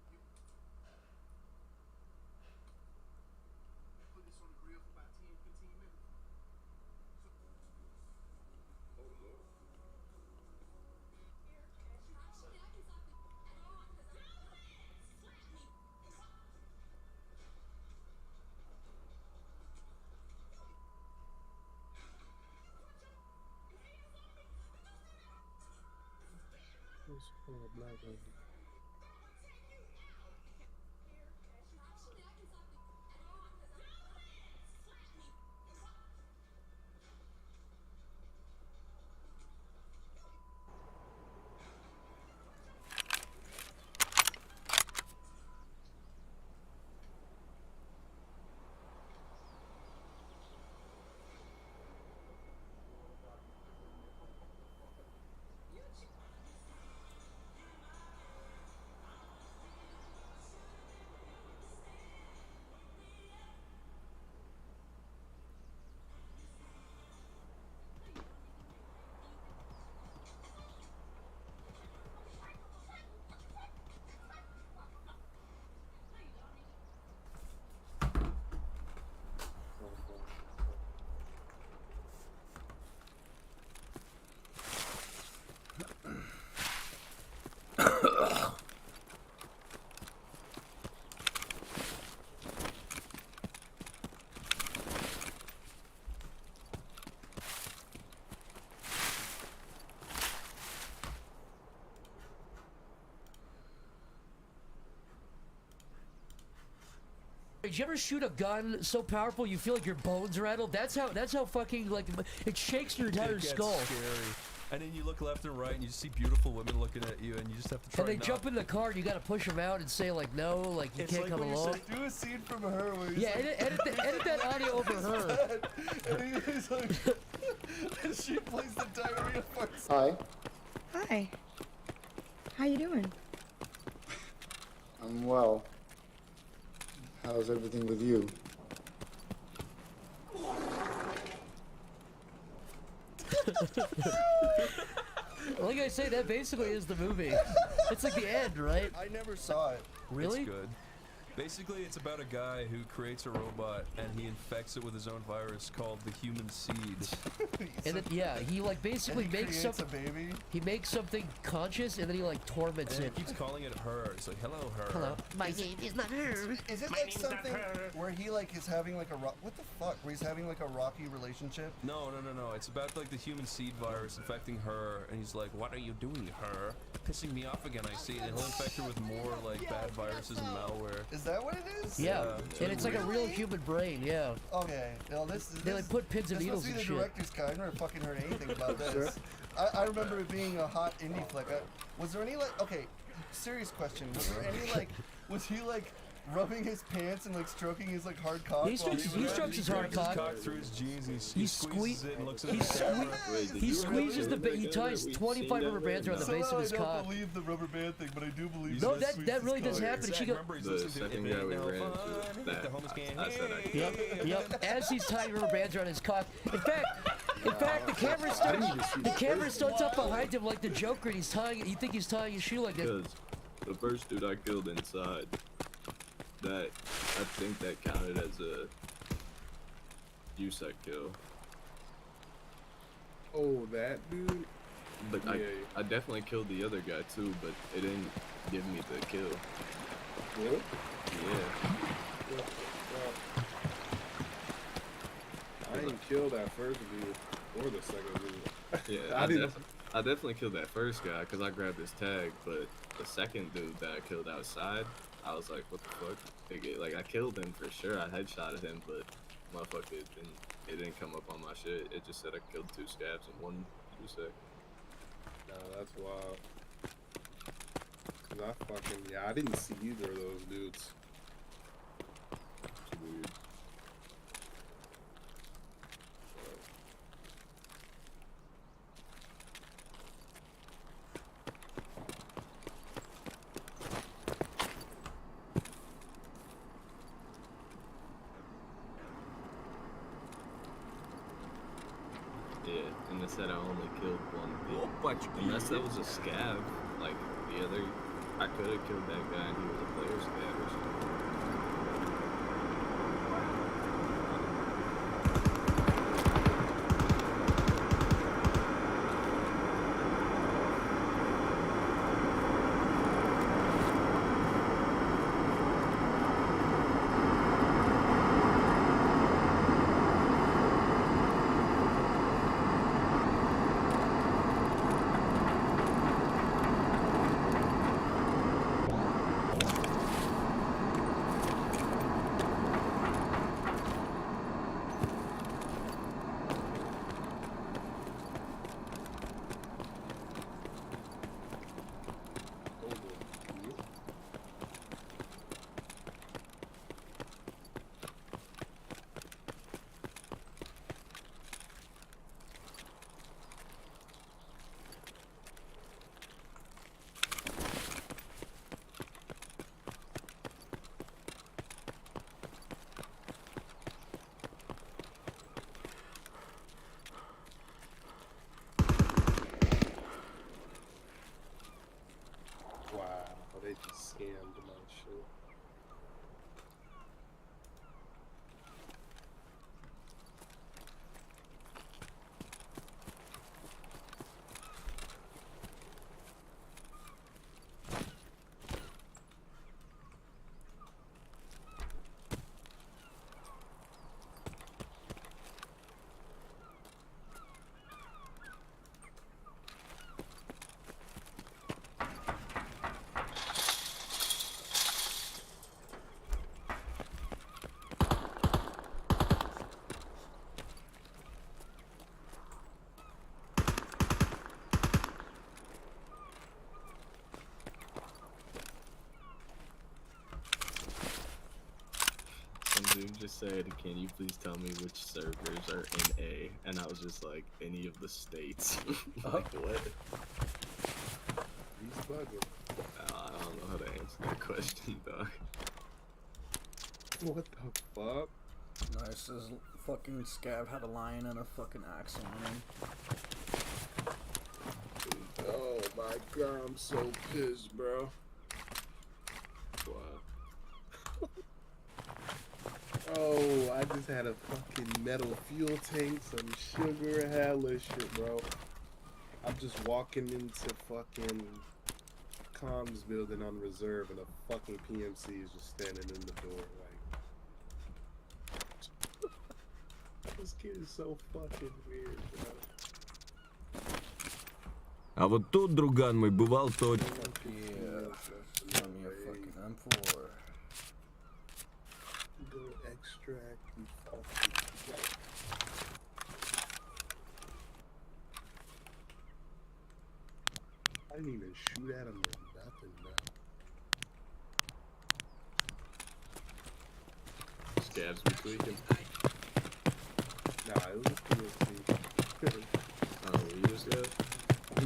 Speaker 19: here. Put this on the grill for about 10, 15 minutes. Oh Lord.
Speaker 11: What's called black lady?
Speaker 5: Did you ever shoot a gun so powerful you feel like your bones rattle? That's how fucking like it shakes your entire
Speaker 7: It gets
Speaker 5: skull.
Speaker 7: scary. And then you look left and right and you see beautiful women looking at you and you just have to try
Speaker 5: And they
Speaker 7: not.
Speaker 5: jump in the car and you gotta push them out and say like no, like you
Speaker 7: It's
Speaker 5: can't
Speaker 7: like
Speaker 5: come
Speaker 7: when you
Speaker 5: along.
Speaker 7: said, do a scene from her where he's
Speaker 5: Yeah,
Speaker 7: like,
Speaker 5: edit that audio over her.
Speaker 7: And he's like, and she plays the diarrhea parts.
Speaker 20: Hi.
Speaker 2: Hi. How you doing?
Speaker 20: I'm well. How's everything with you?
Speaker 5: Like I say, that basically is the movie. It's like the end, right?
Speaker 7: I never saw it.
Speaker 5: Really?
Speaker 7: It's good. Basically, it's about a guy who creates a robot and he infects it with his own virus called the human seed.
Speaker 5: And then, yeah, he like basically makes
Speaker 7: creates
Speaker 5: something.
Speaker 7: a baby.
Speaker 5: He makes something conscious and then he like torments
Speaker 7: And
Speaker 5: it.
Speaker 7: he keeps calling it her. It's like, hello, her.
Speaker 5: Hello, my name is not her.
Speaker 21: Is it like something where he like is having like a what the fuck? Where he's having like a rocky relationship?
Speaker 7: No. It's about like the human seed virus infecting her, and he's like, "What are you doing, her? Pissing me off again. I see." And he'll infect her with more like bad viruses and malware.
Speaker 21: Is that what it is?
Speaker 5: Yeah, and it's like a real human brain. Yeah.
Speaker 21: Okay. Well, this is.
Speaker 5: They like put pins and needles
Speaker 21: This
Speaker 5: and
Speaker 21: must be
Speaker 5: shit.
Speaker 21: the director's cut. I never fucking heard anything about this.
Speaker 5: Sure.
Speaker 21: I remember it being a hot indie flick. Was there any like? Okay, serious question. Was there any like? Was he like rubbing his pants and like stroking his like hard cock.
Speaker 5: He strokes his hard cock.
Speaker 7: Through his jeans,
Speaker 5: He squeezes
Speaker 7: it and looks at
Speaker 5: he,
Speaker 7: the camera.
Speaker 5: he squeezes the he ties 25 rubber bands around the base of his
Speaker 21: I
Speaker 5: cock.
Speaker 21: don't believe the rubber band thing, but I do believe.
Speaker 5: No, that really does happen. She goes.
Speaker 10: The second guy we ran into, that I said I killed.
Speaker 5: Yep. As he's tying rubber bands around his cock. In fact, the camera starts up behind him like the Joker, and he's tying. You think he's tying his shoe like that?
Speaker 10: Because the first dude I killed inside, that I think that counted as a USEC kill.
Speaker 11: Oh, that dude.
Speaker 10: But
Speaker 11: Yeah.
Speaker 10: I definitely killed the other guy too, but it didn't give me the kill.
Speaker 11: Really?
Speaker 10: Yeah.
Speaker 11: I didn't kill that first dude or the second dude.
Speaker 10: Yeah,
Speaker 11: I
Speaker 10: I definitely killed that first guy because I grabbed his tag, but the second dude that I killed outside, I was like, what the fuck? Like, I killed him for sure. I headshotted him, but motherfucker, it didn't come up on my shit. It just said I killed 2 scabs and 1 USEC.
Speaker 11: Nah, that's wild. Cause I didn't see either of those dudes.
Speaker 10: It's weird. Yeah, and it said I only killed 1 dude. Unless that was a scab, like the other, I could have killed that guy and he was a player scab or something.
Speaker 11: Wow, they just scammed my shit.
Speaker 10: Some dude just said, can you please tell me which servers are in A? And I was just like, any of the states. Like, what?
Speaker 11: He's bugging.
Speaker 10: I don't know how to answer that question, dog.
Speaker 11: What the fuck?
Speaker 23: Nice, this fucking scab had a lion and a fucking axe on him.
Speaker 11: Oh my god, I'm so pissed, bro.
Speaker 10: Wow.
Speaker 11: Oh, I just had a fucking metal fuel tank, some sugar, hella shit, bro. I'm just walking into fucking comms building on reserve and a fucking PMC is just standing in the door, like. This kid is so fucking weird, bro.
Speaker 6: А вот тут, друган мой, бывал тот.
Speaker 23: Yeah, give me a fucking M4.
Speaker 11: Go extract, you fucking. I didn't even shoot at him or nothing, man.
Speaker 10: Gabs be tweaking.
Speaker 11: Nah, it was PSC.
Speaker 10: Oh, you just got?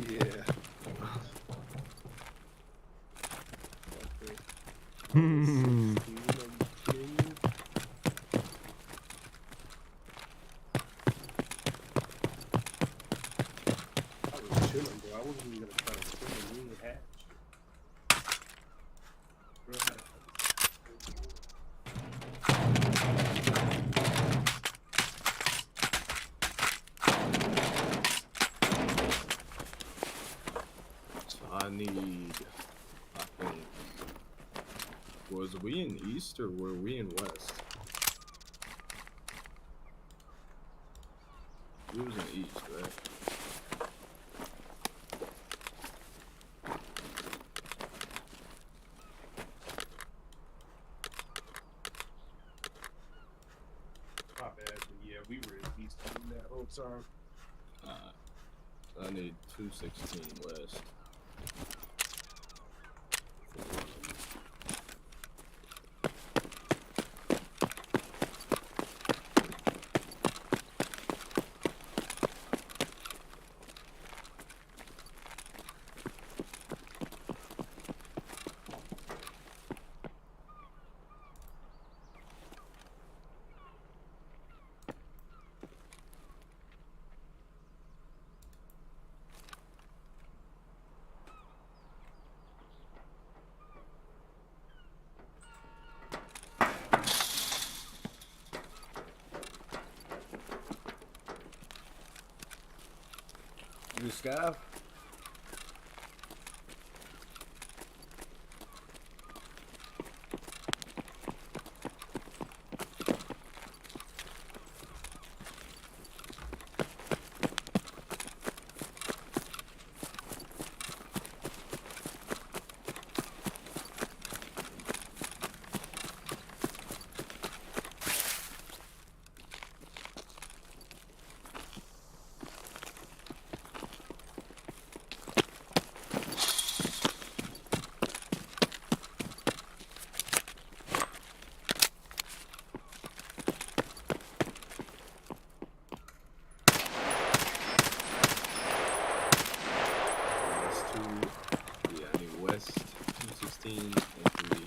Speaker 11: Yeah.
Speaker 6: Hmm.
Speaker 11: I was chilling, bro. I wasn't even gonna try to swim a mean hatch. Bro,
Speaker 10: So I need, I think, was we in East or were we in West? We was in East, right?
Speaker 11: my bad, but yeah, we were in East that whole time.
Speaker 10: So I need 216 West.
Speaker 23: You scav?
Speaker 10: West 2, yeah, I need West 216 and 303.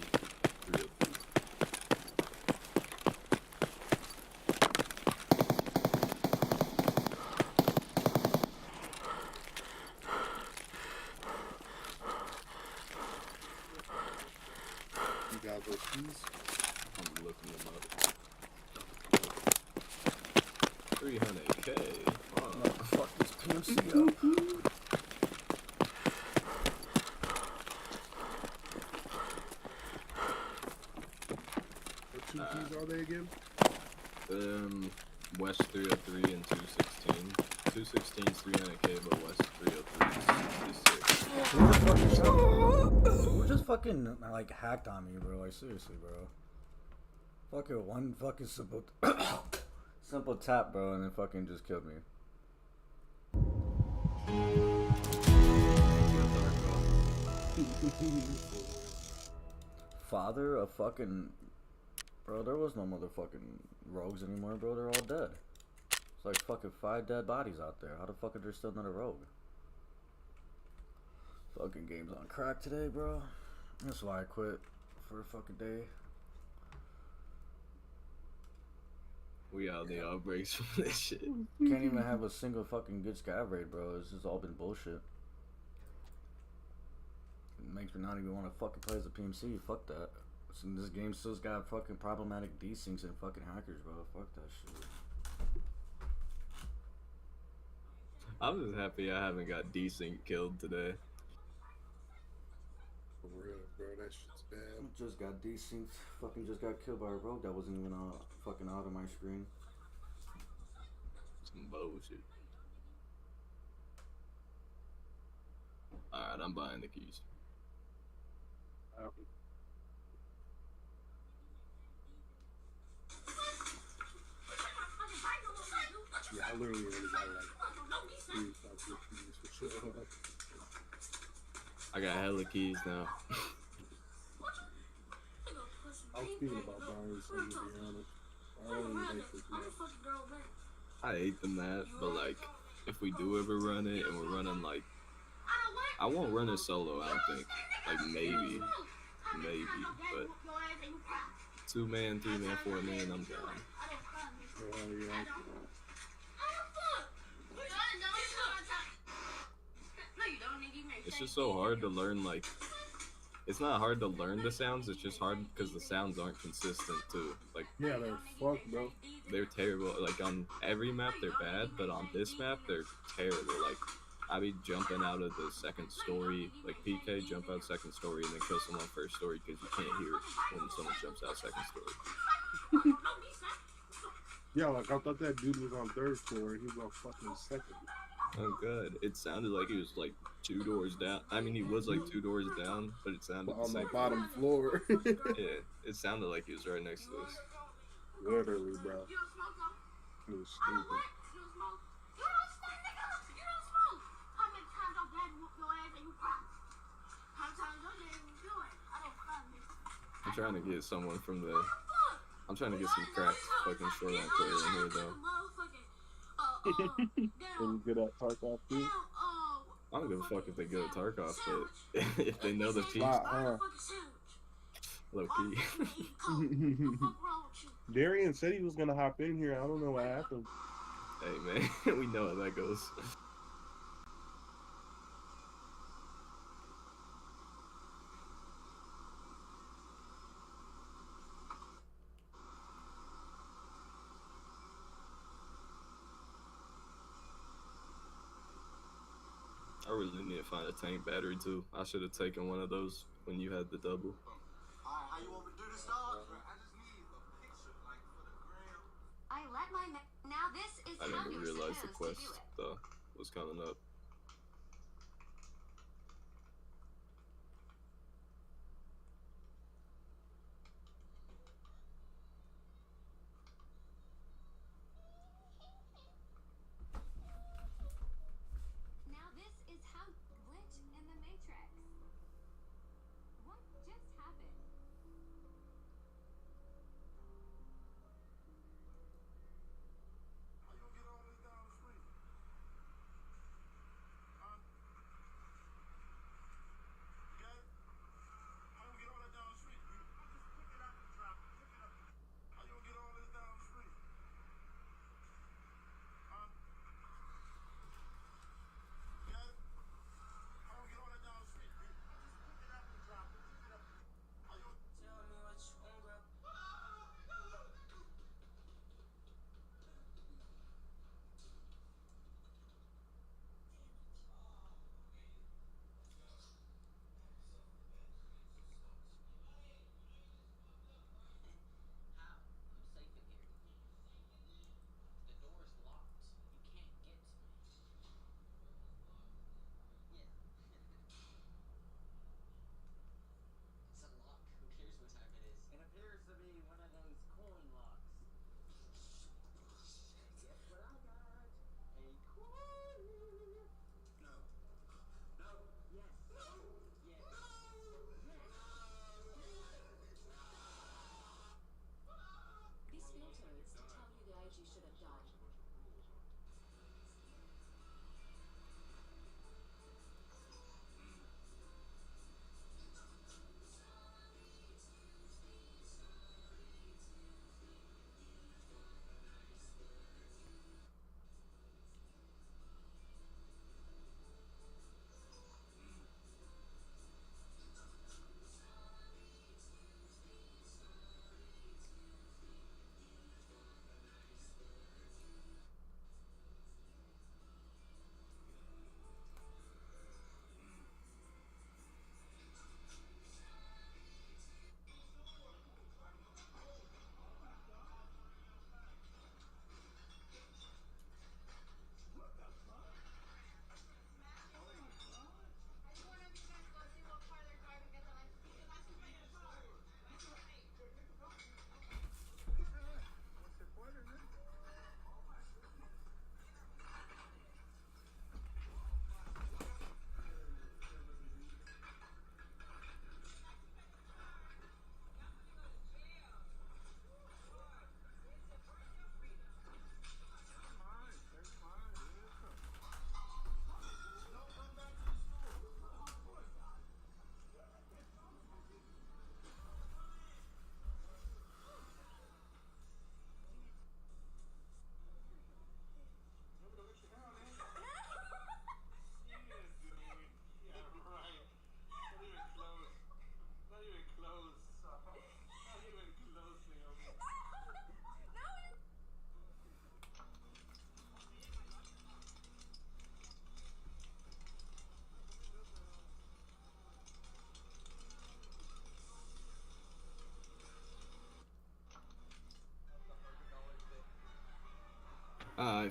Speaker 11: You got those keys?
Speaker 10: I'm looking them up. 300K. Oh,
Speaker 23: Fuck this PMC up.
Speaker 11: What two keys are they again?
Speaker 10: West 303 and 216. 216 is 300K, but West 303 is 66.
Speaker 23: Who just fucking like hacked on me, bro? Like seriously, bro. Fucking one fucking simple simple tap, bro, and then fucking just killed me. Father of fucking bro, there was no motherfucking rogues anymore, bro. They're all dead. It's like fucking 5 dead bodies out there. How the fuck are there still not a rogue? Fucking game's on crack today, bro. That's why I quit for a fucking day.
Speaker 10: We out the outbreaks from this shit.
Speaker 23: Can't even have a single fucking good scav raid, bro. It's just all been bullshit. It makes me not even want to fucking play as a PMC. Fuck that. This game still's got fucking problematic desyncs and fucking hackers, bro. Fuck that shit.
Speaker 10: I'm just happy I haven't got desync killed today.
Speaker 11: For real, bro, that shit's bad.
Speaker 23: Just got desynced. Fucking just got killed by a rogue that wasn't even fucking out of my screen.
Speaker 10: Some bullshit. Alright, I'm buying the keys.
Speaker 11: Yeah, I literally only got like 3 keys for sure.
Speaker 10: I got hella keys now.
Speaker 11: I was thinking about buying some, to be honest. I don't really like this map.
Speaker 10: I hate the map, but like, if we do ever run it and we're running like, I won't run it solo. I don't think. Like maybe, but 2-man, 3-man, 4-man, I'm down.
Speaker 11: Yeah.
Speaker 10: It's just so hard to learn. Like, it's not hard to learn the sounds. It's just hard because the sounds aren't consistent too. Like,
Speaker 11: Yeah, they're fucked, bro.
Speaker 10: they're terrible. Like on every map they're bad, but on this map they're terrible. Like I be jumping out of the second story, like PK jump out second story and then kill someone first story because you can't hear when someone jumps out second story.
Speaker 11: Yeah, like I thought that dude was on third floor. He was on fucking second.
Speaker 10: Oh god, it sounded like he was like 2 doors down. I mean, he was like 2 doors down, but it sounded
Speaker 11: on the bottom floor.
Speaker 10: Yeah, it sounded like he was right next to us.
Speaker 11: Literally, bro. It was stupid.
Speaker 10: I'm trying to get someone from the. I'm trying to get some cracked fucking shoreline player in here though.
Speaker 11: Are you good at Tarkov too?
Speaker 10: I don't give a fuck if they good at Tarkov, but if they know the piece, low key.
Speaker 11: Darian said he was gonna hop in here. I don't know what happened.
Speaker 10: Hey man, we know how that goes. I really need to find a tank battery too. I should have taken one of those when you had the double.
Speaker 19: How you want me to do this, dog? I just need a picture, like, for the gram.
Speaker 24: I let my now this is
Speaker 10: I
Speaker 24: how
Speaker 10: didn't
Speaker 24: you're
Speaker 10: realize the
Speaker 24: supposed
Speaker 10: quest
Speaker 24: to do it.
Speaker 10: though was coming up.
Speaker 24: Now this is how glitch in the matrix. What just happened?
Speaker 19: How you gonna get all this down the street?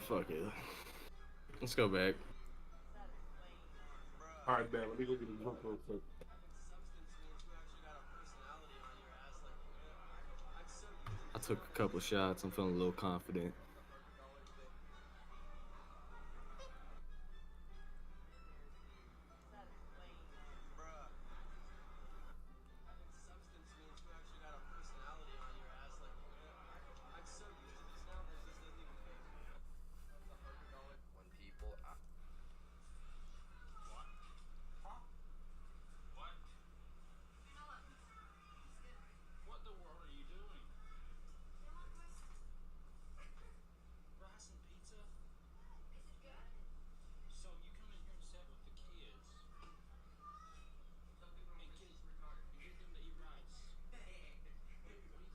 Speaker 10: fuck it. Let's go back.
Speaker 11: Alright, man, let me go get a drink real quick.
Speaker 10: I took a couple shots. I'm feeling a little confident.
Speaker 14: What the world are you doing? Rice and pizza? Is it good? So you come in here and sit with the kids and get them to eat rice. What do you think you're doing?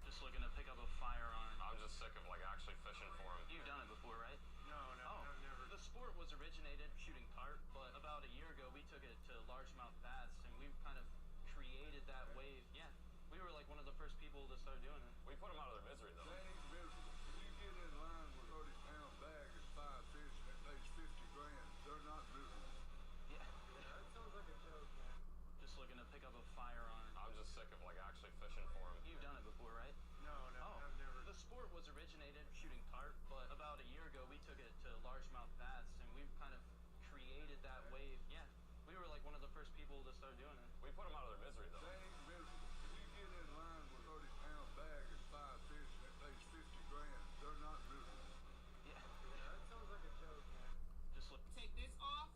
Speaker 14: Just looking to pick up a firearm. I'm just sick of like actually fishing for them. You've done it before, right? No, never. The sport was originated shooting carp, but about a year ago we took it to largemouth bass, and we kind of created that wave. Yeah, we were like one of the first people to start doing it. We put them out of their misery though.
Speaker 9: They ain't miserable. If you get in line with 30-pound bag and 5 fish and it pays 50 grand, they're not miserable.
Speaker 14: Yeah. That sounds like a joke, man. Just looking to pick up a firearm. I'm just sick of like actually fishing for them. You've done it before, right? No, never. The sport was originated shooting carp, but about a year ago we took it to largemouth bass, and we kind of created that wave. Yeah, we were like one of the first people to start doing it. We put them out of their misery though.
Speaker 9: They ain't miserable. If you get in line with 30-pound bag and 5 fish and it pays 50 grand, they're not miserable.
Speaker 14: Yeah. That sounds like a joke, man. Just look.
Speaker 12: Take this off.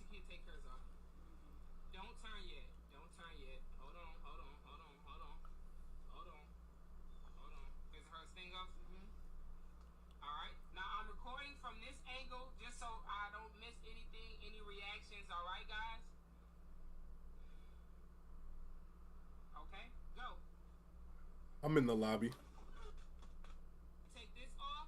Speaker 12: Secure, take hers off. Don't turn yet. Don't turn yet. Hold on. Is hers thing off? Alright. Now I'm recording from this angle just so I don't miss anything, any reactions, alright guys? Okay, go.
Speaker 11: I'm in the lobby.
Speaker 12: Take this off.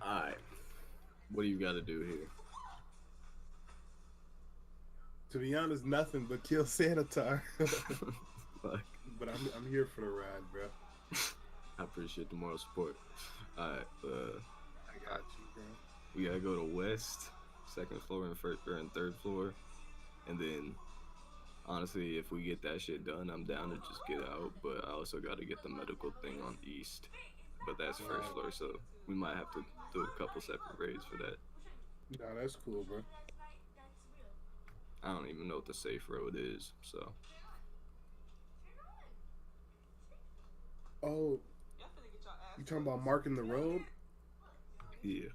Speaker 10: Alright. What do you gotta do here?
Speaker 11: To be honest, nothing but kill Sanitar.
Speaker 10: Fuck.
Speaker 11: But I'm here for the ride, bro.
Speaker 10: I appreciate the moral support. Alright,
Speaker 11: I got you, bro.
Speaker 10: we gotta go to west, second floor and first and third floor, and then honestly, if we get that shit done, I'm down to just get out. But I also gotta get the medical thing on east. But that's first floor, so we might have to do a couple separate raids for that.
Speaker 11: Nah, that's cool, bro.
Speaker 10: I don't even know what the safe road is, so.
Speaker 11: Oh, you talking about marking the road?
Speaker 10: Yeah.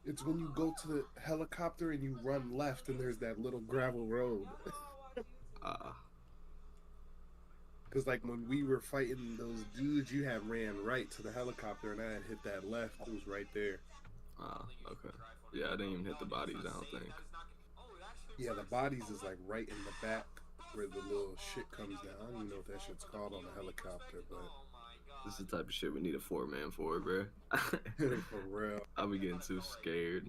Speaker 11: It's when you go to the helicopter and you run left and there's that little gravel road. Cause like when we were fighting those dudes, you had ran right to the helicopter and I had hit that left. It was right there.
Speaker 10: Okay. Yeah, I didn't even hit the bodies, I don't think.
Speaker 11: Yeah, the bodies is like right in the back where the little shit comes down. I don't even know what that shit's called on a helicopter, but
Speaker 10: This is the type of shit we need a 4-man for, bro.
Speaker 11: for real.
Speaker 10: I'll be getting too scared.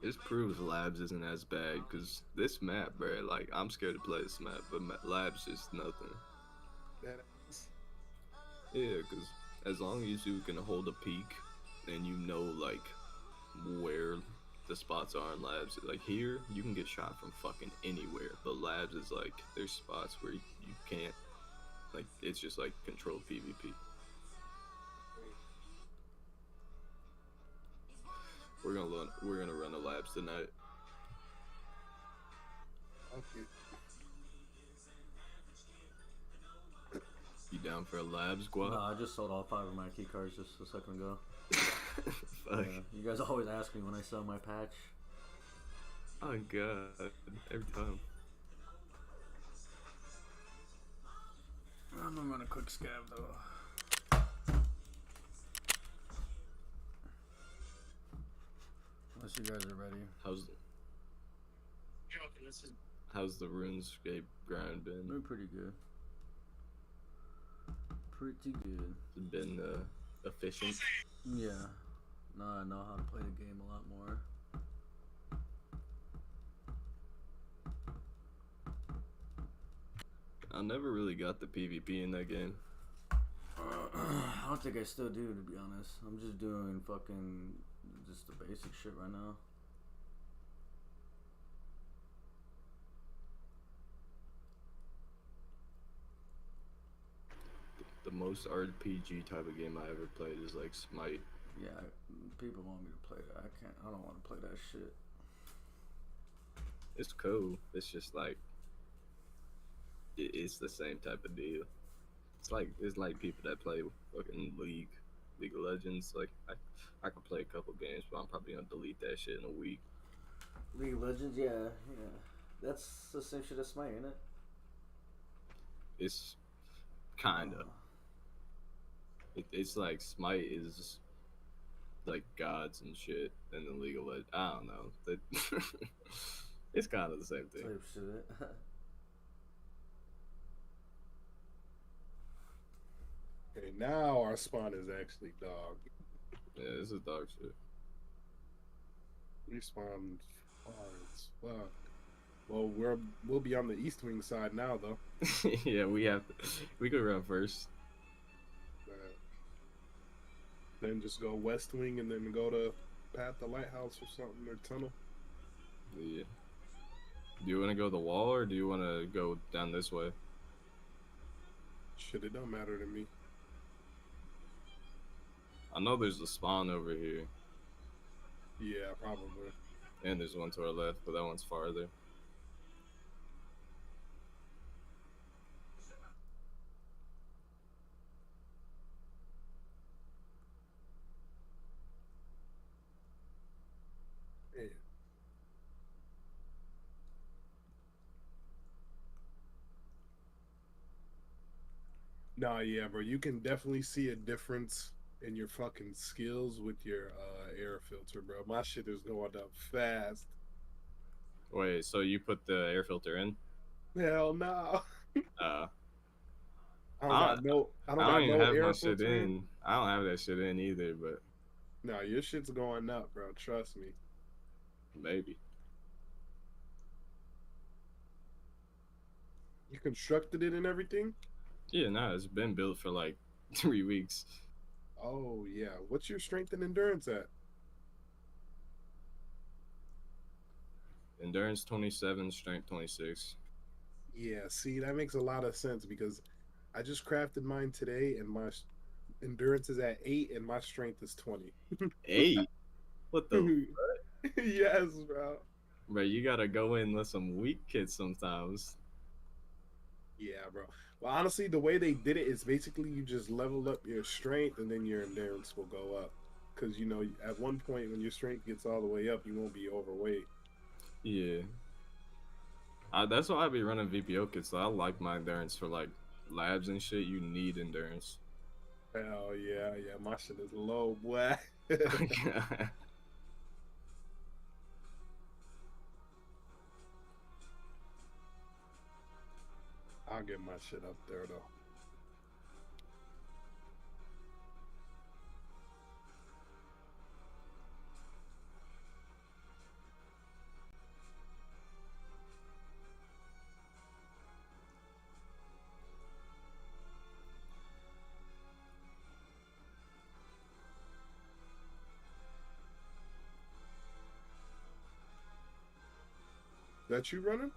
Speaker 10: This proves Labs isn't as bad, because this map, bro, like, I'm scared to play this map, but Labs is nothing. Yeah, because as long as you can hold a peak, and you know, like, where the spots are in Labs, like, here, you can get shot from fucking anywhere, but Labs is, like, there's spots where you can't, like, it's just, like, controlled PvP. We're gonna run the Labs tonight.
Speaker 11: Okay.
Speaker 10: You down for a lab squad?
Speaker 23: No, I just sold all 5 of my key cards just a second ago.
Speaker 10: Fuck.
Speaker 23: Yeah, you guys always ask me when I sell my patch.
Speaker 10: Oh god, every time.
Speaker 23: I'm gonna run a quick scab though. Unless you guys are ready.
Speaker 10: How's the RuneScape grind been?
Speaker 23: Been pretty good. Pretty good.
Speaker 10: It's been efficient.
Speaker 23: Yeah. Now I know how to play the game a lot more.
Speaker 10: I never really got the PvP in that game.
Speaker 23: I don't think I still do, to be honest. I'm just doing fucking just the basic shit right now.
Speaker 10: The most RPG type of game I ever played is like Smite.
Speaker 23: Yeah, people want me to play that. I don't want to play that shit.
Speaker 10: It's cool. It's just like it's the same type of deal. It's like people that play fucking League of Legends. Like I could play a couple games, but I'm probably gonna delete that shit in a week.
Speaker 23: League of Legends, yeah. That's the same shit as Smite, ain't it?
Speaker 10: It's kinda. It's like Smite is like gods and shit, and then League of Legends. I don't know. It's kind of the same thing.
Speaker 23: Type shit.
Speaker 11: Okay, now our spawn is actually dog.
Speaker 10: Yeah, this is dog shit.
Speaker 11: We spawned far as fuck. Well, we'll be on the East Wing side now, though.
Speaker 10: Yeah, we could run first.
Speaker 11: Then just go West Wing and then go to Path the Lighthouse or something, or Tunnel.
Speaker 10: Yeah. Do you want to go the wall or do you want to go down this way?
Speaker 11: Shit, it don't matter to me.
Speaker 10: I know there's a spawn over here.
Speaker 11: Yeah, probably.
Speaker 10: And there's one to our left, but that one's farther.
Speaker 11: Yeah. Nah, yeah, bro. You can definitely see a difference in your fucking skills with your air filter, bro. My shit is going up fast.
Speaker 10: Wait, so you put the air filter in?
Speaker 11: Hell no.
Speaker 10: I
Speaker 11: I don't
Speaker 10: even
Speaker 11: got no
Speaker 10: have
Speaker 11: air
Speaker 10: my shit
Speaker 11: filter
Speaker 10: in. I don't have that shit in either, but
Speaker 11: No, your shit's going up, bro. Trust me.
Speaker 10: maybe.
Speaker 11: You constructed it and everything?
Speaker 10: Yeah, no, it's been built for like 3 weeks.
Speaker 11: Oh, yeah. What's your strength and endurance at?
Speaker 10: Endurance 27, strength 26.
Speaker 11: Yeah, see, that makes a lot of sense because I just crafted mine today and my endurance is at 8 and my strength is 20.
Speaker 10: 8? What the fuck?
Speaker 11: Yes, bro.
Speaker 10: Bro, you gotta go in with some weak kits sometimes.
Speaker 11: Yeah, bro. Well, honestly, the way they did it is basically you just level up your strength and then your endurance will go up. Because, you know, at one point when your strength gets all the way up, you won't be overweight.
Speaker 10: Yeah. That's why I be running VPO kits. So I like my endurance for like labs and shit. You need endurance.
Speaker 11: Hell yeah, yeah. My shit is low, boy. I'll get my shit up there, though. That you running?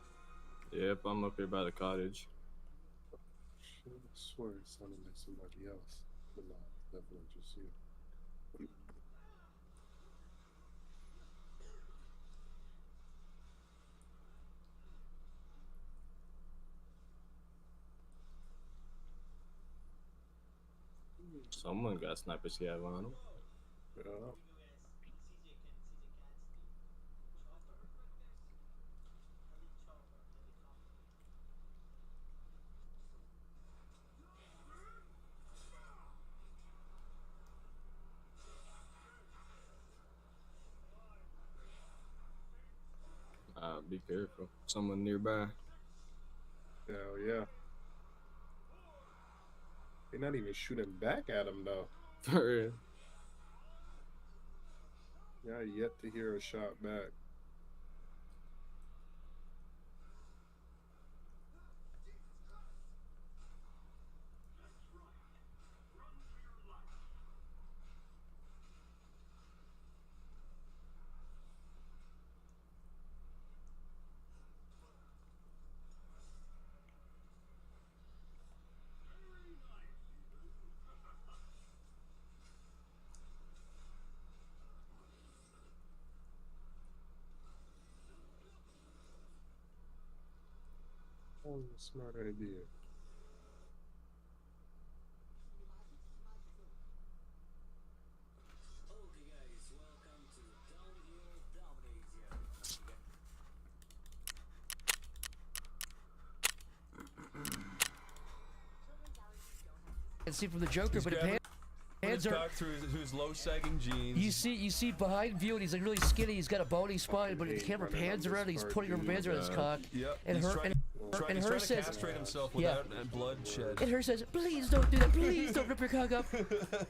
Speaker 10: Yep, I'm up here by the cottage.
Speaker 11: I swear it sounded like somebody else. But no, it's definitely just you.
Speaker 10: Someone got sniper scav on him.
Speaker 11: Yeah.
Speaker 10: Be careful. Someone nearby.
Speaker 11: Hell yeah. They're not even shooting back at him though.
Speaker 10: For real.
Speaker 11: Yeah, yet to hear a shot back. Oh, smart idea.
Speaker 5: And see from the Joker, but
Speaker 7: grabbing
Speaker 5: hands
Speaker 7: his
Speaker 5: are.
Speaker 7: cock through his low sagging jeans.
Speaker 5: You see behind view, and he's like really skinny. He's got a bony spine, but the camera pans around, and he's putting rubber bands around his cock.
Speaker 7: Yep.
Speaker 5: And
Speaker 7: he's
Speaker 5: her
Speaker 7: trying,
Speaker 5: and
Speaker 7: he's
Speaker 5: her
Speaker 7: trying to
Speaker 5: says,
Speaker 7: castrate himself
Speaker 5: yeah.
Speaker 7: without bloodshed.
Speaker 5: And her says, please don't do that. Please don't rip your cock up.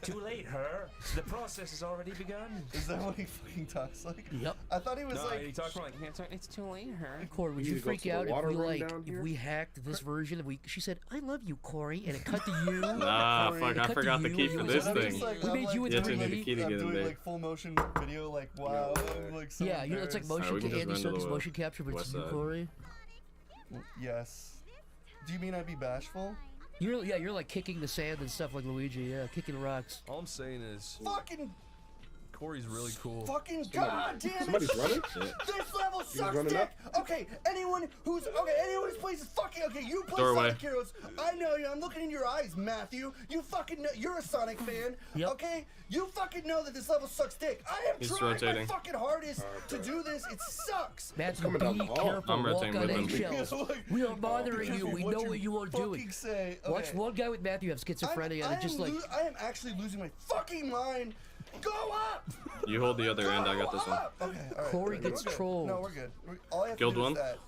Speaker 4: Too late, her. The process has already begun.
Speaker 21: Is that what he fucking talks like?
Speaker 5: Yep.
Speaker 21: I thought he was
Speaker 7: No,
Speaker 21: like.
Speaker 7: he talks more like, it's too late, her.
Speaker 5: Corey, would
Speaker 11: You
Speaker 5: you
Speaker 11: need to go
Speaker 5: freak
Speaker 11: to the
Speaker 5: out if
Speaker 11: water
Speaker 5: we
Speaker 11: room
Speaker 5: like
Speaker 11: down
Speaker 5: if
Speaker 11: here?
Speaker 5: we hacked this version? And she said, "I love you, Corey," and it cut to you.
Speaker 10: Nah,
Speaker 5: Corey,
Speaker 10: fuck,
Speaker 5: it
Speaker 10: I
Speaker 5: cut to
Speaker 10: forgot the
Speaker 5: you,
Speaker 10: key
Speaker 5: and
Speaker 10: for
Speaker 5: it was
Speaker 10: this
Speaker 5: like-
Speaker 10: thing.
Speaker 5: We made you
Speaker 10: You
Speaker 5: a
Speaker 10: have to need the
Speaker 5: 3D.
Speaker 10: key to
Speaker 21: I'm
Speaker 10: get in
Speaker 21: doing
Speaker 10: there.
Speaker 21: like full motion video, like wow, I'm like so
Speaker 5: Yeah, it's like motion.
Speaker 10: we can just
Speaker 5: Andy
Speaker 10: run to
Speaker 5: Serkis
Speaker 10: the
Speaker 5: motion capture, but it's
Speaker 10: west
Speaker 5: you,
Speaker 10: side.
Speaker 5: Corey.
Speaker 21: Yes. Do you mean I'd be bashful?
Speaker 5: You're like kicking the sand and stuff like Luigi. Yeah, kicking rocks.
Speaker 7: All I'm saying is,
Speaker 21: Fucking
Speaker 7: Corey's really cool.
Speaker 21: Fucking goddamn it!
Speaker 10: Somebody's running?
Speaker 21: This level sucks
Speaker 10: running
Speaker 21: dick! Okay, anyone who's plays is fucking okay, you play
Speaker 10: Doorway.
Speaker 21: Sonic Heroes. I know you, I'm looking in your eyes, Matthew. You fucking know you're a Sonic fan.
Speaker 5: Yep.
Speaker 21: Okay? You fucking know that this level sucks dick. I am
Speaker 10: He's
Speaker 21: trying my
Speaker 10: rotating.
Speaker 21: fucking hardest to do this. It sucks.
Speaker 5: Matthew,
Speaker 11: coming down
Speaker 5: be
Speaker 11: the hall.
Speaker 5: careful.
Speaker 10: I'm
Speaker 5: Walk
Speaker 10: rotating
Speaker 5: on
Speaker 10: with him.
Speaker 5: eggshells. We are monitoring you. We know what you are doing.
Speaker 21: Fucking say.
Speaker 5: Watch
Speaker 21: Okay.
Speaker 5: one guy with Matthew have schizophrenia, and it just like
Speaker 21: I am actually losing my fucking mind. Go up!
Speaker 10: You hold the other end, I got this one.
Speaker 21: Up! Okay, all right.
Speaker 5: Corey
Speaker 21: We're
Speaker 5: gets
Speaker 21: good.
Speaker 5: trolled.
Speaker 21: No, we're good. All I have
Speaker 10: Killed
Speaker 21: to do
Speaker 10: one?
Speaker 21: is that.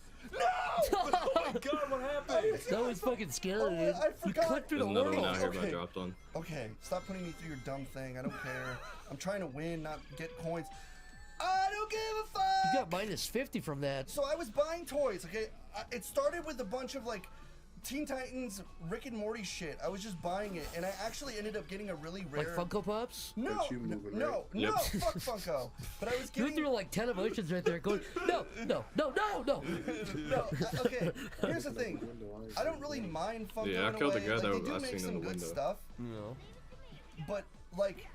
Speaker 7: Oh my god, what happened?
Speaker 5: that was fucking scary.
Speaker 21: Oh,
Speaker 5: dude.
Speaker 21: I
Speaker 5: You
Speaker 21: forgot.
Speaker 5: clipped through
Speaker 10: There's
Speaker 5: the
Speaker 10: another one
Speaker 5: world.
Speaker 10: out here, but I
Speaker 21: Okay.
Speaker 10: dropped one.
Speaker 21: Okay, stop putting me through your dumb thing. I don't care. I'm trying to win, not get coins. I don't give a fuck!
Speaker 5: You got minus 50 from that.
Speaker 21: So I was buying toys, okay? It started with a bunch of like Teen Titans, Rick and Morty shit. I was just buying it, and I actually ended up getting a really rare.
Speaker 5: Like Funko Pops?
Speaker 21: No,
Speaker 11: That's you moving,
Speaker 21: no,
Speaker 11: right?
Speaker 21: no, fuck Funko. But I was
Speaker 5: You
Speaker 21: getting.
Speaker 5: threw like 10 emotions right there going, no, no, no, no, no.
Speaker 21: No, okay. Here's the thing. I don't really mind Funko
Speaker 10: Yeah, I
Speaker 21: in a
Speaker 10: killed the
Speaker 21: way.
Speaker 10: guy
Speaker 21: Like,
Speaker 10: that
Speaker 21: they do
Speaker 10: was
Speaker 21: make
Speaker 10: seen in
Speaker 21: some
Speaker 10: the
Speaker 21: good
Speaker 10: window.
Speaker 21: stuff,
Speaker 7: No.
Speaker 21: but like,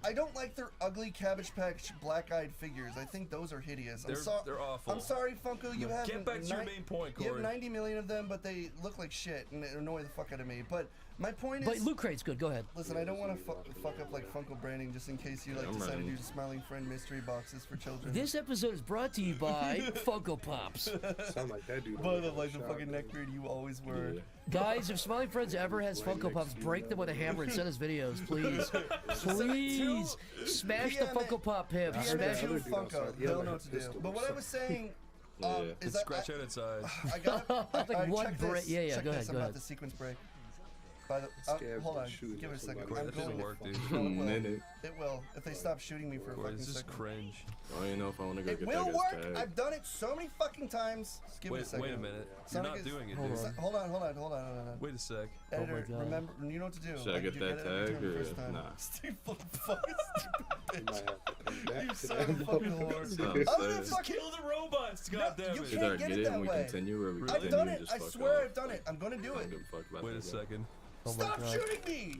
Speaker 21: I don't like their ugly Cabbage Patch black-eyed figures. I think those are hideous.
Speaker 7: They're awful.
Speaker 21: I'm sorry, Funko. You have
Speaker 7: Get back to your main point,
Speaker 21: You have
Speaker 7: Corey.
Speaker 21: 90 million of them, but they look like shit and they annoy the fuck out of me. But my point is.
Speaker 5: But Loot Crate's good, go ahead.
Speaker 21: Listen, I don't want to fuck up like Funko branding just in case you like
Speaker 10: I'm
Speaker 21: decide to
Speaker 10: running.
Speaker 21: do smiling friend mystery boxes for children.
Speaker 5: This episode is brought to you by Funko Pops.
Speaker 11: Sound like that dude.
Speaker 21: But like the fucking neck beard you always were.
Speaker 10: Yeah.
Speaker 5: Guys, if Smiling Friends ever has Funko Pops, break them with a hammer and send us videos, please. Please! Smash the Funko Pop pimp. Smash
Speaker 21: to
Speaker 5: it.
Speaker 21: Funko. They'll know what to do. But what I was saying
Speaker 10: Yeah.
Speaker 21: is that
Speaker 7: Scratch out its eyes.
Speaker 21: I got
Speaker 5: Like one break. Yeah, yeah,
Speaker 21: check
Speaker 5: go
Speaker 21: this.
Speaker 5: ahead,
Speaker 21: I'm
Speaker 5: go
Speaker 21: about
Speaker 5: ahead.
Speaker 21: the sequence break. By the,
Speaker 11: Scabs
Speaker 21: hold on,
Speaker 11: and shooting
Speaker 21: give it a second.
Speaker 11: somebody.
Speaker 21: I'm
Speaker 7: That doesn't
Speaker 21: going.
Speaker 7: work, dude.
Speaker 21: No, it will.
Speaker 10: Minute.
Speaker 21: It will. If they stop shooting me for a
Speaker 7: Corey,
Speaker 21: fucking
Speaker 7: this is
Speaker 21: second.
Speaker 7: cringe.
Speaker 10: I don't even know if I want to go
Speaker 21: It
Speaker 10: get
Speaker 21: will
Speaker 10: that
Speaker 21: work.
Speaker 10: guy's tag.
Speaker 21: I've done it so many fucking times. Just give it a
Speaker 7: Wait,
Speaker 21: second.
Speaker 7: wait a minute. You're
Speaker 21: Sonic
Speaker 7: not
Speaker 21: is-
Speaker 7: doing it,
Speaker 5: Hold
Speaker 7: dude.
Speaker 5: on.
Speaker 21: Hold on.
Speaker 7: Wait a sec.
Speaker 21: Editor,
Speaker 5: God.
Speaker 21: remember, you know what to do.
Speaker 10: Should I
Speaker 21: Like,
Speaker 10: get
Speaker 21: you
Speaker 10: that
Speaker 21: it every
Speaker 10: tag
Speaker 21: time the
Speaker 10: or
Speaker 21: first time.
Speaker 10: nah?
Speaker 21: Steve, fucking stupid
Speaker 11: Might have to come back
Speaker 21: You
Speaker 11: to
Speaker 21: son
Speaker 11: that.
Speaker 21: of a fucking whore.
Speaker 10: That's what I'm
Speaker 21: I'm gonna
Speaker 10: saying.
Speaker 21: fucking
Speaker 7: Kill the robots, goddammit.
Speaker 21: you
Speaker 10: Should I
Speaker 21: can't get
Speaker 10: get
Speaker 21: it
Speaker 10: it
Speaker 21: that
Speaker 10: and we
Speaker 21: way.
Speaker 10: continue or we
Speaker 21: I've
Speaker 10: continue
Speaker 21: done
Speaker 10: and
Speaker 21: it.
Speaker 10: just
Speaker 21: I
Speaker 10: fuck
Speaker 21: swear
Speaker 10: off?
Speaker 21: I've done it. I'm gonna do
Speaker 10: I
Speaker 21: it.
Speaker 10: don't give a fuck about
Speaker 7: Wait a
Speaker 10: that, bro.
Speaker 7: second.
Speaker 5: Oh my
Speaker 21: Stop
Speaker 5: God.
Speaker 21: shooting me!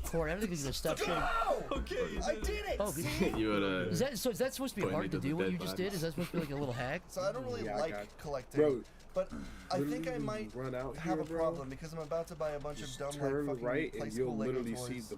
Speaker 5: Corey, everything's gonna stop shooting.
Speaker 21: No!
Speaker 7: Okay,
Speaker 21: I did it.
Speaker 5: Oh,
Speaker 21: See?
Speaker 10: You would
Speaker 5: Is that so? Is that supposed to be
Speaker 10: Point me
Speaker 5: hard to
Speaker 10: to the
Speaker 5: do? What
Speaker 10: dead
Speaker 5: you just
Speaker 10: bodies.
Speaker 5: did? Is that supposed to be like a little hack?
Speaker 21: So I don't really
Speaker 11: Yeah, I
Speaker 21: like
Speaker 11: got-
Speaker 21: collecting,
Speaker 11: Bro,
Speaker 21: but I think I
Speaker 11: literally
Speaker 21: might
Speaker 11: run out
Speaker 21: have
Speaker 11: here,
Speaker 21: a
Speaker 11: bro.
Speaker 21: problem because I'm about to buy a bunch
Speaker 11: Just
Speaker 21: of dumb
Speaker 11: turn
Speaker 21: like fucking
Speaker 11: right and you'll
Speaker 21: placeable Lego
Speaker 11: literally
Speaker 21: toys.
Speaker 11: see the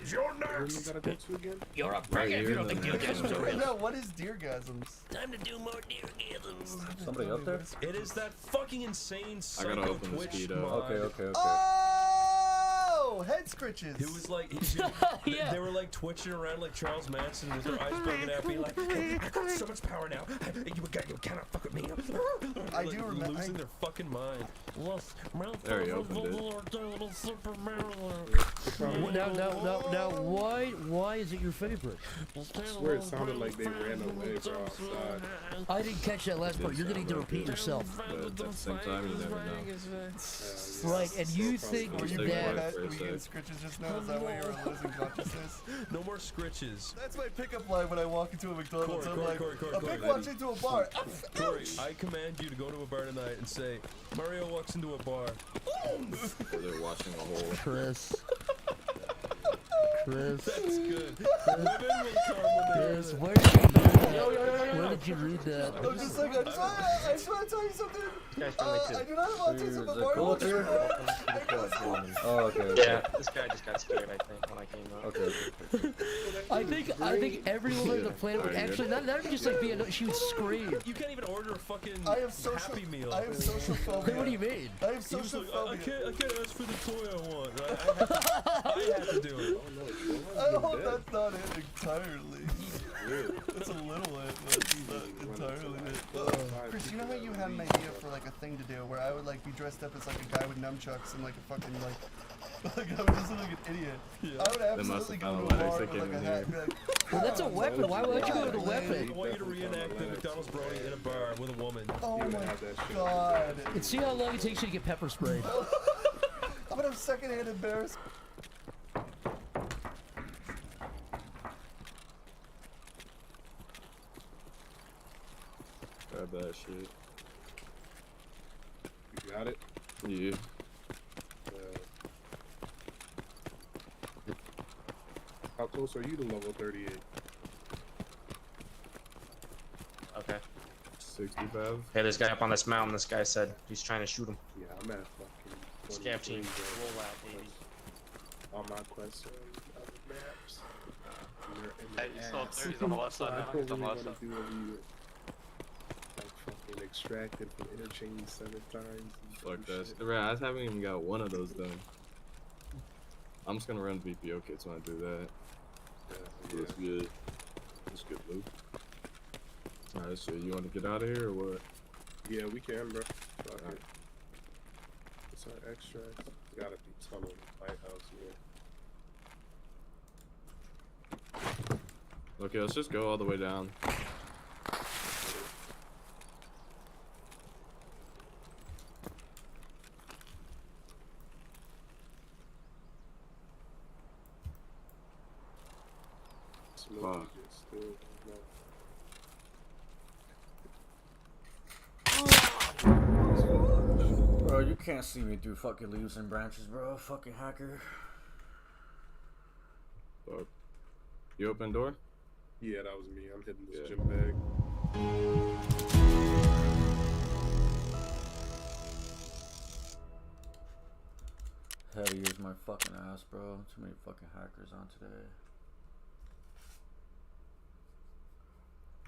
Speaker 4: deergasms. You're
Speaker 11: Where
Speaker 4: next.
Speaker 11: you gotta go to again?
Speaker 5: You're a
Speaker 10: Right
Speaker 5: faggot if
Speaker 10: here
Speaker 5: you don't
Speaker 10: in
Speaker 5: think
Speaker 10: the-
Speaker 5: deergasms are real.
Speaker 21: No, what is deergasms?
Speaker 5: Time to do more deergasms.
Speaker 23: Somebody up there?
Speaker 7: It is that fucking insane
Speaker 10: I gotta
Speaker 7: psycho
Speaker 10: open this
Speaker 7: Twitch
Speaker 10: speed up.
Speaker 7: mod.
Speaker 23: Okay.
Speaker 21: Oh! Oh, head scritches.
Speaker 7: It was like
Speaker 5: Yeah.
Speaker 7: they were like twitching around like Charles Manson with their eyes bugging out, being like, hey, I got so much power now. You cannot fuck with me.
Speaker 21: I
Speaker 7: Like,
Speaker 21: do remember.
Speaker 7: losing their fucking mind.
Speaker 10: There he opened it.
Speaker 5: Now, why is it your favorite?
Speaker 11: I swear it sounded like they ran away, bro. Outside.
Speaker 5: I didn't catch that last part. You're gonna need to repeat yourself.
Speaker 10: But at the same time, you never know.
Speaker 5: Right, and you think
Speaker 21: Were you
Speaker 5: that...
Speaker 21: getting scritches just now? Is that why you were losing consciousness?
Speaker 7: No more scritches.
Speaker 21: That's my pickup line when I walk into a McDonald's. I'm like,
Speaker 7: Corey,
Speaker 21: a pig walks into a bar.
Speaker 7: Corey, I command you to go to a bar tonight and say, Mario walks into a bar.
Speaker 10: They're watching a whole.
Speaker 5: Chris.
Speaker 7: That's good. Women will come when they
Speaker 5: Chris, where did you read that? Where did you read that?
Speaker 21: I'm just like, I just want to tell you something. I do not have autism, but Mario
Speaker 23: Cool,
Speaker 21: walks into a
Speaker 23: dude?
Speaker 21: bar.
Speaker 23: Oh, okay.
Speaker 8: Yeah, this guy just got scared, I think, when I came up.
Speaker 23: Okay.
Speaker 5: I think every woman on the planet would actually not even just like be a, she would scream.
Speaker 7: You can't even order a fucking
Speaker 21: I have social,
Speaker 7: Happy Meal.
Speaker 21: I have social phobia.
Speaker 5: What do you mean?
Speaker 21: I have
Speaker 7: He was
Speaker 21: social
Speaker 7: like,
Speaker 21: phobia.
Speaker 7: I can't ask for the toy I want. I had to do it.
Speaker 21: I hope that's not it entirely. It's a little it, but it's not entirely it. Chris, you know how you had an idea for like a thing to do where I would like be dressed up as like a guy with nunchucks and like a fucking like I would just look like an idiot.
Speaker 7: Yeah.
Speaker 21: I would absolutely go to a bar with like a hat and be like,
Speaker 5: Well, that's a weapon. Why would you go with a
Speaker 7: I
Speaker 5: weapon?
Speaker 7: want you to reenact the McDonald's brownie in a bar with a woman.
Speaker 21: oh my god.
Speaker 5: And see how long it takes you to get pepper sprayed.
Speaker 21: I'm gonna have secondhand embarrassment.
Speaker 10: Grab that shit.
Speaker 11: You got it?
Speaker 10: Yeah.
Speaker 11: How close are you to level 38?
Speaker 8: Okay.
Speaker 10: 65.
Speaker 8: Hey, there's a guy up on this mountain. This guy said he's trying to shoot him.
Speaker 11: Yeah, I'm at fucking
Speaker 8: Scam team.
Speaker 11: 23, bro.
Speaker 8: Roll out, baby.
Speaker 11: On my quest on other maps.
Speaker 14: Hey, you still have 30s on the left side
Speaker 11: I
Speaker 14: now.
Speaker 11: don't
Speaker 14: He's on
Speaker 11: really
Speaker 14: the left
Speaker 11: want
Speaker 14: side.
Speaker 11: to do any like fucking extracted from interchange 7 times. and
Speaker 10: Fuck
Speaker 11: some
Speaker 10: that.
Speaker 11: shit.
Speaker 10: Right, I haven't even got one of those done. I'm just gonna run VPO kits when I do that. That's good. That's good loot. Alright, so you want to get out of here or what?
Speaker 11: Yeah, we can, bro. Fuck it. It's our extracts. Gotta be tunnel lighthouse here.
Speaker 10: Okay, let's just go all the way down. Fuck.
Speaker 23: Bro, you can't see me through fucking leaves and branches, bro. Fucking hacker.
Speaker 10: Fuck. You open door?
Speaker 11: Yeah, that was me. I'm hitting this gym bag.
Speaker 23: Had to use my fucking ass, bro. Too many fucking hackers on today.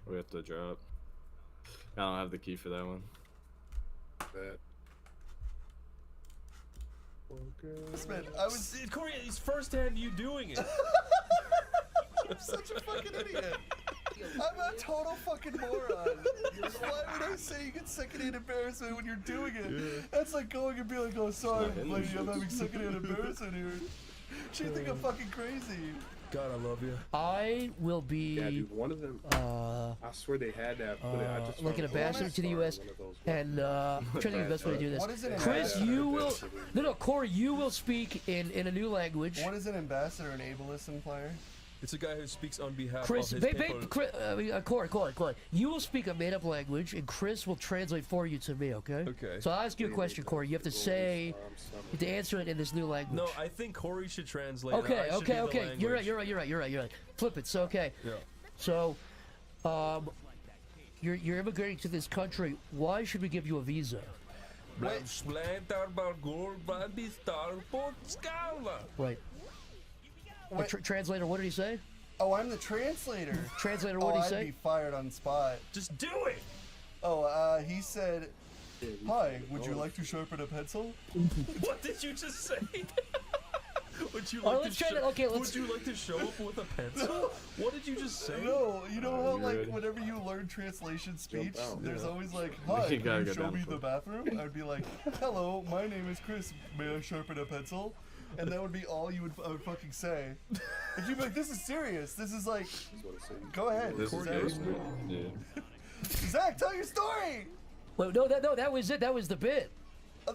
Speaker 10: We have to drop. I don't have the key for that one.
Speaker 11: That.
Speaker 21: Man, I was
Speaker 7: Corey, it's first hand you doing it.
Speaker 21: I'm such a fucking idiot. I'm a total fucking moron. Why would I say you get secondhand embarrassment when you're doing it?
Speaker 10: Yeah.
Speaker 21: That's like going and being like, oh, sorry,
Speaker 10: It's not in
Speaker 21: lady,
Speaker 10: the
Speaker 21: I'm
Speaker 10: shit.
Speaker 21: having secondhand embarrassment here. She'd think I'm fucking crazy.
Speaker 7: God, I love you.
Speaker 5: I will be.
Speaker 11: Yeah, dude, one of them. I swear they had that. But I just
Speaker 5: like an
Speaker 11: found
Speaker 5: ambassador to the U.S. and I'm trying to think of the best way to do this.
Speaker 21: What is an
Speaker 5: Chris,
Speaker 21: ambassador?
Speaker 5: you will. No, Corey, you will speak in a new language.
Speaker 21: What is an ambassador, an ableist player?
Speaker 7: It's a guy who speaks on behalf
Speaker 5: Chris,
Speaker 7: of his people.
Speaker 5: Corey, you will speak a made-up language, and Chris will translate for you to me. Okay.
Speaker 7: Okay.
Speaker 5: So I'll ask you a question, Corey. You have to say, you have to answer it in this new language.
Speaker 7: No, I think Corey should translate.
Speaker 5: Okay,
Speaker 7: I should be the
Speaker 5: okay. You're right.
Speaker 7: language.
Speaker 5: You're right. Flip it. So okay.
Speaker 7: Yeah.
Speaker 5: So, you're immigrating to this country. Why should we give you a visa? Right. Translator, what did he say?
Speaker 21: Oh, I'm the translator.
Speaker 5: Translator, what did he
Speaker 21: I'd
Speaker 5: say?
Speaker 21: be fired on spot.
Speaker 7: Just do it.
Speaker 21: Oh, he said, "Hi, would you like to sharpen a pencil?"
Speaker 7: What did you just say? Would you
Speaker 5: All right,
Speaker 7: like
Speaker 5: let's
Speaker 7: to
Speaker 5: try that. Okay, let's.
Speaker 7: Would you like to show up with a pencil? What did you just say?
Speaker 21: No, you know how
Speaker 10: You
Speaker 21: like
Speaker 10: ready?
Speaker 21: whenever you learn translation speech,
Speaker 11: out.
Speaker 21: there's
Speaker 10: Yeah.
Speaker 21: always like,
Speaker 10: You
Speaker 21: "Hi,
Speaker 10: gotta
Speaker 21: can you
Speaker 10: go
Speaker 21: show
Speaker 10: down
Speaker 21: me
Speaker 10: for
Speaker 21: the
Speaker 10: it.
Speaker 21: bathroom?" I'd be like, "Hello, my name is Chris. May I sharpen a pencil?" And that would be all I would fucking say. And you'd be like, "This is serious. This is like, go ahead,
Speaker 10: This is
Speaker 21: Zach.
Speaker 10: basement. Yeah.
Speaker 21: Zach, tell your story."
Speaker 5: Wait, no, that was it. That was the bit.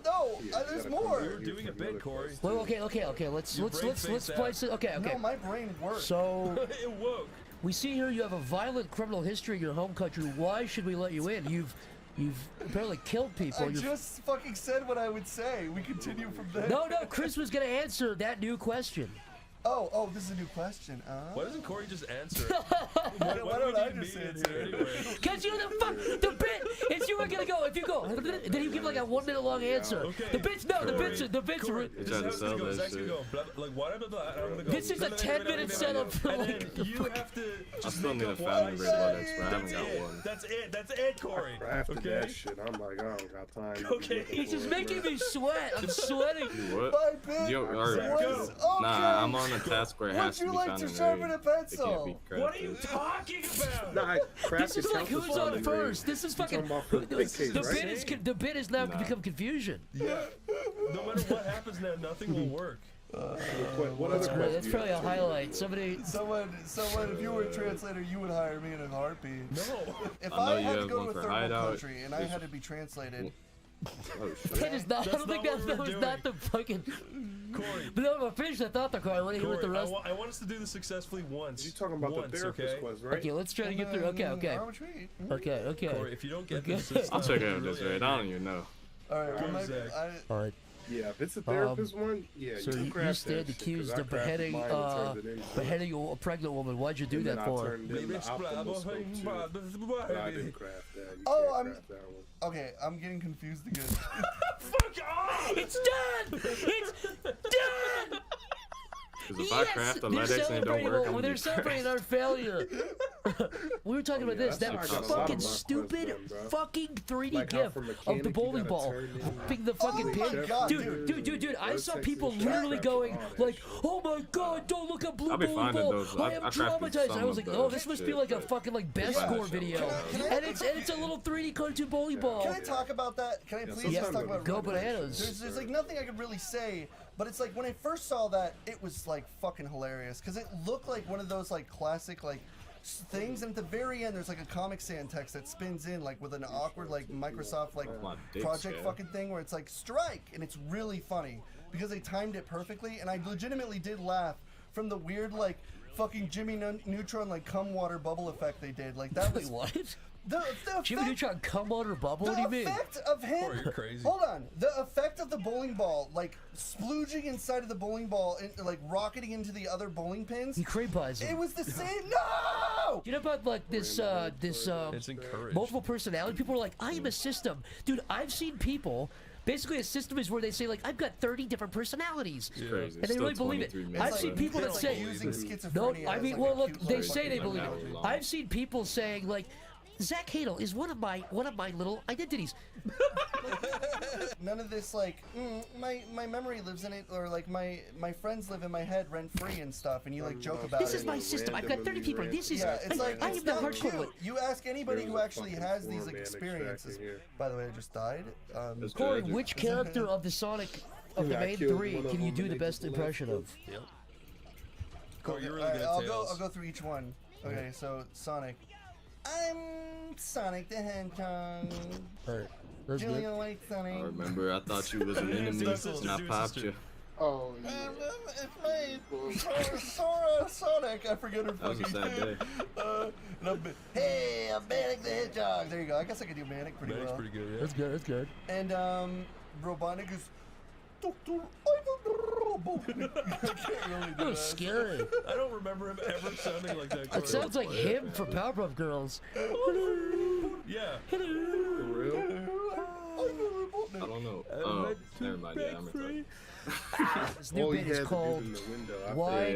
Speaker 21: No, there's more.
Speaker 7: We were doing a bit, Corey.
Speaker 5: Well, okay. Let's
Speaker 7: Your brain
Speaker 5: let's
Speaker 7: phased
Speaker 5: place
Speaker 7: out.
Speaker 5: it. Okay.
Speaker 21: No, my brain works.
Speaker 5: So
Speaker 7: It woke.
Speaker 5: we see here you have a violent criminal history in your home country. Why should we let you in? You've apparently killed people.
Speaker 21: I just fucking said what I would say. We continue from there.
Speaker 5: No, Chris was gonna answer that new question.
Speaker 21: Oh, this is a new question.
Speaker 7: Why doesn't Corey just answer?
Speaker 21: Why don't I just
Speaker 7: answer
Speaker 21: answer it?
Speaker 7: anyway?
Speaker 5: Cause you the bit is you were gonna go if you go then you give like a 1 minute long answer.
Speaker 7: Okay.
Speaker 5: The bits
Speaker 7: Corey,
Speaker 10: They
Speaker 7: this
Speaker 10: tried to
Speaker 7: is how
Speaker 10: sell
Speaker 7: it's gonna go.
Speaker 10: that
Speaker 7: Zach's gonna
Speaker 10: shit.
Speaker 7: go blah, like blah, blah, blah, and I'm gonna go.
Speaker 5: This is a 10-minute setup for
Speaker 7: and
Speaker 5: like
Speaker 7: then you have to
Speaker 10: I
Speaker 7: just
Speaker 10: still
Speaker 7: make
Speaker 10: need a
Speaker 7: up what
Speaker 10: family
Speaker 7: I
Speaker 10: red
Speaker 7: say.
Speaker 10: blood expert. I haven't
Speaker 7: That's
Speaker 10: got
Speaker 7: it.
Speaker 10: one.
Speaker 7: That's it, Corey.
Speaker 11: After
Speaker 7: Okay.
Speaker 11: that shit, I'm like, I don't got time.
Speaker 7: Okay.
Speaker 5: he's just making me sweat. I'm sweating.
Speaker 10: You what?
Speaker 21: My bit
Speaker 10: Yo, alright.
Speaker 21: was okay.
Speaker 10: Nah, I'm on a task where it has
Speaker 21: Would
Speaker 10: to
Speaker 21: you
Speaker 10: be
Speaker 21: like
Speaker 10: found
Speaker 21: to
Speaker 10: in
Speaker 21: sharpen
Speaker 10: raid.
Speaker 21: a pencil?
Speaker 10: It can't be
Speaker 7: What are you
Speaker 10: crafted.
Speaker 7: talking about?
Speaker 11: Nah,
Speaker 5: This is like who's on first. This is fucking. The bit is now become confusion.
Speaker 7: Yeah. No matter what happens now, nothing will work.
Speaker 11: What
Speaker 5: That's
Speaker 11: other
Speaker 5: great.
Speaker 11: question
Speaker 5: That's
Speaker 11: you
Speaker 5: probably a
Speaker 11: have?
Speaker 5: highlight. Someone.
Speaker 21: If you were a translator, you would hire me in a heartbeat.
Speaker 7: No.
Speaker 21: If
Speaker 10: I know
Speaker 21: I
Speaker 10: you
Speaker 21: had to
Speaker 10: have
Speaker 21: go
Speaker 10: one
Speaker 21: to a
Speaker 10: for
Speaker 21: third
Speaker 10: hideout.
Speaker 21: world country and I
Speaker 10: This-
Speaker 21: had to be translated,
Speaker 10: Oh shit.
Speaker 5: That is not. I don't think
Speaker 7: not
Speaker 5: that
Speaker 7: what we
Speaker 5: was
Speaker 7: were
Speaker 5: not the fucking.
Speaker 7: Corey.
Speaker 5: But no, finish that thought, though, Corey. I want to hear what the
Speaker 7: Corey,
Speaker 5: rest.
Speaker 7: I want us to do this successfully once.
Speaker 11: You talking about
Speaker 7: once,
Speaker 11: the therapist
Speaker 7: okay?
Speaker 11: was, right?
Speaker 5: Okay, let's try to get through. Okay.
Speaker 21: Arbitrary.
Speaker 5: Okay.
Speaker 7: Corey, if you don't get
Speaker 5: Okay.
Speaker 7: this, this
Speaker 10: I'll
Speaker 7: time,
Speaker 10: check
Speaker 7: I'm
Speaker 10: out this
Speaker 7: really
Speaker 10: raid. I don't even know.
Speaker 21: All right,
Speaker 7: Go,
Speaker 21: well, my,
Speaker 7: Zach.
Speaker 5: All right.
Speaker 11: Yeah, if it's a therapist one, yeah,
Speaker 5: So
Speaker 11: you can
Speaker 5: you
Speaker 11: craft
Speaker 5: stand
Speaker 11: that shit, 'cause
Speaker 5: accused
Speaker 11: I
Speaker 5: of
Speaker 11: crafted
Speaker 5: beheading,
Speaker 11: mine and turned it into-
Speaker 5: beheading a pregnant woman. Why'd you do
Speaker 11: and
Speaker 5: that
Speaker 11: then I
Speaker 5: for?
Speaker 11: turned in the optimal scope too. But I didn't craft that. You
Speaker 21: Oh,
Speaker 11: can't
Speaker 21: I'm
Speaker 11: craft that one.
Speaker 21: okay. I'm getting confused again.
Speaker 7: Fuck off!
Speaker 5: It's done. It's done.
Speaker 10: Because if I craft the LEDX and it don't work, I'm
Speaker 5: Well, they're celebrating our failure. We were talking about this.
Speaker 11: that's
Speaker 5: That
Speaker 11: how I got a lot of
Speaker 5: fucking
Speaker 11: my
Speaker 5: stupid
Speaker 11: quests done, bro.
Speaker 5: fucking 3D
Speaker 11: Like how
Speaker 5: gif
Speaker 11: for
Speaker 5: of the
Speaker 11: mechanic, you
Speaker 5: bowling
Speaker 11: gotta
Speaker 5: ball
Speaker 11: turn in-
Speaker 5: hopping the fucking
Speaker 21: my
Speaker 5: pin.
Speaker 21: God,
Speaker 5: Dude, I
Speaker 11: What
Speaker 5: saw
Speaker 11: takes
Speaker 5: people
Speaker 11: in shot
Speaker 5: literally
Speaker 11: crafting,
Speaker 5: going
Speaker 11: all that
Speaker 5: like,
Speaker 11: shit.
Speaker 5: "Oh my god, don't look at blue
Speaker 10: I'll be
Speaker 5: bowling
Speaker 10: finding
Speaker 5: ball.
Speaker 10: those.
Speaker 5: I
Speaker 10: I
Speaker 5: am
Speaker 10: crafted
Speaker 5: traumatized."
Speaker 10: some
Speaker 5: I was
Speaker 10: of
Speaker 5: like,
Speaker 10: the
Speaker 5: "Oh, this must be
Speaker 10: shit,
Speaker 5: like a
Speaker 10: but-
Speaker 5: fucking like best
Speaker 21: Yeah.
Speaker 5: score video."
Speaker 21: Can I-
Speaker 5: And it's a little 3D cartoon bowling ball.
Speaker 21: Can I talk about that? Can I please
Speaker 11: sometimes
Speaker 21: just talk
Speaker 11: I
Speaker 21: about
Speaker 5: Go
Speaker 21: Red Dead?
Speaker 5: bananas.
Speaker 21: There's like nothing I could really say, but it's like when I first saw that, it was like fucking hilarious because it looked like one of those like classic like things, and at the very end there's like a Comic Sans text that spins in like with an awkward like Microsoft like
Speaker 10: My dick
Speaker 21: project
Speaker 10: scale.
Speaker 21: fucking thing where it's like strike, and it's really funny because they timed it perfectly, and I legitimately did laugh from the weird like fucking Jimmy Neutron like cum water bubble effect they did. Like that was
Speaker 5: Wait, what?
Speaker 21: the
Speaker 5: Jimmy
Speaker 21: effect-
Speaker 5: Neutron cum water bubble? What do
Speaker 21: the
Speaker 5: you mean?
Speaker 21: effect of him.
Speaker 7: Corey, you're crazy.
Speaker 21: Hold on. The effect of the bowling ball, like splooging inside of the bowling ball and like rocketing into the other bowling pins.
Speaker 5: He cream pies him.
Speaker 21: It was the same. No.
Speaker 5: You know about like this
Speaker 7: It's encouraged.
Speaker 5: multiple personality? People are like, I am a system. Dude, I've seen people. Basically, a system is where they say like, I've got 30 different personalities,
Speaker 10: It's crazy.
Speaker 5: and they really believe it. I've seen people that say,
Speaker 21: using
Speaker 5: no,
Speaker 21: schizophrenia
Speaker 5: I
Speaker 21: as,
Speaker 5: mean,
Speaker 21: like,
Speaker 5: well,
Speaker 21: a
Speaker 5: look,
Speaker 21: cute
Speaker 5: they
Speaker 21: little
Speaker 5: say they
Speaker 21: fucking
Speaker 5: believe it.
Speaker 21: personality.
Speaker 5: I've seen people saying like, Zach Hadel is one of my little identities.
Speaker 21: None of this like my memory lives in it, or like my friends live in my head rent free and stuff, and you like joke about
Speaker 5: This
Speaker 21: it.
Speaker 5: is my system. I've got 30 people. This is.
Speaker 21: Yeah, it's like
Speaker 5: I
Speaker 21: it's
Speaker 5: am the
Speaker 21: not
Speaker 5: hardcore
Speaker 21: cute.
Speaker 5: one.
Speaker 21: You ask anybody who
Speaker 11: There's a
Speaker 21: actually
Speaker 11: fucking
Speaker 21: has these
Speaker 11: poor
Speaker 21: like
Speaker 11: man
Speaker 21: experiences.
Speaker 11: extracting here.
Speaker 21: By the way, I just died.
Speaker 10: That's
Speaker 5: Corey,
Speaker 10: tragic.
Speaker 5: which character of the Sonic of the
Speaker 11: Yeah, I
Speaker 5: main
Speaker 11: killed
Speaker 5: three
Speaker 11: one of
Speaker 5: can you
Speaker 11: them
Speaker 5: do
Speaker 11: and
Speaker 5: the
Speaker 11: they
Speaker 5: best
Speaker 11: just left
Speaker 5: impression
Speaker 11: it.
Speaker 5: of?
Speaker 7: Corey, you're really
Speaker 21: Alright,
Speaker 7: good at Tails.
Speaker 21: I'll go through each one. Okay, so Sonic. I'm Sonic the Hedgehog.
Speaker 5: Alright, that's
Speaker 21: Julia
Speaker 5: good.
Speaker 21: White Sonic.
Speaker 10: I remember, I thought you was an enemy, and I popped you.
Speaker 11: Oh,
Speaker 21: It's Sora Sonic. I forget her
Speaker 10: That was a
Speaker 21: fucking
Speaker 10: sad
Speaker 21: name.
Speaker 10: day.
Speaker 21: Hey, I'm Manic the Hedgehog. There you go. I guess I could do Manic pretty
Speaker 7: Manic's
Speaker 21: well.
Speaker 7: pretty good, yeah.
Speaker 5: That's good. That's good.
Speaker 21: And Robotnik is Dr. Ivan. I can't really do
Speaker 5: That was
Speaker 21: that.
Speaker 5: scary.
Speaker 7: I don't remember him ever sounding like that. Corey.
Speaker 5: It sounds like him from Powerpuff Girls.
Speaker 7: Yeah.
Speaker 10: For real? I don't know. Never mind. Yeah, I'm retarded.
Speaker 5: This new bit is called Why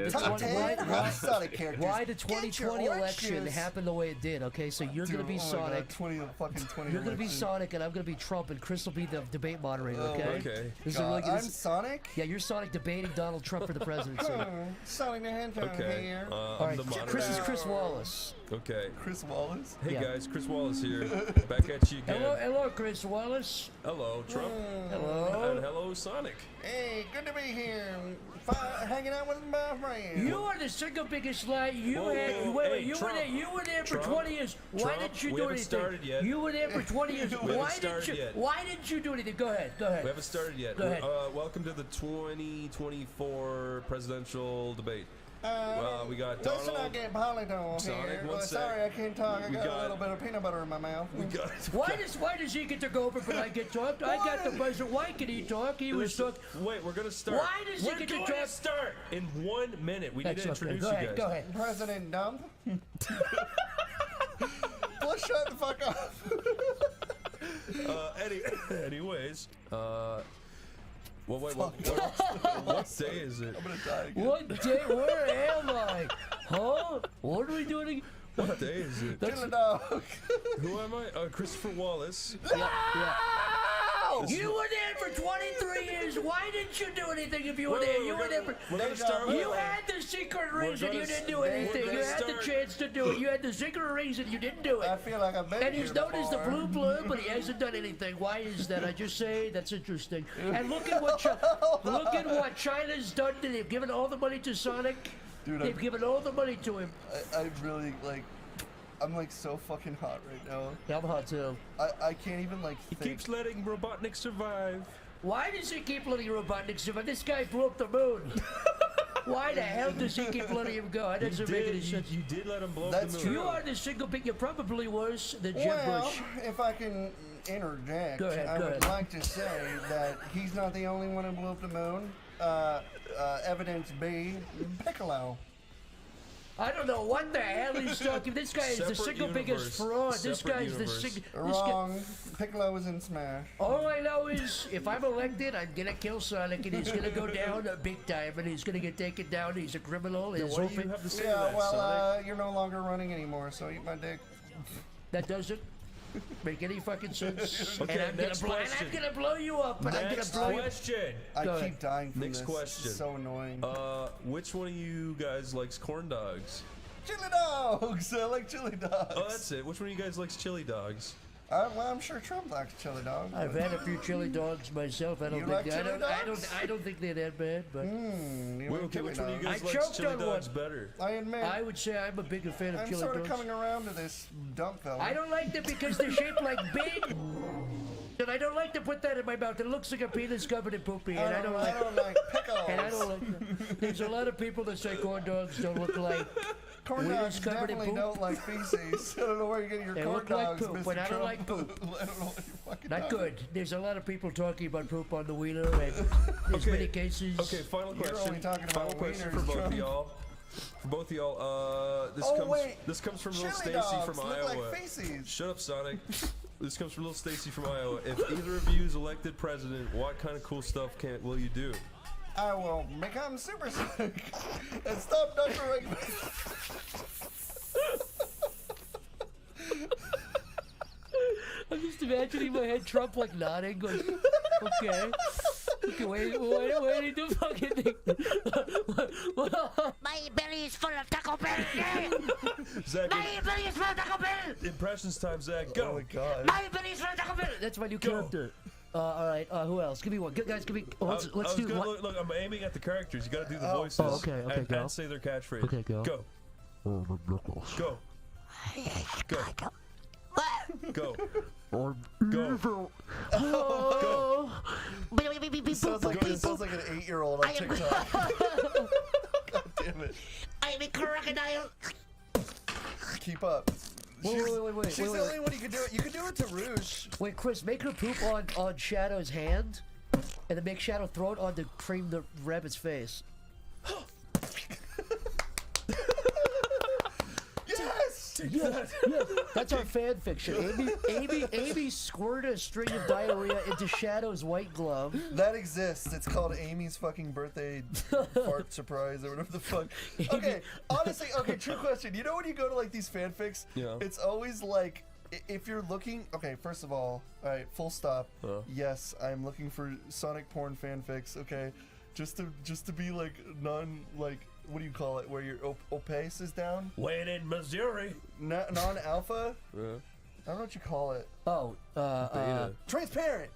Speaker 5: the 2020 election happened the way it did. Okay, so you're gonna be Sonic. You're gonna be Sonic, and I'm gonna be Trump, and Chris will be the debate moderator. Okay.
Speaker 21: Okay.
Speaker 5: This is really good.
Speaker 21: I'm Sonic?
Speaker 5: Yeah, you're Sonic debating Donald Trump for the presidency.
Speaker 21: Sonic the Hedgehog here.
Speaker 5: All right, Chris is Chris Wallace.
Speaker 7: Okay.
Speaker 21: Chris Wallace?
Speaker 7: Hey
Speaker 5: Yeah.
Speaker 7: guys, Chris Wallace here. Back at you again.
Speaker 5: Hello, Chris Wallace.
Speaker 7: Hello, Trump.
Speaker 5: Hello.
Speaker 7: And hello, Sonic.
Speaker 21: Hey, good to be here. Hanging out with my friends.
Speaker 5: You are the single biggest lie. You
Speaker 7: Whoa,
Speaker 5: had
Speaker 7: whoa,
Speaker 5: wait,
Speaker 7: hey,
Speaker 5: you
Speaker 7: Trump.
Speaker 5: were there for
Speaker 7: Trump.
Speaker 5: 20 years. Why
Speaker 7: Trump,
Speaker 5: didn't you
Speaker 7: we
Speaker 5: do
Speaker 7: haven't
Speaker 5: anything?
Speaker 7: started yet.
Speaker 5: You were there for 20 years.
Speaker 7: We
Speaker 5: Why
Speaker 7: haven't
Speaker 5: didn't
Speaker 7: started
Speaker 5: you?
Speaker 7: yet.
Speaker 5: Why didn't you do anything? Go ahead. Go ahead.
Speaker 7: We haven't started yet.
Speaker 5: Go ahead.
Speaker 7: Welcome to the 2024 presidential debate. We got
Speaker 21: Let's
Speaker 7: Donald.
Speaker 21: not get polytonal
Speaker 7: Sonic,
Speaker 21: here.
Speaker 7: one sec.
Speaker 21: Sorry, I can't talk. I
Speaker 7: We
Speaker 21: got a
Speaker 7: got-
Speaker 21: little bit of peanut butter in my mouth.
Speaker 7: We got.
Speaker 5: Why does he get to go over but I get talked? I got the buzzer. Why can he talk? He was
Speaker 7: Listen,
Speaker 5: talking.
Speaker 7: Wait, we're gonna start.
Speaker 5: Why does he
Speaker 7: We're
Speaker 5: get to
Speaker 7: going
Speaker 5: talk?
Speaker 7: start in 1 minute. We need to
Speaker 5: That's okay.
Speaker 7: introduce
Speaker 5: Go
Speaker 7: you
Speaker 5: ahead.
Speaker 7: guys.
Speaker 5: Go ahead.
Speaker 21: President Dump. Let's shut the fuck up.
Speaker 7: Anyways, what day is it?
Speaker 21: I'm gonna die again.
Speaker 5: What day? Where am I? Huh? What are we doing? Again?
Speaker 7: What day is it? Who am I? Christopher Wallace.
Speaker 5: Yeah. You were there for 23 years. Why didn't you do anything if you were there? You were there for.
Speaker 7: We're gonna start.
Speaker 5: You had the secret reason you didn't do anything. You had the chance to do it. You had the secret reason you didn't do it.
Speaker 21: I feel like I've been
Speaker 5: And he's
Speaker 21: here
Speaker 5: known as the
Speaker 21: before.
Speaker 5: blue, but he hasn't done anything. Why is that? I just say that's interesting. And look at what China's done. They've given all the money to Sonic.
Speaker 21: Dude,
Speaker 5: They've given all the money to him.
Speaker 21: I really like. I'm like so fucking hot right now.
Speaker 5: Yeah, I'm hot too.
Speaker 21: I can't even like.
Speaker 7: He keeps letting Robotnik survive.
Speaker 5: Why does he keep letting Robotnik survive? This guy blew up the moon. Why the hell does he keep letting him go? That doesn't make any sense.
Speaker 7: You did let him blow up
Speaker 21: That's
Speaker 7: the moon.
Speaker 5: You are the single big. You're probably worse than Jeb
Speaker 21: Well,
Speaker 5: Bush.
Speaker 21: if I can interject,
Speaker 5: Go ahead,
Speaker 21: I
Speaker 5: go
Speaker 21: would
Speaker 5: ahead.
Speaker 21: like to say that he's not the only one who blew up the moon. Evidence B, Piccolo.
Speaker 5: I don't know what the hell he's talking. This guy is the
Speaker 21: Separate
Speaker 5: single biggest fraud. This guy's the single.
Speaker 21: Wrong. Piccolo was in Smash.
Speaker 5: All I know is if I'm elected, I'm gonna kill Sonic and he's gonna go down big time and he's gonna get taken down. He's a criminal.
Speaker 21: Yeah,
Speaker 5: His
Speaker 21: what
Speaker 5: whole
Speaker 21: do you
Speaker 5: thing-
Speaker 21: have to say to that, well, you're no longer running anymore, so eat my dick.
Speaker 5: That doesn't make any fucking sense.
Speaker 7: Okay,
Speaker 5: and I'm
Speaker 7: next
Speaker 5: gonna
Speaker 7: question.
Speaker 5: blow you up. And I'm gonna
Speaker 7: Next
Speaker 5: blow you.
Speaker 7: question.
Speaker 21: I
Speaker 5: Go
Speaker 21: keep
Speaker 5: ahead.
Speaker 21: dying from
Speaker 7: Next
Speaker 21: this.
Speaker 7: question.
Speaker 21: It's so annoying.
Speaker 7: Which one of you guys likes corn dogs?
Speaker 21: Chili dogs! I like chili dogs.
Speaker 7: Oh, that's it. Which one of you guys likes chili dogs?
Speaker 21: Well, I'm sure Trump likes chili dogs.
Speaker 5: I've had a few chili dogs myself. I don't
Speaker 21: You
Speaker 5: think
Speaker 21: like chili
Speaker 5: I don't think they're that bad. But
Speaker 7: Okay, which one of you guys
Speaker 5: I
Speaker 7: likes
Speaker 5: choked
Speaker 7: chili
Speaker 5: on
Speaker 7: dogs
Speaker 5: one.
Speaker 7: better?
Speaker 21: I admit.
Speaker 5: I would say I'm a bigger fan of
Speaker 21: I'm
Speaker 5: chili
Speaker 21: sort of
Speaker 5: dogs.
Speaker 21: coming around to this dump fella.
Speaker 5: I don't like them because they're shaped like big. And I don't like to put that in my mouth. It looks like a penis covered in poopy, and I don't like.
Speaker 21: pickles.
Speaker 5: And I don't like them. There's a lot of people that say corn dogs don't look like
Speaker 21: Corn
Speaker 5: wieners
Speaker 21: dogs
Speaker 5: covered in
Speaker 21: definitely
Speaker 5: poop.
Speaker 21: don't like feces. I don't know where you're getting your
Speaker 5: They
Speaker 21: corn
Speaker 5: look like
Speaker 21: dogs,
Speaker 5: poop,
Speaker 21: Mr.
Speaker 5: but I don't
Speaker 21: Trump.
Speaker 5: like poop.
Speaker 21: I don't know what you're fucking
Speaker 5: Not
Speaker 21: talking
Speaker 5: good. There's a lot of people talking about poop on the wiener, and there's
Speaker 7: Okay.
Speaker 5: many cases.
Speaker 7: Okay, final
Speaker 21: You're
Speaker 7: question.
Speaker 21: only talking
Speaker 7: Final
Speaker 21: about
Speaker 7: question for
Speaker 21: wieners,
Speaker 7: both
Speaker 21: Trump.
Speaker 7: of y'all. For both of y'all, this comes from little
Speaker 21: Chili
Speaker 7: Stacy
Speaker 21: dogs
Speaker 7: from
Speaker 21: look
Speaker 7: Iowa.
Speaker 21: like feces.
Speaker 7: Shut up, Sonic. This comes from little Stacy from Iowa. If either of you is elected president, what kind of cool stuff will you do?
Speaker 21: I will become super sick and stop Dr. Reagan.
Speaker 5: I'm just imagining in my head Trump like nodding, going, okay. Okay, wait, the fucking thing.
Speaker 12: My belly is full of Taco Bell.
Speaker 7: Zach,
Speaker 12: My belly is full of Taco Bell.
Speaker 7: impressions time, Zach. Go.
Speaker 21: Oh my god.
Speaker 12: My belly is full of Taco Bell.
Speaker 5: That's my new character. All right, who else? Give me one. Guys, give me. Let's do one.
Speaker 7: Look, I'm aiming at the characters. You gotta do the
Speaker 21: Oh.
Speaker 7: voices.
Speaker 5: Oh, okay,
Speaker 7: and,
Speaker 5: go.
Speaker 7: and say their catchphrase.
Speaker 5: Okay, go.
Speaker 7: Go. Go. Go. Go. Go.
Speaker 5: Oh.
Speaker 21: Sounds like an 8-year-old on TikTok. God damn it.
Speaker 12: I am a crocodile.
Speaker 21: Keep up.
Speaker 5: Wait.
Speaker 21: She's the only one you can do it. You can do it to Rouge.
Speaker 5: Wait, Chris, make her poop on Shadow's hand, and then make Shadow throw it on the cream the rabbit's face.
Speaker 21: Yes!
Speaker 5: Yeah, that's our fan fiction. Amy squirted a string of diarrhea into Shadow's white glove.
Speaker 21: That exists. It's called Amy's fucking birthday fart surprise or whatever the fuck. Okay, honestly, true question. You know when you go to like these fanfics, it's always like, if you're looking, okay, first of all, right, full stop. Yes, I'm looking for Sonic porn fanfics. Okay, just to be like what do you call it? Where your opace is down?
Speaker 4: When in Missouri.
Speaker 21: Non-alpha. I don't know what you call it.
Speaker 5: Beta.
Speaker 21: Transparent.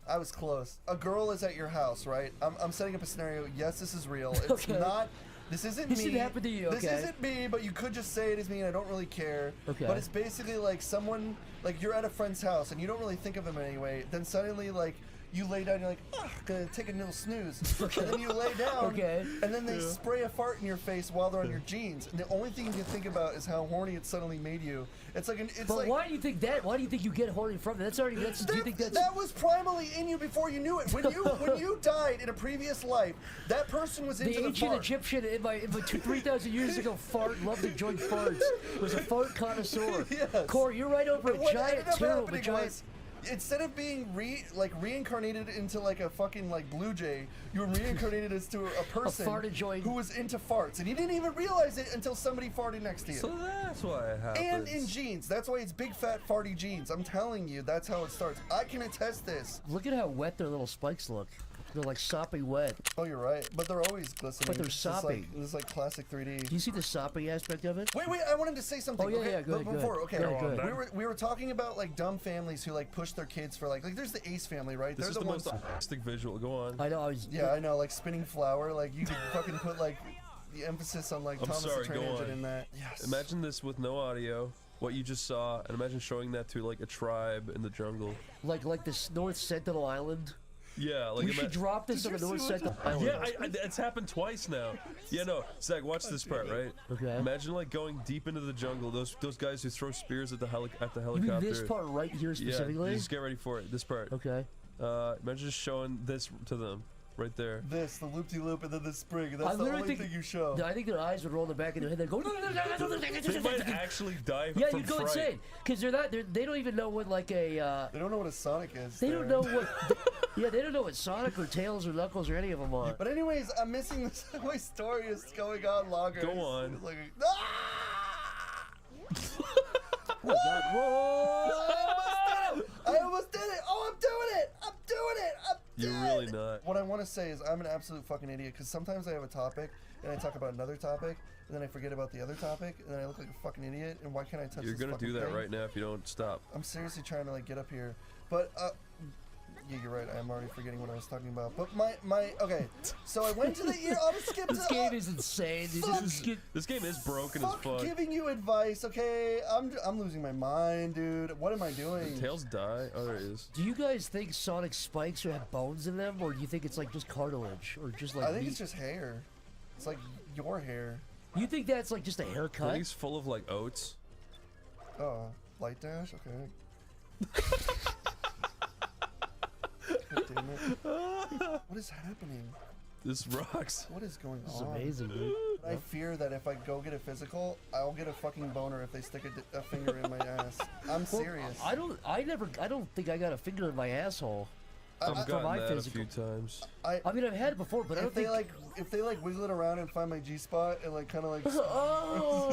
Speaker 21: I was close. A girl is at your house, right? I'm setting up a scenario. Yes, this is real. It's not. This isn't me.
Speaker 5: This didn't happen to you,
Speaker 21: This isn't me, but you could just say it is me, and I don't really care.
Speaker 5: Okay.
Speaker 21: But it's basically like someone, like you're at a friend's house, and you don't really think of him anyway. Then suddenly, like, you lay down, you're like, gonna take a little snooze. And then you lay down, and then they spray a fart in your face while they're on your jeans. And the only thing you can think about is how horny it suddenly made you. It's like
Speaker 5: But why do you think that? Why do you think you get horny from that? Do you think that's...
Speaker 21: That was primally in you before you knew it. When you died in a previous life, that person was into the
Speaker 5: ancient
Speaker 21: fart.
Speaker 5: Egyptian in my 3,000 years ago loved to enjoy farts. Was a fart connoisseur.
Speaker 21: Yes.
Speaker 5: Corey, you're right over
Speaker 21: And
Speaker 5: a
Speaker 21: what
Speaker 5: giant
Speaker 21: ended up
Speaker 5: tube.
Speaker 21: happening was, instead of being reincarnated into like a fucking like blue jay, you were reincarnated into a person who was into farts, and you didn't even realize it until somebody farted next to you.
Speaker 7: So that's why it happens.
Speaker 21: And in jeans. That's why it's big fat farty jeans. I'm telling you, that's how it starts. I can attest this.
Speaker 5: Look at how wet their little spikes look. They're like soppy wet.
Speaker 21: Oh, you're right. But they're always glistening.
Speaker 5: But they're soppy.
Speaker 21: This is like classic 3D.
Speaker 5: Do you see the soppy aspect of it?
Speaker 21: Wait, I wanted to say something.
Speaker 5: Oh, yeah, go ahead,
Speaker 21: We were talking about like dumb families who like push their kids for like there's the Ace family, right?
Speaker 7: This
Speaker 21: They're
Speaker 7: is the
Speaker 21: ones
Speaker 7: most artistic visual. Go on.
Speaker 5: I know.
Speaker 21: I know. Like spinning flour. Like you could fucking put like the emphasis on like Thomas the Train Engine in that. Yes.
Speaker 7: Imagine this with no audio. What you just saw, and imagine showing that to like a tribe in the jungle.
Speaker 5: Like this North Sentinel Island.
Speaker 7: Yeah, like
Speaker 5: we should drop this on the North Sentinel Island.
Speaker 7: Yeah, it's happened twice now. Yeah, no, Zach, watch this part, right?
Speaker 5: Okay.
Speaker 7: Imagine like going deep into the jungle. Those guys who throw spears at the helicopter.
Speaker 5: You mean this part right here specifically?
Speaker 7: Yeah, just get ready for it. This part.
Speaker 5: Okay.
Speaker 7: Imagine just showing this to them. Right there.
Speaker 21: This, the loop-de-loop, and then the spring. That's the only thing you show.
Speaker 5: I think their eyes would roll in the back of their head. They'd go.
Speaker 7: They might actually die from
Speaker 5: Yeah, you go insane because they don't even know what like a.
Speaker 21: They don't know what a Sonic is.
Speaker 5: They don't know what. Yeah, they don't know what Sonic or Tails or Knuckles or any of them are.
Speaker 21: But anyways, I'm missing this. My story is going on longer.
Speaker 7: Go on.
Speaker 21: It's like,
Speaker 5: Oh my God! Whoa!
Speaker 21: I almost did it! Oh, I'm doing it! I'm doing it! I'm
Speaker 7: You're really not.
Speaker 21: What I want to say is I'm an absolute fucking idiot because sometimes I have a topic and I talk about another topic and then I forget about the other topic and then I look like a fucking idiot and why can't I touch
Speaker 7: You're
Speaker 21: this
Speaker 7: gonna
Speaker 21: fucking
Speaker 7: do that
Speaker 21: thing?
Speaker 7: right now if you don't stop.
Speaker 21: I'm seriously trying to like get up here, but yeah, you're right. I'm already forgetting what I was talking about. But okay. So I went to the ear. I'll skip
Speaker 5: This game is insane.
Speaker 7: This game is broken as fuck.
Speaker 21: Giving you advice, okay? I'm losing my mind, dude. What am I doing?
Speaker 7: Did Tails die? Oh, there it is.
Speaker 5: Do you guys think Sonic spikes have bones in them, or do you think it's like just cartilage, or just like?
Speaker 21: I think it's just hair. It's like your hair.
Speaker 5: You think that's like just a haircut?
Speaker 7: I think he's full of like oats.
Speaker 21: Oh, light dash. Okay. God damn it. What is happening?
Speaker 7: This rocks.
Speaker 21: What is going on?
Speaker 5: This is amazing, dude.
Speaker 21: I fear that if I go get a physical, I'll get a fucking boner if they stick a finger in my ass. I'm serious.
Speaker 5: I don't think I got a finger in my asshole.
Speaker 7: I've gotten that a few times.
Speaker 21: I
Speaker 5: mean, I've had it before, but I don't think
Speaker 21: if they like wiggle it around and find my G spot and like kind of like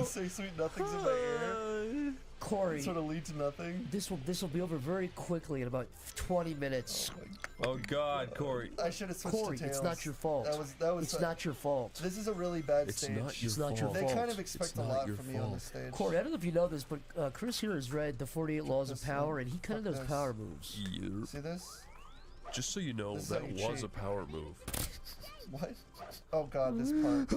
Speaker 21: say sweet nothings in my ear.
Speaker 5: Corey,
Speaker 21: sort of lead to nothing.
Speaker 5: This will be over very quickly in about 20 minutes.
Speaker 7: Oh God, Corey!
Speaker 21: I should have switched
Speaker 5: Corey,
Speaker 21: to Tails.
Speaker 5: it's not your fault.
Speaker 21: That was.
Speaker 5: It's not your fault.
Speaker 21: This is a really bad
Speaker 7: it's
Speaker 21: stage.
Speaker 7: It's not your fault.
Speaker 21: They kind of expect a lot from me on this stage.
Speaker 5: Corey, I don't know if you know this, but Chris here has read the 48 Laws of Power, and he kind of knows power moves.
Speaker 7: Yep.
Speaker 21: See this?
Speaker 7: Just so you know, that was a power move.
Speaker 21: What? Oh God, this part.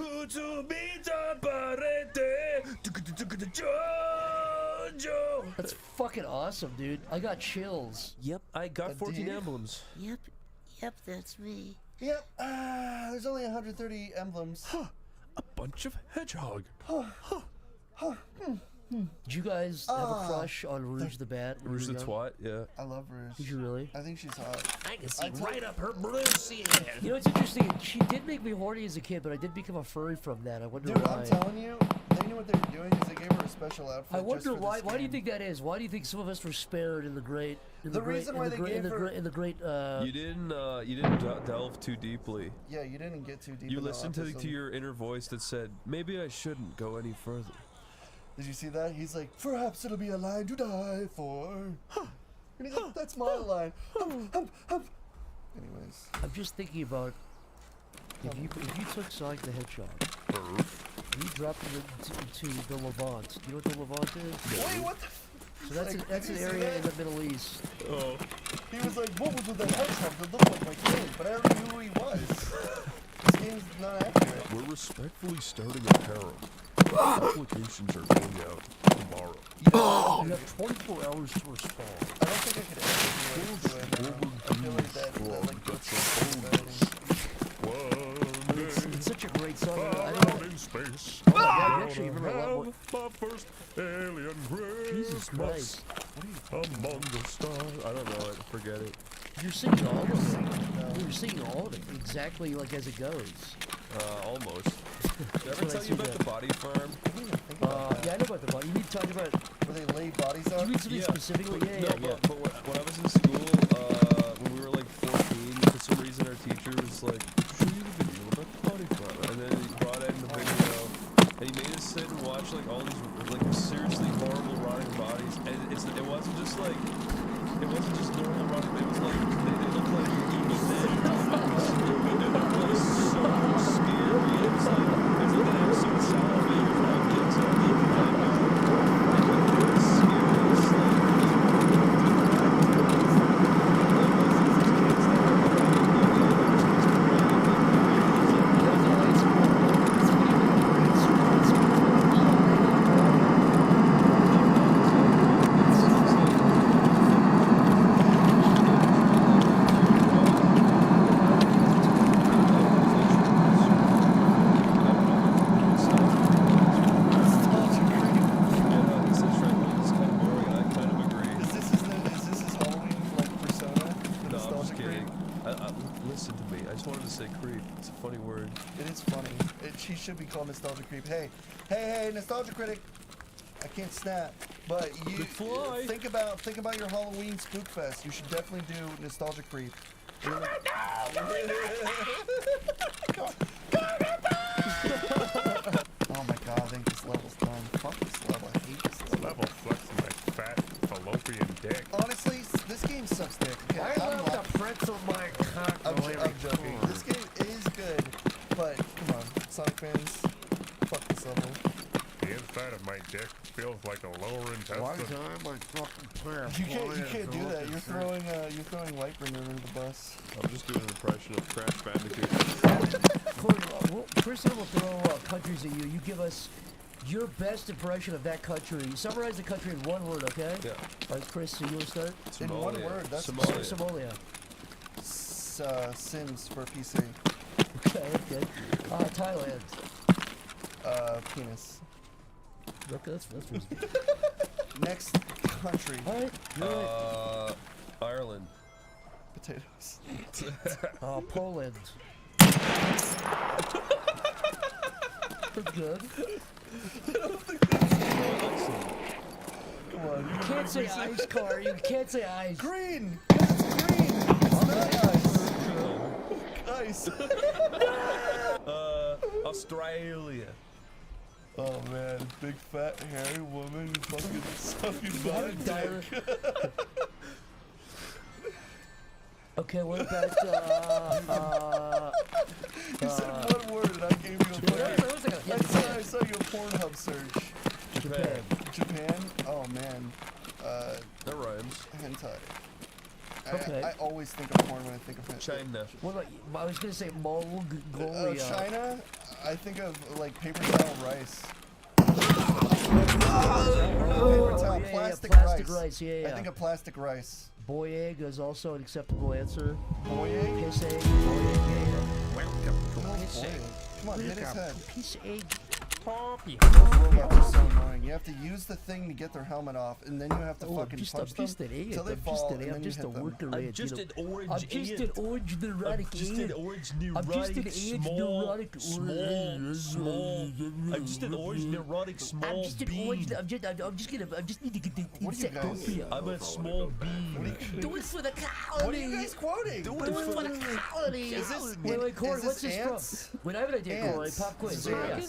Speaker 5: That's fucking awesome, dude. I got chills.
Speaker 7: Yep, I got 14 emblems.
Speaker 12: Yep, that's me.
Speaker 21: Yep. There's only 130 emblems.
Speaker 7: A bunch of hedgehog.
Speaker 5: Did you guys have a crush on Rouge the Bat?
Speaker 7: Rouge the Twat, yeah.
Speaker 21: I love Rouge.
Speaker 5: Did you really?
Speaker 21: I think she's hot.
Speaker 12: I can see right up her blue skin.
Speaker 5: You know what's interesting? She did make me horny as a kid, but I did become a furry from that. I wonder
Speaker 21: Dude,
Speaker 5: why.
Speaker 21: I'm telling you, you know what they were doing? Is they gave her a special outfit.
Speaker 5: I
Speaker 21: just
Speaker 5: wonder
Speaker 21: for
Speaker 5: why.
Speaker 21: this
Speaker 5: Why do you
Speaker 21: game.
Speaker 5: think that is? Why do you think some of us were spared in the great? In
Speaker 21: The
Speaker 5: the great,
Speaker 21: reason
Speaker 5: in
Speaker 21: why
Speaker 5: the
Speaker 21: they
Speaker 5: great,
Speaker 21: gave
Speaker 5: in the
Speaker 21: her-
Speaker 5: great, in the great.
Speaker 7: You didn't delve too deeply.
Speaker 21: Yeah, you didn't get too deep.
Speaker 7: You
Speaker 21: in the
Speaker 7: listened to
Speaker 21: autism.
Speaker 7: your inner voice that said, maybe I shouldn't go any further.
Speaker 21: Did you see that? He's like, perhaps it'll be a line to die for. And he's like, that's my line. Anyways.
Speaker 5: I'm just thinking about if you took Sonic the Hedgehog and you dropped him into the Levant. Do you know what the Levant is?
Speaker 21: Wait, what the?
Speaker 5: So that's an area in the Middle East.
Speaker 21: Oh. He was like, what was with that hedgehog that looked like my kid? But I already knew who he was. This game's not accurate.
Speaker 7: We're respectfully starting a harem. Applications are going out tomorrow.
Speaker 5: You have 24 hours to respond.
Speaker 21: I don't think I could ever do it. I feel like that like puts
Speaker 5: It's such a great song. I
Speaker 7: Far
Speaker 5: don't
Speaker 7: out
Speaker 5: know.
Speaker 7: in space.
Speaker 5: Oh my God, you actually remember a lot more.
Speaker 7: My first alien
Speaker 5: Jesus Christ.
Speaker 7: Among the stars. I don't know it. Forget it.
Speaker 5: You're singing all of it. You're singing all of it exactly like as it goes.
Speaker 7: Almost. Did I ever tell you about the body farm?
Speaker 5: Yeah, I know about the body. You mean talking about
Speaker 21: where they lay bodies out?
Speaker 5: You mean something specifically? Yeah, yeah.
Speaker 7: But when I was in school, when we were like 14, for some reason our teacher was like, show you the video about the body farm. And then he brought in the video, and he made us sit and watch like all these like seriously horrible rotting bodies. And it wasn't just like, it wasn't just normal rotting, it was like, they looked like evil dead. And it was so scary. It was like that episode salivating for all kids on the listen to me. I just wanted to say creep. It's a funny word.
Speaker 21: It is funny. She should be called Nostalgia Creep. Hey, Nostalgia Critic. I can't snap, but you think about your Halloween Spook Fest. You should definitely do Nostalgia Creep. Oh my god, I think this level's done. Fuck this level. I hate this level.
Speaker 15: Flexing my fat fallopian dick.
Speaker 21: Honestly, this game sucks dick. Okay,
Speaker 5: I love the pretzel my cock.
Speaker 21: I'm joking. This game is good, but come on, Sonic fans, fuck this level.
Speaker 15: The inside of my dick feels like a lower intestine.
Speaker 21: You can't do that. You're throwing Lightbringer under the bus.
Speaker 7: I'm just doing an impression of Crash Bandicoot.
Speaker 5: Chris will throw countries at you. You give us your best impression of that country. Summarize the country in one word, okay?
Speaker 7: Yeah.
Speaker 5: All right, Chris, so you want to start?
Speaker 21: In one word, that's
Speaker 5: Somalia.
Speaker 21: Sims for PC.
Speaker 5: Okay. Thailand.
Speaker 21: Penis.
Speaker 5: Okay, that's reasonable.
Speaker 21: Next country.
Speaker 5: All right.
Speaker 7: Ireland.
Speaker 21: Potatoes.
Speaker 5: Poland. That's good.
Speaker 21: Come on.
Speaker 5: You can't say ice car. You can't say ice.
Speaker 21: Green. It's green. It's not ice. Ice.
Speaker 7: Australia.
Speaker 21: Oh man, big fat hairy woman fucking sucking my dick.
Speaker 5: Okay, what about
Speaker 21: You said one word and I gave you a fucking. I saw you a Pornhub search. Japan? Oh man.
Speaker 7: That rhymes.
Speaker 21: Hentai.
Speaker 5: Okay.
Speaker 21: I always think of porn when I think of hentai.
Speaker 7: China.
Speaker 5: What about? I was gonna say Mongolia.
Speaker 21: China? I think of like paper towel rice. Paper towel, plastic rice.
Speaker 5: Yeah.
Speaker 21: I think of plastic rice.
Speaker 5: Boy egg is also an acceptable answer.
Speaker 21: Boy egg?
Speaker 5: Piss egg.
Speaker 21: Come on, hit his head.
Speaker 5: Piss egg.
Speaker 4: Poppy.
Speaker 21: Those robots are so annoying. You have to use the thing to get their helmet off, and then you have to fucking punch them till they fall, and then you hit them.
Speaker 7: I'm just an orange
Speaker 5: I'm just an orange neurotic
Speaker 7: I'm just an orange neurotic small. I'm just an orange neurotic small bean.
Speaker 5: I'm just need to get the insectopia.
Speaker 7: I'm a small bean.
Speaker 5: Do it for the colony.
Speaker 21: What are you guys quoting?
Speaker 5: Do it for the colony.
Speaker 21: Is this
Speaker 5: Wait, Corey,
Speaker 21: is
Speaker 5: what's
Speaker 21: this
Speaker 5: this
Speaker 21: ants?
Speaker 5: from? Wait, I have an idea, Corey.
Speaker 21: Ants.
Speaker 5: Pop quiz.
Speaker 21: Yeah.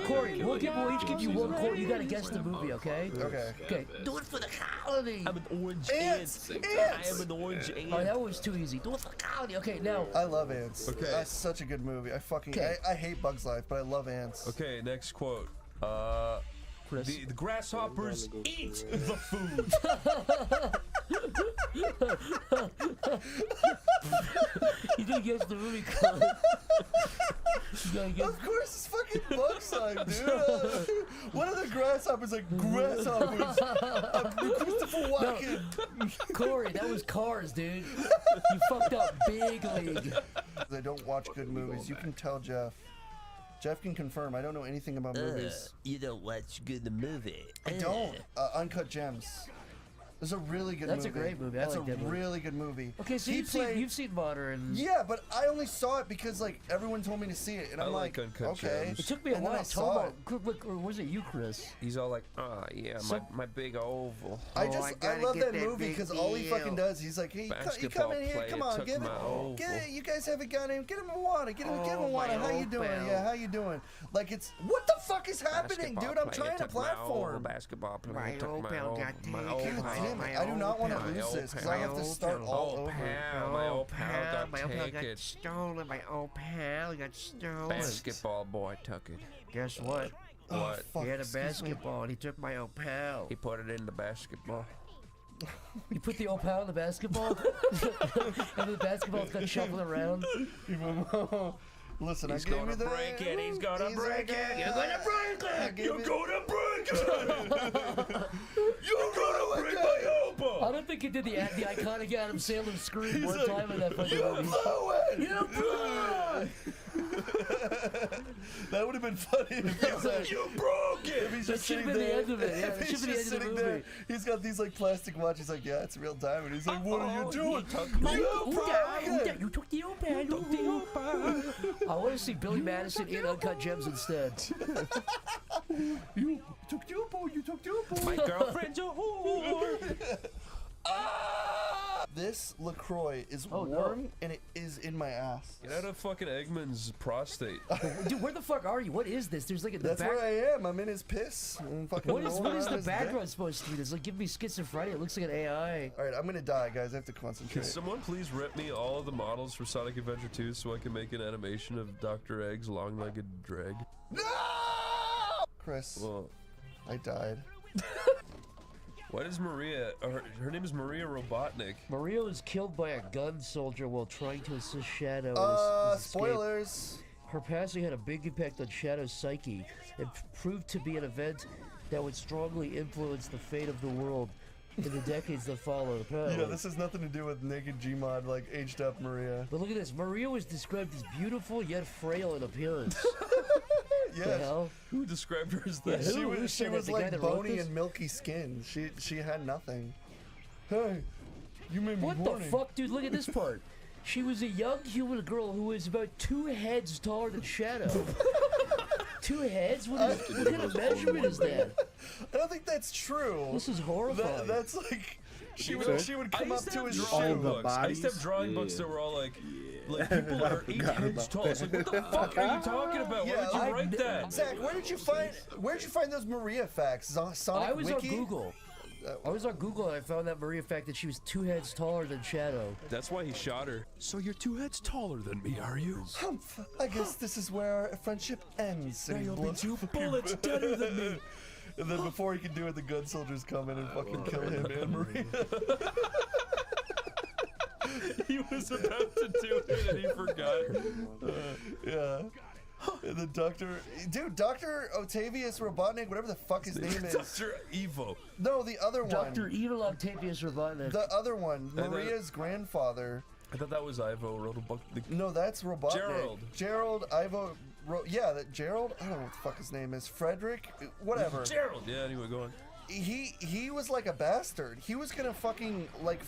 Speaker 5: Corey, we'll each give you one quote. You gotta guess the movie, okay?
Speaker 21: Okay.
Speaker 5: Okay. Do it for the colony.
Speaker 7: I'm an orange
Speaker 21: Ants.
Speaker 7: ant. I am an orange ant.
Speaker 5: Oh, that was too easy. Do it for the colony. Okay, now.
Speaker 21: I love Ants.
Speaker 7: Okay.
Speaker 21: That's such a good movie. I hate Bug's Life, but I love Ants.
Speaker 7: Okay, next quote.
Speaker 5: Chris.
Speaker 7: The grasshoppers eat the food.
Speaker 5: You didn't guess the movie, Corey.
Speaker 21: Of course, it's fucking Bug's Life, dude. What are the grasshoppers like? Grasshoppers. Christopher Walken.
Speaker 5: No. Corey, that was Cars, dude. You fucked up big league.
Speaker 21: I don't watch good movies. You can tell Jeff. Jeff can confirm. I don't know anything about movies.
Speaker 6: You don't watch good movie.
Speaker 21: I don't. Uncut Gems. It's a really good
Speaker 5: That's
Speaker 21: movie.
Speaker 5: a great movie. I
Speaker 21: That's
Speaker 5: like that
Speaker 21: a
Speaker 5: movie.
Speaker 21: really good movie.
Speaker 5: Okay, so you've seen Modern.
Speaker 21: Yeah, but I only saw it because like everyone told me to see it, and I'm
Speaker 7: I
Speaker 21: like,
Speaker 7: like Uncut
Speaker 21: okay.
Speaker 7: Gems.
Speaker 5: It took me a
Speaker 21: And then
Speaker 5: while
Speaker 21: I
Speaker 5: to
Speaker 21: saw
Speaker 5: talk
Speaker 21: it.
Speaker 5: about. Or was it you, Chris?
Speaker 7: He's all like, yeah,
Speaker 5: So-
Speaker 7: my big oval.
Speaker 21: I love that movie because all he fucking does, he's like, hey, you
Speaker 7: Basketball
Speaker 21: come in here,
Speaker 7: player
Speaker 21: come on,
Speaker 7: took
Speaker 21: give
Speaker 7: my
Speaker 21: it,
Speaker 7: oval.
Speaker 21: you guys haven't got him, get him a water, give him a
Speaker 5: Oh,
Speaker 21: water.
Speaker 5: my
Speaker 21: How you doing?
Speaker 5: opal.
Speaker 21: Yeah, how you doing? Like it's what the fuck is happening, dude? I'm trying to platform.
Speaker 7: Basketball player
Speaker 5: My
Speaker 7: took my
Speaker 5: opal
Speaker 7: oval.
Speaker 5: got
Speaker 7: My
Speaker 5: taken.
Speaker 7: opal.
Speaker 21: Damn it, I do not want to lose this because I have to start all over.
Speaker 7: My old pal got taken.
Speaker 5: stolen. My old pal got stolen.
Speaker 7: Basketball boy took it.
Speaker 5: Guess what?
Speaker 7: What?
Speaker 21: Fuck,
Speaker 5: He had a
Speaker 21: excuse me.
Speaker 5: basketball and he took my old pal.
Speaker 7: He put it in the basketball.
Speaker 5: You put the old pal in the basketball? And the basketball's got shuffling around?
Speaker 21: Listen,
Speaker 7: He's
Speaker 21: I gave
Speaker 7: gonna
Speaker 21: you the.
Speaker 7: break it. He's gonna break it.
Speaker 5: You're gonna break
Speaker 21: I
Speaker 5: it!
Speaker 21: gave
Speaker 7: You're
Speaker 21: you-
Speaker 7: gonna break it. You're gonna break my elbow.
Speaker 5: I don't think he did the iconic Adam Sandler scream
Speaker 21: He's
Speaker 5: one
Speaker 21: like,
Speaker 5: time in that fucking
Speaker 21: You
Speaker 5: movie.
Speaker 21: blew it!
Speaker 5: You blew it!
Speaker 21: That would have been funny if he said,
Speaker 7: You broke it.
Speaker 21: if he's
Speaker 5: That
Speaker 21: just
Speaker 5: should've
Speaker 21: sitting
Speaker 5: been the
Speaker 21: there.
Speaker 5: end of it, yeah,
Speaker 21: If
Speaker 5: that
Speaker 21: he's
Speaker 5: should've been the
Speaker 21: just
Speaker 5: end of the
Speaker 21: sitting there,
Speaker 5: movie.
Speaker 21: he's got these like plastic watches. He's like, yeah, it's real diamond. He's like, what are you doing?
Speaker 5: You took the old pal. You took the old pal. I want to see Billy Madison in Uncut Gems instead.
Speaker 21: You took the opal. You took the opal.
Speaker 7: My girlfriend's a whore.
Speaker 21: This LaCroix is
Speaker 5: Oh, no.
Speaker 21: warm and it is in my ass.
Speaker 7: Get out of fucking Eggman's prostate.
Speaker 5: Dude, where the fuck are you? What is this? There's like a
Speaker 21: That's
Speaker 5: back.
Speaker 21: where I am. I'm in his piss. I'm fucking
Speaker 5: What is
Speaker 21: rolling
Speaker 5: the
Speaker 21: around his dick.
Speaker 5: background supposed to be? It's like give me schizophrenia. It looks like an AI.
Speaker 21: All right, I'm gonna die, guys. I have to
Speaker 7: Can
Speaker 21: concentrate.
Speaker 7: someone please rip me all of the models for Sonic Adventure 2 so I can make an animation of Dr. Egg's long-legged drag?
Speaker 21: No! Chris,
Speaker 7: Well,
Speaker 21: I died.
Speaker 7: what is Maria? Her name is Maria Robotnik.
Speaker 5: Maria was killed by a gun soldier while trying to assist Shadow. in his escape.
Speaker 21: Spoilers.
Speaker 5: Her passing had a big impact on Shadow's psyche. It proved to be an event that would strongly influence the fate of the world in the decades that followed.
Speaker 21: Yeah, this has nothing to do with naked Gmod, like aged up Maria.
Speaker 5: But look at this. Maria was described as beautiful yet frail in appearance. The
Speaker 21: Yes.
Speaker 5: hell?
Speaker 7: Who described her as
Speaker 5: Yeah,
Speaker 7: this?
Speaker 5: who
Speaker 21: She
Speaker 5: said that?
Speaker 21: was
Speaker 5: The guy
Speaker 21: like
Speaker 5: that wrote
Speaker 21: bony
Speaker 5: this?
Speaker 21: and milky skin. She had nothing. Hey, you made me
Speaker 5: What
Speaker 21: horny.
Speaker 5: the fuck, dude? Look at this part. She was a young human girl who was about 2 heads taller than Shadow. 2 heads? What kind of measurement is that?
Speaker 21: I don't think that's true.
Speaker 5: This is horrifying.
Speaker 21: That's like she
Speaker 7: You know,
Speaker 21: would come
Speaker 7: I
Speaker 21: up
Speaker 7: used
Speaker 21: to
Speaker 7: have
Speaker 21: his
Speaker 7: drawing
Speaker 21: shoe.
Speaker 7: books. I used to have drawing books that were all like people that are 8 heads tall. It's like, what the fuck are you talking about? Where did you write that?
Speaker 21: Zach, where did you find those Maria facts? Sonic
Speaker 5: I was
Speaker 21: Wiki?
Speaker 5: on Google. I was on Google and I found that Maria fact that she was 2 heads taller than Shadow.
Speaker 7: That's why he shot her. So you're 2 heads taller than me, are you?
Speaker 21: Humph. I guess this is where our friendship ends.
Speaker 7: Now
Speaker 21: And he
Speaker 7: you'll be
Speaker 21: blows
Speaker 7: 2
Speaker 21: fucking
Speaker 7: bullets deader than me.
Speaker 21: And then before he can do it, the gun soldiers come in and fucking kill him and Maria.
Speaker 7: He was about to do it and he forgot.
Speaker 21: Yeah. And the Dr. Octavius Robotnik, whatever the fuck his name is.
Speaker 7: Dr. Evo.
Speaker 21: No, the other one.
Speaker 5: Dr. Evil Octavius Robotnik.
Speaker 21: The other one,
Speaker 7: then-
Speaker 21: Maria's grandfather.
Speaker 7: I thought that was Ivo wrote a book.
Speaker 21: No, that's Robotnik.
Speaker 7: Gerald.
Speaker 21: Gerald, Ivo, yeah, that Gerald. I don't know what the fuck his name is. Frederick. Whatever.
Speaker 7: Gerald. Yeah. Anyway, go on.
Speaker 21: He was like a bastard. He was gonna fucking like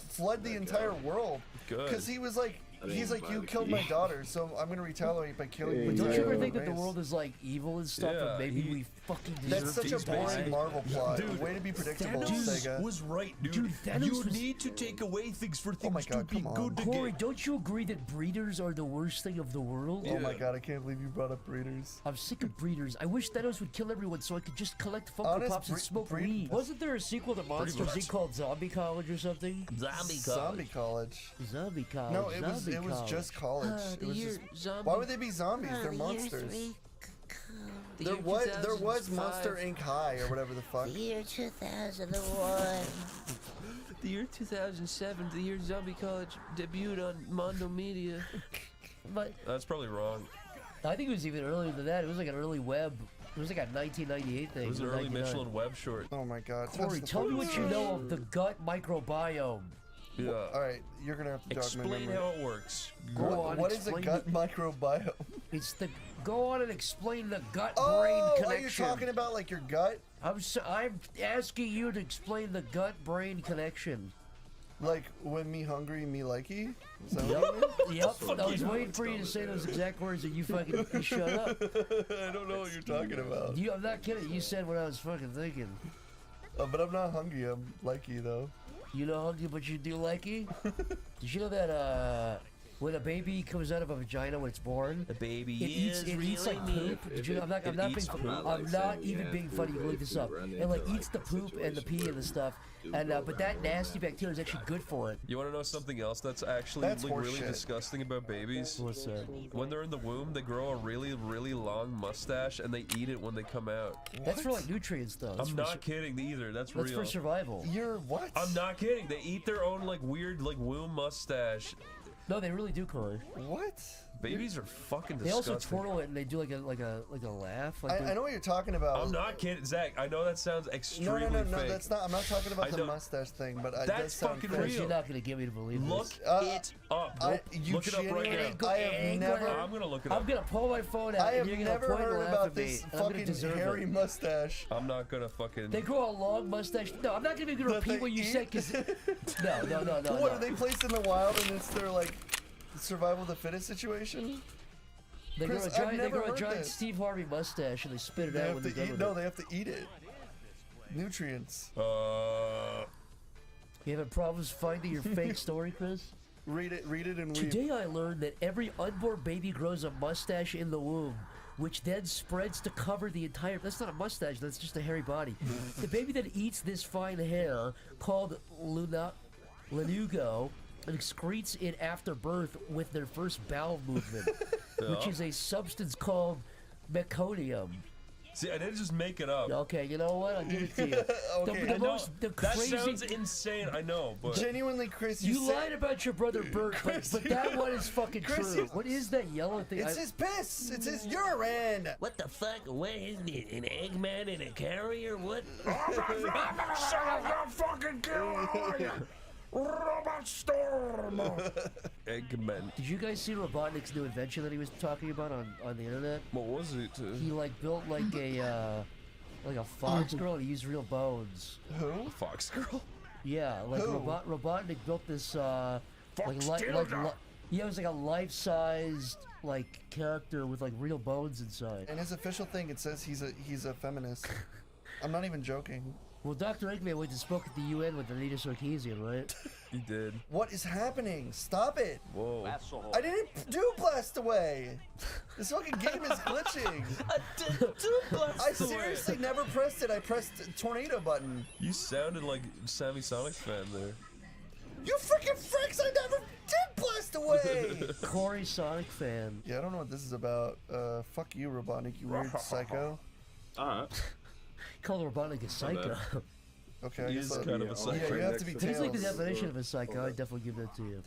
Speaker 21: flood the entire world.
Speaker 7: Good.
Speaker 21: Because he was like. He's like, you killed my daughter, so I'm gonna retaliate by killing you.
Speaker 5: But don't you ever think that the world is like evil and stuff, and maybe we fucking deserve
Speaker 21: That's such a boring Marvel plot.
Speaker 7: Dude,
Speaker 21: Way to be predictable,
Speaker 7: Thanos
Speaker 21: Sega.
Speaker 7: was right, dude.
Speaker 5: Thanos
Speaker 7: you
Speaker 5: was-
Speaker 7: need to take away things for things
Speaker 21: my God,
Speaker 7: to be
Speaker 21: come on.
Speaker 7: good to
Speaker 5: Corey,
Speaker 7: get.
Speaker 5: don't you agree that breeders are the worst thing of the world?
Speaker 21: Oh my God, I can't believe you brought up breeders.
Speaker 5: I'm sick of breeders. I wish Thanos would kill everyone so I could just collect Funko
Speaker 21: Honest,
Speaker 5: Pops and smoke weed. Wasn't there a sequel to Monsters Inc. called Zombie College or something?
Speaker 21: Zombie College.
Speaker 5: Zombie College.
Speaker 21: No, it was
Speaker 5: Zombie
Speaker 21: just
Speaker 5: College.
Speaker 21: college. It was just,
Speaker 5: zombie.
Speaker 21: why would they be zombies? They're monsters. There was Monster Inc. High or whatever the fuck.
Speaker 5: The year 2001. The year 2007, the year Zombie College debuted on Mondo Media. But
Speaker 7: That's probably wrong.
Speaker 5: I think it was even earlier than that. It was like an early web. It was like a 1998 thing.
Speaker 7: It was an
Speaker 5: or
Speaker 7: early
Speaker 5: 99.
Speaker 7: Michelin web short.
Speaker 21: Oh my God.
Speaker 5: Corey, tell me what you know of the gut microbiome.
Speaker 7: Yeah.
Speaker 21: All right, you're gonna have to jog my
Speaker 7: Explain
Speaker 21: memory.
Speaker 7: how it works.
Speaker 21: What is a gut microbiome?
Speaker 5: It's the go on and explain the gut-brain
Speaker 21: Oh,
Speaker 5: connection.
Speaker 21: are you talking about like your gut?
Speaker 5: I'm asking you to explain the gut-brain connection.
Speaker 21: Like when me hungry, me likey? Is that what you mean?
Speaker 5: Yep. I was waiting for you to say those exact words and you fucking shut up.
Speaker 21: I don't know what you're talking about.
Speaker 5: I'm not kidding. You said what I was fucking thinking.
Speaker 21: But I'm not hungry. I'm likey though.
Speaker 5: You know hungry, but you do likey? Did you know that when a baby comes out of a vagina when it's born,
Speaker 7: the baby
Speaker 5: it eats like poop. Did you know? I'm not even being funny. You can look this up. It like eats the poop and the pee and the stuff. And but that nasty bacteria is actually good for it.
Speaker 7: You want to know something else that's actually
Speaker 21: That's
Speaker 7: like, really
Speaker 21: horseshit.
Speaker 7: disgusting about babies?
Speaker 5: What's that?
Speaker 7: When they're in the womb, they grow a really, really long mustache and they eat it when they come out.
Speaker 5: That's for like nutrients, though. That's
Speaker 7: I'm
Speaker 5: for
Speaker 7: not kidding either. That's real.
Speaker 5: for survival.
Speaker 21: You're what?
Speaker 7: I'm not kidding. They eat their own like weird like womb mustache.
Speaker 5: No, they really do, Corey.
Speaker 21: What?
Speaker 7: Babies are fucking
Speaker 5: They
Speaker 7: disgusting.
Speaker 5: also twirl it and they do like a laugh. Like
Speaker 21: I know what you're talking about.
Speaker 7: I'm not kidding, Zach. I know that sounds extremely
Speaker 21: No,
Speaker 7: fake.
Speaker 21: that's not. I'm not talking about
Speaker 7: I
Speaker 21: the
Speaker 7: know.
Speaker 21: mustache thing, but
Speaker 7: That's
Speaker 21: that does sound
Speaker 7: fucking
Speaker 21: fake.
Speaker 7: real.
Speaker 5: You're not gonna get me to believe
Speaker 7: Look
Speaker 5: this.
Speaker 7: it up. Look it up right
Speaker 21: genuinely-
Speaker 7: now.
Speaker 21: I have never.
Speaker 7: I'm gonna look it up.
Speaker 5: I'm gonna pull my phone out.
Speaker 21: I have
Speaker 5: and you're gonna
Speaker 21: never
Speaker 5: point and
Speaker 21: heard
Speaker 5: laugh
Speaker 21: about
Speaker 5: at me,
Speaker 21: this
Speaker 5: and I'm gonna
Speaker 21: fucking
Speaker 5: deserve
Speaker 21: hairy
Speaker 5: it.
Speaker 21: mustache.
Speaker 7: I'm not gonna fucking.
Speaker 5: They grow a long mustache. No, I'm not gonna be able to
Speaker 21: That
Speaker 5: repeat
Speaker 21: they
Speaker 5: what you
Speaker 21: eat?
Speaker 5: said because no.
Speaker 21: What are they placed in the wild and it's their like survival of the fittest situation?
Speaker 5: They grow
Speaker 21: Chris,
Speaker 5: a
Speaker 21: I've
Speaker 5: giant,
Speaker 21: never heard
Speaker 5: giant
Speaker 21: this.
Speaker 5: Steve Harvey mustache and they spit it
Speaker 21: They
Speaker 5: out
Speaker 21: have
Speaker 5: when
Speaker 21: to
Speaker 5: they're done
Speaker 21: eat.
Speaker 5: with
Speaker 21: No,
Speaker 5: it.
Speaker 21: they have to eat it. Nutrients.
Speaker 5: You having problems finding your fake story, Chris?
Speaker 21: Read it, and weep.
Speaker 5: Today I learned that every unborn baby grows a mustache in the womb, which then spreads to cover the entire... That's not a mustache, that's just a hairy body. The baby then eats this fine hair, called lanugo, and excretes it after birth with their first bowel movement, which is a substance called meconium.
Speaker 7: See, I didn't just make it up.
Speaker 5: Okay, you know what? I'll give it to you.
Speaker 21: Okay.
Speaker 5: The
Speaker 7: That
Speaker 5: crazy...
Speaker 7: sounds insane. I know, but
Speaker 21: Genuinely, Chris,
Speaker 5: You
Speaker 21: said-
Speaker 5: lied about your brother Bert, but that one is fucking
Speaker 21: Chris,
Speaker 5: true. What is that yellow thing?
Speaker 21: It's his piss. It's his urine.
Speaker 5: What the fuck? What is it? An Eggman in a carrier? What?
Speaker 15: fucking kill Robot Storm!
Speaker 7: Eggman.
Speaker 5: Did you guys see Robotnik's new invention that he was talking about on the internet?
Speaker 7: What was it?
Speaker 5: He like built like a fox girl and he used real bones.
Speaker 21: Who?
Speaker 7: Fox girl?
Speaker 5: Yeah, like
Speaker 21: Who?
Speaker 5: Robotnik built this yeah, it was like a life-sized like character with like real bones inside.
Speaker 21: In his official thing, it says he's a feminist. I'm not even joking.
Speaker 5: Well, Dr. Eggman went and spoke at the UN with Anita Sarkeesian, right?
Speaker 7: He did.
Speaker 21: What is happening? Stop it!
Speaker 7: Whoa.
Speaker 21: I didn't do blast away. This fucking game is glitching.
Speaker 5: I didn't do blast
Speaker 21: I seriously never pressed it. I pressed tornado button.
Speaker 7: You sounded like Sammy Sonic fan there.
Speaker 21: You freaking freaks! I never did blast away.
Speaker 5: Corey Sonic fan.
Speaker 21: Yeah, I don't know what this is about. Fuck you, Robotnik, you weird psycho.
Speaker 5: Call Robotnik a psycho.
Speaker 21: Okay,
Speaker 7: He is kind of a psycho.
Speaker 21: Yeah, you have to be
Speaker 5: If he's like the
Speaker 21: Tails.
Speaker 5: definition of a psycho, I'd definitely give that to you.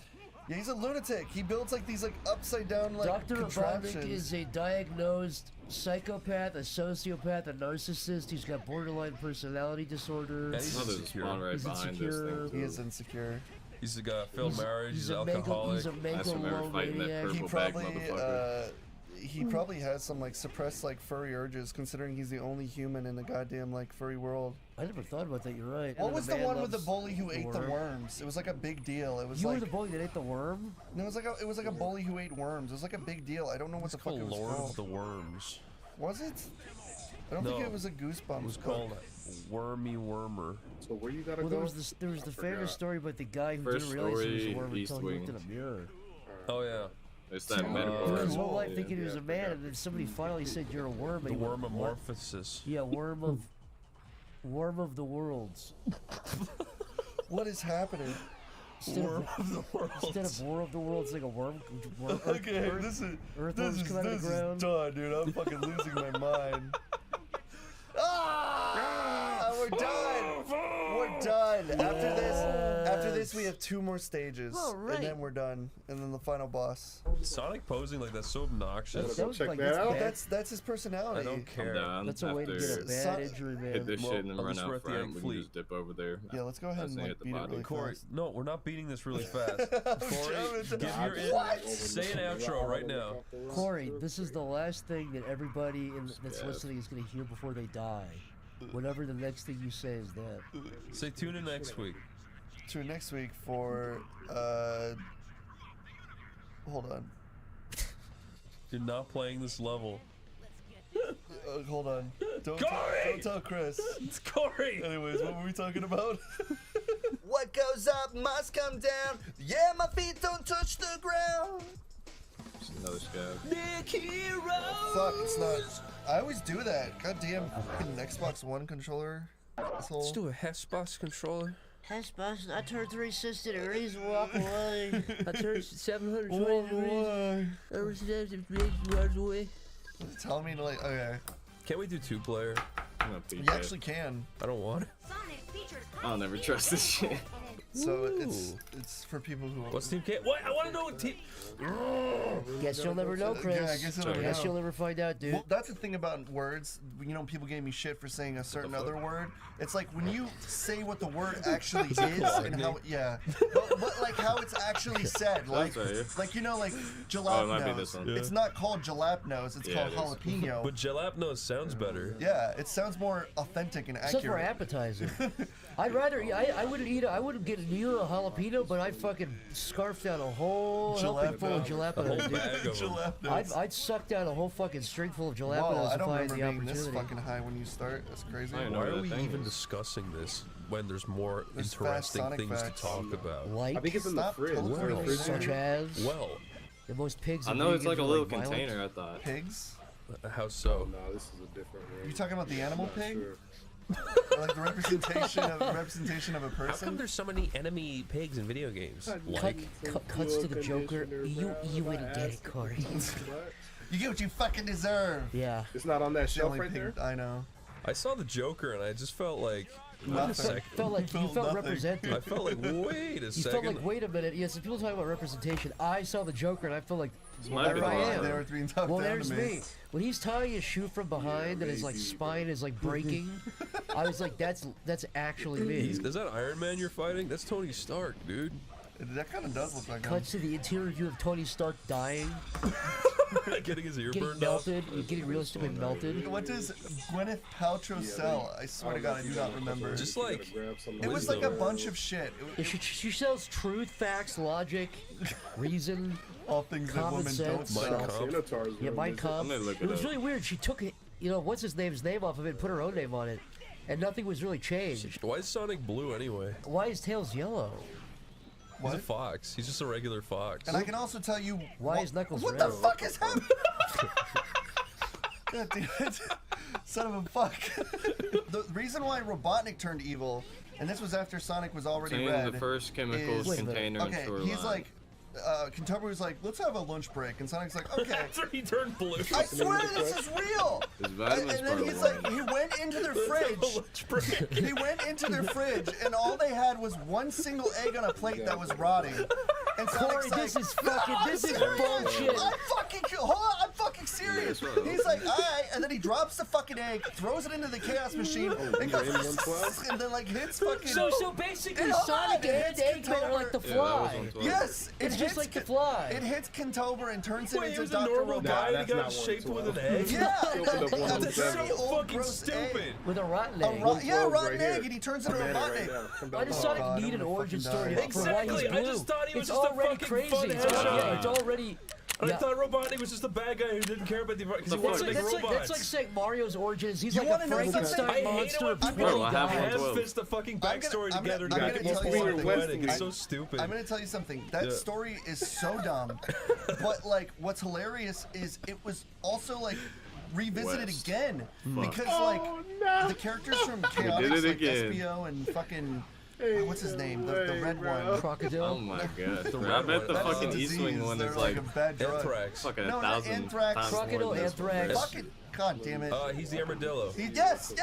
Speaker 21: Yeah, he's a lunatic. He builds like these like upside down like
Speaker 5: Dr.
Speaker 21: contraptions.
Speaker 5: Robotnik is a diagnosed psychopath, a sociopath, a narcissist. He's got borderline personality disorder.
Speaker 7: And he's insecure.
Speaker 5: He's insecure.
Speaker 21: He is insecure.
Speaker 7: He's got failed marriage. He's
Speaker 5: a
Speaker 7: alcoholic.
Speaker 5: megalomaniac.
Speaker 21: He probably he probably has some like suppressed like furry urges, considering he's the only human in the goddamn like furry world.
Speaker 5: I never thought about that. You're right.
Speaker 21: What was the one with the bully who ate the worms? It was like a big deal. It was
Speaker 5: You
Speaker 21: like
Speaker 5: were the bully that ate the worm?
Speaker 21: No, it was like a bully who ate worms. It was like a big deal. I don't know what the fuck it was
Speaker 7: Lord
Speaker 21: called.
Speaker 7: of the Worms.
Speaker 21: Was it? I don't think it was a Goosebumps.
Speaker 7: It was
Speaker 21: book.
Speaker 7: called Wormy Wormer.
Speaker 11: So where you gotta
Speaker 5: Well,
Speaker 11: go?
Speaker 5: there was the famous story about the guy who
Speaker 10: First
Speaker 5: didn't realize he was a
Speaker 10: story,
Speaker 5: worm
Speaker 10: East
Speaker 5: until he looked
Speaker 10: Wing.
Speaker 5: in a mirror.
Speaker 7: Oh yeah.
Speaker 10: It's that
Speaker 5: He
Speaker 10: metaphor.
Speaker 5: lived his whole life thinking he was a man, and then somebody finally said, "You're a worm."
Speaker 7: The
Speaker 5: and he went, "What?"
Speaker 7: wormamorphosis.
Speaker 5: Yeah, worm of the worlds.
Speaker 21: What is happening?
Speaker 7: Worm of the world.
Speaker 5: Instead of war of the worlds, like a worm.
Speaker 21: Okay, this is
Speaker 5: earthworms come out of the ground.
Speaker 21: done, dude. I'm fucking losing my mind. Ah! We're done. We're done. After this, we have 2 more stages, and then we're done, and then the final boss.
Speaker 7: Sonic posing like that's so obnoxious.
Speaker 21: That's his personality.
Speaker 7: I don't care.
Speaker 5: That's a way to get a bad injury, man.
Speaker 10: Hit this shit and then
Speaker 7: Well,
Speaker 10: run
Speaker 7: at least we're
Speaker 10: out
Speaker 7: at the
Speaker 10: front.
Speaker 7: Egg
Speaker 10: We
Speaker 7: Fleet.
Speaker 10: can just dip over there.
Speaker 21: Yeah, let's go ahead
Speaker 10: That's
Speaker 21: and
Speaker 10: it,
Speaker 21: like
Speaker 10: the
Speaker 21: beat it
Speaker 10: body.
Speaker 21: really
Speaker 7: Corey,
Speaker 21: fast.
Speaker 7: no, we're not beating this really fast. Corey, give your
Speaker 21: What?
Speaker 7: say an outro right now.
Speaker 5: Corey, this is the last thing that everybody that's listening is going to hear before they die. Whatever the next thing you say is that.
Speaker 7: Say tune in next week.
Speaker 21: Tune in next week for hold on.
Speaker 7: You're not playing this level.
Speaker 21: Hold on. Don't tell Chris.
Speaker 7: It's Corey.
Speaker 21: Anyways, what were we talking about? What goes up must come down. Yeah, my feet don't touch the ground.
Speaker 10: Just another scab.
Speaker 21: Nick Hero. Fuck, it's not. I always do that. Goddamn fucking Xbox One controller.
Speaker 7: Let's do a Xbox controller.
Speaker 5: Hesbus, I turned 360 degrees and walk away. I turned 720
Speaker 21: Walk
Speaker 5: degrees.
Speaker 21: away.
Speaker 5: I was 720 degrees away.
Speaker 21: Tell me to like, okay.
Speaker 7: Can't we do 2-player?
Speaker 21: You actually can.
Speaker 7: I don't want it.
Speaker 10: I'll never trust this shit.
Speaker 21: So it's for people who.
Speaker 7: What's Team K? What? I want to know what team.
Speaker 5: Guess you'll never know, Chris.
Speaker 21: Yeah, I guess
Speaker 5: you'll never find out, dude.
Speaker 21: Well, that's the thing about words. You know, people gave me shit for saying a certain other word. It's like when you say what the word actually is and how, but like how it's actually said. Like you know, like
Speaker 10: Oh, it might be this
Speaker 21: jalapnos.
Speaker 10: one.
Speaker 21: It's not called jalapnos. It's
Speaker 10: Yeah,
Speaker 21: called
Speaker 10: it is.
Speaker 21: jalapeno.
Speaker 7: But jalapeno sounds better.
Speaker 21: Yeah, it sounds more authentic and
Speaker 5: Except for
Speaker 21: accurate.
Speaker 5: appetizer. I'd rather I wouldn't get near a jalapeno, but I'd fucking scarf down a whole helping full of jalapeno. I'd suck down a whole fucking string full of jalapenos
Speaker 21: Wow, I
Speaker 5: if
Speaker 21: don't
Speaker 5: I had
Speaker 21: remember
Speaker 5: the
Speaker 21: being this
Speaker 5: opportunity.
Speaker 21: fucking high when you start. That's crazy.
Speaker 7: Why are we even discussing this when there's more
Speaker 21: There's fast
Speaker 7: interesting
Speaker 21: Sonic
Speaker 7: things
Speaker 21: facts.
Speaker 7: to talk about?
Speaker 5: Like,
Speaker 11: I think it's in the fridge.
Speaker 7: Well,
Speaker 5: such as
Speaker 7: well,
Speaker 5: the most pigs.
Speaker 10: I
Speaker 5: in
Speaker 10: know
Speaker 5: video
Speaker 10: it's like a
Speaker 5: games are,
Speaker 10: little
Speaker 5: violent.
Speaker 10: container, I thought.
Speaker 21: Pigs?
Speaker 7: How so?
Speaker 11: No, this is a different one.
Speaker 21: You talking about the animal
Speaker 11: Not
Speaker 21: pig?
Speaker 11: sure.
Speaker 21: Like the representation of a
Speaker 7: How come
Speaker 21: person?
Speaker 7: there's so many enemy pigs in video games?
Speaker 5: Cuts to the Joker. You wouldn't get it, Corey.
Speaker 21: You get what you fucking deserve.
Speaker 5: Yeah.
Speaker 11: It's not on that
Speaker 21: The
Speaker 11: shelf
Speaker 21: only
Speaker 11: right
Speaker 21: pig
Speaker 11: there.
Speaker 21: I know.
Speaker 7: I saw the Joker and I just felt like, wait a
Speaker 21: Nothing.
Speaker 7: second.
Speaker 5: Felt like you felt
Speaker 21: nothing.
Speaker 5: represented.
Speaker 7: I felt like, wait a
Speaker 5: You
Speaker 7: second.
Speaker 5: felt like, wait a minute. Yes, if people talk about representation, I saw the Joker and I felt like,
Speaker 10: might be
Speaker 5: there I
Speaker 10: the
Speaker 5: am.
Speaker 21: They were being talked
Speaker 5: Well,
Speaker 21: down
Speaker 5: there's
Speaker 21: to
Speaker 5: me. When he's tying his shoe from behind and his like spine is like breaking, I was like, that's actually me.
Speaker 7: Is that Iron Man you're fighting? That's Tony Stark, dude.
Speaker 21: That kind of does look like him.
Speaker 5: Cuts to the interior view of Tony Stark dying,
Speaker 7: Getting his ear
Speaker 5: getting
Speaker 7: burned off.
Speaker 5: melted, getting realistically melted.
Speaker 21: What does Gwyneth Paltrow sell? I swear to God, I do not remember.
Speaker 7: Just like
Speaker 21: It was like a bunch of shit.
Speaker 5: She sells truth, facts, logic, reason,
Speaker 21: All things that
Speaker 5: common
Speaker 21: women don't
Speaker 5: sense.
Speaker 21: sell.
Speaker 5: Yeah, Mein Kampf.
Speaker 10: I'm gonna look
Speaker 5: It
Speaker 10: it
Speaker 5: was
Speaker 10: up.
Speaker 5: really weird. She took it, what's his name's name off of it and put her own name on it. And nothing was really changed.
Speaker 7: Why is Sonic blue anyway?
Speaker 5: Why is Tails yellow?
Speaker 7: He's a fox. He's just a regular fox.
Speaker 21: And I can also tell you
Speaker 5: Why is Knuckles
Speaker 21: what
Speaker 5: red?
Speaker 21: the fuck is happening? God damn it. Son of a fuck. The reason why Robotnik turned evil, and this was after Sonic was already
Speaker 10: Contain
Speaker 21: red.
Speaker 10: the first chemicals
Speaker 21: is,
Speaker 10: container in
Speaker 21: okay,
Speaker 10: shoreline.
Speaker 21: he's like, Kentucky was like, let's have a lunch break, and Sonic's like, okay.
Speaker 7: After he turned blue.
Speaker 21: I swear this is real.
Speaker 10: His vitamins
Speaker 21: And then he's like, he went into their fridge. He went into their fridge, and all they had was one single egg on a plate that was rotting. And
Speaker 5: Corey,
Speaker 21: Sonic's
Speaker 5: this
Speaker 21: like,
Speaker 5: is fucking,
Speaker 21: "No,
Speaker 5: this
Speaker 21: I'm
Speaker 5: is
Speaker 21: serious.
Speaker 5: bullshit.
Speaker 21: I'm fucking, hold on, I'm fucking serious.
Speaker 10: Yeah, that's what
Speaker 21: He's like, all right, and then he he drops the fucking egg, throws it into the chaos machine, and goes, and then like hits fucking.
Speaker 5: So basically, Sonic and Eggman are like the Fly.
Speaker 21: Yes,
Speaker 5: it's just like the Fly.
Speaker 21: It hits Kentober and turns him
Speaker 7: Wait, he
Speaker 21: into
Speaker 7: was a
Speaker 21: Dr.
Speaker 7: normal guy
Speaker 21: Robotnik.
Speaker 7: and he got shaped with an egg?
Speaker 21: Yeah,
Speaker 7: That's so fucking stupid.
Speaker 5: With a rotten egg.
Speaker 21: Rotten egg, and he turns into Robotnik.
Speaker 5: Why does Sonic need an origin story for why he's
Speaker 7: Exactly,
Speaker 5: blue?
Speaker 7: I just thought he was
Speaker 5: It's
Speaker 7: just a
Speaker 5: already
Speaker 7: fucking
Speaker 5: crazy.
Speaker 7: fun
Speaker 5: It's
Speaker 7: hedgehog.
Speaker 5: already.
Speaker 7: And I thought Robotnik was just a bad guy who didn't care about the because he wanted to make robots.
Speaker 5: That's like saying Mario's origins. He's
Speaker 21: You
Speaker 5: like
Speaker 21: wanna
Speaker 5: a
Speaker 21: know something?
Speaker 5: Frankenstein
Speaker 7: I hate it
Speaker 5: monster.
Speaker 7: when
Speaker 5: before
Speaker 7: people
Speaker 5: he dies.
Speaker 7: ham-fist the fucking backstory together to make it more poetic. It's so stupid.
Speaker 21: I'm gonna tell you something. That story is so dumb, but like, what's hilarious is it was also like revisited again because like the characters from Chaotix, like Espio and fucking. What's his name? The red one.
Speaker 5: Crocodile.
Speaker 10: Oh my god.
Speaker 21: The
Speaker 10: I
Speaker 21: red
Speaker 10: bet the
Speaker 21: one. That's
Speaker 10: fucking
Speaker 21: a
Speaker 10: East Wing
Speaker 21: disease.
Speaker 10: one
Speaker 21: They're
Speaker 10: is
Speaker 21: like
Speaker 10: like
Speaker 21: a bad drug.
Speaker 7: Anthrax.
Speaker 10: fucking
Speaker 21: No,
Speaker 10: a
Speaker 21: not
Speaker 10: thousand
Speaker 21: anthrax.
Speaker 10: times
Speaker 5: Crocodile,
Speaker 10: more than this.
Speaker 5: anthrax.
Speaker 21: Fucking God damn it.
Speaker 7: He's the armadillo.
Speaker 21: Yes,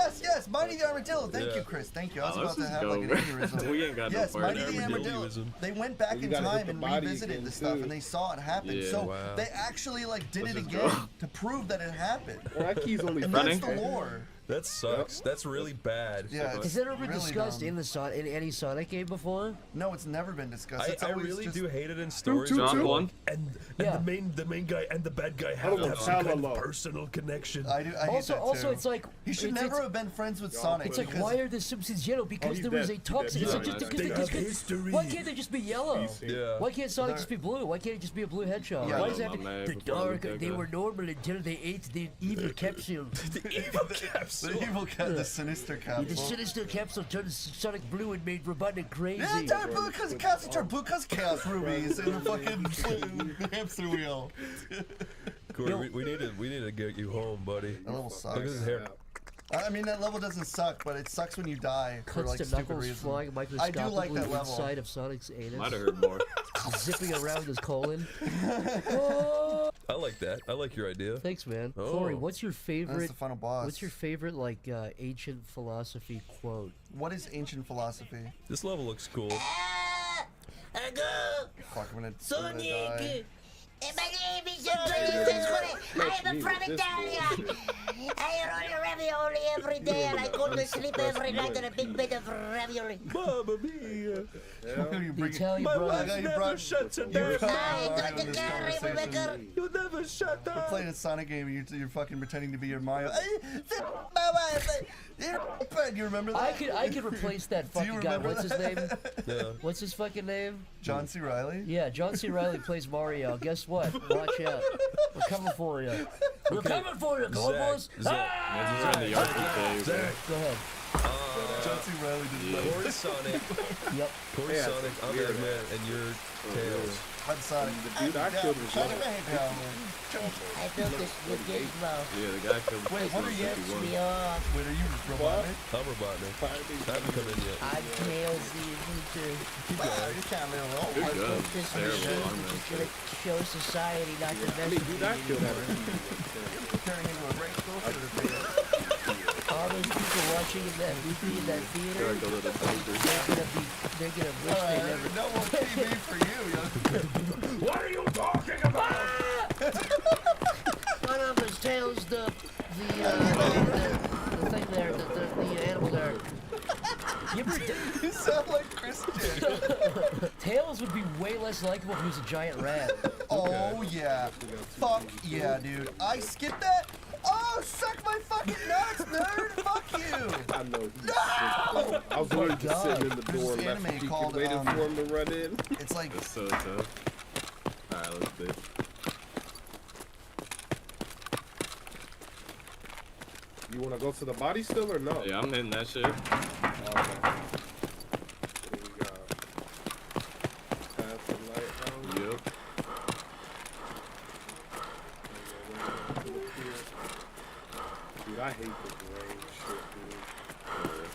Speaker 21: Mighty the Armadillo. Thank you, Chris. Thank you. I was about to have like an aneurysm.
Speaker 10: We ain't got no
Speaker 21: Yes,
Speaker 10: part
Speaker 21: Mighty
Speaker 10: in
Speaker 21: the Armadillo.
Speaker 10: armadilloism.
Speaker 21: They went back in
Speaker 11: You gotta hit
Speaker 21: time
Speaker 11: the
Speaker 21: and
Speaker 11: body
Speaker 21: revisited
Speaker 11: again,
Speaker 21: the stuff,
Speaker 11: too.
Speaker 21: and they saw it happen.
Speaker 10: Yeah,
Speaker 21: So
Speaker 10: wow.
Speaker 21: they actually like did
Speaker 10: Let's
Speaker 21: it
Speaker 10: just
Speaker 21: again
Speaker 10: go.
Speaker 21: to prove that it happened.
Speaker 11: Well, that key's only
Speaker 21: And
Speaker 10: running.
Speaker 21: that's the lore.
Speaker 7: That sucks. That's really bad.
Speaker 21: Yeah,
Speaker 5: Has
Speaker 21: it's
Speaker 5: that ever been
Speaker 21: really
Speaker 5: discussed
Speaker 21: dumb.
Speaker 5: in any Sonic game before?
Speaker 21: No, it's never been discussed. It's
Speaker 7: I
Speaker 21: always
Speaker 7: really
Speaker 21: just...
Speaker 7: do hate it in stories.
Speaker 10: John
Speaker 7: where,
Speaker 10: one.
Speaker 7: And
Speaker 5: Yeah.
Speaker 7: the main guy and the bad guy have to have some kind of personal connection.
Speaker 21: I hate
Speaker 5: Also,
Speaker 21: that too.
Speaker 5: it's like
Speaker 21: He should
Speaker 5: it's-
Speaker 21: never have been friends with Sonic.
Speaker 5: It's like,
Speaker 21: because-
Speaker 5: why are the Simpsons yellow? Because
Speaker 11: he's
Speaker 5: there was
Speaker 11: dead.
Speaker 5: a toxic.
Speaker 10: He's
Speaker 5: It's
Speaker 10: dead.
Speaker 5: like just
Speaker 10: They
Speaker 5: because
Speaker 7: have history.
Speaker 5: why can't they just be yellow?
Speaker 7: Yeah.
Speaker 5: Why can't Sonic just be blue? Why can't it just be a blue hedgehog?
Speaker 21: Yeah,
Speaker 5: Why does it have
Speaker 10: my
Speaker 5: to
Speaker 10: man,
Speaker 5: the
Speaker 10: before
Speaker 5: dark?
Speaker 10: the
Speaker 5: They
Speaker 10: guy.
Speaker 5: were normal until they ate the evil capsule.
Speaker 7: The evil capsule.
Speaker 21: The evil cat, the sinister
Speaker 5: The
Speaker 21: capsule.
Speaker 5: sinister capsule turned Sonic blue and made Robotnik crazy.
Speaker 21: Yeah, it turned blue because capsule turned blue because chaos rubies in the fucking hamster wheel.
Speaker 7: Corey, we need to get you home, buddy.
Speaker 21: That level sucks.
Speaker 7: Look at his hair.
Speaker 21: I mean, that level doesn't suck, but it sucks when you die for
Speaker 5: Cuts
Speaker 21: like
Speaker 5: to
Speaker 21: stupid
Speaker 5: Knuckles
Speaker 21: reasons.
Speaker 5: flying
Speaker 21: I do like
Speaker 5: microscopically
Speaker 21: that level.
Speaker 5: inside of Sonic's anus.
Speaker 10: Might have heard more.
Speaker 5: Zipping around his colon.
Speaker 7: I like that. I like your idea.
Speaker 5: Thanks, man.
Speaker 7: Oh.
Speaker 5: Corey, what's your
Speaker 21: That's
Speaker 5: favorite?
Speaker 21: the final boss.
Speaker 5: What's your favorite like ancient philosophy quote?
Speaker 21: What is ancient philosophy?
Speaker 7: This level looks cool.
Speaker 21: Fuck, I'm gonna die.
Speaker 24: My name is I am from Italia. I eat ravioli every day, and I go to sleep every night in a big bed of ravioli.
Speaker 7: Mamma mia.
Speaker 21: You bring
Speaker 5: Italian
Speaker 7: My
Speaker 5: brother.
Speaker 7: wife never shuts her damn
Speaker 24: I
Speaker 21: in
Speaker 24: don't
Speaker 21: this
Speaker 24: care,
Speaker 21: conversation.
Speaker 7: You never shut
Speaker 21: We're
Speaker 7: up.
Speaker 21: playing a Sonic game and you're fucking pretending to be your Mario. My wife. You remember that?
Speaker 5: I could replace that
Speaker 21: Do you
Speaker 5: fucking guy.
Speaker 21: remember
Speaker 5: What's his name?
Speaker 7: Yeah.
Speaker 5: What's his fucking name?
Speaker 21: John C. Reilly?
Speaker 5: Yeah, John C. Reilly plays Mario. Guess what? Watch out. We're coming for you. We're coming for you, Columbus.
Speaker 10: Imagine you're in the yard with Dave.
Speaker 5: Go ahead.
Speaker 21: John C. Reilly did that.
Speaker 7: Corey Sonic.
Speaker 5: Yep.
Speaker 7: Corey Sonic, I'm Eggman, and you're Tails.
Speaker 21: I'm Sonic.
Speaker 11: The dude I killed was
Speaker 21: Sonic,
Speaker 11: yellow.
Speaker 21: I hate Howler.
Speaker 24: I built this with Gizmo.
Speaker 10: Yeah, the guy killed
Speaker 21: Wait, what are you?
Speaker 24: Me off.
Speaker 21: Wait, are you Robotnik?
Speaker 7: I'm Robotnik. I haven't come in yet.
Speaker 24: I'm Tails the Adventure.
Speaker 7: Keep
Speaker 21: Wow,
Speaker 7: going.
Speaker 21: you can't live well.
Speaker 10: You're
Speaker 24: I
Speaker 10: good.
Speaker 24: built this
Speaker 10: Terrible
Speaker 24: machine
Speaker 10: armor.
Speaker 24: just to show society not to mess with
Speaker 11: Dude
Speaker 24: me
Speaker 11: I killed
Speaker 24: anymore.
Speaker 21: Turning into a great soldier.
Speaker 2: all those people watching in that movie in that theater,
Speaker 10: Gotta go to the doctor.
Speaker 2: they're gonna wish they never.
Speaker 21: No more TV for you, young.
Speaker 4: What are you talking about?
Speaker 2: One of us tails the thing there, the animal there.
Speaker 5: You ever
Speaker 21: You sound like Christian.
Speaker 5: Tails would be way less likable if he was a giant rat.
Speaker 21: Oh yeah. Fuck yeah, dude. I skipped that? Oh, suck my fucking nuts, nerd! Fuck you!
Speaker 11: I know.
Speaker 21: No!
Speaker 11: I was literally just sitting in the
Speaker 21: There's
Speaker 11: door,
Speaker 21: this
Speaker 11: left
Speaker 21: anime
Speaker 11: cheek,
Speaker 21: called,
Speaker 11: waiting for him to run in.
Speaker 21: It's like
Speaker 10: That's so tough. Alright, let's bitch.
Speaker 11: You want to go to the body still or no?
Speaker 10: Yeah, I'm hitting that shit.
Speaker 11: Okay. Here we go. Pass the light out.
Speaker 10: Yep.
Speaker 11: Dude, I hate the gray shit, dude.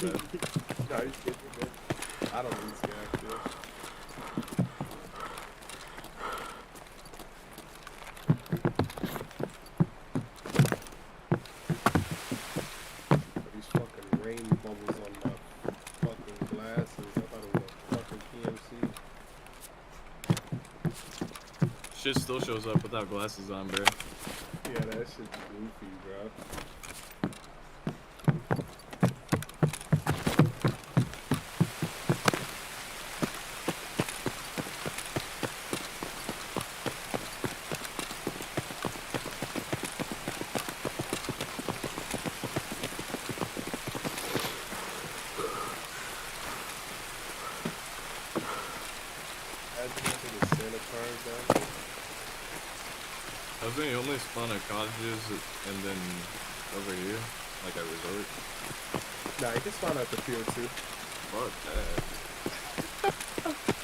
Speaker 10: bad.
Speaker 11: No, you're good, you're good. I don't need scav, dude. These fucking rain bubbles on my fucking glasses. I thought it was a fucking PMC.
Speaker 10: Shit still shows up without glasses on, bro.
Speaker 11: Yeah, that shit's goofy, bro.
Speaker 10: I was thinking you only spawn at cottages and then over here, like at resort.
Speaker 11: Nah, you can spawn at the field too.
Speaker 10: Fuck that.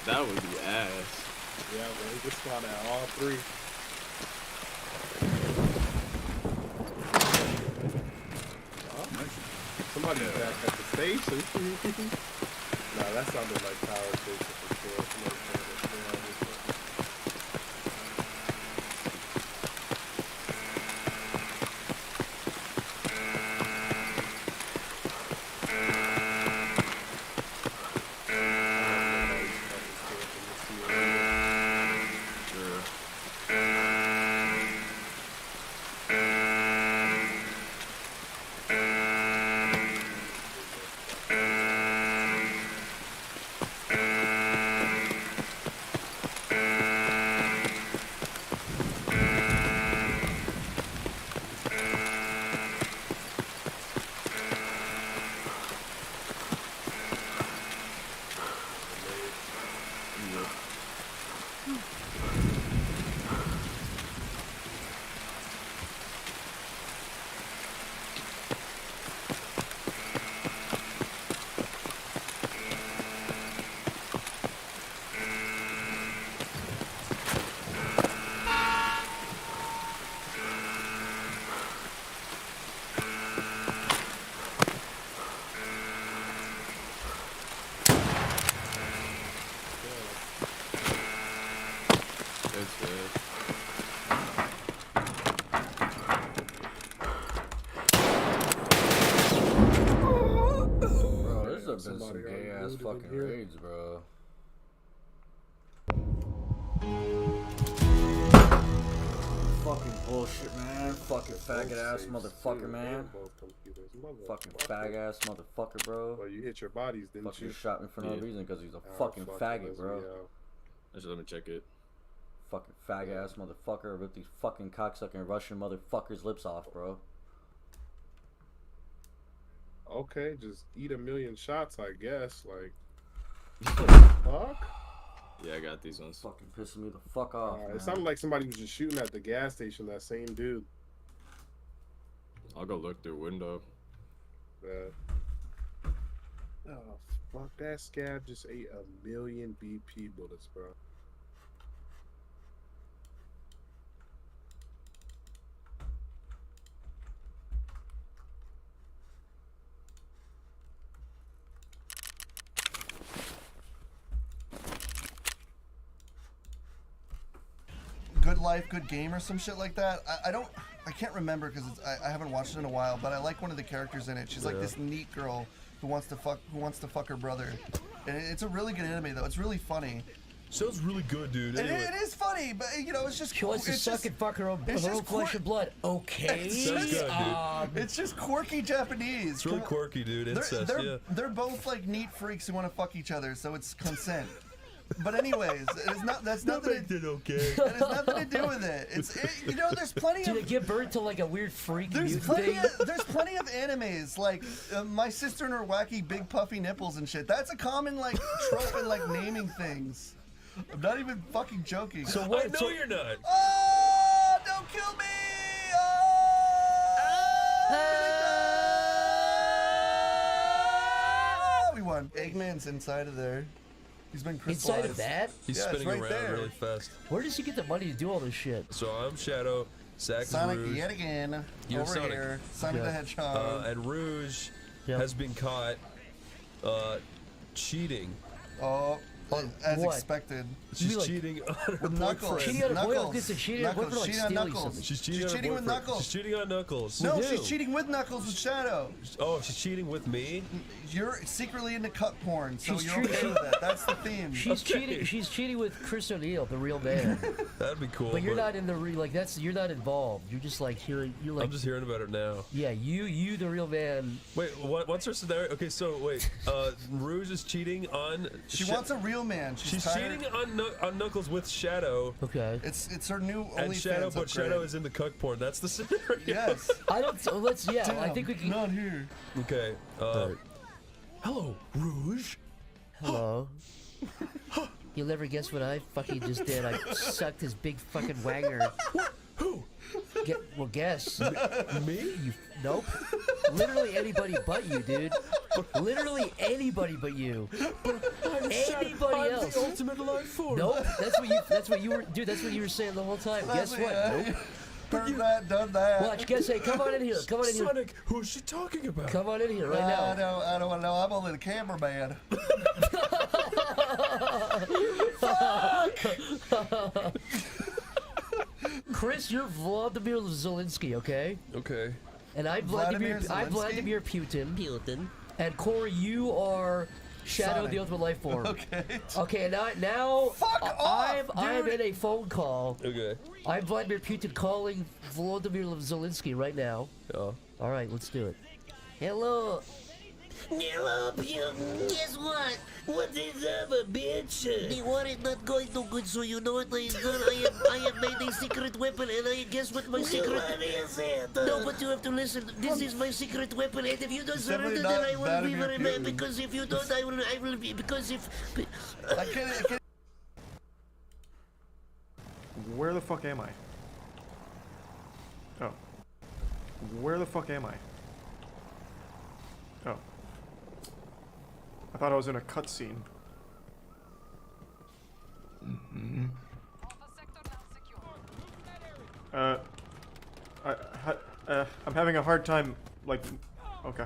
Speaker 10: That would be ass.
Speaker 11: Yeah, man, you can spawn at all three. Somebody's back at the station. Nah, that sounded like power station for sure. Somebody's back at the station.
Speaker 23: Been some gay ass fucking raids, bro. Fucking bullshit, man. Fucking faggot ass motherfucker, man. Fucking fag ass motherfucker, bro.
Speaker 11: Well, you hit your bodies, didn't
Speaker 23: fucking
Speaker 11: you?
Speaker 23: Shot me for no reason because he's a fucking faggot, bro.
Speaker 10: Actually, let me check it.
Speaker 23: Fucking fag ass motherfucker. Rip these fucking cocksucking Russian motherfuckers' lips off, bro.
Speaker 11: Okay, just eat a million shots, I guess. Like, fuck?
Speaker 10: Yeah, I got these ones.
Speaker 23: Fucking pissing me the fuck off.
Speaker 11: It sounded like somebody was just shooting at the gas station. That same dude.
Speaker 10: I'll go look through window.
Speaker 11: Oh, fuck! That scab just ate a million BP bullets, bro.
Speaker 21: Good Life, Good Game or some shit like that. I can't remember because I haven't watched it in a while, but I like one of the characters in it. She's like this neat girl who wants to fuck her brother. And it's a really good anime though. It's really funny.
Speaker 7: Sounds really good, dude. Anyway.
Speaker 21: It is funny, but you know, it's just
Speaker 5: she wants to suck and fuck her own flesh and blood. Okay.
Speaker 7: Sounds good, dude.
Speaker 21: It's just quirky Japanese.
Speaker 7: It's really quirky, dude. Incest, yeah.
Speaker 21: They're both like neat freaks who want to fuck each other, so it's consent. But anyways, it's not. That's nothing.
Speaker 7: That okay.
Speaker 21: It has nothing to do with it. You know, there's plenty.
Speaker 5: Do they give birth to like a weird freak mutant thing?
Speaker 21: There's plenty of animes like My Sister and Her Wacky Big Puffy Nipples and shit. That's a common like trope in like naming things. I'm not even fucking joking.
Speaker 7: So what? I know you're not.
Speaker 21: Oh, don't kill me! We won. Eggman's inside of there. He's been crystallized.
Speaker 5: Inside of that?
Speaker 7: He's spinning
Speaker 21: right
Speaker 7: around
Speaker 21: there.
Speaker 7: really fast.
Speaker 5: Where does he get the money to do all this shit?
Speaker 7: So I'm Shadow, Zach is
Speaker 21: Sonic
Speaker 7: Rouge.
Speaker 21: yet again.
Speaker 7: You're
Speaker 21: over
Speaker 7: Sonic.
Speaker 21: here. Sonic the Hedgehog.
Speaker 7: And Rouge has been caught Cheating.
Speaker 21: Oh, as
Speaker 5: what?
Speaker 21: expected.
Speaker 7: She's cheating on her
Speaker 21: Knuckles.
Speaker 5: Cheating on her boyfriend.
Speaker 21: Knuckles.
Speaker 5: She's cheating on her boyfriend, like
Speaker 21: Cheating on
Speaker 5: stealing
Speaker 21: Knuckles.
Speaker 5: something.
Speaker 7: She's cheating,
Speaker 21: She's
Speaker 7: on her
Speaker 21: cheating with
Speaker 7: boyfriend.
Speaker 21: Knuckles.
Speaker 7: She's cheating on Knuckles.
Speaker 21: No,
Speaker 5: Who?
Speaker 21: she's cheating with Knuckles with Shadow.
Speaker 7: Oh, she's cheating with me?
Speaker 21: You're secretly into cup porn, so
Speaker 5: She's
Speaker 21: you're okay
Speaker 5: cheating-
Speaker 21: with it. That's the theme.
Speaker 5: She's cheating. She's cheating with Chris O'Neill, the real man.
Speaker 7: That'd be cool.
Speaker 5: But you're not in the like. You're not involved. You're just like hearing. You're like.
Speaker 7: I'm just hearing about it now.
Speaker 5: Yeah, you, the real man.
Speaker 7: Wait, what's her scenario? Okay, so wait, Rouge is cheating on.
Speaker 21: She wants a real man.
Speaker 7: She's
Speaker 21: tired.
Speaker 7: cheating on Knuckles with Shadow.
Speaker 5: Okay.
Speaker 21: It's her new
Speaker 7: And Shadow,
Speaker 21: OnlyFans
Speaker 7: but
Speaker 21: upgrade.
Speaker 7: Shadow is into cuck porn. That's the scenario.
Speaker 21: Yes.
Speaker 5: I don't. So let's. Yeah, I
Speaker 21: Damn,
Speaker 5: think we can.
Speaker 21: Not here.
Speaker 7: Okay. Hello, Rouge.
Speaker 5: Hello. You'll never guess what I fucking just did. I sucked his big fucking wanger.
Speaker 7: Who?
Speaker 5: Well, guess.
Speaker 7: Me?
Speaker 5: You. Nope. Literally anybody but you, dude. Literally anybody but you. Anybody else.
Speaker 7: I'm the ultimate life form.
Speaker 5: Nope. That's what you were, dude. That's what you were saying the whole time. Guess what? Nope.
Speaker 21: Done that, done that.
Speaker 5: Watch. Guess. Hey, come on in here. Come on in here.
Speaker 7: Sonic, who's she talking about?
Speaker 5: Come on in here right now.
Speaker 21: I don't know. I'm only the cameraman.
Speaker 5: Chris, you're Vladimir Zelensky, okay?
Speaker 7: Okay.
Speaker 5: And I'm
Speaker 21: Vladimir
Speaker 5: Vladimir
Speaker 21: Zelensky?
Speaker 5: Putin. And Corey, you are Shadow,
Speaker 21: Sonic.
Speaker 5: the Ultimate Life Form.
Speaker 21: Okay.
Speaker 5: Okay, and now
Speaker 21: Fuck off,
Speaker 5: I'm
Speaker 21: dude.
Speaker 5: in a phone call.
Speaker 7: Okay.
Speaker 5: I'm Vladimir Putin calling Vladimir Zelensky right now.
Speaker 7: Yeah.
Speaker 5: All right, let's do it. Hello.
Speaker 12: Hello, Putin. Guess what? What is up, bitch? The war is not going too good, so you know what I have done? I have made a secret weapon, and I guess what my secret... What is it? No, but you have to listen. This is my secret weapon, and if you don't surrender, then I will be very mad, because if you don't, I will be... Because if...
Speaker 21: I can't.
Speaker 3: Where the fuck am I? Oh. Where the fuck am I? Oh. I thought I was in a cutscene. I'm having a hard time, like, okay.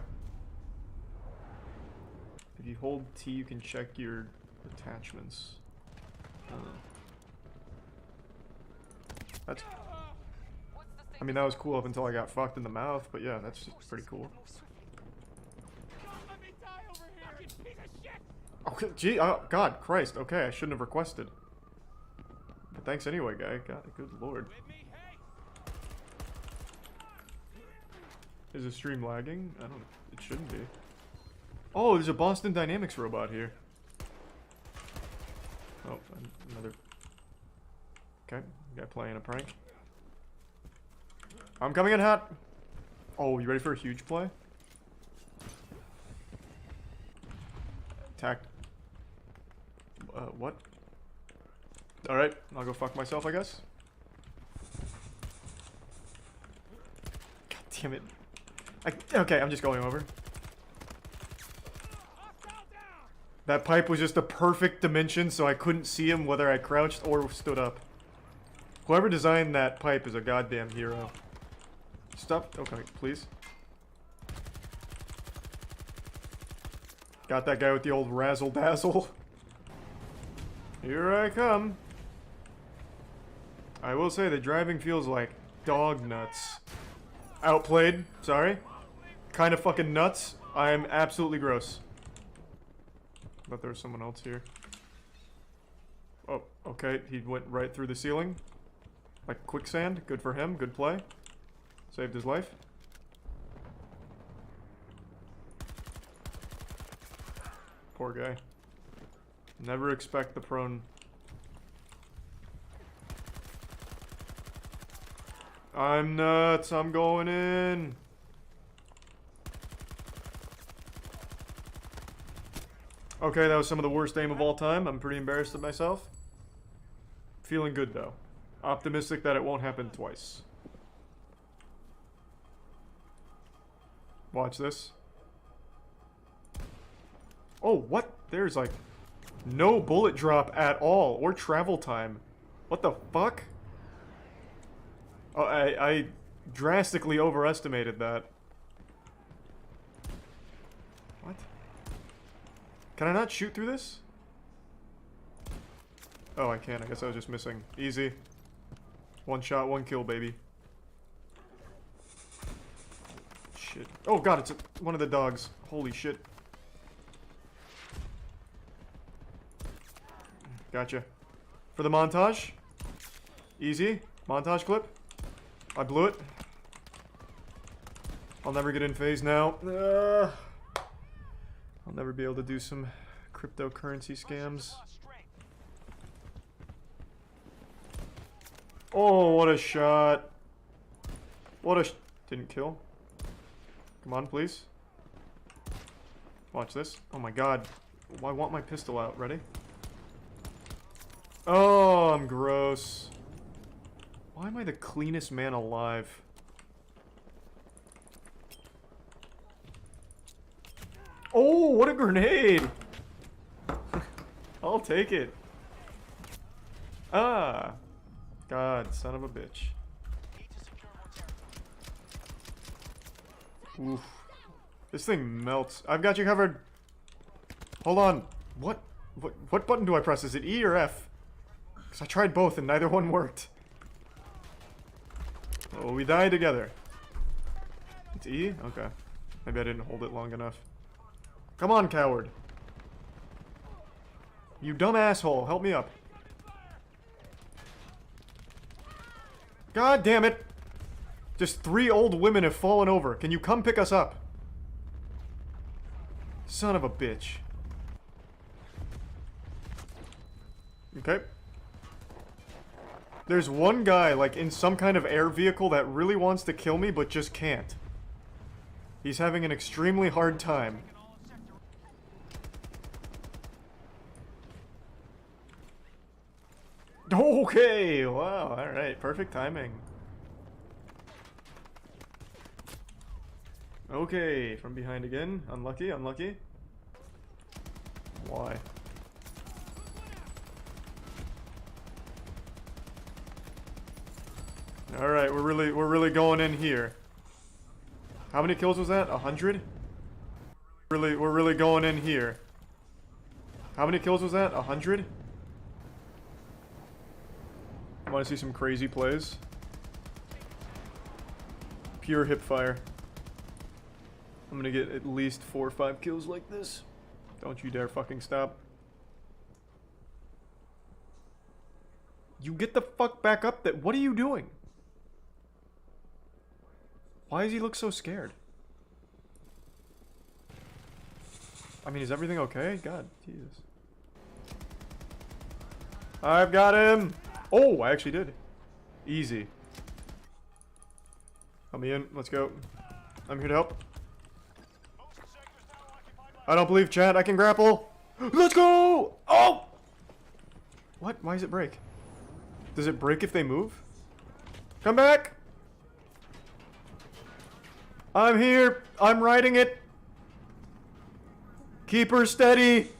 Speaker 3: If you hold T, you can check your attachments. That's... I mean, that was cool up until I got fucked in the mouth, but yeah, that's pretty cool. Okay, gee, oh, God, Christ, okay, I shouldn't have requested. But thanks anyway, guy. God, good lord. Is the stream lagging? I don't know. It shouldn't be. Oh, there's a Boston Dynamics robot here. Oh, another... Okay, guy playing a prank. I'm coming in hot! Oh, you ready for a huge play? Attack. What? Alright, I'll go fuck myself, I guess. God damn it. Okay, I'm just going over. That pipe was just a perfect dimension, so I couldn't see him whether I crouched or stood up. Whoever designed that pipe is a goddamn hero. Stop. Okay, please. Got that guy with the old razzle-dazzle. Here I come. I will say the driving feels like dog nuts. Outplayed, sorry. Kind of fucking nuts. I'm absolutely gross. But there's someone else here. Oh, okay, he went right through the ceiling. Like quicksand, good for him, good play. Saved his life. Poor guy. Never expect the prone. I'm nuts, I'm going in. Okay, that was some of the worst aim of all time. I'm pretty embarrassed of myself. Feeling good though. Optimistic that it won't happen twice. Watch this. Oh, what? There's like no bullet drop at all, or travel time. What the fuck? Oh, I drastically overestimated that. What? Can I not shoot through this? Oh, I can. I guess I was just missing. Easy. One shot, one kill, baby. Shit. Oh god, it's one of the dogs. Holy shit. Gotcha. For the montage. Easy. Montage clip. I blew it. I'll never get in phase now. I'll never be able to do some cryptocurrency scams. Oh, what a shot. What a didn't kill. Come on, please. Watch this. Oh my god. I want my pistol out. Ready? Oh, I'm gross. Why am I the cleanest man alive? Oh, what a grenade! I'll take it. Ah. God, son of a bitch. Oof. This thing melts. I've got you covered. Hold on. What button do I press? Is it E or F? Because I tried both and neither one worked. Oh, we die together. It's E? Okay. Maybe I didn't hold it long enough. Come on, coward. You dumb asshole. Help me up. God damn it. Just 3 old women have fallen over. Can you come pick us up? Son of a bitch. Okay. There's one guy, like, in some kind of air vehicle that really wants to kill me, but just can't. He's having an extremely hard time. Okay, wow, alright, perfect timing. Okay, from behind again. Unlucky, unlucky. Why? Alright, we're really going in here. How many kills was that? 100? We're really going in here. How many kills was that? 100? Want to see some crazy plays? Pure hip fire. I'm gonna get at least 4 or 5 kills like this. Don't you dare fucking stop. You get the fuck back up there. What are you doing? Why does he look so scared? I mean, is everything okay? God, Jesus. I've got him! Oh, I actually did. Easy. Let me in. Let's go. I'm here to help. I don't believe chat. I can grapple. Let's go! Oh! What? Why does it break? Does it break if they move? Come back! I'm here. I'm riding it. Keep her steady.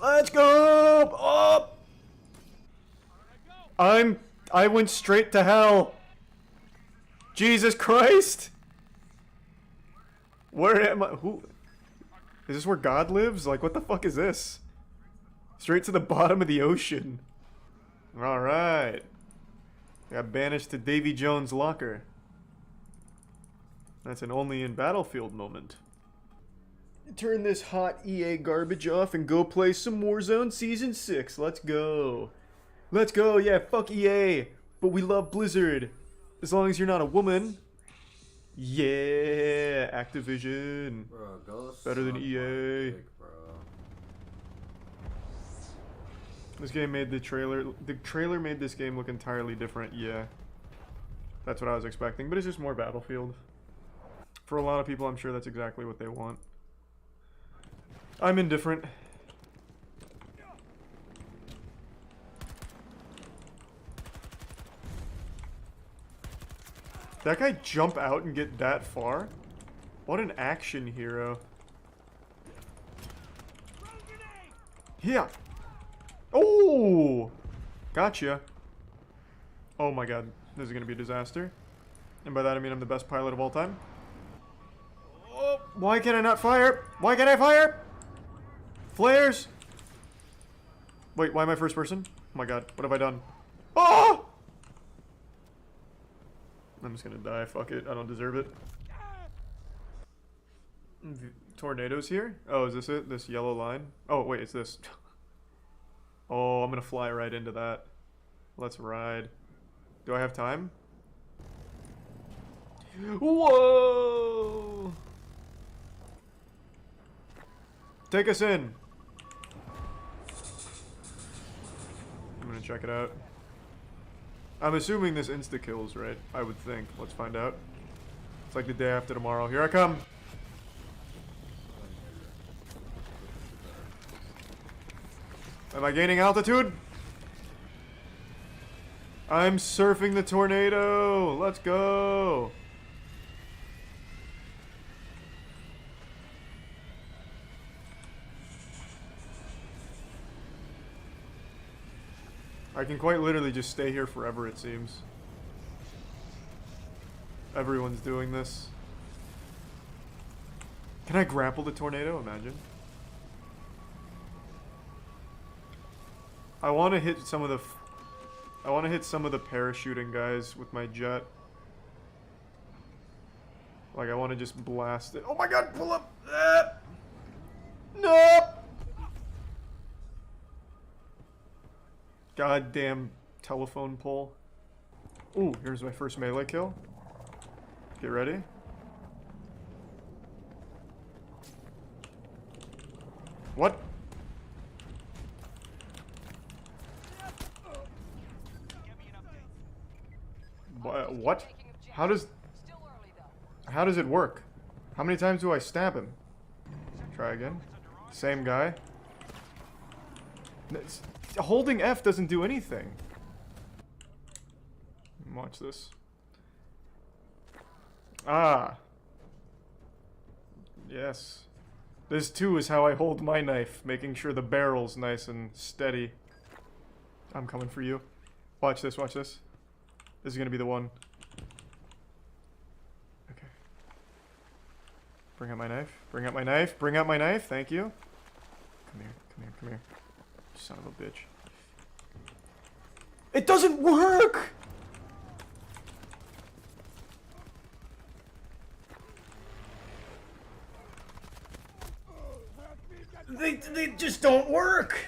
Speaker 3: Let's go! Up! I went straight to hell. Jesus Christ! Where am I? Who? Is this where God lives? Like, what the fuck is this? Straight to the bottom of the ocean. Alright. Got banished to Davy Jones' locker. That's an only in Battlefield moment. Turn this hot EA garbage off and go play some Warzone Season 6. Let's go. Let's go, yeah, fuck EA. But we love Blizzard. As long as you're not a woman. Yeah, Activision.
Speaker 23: Bro,
Speaker 3: better than EA.
Speaker 23: Dick, bro.
Speaker 3: This game made the trailer made this game look entirely different, yeah. That's what I was expecting, but it's just more Battlefield. For a lot of people, I'm sure that's exactly what they want. I'm indifferent. That guy jump out and get that far? What an action hero. Yeah. Oh! Gotcha. Oh my god. This is gonna be a disaster. And by that I mean I'm the best pilot of all time. Oh, why can I not fire? Why can't I fire? Flares! Wait, why am I first person? Oh my god, what have I done? Oh! I'm just gonna die, fuck it, I don't deserve it. Tornadoes here? Oh, is this it? This yellow line? Oh, wait, it's this. Oh, I'm gonna fly right into that. Let's ride. Do I have time? Whoa! Take us in. I'm gonna check it out. I'm assuming this insta-kills, right? I would think. Let's find out. It's like the day after tomorrow. Here I come! Am I gaining altitude? I'm surfing the tornado! Let's go! I can quite literally just stay here forever, it seems. Everyone's doing this. Can I grapple the tornado? Imagine. I want to hit some of the... I want to hit some of the parachuting guys with my jet. Like, I want to just blast it. Oh my god, pull up! No! Goddamn telephone pole. Ooh, here's my first melee kill. Get ready. What? What? How does it work? How many times do I stab him? Try again. Same guy. Holding F doesn't do anything. Watch this. Ah. Yes. This too is how I hold my knife, making sure the barrel's nice and steady. I'm coming for you. Watch this, watch this. This is gonna be the one. Okay. Bring out my knife. Bring out my knife. Bring out my knife. Thank you. Come here. Come here. Come here. Son of a bitch. It doesn't work! They just don't work!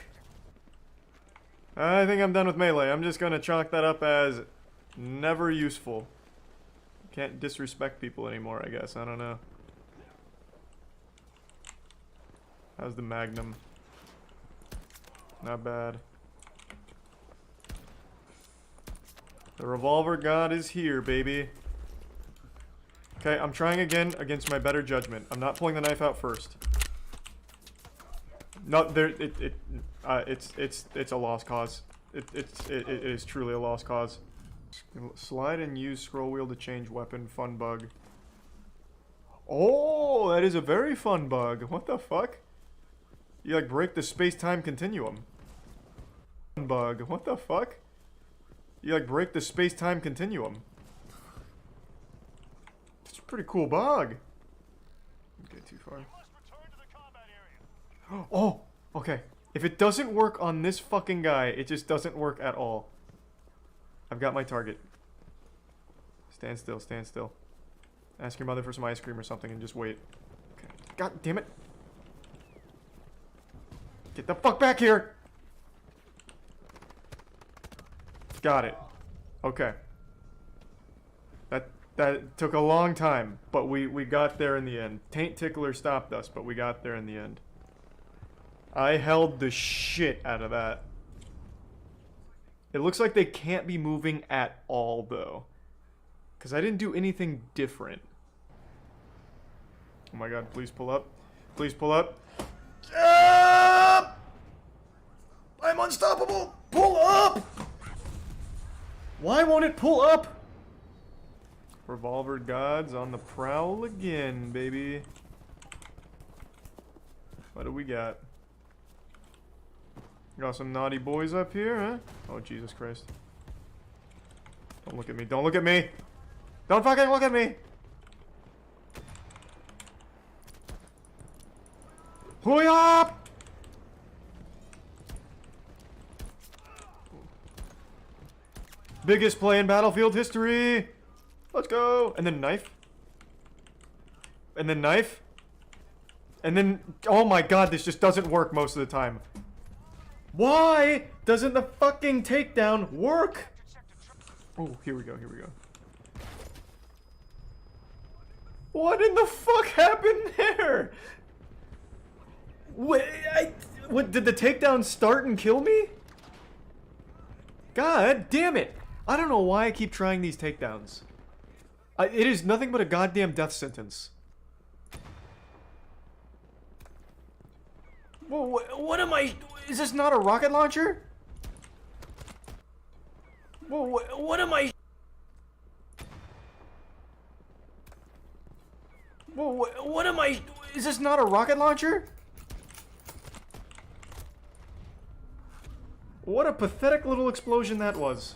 Speaker 3: I think I'm done with melee. I'm just gonna chalk that up as never useful. Can't disrespect people anymore, I guess. I don't know. How's the Magnum? Not bad. The revolver god is here, baby. Okay, I'm trying again against my better judgment. I'm not pulling the knife out first. No, there. It's a lost cause. It is truly a lost cause. Slide and use scroll wheel to change weapon. Fun bug. Oh, that is a very fun bug. What the fuck? You like break the space-time continuum. Fun bug. What the fuck? You like break the space-time continuum. It's a pretty cool bug. Okay, too far. Oh, okay. If it doesn't work on this fucking guy, it just doesn't work at all. I've got my target. Stand still, stand still. Ask your mother for some ice cream or something and just wait. Okay. God damn it. Get the fuck back here! Got it. Okay. That took a long time, but we got there in the end. Taint Tickler stopped us, but we got there in the end. I held the shit out of that. It looks like they can't be moving at all, though. Because I didn't do anything different. Oh my god, please pull up. Please pull up. I'm unstoppable! Pull up! Why won't it pull up? Revolver gods on the prowl again, baby. What do we got? Got some naughty boys up here, huh? Oh, Jesus Christ. Don't look at me. Don't look at me! Don't fucking look at me! Hurry up! Biggest play in Battlefield history. Let's go. And then knife. And then knife. And then, oh my god, this just doesn't work most of the time. Why doesn't the fucking takedown work? Oh, here we go, here we go. What in the fuck happened there? What did the takedown start and kill me? God damn it. I don't know why I keep trying these takedowns. It is nothing but a goddamn death sentence. Whoa, what am I... Is this not a rocket launcher? Whoa, what am I... Whoa, what am I... Is this not a rocket launcher? What a pathetic little explosion that was.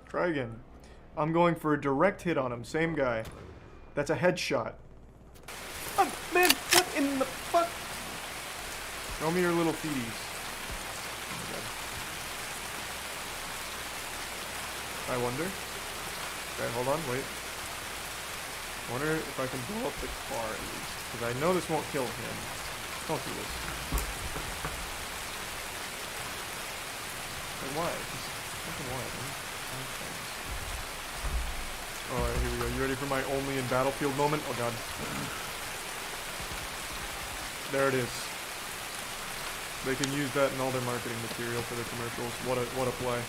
Speaker 3: Try again. I'm going for a direct hit on him. Same guy. That's a headshot. Oh, man, what in the fuck? Show me your little feeties. Okay. I wonder. Okay, hold on, wait. I wonder if I can blow up the car at least. Because I know this won't kill him. Don't do this. Wait, why? Just fucking why, man? Alright, here we go. You ready for my only in Battlefield moment? Oh god. There it is. They can use that in all their marketing material for their commercials. What a play.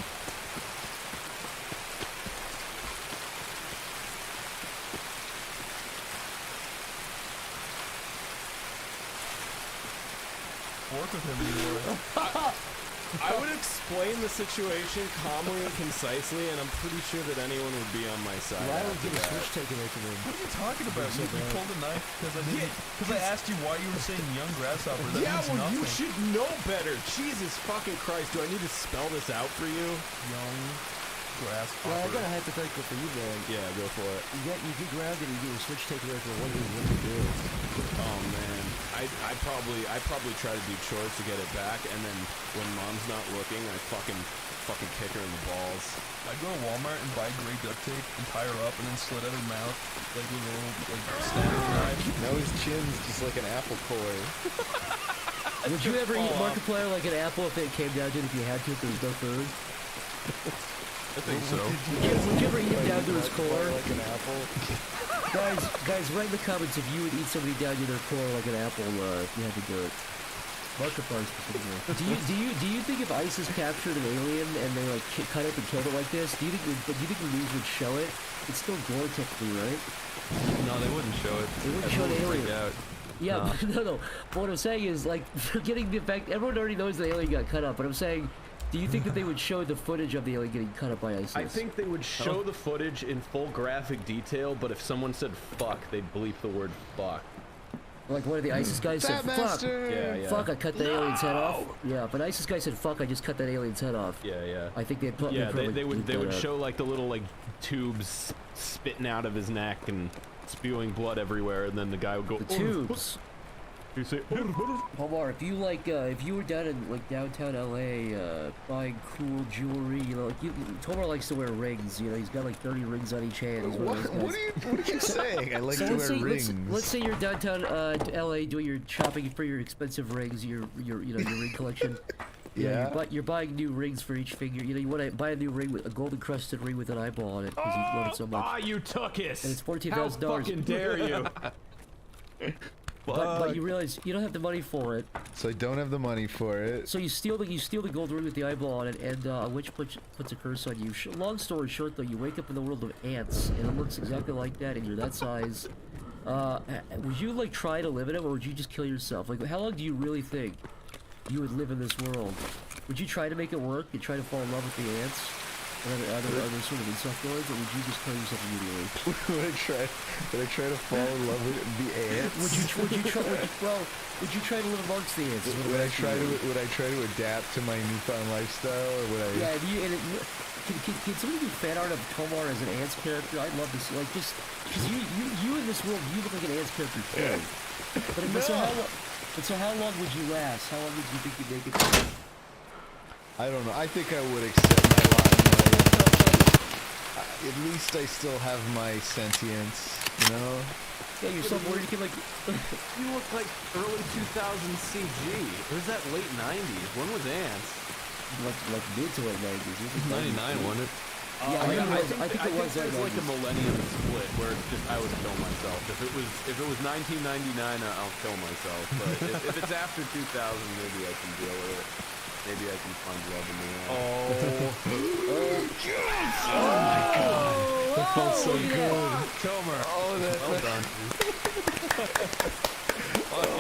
Speaker 7: Work with him anymore. I would explain the situation calmly and concisely, and I'm pretty sure that anyone would be on my side.
Speaker 5: Why would get a switch taken away from him?
Speaker 21: What are you talking about? You pulled a knife because I asked you why you were saying young grasshopper. That
Speaker 7: Yeah,
Speaker 21: means
Speaker 7: well,
Speaker 21: nothing.
Speaker 7: you should know better. Jesus fucking Christ, do I need to spell this out for you?
Speaker 21: Young grasshopper.
Speaker 5: Well, I got a hypothetical for you, man.
Speaker 7: Yeah, go for it.
Speaker 5: You get grounded and you get your switch taken away from one of what do you do?
Speaker 7: Oh man, I probably try to do chores to get it back, and then when mom's not looking, I fucking kick her in the balls.
Speaker 21: I'd go to Walmart and buy gray duct tape and tie her up and then slit out her mouth like with a little standard knife.
Speaker 1: Now his chin's just like an apple core.
Speaker 5: Would you ever eat Markiplier like an apple if it came down to it, if you had to, if there was no food?
Speaker 21: I think so.
Speaker 5: Would you ever eat him down to his core?
Speaker 1: Like an apple.
Speaker 5: Guys, write in the comments if you would eat somebody down to their core like an apple if you had to do it. Markiplier specifically. Do you think if ISIS captured an alien and they like cut up and killed it like this, do you think the news would show it? It's still gore technically, right?
Speaker 21: No, they wouldn't show it.
Speaker 5: They wouldn't show an alien.
Speaker 21: Out.
Speaker 5: Yeah, no. But what I'm saying is, like, forgetting the fact everyone already knows the alien got cut up. But I'm saying, do you think that they would show the footage of the alien getting cut up by ISIS?
Speaker 16: I think they would show the footage in full graphic detail, but if someone said fuck, they'd bleep the word fuck.
Speaker 5: Like one of the ISIS guys said, fuck,
Speaker 16: yeah.
Speaker 5: fuck, I cut that alien's head off. Yeah, but ISIS guy said, fuck, I just cut that alien's head off.
Speaker 16: Yeah.
Speaker 5: I think they'd put.
Speaker 16: Yeah, they would show like the little like tubes spitting out of his neck and spewing blood everywhere, and then the guy would go.
Speaker 5: The tubes.
Speaker 16: You say,
Speaker 5: Omar, if you like, if you were down in like downtown LA, buying cool jewelry, you know, like Tomar likes to wear rings. You know, he's got like 30 rings on each hand. He's one of those guys.
Speaker 1: What are you saying? I like to wear rings.
Speaker 5: Let's say you're downtown LA doing your shopping for your expensive rings, your ring collection.
Speaker 1: Yeah.
Speaker 5: You're buying new rings for each finger. You know, you want to buy a new ring with a gold encrusted ring with an eyeball on it because you love it so much.
Speaker 16: Ah, you took it.
Speaker 5: And it's $14,000.
Speaker 16: How fucking dare you?
Speaker 5: But you realize you don't have the money for it.
Speaker 1: So I don't have the money for it.
Speaker 5: So you steal the gold ring with the eyeball on it, and a witch puts a curse on you. Long story short, though, you wake up in the world of ants, and it looks exactly like that, and you're that size. Would you like try to live in it, or would you just kill yourself? Like, how long do you really think you would live in this world? Would you try to make it work? You try to fall in love with the ants? Other sort of insectoids, or would you just kill yourself immediately?
Speaker 1: Would I try to fall in love with the ants?
Speaker 5: Would you try to live amongst the ants?
Speaker 1: Would I try to adapt to my newfound lifestyle, or would I?
Speaker 5: Yeah, can somebody do fan art of Tomar as an ants character? I'd love to see, like, just because you in this world, you look like an ants character too. But so how long would you last? How long would you think you'd make it?
Speaker 1: I don't know. I think I would accept my at least I still have my sentience, you know?
Speaker 5: Yeah, you're somewhere you can like.
Speaker 16: You look like early 2000s CG. Or is that late 90s? When was Ants?
Speaker 5: Like mid to late 90s.
Speaker 16: 99, wasn't it?
Speaker 5: Yeah, I think it was
Speaker 16: there's like a millennium split where it's just I would kill myself. If it was 1999, I'll kill myself. But if it's after 2000, maybe I can deal with it. Maybe I can find love in the end.
Speaker 1: Oh my god. That felt so good.
Speaker 16: Tomer.
Speaker 1: Oh,
Speaker 16: well done.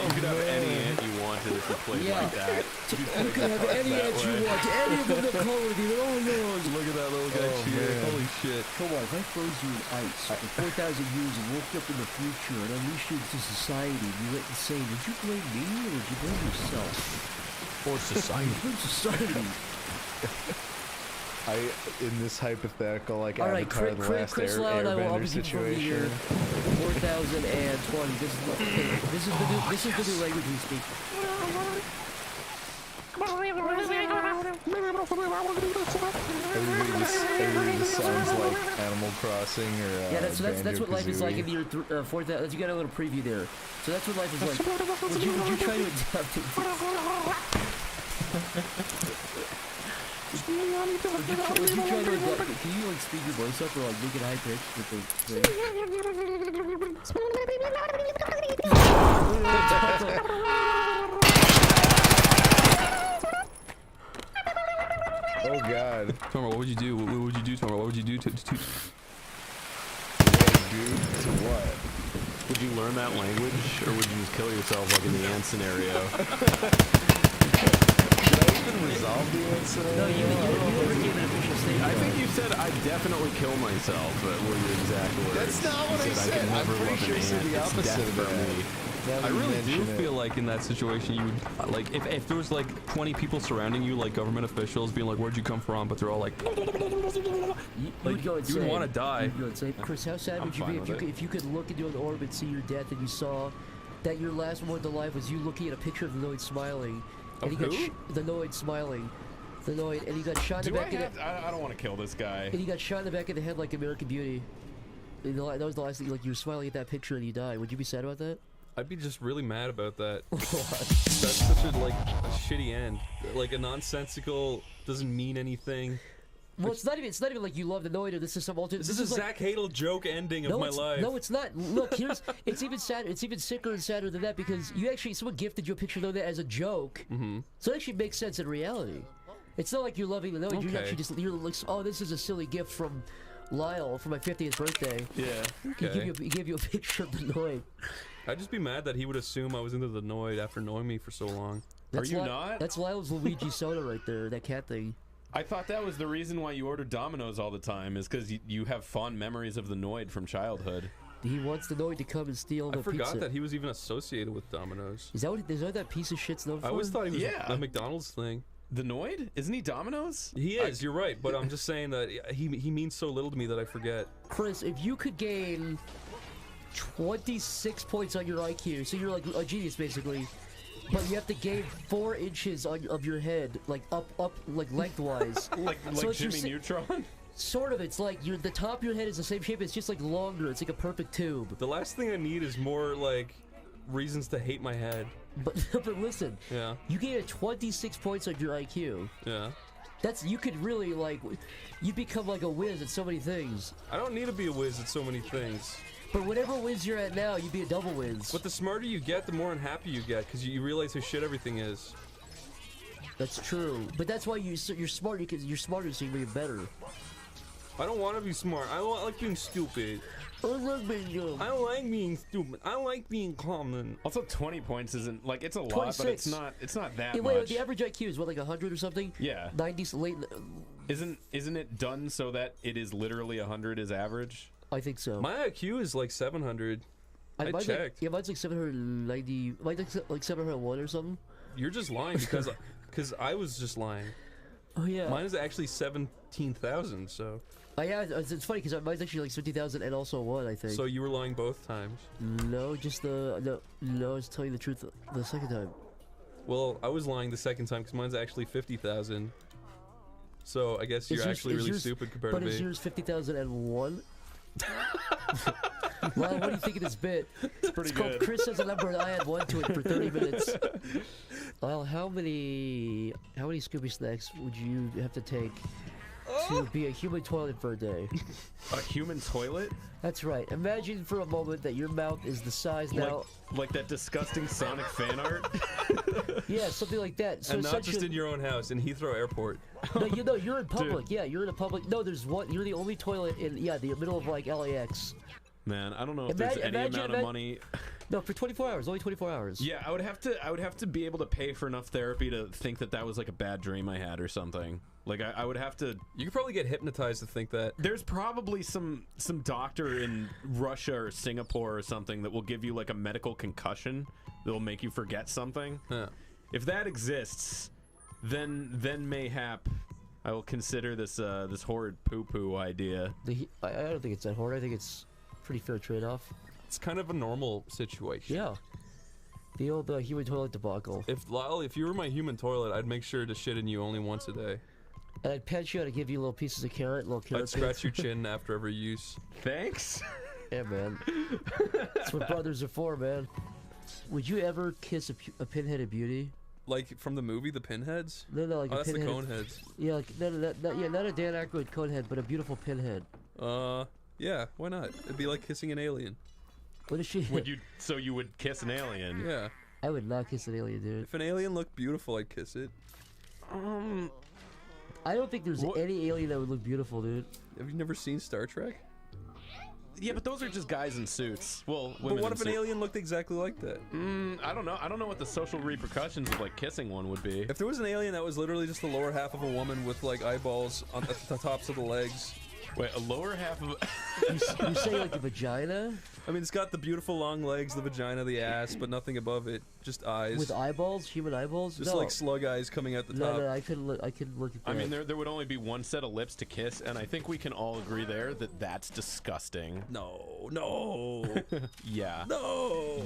Speaker 16: You could have any ant you wanted if you played like that.
Speaker 5: You could have any ant you want. Any of them that colored you. Oh no.
Speaker 7: Look at that little guy cheering. Holy shit.
Speaker 5: Come on, if I froze you in ice for 4,000 years and woke up in the future and unleashed you into society and you went insane, would you blame me or would you blame yourself?
Speaker 16: Or society.
Speaker 5: Blame society.
Speaker 1: In this hypothetical, like
Speaker 5: all right,
Speaker 1: Avatar: The Last Airbender situation.
Speaker 5: 4,020. This is the new language we speak.
Speaker 1: Everybody just sounds like Animal Crossing or
Speaker 5: yeah, that's what life is like in the year 4,000. You got a little preview there. So that's what life is like. Would you try to adapt it? Would you try to adapt it? Can you like speed your voice up or like make it high pitched with the thing?
Speaker 1: Oh god.
Speaker 7: Tomer, what would you do? What would you do, Tomer? What would you do to
Speaker 1: what?
Speaker 16: Would you learn that language, or would you just kill yourself like in the ant scenario?
Speaker 1: Did I even resolve the ant scenario?
Speaker 5: No, you never gave an official statement.
Speaker 16: I think you said I'd definitely kill myself, but were your exact words.
Speaker 1: That's not what I said.
Speaker 16: I
Speaker 1: I'm pretty sure you said the opposite of that.
Speaker 7: I really do feel like in that situation you would, like, if there was like 20 people surrounding you, like government officials being like, where'd you come from? But they're all like,
Speaker 5: you would go insane.
Speaker 7: You would want to die.
Speaker 5: You'd go insane. Chris, how sad would you be if you could look into an orb and see your death and you saw that your last moment of life was you looking at a picture of the Noid smiling. And the Noid smiling. The Noid, and he got shot in the back of the head.
Speaker 16: I don't want to kill this guy.
Speaker 5: And he got shot in the back of the head like American Beauty. And that was the last thing, like you were smiling at that picture and you died. Would you be sad about that?
Speaker 7: I'd be just really mad about that. That's such a, like, a shitty end. Like, a nonsensical, doesn't mean anything.
Speaker 5: Well, it's not even like you love the Noid or this is some alternate.
Speaker 7: This is a Zach Hadel joke ending of my life.
Speaker 5: No, it's not. Look, it's even sadder. It's even sicker and sadder than that because someone gifted you a picture of that as a joke. So it actually makes sense in reality. It's not like you're loving the Noid.
Speaker 7: Okay.
Speaker 5: You're actually you're like, oh, this is a silly gift from Lyle for my 50th birthday.
Speaker 7: Yeah. Okay.
Speaker 5: He gave you a picture of the Noid.
Speaker 7: I'd just be mad that he would assume I was into the Noid after knowing me for so long.
Speaker 16: Are you not?
Speaker 5: That's Lyle's Luigi soda right there, that cat thing.
Speaker 16: I thought that was the reason why you ordered Domino's all the time, is because you have fond memories of the Noid from childhood.
Speaker 5: He wants the Noid to come and steal the pizza.
Speaker 7: I forgot that he was even associated with Domino's.
Speaker 5: Is that that piece of shit's known for?
Speaker 7: I always thought he was a McDonald's thing.
Speaker 16: The Noid? Isn't he Domino's?
Speaker 7: He is, you're right, but I'm just saying that he means so little to me that I forget.
Speaker 5: Chris, if you could gain 26 points on your IQ, so you're like a genius basically, but you have to gain 4 inches of your head, like up, like lengthwise.
Speaker 16: like
Speaker 5: so
Speaker 16: Jimmy Neutron?
Speaker 5: Sort of. It's like the top of your head is the same shape. It's just like longer. It's like a perfect tube.
Speaker 7: The last thing I need is more like reasons to hate my head.
Speaker 5: But listen.
Speaker 7: Yeah.
Speaker 5: You gain 26 points on your IQ.
Speaker 7: Yeah.
Speaker 5: You could really you become like a whiz at so many things.
Speaker 7: I don't need to be a whiz at so many things.
Speaker 5: But whatever whiz you're at now, you'd be a double whiz.
Speaker 7: But the smarter you get, the more unhappy you get, because you realize how shit everything is.
Speaker 5: That's true. But that's why you're smart, because you're smarter, so you can be better.
Speaker 7: I don't want to be smart. I don't like being stupid.
Speaker 5: I like being dumb.
Speaker 7: I don't like being stupid. I like being common.
Speaker 16: Also, 20 points isn't like it's a lot,
Speaker 5: 26.
Speaker 16: but it's not that much.
Speaker 5: Wait, the average IQ is what, like 100 or something?
Speaker 16: Yeah.
Speaker 5: 90s late.
Speaker 16: Isn't it done so that it is literally 100 is average?
Speaker 5: I think so.
Speaker 7: My IQ is like 700. I checked.
Speaker 5: Mine's like 790. Mine's like 701 or something.
Speaker 7: You're just lying because I was just lying.
Speaker 5: Oh yeah.
Speaker 7: Mine is actually 17,000. So.
Speaker 5: Yeah, it's funny because mine's actually like 50,000 and also 1, I think.
Speaker 7: So you were lying both times?
Speaker 5: No, just no, I was telling the truth the second time.
Speaker 7: Well, I was lying the second time because mine's actually 50,000. So I guess you're actually really stupid compared to
Speaker 5: But is
Speaker 7: me.
Speaker 5: yours 50,001? Well, what do you think of this bit? It's
Speaker 16: pretty
Speaker 5: called
Speaker 16: good.
Speaker 5: Chris has a number and I add 1 to it for 30 minutes. Well, how many Scooby snacks would you have to take to be a human toilet for a day?
Speaker 16: A human toilet?
Speaker 5: That's right. Imagine for a moment that your mouth is the size now.
Speaker 16: Like that disgusting Sonic fan art?
Speaker 5: Yeah, something like that. So
Speaker 7: And not just
Speaker 5: essentially-
Speaker 7: in your own house, in Heathrow Airport.
Speaker 5: No, you're in public. Yeah, you're in a public. No, there's one. You're the only toilet in the middle of like LAX.
Speaker 16: Man, I don't know if there's any amount of money.
Speaker 5: No, for 24 hours, only 24 hours.
Speaker 16: Yeah, I would have to be able to pay for enough therapy to think that that was like a bad dream I had or something. Like I would have to.
Speaker 7: You could probably get hypnotized to think that.
Speaker 16: There's probably some doctor in Russia or Singapore or something that will give you like a medical concussion that will make you forget something.
Speaker 7: Huh.
Speaker 16: If that exists, then mayhap I will consider this this horrid poo-poo idea.
Speaker 5: I don't think it's that hard. I think it's pretty fair trade-off.
Speaker 7: It's kind of a normal situation.
Speaker 5: Yeah. The old human toilet debacle.
Speaker 7: If you were my human toilet, I'd make sure to shit in you only once a day.
Speaker 5: And I'd pet you. I'd give you little pieces of carrot, little carrot.
Speaker 7: I'd scratch your chin after every use.
Speaker 16: Thanks.
Speaker 5: Yeah, man. That's what brothers are for, man. Would you ever kiss a pinheaded beauty?
Speaker 7: Like from the movie, the Pinheads?
Speaker 5: No, like
Speaker 7: oh,
Speaker 5: a
Speaker 7: that's the
Speaker 5: pinheaded-
Speaker 7: Coneheads.
Speaker 5: Yeah, like not a Dan Aykroyd conehead, but a beautiful pinhead.
Speaker 7: Yeah, why not? It'd be like kissing an alien.
Speaker 5: What is she?
Speaker 16: Would you? So you would kiss an alien?
Speaker 7: Yeah.
Speaker 5: I would not kiss an alien, dude.
Speaker 7: If an alien looked beautiful, I'd kiss it.
Speaker 5: I don't think there's any alien that would look beautiful, dude.
Speaker 7: Have you never seen Star Trek?
Speaker 16: Yeah, but those are just guys in suits. Well,
Speaker 7: But what if an alien looked exactly like that?
Speaker 16: I don't know. I don't know what the social repercussions of like kissing one would be.
Speaker 7: If there was an alien that was literally just the lower half of a woman with like eyeballs on the tops of the legs.
Speaker 16: Wait, a lower half of
Speaker 5: You say like a vagina?
Speaker 7: I mean, it's got the beautiful long legs, the vagina, the ass, but nothing above it. Just eyes.
Speaker 5: With eyeballs? Human eyeballs?
Speaker 7: Just
Speaker 5: no.
Speaker 7: like slug eyes coming out the top.
Speaker 5: No, I couldn't look at that.
Speaker 16: I mean, there would only be one set of lips to kiss, and I think we can all agree there that that's disgusting.
Speaker 7: No.
Speaker 16: Yeah.
Speaker 7: No.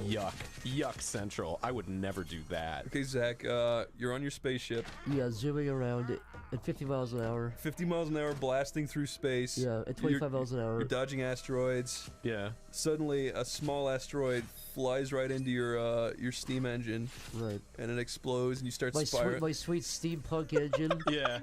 Speaker 16: Yuck central. I would never do that.
Speaker 7: Okay, Zach, you're on your spaceship.
Speaker 5: Yeah, zooming around at 50 miles an hour.
Speaker 7: 50 miles an hour, blasting through space.
Speaker 5: Yeah, at 25 miles an hour.
Speaker 7: You're dodging asteroids.
Speaker 16: Yeah.
Speaker 7: Suddenly, a small asteroid flies right into your steam engine.
Speaker 5: Right.
Speaker 7: And it explodes, and you start
Speaker 5: My
Speaker 7: spiraling.
Speaker 5: sweet steampunk engine.
Speaker 16: Yeah.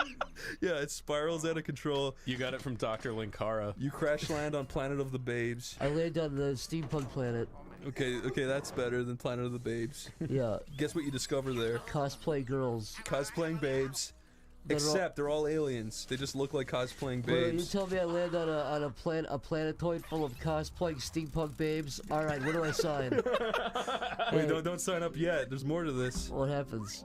Speaker 7: Yeah, it spirals out of control.
Speaker 16: You got it from Dr. Linkara.
Speaker 7: You crash land on Planet of the Babes.
Speaker 5: I land on the steampunk planet.
Speaker 7: Okay, that's better than Planet of the Babes.
Speaker 5: Yeah.
Speaker 7: Guess what you discover there?
Speaker 5: Cosplay girls.
Speaker 7: Cosplaying babes. Except they're all aliens. They just look like cosplaying
Speaker 5: Well, you
Speaker 7: babes.
Speaker 5: tell me I land on a planetoid full of cosplaying steampunk babes. All right, what do I sign?
Speaker 7: Wait, don't sign up yet. There's more to this.
Speaker 5: What happens?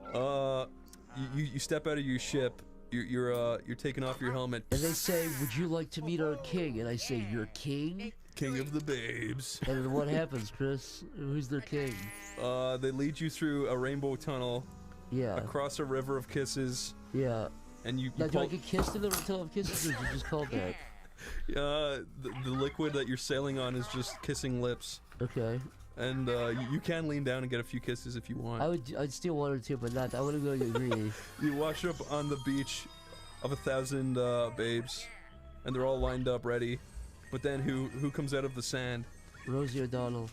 Speaker 7: You step out of your ship. You're taking off your helmet.
Speaker 5: And they say, "Would you like to meet our king?" And I say, "Your king?"
Speaker 7: King of the babes.
Speaker 5: And then what happens, Chris? Who's their king?
Speaker 7: They lead you through a rainbow tunnel.
Speaker 5: Yeah.
Speaker 7: Across a river of kisses.
Speaker 5: Yeah.
Speaker 7: And you
Speaker 5: Now, do I get kissed in the tunnel of kisses, or is it just called that?
Speaker 7: The liquid that you're sailing on is just kissing lips.
Speaker 5: Okay.
Speaker 7: And you can lean down and get a few kisses if you want.
Speaker 5: I'd steal one or two, but not. I wouldn't go to greedy.
Speaker 7: You wash up on the beach of 1,000 babes, and they're all lined up ready. But then who comes out of the sand?
Speaker 5: Rosie O'Donnell.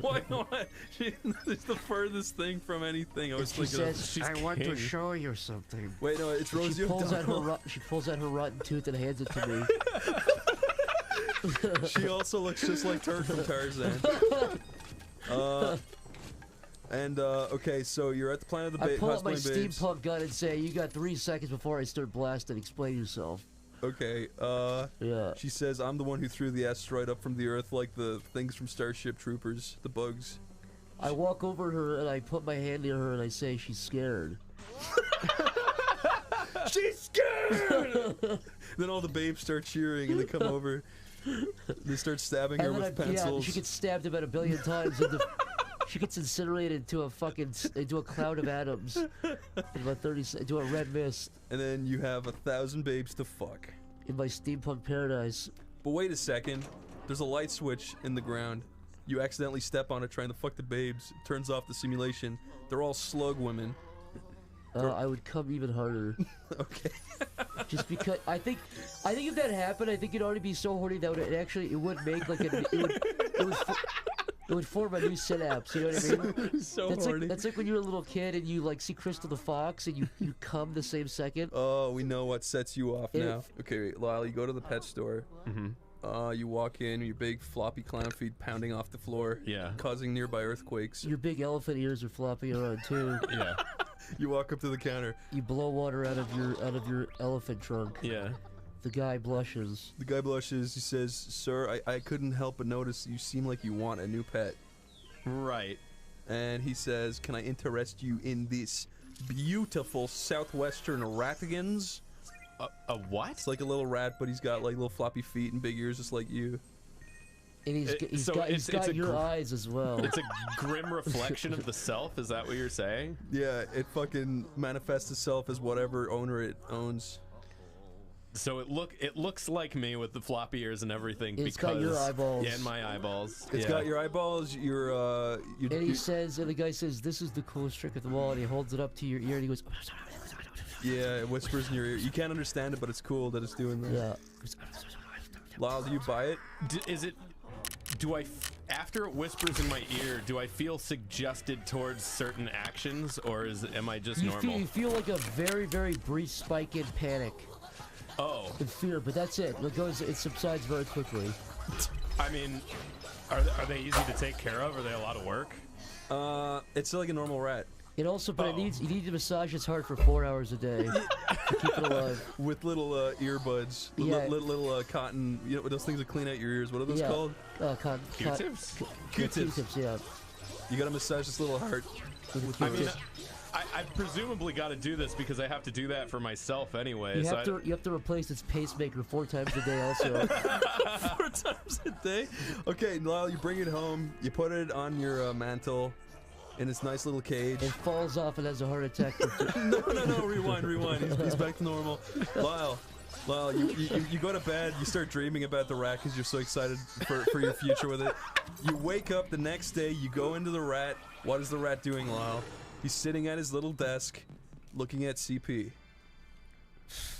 Speaker 7: Why not? It's the furthest thing from anything I was
Speaker 5: She
Speaker 7: thinking
Speaker 5: says,
Speaker 7: of.
Speaker 5: "I want to show you something."
Speaker 7: Wait, no, it's Rosie
Speaker 5: She pulls
Speaker 7: O'Donnell.
Speaker 5: she pulls out her rotten tooth and hands it to me.
Speaker 7: She also looks just like Turk from Tarzan. Okay, so you're at the Planet of the
Speaker 5: I
Speaker 7: Babes.
Speaker 5: pull out my steampunk gun and say, "You got 3 seconds before I start blasting. Explain yourself."
Speaker 7: Okay,
Speaker 5: yeah.
Speaker 7: She says, I'm the one who threw the asteroid up from the Earth like the things from Starship Troopers, the bugs.
Speaker 5: I walk over to her and I put my hand near her and I say, "She's scared."
Speaker 7: She's scared! Then all the babes start cheering and they come over. They start stabbing her
Speaker 5: And then
Speaker 7: with
Speaker 5: yeah,
Speaker 7: pencils.
Speaker 5: she gets stabbed about 1 billion times. She gets incinerated into a cloud of atoms in about 30 into a red mist.
Speaker 7: And then you have 1,000 babes to fuck.
Speaker 5: In my steampunk paradise.
Speaker 7: But wait a second. There's a light switch in the ground. You accidentally step on it trying to fuck the babes. It turns off the simulation. They're all slug women.
Speaker 5: I would come even harder.
Speaker 13: Okay.
Speaker 5: Just because I think if that happened, I think it'd already be so horny that it would make like it would form a new synapse. You know what I mean?
Speaker 13: So
Speaker 5: that's
Speaker 13: horny.
Speaker 5: That's like when you're a little kid and you like see Crystal the Fox and you come the same second.
Speaker 13: Oh, we know what sets you off
Speaker 5: It-
Speaker 13: now. Okay, wait, Lyle, you go to the pet store.
Speaker 16: Mm-hmm.
Speaker 13: You walk in, your big floppy clown feet pounding off the floor, causing nearby earthquakes.
Speaker 5: Your big elephant ears are flopping around too.
Speaker 16: Yeah.
Speaker 13: You walk up to the counter.
Speaker 5: You blow water out of your elephant trunk.
Speaker 16: Yeah.
Speaker 5: The guy blushes.
Speaker 13: The guy blushes. He says, "Sir, I couldn't help but notice you seem like you want a new pet."
Speaker 16: Right.
Speaker 13: And he says, "Can I interest you in this beautiful southwestern ratigans?"
Speaker 16: A what?
Speaker 13: It's like a little rat, but he's got like little floppy feet and big ears, just like you.
Speaker 5: And he's
Speaker 16: So
Speaker 5: got
Speaker 16: it's a
Speaker 5: your
Speaker 16: gr-
Speaker 5: eyes as well.
Speaker 16: It's a grim reflection of the self. Is that what you're saying?
Speaker 13: Yeah, it fucking manifests itself as whatever owner it owns.
Speaker 16: So it looks like me with the floppy ears and everything.
Speaker 5: It's
Speaker 16: because,
Speaker 5: got your eyeballs.
Speaker 16: Yeah, and my eyeballs.
Speaker 13: It's got your eyeballs.
Speaker 5: And he says, and the guy says, "This is the coolest trick of them all," and he holds it up to your ear and he goes,
Speaker 13: Yeah, it whispers in your ear. You can't understand it, but it's cool that it's doing that.
Speaker 5: Yeah.
Speaker 13: Lyle, do you buy it?
Speaker 16: After it whispers in my ear, do I feel suggested towards certain actions, or am I just normal?
Speaker 5: You feel like a very, very brief spike in panic.
Speaker 16: Oh.
Speaker 5: In fear, but that's it. It subsides very quickly.
Speaker 16: I mean, are they easy to take care of? Are they a lot of work?
Speaker 13: It's like a normal rat.
Speaker 5: It also, but you need to massage its heart for 4 hours a day to keep it alive.
Speaker 13: With little earbuds,
Speaker 5: Yeah.
Speaker 13: little cotton, you know, those things that clean out your ears. What are those
Speaker 5: Yeah.
Speaker 13: called?
Speaker 16: Q-tips?
Speaker 13: Q-tips.
Speaker 5: Yeah.
Speaker 13: You gotta massage this little heart. With
Speaker 16: I mean, I presumably got to do this because I have to do that for myself anyway.
Speaker 5: You
Speaker 16: so
Speaker 5: have to replace its pacemaker 4 times a day also.
Speaker 13: 4 times a day? Okay, Lyle, you bring it home, you put it on your mantle in this nice little cage.
Speaker 5: It falls off and has a heart attack.
Speaker 13: No, rewind. He's back to normal. Lyle, you go to bed, you start dreaming about the rat because you're so excited for your future with it. You wake up the next day, you go into the rat. What is the rat doing, Lyle? He's sitting at his little desk, looking at CP.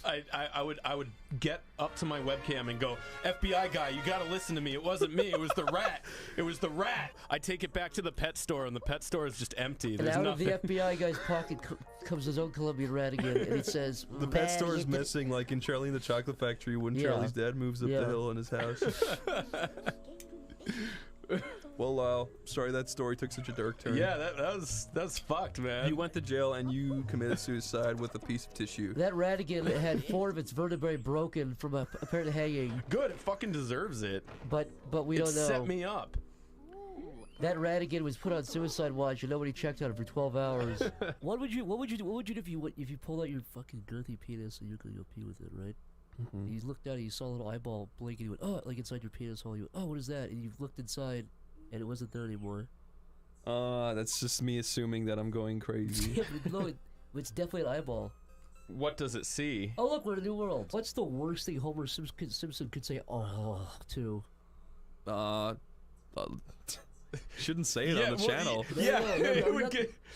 Speaker 16: I would get up to my webcam and go, FBI guy, you gotta listen to me. It wasn't me. It was the rat. It was the rat. I take it back to the pet store, and the pet store is just empty.
Speaker 5: And
Speaker 16: There's
Speaker 5: out
Speaker 16: nothing.
Speaker 5: of the FBI guy's pocket comes his own Colombian rat again, and he says,
Speaker 13: The pet store is missing, like in Charlie and the Chocolate Factory when
Speaker 5: Yeah.
Speaker 13: Charlie's dad moves up the hill in his house. Well, Lyle, sorry that story took such a dark turn.
Speaker 16: Yeah, that's fucked, man.
Speaker 13: You went to jail and you committed suicide with a piece of tissue.
Speaker 5: That rat again had 4 of its vertebrae broken from a apparent hanging.
Speaker 16: Good, it fucking deserves it.
Speaker 5: But we don't know.
Speaker 16: It set me up.
Speaker 5: That rat again was put on suicide watch and nobody checked on it for 12 hours. What would you do if you pulled out your fucking girthy penis and you're gonna go pee with it, right? You looked out and you saw a little eyeball blink and you went, oh, like inside your penis hole. You went, oh, what is that? And you looked inside and it wasn't there anymore.
Speaker 13: That's just me assuming that I'm going crazy.
Speaker 5: Yeah, but no, it's definitely an eyeball.
Speaker 16: What does it see?
Speaker 5: Oh, look, we're in a new world. What's the worst thing Homer Simpson could say oh to?
Speaker 13: Shouldn't say it on the channel.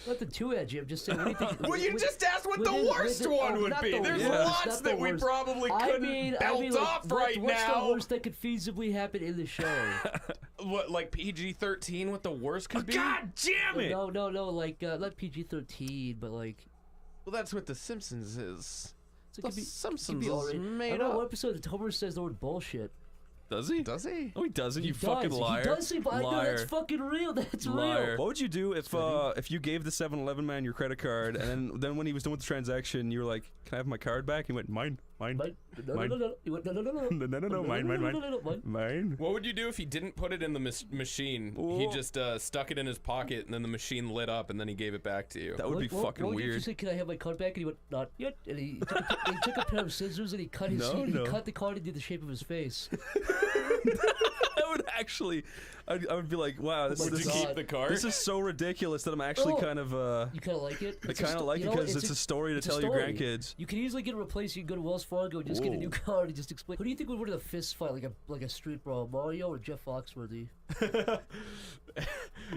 Speaker 5: Not the too edgy. I'm just saying. What do you think?
Speaker 16: Well, you just asked what the worst one would be. There's lots that we probably couldn't belt off right
Speaker 5: what's
Speaker 16: now.
Speaker 5: the worst that could feasibly happen in the show?
Speaker 16: What, like PG-13? What the worst could be? God damn it!
Speaker 5: No, like not PG-13, but like.
Speaker 16: Well, that's what The Simpsons is.
Speaker 5: It
Speaker 16: The
Speaker 5: could be,
Speaker 16: Simpsons
Speaker 5: is
Speaker 16: is made
Speaker 5: I know
Speaker 16: up.
Speaker 5: one episode that Homer says the word bullshit.
Speaker 13: Does he?
Speaker 16: Does he?
Speaker 13: No, he doesn't.
Speaker 5: He
Speaker 13: You
Speaker 5: does.
Speaker 13: fucking liar.
Speaker 5: He does say, but I know
Speaker 13: Liar.
Speaker 5: that's fucking real. That's
Speaker 13: Liar.
Speaker 5: real.
Speaker 13: What would you do if you gave the 7-Eleven man your credit card and then when he was done with the transaction, you were like, "Can I have my card back?" He went, "Mine."
Speaker 5: No. He went, no.
Speaker 13: No, mine.
Speaker 16: What would you do if he didn't put it in the machine? He just stuck it in his pocket, and then the machine lit up, and then he gave it back to you.
Speaker 13: That would be fucking
Speaker 5: what would you
Speaker 13: weird.
Speaker 5: say, "Can I have my card back?" And he went, "Not yet." And he took a pair of scissors and he cut his
Speaker 13: No.
Speaker 5: he cut the card into the shape of his face.
Speaker 13: I would actually, I would be like, wow, this
Speaker 5: Would you
Speaker 13: is
Speaker 5: keep
Speaker 16: the card?
Speaker 13: This is so ridiculous that I'm actually kind of
Speaker 5: You kind of like it?
Speaker 13: I kind of like it because it's a story to tell your grandkids.
Speaker 5: You can easily get it replaced. You can go to Wells Fargo and just get a new card and just explain. Who do you think would win in a fist fight, like a street brawl, Mario or Jeff Foxworthy?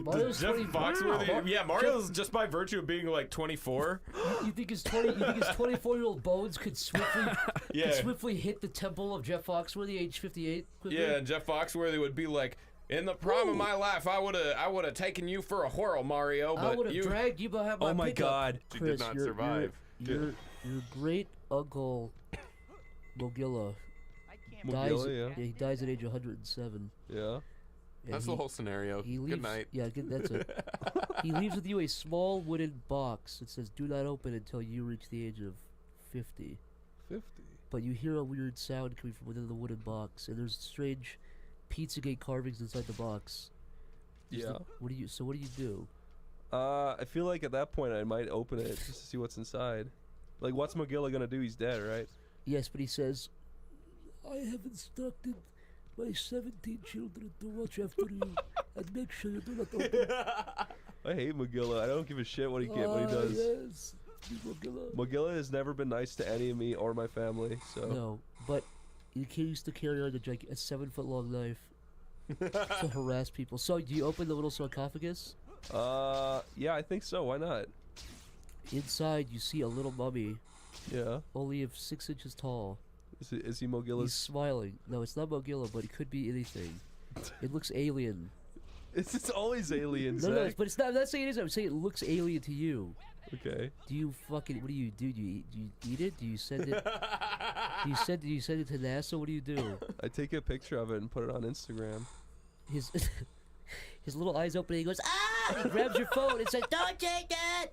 Speaker 5: Mario's
Speaker 17: Jeff
Speaker 5: 20
Speaker 17: Foxworthy? Yeah, Mario's just by virtue of being like 24.
Speaker 5: You think his 24-year-old bones could swiftly hit the temple of Jeff Foxworthy, age 58?
Speaker 17: Yeah, and Jeff Foxworthy would be like, in the prime of my life, I would have taken you for a whirl, Mario,
Speaker 5: I
Speaker 17: but
Speaker 5: would have dragged you behind my
Speaker 13: Oh my
Speaker 5: pickup.
Speaker 13: God.
Speaker 17: She
Speaker 5: Chris,
Speaker 17: did not survive.
Speaker 5: Your great uncle Mogilla dies.
Speaker 17: Mogilla, yeah.
Speaker 5: He dies at age 107.
Speaker 17: Yeah.
Speaker 5: And
Speaker 17: That's the whole scenario.
Speaker 5: He leaves,
Speaker 17: Good night.
Speaker 5: Yeah, that's it. He leaves with you a small wooden box that says, "Do not open until you reach the age of 50."
Speaker 17: 50.
Speaker 5: But you hear a weird sound coming from within the wooden box, and there's strange Pizzagate carvings inside the box.
Speaker 13: Yeah.
Speaker 5: What do you do?
Speaker 13: I feel like at that point I might open it just to see what's inside. Like, what's Mogilla gonna do? He's dead, right?
Speaker 5: Yes, but he says, "I have instructed my 17 children to watch after you and make sure you do not open."
Speaker 13: I hate Mogilla. I don't give a shit what he does.
Speaker 5: Yes, Mogilla.
Speaker 13: Mogilla has never been nice to any of me or my family, so.
Speaker 5: No, but he used to carry on a 7-foot-long knife to harass people. So, do you open the little sarcophagus?
Speaker 13: Yeah, I think so. Why not?
Speaker 5: Inside, you see a little mummy.
Speaker 13: Yeah.
Speaker 5: Only of 6 inches tall.
Speaker 13: Is he Mogilla's?
Speaker 5: He's smiling. No, it's not Mogilla, but it could be anything. It looks alien.
Speaker 13: It's always alien,
Speaker 5: No,
Speaker 13: Zach.
Speaker 5: but it's not. I'm not saying it is. I'm saying it looks alien to you.
Speaker 13: Okay.
Speaker 5: Do you fucking? What do you do? Do you eat it? Do you send it? do you send it to NASA? What do you do?
Speaker 13: I take a picture of it and put it on Instagram.
Speaker 5: His his little eyes open and he goes, "Ah!" And he grabs your phone and says, "Don't take that!"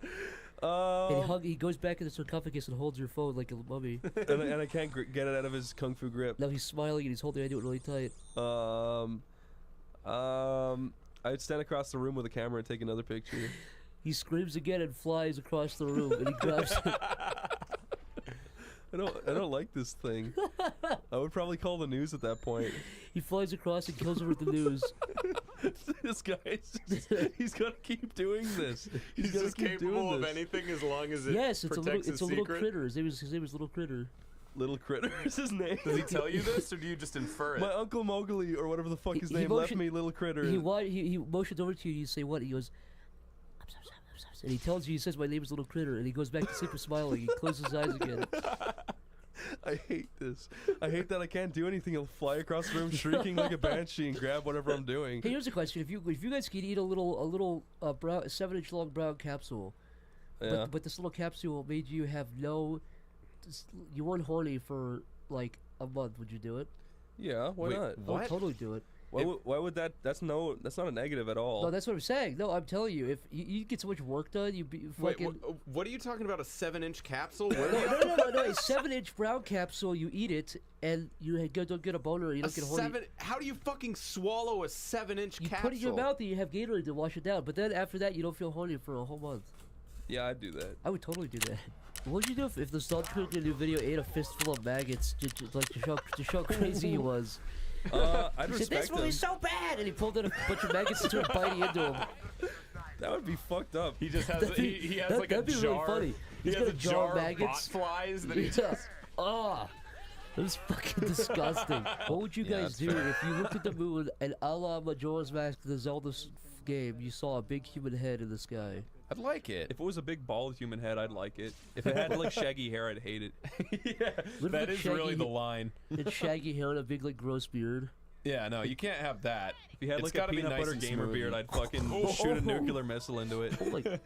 Speaker 5: And he goes back in the sarcophagus and holds your phone like a mummy.
Speaker 13: and I can't get it out of his kung fu grip.
Speaker 5: Now he's smiling and he's holding onto it really tight.
Speaker 13: I'd stand across the room with a camera and take another picture.
Speaker 5: He screams again and flies across the room and he grabs it.
Speaker 13: I don't like this thing. I would probably call the news at that point.
Speaker 5: He flies across and kills him with the news.
Speaker 13: This guy's he's gonna keep doing this.
Speaker 17: He's
Speaker 13: gonna
Speaker 17: just
Speaker 13: keep
Speaker 17: capable
Speaker 13: doing
Speaker 17: of
Speaker 13: this.
Speaker 17: anything as long as it
Speaker 5: Yes, it's
Speaker 17: protects
Speaker 5: a
Speaker 17: his
Speaker 5: little
Speaker 17: secret.
Speaker 5: critter. His name was Little Critter.
Speaker 13: Little Critter is his name.
Speaker 17: Does he tell you this, or do you just infer it?
Speaker 13: My Uncle Mowgli, or whatever the fuck his name, left me Little Critter.
Speaker 5: He motions over to you. You say what? He goes, and he tells you. He says, "My name is Little Critter," and he goes back to sleep smiling. He closes his eyes again.
Speaker 13: I hate this. I hate that I can't do anything. He'll fly across the room shrieking like a banshee and grab whatever I'm doing.
Speaker 5: Hey, here's a question: If you guys could eat a little 7-inch long brown capsule,
Speaker 13: Yeah.
Speaker 5: but this little capsule made you have you weren't horny for like a month, would you do it?
Speaker 13: Yeah, why
Speaker 5: Wait,
Speaker 13: not?
Speaker 5: I would totally do it.
Speaker 13: Why would that? That's not a negative at all.
Speaker 5: No, that's what I'm saying. No, I'm telling you, if you get so much work done, you'd be
Speaker 17: Wait,
Speaker 5: fucking.
Speaker 17: what are you talking about? A 7-inch capsule?
Speaker 5: No, a 7-inch brown capsule. You eat it, and you don't get a boner. You don't get horny.
Speaker 17: How do you fucking swallow a 7-inch
Speaker 5: You
Speaker 17: capsule?
Speaker 5: put it in your mouth, and you have Gatorade to wash it down. But then after that, you don't feel horny for a whole month.
Speaker 13: Yeah, I'd do that.
Speaker 5: I would totally do that. What would you do if the Stormtrooper in a new video ate a fistful of maggots to show how crazy he was?
Speaker 13: I'd
Speaker 5: He said,
Speaker 13: respect
Speaker 5: "This movie's
Speaker 13: him.
Speaker 5: so bad," and he pulled in a bunch of maggots and started biting into him.
Speaker 13: That would be fucked up.
Speaker 17: He just has he has like a
Speaker 5: that'd be
Speaker 17: jar.
Speaker 5: really funny.
Speaker 17: He
Speaker 5: He's
Speaker 17: has
Speaker 5: got
Speaker 17: a
Speaker 5: a jar
Speaker 17: jar
Speaker 5: of
Speaker 17: of
Speaker 5: maggots.
Speaker 17: botflies that he
Speaker 5: Yeah.
Speaker 17: just.
Speaker 5: It was fucking disgusting. What would you guys do if you looked at the moon and a la Majora's Mask, the Zelda game, you saw a big human head in the sky?
Speaker 13: I'd like it. If it was a big bald human head, I'd like it. If it had like shaggy hair, I'd hate it.
Speaker 5: What if
Speaker 17: That
Speaker 5: it's
Speaker 17: is really
Speaker 5: shaggy-
Speaker 17: the line.
Speaker 5: It's shaggy hair and a big like gross beard.
Speaker 17: Yeah, no, you can't have that.
Speaker 13: If he had
Speaker 17: It's
Speaker 13: like a
Speaker 17: gotta be
Speaker 13: peanut
Speaker 17: nice
Speaker 13: butter
Speaker 17: and
Speaker 13: gamer
Speaker 17: smooth.
Speaker 13: beard, I'd fucking shoot a nuclear missile into it.
Speaker 5: Oh my!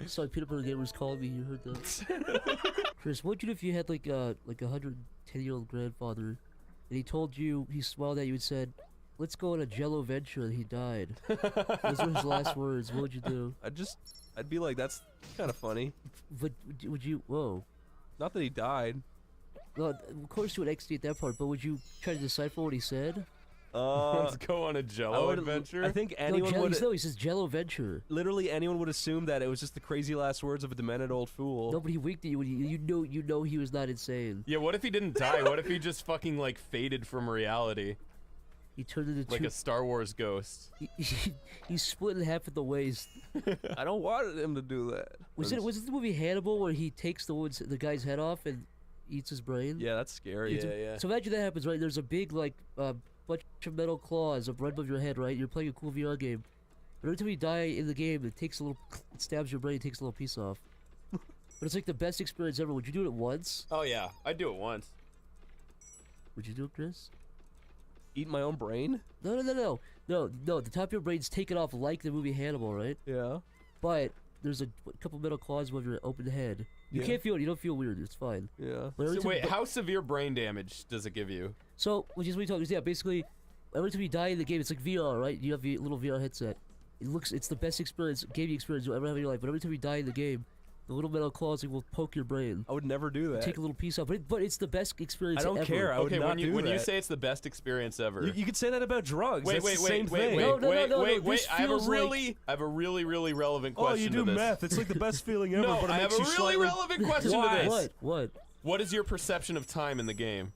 Speaker 5: Sorry, peanut butter gamer's calling me. You heard that? Chris, what'd you do if you had like a 110-year-old grandfather, and he told you, he smiled at you and said, "Let's go on a Jello venture," and he died? Those were his last words. What would you do?
Speaker 13: I'd be like, that's kind of funny.
Speaker 5: But would you? Whoa.
Speaker 13: Not that he died.
Speaker 5: No, of course you would execute that part, but would you try to decipher what he said?
Speaker 17: Let's go on a Jello adventure.
Speaker 13: I think anyone would.
Speaker 5: No, he says Jello venture.
Speaker 13: Literally, anyone would assume that it was just the crazy last words of a demented old fool.
Speaker 5: Nobody winked at you. You know he was not insane.
Speaker 17: Yeah, what if he didn't die? What if he just fucking like faded from reality?
Speaker 5: He turned into
Speaker 17: like a Star Wars ghost.
Speaker 5: He split in half at the waist.
Speaker 13: I don't want him to do that.
Speaker 5: Was it the movie Hannibal where he takes the guy's head off and eats his brain?
Speaker 13: Yeah, that's scary.
Speaker 17: Yeah.
Speaker 5: So imagine that happens, right? There's a big like bunch of metal claws up right above your head, right? You're playing a cool VR game, But every time you die in the game, it takes a little, it stabs your brain, takes a little piece off. But it's like the best experience ever. Would you do it once?
Speaker 16: Oh yeah, I'd do it once.
Speaker 5: Would you do it, Chris?
Speaker 7: Eat my own brain?
Speaker 5: No. The top of your brain's taken off like the movie Hannibal, right?
Speaker 7: Yeah.
Speaker 5: But there's a couple metal claws above your open head. You
Speaker 7: Yeah.
Speaker 5: can't feel it. You don't feel weird. It's fine.
Speaker 7: Yeah.
Speaker 5: But every
Speaker 16: So
Speaker 5: time-
Speaker 16: wait, how severe brain damage does it give you?
Speaker 5: So, which is what you talking about. Yeah, basically, every time you die in the game, it's like VR, right? You have a little VR headset. It's the best experience, gaming experience you'll ever have in your life. But every time you die in the game, the little metal claws will poke your brain.
Speaker 7: I would never do that.
Speaker 5: Take a little piece off, but it's the best experience
Speaker 7: I don't
Speaker 5: ever.
Speaker 7: care. I would not do
Speaker 16: when
Speaker 7: that.
Speaker 16: you say it's the best experience ever.
Speaker 7: You could say that about drugs.
Speaker 16: Wait,
Speaker 7: That's
Speaker 16: wait,
Speaker 7: the
Speaker 16: wait,
Speaker 7: same
Speaker 16: wait,
Speaker 7: thing.
Speaker 16: wait. I have a really relevant
Speaker 7: Oh,
Speaker 16: question
Speaker 7: you do
Speaker 16: to this.
Speaker 7: meth. It's like the best feeling ever,
Speaker 16: No,
Speaker 7: but it
Speaker 16: I have
Speaker 7: makes
Speaker 16: a
Speaker 7: you
Speaker 16: really
Speaker 7: slightly...
Speaker 16: relevant question to
Speaker 7: Why?
Speaker 16: this.
Speaker 5: What?
Speaker 16: What is your perception of time in the game?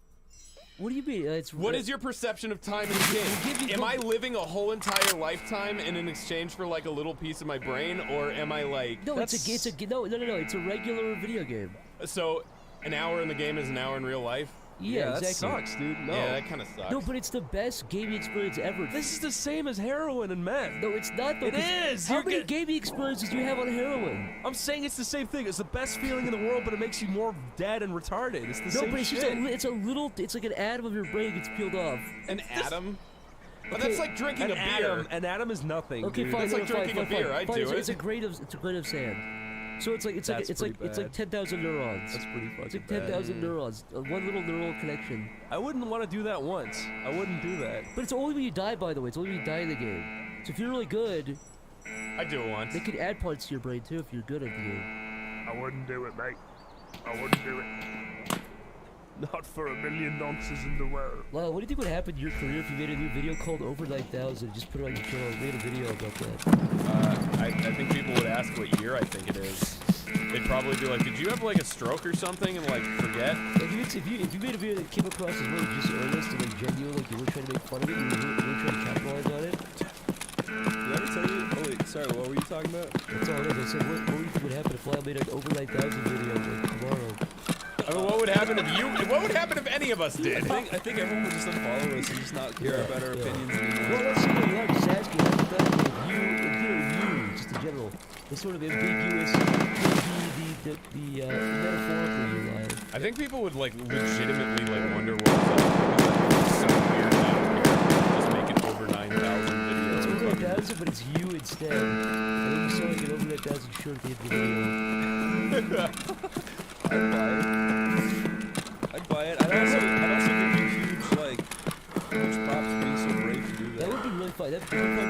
Speaker 5: What do you mean?
Speaker 16: What is your perception of time in the game? Am I living a whole entire lifetime in exchange for like a little piece of my brain, or am I like?
Speaker 5: No, it's a regular video game.
Speaker 16: So, an hour in the game is an hour in real life.
Speaker 5: Yeah,
Speaker 7: that
Speaker 5: exactly.
Speaker 7: sucks, dude. No.
Speaker 16: Yeah, that kind of sucks.
Speaker 5: No, but it's the best gaming experience ever.
Speaker 7: This is the same as heroin and meth.
Speaker 5: No, it's not. Though,
Speaker 7: It
Speaker 5: 'cause
Speaker 7: is.
Speaker 5: How many gaming experiences do you have on heroin?
Speaker 7: I'm saying it's the same thing. It's the best feeling in the world, but it makes you more dead and retarded. It's the
Speaker 5: No,
Speaker 7: same
Speaker 5: but it's
Speaker 7: shit.
Speaker 5: just it's like an atom of your brain gets peeled off.
Speaker 16: An atom? But
Speaker 5: Okay,
Speaker 16: that's like drinking
Speaker 7: an
Speaker 16: a beer.
Speaker 7: atom. An atom is nothing.
Speaker 5: Okay,
Speaker 7: dude.
Speaker 5: fine.
Speaker 16: That's like drinking a beer. I'd do it.
Speaker 5: It's a grain of sand. So it's like
Speaker 7: That's pretty bad.
Speaker 5: 10,000 neurons.
Speaker 7: That's pretty fucking
Speaker 5: It's like
Speaker 7: bad.
Speaker 5: 10,000 neurons. One little neural connection.
Speaker 7: I wouldn't want to do that once. I wouldn't do that.
Speaker 5: But it's only when you die, by the way. It's only when you die in the game. So if you're really good,
Speaker 16: I'd do it once.
Speaker 5: they could add parts to your brain too if you're good at the game.
Speaker 15: I wouldn't do it, mate. I wouldn't do it. Not for $1 million in the world.
Speaker 5: Lyle, what do you think would happen to your career if you made a new video called Over 9,000? Just put it on your channel and made a video about that.
Speaker 16: I think people would ask what year I think it is. They'd probably be like, "Did you have like a stroke or something and like forget?"
Speaker 5: If you made a video that came across as really just earnest and like genuine, like you were trying to make fun of it, you were really trying to capitalize on it.
Speaker 7: Did I tell you? Oh wait, sorry. What were you talking about?
Speaker 5: That's all it is. I said, what do you think would happen if Lyle made an Over 9,000 video like tomorrow?
Speaker 16: I mean, what would happen if you? What would happen if any of us did?
Speaker 7: I think everyone would just unfollow us and just not care about our opinions anymore.
Speaker 5: Well, let's see. I'm just asking. Hypothetically, if you, just in general, the sort of ambiguous, the metaphorical you lie.
Speaker 16: I think people would like legitimately like wonder what it's so weird now. Just make an over 9,000 video.
Speaker 5: It's over 9,000, but it's you instead. And then you saw like an over 9,000 shirt at the end of the video.
Speaker 7: I'd buy it. I'd also give you huge props for being so brave to do that.
Speaker 5: That would be really fun. That would probably be the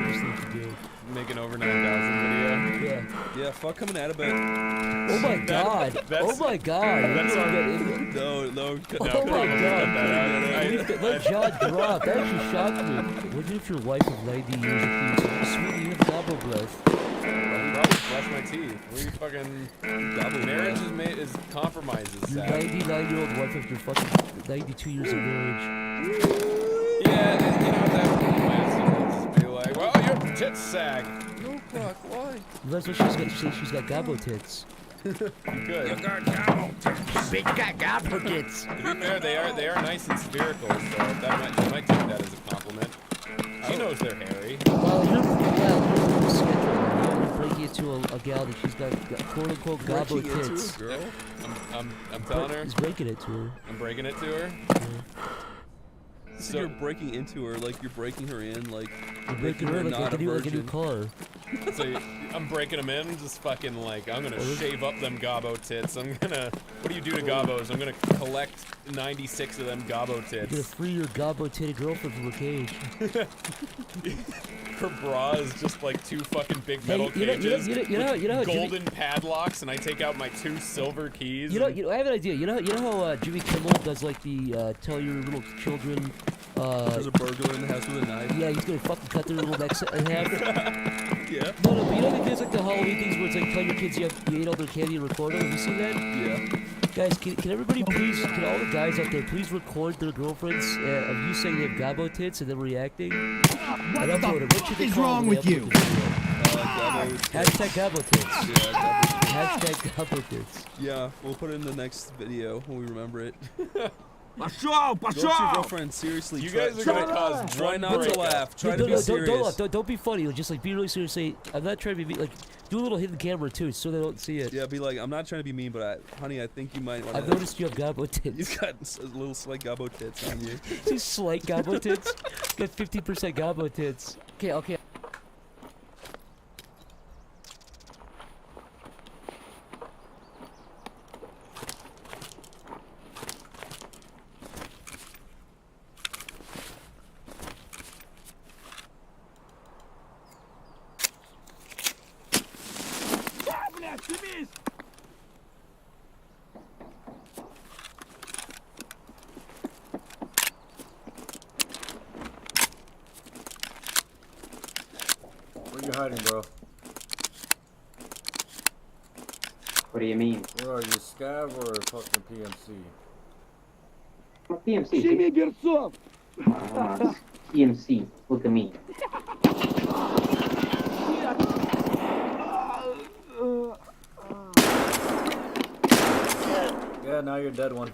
Speaker 5: biggest thing to do.
Speaker 16: Make an over 9,000 video.
Speaker 5: Yeah.
Speaker 7: Yeah, fuck coming out about.
Speaker 5: Oh my god. Oh my god.
Speaker 16: That's our.
Speaker 7: No.
Speaker 5: Oh my god. Let John drop. That actually shocked me. What if your wife of 90 years accused sweetie, you have gobble breath?
Speaker 16: Probably brush my teeth. What are you fucking? Marriage is compromises.
Speaker 5: Your
Speaker 16: Sad.
Speaker 5: 99-year-old wife after fucking 92 years of marriage.
Speaker 16: Yeah, and you know at that point, just be like, well, your tits sag.
Speaker 7: No, fuck. Why?
Speaker 5: That's what she's got. She's got gobbo tits.
Speaker 16: Good.
Speaker 5: You got gobbo tits. Bitch got gobbo tits.
Speaker 16: To be fair, they are nice and spherical, so you might take that as a compliment. She knows they're hairy.
Speaker 5: Well, you're a sketch right now. You're breaking it to a gal that she's got quote unquote gobbo
Speaker 7: Breaking it to
Speaker 5: tits.
Speaker 7: a girl?
Speaker 16: I'm telling her.
Speaker 5: He's breaking it to her.
Speaker 16: I'm breaking it to her.
Speaker 7: So you're breaking into her, like you're breaking her in, like
Speaker 5: You're breaking her
Speaker 7: not
Speaker 5: like a new car.
Speaker 16: So I'm breaking them in, just fucking like, I'm gonna shave up them gobbo tits. I'm gonna, what do you do to gobbos? I'm gonna collect 96 of them gobbo
Speaker 5: You're gonna
Speaker 16: tits.
Speaker 5: free your gobbo titted girlfriend from her cage.
Speaker 16: Her bra is just like two fucking big
Speaker 5: Hey,
Speaker 16: metal
Speaker 5: you know-
Speaker 16: cages
Speaker 5: you know how
Speaker 16: with
Speaker 5: Jimmy-
Speaker 16: golden padlocks, and I take out my 2 silver keys.
Speaker 5: You know, I have an idea. You know how Jimmy Kimmel does like the tell your little children.
Speaker 7: There's a burglar in the house with a knife.
Speaker 5: Yeah, he's gonna fucking cut their little necks in half.
Speaker 7: Yeah.
Speaker 5: No, but you know the kids like the Halloween things where it's like tell your kids you ate all their candy and record it. Have you seen that?
Speaker 7: Yeah.
Speaker 5: Guys, can everybody please, can all the guys out there please record their girlfriends of you saying they have gobbo tits and then reacting?
Speaker 18: What
Speaker 5: and
Speaker 18: the
Speaker 5: upload it. What should they
Speaker 18: is
Speaker 5: call
Speaker 18: wrong
Speaker 5: it when
Speaker 18: with
Speaker 5: they
Speaker 18: you?
Speaker 5: upload the video? Hashtag gobbo tits.
Speaker 7: Yeah,
Speaker 5: Hashtag gobbo tits.
Speaker 7: Yeah, we'll put it in the next video when we remember it.
Speaker 17: Pashov!
Speaker 13: Go up to your girlfriend, seriously.
Speaker 17: You
Speaker 13: try,
Speaker 17: guys are
Speaker 13: try,
Speaker 17: gonna cause
Speaker 13: try
Speaker 17: one
Speaker 13: not to
Speaker 17: breakup.
Speaker 13: laugh. Try
Speaker 5: Yeah,
Speaker 13: to be serious.
Speaker 5: Don't be funny. Just like be really serious. Say, I'm not trying to be like. Do a little hidden camera too, so they don't see it.
Speaker 13: Yeah, be like, I'm not trying to be mean, but honey, I think you might want to.
Speaker 5: I've noticed you have gobbo tits.
Speaker 13: You've got little slight gobbo tits on you.
Speaker 5: Just slight gobbo tits. Got 50% gobbo tits. Okay.
Speaker 23: Where you hiding, bro?
Speaker 18: What do you mean?
Speaker 23: Where are you, Scav or fucking PMC?
Speaker 18: What PMC? PMC. Look at me.
Speaker 23: Yeah, now you're dead one.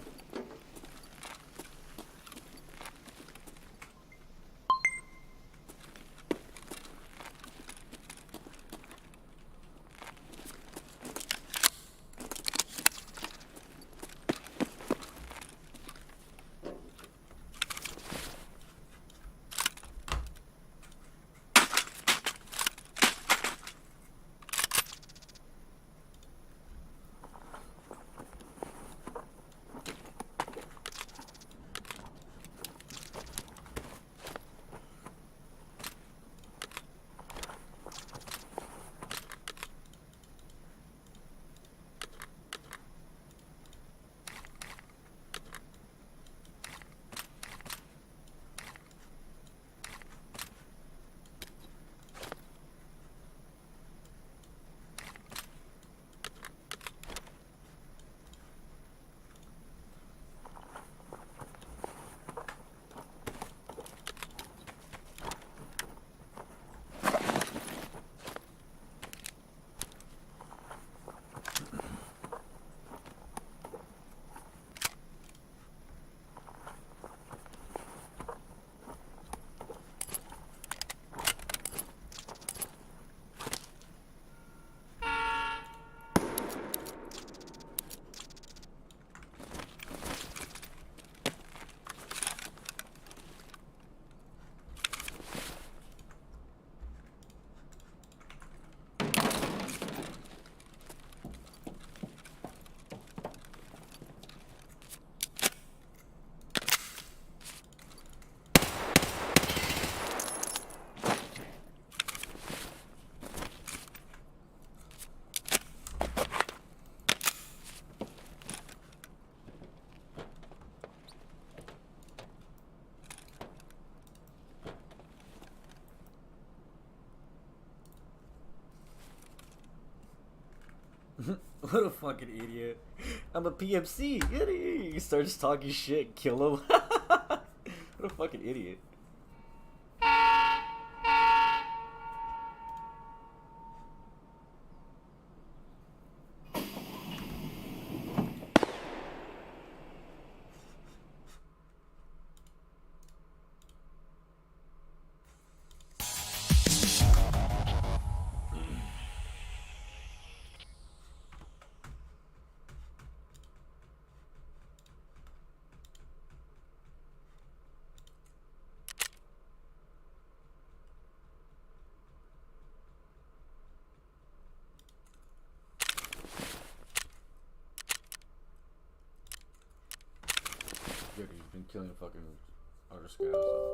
Speaker 23: What a fucking idiot. I'm a PMC. He starts talking shit, kill him. What a fucking idiot. Good, he's been killing fucking other scouts. So.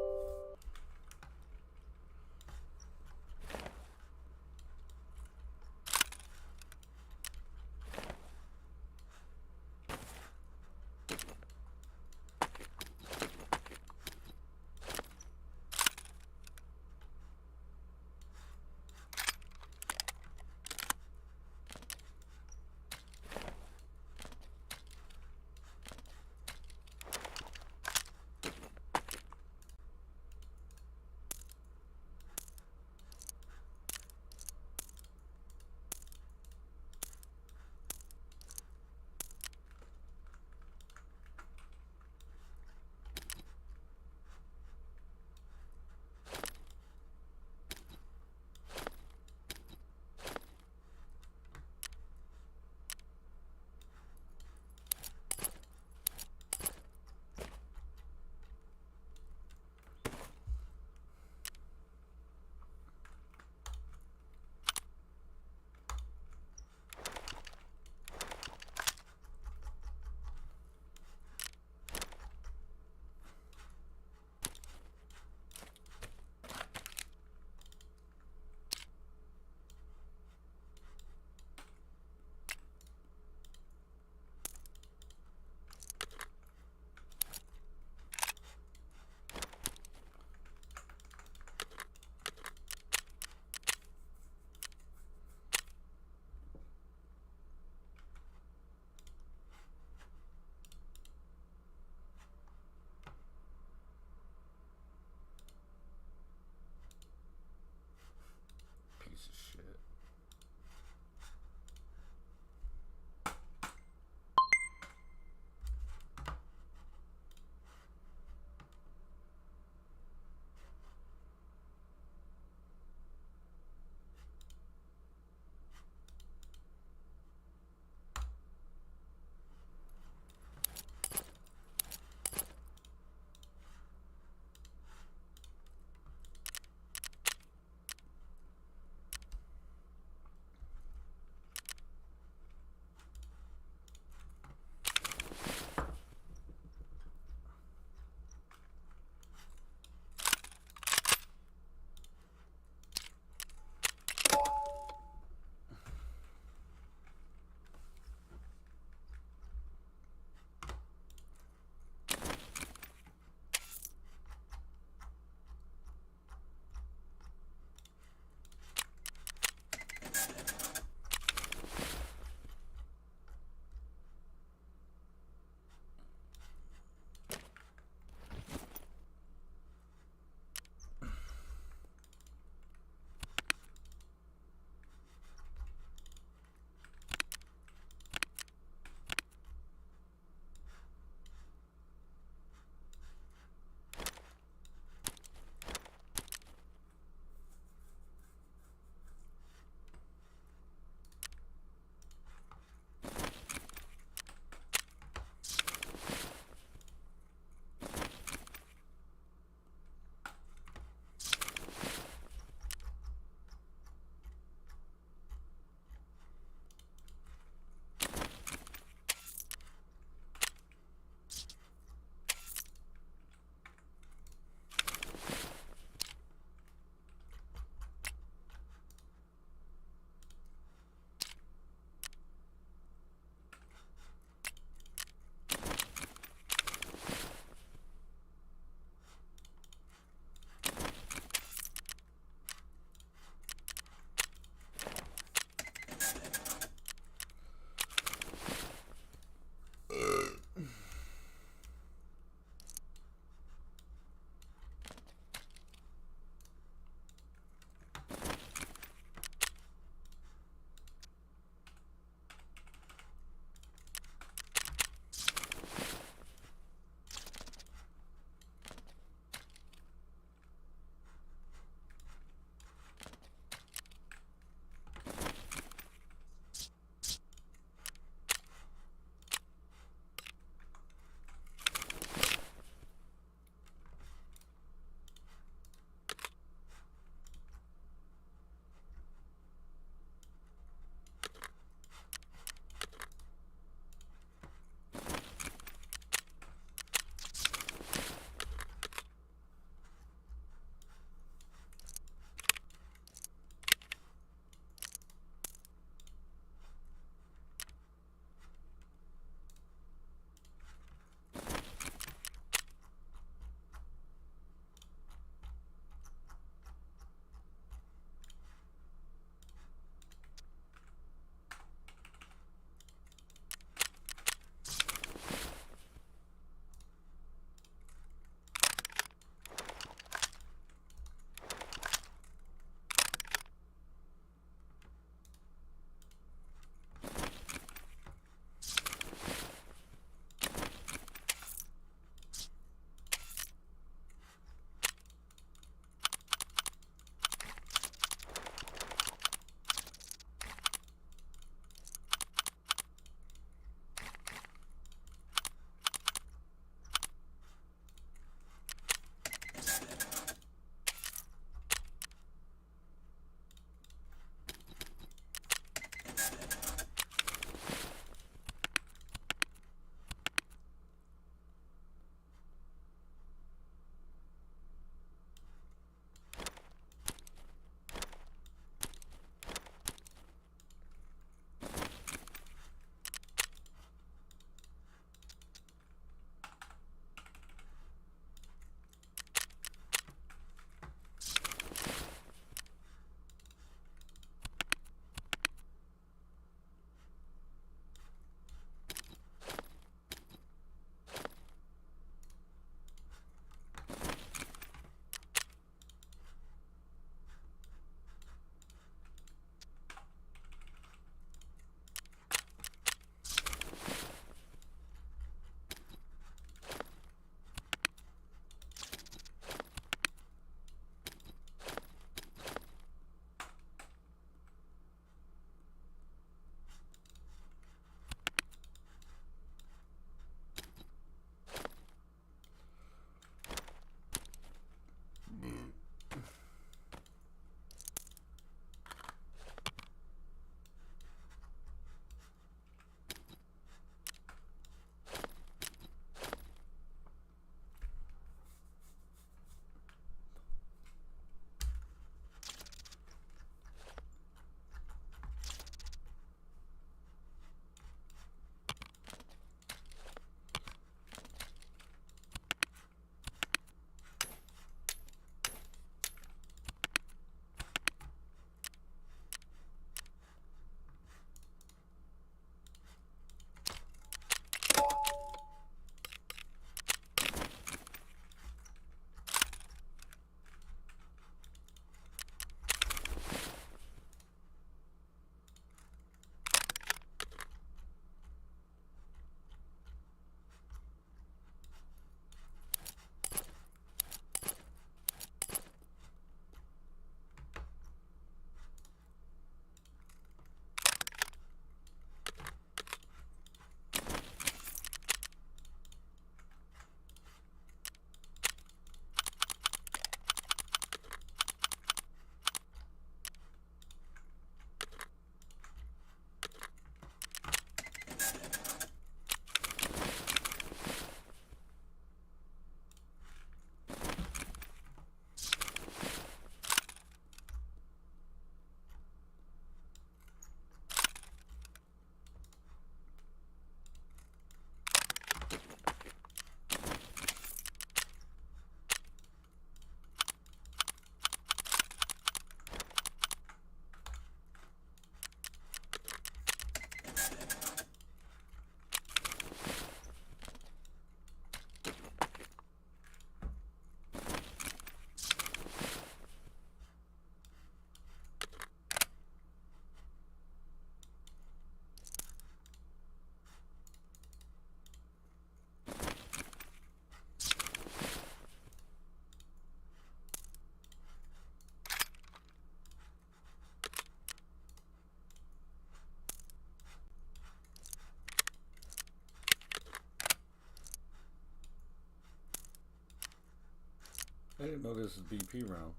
Speaker 23: I didn't know this was BP round.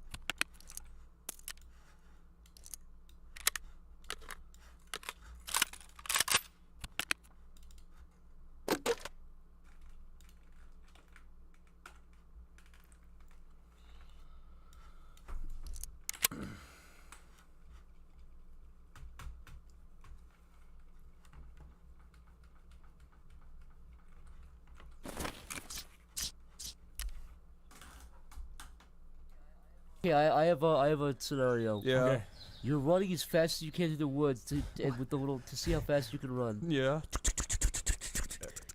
Speaker 5: Okay, I have a scenario.
Speaker 13: Yeah. Okay.
Speaker 5: You're running as fast as you can through the woods and with the little to see how fast you can run.
Speaker 13: Yeah.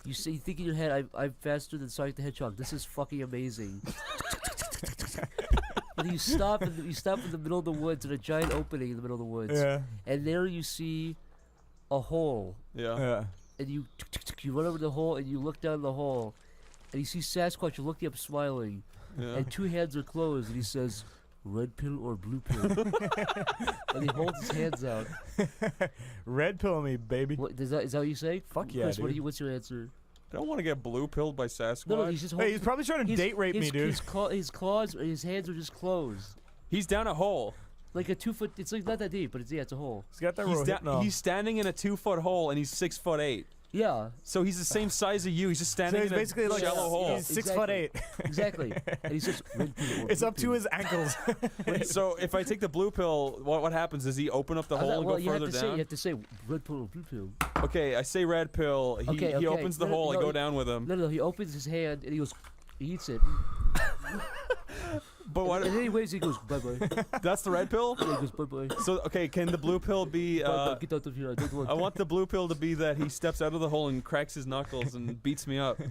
Speaker 5: You think in your head, I'm faster than Sonic the Hedgehog. This is fucking amazing. And you stop in the middle of the woods in a giant opening in the middle of the woods.
Speaker 1: Yeah.
Speaker 5: And there you see a hole.
Speaker 13: Yeah.
Speaker 5: And you run over the hole and you look down the hole, and you see Sasquatch looking up, smiling.
Speaker 13: Yeah.
Speaker 5: And 2 hands are closed, and he says, "Red pill or blue pill?" And he holds his hands out.
Speaker 1: Red pill me, baby.
Speaker 5: What, is that what you say?
Speaker 1: Fuck yeah,
Speaker 5: Chris,
Speaker 1: dude.
Speaker 5: what's your answer?
Speaker 13: I don't want to get blue pilled by Sasquatch.
Speaker 5: No, he's just
Speaker 1: Hey, he's probably trying to date rape me, dude.
Speaker 5: His claws, his hands are just closed.
Speaker 13: He's down a hole.
Speaker 5: Like a 2 foot. It's like not that deep, but it's a hole.
Speaker 1: He's got that
Speaker 13: He's standing in a 2-foot hole and he's 6'8".
Speaker 5: Yeah.
Speaker 13: So he's the same size as you. He's just standing in
Speaker 1: basically
Speaker 13: a
Speaker 1: like
Speaker 13: shallow hole.
Speaker 1: He's 6'8".
Speaker 5: Exactly. And he's just.
Speaker 1: It's up to his ankles.
Speaker 13: So if I take the blue pill, what happens? Does he open up the hole and go further down?
Speaker 5: You have to say red pill or blue pill.
Speaker 13: Okay, I say red pill. He opens the hole. I go down with him.
Speaker 5: No, he opens his hand and he goes, he eats it.
Speaker 13: But what?
Speaker 5: And anyways, he goes bye bye.
Speaker 13: That's the red pill.
Speaker 5: Yeah, he goes bye bye.
Speaker 13: So okay, can the blue pill be?
Speaker 5: Get out of here! I don't want.
Speaker 13: I want the blue pill to be that he steps out of the hole and cracks his knuckles and beats me up.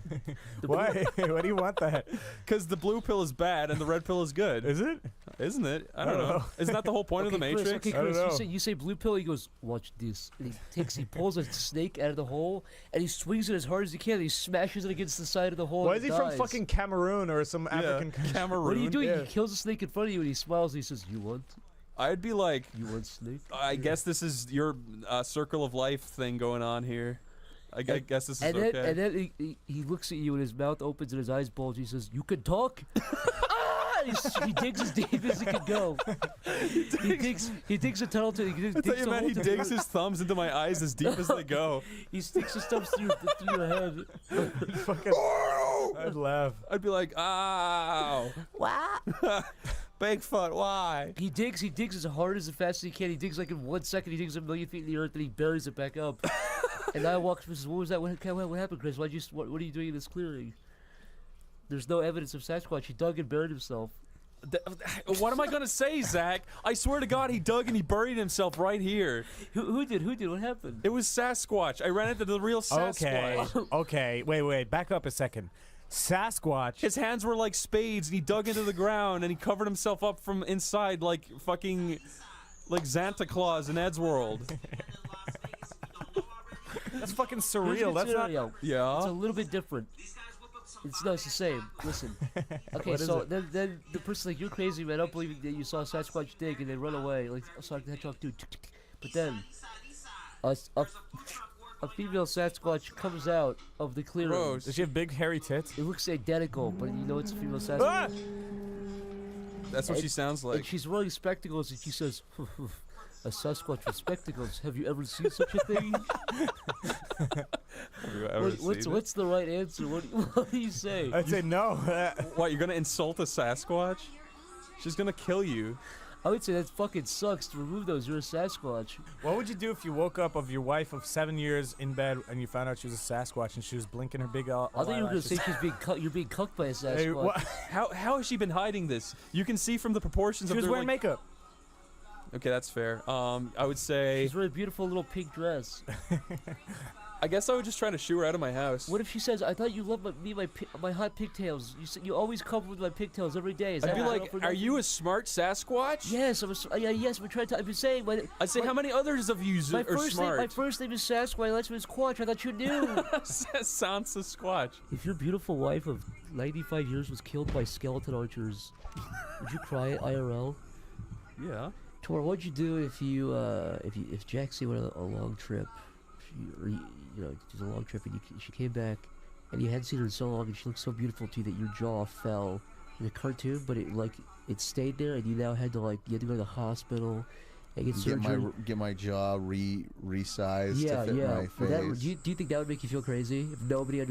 Speaker 1: Why? Why do you want that?
Speaker 13: Because the blue pill is bad and the red pill is good.
Speaker 1: Is it?
Speaker 13: Isn't it? I don't know. Isn't that the whole point of the Matrix?
Speaker 5: Chris,
Speaker 1: I don't know.
Speaker 5: You say blue pill. He goes, watch this. And he pulls a snake out of the hole and he swings it as hard as he can. And he smashes it against the side of the hole.
Speaker 1: Why
Speaker 5: and
Speaker 1: is he
Speaker 5: dies.
Speaker 1: from fucking Cameroon or some African country?
Speaker 13: Cameroon.
Speaker 5: What are you doing?
Speaker 1: Yeah.
Speaker 5: He kills a snake in front of you and he smiles and he says, "You want?"
Speaker 13: I'd be like,
Speaker 5: "You want snake?"
Speaker 13: I guess this is your circle of life thing going on here. I guess this is
Speaker 5: and
Speaker 13: okay.
Speaker 5: Then, and then he looks at you and his mouth opens and his eyes bulge. He says, "You can talk." He digs as deep as he can go. He digs a tunnel to.
Speaker 13: I thought you meant he digs his thumbs into my eyes as deep as they go.
Speaker 5: He sticks his thumbs through your head.
Speaker 1: I'd laugh.
Speaker 13: I'd be like, ow.
Speaker 5: What?
Speaker 13: Bigfoot, why?
Speaker 5: He digs as hard as fast as he can. He digs like in 1 second. He digs 1,000,000 feet in the earth and he buries it back up. And I walk up and says, "What was that? What happened, Chris? What are you doing in this clearing?" There's no evidence of Sasquatch. He dug and buried himself.
Speaker 13: What am I gonna say, Zach? I swear to God, he dug and he buried himself right here.
Speaker 5: Who did? What happened?
Speaker 13: It was Sasquatch. I ran into the real Sasquatch.
Speaker 1: Okay. Wait. Back up a second. Sasquatch.
Speaker 13: His hands were like spades, and he dug into the ground, and he covered himself up from inside like fucking, like Santa Claus in Ed's World.
Speaker 1: That's fucking surreal. That's not.
Speaker 13: Yeah.
Speaker 5: It's a little bit different. It's the same. Listen. Okay,
Speaker 1: What is
Speaker 5: so
Speaker 1: it?
Speaker 5: then the person like, "You're crazy, man. I don't believe that you saw Sasquatch dig and then run away like Sonic the Hedgehog do." But then a female Sasquatch comes out of the clearing.
Speaker 13: Gross.
Speaker 1: Does she have big hairy tits?
Speaker 5: It looks identical, but you know it's a female Sasquatch.
Speaker 1: Ah!
Speaker 13: That's what she sounds like.
Speaker 5: And she's wearing spectacles, and she says, "A Sasquatch with spectacles. Have you ever seen such a thing?" What's the right answer? What do you say?
Speaker 1: I'd say no.
Speaker 13: What, you're gonna insult a Sasquatch? She's gonna kill you.
Speaker 5: I would say that fucking sucks to remove those. You're a Sasquatch.
Speaker 1: What would you do if you woke up of your wife of 7 years in bed and you found out she was a Sasquatch and she was blinking her big
Speaker 5: I thought you were gonna say you're being cucked by a Sasquatch.
Speaker 13: How has she been hiding this? You can see from the proportions of
Speaker 1: She was
Speaker 13: their,
Speaker 1: wearing makeup.
Speaker 13: Okay, that's fair. I would say.
Speaker 5: She's wearing a beautiful little pink dress.
Speaker 13: I guess I would just try to shoo her out of my house.
Speaker 5: What if she says, "I thought you loved my hot pigtails. You always cover with my pigtails every day." Is
Speaker 13: I'd
Speaker 5: that
Speaker 13: be
Speaker 5: not
Speaker 13: like,
Speaker 5: for
Speaker 13: "Are
Speaker 5: nothing?"
Speaker 13: you a smart Sasquatch?"
Speaker 5: Yes, yes. We're trying to. I've been saying.
Speaker 13: I'd say, how many others of you are smart?
Speaker 5: My first name is Sasquatch. My last name is Squatch. I thought you knew.
Speaker 13: Sounds Sasquatch.
Speaker 5: If your beautiful wife of 95 years was killed by skeleton archers, would you cry at IRL?
Speaker 13: Yeah.
Speaker 5: Tor, what'd you do if Jaxie went on a long trip? Just a long trip, and she came back, and you hadn't seen her in so long, and she looked so beautiful to you that your jaw fell, in the cartoon, but it stayed there, and you now had to you had to go to the hospital and get surgery.
Speaker 9: Get my jaw resized
Speaker 5: Yeah,
Speaker 9: to fit
Speaker 5: yeah.
Speaker 9: my face.
Speaker 5: Do you think that would make you feel crazy if nobody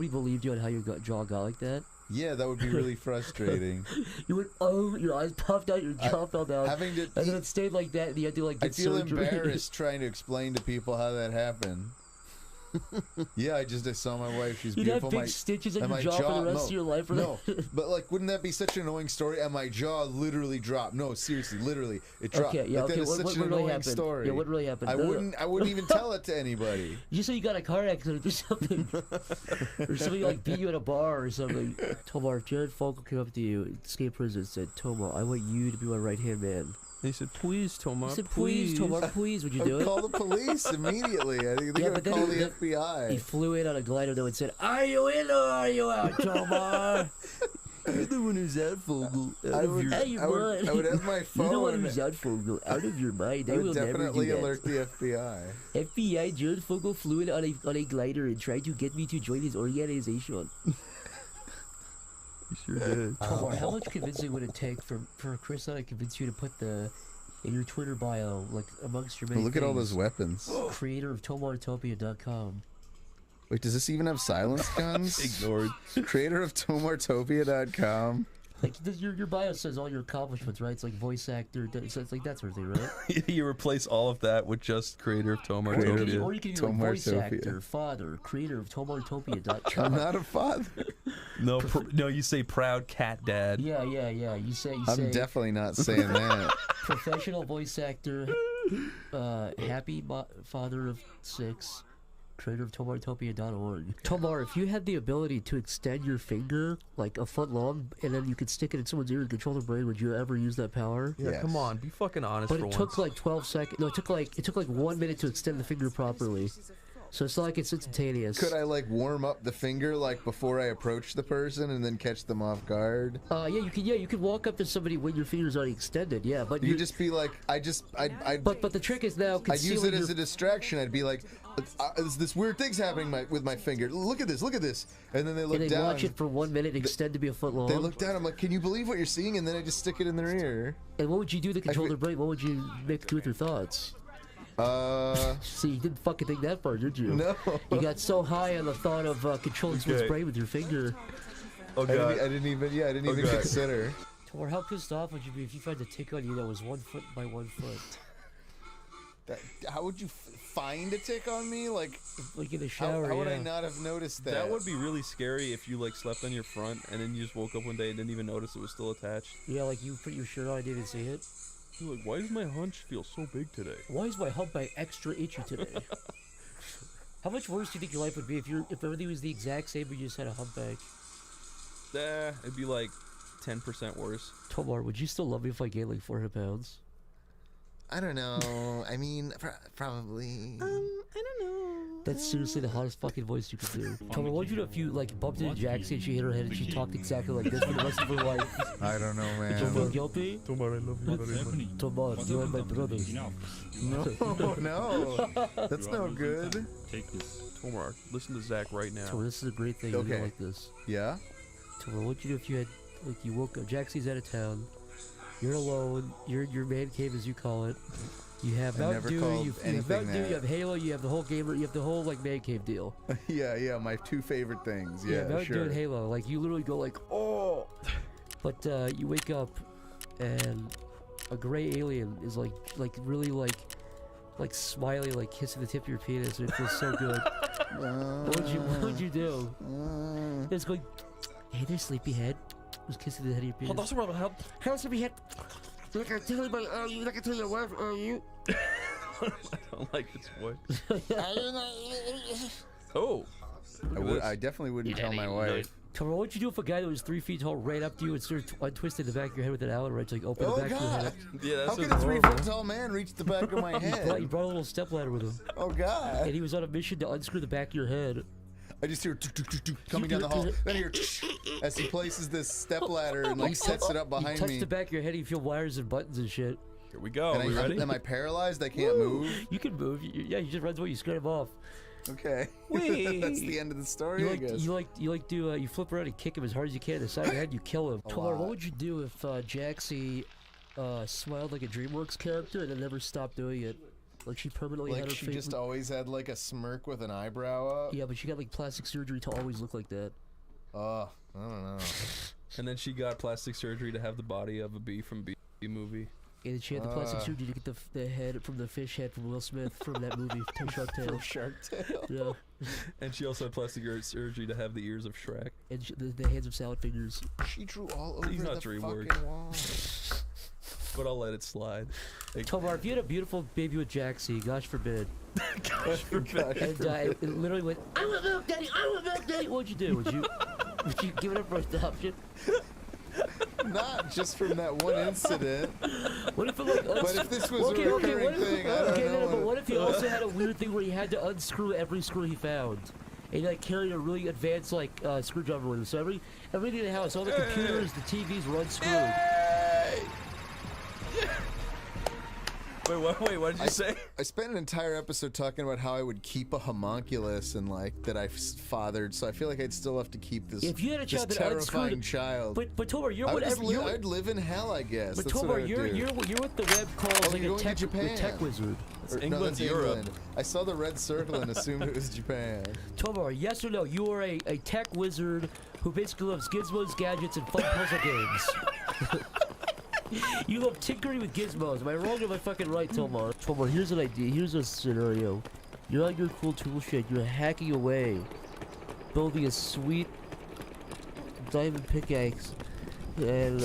Speaker 5: believed you on how your jaw got like that?
Speaker 9: Yeah, that would be really frustrating.
Speaker 5: You would your eyes puffed out, your jaw fell down, and then it stayed like that, and you had to get
Speaker 9: I feel
Speaker 5: surgery.
Speaker 9: embarrassed trying to explain to people how that happened. Yeah, I saw my wife. She's
Speaker 5: You'd
Speaker 9: beautiful.
Speaker 5: have big stitches on your jaw for the rest of your life.
Speaker 9: No, but wouldn't that be such an annoying story? And my jaw literally dropped. No, seriously, literally, it dropped.
Speaker 5: Okay, yeah,
Speaker 9: Like,
Speaker 5: okay.
Speaker 9: That is such an
Speaker 5: really
Speaker 9: annoying
Speaker 5: happened?
Speaker 9: story.
Speaker 5: Yeah, what really happened?
Speaker 9: I wouldn't even tell it to anybody.
Speaker 5: You say you got a car accident or something, or somebody beat you at a bar or something. Tomar, if Jared Fogle came up to you, escaped prison, and said, "Tomar, I want you to be my right hand man."
Speaker 7: He said, "Please, Tomar,
Speaker 5: He said, "Please, Tomar, please, would you do it?"
Speaker 9: Call the police immediately. I think they're gonna call the FBI.
Speaker 5: He flew in on a glider though and said, "Are you in or are you out, Tomar?"
Speaker 9: You're the one who's out, Fogel.
Speaker 5: I would
Speaker 9: have my phone.
Speaker 5: You're the one who's out, Fogel. Out of your mind.
Speaker 9: I
Speaker 5: I
Speaker 9: would
Speaker 5: will never
Speaker 9: definitely
Speaker 5: do that.
Speaker 9: alert the FBI.
Speaker 5: FBI Jared Fogle flew in on a glider and tried to get me to join his organization.
Speaker 7: You sure did.
Speaker 5: Tomar, how much convincing would it take for Chris and I to convince you to put in your Twitter bio, amongst your many
Speaker 9: Look at all those weapons.
Speaker 5: Creator of TomarTopia.com.
Speaker 9: Wait, does this even have silence guns?
Speaker 7: Ignored.
Speaker 9: Creator of TomarTopia.com.
Speaker 5: Your bio says all your accomplishments, right? It's like voice actor, it's like that sort of thing, right?
Speaker 7: You replace all of that with just creator of Tomar.
Speaker 5: Or you can do voice actor, father, creator of TomarTopia.com.
Speaker 9: I'm not a father.
Speaker 7: No, you say proud cat dad.
Speaker 5: Yeah. You say.
Speaker 9: I'm definitely not saying that.
Speaker 5: Professional voice actor, happy father of 6. Creator of TomarTopia.org. Tomar, if you had the ability to extend your finger a foot long, and then you could stick it in someone's ear and control their brain, would you ever use that power?
Speaker 7: Yeah, come on, be fucking honest.
Speaker 5: But
Speaker 7: for
Speaker 5: it took
Speaker 7: once.
Speaker 5: 12 seconds. No, it took 1 minute to extend the finger properly. So it's not like it's instantaneous.
Speaker 9: Could I warm up the finger before I approach the person and then catch them off guard?
Speaker 5: Yeah, you could walk up to somebody when your finger's already extended. Yeah, but
Speaker 9: you just be like,
Speaker 5: But the trick is now
Speaker 9: I'd use it as a distraction. I'd be like, this weird thing's happening with my finger. Look at this, and then they look
Speaker 5: and they
Speaker 9: down.
Speaker 5: watch it for 1 minute, extend to be a foot long.
Speaker 9: They look down. I'm like, can you believe what you're seeing? And then I just stick it in their ear.
Speaker 5: And what would you do to control their brain? What would you do with your thoughts? See, you didn't fucking think that far, did you?
Speaker 9: No.
Speaker 5: You got so high on the thought of controlling someone's brain with your finger.
Speaker 9: Oh god. I didn't even consider.
Speaker 5: Or how pissed off would you be if you found a tick on you that was 1 foot by 1 foot?
Speaker 9: How would you find a tick on me? Like
Speaker 5: in the shower.
Speaker 9: How would I not have noticed that?
Speaker 7: That would be really scary if you slept on your front and then you just woke up one day and didn't even notice it was still attached.
Speaker 5: Yeah, you put your shirt on and didn't see it.
Speaker 7: You're like, why does my hunch feel so big today?
Speaker 5: Why is my hump bag extra itchy today? How much worse do you think your life would be if everything was the exact same but you just had a hump bag?
Speaker 7: It'd be 10% worse.
Speaker 5: Tomar, would you still love me if I gained 400 pounds?
Speaker 9: I don't know. I mean, probably.
Speaker 5: I don't know. That's seriously the hottest fucking voice you could do. Tomar, what would you do if you bumped into Jaxie and she hit her head and she talked exactly like this for the rest of her life?
Speaker 9: I don't know, man.
Speaker 5: Would you feel guilty?
Speaker 15: Tomar, I love you very much.
Speaker 5: Tomar, you are my brother.
Speaker 9: No, that's no good.
Speaker 7: Take this. Tomar, listen to Zach right now.
Speaker 5: Tomar, this is a great thing.
Speaker 9: Okay.
Speaker 5: You like this.
Speaker 9: Yeah?
Speaker 5: Tomar, what would you do if you had, you woke up, Jaxie's out of town, you're alone, you're in your man cave as you call it. You have Mountain Dew, you have Mountain Dew, you have Halo, you have the whole gamer, you have the whole man cave deal.
Speaker 9: Yeah, my 2 favorite things. Yeah,
Speaker 5: Mountain
Speaker 9: sure.
Speaker 5: Dew and Halo, you literally go oh, but you wake up and a gray alien is really smiling, kissing the tip of your penis, and it feels so good. What would you do? It's going, hey there, sleepyhead. Just kissing the head of your penis.
Speaker 7: Oh, that's what help.
Speaker 5: Hello, sleepyhead. Like I tell your wife, are you?
Speaker 7: I don't like this voice. Oh.
Speaker 9: I definitely wouldn't tell my wife.
Speaker 5: Tomar, what would you do if a guy that was 3 feet tall ran up to you and started untwisting the back of your head with an Allen wrench, open the back of your head?
Speaker 7: Yeah, that's
Speaker 9: How could a 3 foot tall man reach the back of my head?
Speaker 5: He brought a little stepladder with him.
Speaker 9: Oh god.
Speaker 5: And he was on a mission to unscrew the back of your head.
Speaker 9: I just hear coming down the hall. Then I hear as he places this stepladder and sets it up behind
Speaker 5: you
Speaker 9: me.
Speaker 5: touch the back of your head, you feel wires and buttons and shit.
Speaker 7: Here we go.
Speaker 9: And
Speaker 7: Are we ready?
Speaker 9: Am I paralyzed? I can't move.
Speaker 5: You can move. Yeah, he just runs away. You scare him off.
Speaker 9: Okay.
Speaker 5: Wee.
Speaker 9: That's the end of the story, I guess.
Speaker 5: You flip around and kick him as hard as you can to the side of your head, you kill him.
Speaker 9: A
Speaker 5: Tomar,
Speaker 9: lot.
Speaker 5: what would you do if Jaxie smiled like a DreamWorks character and then never stopped doing it? Like she permanently had
Speaker 9: Like
Speaker 5: her
Speaker 9: she
Speaker 5: face.
Speaker 9: just always had like a smirk with an eyebrow up.
Speaker 5: Yeah, but she got like plastic surgery to always look like that.
Speaker 9: Oh, I don't know.
Speaker 13: And then she got plastic surgery to have the body of a bee from Bee movie.
Speaker 5: And she had the plastic surgery to get the head from the fish head from Will Smith from that movie, Shark Tale.
Speaker 9: From Shark Tale.
Speaker 5: Yeah.
Speaker 13: And she also had plastic surgery to have the ears of Shrek.
Speaker 5: And the hands of salad fingers.
Speaker 9: She drew all over
Speaker 13: He's not
Speaker 9: the
Speaker 13: DreamWorks.
Speaker 9: fucking wall.
Speaker 13: But I'll let it slide.
Speaker 5: Tomar, if you had a beautiful baby with Jaxie, gosh forbid.
Speaker 13: Gosh forbid.
Speaker 5: And it literally went, I want milk, daddy, I want milk, daddy. What'd you do? Would you give it up for adoption?
Speaker 9: Not just from that one incident.
Speaker 5: What if it like?
Speaker 9: But if this was a recurring thing, I don't know.
Speaker 5: But what if he also had a weird thing where he had to unscrew every screw he found? And he like carried a really advanced like screwdriver with him. So everything in the house, all the computers, the TVs were unscrewed.
Speaker 13: Wait, what did you say?
Speaker 9: I spent an entire episode talking about how I would keep a homunculus and like that I fathered, so I feel like I'd still have to keep this.
Speaker 5: If you had a child
Speaker 9: this
Speaker 5: that
Speaker 9: terrifying
Speaker 5: unscrewed,
Speaker 9: child.
Speaker 5: But Tomar, you're
Speaker 9: I would
Speaker 5: whatever.
Speaker 9: I'd live in hell, I guess.
Speaker 5: But
Speaker 9: That's
Speaker 5: Tomar,
Speaker 9: what I would
Speaker 5: you're
Speaker 9: do.
Speaker 5: what the web calls like
Speaker 9: you're
Speaker 5: a
Speaker 9: going to Japan.
Speaker 5: tech wizard.
Speaker 9: Or- no,
Speaker 13: England,
Speaker 9: that's
Speaker 13: Europe.
Speaker 9: England. I saw the red circle and assumed it was Japan.
Speaker 5: Tomar, yes or no? You are a tech wizard who basically loves gizmos, gadgets, and fun puzzle games. You love tinkering with gizmos. Am I wrong or am I fucking right, Tomar? Tomar, here's an idea. Here's a scenario. You're on your cool tool shed. You're hacking away, building a sweet diamond pickaxe, and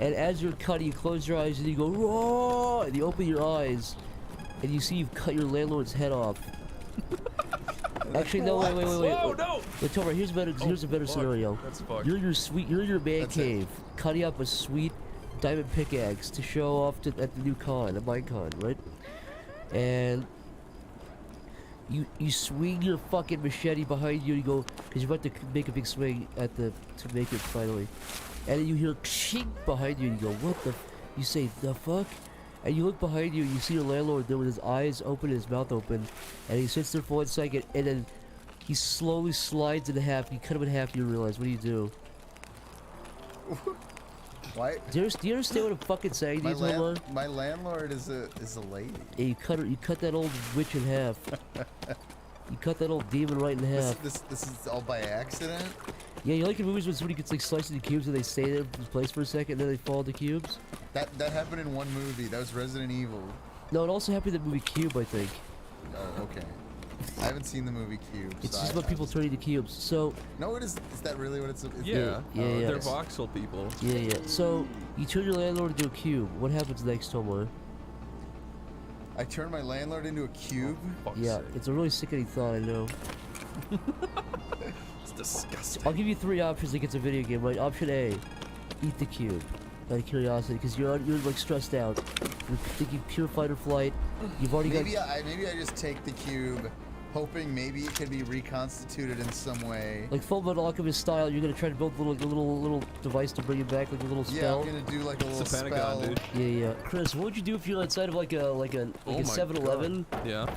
Speaker 5: as you're cutting, you close your eyes and you go raw, and you open your eyes, and you see you've cut your landlord's head off. Actually, no, wait.
Speaker 13: Whoa, no!
Speaker 5: Wait, Tomar, here's a better scenario.
Speaker 13: That's fucked.
Speaker 5: You're in your man cave, cutting up a sweet diamond pickaxe to show off at the new con, the Minecon, right? And you swing your fucking machete behind you and you go, because you're about to make a big swing to make it finally. And then you hear ching behind you and you go, what the you say, the fuck? And you look behind you and you see your landlord there with his eyes open and his mouth open. And he sits there for 1 second and then he slowly slides in half. You cut him in half, you realize, what do?
Speaker 9: What?
Speaker 5: Do you understand what I'm fucking saying, Tomar?
Speaker 9: My landlord is a lady.
Speaker 5: Yeah, you cut that old witch in half. You cut that old demon right in half.
Speaker 9: This is all by accident?
Speaker 5: Yeah, you like in movies when somebody gets like sliced into cubes and they stay there in place for a second and then they fall into cubes?
Speaker 9: That happened in one movie. That was Resident Evil.
Speaker 5: No, it also happened in the movie Cube, I think.
Speaker 9: Oh, okay. I haven't seen the movie Cube.
Speaker 5: It's
Speaker 9: so
Speaker 5: just about people turning into cubes. So
Speaker 9: No, it is. Is that really what it's?
Speaker 13: Yeah,
Speaker 5: yeah.
Speaker 13: They're voxel people.
Speaker 5: Yeah. So you turn your landlord into a cube. What happens next, Tomar?
Speaker 9: I turn my landlord into a cube.
Speaker 5: Yeah, it's a really sickening thought, I know.
Speaker 9: It's disgusting.
Speaker 5: I'll give you 3 options like it's a video game, right? Option A, eat the cube. Out of curiosity, because you're like stressed out. You're thinking pure fight or flight. You've already
Speaker 9: Maybe I just take the cube, hoping maybe it can be reconstituted in some way.
Speaker 5: like Full Metal Alchemist style. You're gonna try to build a little device to bring it back, like a little
Speaker 9: Yeah,
Speaker 5: spell.
Speaker 9: I'm gonna do like a little
Speaker 13: It's a
Speaker 9: spell.
Speaker 13: Pentagon, dude.
Speaker 5: Yeah. Chris, what would you do if you're outside of like a
Speaker 13: Oh my
Speaker 5: 7-Eleven?
Speaker 13: God. Yeah.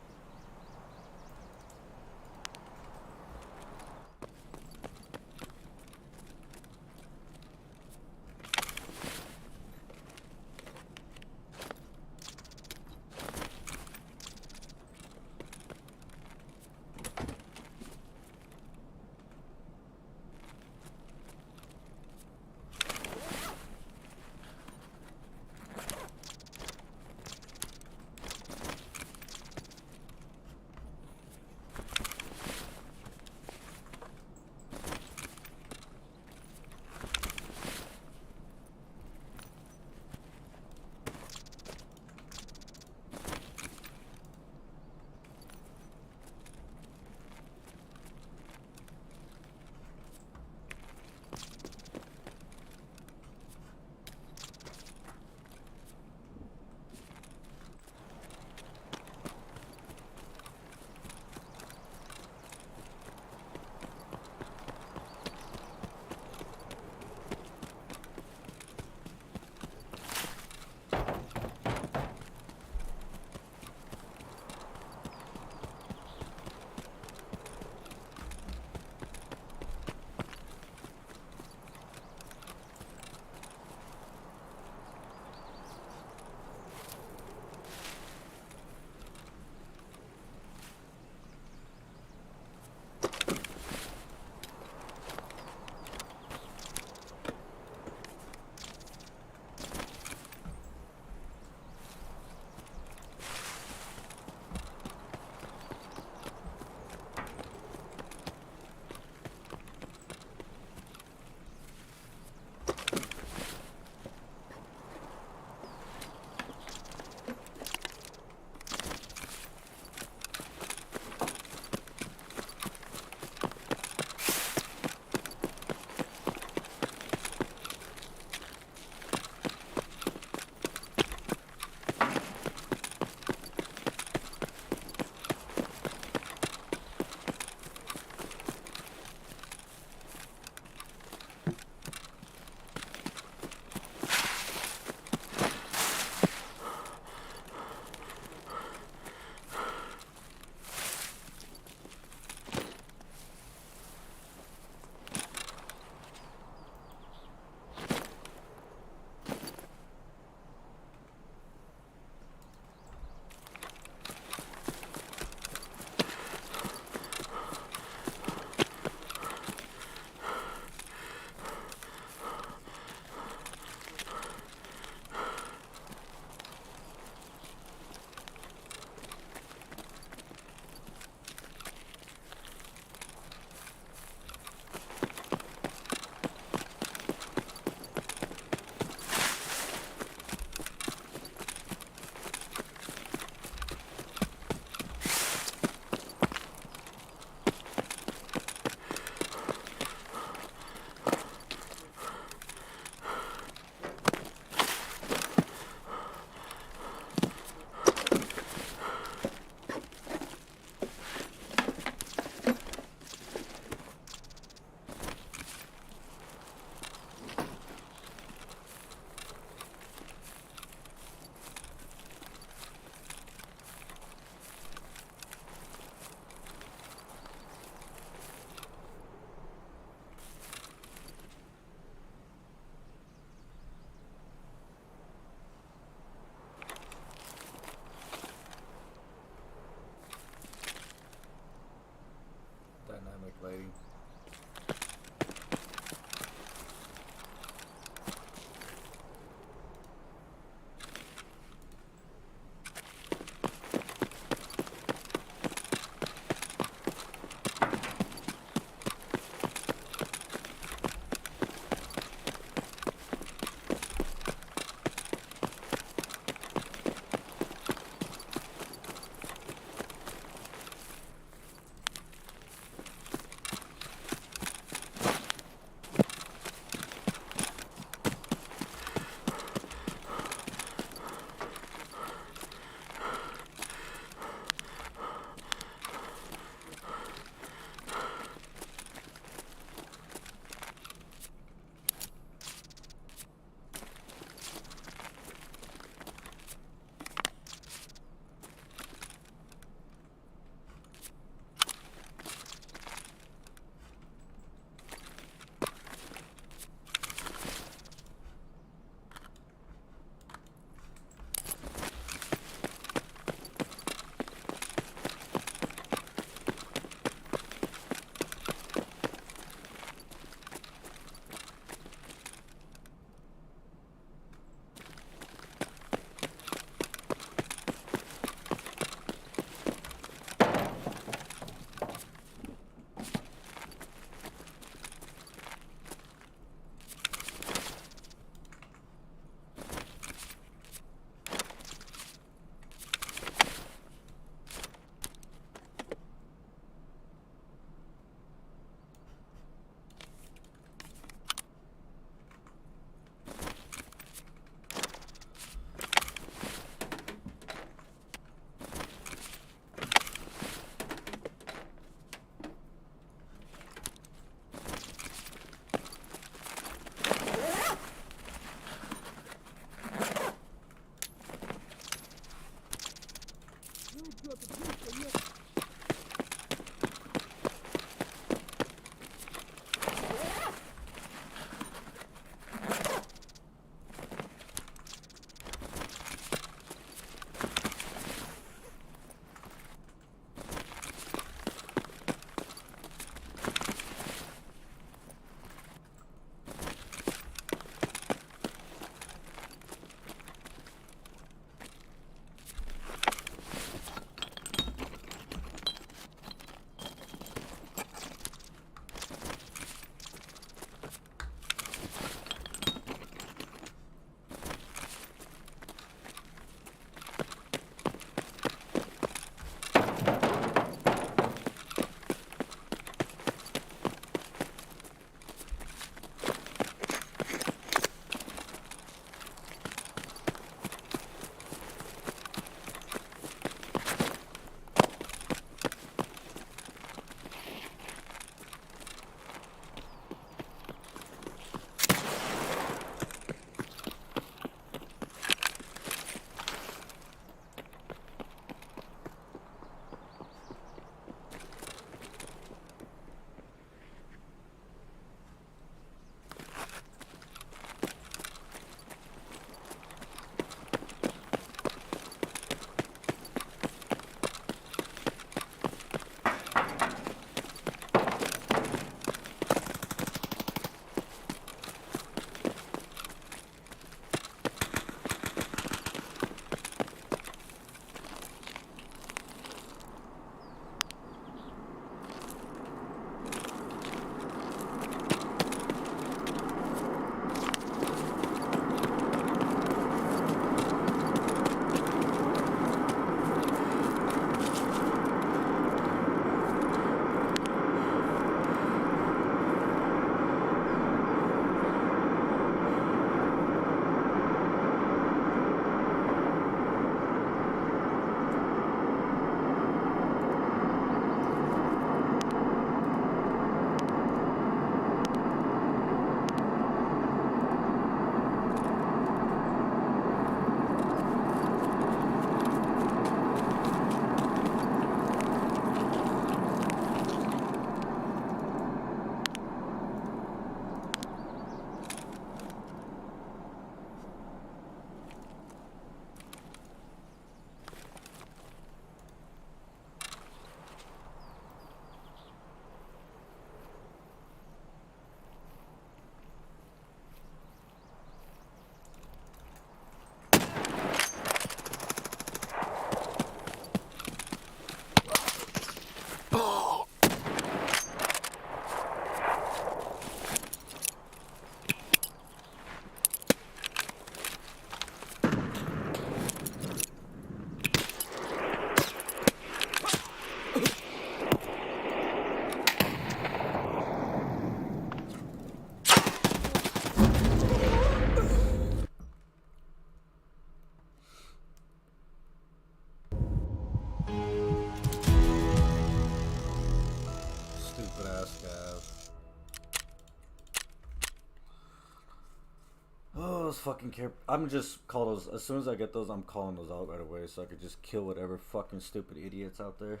Speaker 23: those fucking care. I'm just call those as soon as I get those. I'm calling those out right away, so I could just kill whatever fucking stupid idiots out there.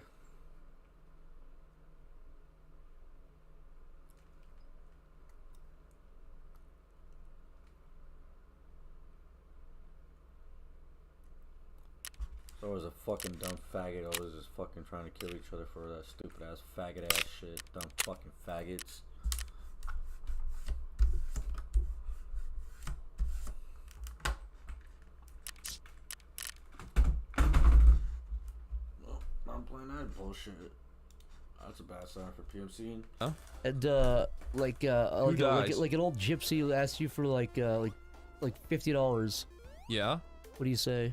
Speaker 23: There was a fucking dumb faggot always just fucking trying to kill each other for that stupid ass faggot ass shit. Dumb fucking faggots. I'm playing that bullshit. That's a bad sign for PMC.
Speaker 13: Huh?
Speaker 5: And like
Speaker 13: dies?
Speaker 5: like an old gypsy who asks you for like $50.
Speaker 13: Yeah.
Speaker 5: What do you say?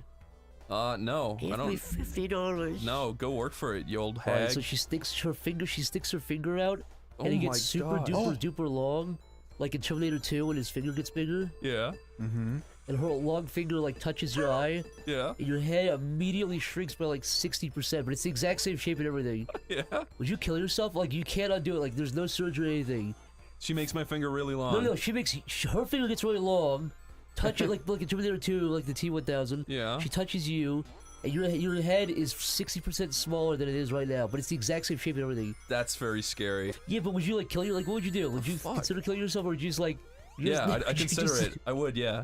Speaker 13: No, I don't.
Speaker 5: $50.
Speaker 13: No, go work for it, you old hag.
Speaker 5: Alright, so she sticks her finger out, and it
Speaker 13: Oh
Speaker 5: gets
Speaker 13: my
Speaker 5: super
Speaker 13: God.
Speaker 5: duper long, like in Terminator 2 when his finger gets bigger.
Speaker 13: Yeah.
Speaker 9: Mm-hmm.
Speaker 5: And her long finger like touches your eye.
Speaker 13: Yeah.
Speaker 5: And your head immediately shrinks by like 60%, but it's the exact same shape and everything.
Speaker 13: Yeah.
Speaker 5: Would you kill yourself? Like you can't undo it. Like there's no surgery or anything.
Speaker 13: She makes my finger really long.
Speaker 5: No, she makes her finger gets really long. Touch it like in Terminator 2, like the T-1000.
Speaker 13: Yeah.
Speaker 5: She touches you, and your head is 60% smaller than it is right now, but it's the exact same shape and everything.
Speaker 13: That's very scary.
Speaker 5: Yeah, but would you like kill you? Like what would you do? Would you consider killing yourself, or would you just like? you
Speaker 13: Yeah,
Speaker 5: just-
Speaker 13: I consider
Speaker 5: just-
Speaker 13: it. I would, yeah.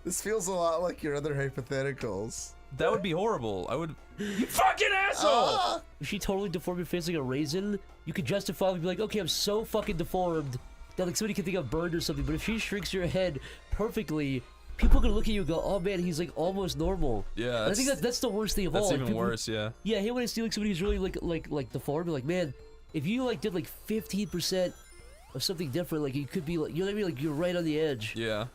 Speaker 9: This feels a lot like your other hypotheticals.
Speaker 13: That would be horrible. I would. You fucking asshole!
Speaker 5: If she totally deformed your face like a raisin, you could justify be like, okay, I'm so fucking deformed that like somebody can think I'm burned or something. But if she shrinks your head perfectly, people are gonna look at you and go, oh man, he's like almost normal.
Speaker 13: Yeah,
Speaker 5: And I think that's the worst thing of
Speaker 13: that's
Speaker 5: all. Like,
Speaker 13: even
Speaker 5: people-
Speaker 13: worse, yeah.
Speaker 5: Yeah, I hate when I see like somebody who's really like deformed. Like, man, if you like did like 15% of something different, like you could be like, you know what I mean? Like you're right on the edge.
Speaker 13: Yeah.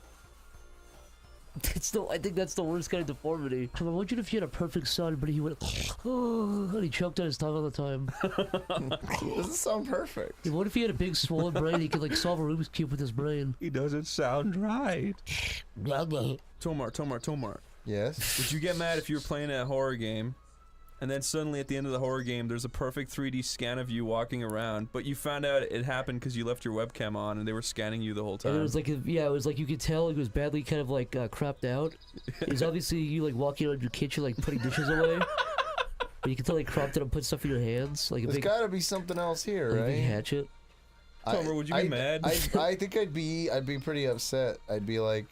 Speaker 5: I think that's the worst kind of deformity. I imagine if you had a perfect son, but he went, oh, and he choked on his tongue all the time.
Speaker 9: Doesn't sound perfect.
Speaker 5: Yeah, what if he had a big swollen brain? He could like solve a Rubik's cube with his brain.
Speaker 13: He doesn't sound right. Tomar.
Speaker 9: Yes?
Speaker 13: Would you get mad if you were playing a horror game, and then suddenly at the end of the horror game, there's a perfect 3D scan of you walking around, but you found out it happened because you left your webcam on and they were scanning you the whole time?
Speaker 5: And it was like, it was like you could tell it was badly kind of like cropped out. It was obviously you like walking around your kitchen like putting dishes away. But you can tell they cropped it and put stuff in your hands. Like a
Speaker 9: There's
Speaker 5: big,
Speaker 9: gotta be something else here,
Speaker 5: like a
Speaker 9: right?
Speaker 5: big hatchet.
Speaker 13: Tomer, would you be mad?
Speaker 9: I think I'd be pretty upset. I'd be like,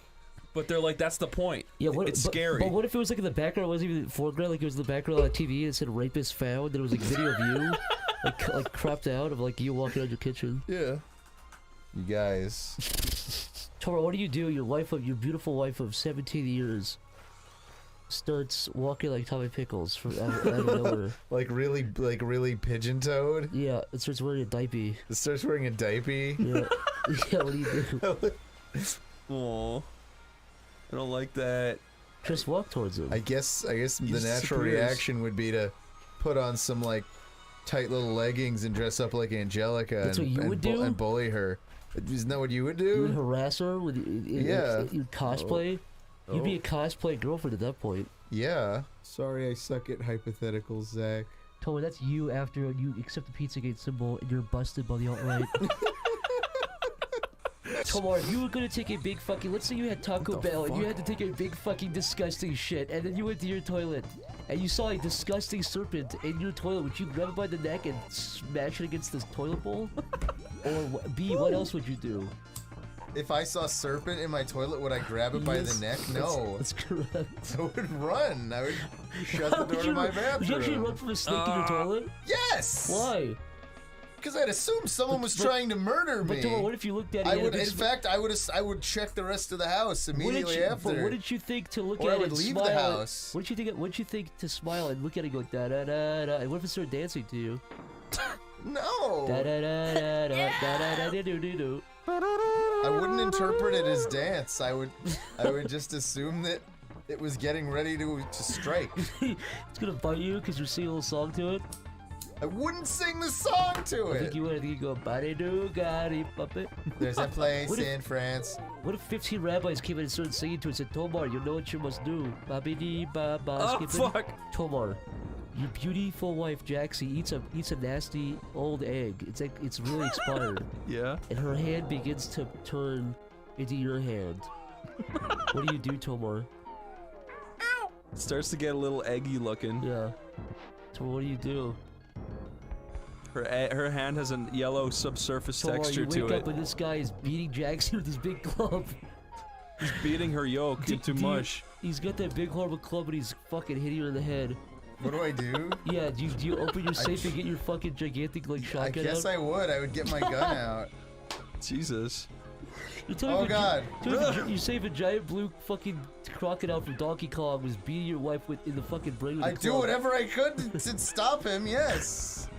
Speaker 13: but they're like, that's the point.
Speaker 5: Yeah,
Speaker 13: it's scary.
Speaker 5: But what if it was like in the background? It wasn't even the foreground. Like it was in the background on TV. And it said "rapist found." And it was like video of you, like cropped out of like you walking around your kitchen.
Speaker 9: Yeah. You guys.
Speaker 5: Tora, what do? Your beautiful wife of 17 years starts walking like Tommy Pickles from out of nowhere.
Speaker 9: like really pigeon-toed?
Speaker 5: Yeah, it starts wearing a diaper.
Speaker 9: It starts wearing a diaper?
Speaker 5: Yeah. Yeah, what do you do?
Speaker 13: Aww. I don't like that.
Speaker 5: Just walk towards him.
Speaker 9: I guess the
Speaker 13: just
Speaker 9: natural
Speaker 13: disappears.
Speaker 9: reaction would be to put on some like tight little leggings and dress up like Angelica
Speaker 5: That's what you would do?
Speaker 9: and bully her. Isn't that what you would do?
Speaker 5: You would harass her with
Speaker 9: Yeah.
Speaker 5: You'd cosplay.
Speaker 9: Oh.
Speaker 5: You'd be a cosplay girlfriend at that point.
Speaker 9: Yeah. Sorry, I suck at hypotheticals, Zach.
Speaker 5: Tomer, that's you after you accept the Pizzagate symbol and you're busted by the alt-right. Tomar, if you were gonna take a big fucking, let's say you had Taco Bell and you had to take a big fucking disgusting shit, and then you went to your toilet and you saw a disgusting serpent in your toilet, would you grab it by the neck and smash it against this toilet bowl? Or B, what else would you do?
Speaker 9: If I saw a serpent in my toilet, would I grab it by the neck? No.
Speaker 5: That's correct.
Speaker 9: I would run. I would shut the door to my bathroom.
Speaker 5: Would you actually run from a snake in your toilet?
Speaker 9: Yes!
Speaker 5: Why?
Speaker 9: Because I'd assume someone was trying to murder me.
Speaker 5: But Tomar, what if you looked at it?
Speaker 9: I would, in fact, I would check the rest of the house immediately after.
Speaker 5: But what did you think to look
Speaker 9: Or
Speaker 5: at
Speaker 9: I
Speaker 5: it
Speaker 9: would
Speaker 5: and
Speaker 9: leave
Speaker 5: smile?
Speaker 9: the house.
Speaker 5: What did you think to smile and look at it and go da da da da? And what if it started dancing to you?
Speaker 9: No.
Speaker 5: Da da da da da da da da do do do.
Speaker 9: I wouldn't interpret it as dance. I would just assume that it was getting ready to strike.
Speaker 5: It's gonna bite you because you're singing a little song to it.
Speaker 9: I wouldn't sing the song to
Speaker 5: I
Speaker 9: it.
Speaker 5: think you would. I think you go body do gotti puppet.
Speaker 9: There's a place in France.
Speaker 5: What if 15 rabbis came in and started singing to it and said, Tomar, you know what you must do. Babidi ba ba
Speaker 13: Oh,
Speaker 5: skippin'."
Speaker 13: fuck.
Speaker 5: Tomar, your beautiful wife Jaxie eats a nasty old egg. It's really expired.
Speaker 13: Yeah.
Speaker 5: And her hand begins to turn into your hand. What do you do, Tomar?
Speaker 13: Starts to get a little eggy looking.
Speaker 5: Yeah. So what do you do?
Speaker 13: Her hand has a yellow subsurface
Speaker 5: Tomar,
Speaker 13: texture
Speaker 5: you
Speaker 13: to
Speaker 5: wake
Speaker 13: it.
Speaker 5: up and this guy is beating Jackson with his big club.
Speaker 13: He's beating her yolk into mush.
Speaker 5: He's got that big horrible club and he's fucking hitting her in the head.
Speaker 9: What do I do?
Speaker 5: Yeah, do you open your safe and get your fucking gigantic like shotgun
Speaker 9: I guess
Speaker 5: out?
Speaker 9: I would. I would get my gun out.
Speaker 13: Jesus.
Speaker 9: Oh God!
Speaker 5: You save a giant blue fucking crocodile from Donkey Kong was beating your wife in the fucking brain with a
Speaker 9: I do
Speaker 5: club.
Speaker 9: whatever I could to stop him. Yes.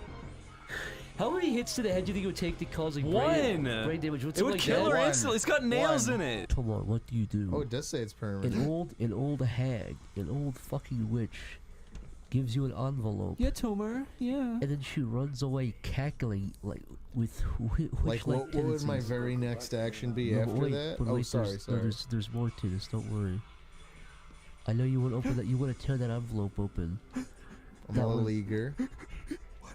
Speaker 5: How many hits to the head do you think it would take to cause like
Speaker 13: One.
Speaker 5: brain damage? What's
Speaker 13: It would
Speaker 5: like
Speaker 13: kill
Speaker 5: that?
Speaker 13: her instantly. It's got nails in it.
Speaker 5: Come on, what do you do?
Speaker 9: Oh, it does say it's permanent.
Speaker 5: An old hag, an old fucking witch, gives you an envelope.
Speaker 13: Yeah, Tomer. Yeah.
Speaker 5: And then she runs away cackling like with
Speaker 9: Like what would my very next action be after that? Oh, sorry.
Speaker 5: There's more to this. Don't worry. I know you want to open that. You want to tear that envelope open.
Speaker 9: I'm all eager.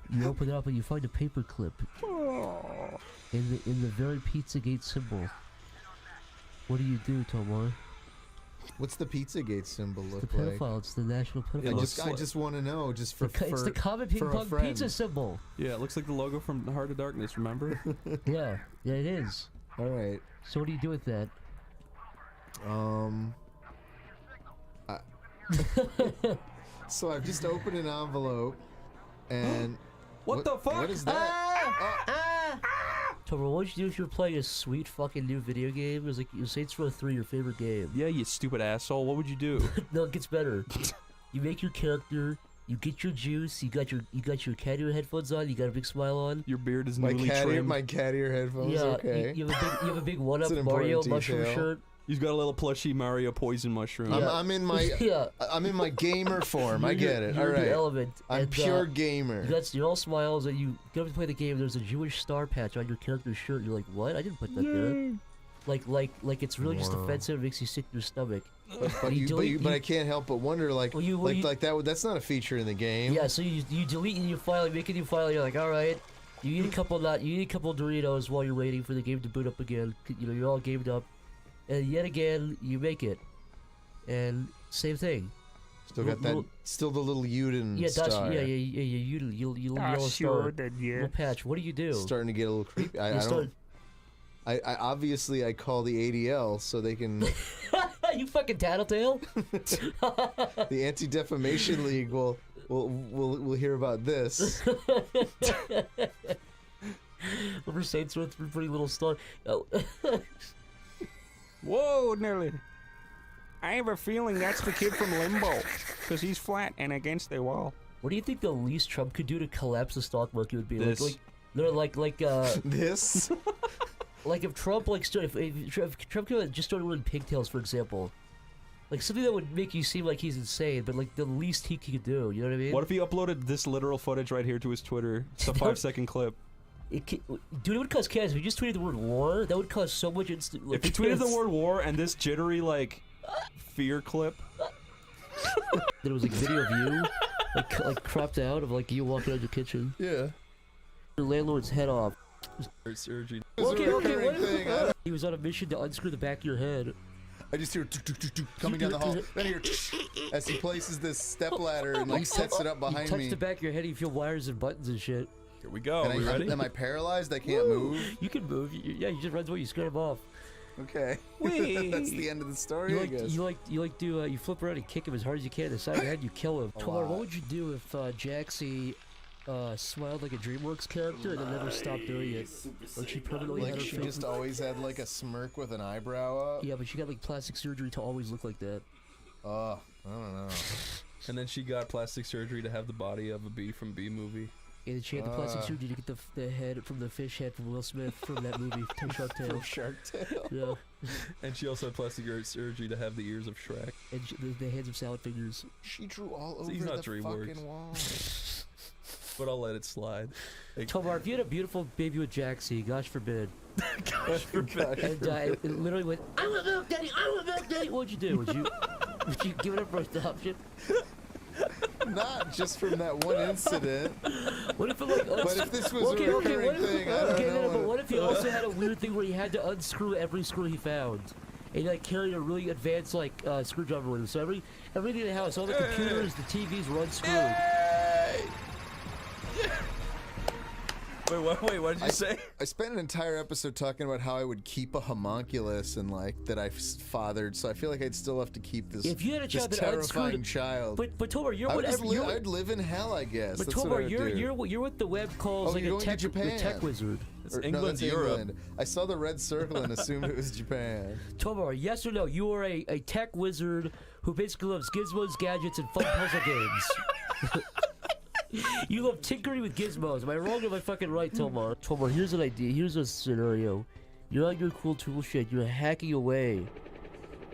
Speaker 5: You open it up and you find a paper clip. In the very Pizzagate symbol. What do you do, Tomar?
Speaker 9: What's the Pizzagate symbol look
Speaker 5: The
Speaker 9: like?
Speaker 5: pedophile. It's the national pedophile.
Speaker 9: I just want to know, just for
Speaker 5: It's the common ping pong pizza symbol.
Speaker 13: Yeah, it looks like the logo from Heart of Darkness. Remember?
Speaker 5: Yeah, it is.
Speaker 9: All right.
Speaker 5: So what do you do with that?
Speaker 9: So I've just opened an envelope, and
Speaker 13: what the fuck?
Speaker 9: What is that?
Speaker 5: Tomar, what would you do if you were playing a sweet fucking new video game? It was like Saints Row 3, your favorite game.
Speaker 13: Yeah, you stupid asshole. What would you do?
Speaker 5: No, it gets better. You make your character. You get your juice. You got your cat ear headphones on. You got a big smile on.
Speaker 13: Your beard is
Speaker 9: my
Speaker 13: newly
Speaker 9: cat ear,
Speaker 13: trimmed.
Speaker 9: my cat ear headphones.
Speaker 5: Yeah,
Speaker 9: Okay.
Speaker 5: you have a big one-up
Speaker 9: That's an
Speaker 5: Mario
Speaker 9: important
Speaker 5: mushroom
Speaker 9: detail.
Speaker 5: shirt.
Speaker 13: He's got a little plushy Mario poison mushroom.
Speaker 9: I'm in my
Speaker 5: Yeah.
Speaker 9: I'm in my gamer form. I get it. All
Speaker 5: You're
Speaker 9: right.
Speaker 5: the element.
Speaker 9: I'm
Speaker 5: and,
Speaker 9: pure gamer.
Speaker 5: You're all smiles, and you get up to play the game. There's a Jewish star patch on your character's shirt. You're like, what? I didn't put that there. Like it's really just
Speaker 9: Wow.
Speaker 5: offensive. It makes you sick to your stomach.
Speaker 9: But I can't help but wonder, like, that's not a feature in the game.
Speaker 5: Yeah, so you delete a new file, you make a new file. You're like, all right. You eat a couple Doritos while you're waiting for the game to boot up again. You know, you're all gamed up, and yet again you make it, and same thing.
Speaker 9: Still got that. Still the little Uden star.
Speaker 5: You yellow star. Little patch. What do you do?
Speaker 9: Starting to get a little creepy. I obviously I call the ADL so they can.
Speaker 5: You fucking tattletale.
Speaker 9: The Anti-Defamation League will hear about this.
Speaker 5: Remember Saints Row 3 Pretty Little Star? Oh.
Speaker 8: Whoa, nearly. I have a feeling that's the kid from Limbo, because he's flat and against the wall.
Speaker 5: What do you think the least Trump could do to collapse the stock market would be?
Speaker 13: This.
Speaker 9: This.
Speaker 5: Like if Trump if Trump could just started wearing pigtails, for example, like something that would make you seem like he's insane, but like the least he could do. You know what I mean?
Speaker 13: What if he uploaded this literal footage right here to his Twitter? It's a 5-second clip.
Speaker 5: Dude, it would cause chaos. If you just tweeted the word war, that would cause so much instant.
Speaker 13: If you tweeted the word war and this jittery like fear clip,
Speaker 5: there was like video of you, like cropped out of like you walking out your kitchen.
Speaker 9: Yeah.
Speaker 5: Your landlord's head off.
Speaker 13: surgery.
Speaker 5: Okay, what if he was on a mission to unscrew the back of your head?
Speaker 9: I just hear coming down the hall. Then I hear as he places this step ladder and like sets it up behind
Speaker 5: you
Speaker 9: me.
Speaker 5: touch the back of your head, you feel wires and buttons and shit.
Speaker 13: Here we go.
Speaker 9: And
Speaker 13: Are we ready?
Speaker 9: Am I paralyzed? I can't move.
Speaker 5: You can move. Yeah, you just runs away. You scare him off.
Speaker 9: Okay. That's the end of the story. I guess.
Speaker 5: You flip around and kick him as hard as you can. The side of your head, you kill him. Tomar, what would you do if Jaxie smiled like a DreamWorks character and then never stopped doing it? Like she permanently
Speaker 9: like
Speaker 5: had her
Speaker 9: she
Speaker 5: face.
Speaker 9: just always had like a smirk with an eyebrow up.
Speaker 5: Yeah, but she got like plastic surgery to always look like that.
Speaker 9: I don't know.
Speaker 13: And then she got plastic surgery to have the body of a bee from Bee Movie.
Speaker 5: And she had the plastic surgery to get the head from the fish head from Will Smith from that movie, Shark Tale.
Speaker 9: From Shark Tale.
Speaker 5: Yeah.
Speaker 13: And she also had plastic surgery to have the ears of Shrek.
Speaker 5: And the hands of salad fingers.
Speaker 9: She drew all over
Speaker 13: He's not
Speaker 9: the
Speaker 13: DreamWorks.
Speaker 9: fucking wall.
Speaker 13: But I'll let it slide.
Speaker 5: Tomar, if you had a beautiful baby with Jaxie, gosh forbid.
Speaker 13: Gosh forbid.
Speaker 5: And it literally went, I want milk, daddy, I want milk, daddy. What would you do? Would you give it up for adoption?
Speaker 9: Not just from that one incident.
Speaker 5: What if it like?
Speaker 9: But if this was a recurring thing, I don't know.
Speaker 5: But what if he also had a weird thing where he had to unscrew every screw he found? and like carry a really advanced like screwdriver with him. So everything in the house, all the computers, the TVs run screwed.
Speaker 13: Wait, what did you say?
Speaker 9: I spent an entire episode talking about how I would keep a homunculus and like that I fathered, so I feel like I'd still have to keep this.
Speaker 5: If you had a child
Speaker 9: this
Speaker 5: that
Speaker 9: terrifying
Speaker 5: unscrewed,
Speaker 9: child.
Speaker 5: but Tomar, you're
Speaker 9: I would
Speaker 5: whatever.
Speaker 9: just I'd live in hell, I guess.
Speaker 5: But
Speaker 9: That's
Speaker 5: Tomar,
Speaker 9: what I would do.
Speaker 5: you're what the web calls like
Speaker 9: you're
Speaker 5: a
Speaker 9: going to
Speaker 5: tech,
Speaker 9: Japan.
Speaker 5: tech wizard.
Speaker 13: It's
Speaker 9: No,
Speaker 13: England,
Speaker 9: that's
Speaker 13: Europe.
Speaker 9: England. I saw the red circle and assumed it was Japan.
Speaker 5: Tomar, yes or no? You are a tech wizard who basically loves gizmos, gadgets, and fun puzzle games. You love tinkering with gizmos. Am I wrong or am I fucking right, Tomar? Tomar, here's an idea. Here's a scenario. You're on your cool tool shed. You're hacking away,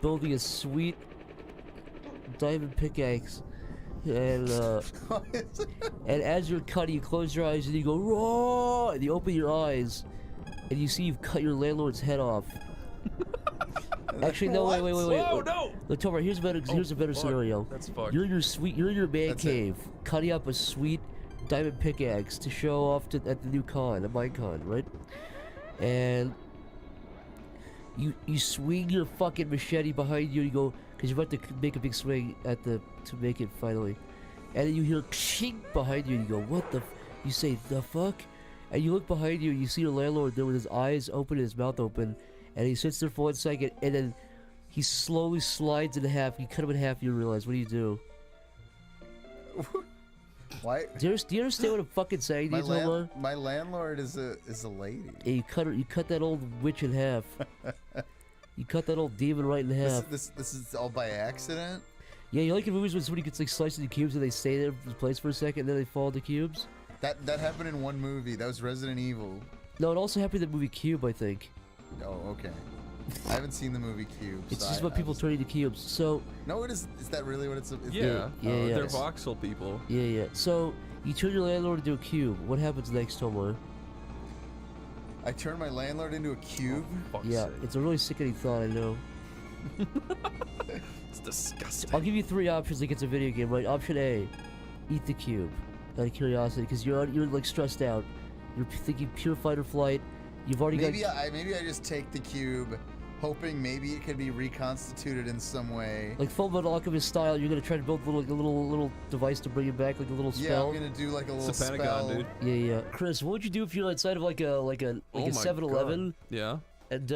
Speaker 5: building a sweet diamond pickaxe, and as you're cutting, you close your eyes and you go raw, and you open your eyes, and you see you've cut your landlord's head off. Actually, no, wait.
Speaker 13: Whoa, no!
Speaker 5: Look, Tomar, here's a better scenario.
Speaker 13: That's fucked.
Speaker 5: You're in your man cave, cutting up a sweet diamond pickaxe to show off at the new con, the Minecon, right? And you swing your fucking machete behind you. And you go because you're about to make a big swing to make it finally, and then you hear ching behind you. And you go, what the? You say the fuck, and you look behind you. And you see your landlord there with his eyes open and his mouth open. And he sits there for 1 second, and then he slowly slides in half. You cut him in half, you realize, what do?
Speaker 9: What?
Speaker 5: Do you understand what I'm fucking saying, Tomar?
Speaker 9: My landlord is a lady.
Speaker 5: Yeah, you cut that old witch in half. You cut that old demon right in half.
Speaker 9: This is all by accident?
Speaker 5: Yeah, you like in movies when somebody gets like sliced into cubes and they stay there in place for a second and then they fall into cubes?
Speaker 9: That happened in one movie. That was Resident Evil.
Speaker 5: No, it also happened in the movie Cube, I think.
Speaker 9: Oh, okay. I haven't seen the movie Cube.
Speaker 5: It's just about people turning to cubes. So
Speaker 9: no, it is. Is that really what it's?
Speaker 5: Yeah.
Speaker 13: They're voxel people.
Speaker 5: Yeah. So you turn your landlord into a cube. What happens next, Tomar?
Speaker 9: I turn my landlord into a cube.
Speaker 5: Yeah, it's a really sickening thought. I know.
Speaker 13: It's disgusting.
Speaker 5: I'll give you 3 options like it's a video game, right? Option A, eat the cube. Out of curiosity, because you're like stressed out. You're thinking pure fight or flight. You've already
Speaker 9: maybe I just take the cube, hoping maybe it could be reconstituted in some way.
Speaker 5: Like Full Metal Alchemist style, you're gonna try to build a little device to bring it back, like a little spell.
Speaker 9: Yeah, I'm gonna do like a little spell.
Speaker 13: Dude.
Speaker 5: Yeah. Chris, what would you do if you're outside of like a 7-Eleven?
Speaker 13: Yeah.
Speaker 5: And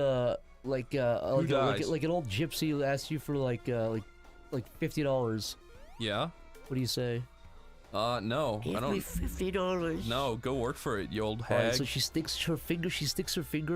Speaker 5: like an old gypsy who asks you for like $50.
Speaker 13: Yeah.
Speaker 5: What do you say?
Speaker 13: No, I don't.
Speaker 5: Give me $50.
Speaker 13: No, go work for it, you old hag.
Speaker 5: Alright, so she sticks her finger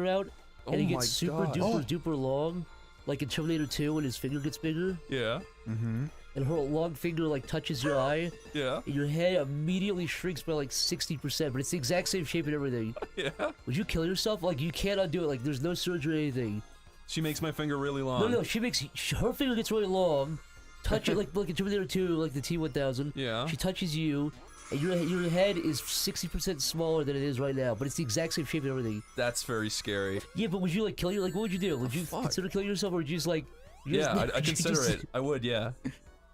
Speaker 5: out, and it gets super duper long, like in Terminator 2 when his finger gets bigger.
Speaker 13: Yeah.
Speaker 9: Mm-hmm.
Speaker 5: And her long finger like touches your eye.
Speaker 13: Yeah.
Speaker 5: And your head immediately shrinks by like 60%, but it's the exact same shape and everything.
Speaker 13: Yeah.
Speaker 5: Would you kill yourself? Like you can't undo it. Like there's no surgery or anything.
Speaker 13: She makes my finger really long.
Speaker 5: No, her finger gets really long. Touch it like in Terminator 2, like the T-1000.
Speaker 13: Yeah.
Speaker 5: She touches you, and your head is 60% smaller than it is right now, but it's the exact same shape and everything.
Speaker 13: That's very scary.
Speaker 5: Yeah, but would you like kill you? Like, what would you do? Would you consider killing yourself, or would you just like?
Speaker 13: I'd consider it. I would, yeah.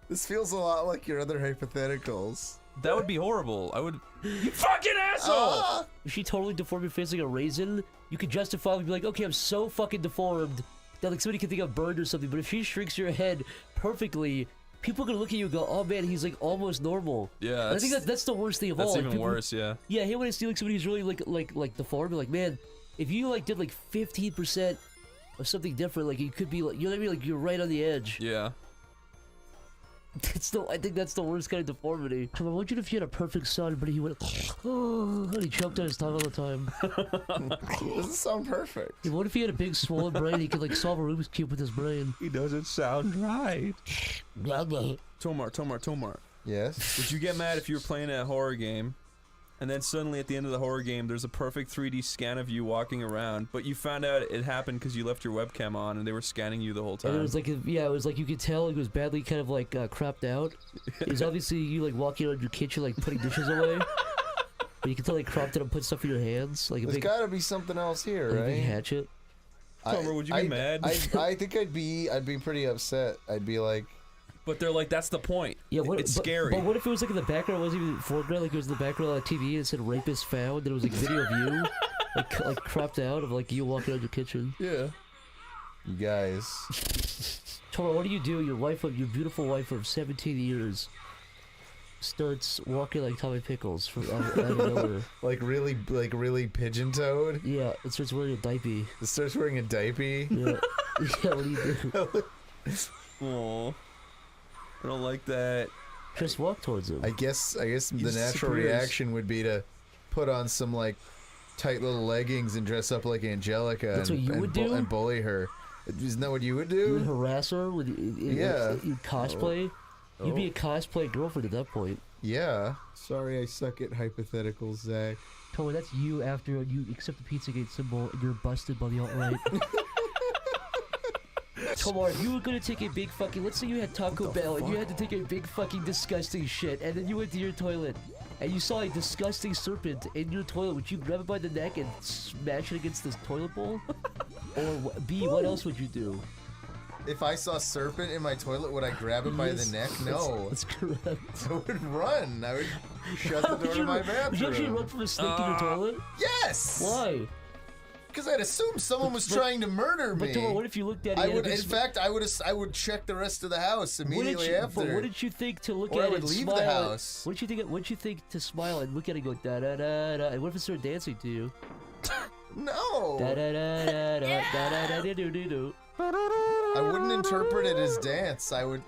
Speaker 9: This feels a lot like your other hypotheticals.
Speaker 13: That would be horrible. I would. You fucking asshole!
Speaker 5: If she totally deformed your face like a raisin, you could justifiably be like, okay, I'm so fucking deformed that like somebody could think I'm burned or something. But if she shrinks your head perfectly, people are gonna look at you and go, oh man, he's like almost normal.
Speaker 13: Yeah.
Speaker 5: And I think that's the worst thing of all.
Speaker 13: That's
Speaker 5: Like,
Speaker 13: even
Speaker 5: people,
Speaker 13: worse, yeah.
Speaker 5: Yeah, I hate when I see like somebody who's really like deformed. Like, man, if you like did like 15% of something different, like you could be like, you know what I mean? Like you're right on the edge.
Speaker 13: Yeah.
Speaker 5: I think that's the worst kind of deformity. I imagine if you had a perfect son, but he went, oh, and he choked on his tongue all the time.
Speaker 9: Doesn't sound perfect.
Speaker 5: Yeah, what if he had a big swollen brain? He could like solve a Rubik's Cube with his brain.
Speaker 8: He doesn't sound right.
Speaker 13: Tomar.
Speaker 9: Yes?
Speaker 13: Would you get mad if you were playing a horror game, and then suddenly at the end of the horror game, there's a perfect 3D scan of you walking around, but you found out it happened because you left your webcam on and they were scanning you the whole time?
Speaker 5: And it was like, it was like you could tell it was badly kind of like cropped out. It was obviously you like walking around your kitchen like putting dishes away. But you can tell they cropped it and put stuff in your hands. Like
Speaker 9: There's gotta be something else here,
Speaker 5: like
Speaker 9: right?
Speaker 5: a big hatchet.
Speaker 13: Tomer, would you be mad?
Speaker 9: I think I'd be pretty upset. I'd be like...
Speaker 13: But they're like, that's the point.
Speaker 5: Yeah,
Speaker 13: it's scary.
Speaker 5: But what if it was like in the background? It wasn't even foreground. Like it was in the background on TV and it said "rapist found." And it was like video of you, like cropped out of like you walking out your kitchen.
Speaker 13: Yeah.
Speaker 9: You guys.
Speaker 5: Toro, what do? Your wife, your beautiful wife of 17 years, starts walking like Tommy Pickles from out of nowhere.
Speaker 9: like really pigeon-toed?
Speaker 5: Yeah, it starts wearing a diaper.
Speaker 9: It starts wearing a diaper?
Speaker 5: Yeah. Yeah, what do you do?
Speaker 13: Aw. I don't like that.
Speaker 5: Just walk towards him.
Speaker 9: I guess the
Speaker 13: just
Speaker 9: natural
Speaker 13: disappears.
Speaker 9: reaction would be to put on some like tight little leggings and dress up like Angelica
Speaker 5: That's
Speaker 9: and,
Speaker 5: what you would do?
Speaker 9: and bully her. Isn't that what you would do?
Speaker 5: You would harass her with
Speaker 9: Yeah.
Speaker 5: you cosplay.
Speaker 9: Oh.
Speaker 5: You'd be a cosplay girlfriend at that point.
Speaker 9: Yeah. Sorry, I suck at hypotheticals, Zach.
Speaker 5: Toro, that's you after you accept the Pizzagate symbol and you're busted by the alt-right. Tomorrorow, if you were gonna take a big fucking, let's say you had Taco Bell and you had to take a big fucking disgusting shit, and then you went to your toilet and you saw a disgusting serpent in your toilet, would you grab it by the neck and smash it against this toilet bowl? Or B, what else would you do?
Speaker 9: If I saw serpent in my toilet, would I grab it by the neck? No.
Speaker 5: That's correct.
Speaker 9: I would run. I would shut the door to my bathroom.
Speaker 5: Would you actually run from a snake in your toilet?
Speaker 9: Yes!
Speaker 5: Why?
Speaker 9: Because I'd assume someone was trying to murder me.
Speaker 5: But Toro, what if you looked at it?
Speaker 9: I
Speaker 5: and
Speaker 9: would,
Speaker 5: it
Speaker 9: in
Speaker 5: just-
Speaker 9: fact, I would check the rest of the house immediately after.
Speaker 5: But what did you think to look
Speaker 9: Or
Speaker 5: at
Speaker 9: I would
Speaker 5: it and
Speaker 9: leave
Speaker 5: smile?
Speaker 9: the house.
Speaker 5: What did you think to smile and look at it and go da da da da? And what if it started dancing to you?
Speaker 9: No.
Speaker 5: Da da da da da da da da do do do.
Speaker 9: I wouldn't interpret it as dance. I would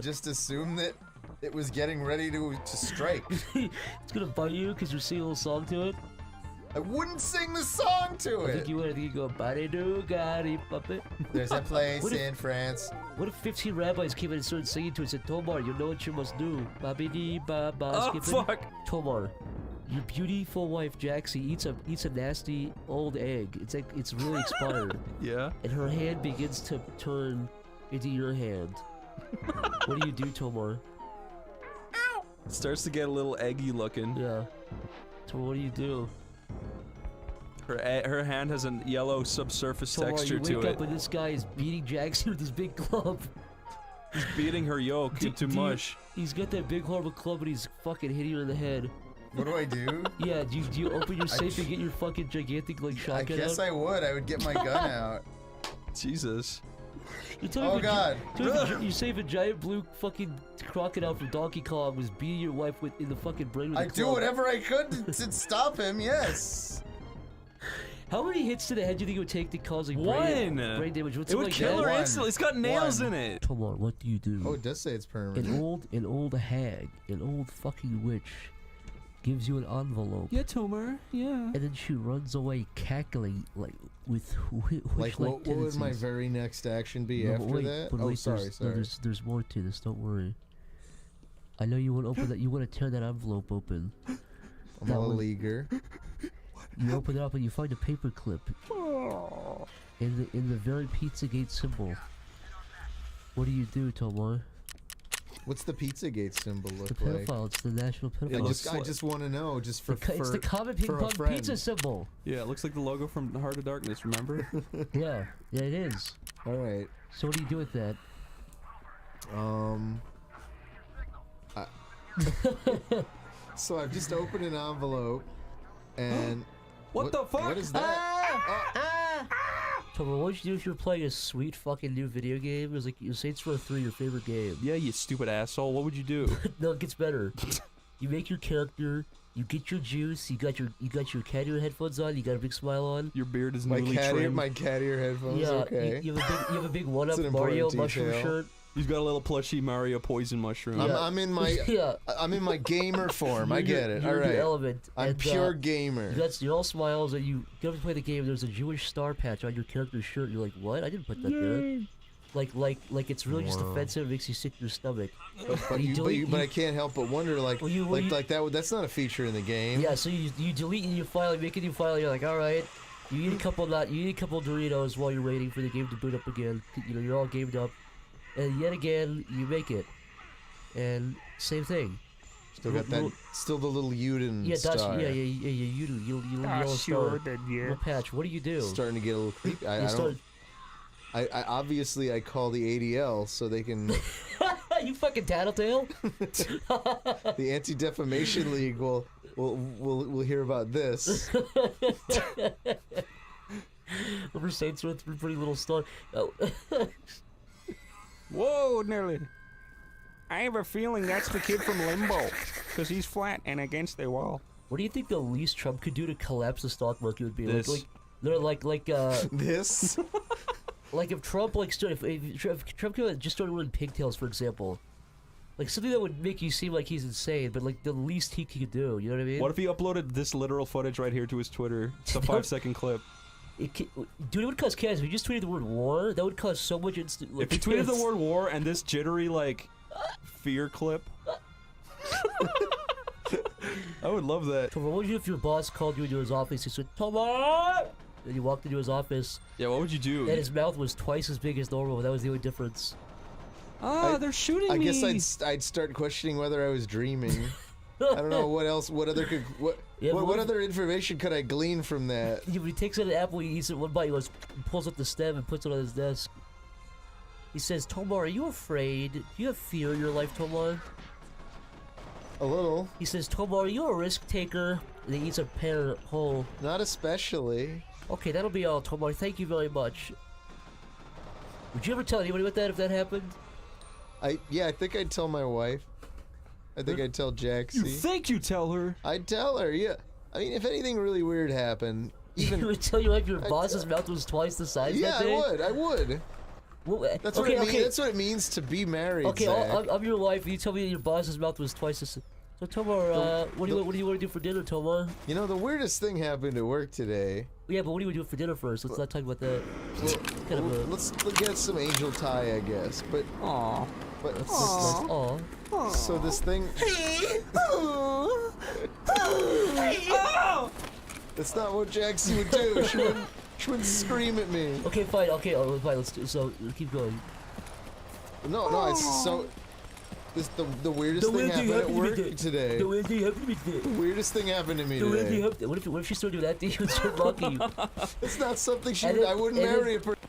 Speaker 9: just assume that it was getting ready to strike.
Speaker 5: It's gonna bite you because you're singing a little song to it.
Speaker 9: I wouldn't sing the song to
Speaker 5: I
Speaker 9: it.
Speaker 5: think you would. I think you go body do gotti puppet.
Speaker 9: There's a place
Speaker 5: What if-
Speaker 9: in France.
Speaker 5: What if 15 rabbis came in and started singing to it and said, Tomar, you know what you must do. Babi dee ba ba
Speaker 13: Oh,
Speaker 5: skippin'."
Speaker 13: fuck.
Speaker 5: Tomar, your beautiful wife Jaxie eats a nasty old egg. It's really expired.
Speaker 13: Yeah.
Speaker 5: And her hand begins to turn into your hand. What do you do, Tomar?
Speaker 13: It starts to get a little eggy looking.
Speaker 5: Yeah. Tomar, what do you do?
Speaker 13: Her hand has a yellow subsurface
Speaker 5: Tomar,
Speaker 13: texture
Speaker 5: you
Speaker 13: to
Speaker 5: wake
Speaker 13: it.
Speaker 5: up and this guy is beating Jaxie with his big club.
Speaker 13: He's beating her yolk into mush.
Speaker 5: He's got that big horrible club and he's fucking hitting her in the head.
Speaker 9: What do I do?
Speaker 5: Yeah, do you open your safe and get your fucking gigantic like
Speaker 9: I
Speaker 5: shotgun
Speaker 9: guess
Speaker 5: out?
Speaker 9: I would. I would get my gun out.
Speaker 13: Jesus.
Speaker 9: Oh, God.
Speaker 5: You save a giant blue fucking crocodile from Donkey Kong was beating your wife in the fucking brain with a
Speaker 9: I do
Speaker 5: club.
Speaker 9: whatever I could to stop him. Yes.
Speaker 5: How many hits to the head do you think it would take to cause like
Speaker 13: One.
Speaker 5: brain damage? What's
Speaker 13: It would
Speaker 5: like
Speaker 13: kill
Speaker 5: that?
Speaker 13: her instantly. It's got nails in it.
Speaker 5: Come on, what do you do?
Speaker 9: Oh, it does say it's permanent.
Speaker 5: An old hag, an old fucking witch, gives you an envelope.
Speaker 13: Yeah, Tomar. Yeah.
Speaker 5: And then she runs away cackling like with
Speaker 9: Like, what would my very next action be after that?
Speaker 5: But
Speaker 9: Oh,
Speaker 5: wait,
Speaker 9: sorry,
Speaker 5: there's,
Speaker 9: sorry.
Speaker 5: There's more to this. Don't worry. I know you want to open that. You want to tear that envelope open.
Speaker 9: I'm all eager.
Speaker 5: You open it up and you find a paper clip in the very Pizzagate symbol. What do you do, Tomar?
Speaker 9: What's the Pizzagate symbol
Speaker 5: The
Speaker 9: look like?
Speaker 5: pedophile. It's the national pedophile.
Speaker 9: I just want to know, just for
Speaker 5: It's the common ping
Speaker 9: for a
Speaker 5: pong
Speaker 9: friend.
Speaker 5: pizza symbol.
Speaker 13: Yeah, it looks like the logo from Heart of Darkness, remember?
Speaker 5: Yeah, it is.
Speaker 9: All right.
Speaker 5: So what do you do with that?
Speaker 9: So I've just opened an envelope, and
Speaker 13: What the fuck?
Speaker 9: What is that?
Speaker 5: Tomar, what would you do if you were playing a sweet fucking new video game? It was like Saints Row 3, your favorite game.
Speaker 13: Yeah, you stupid asshole. What would you do?
Speaker 5: No, it gets better. You make your character. You get your juice. You got your cat ear headphones on. You got a big smile on.
Speaker 13: Your beard is
Speaker 9: my
Speaker 13: newly
Speaker 9: cat ear,
Speaker 13: trimmed.
Speaker 9: my cat ear headphones.
Speaker 5: Yeah,
Speaker 9: Okay.
Speaker 5: you have a big one
Speaker 9: That's
Speaker 5: up
Speaker 9: an
Speaker 5: Mario
Speaker 9: important
Speaker 5: mushroom
Speaker 9: detail.
Speaker 5: shirt.
Speaker 13: He's got a little plushy Mario poison mushroom.
Speaker 9: I'm in my
Speaker 5: Yeah.
Speaker 9: I'm in my gamer form. I get it.
Speaker 5: You're
Speaker 9: All
Speaker 5: in your
Speaker 9: right.
Speaker 5: element.
Speaker 9: I'm
Speaker 5: and,
Speaker 9: pure gamer.
Speaker 5: You're all smiles, and you get up to play the game. There's a Jewish star patch on your character's shirt. You're like, what? I didn't put that there. Like it's really just
Speaker 9: Wow.
Speaker 5: offensive. It makes you sick to your stomach.
Speaker 9: But I can't help but wonder, like that. That's not a feature in the game.
Speaker 5: Yeah, so you delete your file, you make a new file. You're like, all right. You eat a couple Doritos while you're waiting for the game to boot up again. You know, you're all gamed up, and yet again you make it, and same thing.
Speaker 9: Still got that. Still the little Uden
Speaker 5: Yeah, that's
Speaker 9: star.
Speaker 5: you do. You yellow star. Little patch. What do you do?
Speaker 9: Starting to get a little creepy. I
Speaker 5: You
Speaker 9: don't. I obviously I call the ADL so they can.
Speaker 5: You fucking tattletale.
Speaker 9: The Anti-Defamation League will hear about this.
Speaker 5: Over Saints Row 3, pretty little star. Oh.
Speaker 8: Whoa, nearly. I have a feeling that's the kid from Limbo, because he's flat and against the wall.
Speaker 5: What do you think the least Trump could do to collapse the stock market would be?
Speaker 13: This.
Speaker 9: This?
Speaker 5: Like if Trump if Trump could just started wearing pigtails, for example. Like something that would make you seem like he's insane, but like the least he could do, you know what I mean?
Speaker 13: What if he uploaded this literal footage right here to his Twitter? It's a 5-second clip.
Speaker 5: Dude, it would cause chaos. If you just tweeted the word war, that would cause so much instant.
Speaker 13: If he tweeted the word war and this jittery, like, fear clip. I would love that.
Speaker 5: So what would you do if your boss called you into his office? He said, "Tomar!" And you walked into his office.
Speaker 13: Yeah, what would you do?
Speaker 5: And his mouth was twice as big as normal. That was the only difference.
Speaker 13: They're shooting me.
Speaker 9: I guess I'd start questioning whether I was dreaming. I don't know what else. What other information could I glean from that?
Speaker 5: Yeah, when he takes out an apple, he eats it one bite. He pulls up the stem and puts it on his desk. He says, "Tomar, are you afraid? Do you have fear in your life, Tomar?"
Speaker 9: A little.
Speaker 5: He says, "Tomar, are you a risk taker?" And he eats a pear whole.
Speaker 9: Not especially.
Speaker 5: Okay, that'll be all, Tomar. Thank you very much. Would you ever tell anybody about that if that happened?
Speaker 9: Yeah, I think I'd tell my wife. I think I'd tell Jaxie.
Speaker 13: You think you tell her?
Speaker 9: I'd tell her, yeah. I mean, if anything really weird happened, even
Speaker 5: you would tell your wife your boss's mouth was twice the size that day?
Speaker 9: I would.
Speaker 5: Well,
Speaker 9: That's what it means. That's what it means to be married.
Speaker 5: Okay,
Speaker 9: Zach.
Speaker 5: I'm your wife. You tell me your boss's mouth was twice the size. So Tomar, what do you want to do for dinner, Tomar?
Speaker 9: You know, the weirdest thing happened at work today.
Speaker 5: Yeah, but what do you do for dinner first? Let's not talk about that.
Speaker 9: Let's get some angel tie, I guess. But
Speaker 8: aww.
Speaker 9: But
Speaker 5: aww.
Speaker 9: So this thing. That's not what Jaxie would do. She wouldn't scream at me.
Speaker 5: Okay, fine. Okay, fine. Let's do. So keep going.
Speaker 9: No, it's so. The weirdest thing happened at work today.
Speaker 5: The weirdest thing happened to me today.
Speaker 9: The weirdest thing happened to me today.
Speaker 5: What if she started doing that to you and started mocking you?
Speaker 9: It's not something she would. I wouldn't marry a person.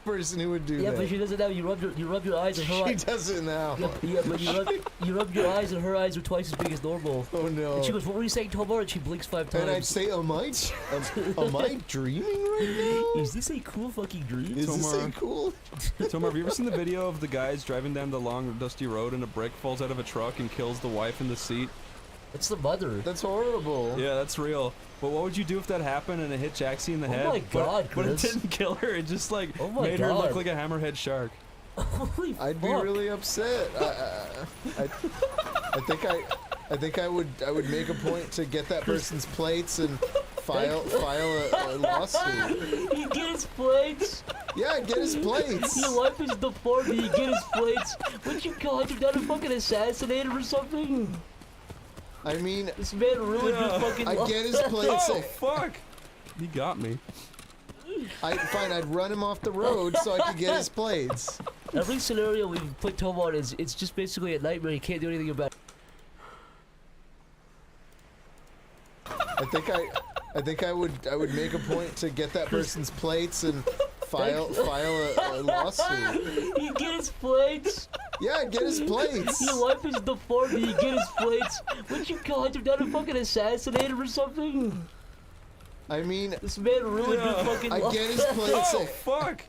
Speaker 9: Person who would do that.
Speaker 5: Yeah, but she does it now. You rub your eyes and her eyes.
Speaker 9: She does it now.
Speaker 5: Yeah, but you rub your eyes and her eyes are twice as big as normal.
Speaker 9: Oh no.
Speaker 5: And she goes, "What were you saying, Tomar?" And she blinks 5 times.
Speaker 9: And I'd say, am I dreaming right now?
Speaker 5: Is this a cool fucking dream?
Speaker 9: Is this a cool?
Speaker 13: Tomar, have you ever seen the video of the guys driving down the long dusty road and a brick falls out of a truck and kills the wife in the seat?
Speaker 5: It's the mother.
Speaker 9: That's horrible.
Speaker 13: Yeah, that's real. But what would you do if that happened and it hit Jaxie in the head?
Speaker 5: Oh my god,
Speaker 13: but it
Speaker 5: Chris.
Speaker 13: didn't kill her. It just like made
Speaker 5: god.
Speaker 13: her look like a hammerhead shark.
Speaker 5: Holy
Speaker 9: I'd be really upset. I think I would make a point to get that person's plates and file a lawsuit.
Speaker 5: You get his plates?
Speaker 9: Yeah, get his plates.
Speaker 5: Your wife is deported. You get his plates. Wouldn't you call him down and fucking assassinate him or something?
Speaker 9: I mean,
Speaker 5: this man ruined your fucking
Speaker 9: I
Speaker 5: life.
Speaker 9: get his plates.
Speaker 13: Oh fuck! He got me.
Speaker 9: Fine, I'd run him off the road so I could get his plates.
Speaker 5: Every scenario we've put Tom on is it's just basically a nightmare. You can't do anything about it.
Speaker 9: I think I would make a point to get that person's plates and file a lawsuit.
Speaker 5: You get his plates?
Speaker 9: Yeah, get his plates.
Speaker 5: Your wife is deported. You get his plates. Wouldn't you call him down and fucking assassinate him or something?
Speaker 9: I mean,
Speaker 5: this man ruined your fucking life.
Speaker 9: I get his plates.
Speaker 13: Oh fuck!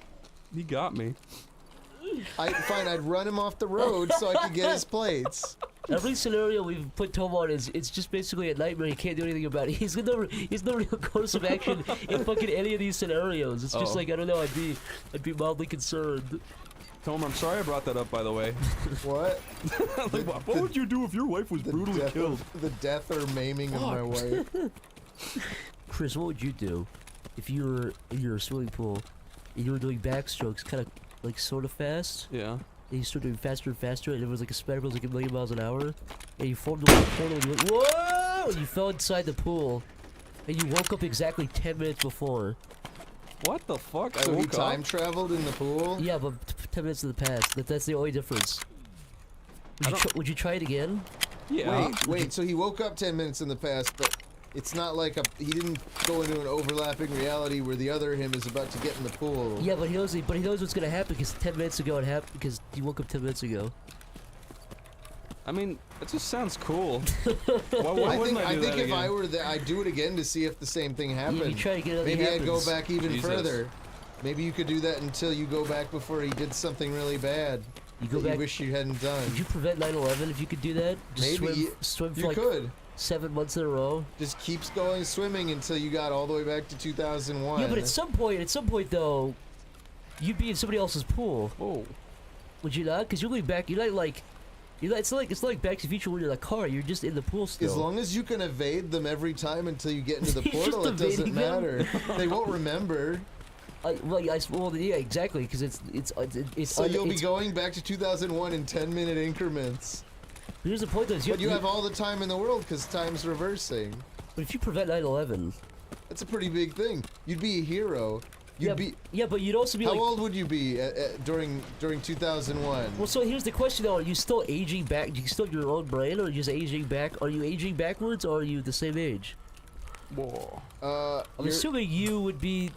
Speaker 13: He got me.
Speaker 9: Fine, I'd run him off the road so I could get his plates.
Speaker 5: Every scenario we've put Tom on is it's just basically a nightmare. You can't do anything about it. He's no real course of action in fucking any of these scenarios. It's just like, I don't know. I'd be mildly concerned.
Speaker 13: Tom, I'm sorry I brought that up, by the way.
Speaker 9: What?
Speaker 13: Like, what would you do if your wife was brutally killed?
Speaker 9: The death or maiming of my wife.
Speaker 5: Chris, what would you do if you were in your swimming pool and you were doing backstrokes kind of like sort of fast?
Speaker 13: Yeah.
Speaker 5: And you started doing faster and faster, and it was like a spider was like 1,000,000 miles an hour, and you formed a little portal, and you went, whoa! And you fell inside the pool, and you woke up exactly 10 minutes before.
Speaker 13: What the fuck?
Speaker 9: So he time traveled in the pool?
Speaker 5: Yeah, but 10 minutes in the past. That's the only difference. Would you try it again?
Speaker 13: Yeah.
Speaker 9: Wait. So he woke up 10 minutes in the past, but It's not like he didn't go into an overlapping reality where the other him is about to get in the pool.
Speaker 5: Yeah, but he knows what's gonna happen because 10 minutes ago it happened because he woke up 10 minutes ago.
Speaker 14: I mean, it just sounds cool.
Speaker 9: I think if I were there, I'd do it again to see if the same thing happened.
Speaker 5: You try to get it.
Speaker 9: Maybe I'd go
Speaker 5: happens.
Speaker 9: back even
Speaker 14: Jesus.
Speaker 9: further. Maybe you could do that until you go back before he did something really bad.
Speaker 5: You go
Speaker 9: that
Speaker 5: back.
Speaker 9: You wish you hadn't done.
Speaker 5: Could you prevent 9/11 if you could do that? Just
Speaker 9: Maybe
Speaker 5: swim for
Speaker 9: you
Speaker 5: like
Speaker 9: could.
Speaker 5: 7 months in a row.
Speaker 9: Just keeps going swimming until you got all the way back to 2001.
Speaker 5: Yeah, but at some point though, you'd be in somebody else's pool.
Speaker 14: Whoa.
Speaker 5: Would you not? Because you're going back. You're not like. It's like Back to the Future when you're in the car. You're just in the pool still.
Speaker 9: As long as you can evade them every time until you get into the
Speaker 5: You're
Speaker 9: portal, it
Speaker 5: just
Speaker 9: doesn't
Speaker 5: evading them?
Speaker 9: matter. They won't remember.
Speaker 5: Well, yeah, exactly. Because it's.
Speaker 9: So you'll be going back to 2001 in 10-minute increments.
Speaker 5: But here's the point, though.
Speaker 9: But you have all the time in the world because time's reversing.
Speaker 5: But if you prevent 9/11,
Speaker 9: that's a pretty big thing. You'd be a hero.
Speaker 5: Yeah, but you'd also be
Speaker 9: How
Speaker 5: like.
Speaker 9: old would you be during 2001?
Speaker 5: Well, so here's the question though: are you still aging back? Do you still have your own brain, or are you just aging back? Are you aging backwards, or are you the same age?
Speaker 9: Whoa.
Speaker 5: I'm assuming you'd be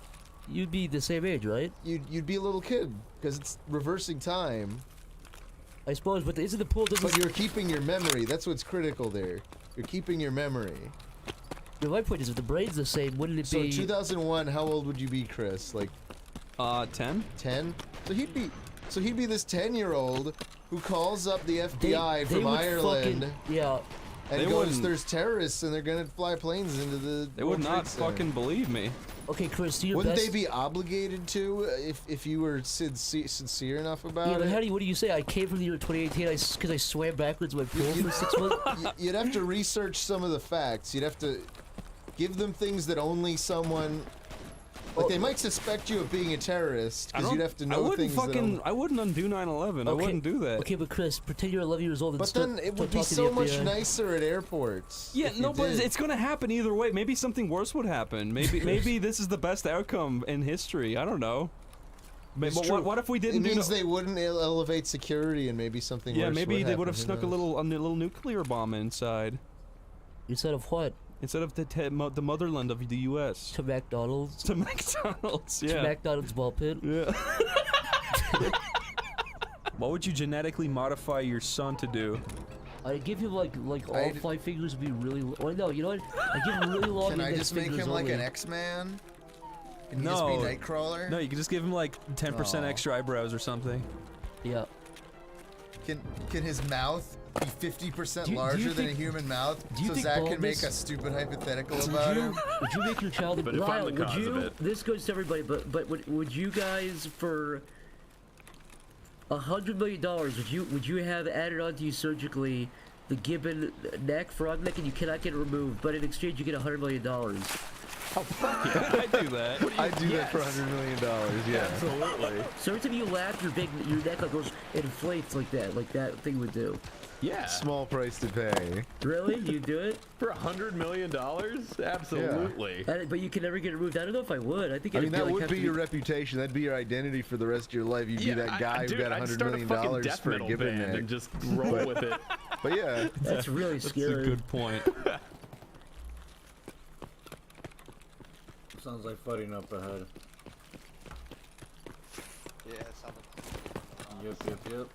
Speaker 5: the same age, right?
Speaker 9: You'd be a little kid because it's reversing time.
Speaker 5: I suppose, but isn't the pool?
Speaker 9: But you're keeping your memory. That's what's critical there. You're keeping your memory.
Speaker 5: Yeah, my point is, if the brain's the same, wouldn't it be?
Speaker 9: So 2001, how old would you be, Chris? Like,
Speaker 14: 10.
Speaker 9: 10. So he'd be this 10-year-old who calls up the FBI from Ireland.
Speaker 5: Yeah.
Speaker 9: And
Speaker 14: They
Speaker 9: goes,
Speaker 14: wouldn't-
Speaker 9: "There's terrorists, and they're gonna fly planes into the."
Speaker 14: They would
Speaker 9: World Trade
Speaker 14: not
Speaker 9: Center."
Speaker 14: fucking believe me.
Speaker 5: Okay, Chris, do your
Speaker 9: Wouldn't
Speaker 5: best.
Speaker 9: they be obligated to if you were sincere enough about
Speaker 5: Yeah, but
Speaker 9: it?
Speaker 5: what do you say? I came from the year 2018 because I swam backwards in my pool for 6 months?
Speaker 9: You'd have to research some of the facts. You'd have to give them things that only someone. Like, they might suspect you of being a terrorist because you'd have to know things
Speaker 14: I wouldn't undo 9/11. I wouldn't do that.
Speaker 5: Okay, but Chris, pretend you're 11 years old and
Speaker 9: But then it would be so much nicer at airports.
Speaker 14: Yeah,
Speaker 9: if you
Speaker 14: no, but
Speaker 9: did.
Speaker 14: it's gonna happen either way. Maybe something worse would happen. Maybe this is the best outcome in history. I don't know.
Speaker 9: It's
Speaker 14: But
Speaker 9: true.
Speaker 14: what if we didn't?
Speaker 9: It means they wouldn't elevate security, and maybe something.
Speaker 14: Yeah,
Speaker 9: worse
Speaker 14: maybe they would
Speaker 9: happen.
Speaker 14: have
Speaker 9: Who
Speaker 14: snuck a
Speaker 9: knows?
Speaker 14: little nuclear bomb inside.
Speaker 5: Instead of what?
Speaker 14: Instead of the motherland of the U.S.
Speaker 5: To McDonald's.
Speaker 14: To McDonald's, yeah.
Speaker 5: To McDonald's ball pit.
Speaker 14: Yeah. What would you genetically modify your son to do?
Speaker 5: I give him like all 5 fingers would be really. Or no, you know what? I give him really long.
Speaker 9: Can I
Speaker 5: index
Speaker 9: just make
Speaker 5: fingers
Speaker 9: him like
Speaker 5: only.
Speaker 9: an X-Man? Can he
Speaker 14: No.
Speaker 9: just be Nightcrawler?
Speaker 14: No, you can just give him like 10%
Speaker 9: Aw.
Speaker 14: extra eyebrows or something.
Speaker 5: Yeah.
Speaker 9: Can his mouth be 50%
Speaker 5: Do you
Speaker 9: larger than a
Speaker 5: think-
Speaker 9: human mouth,
Speaker 5: do you
Speaker 9: so
Speaker 5: think
Speaker 9: Zach can
Speaker 5: baldness-
Speaker 9: make a stupid hypothetical
Speaker 5: Would
Speaker 9: about
Speaker 5: you,
Speaker 9: him?
Speaker 5: would you make your child?
Speaker 9: But if I'm
Speaker 5: Lyle,
Speaker 9: the
Speaker 5: would
Speaker 9: cause
Speaker 5: you?
Speaker 9: of it.
Speaker 5: This goes to everybody, but would you guys for $100 million? Would you have added onto you surgically the gibbon neck, frog neck, and you cannot get it removed, but in exchange you get $100 million?
Speaker 14: Oh fuck yeah, I do that.
Speaker 19: I do that for $100 million. Yeah,
Speaker 14: absolutely.
Speaker 5: So every time you laugh, your neck like goes inflates like that thing would do.
Speaker 19: Yeah. Small price to pay.
Speaker 5: Really? You do it?
Speaker 16: For $100 million? Absolutely.
Speaker 5: But you can never get it removed. I don't know if I would. I think
Speaker 19: I
Speaker 5: it'd
Speaker 19: mean, that
Speaker 5: like,
Speaker 19: would
Speaker 5: have
Speaker 19: be
Speaker 5: to
Speaker 19: your reputation. That'd be your identity for the rest of your life. You'd be that guy who got
Speaker 16: I'd
Speaker 19: $100
Speaker 16: start
Speaker 19: million
Speaker 16: a fucking death
Speaker 19: for a
Speaker 16: metal
Speaker 19: given
Speaker 16: band
Speaker 19: neck.
Speaker 16: and just roll with it.
Speaker 19: But yeah,
Speaker 5: That's really scary.
Speaker 14: That's a good point.
Speaker 23: Sounds like fighting up ahead.
Speaker 20: Yeah, it sounds like.
Speaker 23: Yep.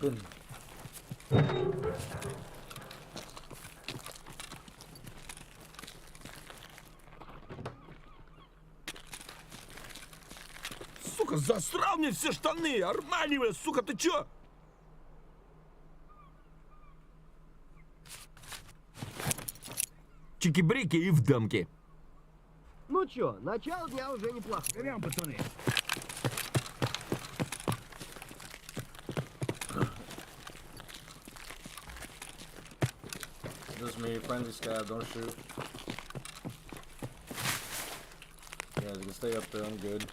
Speaker 23: happen.
Speaker 4: Сука, засрал мне все штаны! Арманивая, сука, ты чё? Чики-брики и в дамки.
Speaker 6: Ну чё, начало дня уже неплохо. Берем, пацаны.
Speaker 23: Just me, friendly scab, don't shoot. You guys can stay up there, I'm good.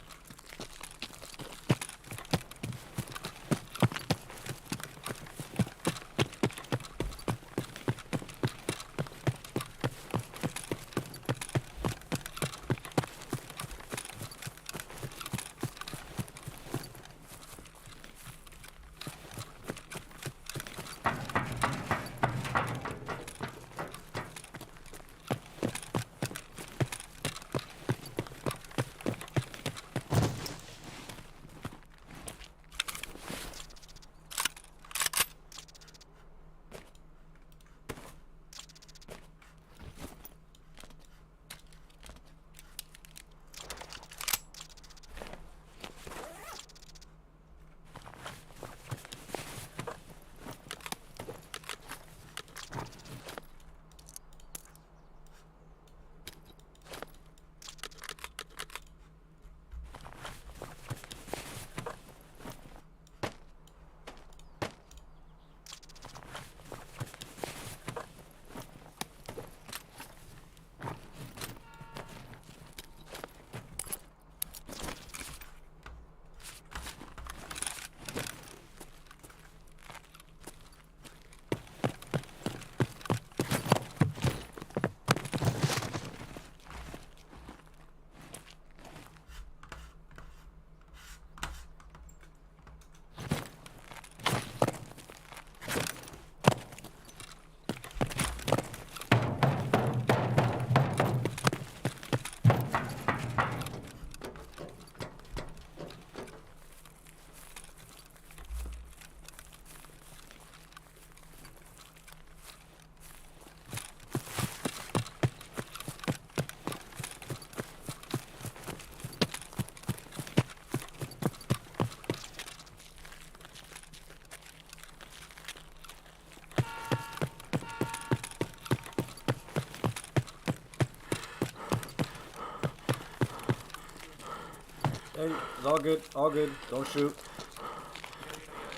Speaker 23: Hey, it's all good, all good. Don't shoot.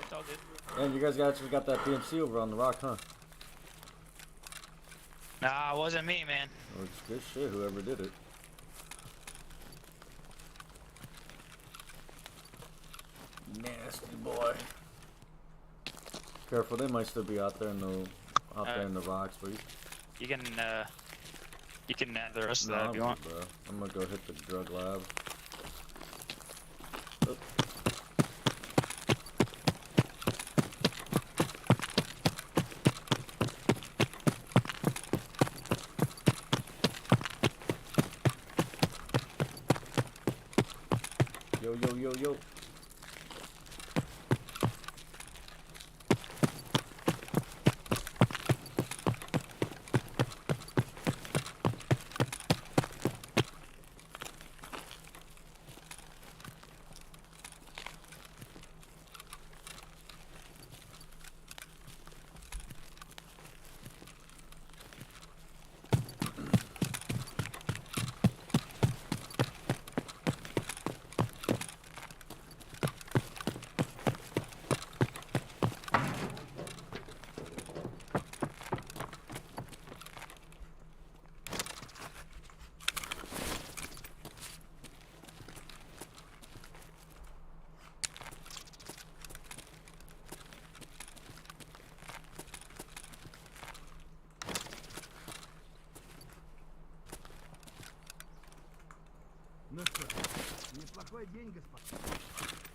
Speaker 22: It's all good.
Speaker 23: And you guys actually got that PMC over on the rock, huh?
Speaker 22: Nah, it wasn't me, man.
Speaker 23: Oh, it's good shit, whoever did it. Nasty boy. Careful, they might still be out there in the rocks, but
Speaker 22: You can add the rest of that if you want.
Speaker 23: Bro. I'm gonna go hit the drug lab. Oh. Yo, yo, yo, yo.
Speaker 6: Ну что, неплохой день, господин.